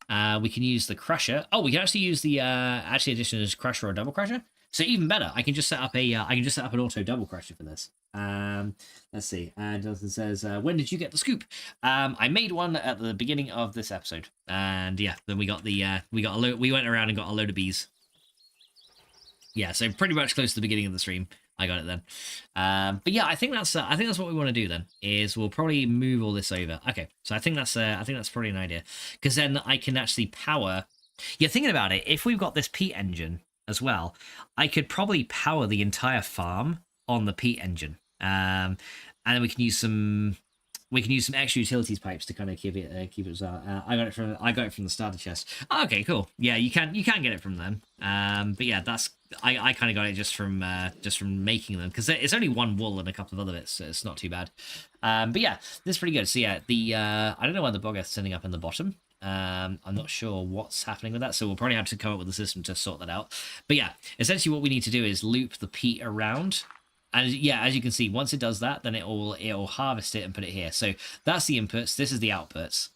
We can use the crusher. Oh, we can actually use the addition as crusher or double crusher. So even better, I can just set up an auto double crusher for this. Let's see. Jonathan says, when did you get the scoop? I made one at the beginning of this episode, and yeah, then we went around and got a load of bees. Yeah, so pretty much close to the beginning of the stream. I got it then. But yeah, I think that's what we want to do then, is we'll probably move all this over. Okay, so I think that's probably an idea, because then I can actually power. Yeah, thinking about it, if we've got this peat engine as well, I could probably power the entire farm on the peat engine, and then we can use some extra utilities pipes to kind of keep it as well. I got it from the starter chest. Oh, okay, cool. Yeah, you can get it from them. But yeah, I kind of got it just from making them, because it's only one wool and a couple of other bits, so it's not too bad. But yeah, this is pretty good. So yeah, I don't know why the bog earth's sending up in the bottom. I'm not sure what's happening with that, so we'll probably have to come up with a system to sort that out. But yeah, essentially what we need to do is loop the peat around. And yeah, as you can see, once it does that, then it'll harvest it and put it here. So that's the inputs. This is the outputs.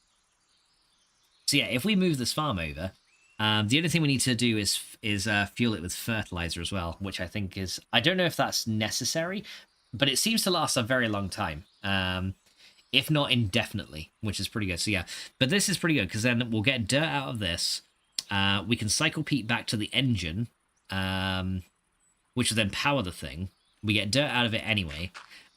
So yeah, if we move this farm over, the only thing we need to do is fuel it with fertilizer as well, which I think is, I don't know if that's necessary, but it seems to last a very long time. If not indefinitely, which is pretty good. So yeah, but this is pretty good because then we'll get dirt out of this. We can cycle peat back to the engine, which will then power the thing. We get dirt out of it anyway,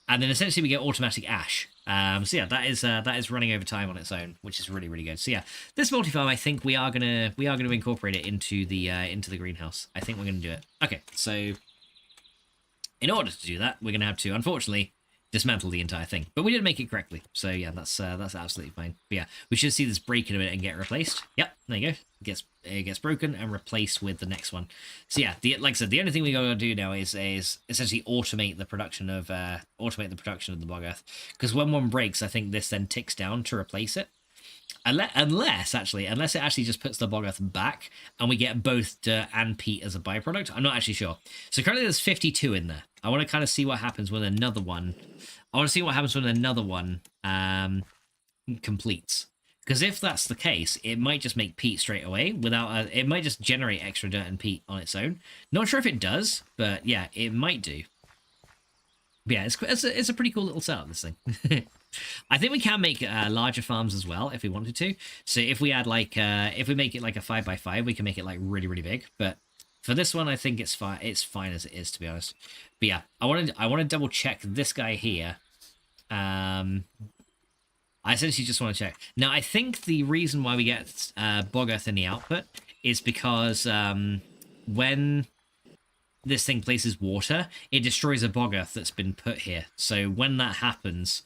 and then essentially we get automatic ash. So yeah, that is running over time on its own, which is really, really good. So yeah, this multi-farm, I think we are gonna incorporate it into the greenhouse. I think we're gonna do it. Okay, so in order to do that, we're gonna have to, unfortunately, dismantle the entire thing. But we did make it correctly, so yeah, that's absolutely fine. But yeah, we should see this break in a minute and get replaced. Yep, there you go. It gets broken and replaced with the next one. So yeah, like I said, the only thing we gotta do now is essentially automate the production of the bog earth. Because when one breaks, I think this then ticks down to replace it. Unless it actually just puts the bog earth back and we get both dirt and peat as a byproduct. I'm not actually sure. So currently there's 52 in there. I want to kind of see what happens when another one. Completes. Because if that's the case, it might just make peat straight away without. It might just generate extra dirt and peat on its own. Not sure if it does, but yeah, it might do. But yeah, it's a pretty cool little setup, this thing. I think we can make larger farms as well if we wanted to. So if we add like if we make it like a 5x5, we can make it like really, really big. But for this one, I think it's fine. It's fine as it is, to be honest. But yeah, I want to double check this guy here. I essentially just want to check. Now, I think the reason why we get bog earth in the output is because when this thing places water, it destroys a bog earth that's been put here. So when that happens,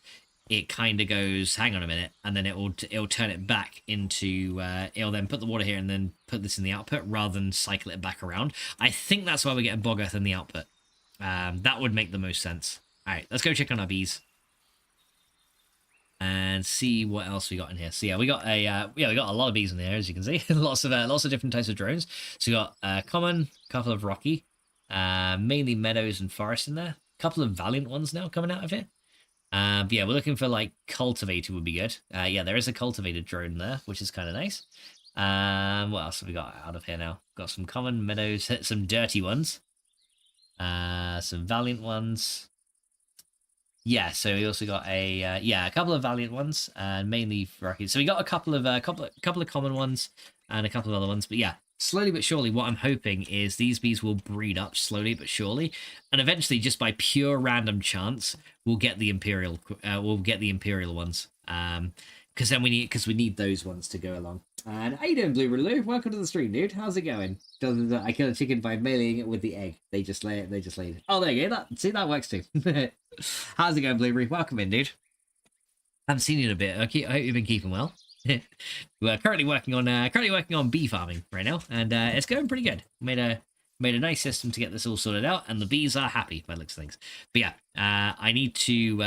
it kind of goes, hang on a minute, and then it'll turn it back into, it'll then put the water here and then put this in the output rather than cycle it back around. I think that's why we get a bog earth in the output. That would make the most sense. All right, let's go check on our bees and see what else we got in here. So yeah, we got a lot of bees in there, as you can see. lots of different types of drones. So we got common, a couple of rocky, mainly meadows and forest in there. A couple of valiant ones now coming out of here. But yeah, we're looking for like cultivated would be good. Yeah, there is a cultivated drone there, which is kind of nice. What else have we got out of here now? Got some common meadows, some dirty ones, some valiant ones. Yeah, so we also got a couple of valiant ones and mainly rocky. So we got a couple of common ones and a couple of other ones. But yeah, slowly but surely, what I'm hoping is these bees will breed up slowly but surely, and eventually, just by pure random chance, we'll get the imperial ones. Because we need those ones to go along. And how you doing, Blue Lou? Welcome to the stream, dude. How's it going? I kill a chicken by mailing it with the egg. They just lay it. Oh, there you go. That works too. How's it going, Blueberry? Welcome in, dude. Haven't seen you in a bit. I hope you've been keeping well. We're currently working on bee farming right now, and it's going pretty good. Made a nice system to get this all sorted out, and the bees are happy by the looks of things. But yeah, I need to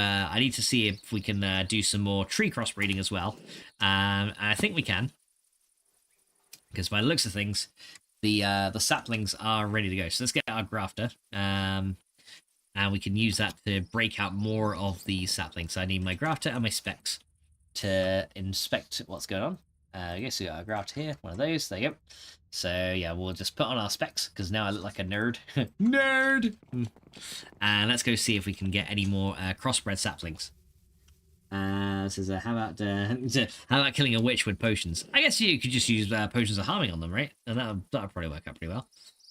see if we can do some more tree crossbreeding as well. And I think we can, because by the looks of things, the saplings are ready to go. So let's get our grafter, and we can use that to break out more of the saplings. So I need my grafter and my Sphax to inspect what's going on. I guess we got a grafter here, one of those. There you go. So yeah, we'll just put on our Sphax because now I look like a nerd. Nerd! And let's go see if we can get any more crossbred saplings. Says, how about killing a witch with potions? I guess you could just use potions of harming on them, right? And that'll probably work out pretty well.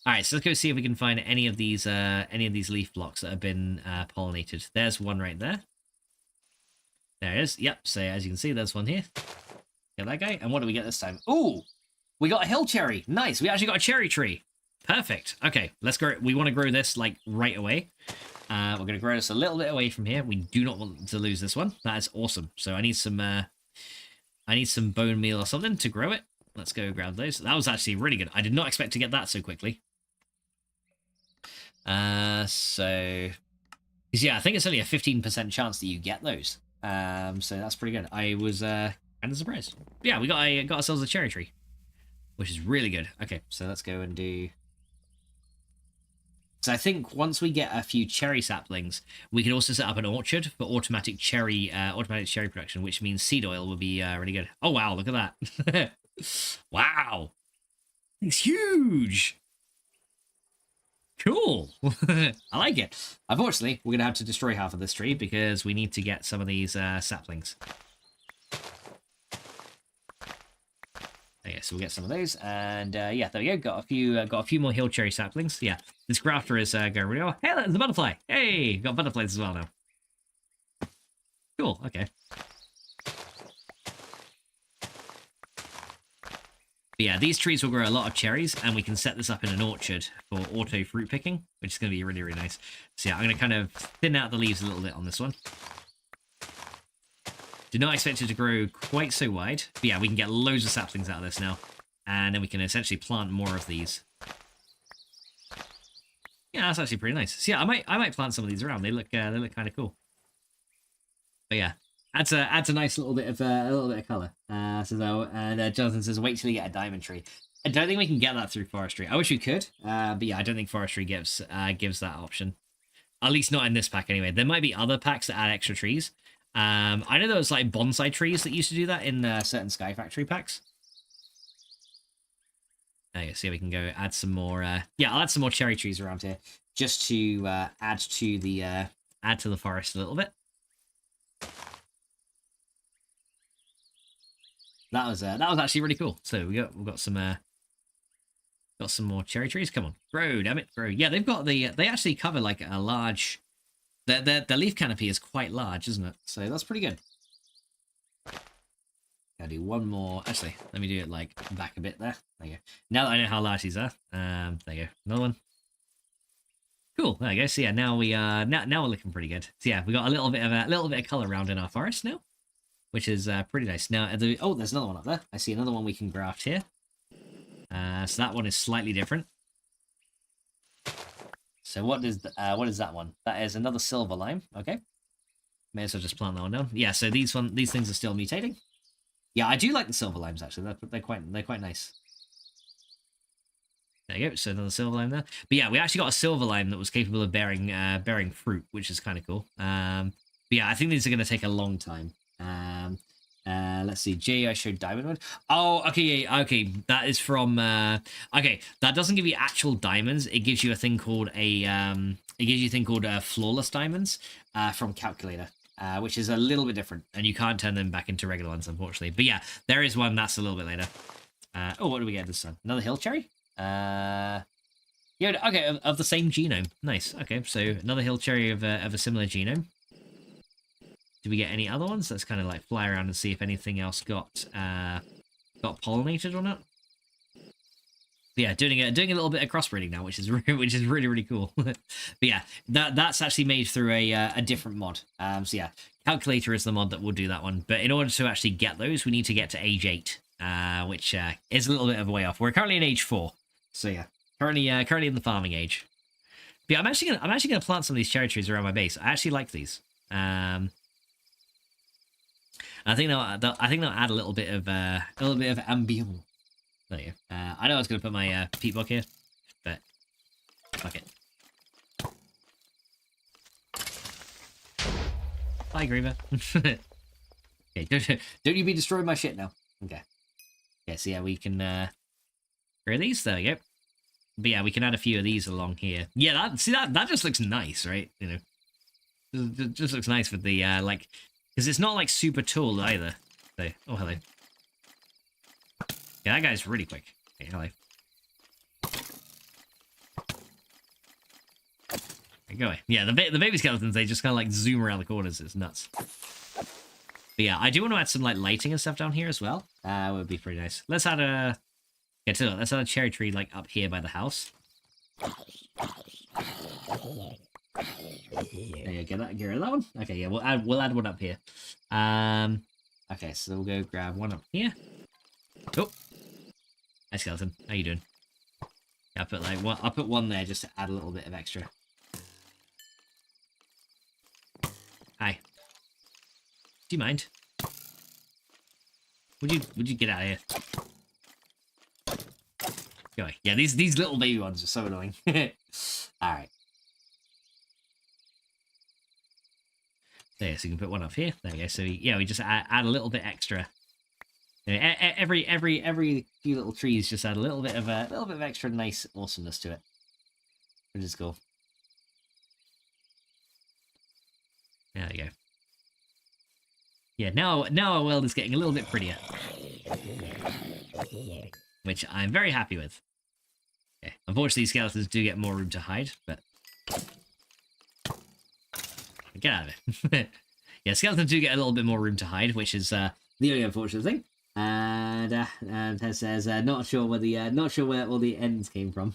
All right, so let's go see if we can find any of these leaf blocks that have been pollinated. There's one right there. There it is. Yep. So as you can see, there's one here. Get that guy. And what do we get this time? Ooh, we got a hill cherry. Nice. We actually got a cherry tree. Perfect. Okay, let's grow. We want to grow this like right away. We're going to grow this a little bit away from here. We do not want to lose this one. That is awesome. So I need some bone meal or something to grow it. Let's go grab those. That was actually really good. I did not expect to get that so quickly. So yeah, I think it's only a 15% chance that you get those. So that's pretty good. I was And a surprise. Yeah, we got ourselves a cherry tree, which is really good. Okay, so let's go and do. So I think once we get a few cherry saplings, we can also set up an orchard for automatic cherry production, which means seed oil will be really good. Oh wow, look at that! Wow, it's huge. Cool. I like it. Unfortunately, we're gonna have to destroy half of this tree because we need to get some of these saplings. Okay, so we'll get some of those, and yeah, there we go. Got a few more hill cherry saplings. Yeah, this grafter is going really well. Hey, there's a butterfly. Hey, got butterflies as well now. Cool. Okay. But yeah, these trees will grow a lot of cherries, and we can set this up in an orchard for auto fruit picking, which is going to be really, really nice. So yeah, I'm going to kind of thin out the leaves a little bit on this one. Do not expect it to grow quite so wide. But yeah, we can get loads of saplings out of this now, and then we can essentially plant more of these. Yeah, that's actually pretty nice. So yeah, I might plant some of these around. They look kind of cool. But yeah. Adds a nice little bit of color. And Jonathan says, "Wait till you get a diamond tree." I don't think we can get that through forestry. I wish we could, but yeah, I don't think forestry gives that option. At least not in this pack, anyway. There might be other packs that add extra trees. I know there was like bonsai trees that used to do that in certain Sky Factory packs. Okay, so we can go add some more. Yeah, I'll add some more cherry trees around here just to add to the forest a little bit. That was actually really cool. So we've got some more cherry trees. Come on, grow, damn it, grow. Yeah, they actually cover like a large. Their leaf canopy is quite large, isn't it? So that's pretty good. Gotta do one more. Actually, let me do it like back a bit there. There you go. Now that I know how large these are, there you go. Another one. Cool. There you go. So yeah, now we're looking pretty good. So yeah, we got a little bit of color around in our forest now, which is pretty nice. Now, oh, there's another one up there. I see another one we can graft here. So that one is slightly different. So what is that one? That is another silver lime. Okay, may as well just plant that one down. Yeah. So these things are still mutating. Yeah, I do like the silver limes actually. They're quite nice. There you go. So another silver lime there. But yeah, we actually got a silver lime that was capable of bearing fruit, which is kind of cool. But yeah, I think these are going to take a long time. Let's see. I showed diamond one. Oh, okay, yeah, okay. That is from. Okay, that doesn't give you actual diamonds. It gives you a thing called flawless diamonds from Calculator, which is a little bit different, and you can't turn them back into regular ones, unfortunately. But yeah, there is one that's a little bit later. Oh, what do we get this time? Another hill cherry. Yeah, okay, of the same genome. Nice. Okay, so another hill cherry of a similar genome. Do we get any other ones? Let's kind of like fly around and see if anything else got pollinated or not. But yeah, doing a little bit of crossbreeding now, which is really cool. But yeah, that's actually made through a different mod. So yeah, Calculator is the mod that will do that one. But in order to actually get those, we need to get to age 8, which is a little bit of a way off. We're currently in age 4, so yeah, currently in the farming age. But yeah, I'm actually gonna plant some of these cherry trees around my base. I actually like these. I think they'll add a little bit of ambience. There you go. I know I was going to put my peat block here, but fuck it. Bye, Griever. Okay, don't you be destroying my shit now. Okay. Yeah, so yeah, we can grow these. There we go. But yeah, we can add a few of these along here. Yeah, that just looks nice, right? You know, it just looks nice with the like. Because it's not like super tall either. So, oh, hello. Yeah, that guy's really quick. Okay, hello. Okay, go away. Yeah, the baby skeletons, they just kind of like zoom around the corners. It's nuts. But yeah, I do want to add some like lighting and stuff down here as well. Would be pretty nice. Let's add a cherry tree like up here by the house. There you go, get rid of that one. Okay, yeah, we'll add one up here. Okay, so we'll go grab one up here. Oh, hi skeleton, how you doing? Yeah, I'll put one there just to add a little bit of extra. Hi. Do you mind? Would you get out of here? Go away. Yeah, these little baby ones are so annoying. Alright. There, so you can put one up here. There you go. So yeah, we just add a little bit extra. Every few little trees just add a little bit of extra nice awesomeness to it, which is cool. There we go. Yeah, now our world is getting a little bit prettier, which I'm very happy with. Yeah, unfortunately, skeletons do get more room to hide, but get out of it. Yeah, skeletons do get a little bit more room to hide, which is the only unfortunate thing. And Pez says, not sure where all the ends came from.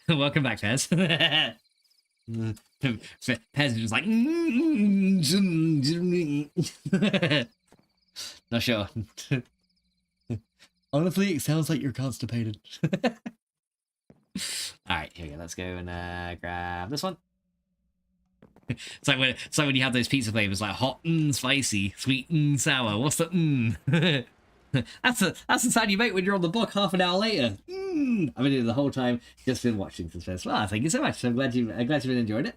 Welcome back, Pez. Pez was like, not sure. Honestly, it sounds like you're constipated. Alright, here we go. Let's go and grab this one. It's like when you have those pizza flavors like hot and spicy, sweet and sour. What's the That's the sound you make when you're on the block half an hour later. I've been here the whole time, just been watching since first. Well, thank you so much. I'm glad you've been enjoying it.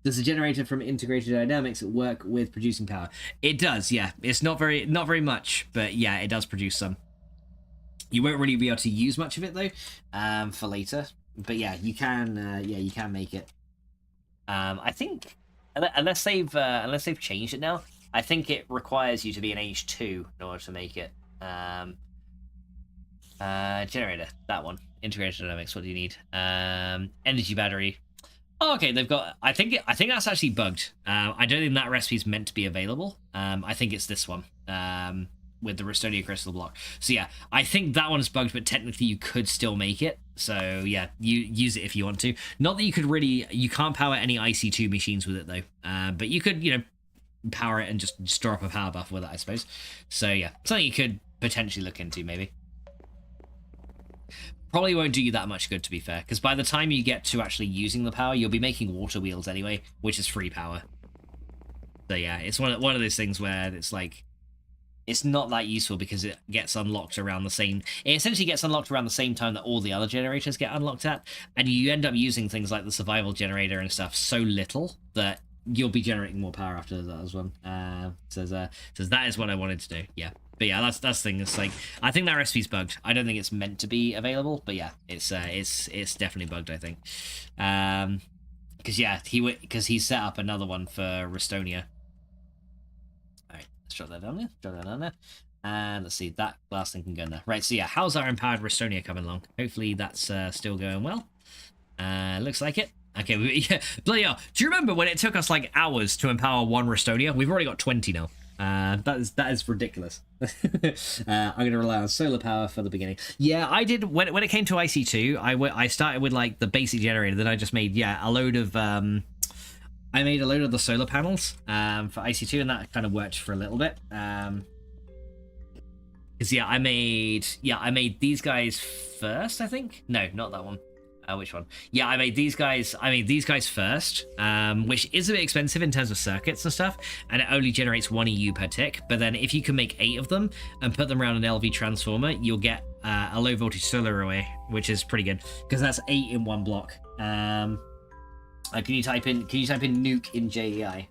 Does the generator from Integrated Dynamics work with producing power? It does, yeah. It's not very much, but yeah, it does produce some. You won't really be able to use much of it though, for later. But yeah, you can make it. I think unless they've changed it now, I think it requires you to be an age 2 in order to make it. Generator, that one. Integrated Dynamics, what do you need? Energy battery. Oh, okay, they've got I think that's actually bugged. I don't think that recipe is meant to be available. I think it's this one. With the Restonia crystal block. So yeah, I think that one is bugged, but technically you could still make it. So yeah, you use it if you want to. Not that you can't power any IC2 machines with it though. But you could, power it and just store up a power buff with it, I suppose. So yeah, something you could potentially look into maybe. Probably won't do you that much good, to be fair, because by the time you get to actually using the power, you'll be making water wheels anyway, which is free power. So yeah, it's one of those things where it's like, it's not that useful because it gets unlocked around the same... It essentially gets unlocked around the same time that all the other generators get unlocked at, and you end up using things like the survival generator and stuff so little that you'll be generating more power after that as well. Says that is what I wanted to do. Yeah, but yeah, that's the thing. It's like, I think that recipe's bugged. I don't think it's meant to be available, but yeah, it's definitely bugged, I think. Because he set up another one for Restonia. Let's drop that down there. And let's see, that last thing can go in there. Right, so yeah, how's our empowered Restonia coming along? Hopefully that's still going well. Looks like it. Okay, yeah, bloody hell. Do you remember when it took us like hours to empower one Restonia? We've already got 20 now. That is ridiculous. I'm going to rely on solar power for the beginning. Yeah, I did, when it came to IC2, I started with like the basic generator, then I just made, a load of... I made a load of the solar panels for IC2, and that kind of worked for a little bit. Because I made these guys first, I think. No, not that one. Which one? Yeah, I made these guys first, which is a bit expensive in terms of circuits and stuff, and it only generates 1 EU per tick. But then if you can make 8 of them and put them around an LV transformer, you'll get a low voltage solar array, which is pretty good because that's 8 in one block. Can you type in nuke in JEI?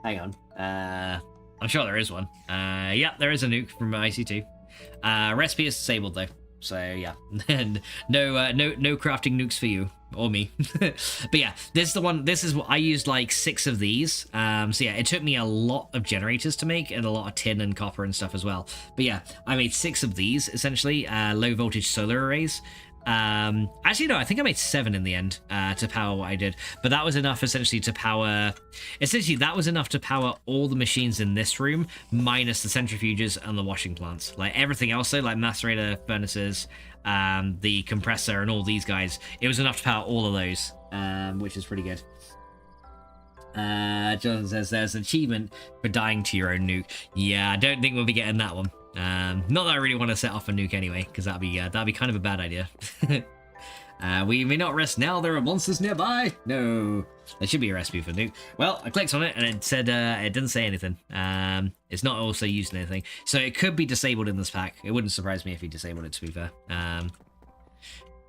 Hang on. I'm sure there is one. Yeah, there is a nuke from IC2. Recipe is disabled though. So yeah, no crafting nukes for you or me. But yeah, this is the one. This is what I used, like 6 of these. So yeah, it took me a lot of generators to make and a lot of tin and copper and stuff as well. But yeah, I made 6 of these essentially, low voltage solar arrays. Actually, no, I think I made 7 in the end to power what I did, but that was enough essentially to power all the machines in this room minus the centrifuges and the washing plants. Like everything else though, like macerator furnaces, the compressor and all these guys, it was enough to power all of those, which is pretty good. Jonathan says there's an achievement for dying to your own nuke. Yeah, I don't think we'll be getting that one. Not that I really want to set off a nuke anyway, because that'd be kind of a bad idea. We may not rest now, there are monsters nearby. No. There should be a recipe for nuke. Well, I clicked on it and it said it didn't say anything. It's not also used in anything. So it could be disabled in this pack. It wouldn't surprise me if he disabled it, to be fair.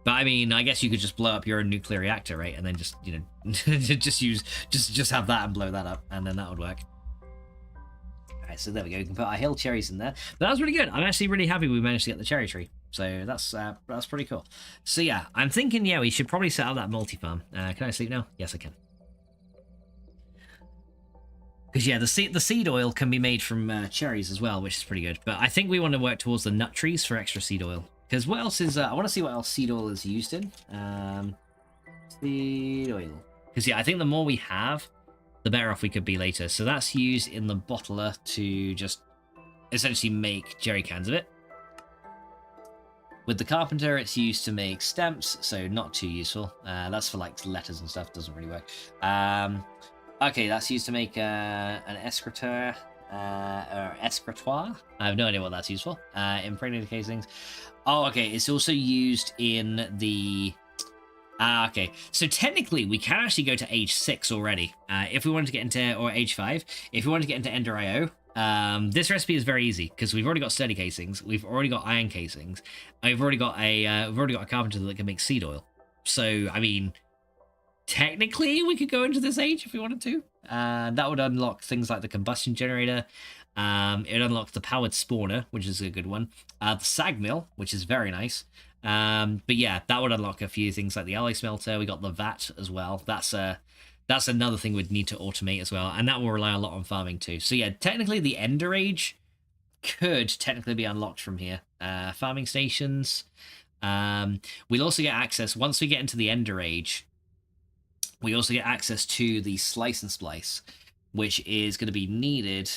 But I mean, I guess you could just blow up your own nuclear reactor, right? And then just, you know, just have that and blow that up, and then that would work. Alright, so there we go. We can put our hill cherries in there. But that was really good. I'm actually really happy we managed to get the cherry tree. So that's pretty cool. So yeah, I'm thinking, yeah, we should probably set up that multi-farm. Can I sleep now? Yes, I can. Because yeah, the seed oil can be made from cherries as well, which is pretty good. But I think we want to work towards the nut trees for extra seed oil. Because what else is... I want to see what else seed oil is used in. Seed oil. Because yeah, I think the more we have, the better off we could be later. So that's used in the bottler to just essentially make jerry cans of it. With the carpenter, it's used to make stamps, so not too useful. That's for like letters and stuff, doesn't really work. Okay, that's used to make an escritoire. Or escritoire. I have no idea what that's used for. Impregnated casings. Oh, okay. It's also used in the. Okay. So technically, we can actually go to age 6 already. If we wanted to get into, or age 5, if we wanted to get into Ender IO. This recipe is very easy because we've already got sturdy casings, we've already got iron casings, and we've already got a carpenter that can make seed oil. So I mean, technically, we could go into this age if we wanted to. That would unlock things like the combustion generator. It would unlock the powered spawner, which is a good one. The sag mill, which is very nice. But yeah, that would unlock a few things like the alloy smelter. We got the vat as well. That's another thing we'd need to automate as well, and that will rely a lot on farming too. So yeah, technically the Ender Age could technically be unlocked from here. Farming stations. We'll also get access, once we get into the Ender Age, we also get access to the Slice and Splice, which is going to be needed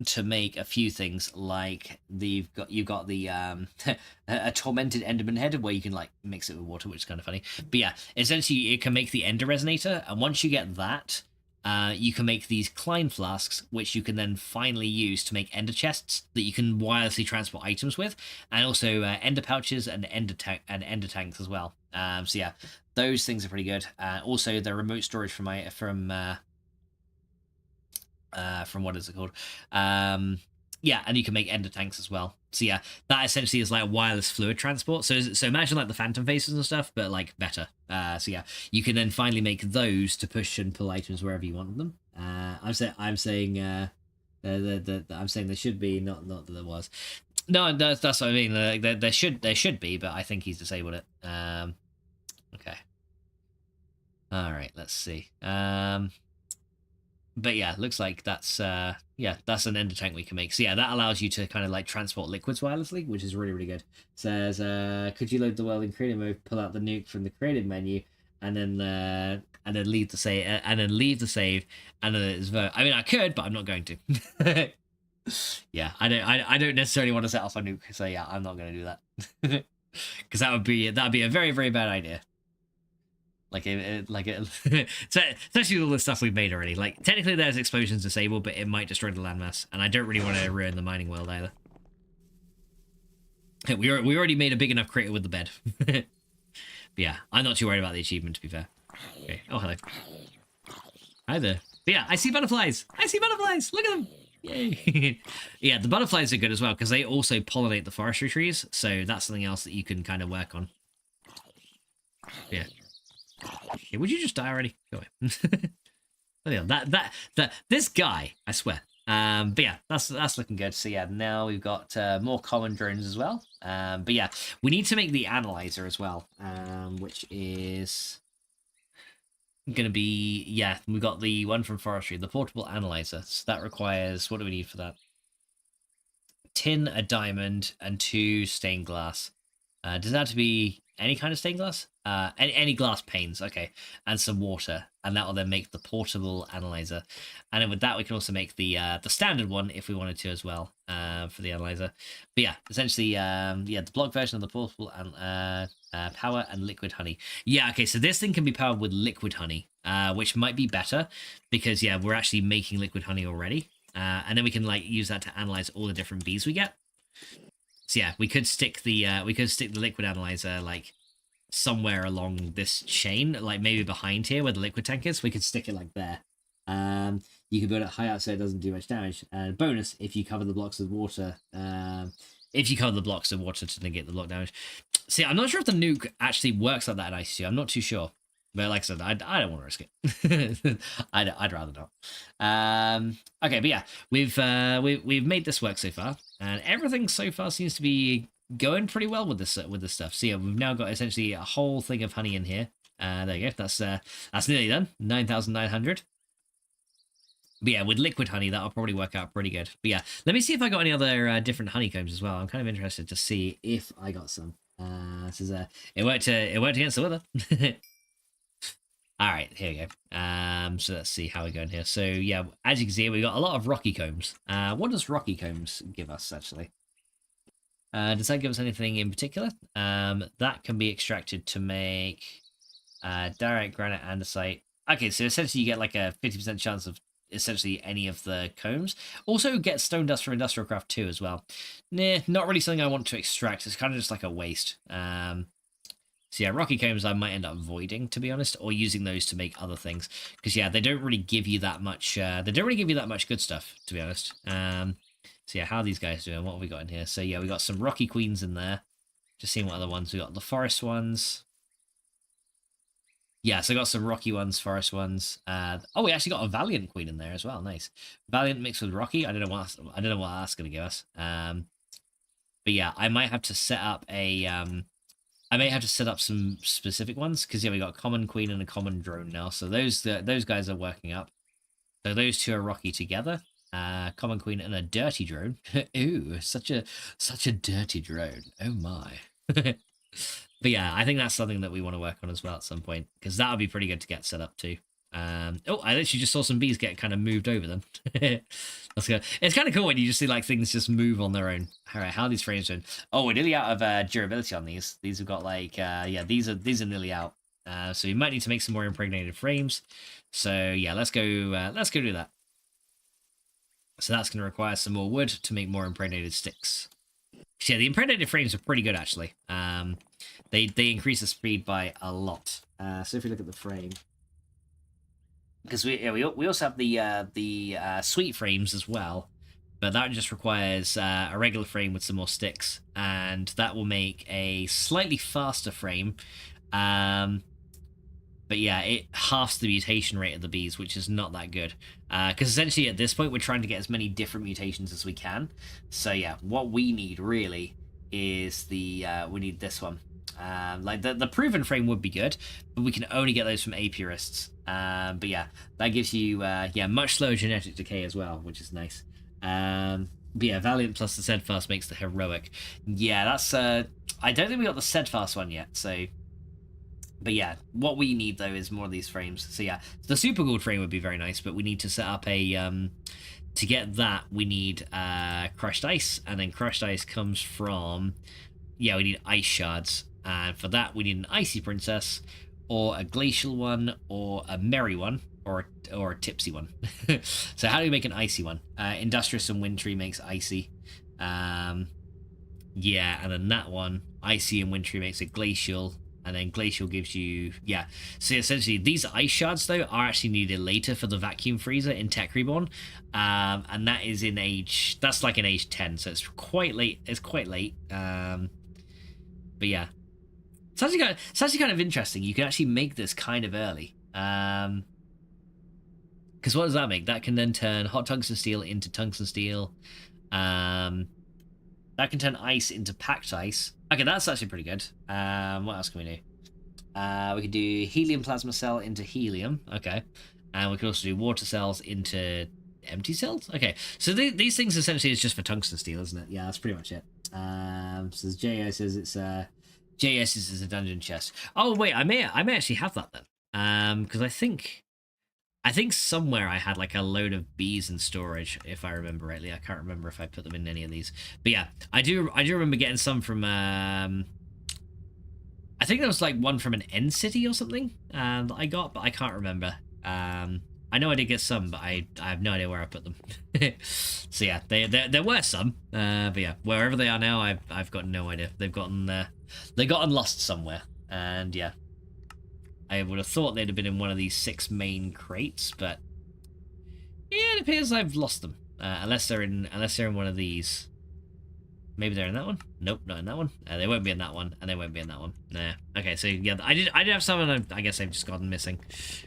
to make a few things like you've got the a tormented enderman head where you can like mix it with water, which is kind of funny. But yeah, essentially it can make the ender resonator, and once you get that, you can make these Klein flasks, which you can then finally use to make ender chests that you can wirelessly transport items with, and also ender pouches and ender tanks as well. So yeah, those things are pretty good. Also the remote storage from what is it called? Yeah, and you can make ender tanks as well. So yeah, that essentially is like wireless fluid transport. So imagine like the phantom faces and stuff, but like better. So yeah, you can then finally make those to push and pull items wherever you want them. I'm saying there should be, not that there was. No, that's what I mean. There should be, but I think he's disabled it. Okay. All right, let's see. But yeah, looks like that's that's an ender tank we can make. So yeah, that allows you to kind of like transport liquids wirelessly, which is really, really good. It says, could you load the world in creative mode, pull out the nuke from the creative menu, and then leave the save, and then it's vote. I mean, I could, but I'm not going to. Yeah, I don't necessarily want to set off a nuke, so yeah, I'm not going to do that. Because that'd be a very, very bad idea. Especially all the stuff we've made already. Like, technically there's explosions disabled, but it might destroy the landmass, and I don't really want to ruin the mining world either. We already made a big enough crater with the bed. But yeah, I'm not too worried about the achievement, to be fair. Okay. Oh, hello. Hi there. But yeah, I see butterflies. Look at them. Yay. Yeah, the butterflies are good as well, because they also pollinate the forestry trees, so that's something else that you can kind of work on. Yeah. Yeah, would you just die already? Go away. This guy, I swear. But yeah, that's looking good. So yeah, now we've got more common drones as well. But yeah, we need to make the analyzer as well, which is gonna be, yeah, we got the one from forestry, the portable analyzer. So that requires, what do we need for that? Tin, a diamond, and 2 stained glass. Does that have to be any kind of stained glass? Any glass panes, okay, and some water, and that will then make the portable analyzer. And then with that, we can also make the standard one if we wanted to as well, for the analyzer. But yeah, essentially, the block version of the portable power and liquid honey. Yeah, okay, so this thing can be powered with liquid honey, which might be better because yeah, we're actually making liquid honey already, and then we can like use that to analyze all the different bees we get. So yeah, we could stick the liquid analyzer like somewhere along this chain, like maybe behind here where the liquid tank is. We could stick it like there. You can build it high up so it doesn't do much damage. And bonus, if you cover the blocks with water, to negate the block damage. See, I'm not sure if the nuke actually works like that in Ice 2. I'm not too sure. But like I said, I don't want to risk it. I'd rather not. Okay, but yeah, we've made this work so far, and everything so far seems to be going pretty well with this stuff. So yeah, we've now got essentially a whole thing of honey in here. There you go. That's nearly done. 9,900. But yeah, with liquid honey, that'll probably work out pretty good. But yeah, let me see if I got any other different honeycombs as well. I'm kind of interested to see if I got some. This is it worked against the weather. All right, here we go. So let's see how we're going here. So yeah, as you can see, we got a lot of rocky combs. What does rocky combs give us actually? Does that give us anything in particular? That can be extracted to make direct granite andesite. Okay, so essentially you get like a 50% chance of essentially any of the combs. Also get stone dust from industrial craft 2 as well. Nah, not really something I want to extract. It's kind of just like a waste. So yeah, rocky combs I might end up voiding, to be honest, or using those to make other things. Because yeah, they don't really give you that much. They don't really give you that much good stuff, to be honest. So yeah, how are these guys doing? What have we got in here? So yeah, we got some rocky queens in there. Just seeing what other ones we got. The forest ones. Yeah, so I got some rocky ones, forest ones. Oh, we actually got a valiant queen in there as well. Nice. Valiant mixed with rocky. I don't know what that's gonna give us. But yeah, I might have to set up a I may have to set up some specific ones because yeah, we got a common queen and a common drone now. So those guys are working up. So those two are rocky together. Common queen and a dirty drone. Ooh, such a dirty drone. Oh my. But yeah, I think that's something that we want to work on as well at some point, because that would be pretty good to get set up too. Oh, I literally just saw some bees get kind of moved over them. Let's go. It's kind of cool when you just see like things just move on their own. All right, how are these frames doing? Oh, we're nearly out of durability on these. These have got like yeah, these are nearly out. So we might need to make some more impregnated frames. So yeah, let's go do that. So that's going to require some more wood to make more impregnated sticks. So yeah, the impregnated frames are pretty good actually. They increase the speed by a lot. So if we look at the frame, because we also have the sweet frames as well, but that just requires a regular frame with some more sticks, and that will make a slightly faster frame. But yeah, it halves the mutation rate of the bees, which is not that good. Because essentially at this point, we're trying to get as many different mutations as we can. So yeah, what we need really is we need this one. Like the proven frame would be good, but we can only get those from apurists. But yeah, that gives you yeah, much slower genetic decay as well, which is nice. But yeah, Valiant plus the Steadfast makes the heroic. Yeah, that's I don't think we got the Steadfast one yet, so. But yeah, what we need though is more of these frames. So yeah, the super gold frame would be very nice, but we need to set up a to get that we need crushed ice, and then crushed ice comes from, yeah, we need ice shards, and for that we need an icy princess, or a glacial one, or a merry one, or a tipsy one. So how do we make an icy one? Industrious and wintry makes icy. Yeah, and then that one, icy and wintry, makes a glacial. And then glacial gives you, yeah. So essentially, these ice shards though are actually needed later for the vacuum freezer in Tech Reborn, and that is in age. That's like in age 10, so it's quite late. It's quite late. But yeah, it's actually kind of interesting. You can actually make this kind of early. Because what does that make? That can then turn hot tungsten steel into tungsten steel. That can turn ice into packed ice. Okay, that's actually pretty good. What else can we do? We could do helium plasma cell into helium. Okay. And we could also do water cells into empty cells. Okay. So these things essentially is just for tungsten steel, isn't it? Yeah, that's pretty much it. So JS says it's JS is a dungeon chest. Oh wait, I may actually have that then. Because I think somewhere I had like a load of bees in storage, if I remember rightly. I can't remember if I put them in any of these. But yeah, I do remember getting some from I think there was like one from an end city or something that I got, but I can't remember. I know I did get some, but I have no idea where I put them. So yeah, there were some, but yeah, wherever they are now, I've got no idea. They've gotten lost somewhere. And yeah, I would have thought they'd have been in one of these 6 main crates, but yeah, it appears I've lost them. Unless they're in one of these. Maybe they're in that one. Nope, not in that one. They won't be in that one, and they won't be in that one. Nah. Okay, so yeah, I did have some, and I guess they've just gotten missing.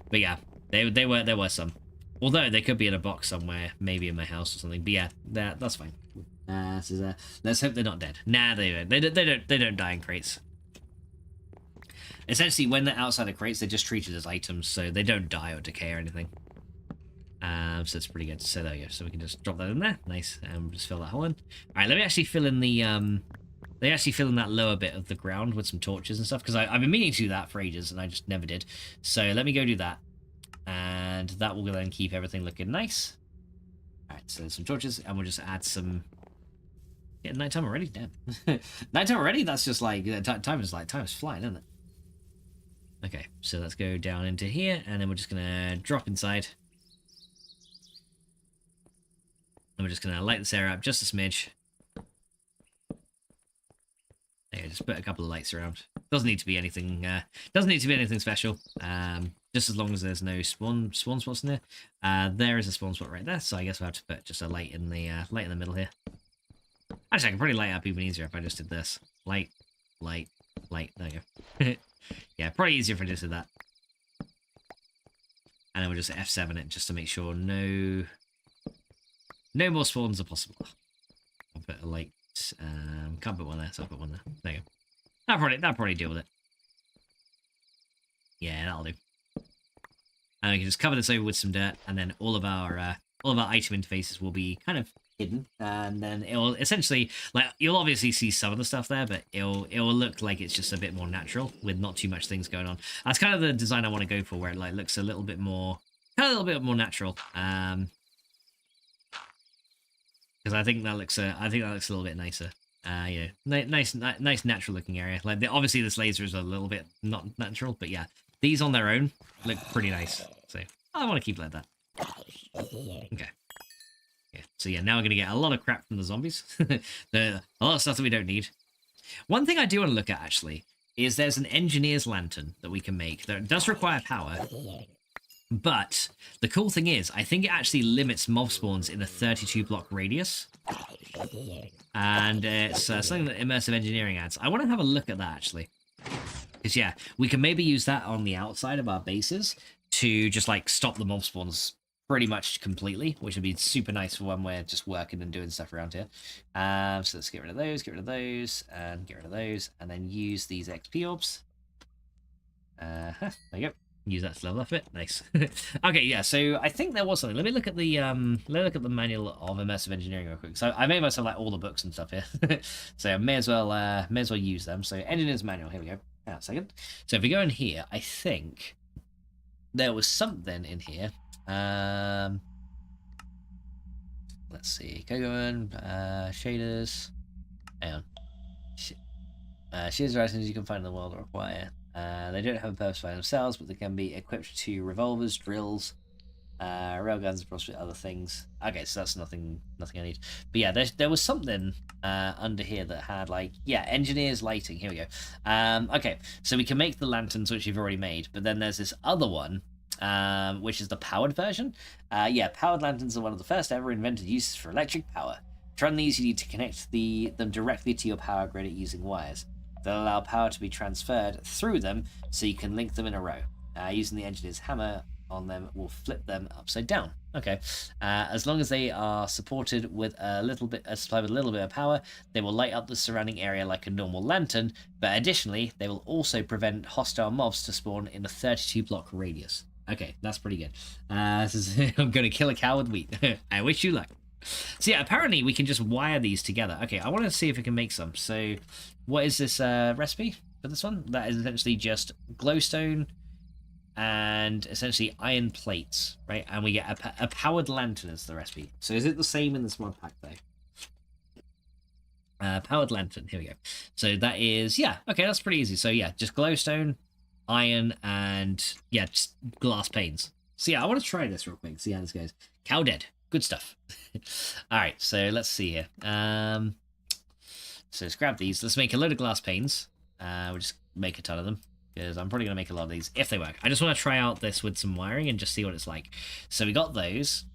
But yeah, there were some. Although they could be in a box somewhere, maybe in my house or something. But yeah, that's fine. Let's hope they're not dead. Nah, they don't die in crates. Essentially, when they're outside of crates, they're just treated as items, so they don't die or decay or anything. So it's pretty good. So there we go. So we can just drop that in there. Nice. And we'll just fill that hole in. All right, let me actually fill in the that lower bit of the ground with some torches and stuff, because I've been meaning to do that for ages and I just never did. So let me go do that, and that will then keep everything looking nice. All right, so some torches, and we'll just add some. Yeah, nighttime already. Damn, nighttime already. That's just like time is flying, isn't it? Okay, so let's go down into here, and then we're just gonna drop inside. And we're just going to light this area up just a smidge. Yeah, just put a couple of lights around. Doesn't need to be anything. Doesn't need to be anything special. Just as long as there's no spawn spots in there. There is a spawn spot right there, so I guess we'll have to put just a light in the middle here. Actually, I can probably light up even easier if I just did this. Light, light, light. There you go. Yeah, probably easier if I just did that. And then we'll just F7 it just to make sure no more spawns are possible. I'll put a light. Can't put one there, so I'll put one there. There you go. That'll probably deal with it. Yeah, that'll do. And we can just cover this over with some dirt, and then all of our item interfaces will be kind of hidden, and then it'll essentially, like, you'll obviously see some of the stuff there, but it'll look like it's just a bit more natural with not too much things going on. That's kind of the design I want to go for, where it like looks a little bit more natural. Because I think that looks a little bit nicer. Yeah, nice natural looking area. Like obviously this laser is a little bit not natural, but yeah, these on their own look pretty nice. So I want to keep it like that. Okay. Yeah. So yeah, now we're gonna get a lot of crap from the zombies. A lot of stuff that we don't need. One thing I do want to look at actually is there's an engineer's lantern that we can make that does require power. But the cool thing is, I think it actually limits mob spawns in a 32 block radius. And it's something that immersive engineering adds. I want to have a look at that, actually. Because, yeah, we can maybe use that on the outside of our bases to just, like, stop the mob spawns pretty much completely, which would be super nice for when we're just working and doing stuff around here. So let's get rid of those, and get rid of those, and then use these XP orbs. There you go. Use that to level up it. Nice. Okay, yeah. So I think there was something. Let me look at the manual of immersive engineering real quick. So I made myself like all the books and stuff here. So I may as well use them. So engineer's manual. Here we go. Hang on a second. So if we go in here, I think there was something in here. Let's see. Go in. Shaders. Hang on. Shaders are items you can find in the world that require. They don't have a purpose by themselves, but they can be equipped to revolvers, drills, railguns, and possibly other things. Okay, so that's nothing I need. But yeah, there was something under here that had like, yeah, engineer's lighting. Here we go. Okay, so we can make the lanterns, which you've already made, but then there's this other one, which is the powered version. Yeah, powered lanterns are one of the first ever invented uses for electric power. To run these, you need to connect them directly to your power grid using wires. They'll allow power to be transferred through them, so you can link them in a row. Using the engineer's hammer on them will flip them upside down. Okay. As long as they are supported with supplied with a little bit of power, they will light up the surrounding area like a normal lantern, but additionally, they will also prevent hostile mobs to spawn in a 32 block radius. Okay, that's pretty good. I'm going to kill a cow with wheat. I wish you luck. So yeah, apparently we can just wire these together. Okay, I want to see if we can make some. So what is this recipe for this one? That is essentially just glowstone and essentially iron plates, right? And we get a powered lantern as the recipe. So is it the same in this Modpack though? Powered lantern, here we go. So that is, yeah, okay, that's pretty easy. So yeah, just glowstone, iron, and yeah, just glass panes. So yeah, I want to try this real quick, see how this goes. Cow dead. Good stuff. All right, so let's see here. So let's grab these. Let's make a load of glass panes. We'll just make a ton of them. because I'm probably going to make a lot of these if they work. I just want to try out this with some wiring and just see what it's like. So we got those,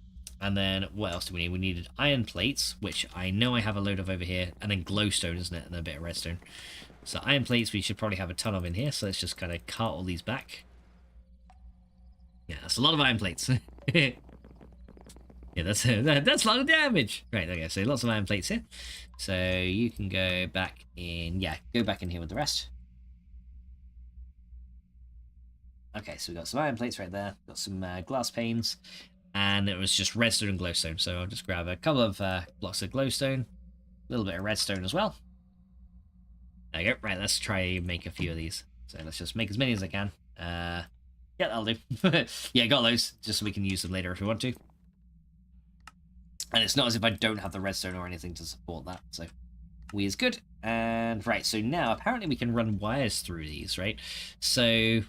and then what else do we need? We needed iron plates, which I know I have a load of over here, and then glowstone, isn't it? And a bit of redstone. So iron plates we should probably have a ton of in here, so let's just kind of cart all these back. Yeah, that's a lot of iron plates. Yeah, that's a lot of damage. Right, okay, so lots of iron plates here. So you can go back in, yeah, go back in here with the rest. Okay, so we've got some iron plates right there, got some glass panes, and it was just redstone and glowstone. So I'll just grab a couple of blocks of glowstone, a little bit of redstone as well. There you go. Right, let's try and make a few of these. So let's just make as many as I can. Yeah, that'll do. Yeah, got those, just so we can use them later if we want to. And it's not as if I don't have the redstone or anything to support that, so we is good. And right, so now apparently we can run wires through these, right? So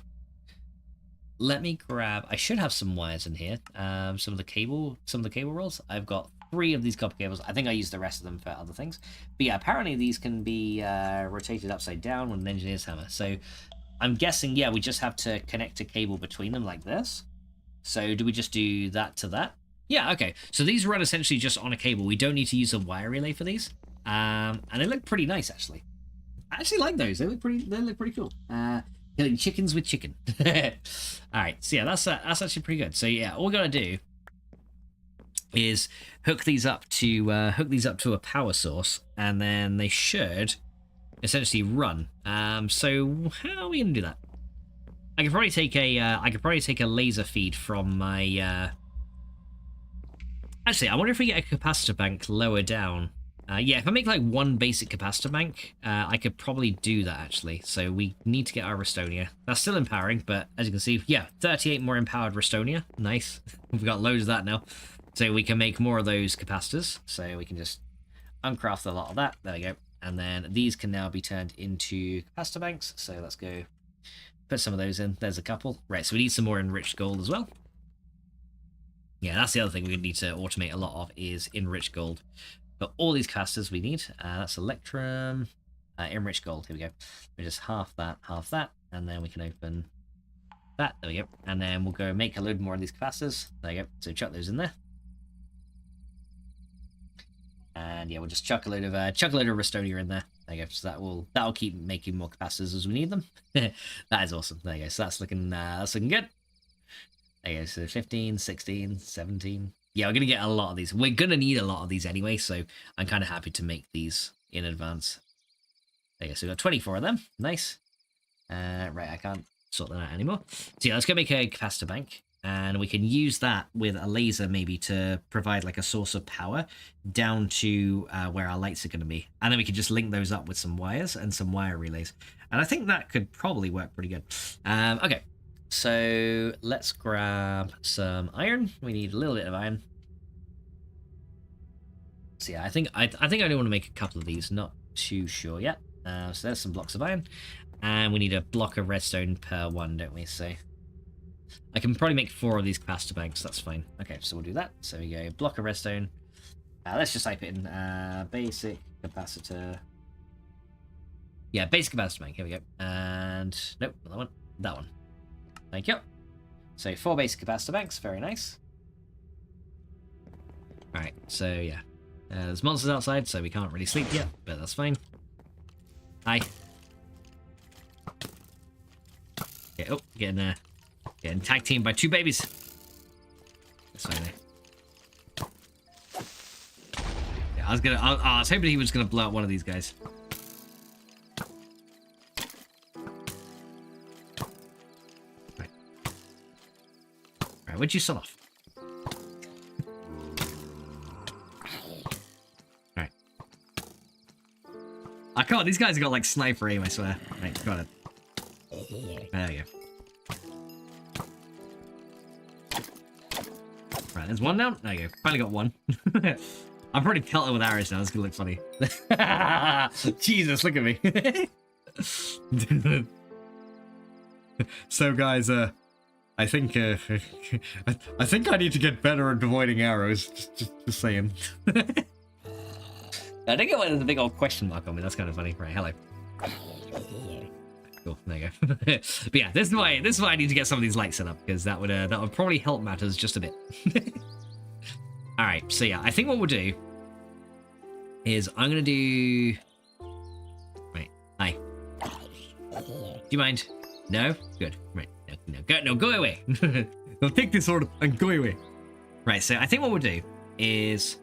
let me grab, I should have some wires in here. Some of the cable rolls. I've got 3 of these copper cables. I think I used the rest of them for other things. But yeah, apparently these can be rotated upside down with an engineer's hammer. So I'm guessing, yeah, we just have to connect a cable between them like this. So do we just do that to that? Yeah, okay. So these run essentially just on a cable. We don't need to use a wire relay for these. And they look pretty nice, actually. I actually like those. They look pretty cool. Killing chickens with chicken. Alright, so yeah, that's actually pretty good. So yeah, all we gotta do is hook these up to a power source, and then they should essentially run. So how are we gonna do that? I could probably take a laser feed from my Actually, I wonder if we get a capacitor bank lower down. Yeah, if I make like one basic capacitor bank, I could probably do that actually. So we need to get our Restonia. That's still empowering, but as you can see, yeah, 38 more empowered Restonia. Nice. We've got loads of that now. So we can make more of those capacitors. So we can just uncraft a lot of that. There we go. And then these can now be turned into capacitor banks. So let's go put some of those in. There's a couple. Right, so we need some more enriched gold as well. Yeah, that's the other thing we need to automate a lot of is enriched gold. But all these capacitors we need, that's electrum, enriched gold, here we go. We just half that, and then we can open that, there we go. And then we'll go make a load more of these capacitors, there you go. So chuck those in there. And yeah, we'll just chuck a load of Restonia in there. There you go. So that'll keep making more capacitors as we need them. That is awesome. There you go. So that's looking good. There you go. So 15, 16, 17. Yeah, we're gonna get a lot of these. We're gonna need a lot of these anyway, so I'm kind of happy to make these in advance. There you go. So we've got 24 of them. Nice. Right, I can't sort that out anymore. So yeah, let's go make a capacitor bank. And we can use that with a laser maybe to provide like a source of power down to where our lights are going to be. And then we can just link those up with some wires and some wire relays. And I think that could probably work pretty good. Okay, so let's grab some iron. We need a little bit of iron. So yeah, I think I only want to make a couple of these, not too sure yet. So there's some blocks of iron. And we need a block of redstone per one, don't we? So I can probably make 4 of these capacitor banks, that's fine. Okay, so we'll do that. So we go block of redstone. Let's just type it in basic capacitor. Yeah, basic capacitor bank, here we go. And nope, not that one. That one. Thank you. So 4 basic capacitor banks, very nice. Alright, so yeah. There's monsters outside, so we can't really sleep yet, but that's fine. Hi. Okay, oh, getting tag teamed by 2 babies. That's fine there. Yeah, I was hoping he was gonna blow up one of these guys. Right, where'd you sell off? Alright. I can't, these guys have got like sniper aim, I swear. Right, got it. There we go. Right, there's one down. There you go. Finally got one. I'm pretty pelted with arrows now. This is gonna look funny. Jesus, look at me. So, guys, I think I need to get better at avoiding arrows. Just saying. I don't get why there's a big old question mark on me. That's kind of funny. Right, hello. Cool, there you go. But yeah, this is why I need to get some of these lights set up, because that would probably help matters just a bit. All right, so yeah, I think what we'll do is I'm gonna do. Right, hi. Do you mind? No, good. Right, no, go away. I'll take this order and go away. Right, so I think what we'll do is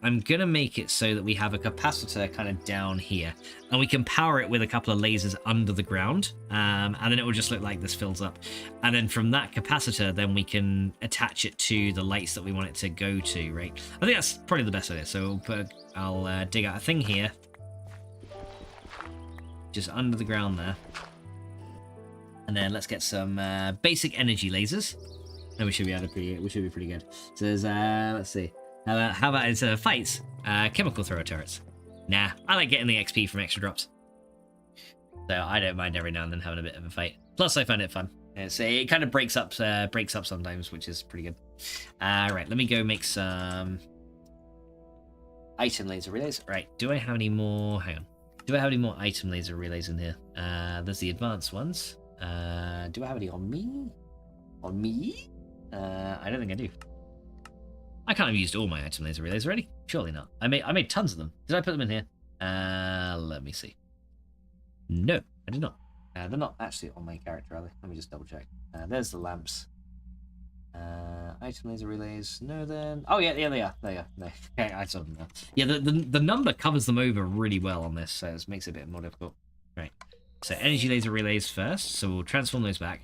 I'm gonna make it so that we have a capacitor kind of down here, and we can power it with a couple of lasers under the ground, and then it will just look like this fills up. And then from that capacitor, then we can attach it to the lights that we want it to go to, right? I think that's probably the best idea. So I'll dig out a thing here, just under the ground there, and then let's get some basic energy lasers, and we should be pretty good. So there's let's see. How about instead of fights, chemical thrower turrets? Nah, I like getting the XP from extra drops. So I don't mind every now and then having a bit of a fight. Plus, I find it fun. So it kind of breaks up sometimes, which is pretty good. Right, let me go make some item laser relays. Right, do I have any more? Hang on. Do I have any more item laser relays in here? There's the advanced ones. Do I have any on me? On me? I don't think I do. I can't have used all my item laser relays already. Surely not. I made tons of them. Did I put them in here? Let me see. No, I did not. They're not actually on my character, are they? Let me just double check. There's the lamps. Item laser relays. No, then. Oh yeah, they are. There you go. Okay, I saw them now. Yeah, the number covers them over really well on this, so it makes it a bit more difficult. Right. So energy laser relays first. So we'll transform those back.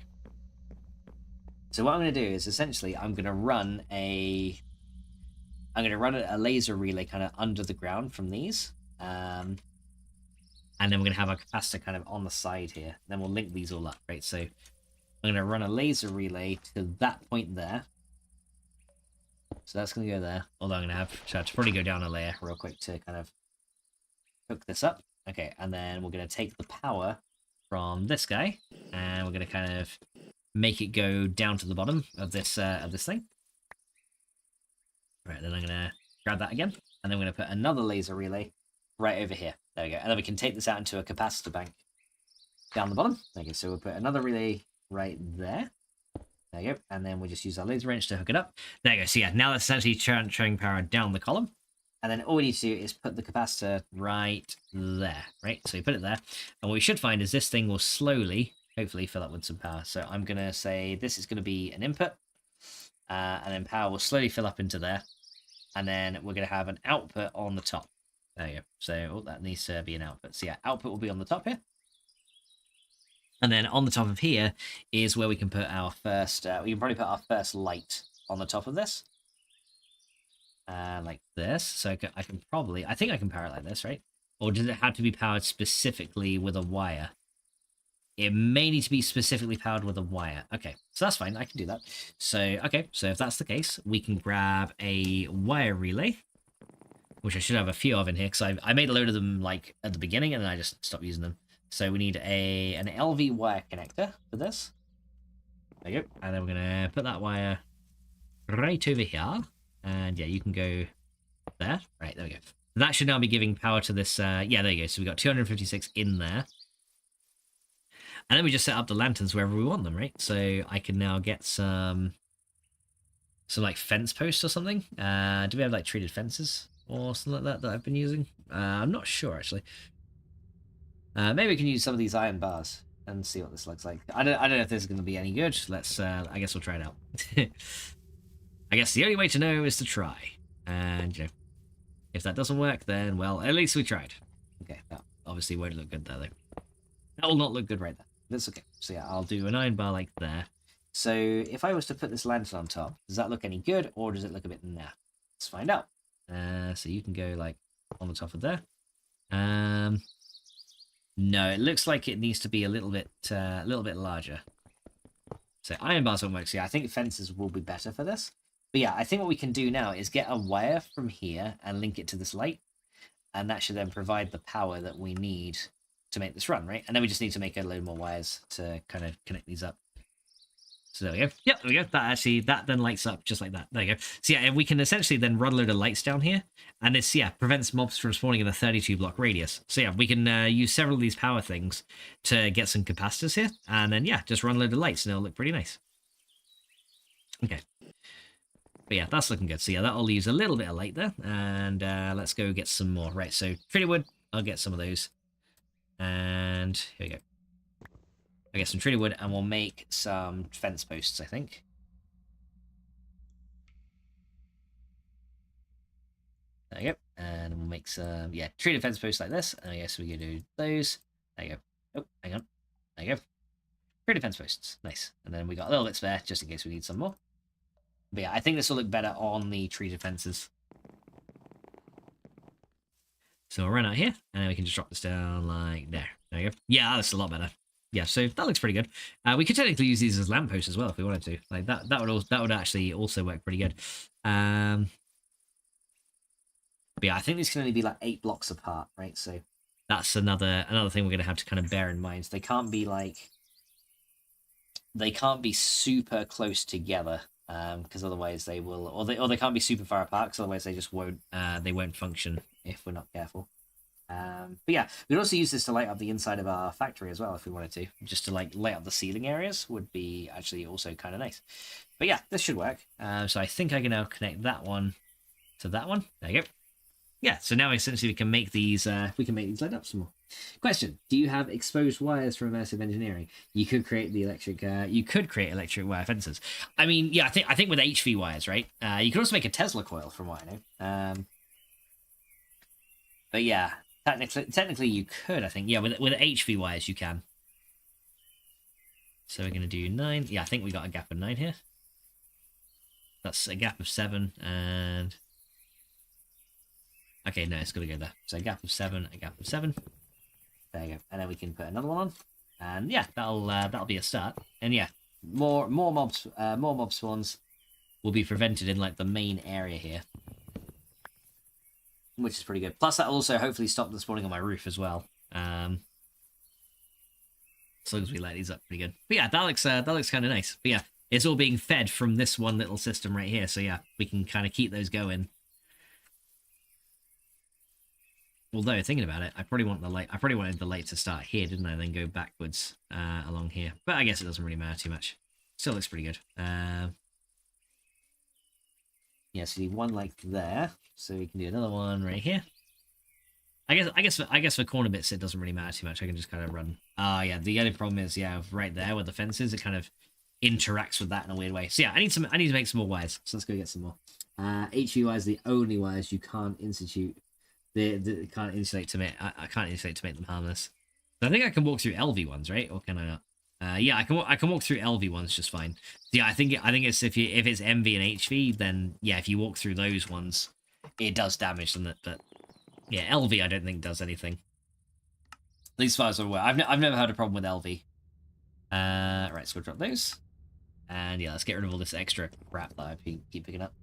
So what I'm going to do is essentially I'm going to run a laser relay kind of under the ground from these, and then we're going to have our capacitor kind of on the side here. Then we'll link these all up, right? So I'm going to run a laser relay to that point there. So that's going to go there. Although I'm going to have to probably go down a layer real quick to kind of hook this up. Okay, and then we're going to take the power from this guy, and we're going to kind of make it go down to the bottom of this thing. Right, then I'm going to grab that again, and then we're going to put another laser relay right over here. There we go. And then we can take this out into a capacitor bank down the bottom. There you go. So we'll put another relay right there. There you go. And then we'll just use our laser wrench to hook it up. There you go. So yeah, now that's essentially transferring power down the column. And then all we need to do is put the capacitor right there, right? So you put it there. And what we should find is this thing will slowly, hopefully, fill up with some power. So I'm going to say this is going to be an input. And then power will slowly fill up into there. And then we're going to have an output on the top. There you go. So that needs to be an output. So yeah, output will be on the top here. And then on the top of here is where we can put our first, we can probably put our first light on the top of this. Like this. So I can probably, I think I can power it like this, right? Or does it have to be powered specifically with a wire? It may need to be specifically powered with a wire. Okay, so that's fine. I can do that. So, okay, so if that's the case, we can grab a wire relay, which I should have a few of in here, because I made a load of them like at the beginning, and then I just stopped using them. So we need an LV wire connector for this. There you go. And then we're going to put that wire right over here. And yeah, you can go there. Right, there we go. That should now be giving power to this. Yeah, there you go. So we've got 256 in there. And then we just set up the lanterns wherever we want them, right? So I can now get some like fence posts or something. Do we have like treated fences or something like that I've been using? I'm not sure actually. Maybe we can use some of these iron bars and see what this looks like. I don't know if this is going to be any good. Let's. I guess we'll try it out. I guess the only way to know is to try. And you know, if that doesn't work, then well, at least we tried. Okay, that obviously won't look good there though. That will not look good right there. That's okay. So yeah, I'll do an iron bar like there. So if I was to put this lantern on top, does that look any good, or does it look a bit nah? Let's find out. So you can go like on the top of there. No, it looks like it needs to be a little bit larger. So iron bars won't work. So yeah, I think fences will be better for this. But yeah, I think what we can do now is get a wire from here and link it to this light, and that should then provide the power that we need to make this run, right? And then we just need to make a load more wires to kind of connect these up. So there we go. Yep, there we go. That then lights up just like that. There you go. So yeah, we can essentially then run a load of lights down here, and this prevents mobs from spawning in a 32 block radius. So yeah, we can use several of these power things to get some capacitors here, and then just run a load of lights, and it'll look pretty nice. Okay. But yeah, that's looking good. So yeah, that'll leave a little bit of light there, and let's go get some more. Right, so treated wood, I'll get some of those, and here we go. I'll get some treated wood, and we'll make some fence posts, I think. There you go. And we'll make some, treated fence posts like this. And I guess we can do those. There you go. Oh, hang on. There you go. Treated fence posts. Nice. And then we got a little bit spare, just in case we need some more. But yeah, I think this will look better on the treated fences. So we'll run out here, and then we can just drop this down like there. There you go. Yeah, that's a lot better. Yeah, so that looks pretty good. We could technically use these as lampposts as well if we wanted to. Like that would actually also work pretty good. But yeah, I think these can only be like 8 blocks apart, right? So that's another thing we're gonna have to kind of bear in mind. They can't be super close together, because otherwise they will, or they can't be super far apart, because otherwise they just won't function if we're not careful. But yeah, we could also use this to light up the inside of our factory as well if we wanted to. Just to like light up the ceiling areas would be actually also kind of nice. But yeah, this should work. So I think I can now connect that one to that one. There you go. Yeah, so now essentially we can make these light up some more. Question: do you have exposed wires for immersive engineering? You could create the electric wire fences. I mean, yeah, I think with HV wires, right? You could also make a Tesla coil, from what I know. But yeah, technically you could, I think. Yeah, with HV wires you can. So we're gonna do 9. Yeah, I think we got a gap of 9 here. That's a gap of 7, and okay, no, it's got to go there. So a gap of 7, a gap of 7. There you go. And then we can put another one on. And yeah, that'll be a start. And yeah, more mob spawns will be prevented in like the main area here, which is pretty good. Plus that'll also hopefully stop the spawning on my roof as well. As long as we light these up pretty good. But yeah, that looks kind of nice. But yeah, it's all being fed from this one little system right here. So yeah, we can kind of keep those going. Although, thinking about it, I probably wanted the light to start here, didn't I? Then go backwards along here. But I guess it doesn't really matter too much. Still looks pretty good. Yeah, so you need one like there. So we can do another one right here. I guess for corner bits it doesn't really matter too much. I can just kind of run. Yeah, the only problem is right there with the fences, it kind of interacts with that in a weird way. So yeah, I need to make some more wires. So let's go get some more. HV wires are the only wires you can't institute. They can't insulate to make. I can't insulate to make them harmless. So I think I can walk through LV ones, right? Or can I not? Yeah, I can walk through LV ones just fine. Yeah, I think it's if it's MV and HV, then yeah, if you walk through those ones, it does damage them. But yeah, LV I don't think does anything. At least as far as I'm aware, I've never had a problem with LV. Right, so we'll drop those. And yeah, let's get rid of all this extra crap that I keep picking up.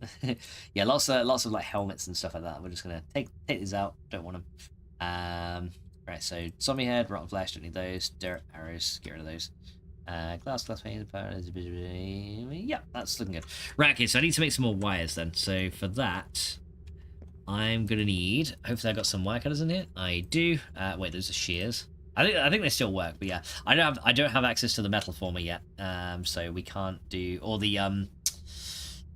Yeah, lots of like helmets and stuff like that. We're just gonna take these out. Don't want them. Right, so zombie head, rotten flesh. Don't need those. Dirt, arrows. Get rid of those. Glass pane. Yeah, that's looking good. Right, okay. So I need to make some more wires then. So for that, I'm gonna need. Hopefully, I got some wire cutters in here. I do. Wait, those are shears. I think they still work, but yeah, I don't have access to the metal former yet, so we can't do, or the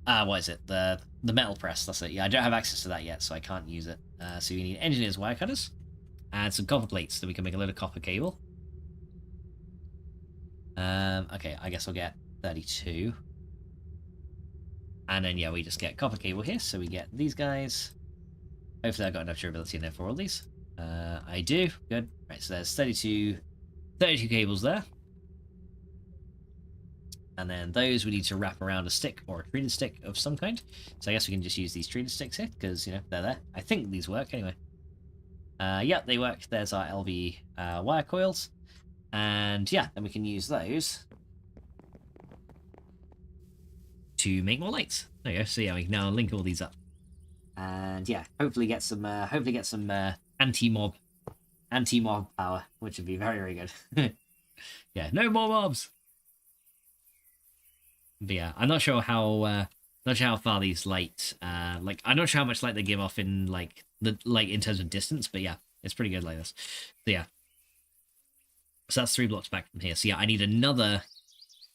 what is it, the metal press, that's it. Yeah, I don't have access to that yet, so I can't use it. So you need engineer's wire cutters and some copper plates so we can make a load of copper cable. Okay, I guess I'll get 32, and then yeah, we just get copper cable here, so we get these guys. Hopefully I got enough durability in there for all these. I do. Good. Right, so there's 32 cables there. And then those we need to wrap around a stick or a treated stick of some kind. So I guess we can just use these treated sticks here, because, you know, they're there. I think these work anyway. Yeah, they work. There's our LV wire coils. And yeah, then we can use those to make more lights. There you go. So yeah, we can now link all these up. And yeah, hopefully get some anti-mob power, which would be very, very good. Yeah, no more mobs. But yeah, I'm not sure how far these light, like I'm not sure how much light they give off in like in terms of distance, but yeah, it's pretty good like this. So yeah, so that's 3 blocks back from here. So yeah, I need another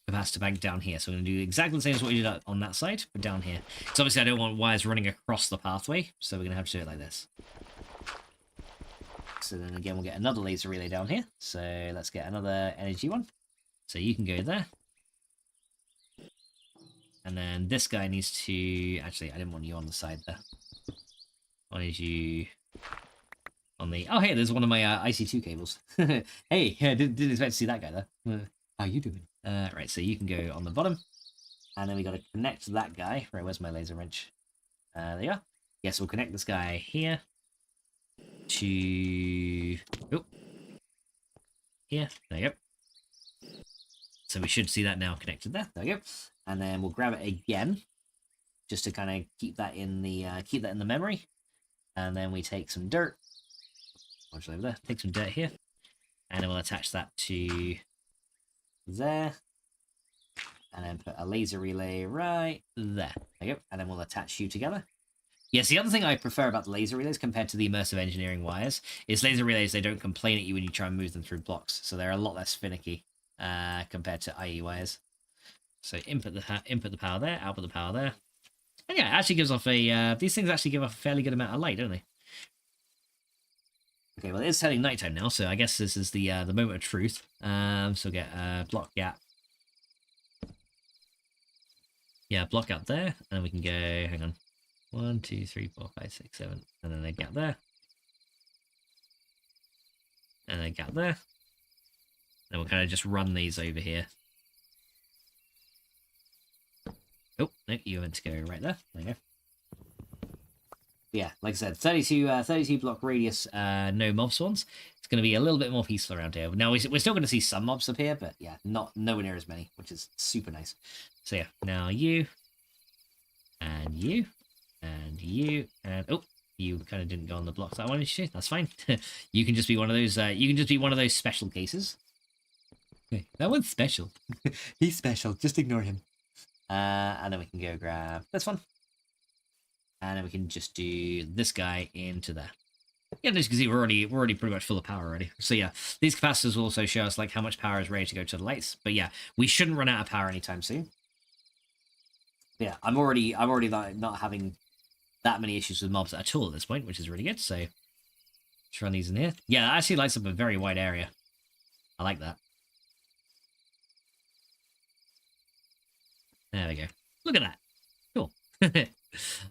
capacitor bank down here. So I'm going to do exactly the same as what we did on that side, but down here. So obviously I don't want wires running across the pathway, so we're going to have to do it like this. So then again, we'll get another laser relay down here. So let's get another energy one. So you can go there. And then this guy needs to... Actually, I didn't want you on the side there. I wanted you on the... Oh, hey, there's one of my IC2 cables. Hey, didn't expect to see that guy there. How you doing? Right, so you can go on the bottom. And then we got to connect that guy. Right, where's my laser wrench? There you are. Yes, we'll connect this guy here to... Oh. Here. There you go. So we should see that now connected there. There we go. And then we'll grab it again, just to kind of keep that in the memory. And then we take some dirt. Watch over there. Take some dirt here, and then we'll attach that to there, and then put a laser relay right there. There you go. And then we'll attach you together. Yes, the other thing I prefer about the laser relays compared to the immersive engineering wires is laser relays, they don't complain at you when you try and move them through blocks, so they're a lot less finicky compared to IE wires. So input the power there, output the power there. And yeah, it actually gives off a... these things actually give off a fairly good amount of light, don't they? Okay, well, it's turning nighttime now, so I guess this is the moment of truth. So we'll get block gap. Yeah, block gap there, and then we can go... Hang on. 1, 2, 3, 4, 5, 6, 7, and then a gap there. And a gap there. Then we'll kind of just run these over here. Oh, no, you meant to go right there. There you go. Yeah, like I said, 32 block radius, no mob spawns. It's going to be a little bit more peaceful around here. Now, we're still going to see some mobs up here, but yeah, nowhere near as many, which is super nice. So yeah, now you, and you, and you, and oh, you kind of didn't go on the blocks that I wanted you to. That's fine. You can just be one of those. You can just be one of those special cases. Okay, that one's special. He's special. Just ignore him. And then we can go grab this one. And then we can just do this guy into there. Yeah, as you can see, we're already pretty much full of power already. So yeah, these capacitors will also show us like how much power is ready to go to the lights. But yeah, we shouldn't run out of power anytime soon. But yeah, I'm already like not having that many issues with mobs at all at this point, which is really good. So let's run these in here. Yeah, that actually lights up a very wide area. I like that. There we go. Look at that. Cool.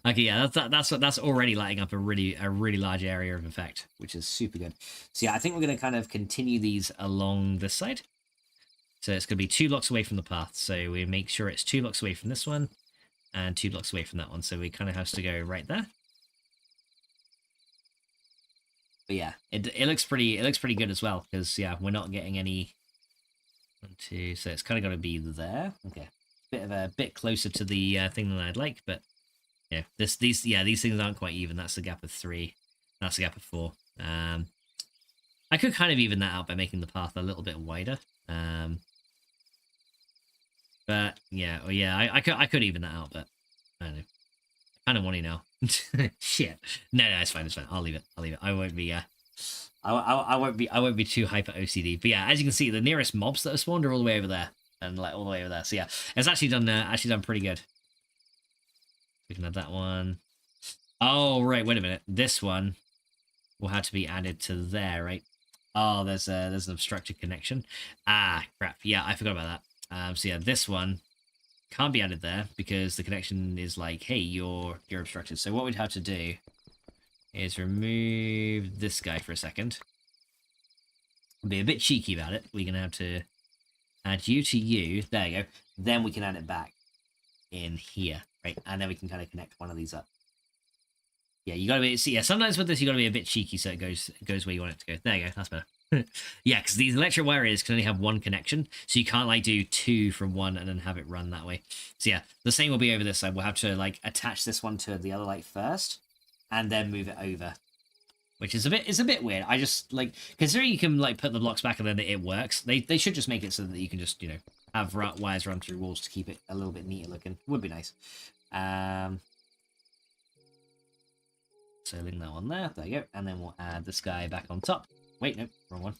Okay, yeah, that's already lighting up a really large area of effect, which is super good. So yeah, I think we're going to kind of continue these along this side. So it's going to be 2 blocks away from the path. So we make sure it's 2 blocks away from this one and 2 blocks away from that one. So we kind of have to go right there. But yeah, it looks pretty good as well, because yeah, we're not getting any 1, 2, so it's kind of got to be there. Okay. A bit closer to the thing than I'd like, but yeah, these things aren't quite even. That's a gap of 3. That's a gap of 4. I could kind of even that out by making the path a little bit wider. But yeah, I could even that out, but I don't know. I kind of want to now. Shit. No, it's fine. I'll leave it. I won't be. I won't be too hyper OCD. But yeah, as you can see, the nearest mobs that are spawned are all the way over there. And like all the way over there. So yeah, it's actually done pretty good. We can add that one. Oh right, wait a minute. This one will have to be added to there, right? Oh, there's an obstructed connection. Ah, crap. Yeah, I forgot about that. So yeah, this one can't be added there because the connection is like, hey, you're obstructed. So what we'd have to do is remove this guy for a second. Be a bit cheeky about it. We're gonna have to add you to you. There you go. Then we can add it back in here, right? And then we can kind of connect one of these up. Yeah, you gotta be. See, yeah, sometimes with this you gotta be a bit cheeky so it goes where you want it to go. There you go. That's better. Yeah, because these electric wires can only have 1 connection, so you can't like do 2 from one and then have it run that way. So yeah, the same will be over this side. We'll have to like attach this one to the other light first, and then move it over. Which is a bit weird. I just like, considering you can like put the blocks back and then it works, they should just make it so that you can just, you know, have wires run through walls to keep it a little bit neater looking. Would be nice. So link that one there. There you go. And then we'll add this guy back on top. Wait, no, wrong one.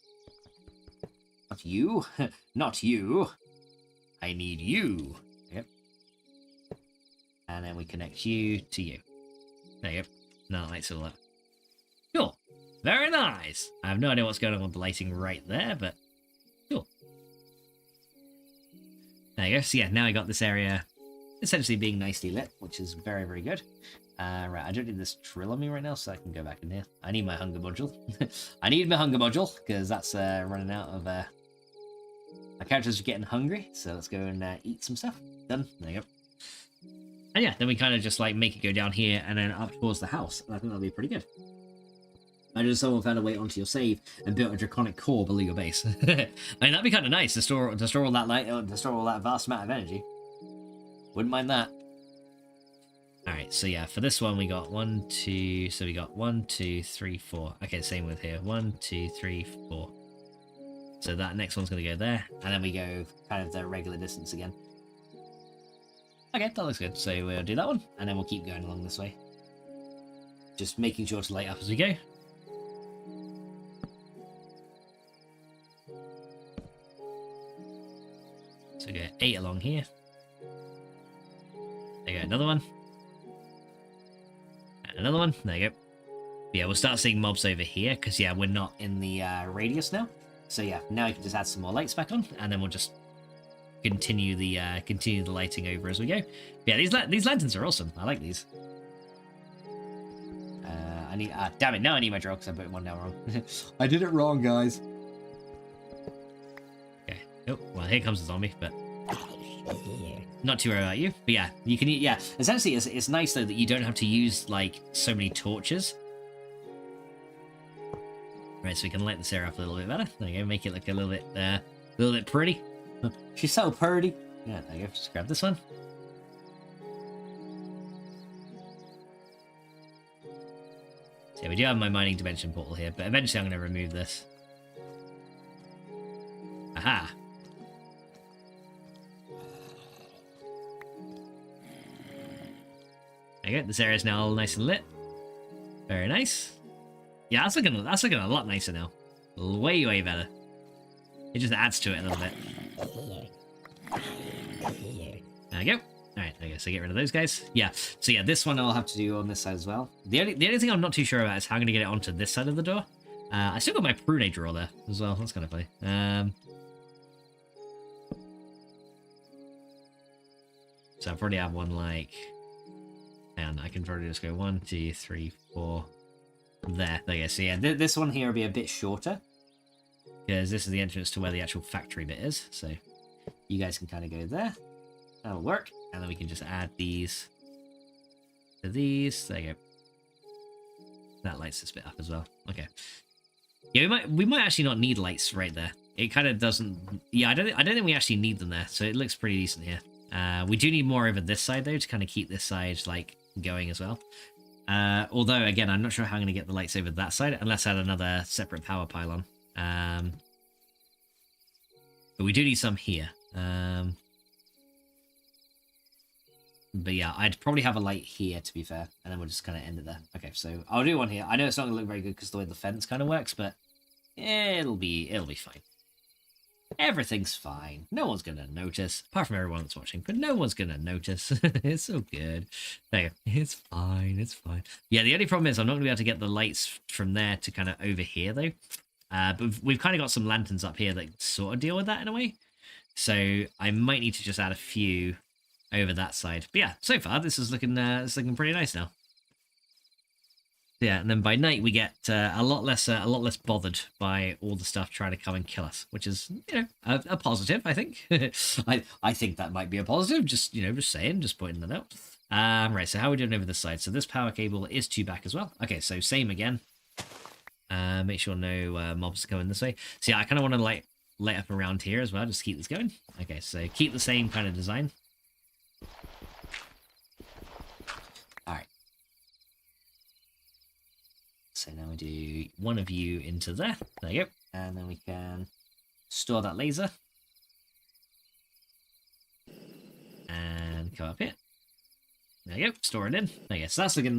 Not you. Not you. I need you. Yep. And then we connect you to you. There you go. Now that lights all up. Cool. Very nice. I have no idea what's going on with the lighting right there, but cool. There you go. So yeah, now I got this area essentially being nicely lit, which is very, very good. Right, I don't need this drill on me right now, so I can go back in here. I need my hunger module. I need my hunger module, because that's running out of... my characters are getting hungry, so let's go and eat some stuff. Done. There you go. And yeah, then we kind of just like make it go down here and then up towards the house. And I think that'll be pretty good. Imagine someone found a way onto your save and built a draconic core below your base. I mean, that'd be kind of nice to store all that light, to store all that vast amount of energy. Wouldn't mind that. Alright, so yeah, for this one we got 1, 2, so we got 1, 2, 3, 4. Okay, same with here. 1, 2, 3, 4. So that next one's going to go there, and then we go kind of the regular distance again. Okay, that looks good. So we'll do that one, and then we'll keep going along this way. Just making sure to light up as we go. So we go 8 along here. There you go, another one. And another one. There you go. Yeah, we'll start seeing mobs over here, because yeah, we're not in the radius now. So yeah, now we can just add some more lights back on, and then we'll just continue the lighting over as we go. But yeah, these lanterns are awesome. I like these. I need damn it! Now I need my drill because I put one down wrong. I did it wrong, guys. Okay. Oh well, here comes the zombie, but not too worried about you. But yeah, you can. Yeah, essentially, it's nice though that you don't have to use like so many torches. Right, so we can light this area up a little bit better. There you go, make it look a little bit pretty. She's so pretty. Yeah, there you go. Just grab this one. So yeah, we do have my mining dimension portal here, but eventually I'm going to remove this. Aha! There you go. This area is now all nice and lit. Very nice. Yeah, that's looking a lot nicer now. Way, way better. It just adds to it a little bit. There we go. Alright, I guess I get rid of those guys. Yeah, so yeah, this one I'll have to do on this side as well. The only thing I'm not too sure about is how I'm going to get it onto this side of the door. I still got my prune drawer there as well. That's kind of funny. So I'll probably have one like... And I can probably just go 1, 2, 3, 4... There you go. So yeah, this one here will be a bit shorter because this is the entrance to where the actual factory bit is. So you guys can kind of go there. That'll work. And then we can just add these to these. There you go. That lights this bit up as well. Okay. Yeah, we might actually not need lights right there. It kind of doesn't. Yeah, I don't think we actually need them there. So it looks pretty decent here. We do need more over this side though to kind of keep this side like going as well. Although, again, I'm not sure how I'm going to get the lights over that side, unless I add another separate power pylon. But we do need some here. But yeah, I'd probably have a light here, to be fair, and then we'll just kind of end it there. Okay, so I'll do one here. I know it's not going to look very good because the way the fence kind of works, but it'll be fine. Everything's fine. No one's going to notice, apart from everyone that's watching, but no one's going to notice. It's so good. There you go. It's fine. It's fine. Yeah, the only problem is I'm not going to be able to get the lights from there to kind of over here, though. But we've kind of got some lanterns up here that sort of deal with that in a way. So I might need to just add a few over that side. But yeah, so far this is looking pretty nice now. Yeah, and then by night we get a lot less bothered by all the stuff trying to come and kill us, which is, you know, a positive, I think. I think that might be a positive. Just saying, just pointing that out. Right, so how are we doing over this side? So this power cable is to back as well. Okay, so same again. Make sure no mobs are coming this way. So yeah, I kind of want to light up around here as well, just to keep this going. Okay, so keep the same kind of design. Alright. So now we do one of you into there. There you go. And then we can store that laser. come up here. There you go, store it in. I guess that's looking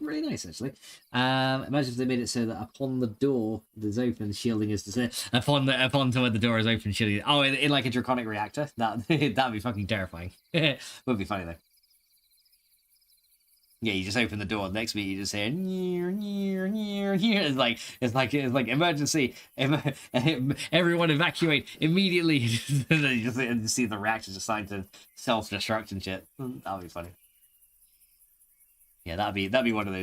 really nice, actually. Imagine if they made it so that upon the door that's open, shielding is upon to where the door is open, shielding. Oh, in like a draconic reactor. That'd be fucking terrifying. Would be funny though. Yeah, you just open the door. Next minute, you just hear near. It's like emergency. Everyone evacuate immediately. You just see the reactors assigned to self-destruct and shit. That'd be funny. Yeah, that'd be one of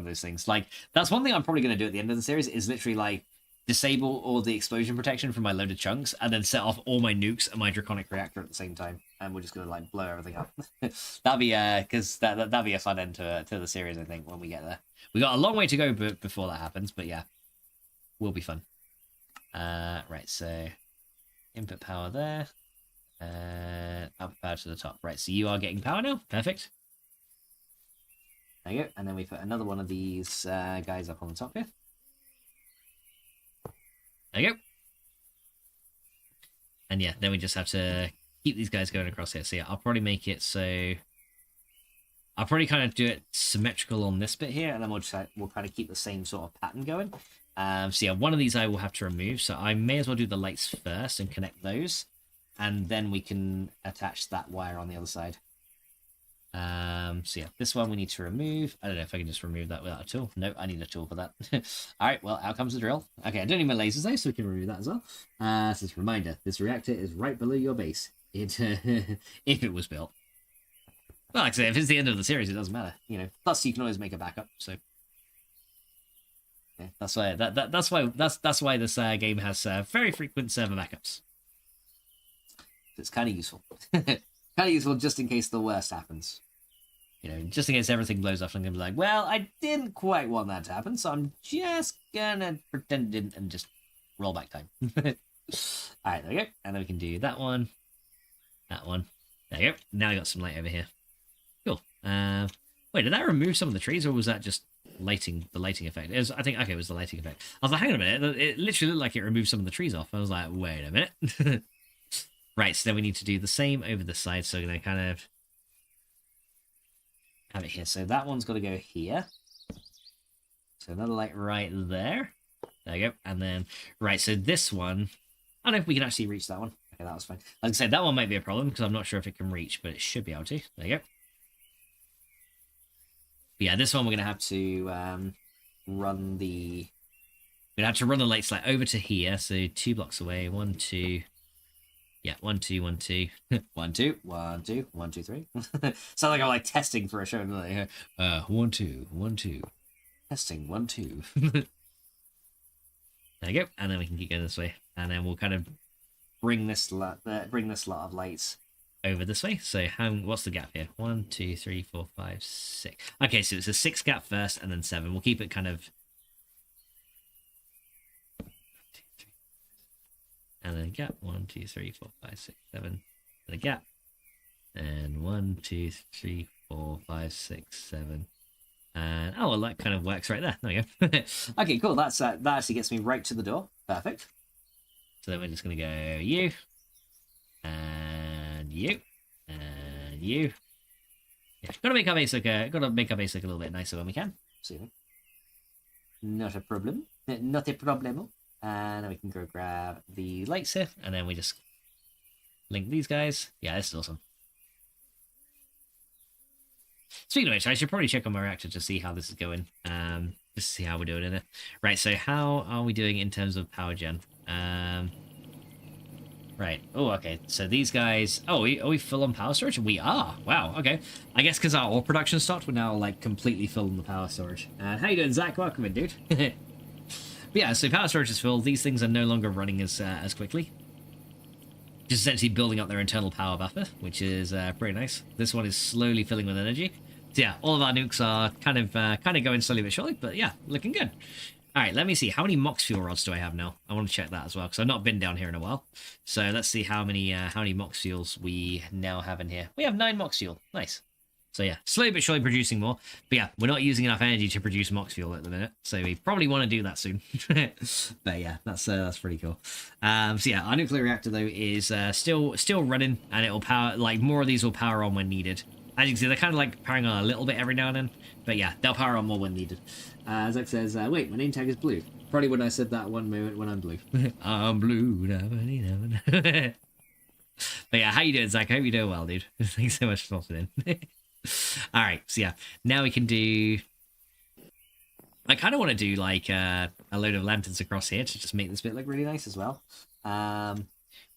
those things. Like, that's one thing I'm probably gonna do at the end of the series is literally like disable all the explosion protection from my loaded chunks and then set off all my nukes and my draconic reactor at the same time, and we're just gonna like blow everything up. That'd be because that'd be a fun end to the series. I think when we get there, we got a long way to go before that happens, but yeah, will be fun. Right, so input power there, output power to the top. Right, so you are getting power now. Perfect. There you go, and then we put another one of these guys up on the top here. There you go. And yeah, then we just have to keep these guys going across here. So yeah, I'll probably make it so... I'll probably kind of do it symmetrical on this bit here, and then we'll kind of keep the same sort of pattern going. So yeah, one of these I will have to remove, so I may as well do the lights first and connect those, and then we can attach that wire on the other side. So yeah, this one we need to remove. I don't know if I can just remove that without a tool. No, I need a tool for that. Alright, well, out comes the drill. Okay, I don't need my lasers though, so we can remove that as well. So just a reminder, this reactor is right below your base. If it was built. Well, like I say, if it's the end of the series, it doesn't matter. You know, plus you can always make a backup, so... Yeah, that's why this game has very frequent server backups. It's kind of useful. Kind of useful just in case the worst happens. You know, just in case everything blows up, I'm going to be like, well, I didn't quite want that to happen, so I'm just going to pretend it didn't and just roll back time. Alright, there we go. And then we can do that one. That one. There you go. Now we got some light over here. Cool. Wait, did that remove some of the trees, or was that just the lighting effect? It was, I think, okay, it was the lighting effect. I was like, hang on a minute. It literally looked like it removed some of the trees off. I was like, wait a minute. Right, so then we need to do the same over the side, so we're going to kind of have it here. So that one's got to go here. So another light right there. There you go. And then, right, so this one, I don't know if we can actually reach that one. Okay, that was fine. Like I said, that one might be a problem, because I'm not sure if it can reach, but it should be able to. There you go. But yeah, this one we're going to have to run the... We're going to have to run the lights like over to here, so 2 blocks away. 1, 2... Yeah, 1, 2, 1, 2. 1, 2, 1, 2, 1, 2, 3. Sound like I'm like testing for a show, don't I? 1, 2, 1, 2. Testing, 1, 2. There you go. And then we can keep going this way. And then we'll kind of bring this lot of lights over this way. So what's the gap here? 1, 2, 3, 4, 5, 6. Okay, so it's a 6 gap first and then 7. We'll keep it kind of... And then gap 1, 2, 3, 4, 5, 6, 7. And a gap. And 1, 2, 3, 4, 5, 6, 7. And oh, well, that kind of works right there. There we go. Okay, cool. That actually gets me right to the door. Perfect. So then we're just going to go you. And you. And you. Yeah, gotta make our basic a little bit nicer when we can. See, not a problem. Not a problemo. And then we can go grab the lights here, and then we just link these guys. Yeah, this is awesome. Speaking of which, I should probably check on my reactor to see how this is going. Just to see how we're doing in it. Right, so how are we doing in terms of power gen? Right. Oh, okay. So these guys... Oh, are we full on power storage? We are. Wow, okay. I guess because our ore production stopped, we're now, like, completely full on the power storage. And how you doing, Zach? Welcome in, dude. But yeah, so power storage is full. These things are no longer running as quickly. Just essentially building up their internal power buffer, which is pretty nice. This one is slowly filling with energy. So yeah, all of our nukes are kind of going slowly but surely, but yeah, looking good. All right, let me see. How many MOX fuel rods do I have now? I want to check that as well, because I've not been down here in a while. So let's see how many MOX fuels we now have in here. We have 9 MOX fuel. Nice. So yeah, slowly but surely producing more. But yeah, we're not using enough energy to produce mox fuel at the minute, so we probably want to do that soon. But yeah, that's pretty cool. So yeah, our nuclear reactor though is still running, and it'll power, like, more of these will power on when needed. As you can see, they're kind of like powering on a little bit every now and then, but yeah, they'll power on more when needed. Zach says, wait, my name tag is blue. Probably when I said that one moment when I'm blue. I'm blue. But yeah, how you doing, Zach? I hope you're doing well, dude. Thanks so much for popping in. Alright, so yeah, now we can do... I kind of want to do, like, a load of lanterns across here to just make this bit look really nice as well.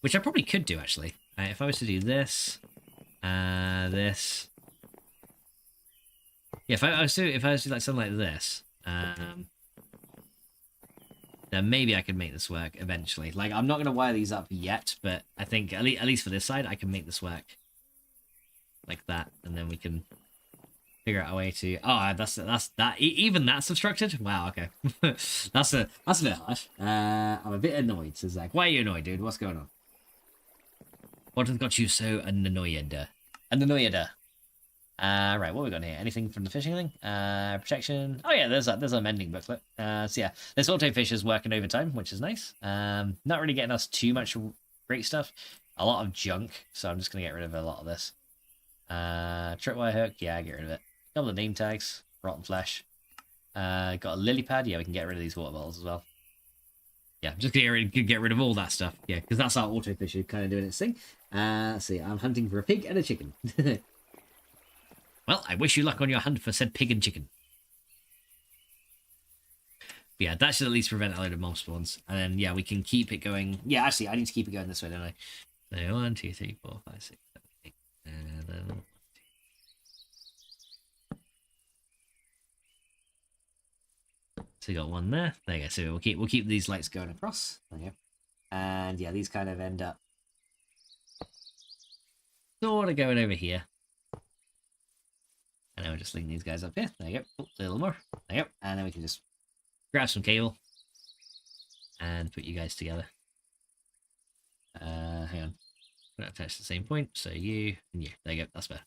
Which I probably could do, actually. If I was to do this... this... Yeah, if I was to do, like, something like this... then maybe I could make this work eventually. Like, I'm not going to wire these up yet, but I think, at least for this side, I can make this work. Like that, and then we can figure out a way to... Oh, that's that. Even that's obstructed? Wow, okay. that's a bit harsh. I'm a bit annoyed, says Zach. Why are you annoyed, dude? What's going on? What has got you so annoyed? Right, what have we got here? Anything from the fishing thing? Protection. Oh yeah, there's a mending booklet. So yeah, this auto fish is working overtime, which is nice. Not really getting us too much great stuff. A lot of junk, so I'm just gonna get rid of a lot of this. Tripwire hook, yeah, get rid of it. Couple of name tags, rotten flesh. Got a lily pad, yeah, we can get rid of these water bottles as well. Yeah, just get rid of all that stuff, yeah, because that's our auto fish kind of doing its thing. So yeah, I'm hunting for a pig and a chicken. Well, I wish you luck on your hunt for said pig and chicken. But yeah, that should at least prevent a load of mob spawns. And then, yeah, we can keep it going. Yeah, actually, I need to keep it going this way, don't I? So 1, 2, 3, 4, 5, 6, 7, 8. And then... So we got one there. There you go. So we'll keep these lights going across. There you go. And yeah, these kind of end up sort of going over here. And then we'll just link these guys up here. There you go. Oh, a little more. There you go. And then we can just grab some cable and put you guys together. Hang on. We're not attached to the same point. So you and you. There you go. That's better.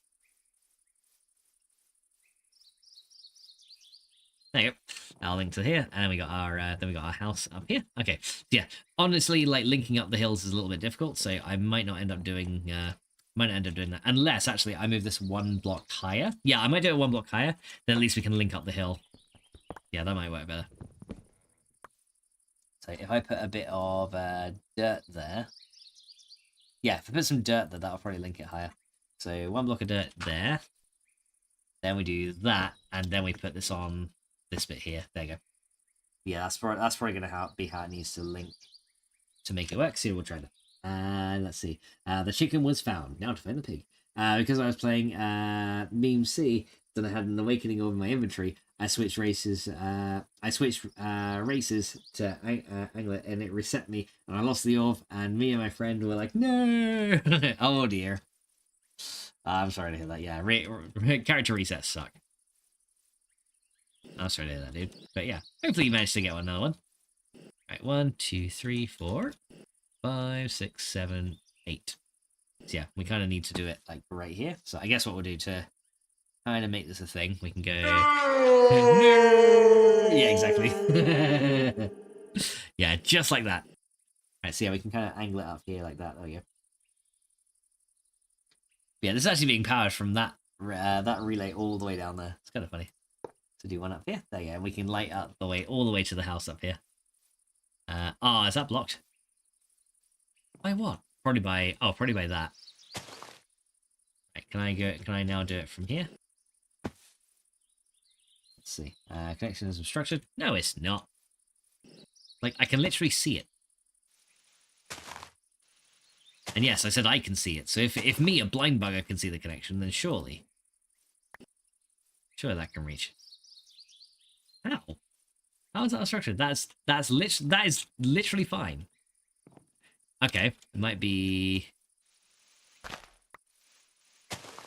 There you go. I'll link to here, and then we got our house up here. Okay. So yeah. Honestly, like, linking up the hills is a little bit difficult, so I might not end up doing that, unless actually I move this one block higher. Yeah, I might do it one block higher, then at least we can link up the hill. Yeah, that might work better. So if I put a bit of dirt there, yeah, if I put some dirt there, that'll probably link it higher. So one block of dirt there, then we do that, and then we put this on this bit here. There you go. Yeah, that's probably gonna be how it needs to link to make it work. So we'll try that. And let's see. The chicken was found. Now to find the pig. Because I was playing Meme C, then I had an awakening over my inventory. I switched races. Races to Angler, and it reset me, and I lost the orb. And me and my friend were like, "No!" Oh dear. I'm sorry to hear that. Yeah, character resets suck. I'm sorry to hear that, dude. But yeah, hopefully you managed to get another one. Right, 1, 2, 3, 4. 5, 6, 7, 8. So yeah, we kind of need to do it like right here. So I guess what we'll do to kind of make this a thing, we can go... No! Yeah, exactly. Yeah, just like that. Right, so yeah, we can kind of angle it up here like that. There we go. Yeah, this is actually being powered from that relay all the way down there. It's kind of funny to do one up here. There you go. And we can light up the way all the way to the house up here. Oh, is that blocked? By what? Probably by that. Right, can I now do it from here? Let's see. Connection is obstructed. No, it's not. Like, I can literally see it. And yes, I said I can see it. So if me, a blind bugger, can see the connection, then surely that can reach. How? How is that obstructed? That is literally fine. Okay, it might be...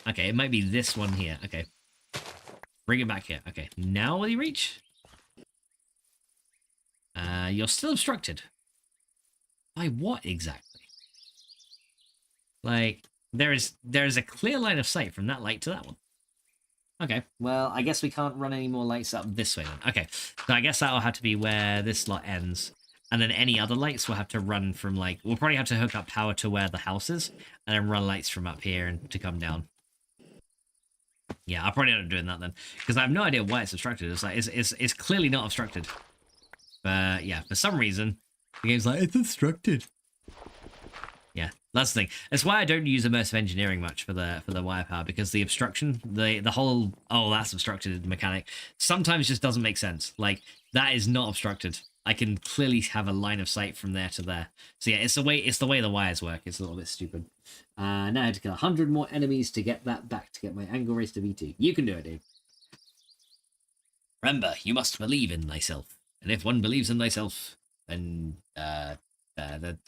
Okay, it might be this one here. Okay. Bring it back here. Okay, now will you reach? You're still obstructed. By what exactly? Like, there is a clear line of sight from that light to that one. Okay, well, I guess we can't run any more lights up this way then. Okay, so I guess that'll have to be where this slot ends. And then any other lights will have to run from, like... We'll probably have to hook up power to where the house is, and then run lights from up here and to come down. Yeah, I'll probably end up doing that then. Because I have no idea why it's obstructed. It's like, it's clearly not obstructed. But, yeah, for some reason, the game's like, it's obstructed. Yeah, that's the thing. That's why I don't use immersive engineering much for the wire power, because the obstruction, the whole, oh, that's obstructed mechanic, sometimes just doesn't make sense. Like, that is not obstructed. I can clearly have a line of sight from there to there. So yeah, it's the way the wires work. It's a little bit stupid. Now I have to kill 100 more enemies to get that back, to get my angle raised to V2. You can do it, dude. Remember, you must believe in thyself. And if one believes in thyself, then the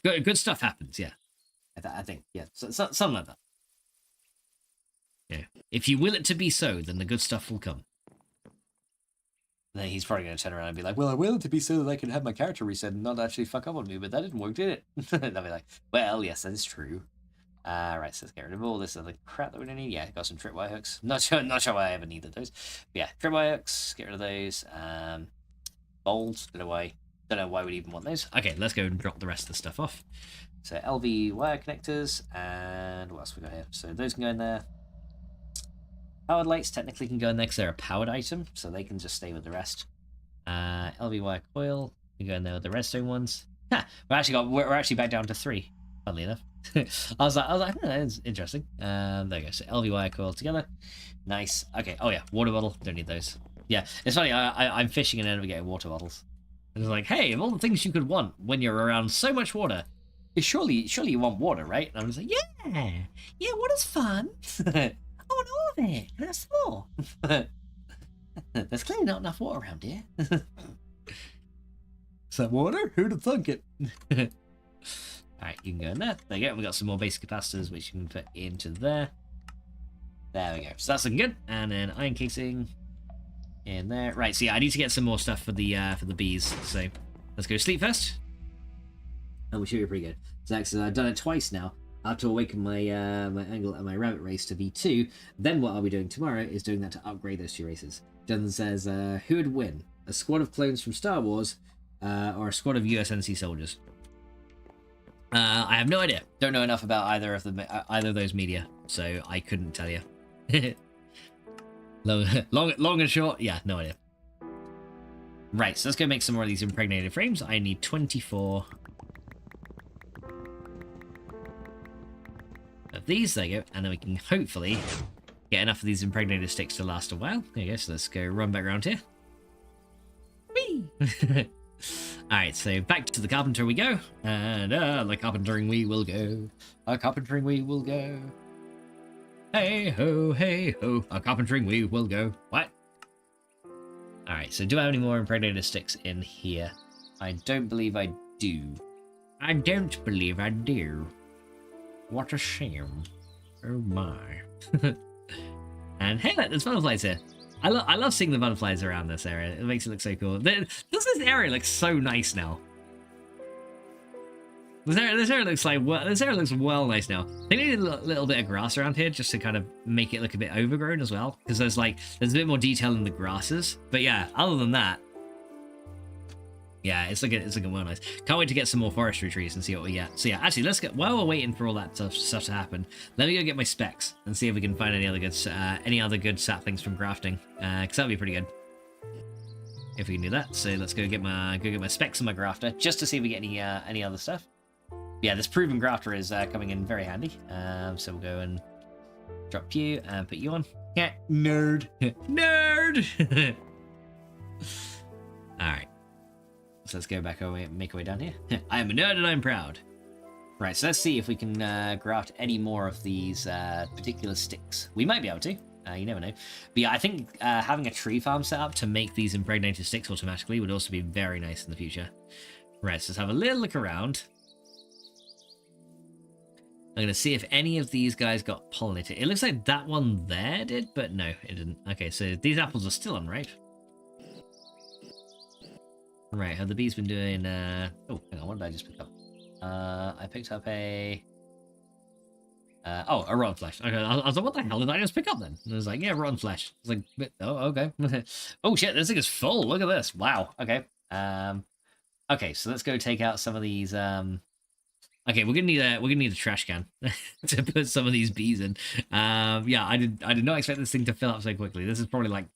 good stuff happens, yeah. I think, yeah, something like that. Yeah. If you will it to be so, then the good stuff will come. And then he's probably going to turn around and be like, well, I will it to be so that I can have my character reset and not actually fuck up on me, but that didn't work, did it? They'll be like, well, yes, that is true. Right, so let's get rid of all this other crap that we don't need. Yeah, got some tripwire hooks. Not sure why I ever needed those. But yeah, tripwire hooks, get rid of those. Bolts, don't know why we'd even want those. Okay, let's go and drop the rest of the stuff off. So LV wire connectors, and what else we got here? So those can go in there. Powered lights technically can go in there because they're a powered item, so they can just stay with the rest. LV wire coil can go in there with the redstone ones. Ha! We're actually back down to 3. Funnily enough, I was like, that's interesting. There you go. So LV wire coil together. Nice. Okay. Oh yeah, water bottle. Don't need those. Yeah, it's funny. I'm fishing and end up getting water bottles. And it's like, hey, of all the things you could want when you're around so much water, surely you want water, right? And I'm just like, yeah, water's fun. I want all of it. That's more. There's clearly not enough water around here. Is that water? Who'd have thunk it? Alright, you can go in there. There you go. We got some more basic capacitors which you can put into there. There we go. So that's looking good. And then iron casing in there. Right, so yeah, I need to get some more stuff for the bees. So let's go sleep first. And we should be pretty good. So actually, I've done it twice now. I have to awaken my my angle and my rabbit race to V2. Then what I'll be doing tomorrow is doing that to upgrade those 2 races. Jonathan says, who would win? A squad of clones from Star Wars or a squad of USNC soldiers? I have no idea. Don't know enough about either of those media, so I couldn't tell you. long and short, yeah, no idea. Right, so let's go make some more of these impregnated frames. I need 24 of these. There you go, and then we can hopefully get enough of these impregnated sticks to last a while. There you go, so let's go run back around here. Whee! Alright, so back to the carpenter we go, and the carpentering we will go. A carpentering we will go. Hey ho, a carpentering we will go. What? Alright, so do I have any more impregnated sticks in here? I don't believe I do. I don't believe I do. What a shame. Oh my. And hey, there's butterflies here. I love seeing the butterflies around this area. It makes it look so cool. This area looks so nice now. This area looks like well nice now. They need a little bit of grass around here just to kind of make it look a bit overgrown as well, because there's a bit more detail in the grasses. But yeah, other than that, yeah, it's looking well nice. Can't wait to get some more forestry trees and see what we get. So yeah, actually, let's get, while we're waiting for all that stuff to happen, let me go get my Sphax and see if we can find any other good saplings from grafting, because that'd be pretty good if we can do that. So let's go get my Sphax and my grafter just to see if we get any other stuff. Yeah, this proven grafter is coming in very handy. So we'll go and drop you and put you on. Yeah, nerd, nerd. All right. So let's go back away, make our way down here. I am a nerd and I'm proud. Right, so let's see if we can graft any more of these particular sticks. We might be able to. You never know. But yeah, I think having a tree farm set up to make these impregnated sticks automatically would also be very nice in the future. Right, so let's have a little look around. I'm going to see if any of these guys got pollinated. It looks like that one there did, but no, it didn't. Okay, so these apples are still unripe. Right, have the bees been doing... Oh, hang on, what did I just pick up? I picked up a... Oh, a rotten flesh. Okay, I was like, what the hell did I just pick up then? And I was like, yeah, rotten flesh. I was like, oh, okay. Oh shit, this thing is full. Look at this. Wow. Okay. Okay, so let's go take out some of these. Okay, we're gonna need a trash can to put some of these bees in. Yeah, I did not expect this thing to fill up so quickly. This is probably like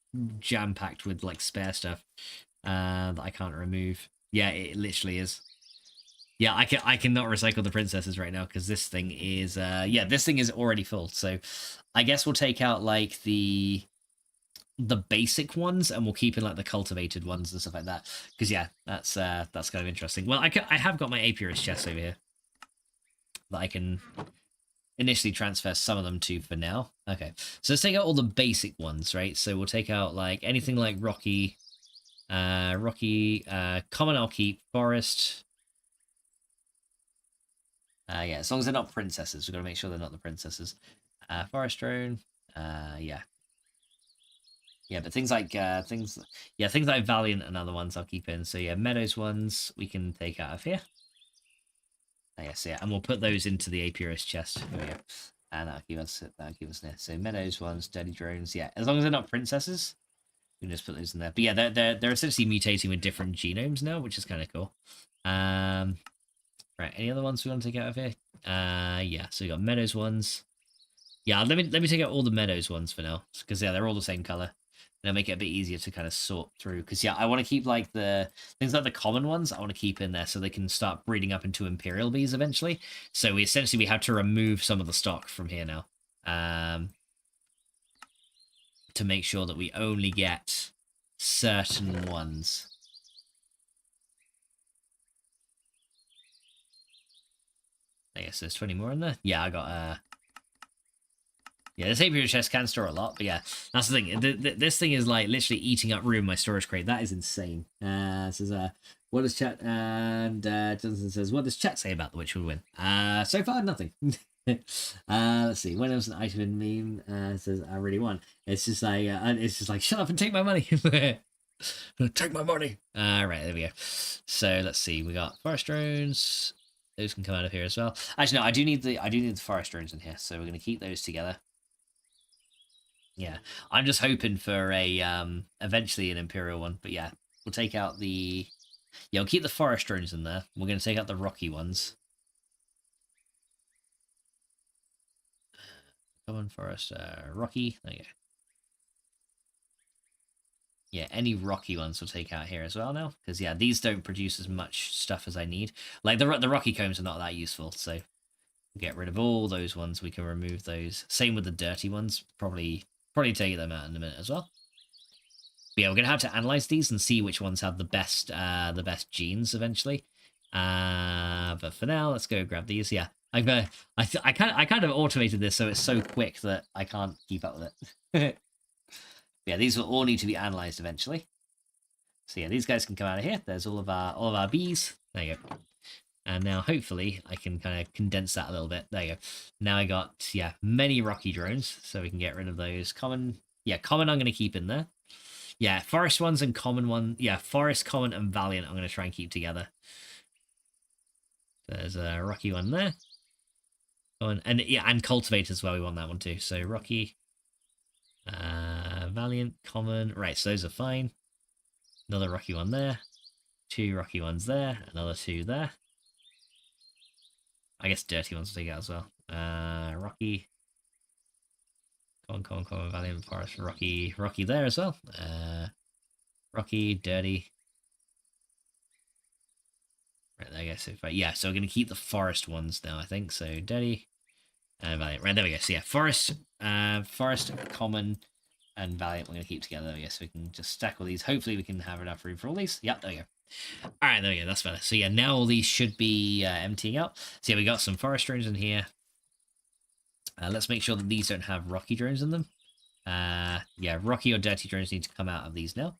jam packed with like spare stuff that I can't remove. Yeah, it literally is. Yeah, I cannot recycle the princesses right now because this thing is yeah, this thing is already full. So I guess we'll take out like the basic ones and we'll keep in like the cultivated ones and stuff like that. Because yeah, that's kind of interesting. Well, I have got my apiarist chest over here that I can initially transfer some of them to for now. Okay, so let's take out all the basic ones, right? So we'll take out like anything like rocky, common I'll keep, forest. Yeah, as long as they're not princesses, we've got to make sure they're not the princesses. Forest drone, yeah. Yeah, but things like things like Valiant and other ones I'll keep in. So yeah, Meadows ones we can take out of here. Yes, yeah, and we'll put those into the apiarist chest. Here we go. And that'll keep us there. So Meadows ones, dirty drones, yeah. As long as they're not princesses, we can just put those in there. But yeah, they're essentially mutating with different genomes now, which is kind of cool. Right, any other ones we want to take out of here? Yeah, so we got Meadows ones. Yeah, let me take out all the Meadows ones for now, because yeah, they're all the same color. And it'll make it a bit easier to kind of sort through. Because yeah, I want to keep like the things like the common ones. I want to keep in there so they can start breeding up into imperial bees eventually. So we have to remove some of the stock from here now, to make sure that we only get certain ones. I guess there's 20 more in there. Yeah, I got yeah, this apiary chest can store a lot, but yeah, that's the thing. This thing is like literally eating up room in my storage crate. That is insane. Says what does chat and Johnson says, what does chat say about the Witch will win? So far nothing. Let's see. When was an item in meme? It says I really won. It's just like shut up and take my money. Take my money. Right, there we go. So let's see. We got forest drones. Those can come out of here as well. Actually, no, I do need the forest drones in here, so we're going to keep those together. Yeah, I'm just hoping for a eventually an imperial one, but yeah, we'll take out the we'll keep the forest drones in there. We're going to take out the rocky ones. Common forest, rocky. There you go. Yeah, any rocky ones we'll take out here as well now, because yeah, these don't produce as much stuff as I need. Like the rocky combs are not that useful, so get rid of all those ones. We can remove those. Same with the dirty ones. Probably take them out in a minute as well. But yeah, we're gonna have to analyze these and see which ones have the best genes eventually. But for now, let's go grab these. Yeah, I kind of automated this so it's so quick that I can't keep up with it. Yeah, these will all need to be analyzed eventually. So yeah, these guys can come out of here. There's all of our bees. There you go. And now hopefully I can kind of condense that a little bit. There you go. Now I got many rocky drones, so we can get rid of those. Common, common I'm going to keep in there. Yeah, forest ones and common one. Yeah, forest, common, and valiant I'm going to try and keep together. There's a rocky one there. And yeah, and cultivate as well. We want that one too. So rocky. Valiant, common, right, so those are fine. Another rocky one there, 2 rocky ones there, another 2 there. I guess dirty ones will take out as well. Rocky, common, valiant, forest, rocky there as well. Rocky, dirty. Right, there you go. So yeah, so we're gonna keep the forest ones now, I think. So dirty. Valiant. Right, there we go. So yeah, forest, common, and valiant we're going to keep together. There we go. So we can just stack all these. Hopefully we can have enough room for all these. Yep, there we go. All right, there we go. That's better. So yeah, now all these should be emptying out. So yeah, we got some forest drones in here. Let's make sure that these don't have rocky drones in them. Yeah, rocky or dirty drones need to come out of these now.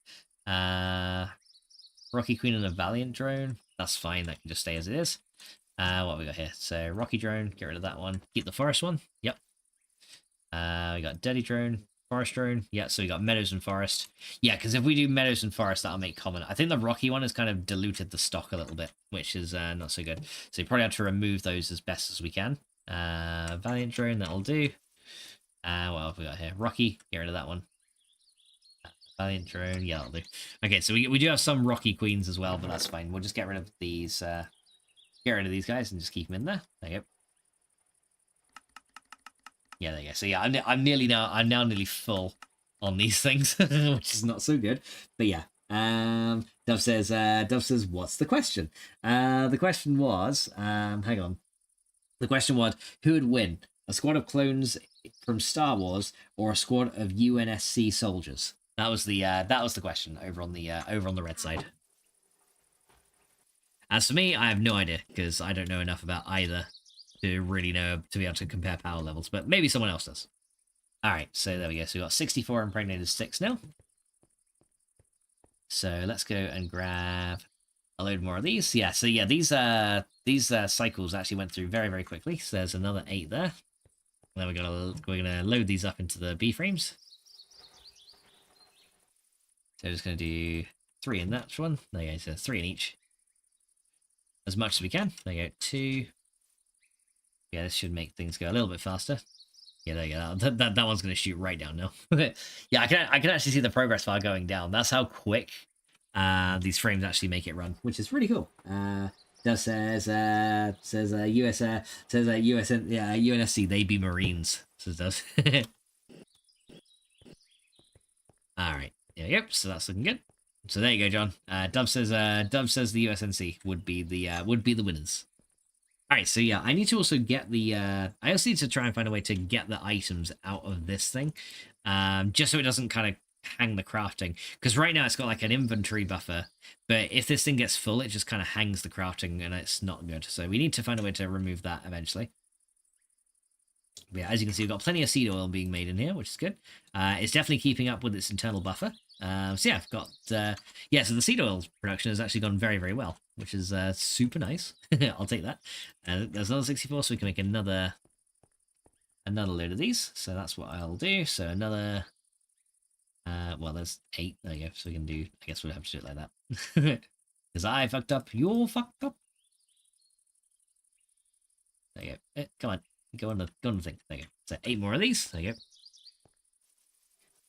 Rocky queen and a valiant drone. That's fine. That can just stay as it is. What we got here? So rocky drone, get rid of that one. Keep the forest one. Yep. We got dirty drone, forest drone. Yeah, so we got meadows and forest. Yeah, because if we do meadows and forest, that'll make common. I think the rocky one has kind of diluted the stock a little bit, which is not so good. So you probably have to remove those as best as we can. Valiant drone, that'll do. What have we got here? Rocky, get rid of that one. Valiant drone, yeah, that'll do. Okay, so we do have some Rocky queens as well, but that's fine. We'll just get rid of these. Get rid of these guys and just keep them in there. There you go. Yeah, there you go. So yeah, I'm now nearly full on these things, which is not so good. But yeah, Dove says, what's the question? The question was, hang on. The question was, who would win? A squad of clones from Star Wars or a squad of UNSC soldiers? That was the question over on the red side. As for me, I have no idea because I don't know enough about either to really know to be able to compare power levels, but maybe someone else does. All right, so there we go. So we got 64 impregnated sticks now. So let's go and grab a load more of these. Yeah, so yeah, these cycles actually went through very, very quickly. So there's another 8 there. And then we're gonna load these up into the B frames. So just gonna do 3 in that one. There you go. So 3 in each, as much as we can. There you go. 2. Yeah, this should make things go a little bit faster. Yeah, there you go. That one's going to shoot right down now. Yeah, I can actually see the progress bar going down. That's how quick these frames actually make it run, which is really cool. Says UNSC, they be Marines. Says does. All right. Yeah, yep. So that's looking good. So there you go, John. Dove says the USNC would be the winners. All right, so yeah, I need to also get the, I also need to try and find a way to get the items out of this thing, just so it doesn't kind of hang the crafting, because right now it's got like an inventory buffer, but if this thing gets full, it just kind of hangs the crafting, and it's not good, so we need to find a way to remove that eventually. But yeah, as you can see, we've got plenty of seed oil being made in here, which is good. It's definitely keeping up with its internal buffer. So yeah, I've got, yeah, so the seed oil production has actually gone very, very well, which is super nice. I'll take that. There's another 64, so we can make another load of these. So that's what I'll do. So another, well, there's 8. There you go. So we can do, I guess we'll have to do it like that. Because I fucked up, you're fucked up. There you go. Come on. Go on the thing. There you go. So 8 more of these. There you go.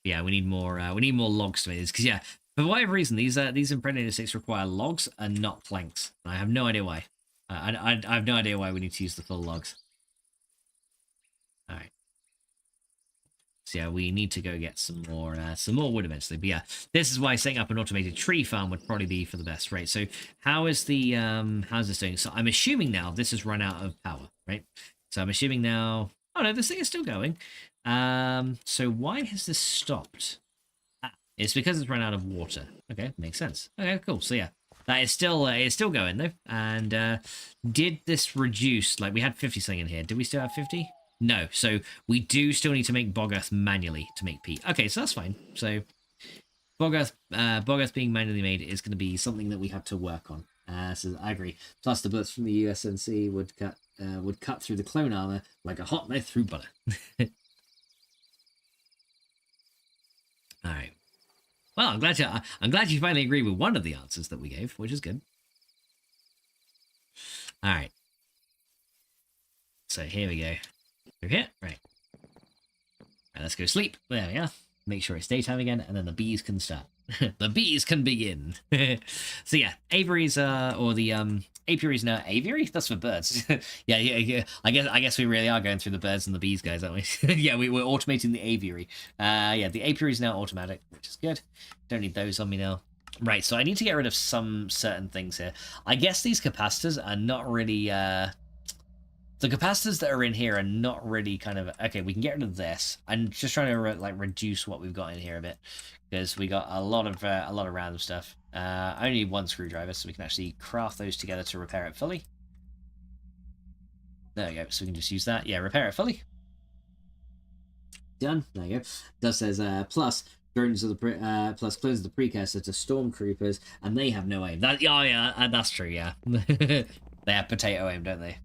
Yeah, we need more logs to make this, because yeah, for whatever reason, these impregnated sticks require logs and not planks. I have no idea why. I have no idea why we need to use the full logs. All right. So yeah, we need to go get some more wood eventually. But yeah, this is why setting up an automated tree farm would probably be for the best, right? So how is the how's this doing? So I'm assuming now this has run out of power, right? So I'm assuming now. Oh no, this thing is still going. So why has this stopped? It's because it's run out of water. Okay, makes sense. Okay, cool. So yeah, that is still going though. And did this reduce? Like we had 50 something in here. Did we still have 50? No. So we do still need to make bog earth manually to make peat. Okay, so that's fine. So bog earth being manually made is going to be something that we have to work on. So I agree. Plus the bullets from the USNC would cut through the clone armor like a hot knife through butter. All right. Well, I'm glad you finally agree with one of the answers that we gave, which is good. All right. So here we go. Through here, right. Right, let's go sleep. There we are. Make sure it's daytime again, and then the bees can start. The bees can begin. So yeah, aviaries or the apiaries now. Aviary? That's for birds. yeah. I guess we really are going through the birds and the bees, guys, aren't we? Yeah, we're automating the aviary. Yeah, the apiary is now automatic, which is good. Don't need those on me now. Right, so I need to get rid of some certain things here. I guess these capacitors are not really the capacitors that are in here are not really kind of okay. We can get rid of this. I'm just trying to like reduce what we've got in here a bit, because we got a lot of random stuff. I only need 1 screwdriver, so we can actually craft those together to repair it fully. There we go. So we can just use that. Yeah, repair it fully. Done. There you go. That says plus drones are the plus clones are the precursor to stormtroopers, and they have no aim. That yeah, that's true. Yeah, they have potato aim, don't they?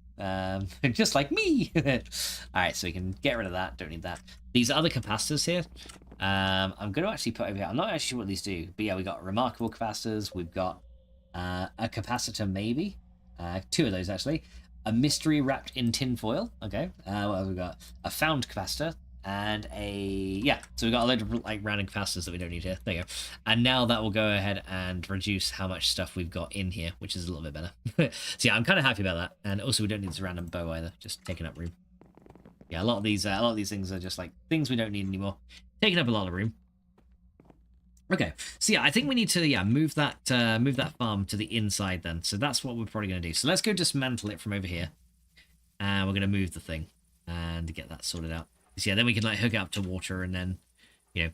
Just like me. All right, so we can get rid of that. Don't need that. These other capacitors here, I'm going to actually put over here. I'm not actually sure what these do, but yeah, we got remarkable capacitors. We've got a capacitor, maybe 2 of those actually. a mystery wrapped in tinfoil. Okay, what have we got? A found capacitor. And so we've got a load of like random capacitors that we don't need here. There you go. And now that will go ahead and reduce how much stuff we've got in here, which is a little bit better. So yeah, I'm kind of happy about that. And also we don't need this random bow either, just taking up room. Yeah, a lot of these things are just like things we don't need anymore, taking up a lot of room. Okay, so yeah, I think we need to move that farm to the inside then. So that's what we're probably going to do. So let's go dismantle it from over here, and we're going to move the thing and get that sorted out. So yeah, then we can like hook it up to water and then, you know,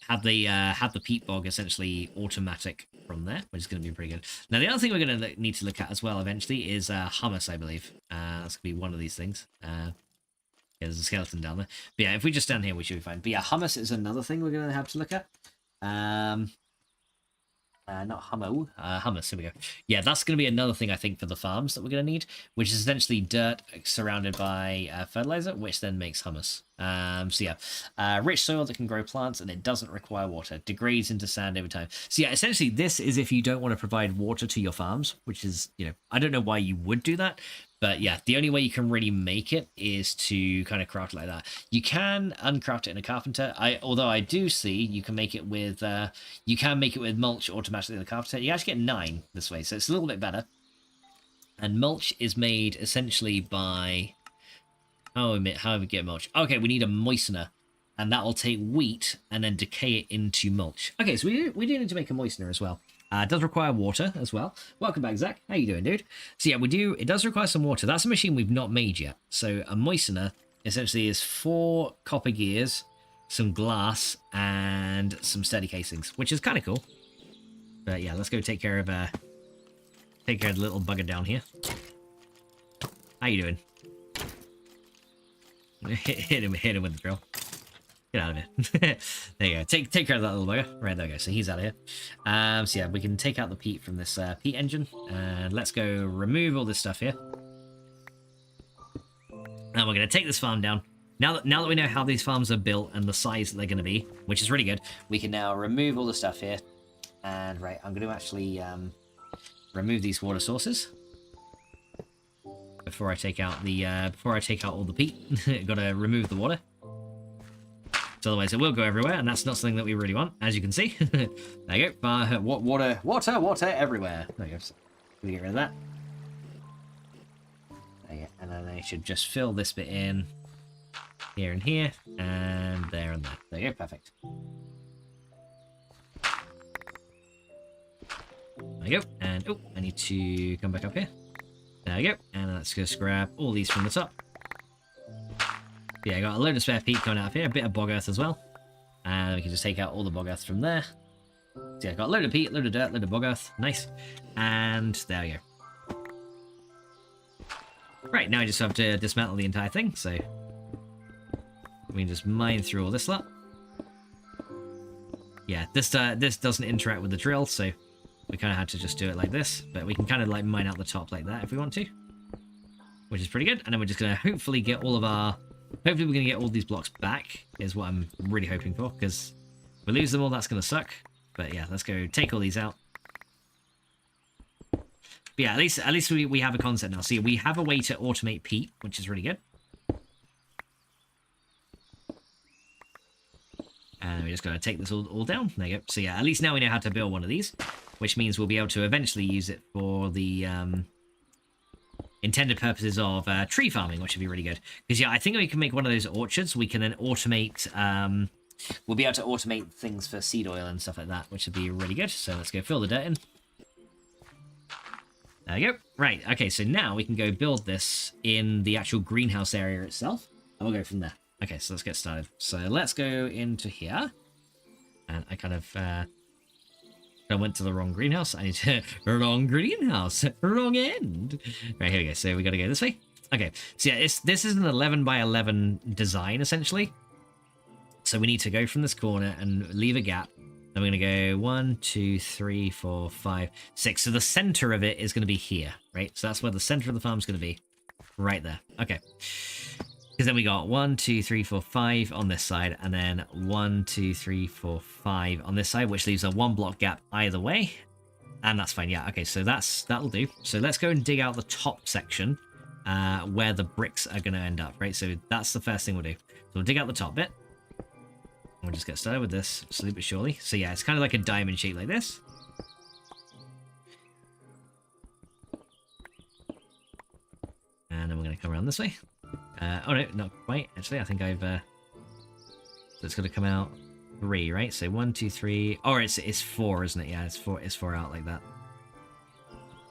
have the peat bog essentially automatic from there, which is going to be pretty good. Now the other thing we're going to need to look at as well eventually is hummus, I believe. That's going to be one of these things. Yeah, there's a skeleton down there. But yeah, if we just stand here, we should be fine. But yeah, hummus is another thing we're going to have to look at. Not hummus, here we go. Yeah, that's going to be another thing, I think, for the farms that we're going to need, which is essentially dirt surrounded by fertilizer, which then makes hummus. So yeah, rich soil that can grow plants, and it doesn't require water, degrades into sand over time. So yeah, essentially this is if you don't want to provide water to your farms, which is, you know, I don't know why you would do that, but yeah, the only way you can really make it is to kind of craft it like that. You can uncraft it in a carpenter. Although I do see you can make it with mulch automatically in the carpenter. You actually get 9 this way, so it's a little bit better. And mulch is made essentially by how do we get mulch? Okay, we need a moistener, and that will take wheat and then decay it into mulch. Okay, so we do need to make a moistener as well. It does require water as well. Welcome back, Zach. How you doing, dude? So yeah, it does require some water. That's a machine we've not made yet. So a moistener essentially is 4 copper gears, some glass, and some sturdy casings, which is kind of cool. But yeah, let's go take care of the little bugger down here. How you doing? hit him with the drill. Get out of here. There you go. Take care of that little bugger. Right, there we go. So he's out of here. So yeah, we can take out the peat from this peat engine. And let's go remove all this stuff here. And we're going to take this farm down. Now that we know how these farms are built and the size that they're going to be, which is really good, we can now remove all the stuff here. And right, I'm going to actually remove these water sources. Before I take out all the peat. Got to remove the water. So otherwise it will go everywhere, and that's not something that we really want, as you can see. There you go. Water everywhere. There you go. So we get rid of that. There you go. And then I should just fill this bit in here and here, and there and there. There you go. Perfect. There you go. And oh, I need to come back up here. There we go. And let's just grab all these from the top. Yeah, I got a load of spare peat coming out of here, a bit of bog earth as well. And we can just take out all the bog earth from there. So yeah, I got a load of peat, load of dirt, load of bog earth. Nice. And there we go. Right, now I just have to dismantle the entire thing, so we can just mine through all this lot. Yeah, this doesn't interact with the drill, so we kind of had to just do it like this. But we can kind of like mine out the top like that if we want to, which is pretty good. And then we're just going to hopefully get all of our... Hopefully we're going to get all these blocks back, is what I'm really hoping for, because if we lose them all, that's going to suck. But yeah, let's go take all these out. But yeah, at least we have a concept now. See, we have a way to automate peat, which is really good. And we're just going to take this all down. There you go. So yeah, at least now we know how to build one of these, which means we'll be able to eventually use it for the... intended purposes of tree farming, which would be really good. Because yeah, I think we can make one of those orchards. We can then automate, we'll be able to automate things for seed oil and stuff like that, which would be really good. So let's go fill the dirt in. There we go. Right, okay, so now we can go build this in the actual greenhouse area itself. And we'll go from there. Okay, so let's get started. So let's go into here. And I kind of... I went to the wrong greenhouse. I need to... wrong greenhouse. Wrong end. Right, here we go. So we got to go this way. Okay. So yeah, this is an 11 by 11 design, essentially. So we need to go from this corner and leave a gap. Then we're going to go 1, 2, 3, 4, 5, 6. So the center of it is going to be here, right? So that's where the center of the farm is going to be. Right there. Okay. Because then we got 1, 2, 3, 4, 5 on this side, and then 1, 2, 3, 4, 5 on this side, which leaves a 1 block gap either way. And that's fine. Yeah, okay, so that'll do. So let's go and dig out the top section where the bricks are going to end up, right? So that's the first thing we'll do. So we'll dig out the top bit. We'll just get started with this slowly but surely. So yeah, it's kind of like a diamond shape like this. And then we're going to come around this way. Oh no, not quite. Actually, I think I've... So it's going to come out 3, right? So 1, 2, 3... Oh, it's 4, isn't it? Yeah, it's 4 out like that.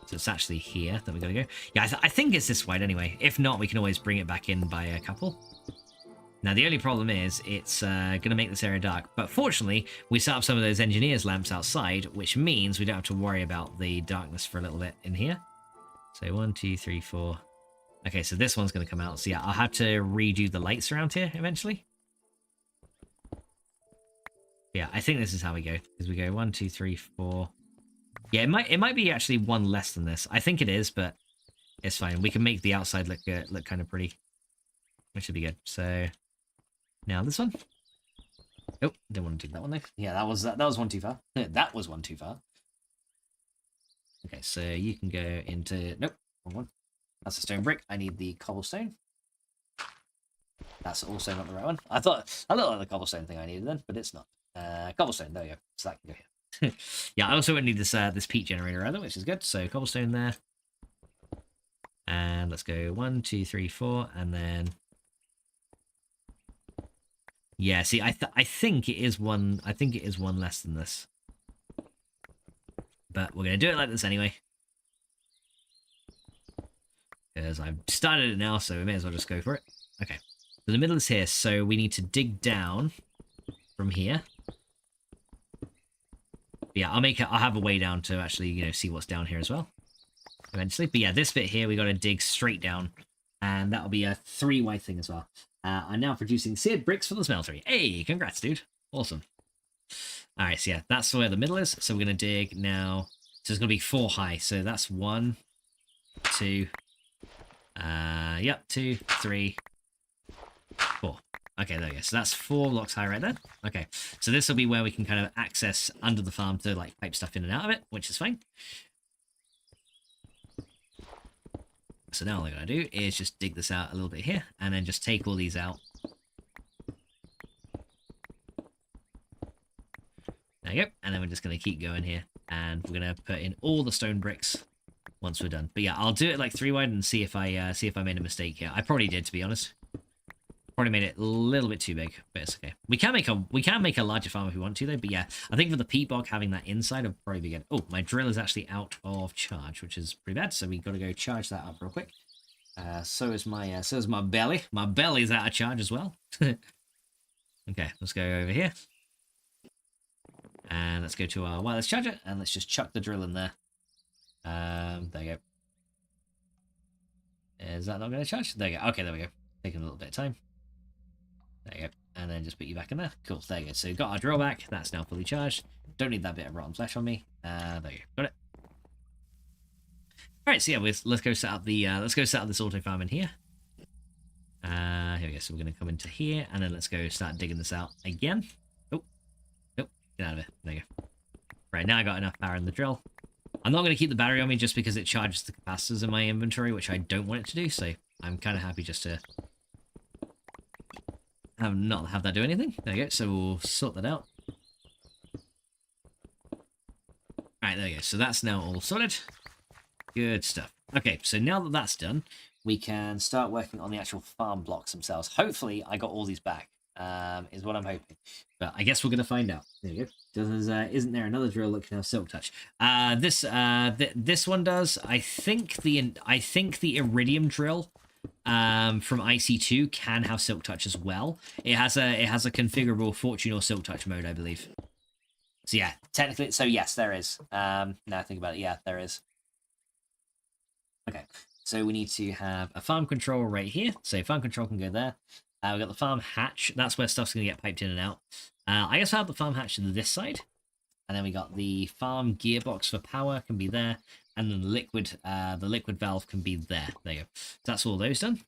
So it's actually here that we're going to go. Yeah, I think it's this wide anyway. If not, we can always bring it back in by a couple. Now, the only problem is it's going to make this area dark. But fortunately, we set up some of those engineer's lamps outside, which means we don't have to worry about the darkness for a little bit in here. So 1, 2, 3, 4... Okay, so this one's going to come out. So yeah, I'll have to redo the lights around here eventually. Yeah, I think this is how we go. Because we go 1, 2, 3, 4. Yeah, it might be actually one less than this. I think it is, but it's fine. We can make the outside look kind of pretty, which should be good. So now this one. Oh, didn't want to do that one though. Yeah, that was one too far. That was one too far. Okay, so you can go into nope, wrong one. That's a stone brick. I need the cobblestone. That's also not the right one. I looked like the cobblestone thing I needed then, but it's not. Cobblestone, there we go. So that can go here. Yeah, I also need this this peat generator either, which is good. So cobblestone there. And let's go 1, 2, 3, 4, and then yeah, see, I think it is one. I think it is one less than this. But we're gonna do it like this anyway. Because I've started it now, so we may as well just go for it. Okay. So the middle is here, so we need to dig down from here. Yeah, I'll have a way down to actually, you know, see what's down here as well. Eventually. But yeah, this bit here, we got to dig straight down. And that'll be a 3-way thing as well. I'm now producing seared bricks for the smeltery. Hey, congrats, dude. Awesome. Alright, so yeah, that's where the middle is. So we're going to dig now. So it's going to be 4 high. So that's 1, 2... yep, 2, 3, 4. Okay, there we go. So that's 4 blocks high right there. Okay, so this will be where we can kind of access under the farm to like pipe stuff in and out of it, which is fine. So now all I gotta do is just dig this out a little bit here, and then just take all these out. There you go. And then we're just gonna keep going here, and we're gonna put in all the stone bricks once we're done. But yeah, I'll do it like 3 wide and see if I made a mistake here. I probably did, to be honest. Probably made it a little bit too big, but it's okay. We can make a larger farm if we want to though. But yeah, I think for the peat bog having that inside would probably be good. Oh, my drill is actually out of charge, which is pretty bad. So we got to go charge that up real quick. So is my belly. My belly's out of charge as well. Okay, let's go over here. And let's go to our wireless charger and let's just chuck the drill in there. There you go. Is that not going to charge? There you go. Okay, there we go. Taking a little bit of time. There you go. And then just put you back in there. Cool. There you go. So we've got our drill back. That's now fully charged. Don't need that bit of rotten flesh on me. There you go. Got it. All right. So yeah, let's go set up this auto farm in here. Here we go. So we're going to come into here, and then let's go start digging this out again. Oh, get out of it. There you go. Right now I got enough power in the drill. I'm not going to keep the battery on me just because it charges the capacitors in my inventory, which I don't want it to do. So I'm kind of happy just to not have that do anything. There you go. So we'll sort that out. Alright, there you go. So that's now all sorted. Good stuff. Okay, so now that that's done, we can start working on the actual farm blocks themselves. Hopefully, I got all these back, is what I'm hoping. But I guess we're going to find out. There you go. Isn't there another drill that can have silk touch? This one does. I think the iridium drill from IC2 can have silk touch as well. It has a configurable fortune or silk touch mode, I believe. So yeah, technically, so yes, there is. Now I think about it, yeah, there is. Okay, so we need to have a farm control right here. So farm control can go there. We've got the farm hatch. That's where stuff's going to get piped in and out. I guess I'll have the farm hatch to this side. And then we got the farm gearbox for power can be there. And then the liquid valve can be there. There you go. So that's all those done.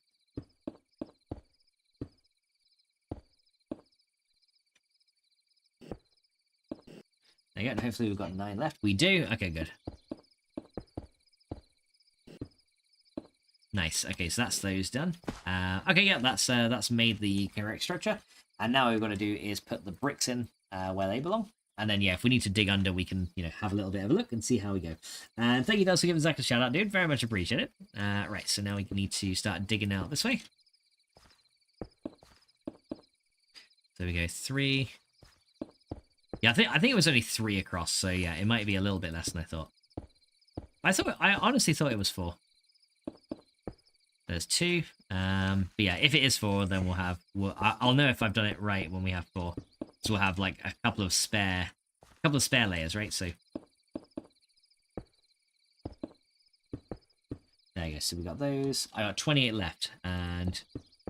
There you go. And hopefully we've got 9 left. We do. Okay, good. Nice. Okay, so that's those done. Okay, yeah, that's made the correct structure. And now what we're going to do is put the bricks in where they belong. And then, yeah, if we need to dig under, we can, have a little bit of a look and see how we go. And thank you, Daz, for giving Zach a shout out, dude. Very much appreciate it. Right, so now we need to start digging out this way. So we go 3. Yeah, I think it was only 3 across. So yeah, it might be a little bit less than I thought. I honestly thought it was 4. There's 2. But yeah, if it is 4, then I'll know if I've done it right when we have 4. So we'll have like a couple of spare layers, right? So there you go. So we got those. I got 28 left, and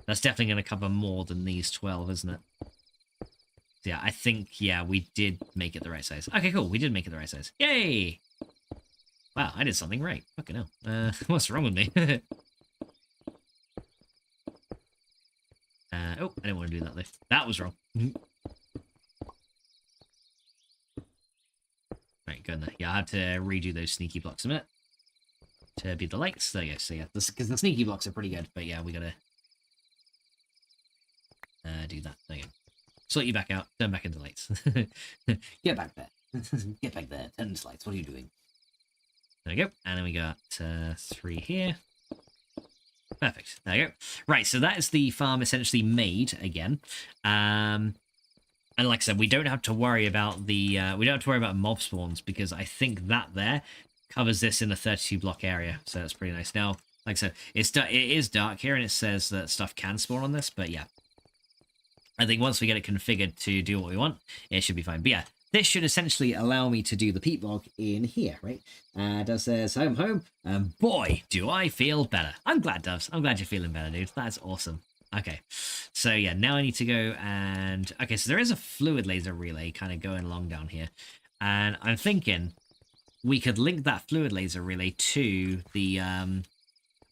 that's definitely going to cover more than these 12, isn't it? So yeah, I think we did make it the right size. Okay, cool. We did make it the right size. Yay! Wow, I did something right. Fucking hell. What's wrong with me? Oh, I didn't want to do that though. That was wrong. Right, go in there. Yeah, I had to redo those sneaky blocks a minute to be the lights. There you go. So yeah, because the sneaky blocks are pretty good, but yeah, we gotta do that. There you go. Sort you back out. Turn back into lights. Get back there. Get back there. Turn into lights. What are you doing? There we go. And then we got 3 here. Perfect. There you go. Right, so that is the farm essentially made again. And like I said, we don't have to worry about mob spawns, because I think that there covers this in a 32 block area. So that's pretty nice. Now, like I said, it is dark here, and it says that stuff can spawn on this, but yeah. I think once we get it configured to do what we want, it should be fine. But yeah, this should essentially allow me to do the peat bog in here, right? Doves says, home, and boy, do I feel better. I'm glad, Doves. I'm glad you're feeling better, dude. That's awesome. Okay, so yeah, now I need to go and... Okay, so there is a fluid laser relay kind of going along down here. And I'm thinking we could link that fluid laser relay to the...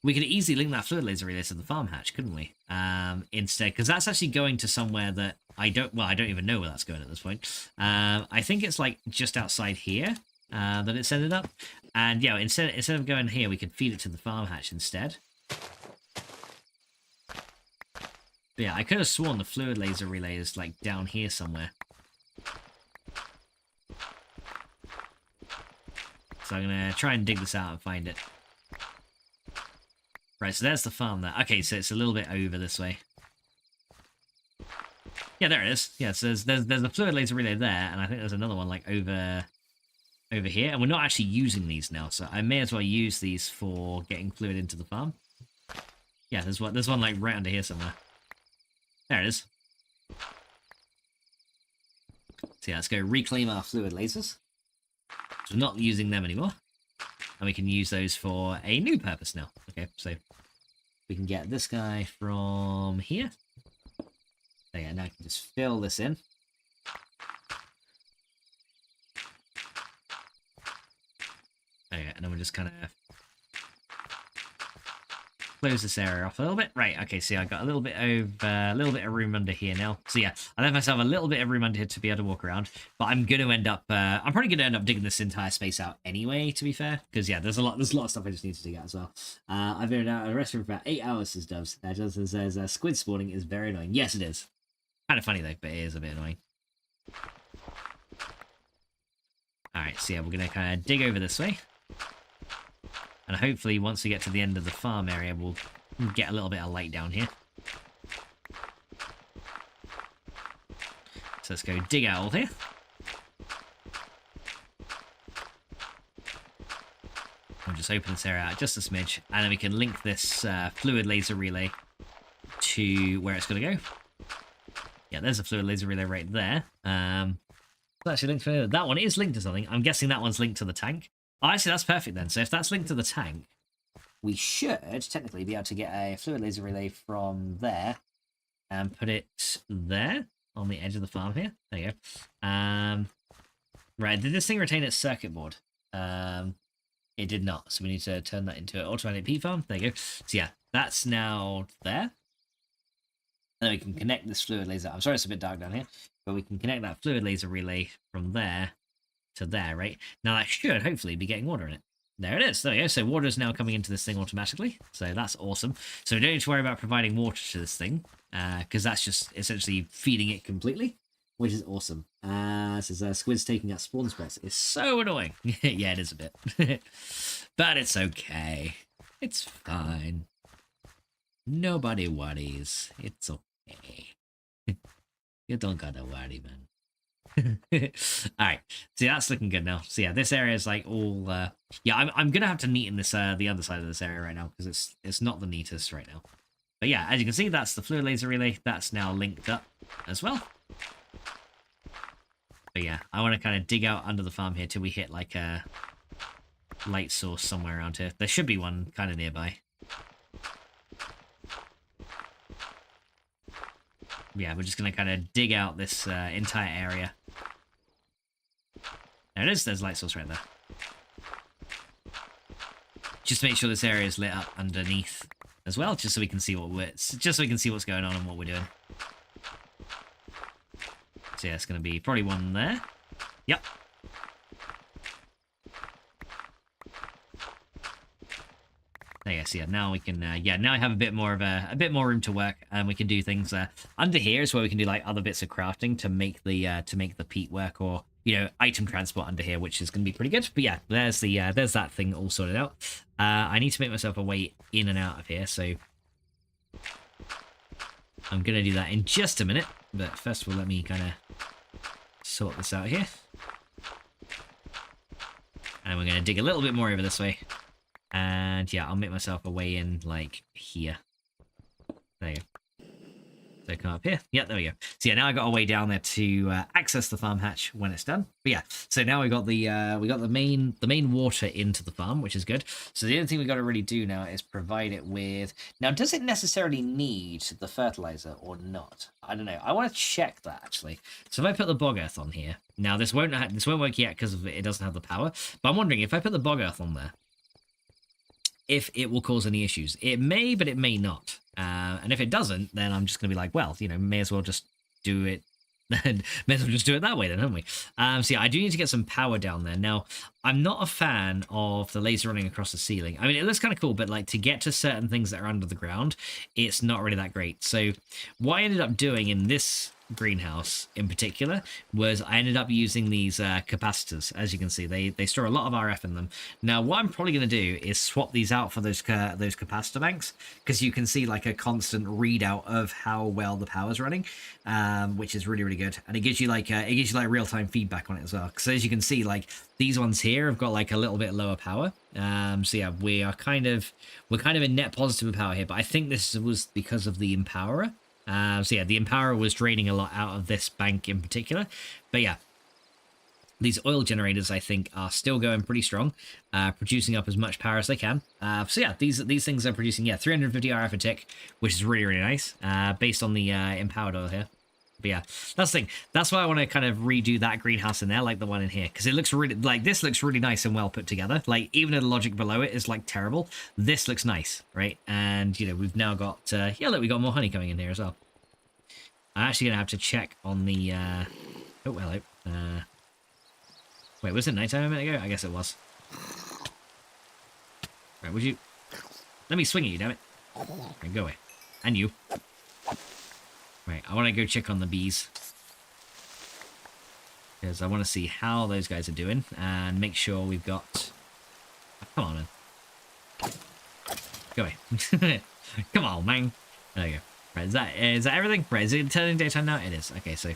We could easily link that fluid laser relay to the farm hatch, couldn't we? Instead, because that's actually going to somewhere that I don't even know where that's going at this point. I think it's like just outside here that it's ended up. And yeah, instead of going here, we could feed it to the farm hatch instead. But yeah, I could have sworn the fluid laser relay is like down here somewhere. So I'm going to try and dig this out and find it. Right, so there's the farm there. Okay, so it's a little bit over this way. Yeah, there it is. Yeah, so there's a fluid laser relay there, and I think there's another one like over here. And we're not actually using these now, so I may as well use these for getting fluid into the farm. Yeah, there's one like right under here somewhere. There it is. So yeah, let's go reclaim our fluid lasers. So we're not using them anymore. And we can use those for a new purpose now. Okay, so we can get this guy from here. So yeah, now I can just fill this in. There you go, and then we'll just kind of close this area off a little bit. Right, okay, so I got a little bit of room under here now. So yeah, I left myself a little bit of room under here to be able to walk around. But I'm going to end up, I'm probably going to end up digging this entire space out anyway, to be fair. Because yeah, there's a lot of stuff I just need to dig out as well. I've been out of a restaurant for about 8 hours, says Doves. Justin says, squid spawning is very annoying. Yes, it is. Kind of funny though, but it is a bit annoying. Alright, so yeah, we're going to kind of dig over this way. And hopefully once we get to the end of the farm area, we'll get a little bit of light down here. So let's go dig out all here. We'll just open this area out just a smidge, and then we can link this fluid laser relay to where it's going to go. Yeah, there's a fluid laser relay right there. It's actually linked to that one is linked to something. I'm guessing that one's linked to the tank. Oh, actually, that's perfect then. So if that's linked to the tank, we should technically be able to get a fluid laser relay from there and put it there on the edge of the farm here. There you go. Right, did this thing retain its circuit board? It did not, so we need to turn that into an automatic P farm. There you go. So yeah, that's now there. And then we can connect this fluid laser. I'm sorry it's a bit dark down here, but we can connect that fluid laser relay from there to there, right? Now that should hopefully be getting water in it. There it is. There we go. So water is now coming into this thing automatically. So that's awesome. So we don't need to worry about providing water to this thing, because that's just essentially feeding it completely, which is awesome. This is squids taking out spawn spots. It's so annoying. Yeah, it is a bit. But it's okay. It's fine. Nobody worries. It's okay. You don't gotta worry, man. Alright, see, that's looking good now. So yeah, this area is like all yeah, I'm gonna have to neaten this the other side of this area right now, because it's not the neatest right now. But yeah, as you can see, that's the fluid laser relay. That's now linked up as well. But yeah, I want to kind of dig out under the farm here till we hit like a light source somewhere around here. There should be one kind of nearby. Yeah, we're just going to kind of dig out this entire area. There it is. There's a light source right there. Just to make sure this area is lit up underneath as well, just so we can see what's going on and what we're doing. So yeah, it's going to be probably one there. Yep. There you go. So yeah, now we can, yeah, now I have a bit more room to work, and we can do things under here is where we can do like other bits of crafting to make the peat work, or you know, item transport under here, which is going to be pretty good. But yeah, there's that thing all sorted out. I need to make myself a way in and out of here, so I'm going to do that in just a minute. But first of all, let me kind of sort this out here, and we're going to dig a little bit more over this way. And yeah, I'll make myself a way in, like, here. There you go. So come up here. Yeah, there we go. So yeah, now I got a way down there to access the farm hatch when it's done. But yeah, so now we got the main water into the farm, which is good. So the only thing we got to really do now is provide it with. Now, does it necessarily need the fertilizer or not? I don't know. I want to check that actually. So if I put the bog earth on here, now this won't work yet because it doesn't have the power. But I'm wondering if I put the bog earth on there, if it will cause any issues. It may, but it may not. And if it doesn't, then I'm just going to be like, well, you know, may as well just do it. May as well just do it that way then, haven't we? So yeah, I do need to get some power down there. Now, I'm not a fan of the laser running across the ceiling. I mean, it looks kind of cool, but like to get to certain things that are under the ground, it's not really that great. So what I ended up doing in this greenhouse in particular was I ended up using these capacitors. As you can see, they store a lot of RF in them. Now what I'm probably going to do is swap these out for those capacitor banks, because you can see like a constant readout of how well the power's running, which is really good, and it gives you like real-time feedback on it as well. Because as you can see, like these ones here have got like a little bit lower power. So yeah, we're kind of in net positive of power here, but I think this was because of the empowerer. So yeah, the empowerer was draining a lot out of this bank in particular. But yeah, these oil generators, I think, are still going pretty strong, producing up as much power as they can. So yeah, these things are producing, yeah, 350 RF a tick, which is really nice, based on the empowered oil here. But yeah, that's the thing. That's why I want to kind of redo that greenhouse in there, like the one in here, because it looks really, like, this looks really nice and well put together. Like, even though the logic below it is, like, terrible, this looks nice, right? And, you know, we've now got, yeah, look, we got more honey coming in here as well. I'm actually going to have to check on the, oh, hello. Wait, was it nighttime a minute ago? I guess it was. Right, would you... Let me swing at you, damn it. Right, go away. And you. Right, I want to go check on the bees, because I want to see how those guys are doing and make sure we've got... Oh, come on, man. Go away. Come on, man. There we go. Right, is that everything? Right, is it turning daytime now? It is. Okay, so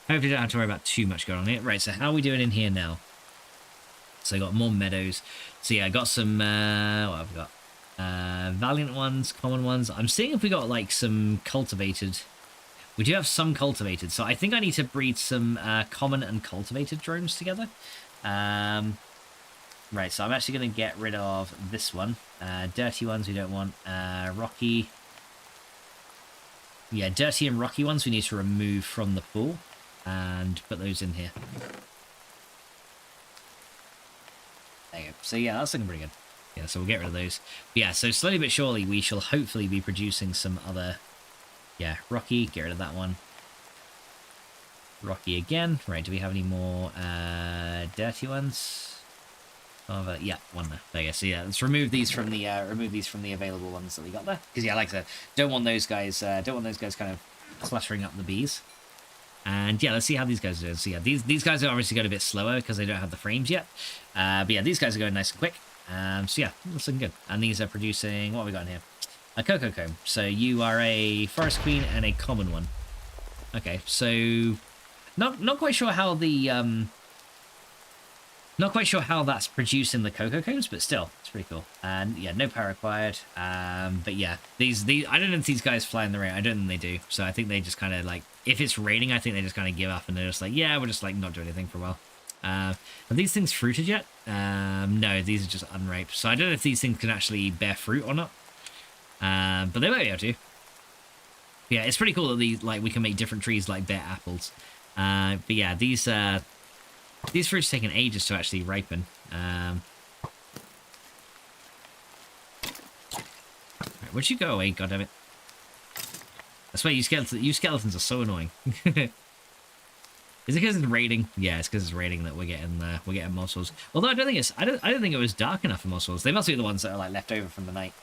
hopefully don't have to worry about too much going on here. Right, so how are we doing in here now? So I got more meadows. So yeah, I got some, what have we got? Valiant ones, common ones. I'm seeing if we got like some cultivated... We do have some cultivated, so I think I need to breed some common and cultivated drones together. Right, so I'm actually going to get rid of this one. Dirty ones we don't want. Rocky. Yeah, dirty and rocky ones we need to remove from the pool and put those in here. There you go. So yeah, that's looking pretty good. Yeah, so we'll get rid of those. But yeah, so slowly but surely we shall hopefully be producing some other... Yeah, Rocky, get rid of that one. Rocky again. Right, do we have any more dirty ones? Yeah, one there. There you go. So yeah, let's remove these from the available ones that we got there. Because yeah, like I said, don't want those guys kind of cluttering up the bees. And yeah, let's see how these guys are doing. So yeah, these guys are obviously going a bit slower because they don't have the frames yet. But yeah, these guys are going nice and quick. So yeah, that's looking good. And these are producing, what have we got in here? A cocoa comb. So you are a forest queen and a common one. Okay, so not quite sure how the not quite sure how that's producing the cocoa combs, but still, it's pretty cool. And yeah, no power required. But yeah, these I don't know if these guys fly in the rain. I don't think they do. So I think they just kind of like, if it's raining, I think they just kind of give up and they're just like, yeah, we'll just like not do anything for a while. Are these things fruited yet? No, these are just unripe. So I don't know if these things can actually bear fruit or not. But they might be able to. Yeah, it's pretty cool that we can make different trees like bear apples. But yeah, these fruits taking ages to actually ripen. Right, where'd you go away? Goddammit! I swear, you skeletons are so annoying. Is it because it's raining? Yeah, it's because it's raining that we're getting mossels. Although I don't think it was dark enough for mossels. They must be the ones that are like left over from the night.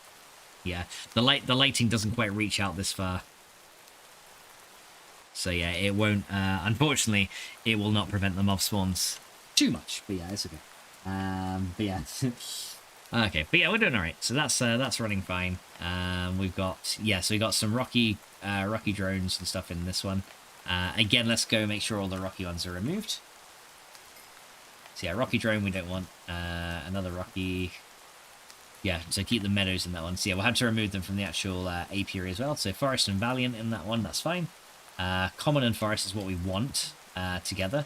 Yeah, the lighting doesn't quite reach out this far. So yeah, it won't. Unfortunately, it will not prevent the mob spawns too much. But yeah, it's okay. But yeah, okay. But yeah, we're doing all right. So that's running fine. We've got so we got some rocky drones and stuff in this one. Again, let's go make sure all the rocky ones are removed. So yeah, rocky drone we don't want. Another rocky. Yeah, so keep the meadows in that one. So yeah, we'll have to remove them from the actual apiary as well. So forest and valiant in that one, that's fine. Common and forest is what we want together.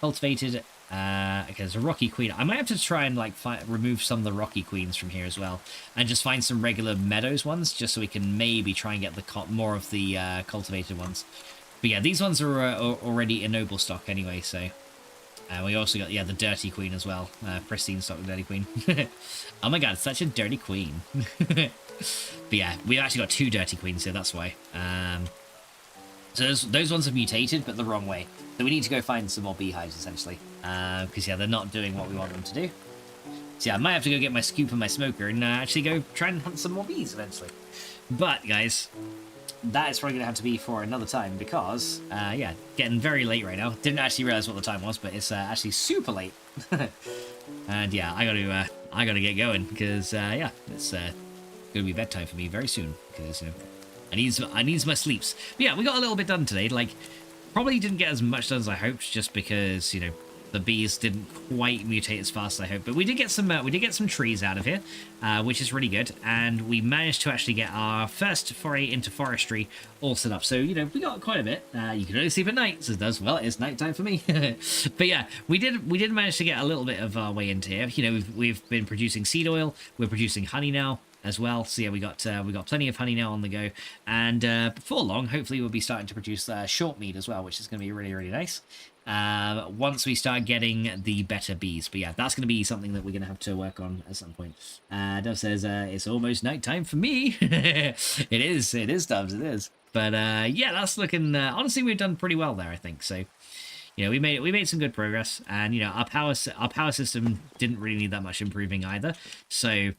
Cultivated. Okay, there's a rocky queen. I might have to try and like remove some of the rocky queens from here as well, and just find some regular meadows ones, just so we can maybe try and get the more of the cultivated ones. But yeah, these ones are already in noble stock anyway, so. We also got, the dirty queen as well. Pristine stock dirty queen. Oh my god, such a dirty queen. But yeah, we've actually got 2 dirty queens here, that's why. So those ones have mutated, but the wrong way. So we need to go find some more beehives, essentially. Because, yeah, they're not doing what we want them to do. So yeah, I might have to go get my scoop and my smoker and actually go try and hunt some more bees, eventually. But, guys, that is probably going to have to be for another time because, yeah, getting very late right now. Didn't actually realize what the time was, but it's actually super late. And yeah, I gotta get going because, yeah, it's going to be bedtime for me very soon because, you know, I need my sleeps. But yeah, we got a little bit done today. Like, probably didn't get as much done as I hoped just because, you know, the bees didn't quite mutate as fast as I hoped, but we did get some trees out of here, which is really good, and we managed to actually get our first foray into forestry all set up. So, you know, we got quite a bit. You can only sleep at night, so that's, well, it's nighttime for me. But yeah, we did manage to get a little bit of our way into here. You know, we've been producing seed oil, we're producing honey now as well. So yeah, we got plenty of honey now on the go, and before long, hopefully, we'll be starting to produce short meat as well, which is going to be really, really nice. Once we start getting the better bees. But yeah, that's going to be something that we're going to have to work on at some point. Dove says, it's almost nighttime for me. It is, Doves, it is. But yeah, that's looking, honestly, we've done pretty well there, I think. So, you know, we made some good progress, and, you know, our power system didn't really need that much improving either. So,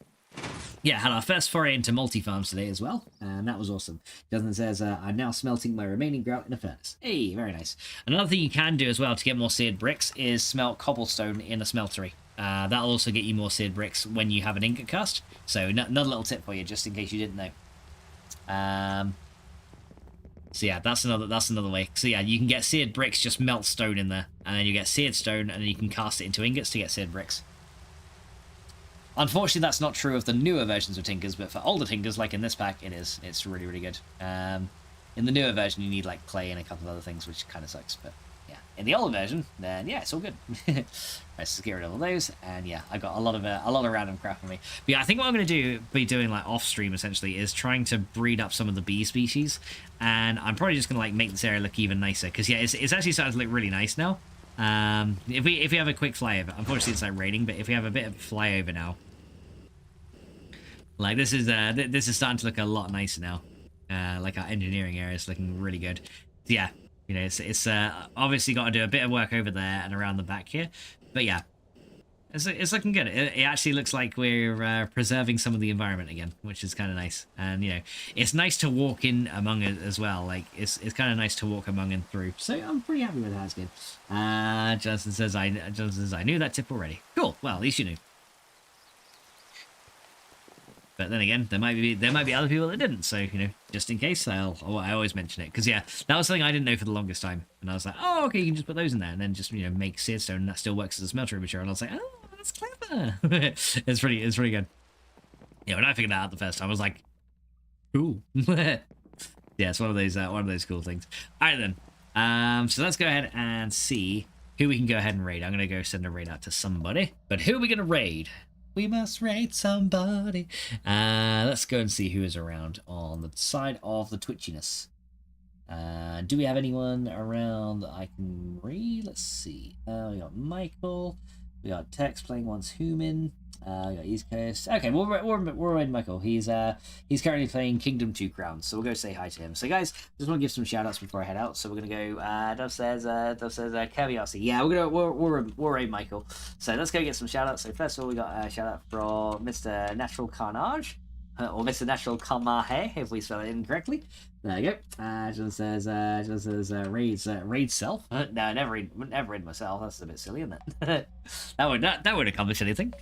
yeah, had our first foray into multi-farms today as well, and that was awesome. Jonathan says, I'm now smelting my remaining grout in a furnace. Hey, very nice. Another thing you can do as well to get more seared bricks is smelt cobblestone in a smeltery. That'll also get you more seared bricks when you have an ingot cast. So another little tip for you, just in case you didn't know. So yeah, that's another way. So yeah, you can get seared bricks, just melt stone in there, and then you get seared stone, and then you can cast it into ingots to get seared bricks. Unfortunately, that's not true of the newer versions of Tinkers, but for older Tinkers, like in this pack, it is. It's really, really good. In the newer version, you need, like, clay and a couple of other things, which kind of sucks, but yeah. In the older version, then, yeah, it's all good. Right, so get rid of all those, and yeah, I got a lot of random crap on me. But yeah, I think what I'm going to be doing, like, off-stream, essentially, is trying to breed up some of the bee species, and I'm probably just going to, like, make this area look even nicer, because, yeah, it's actually starting to look really nice now. If we have a quick flyover, unfortunately it's like raining, but if we have a bit of flyover now, like this is starting to look a lot nicer now. Like our engineering area is looking really good. Yeah, you know, it's obviously got to do a bit of work over there and around the back here, but yeah, It's looking good. It actually looks like we're preserving some of the environment again, which is kind of nice. And you know, it's nice to walk in among it as well. Like it's kind of nice to walk among and through. So I'm pretty happy with how it's good. Justin says I knew that tip already. Cool. Well, at least you knew. But then again, there might be other people that didn't. So you know, just in case, I always mention it because yeah, that was something I didn't know for the longest time. And I was like, oh, okay, you can just put those in there, and then just make searstone, and that still works as a smeltery material. And I was like, oh, that's clever. it's pretty good. Yeah, when I figured that out the first time, I was like, cool. Yeah, it's one of those cool things. All right then. So let's go ahead and see who we can go ahead and raid. I'm gonna go send a raid out to somebody. But who are we gonna raid? We must raid somebody. Let's go and see who is around on the side of the twitchiness. Do we have anyone around that I can raid? Let's see. We got Michael. We got Tex playing once human. We got East Coast. Okay, we'll raid Michael. He's currently playing Kingdom 2 Crowns, so we'll go say hi to him. So guys, just want to give some shout outs before I head out. So we're gonna go Dove says Kirby RC. Yeah, we'll raid Michael. So let's go get some shout outs. So first of all, we got a shout out from Mr. Natural Carnage. Or Mr. Natural Kamahe, if we spell it incorrectly. There you go. Just says raid self. No, never read myself. That's a bit silly, isn't it? that would accomplish anything.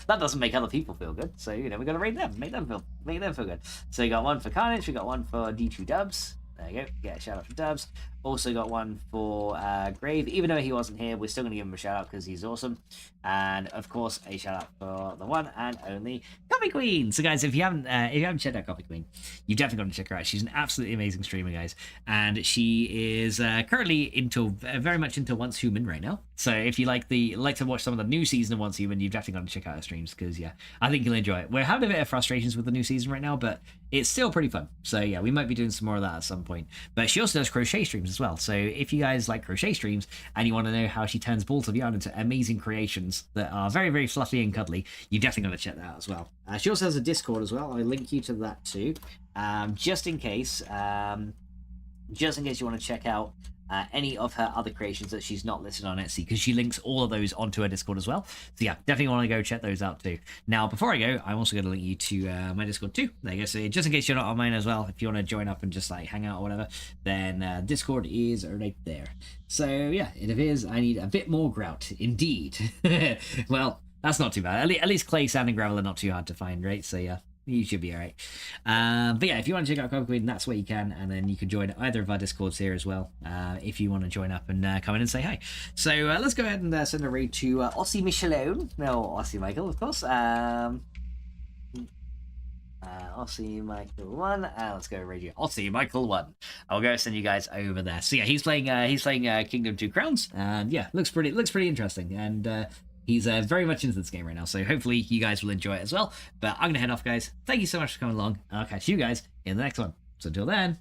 That doesn't make other people feel good. So we gotta raid them, make them feel good. So you got one for Carnage, we got one for D2 Dubs. There you go. Yeah, shout out for Dubs. Also got one for Grave. Even though he wasn't here, we're still going to give him a shout out because he's awesome. And of course, a shout out for the one and only Coffee Queen. So guys, if you haven't checked out Coffee Queen, you've definitely got to check her out. She's an absolutely amazing streamer, guys, and she is currently very much into Once Human right now. So if you like to watch some of the new season of Once Human, you've definitely got to check out her streams because yeah, I think you'll enjoy it. We're having a bit of frustrations with the new season right now, but it's still pretty fun. So yeah, we might be doing some more of that at some point. But she also does crochet streams as well. So if you guys like crochet streams and you want to know how she turns balls of yarn into amazing creations that are very, very fluffy and cuddly, you definitely got to check that out as well. She also has a Discord as well. I'll link you to that too, just in case you want to check out any of her other creations that she's not listed on Etsy, because she links all of those onto her Discord as well. So yeah, definitely want to go check those out too. Now, before I go, I'm also going to link you to my Discord too. There you go. So just in case you're not on mine as well, if you want to join up and just like hang out or whatever, then Discord is right there. So yeah, it appears I need a bit more grout, indeed. Well, that's not too bad. At least clay, sand, and gravel are not too hard to find, right? So yeah, you should be all right. But yeah, if you want to check out Coffee Queen, that's where you can, and then you can join either of our Discords here as well, if you want to join up and come in and say hi. So let's go ahead and send a raid to Aussie Michelone. No, Aussie Michael, of course. Aussie Michael 1. Let's go raid you. Aussie Michael 1. I'll go send you guys over there. So yeah, he's playing Kingdom 2 Crowns, and yeah, looks pretty interesting, and he's very much into this game right now, so hopefully you guys will enjoy it as well. But I'm going to head off, guys. Thank you so much for coming along. I'll catch you guys in the next one. So until then,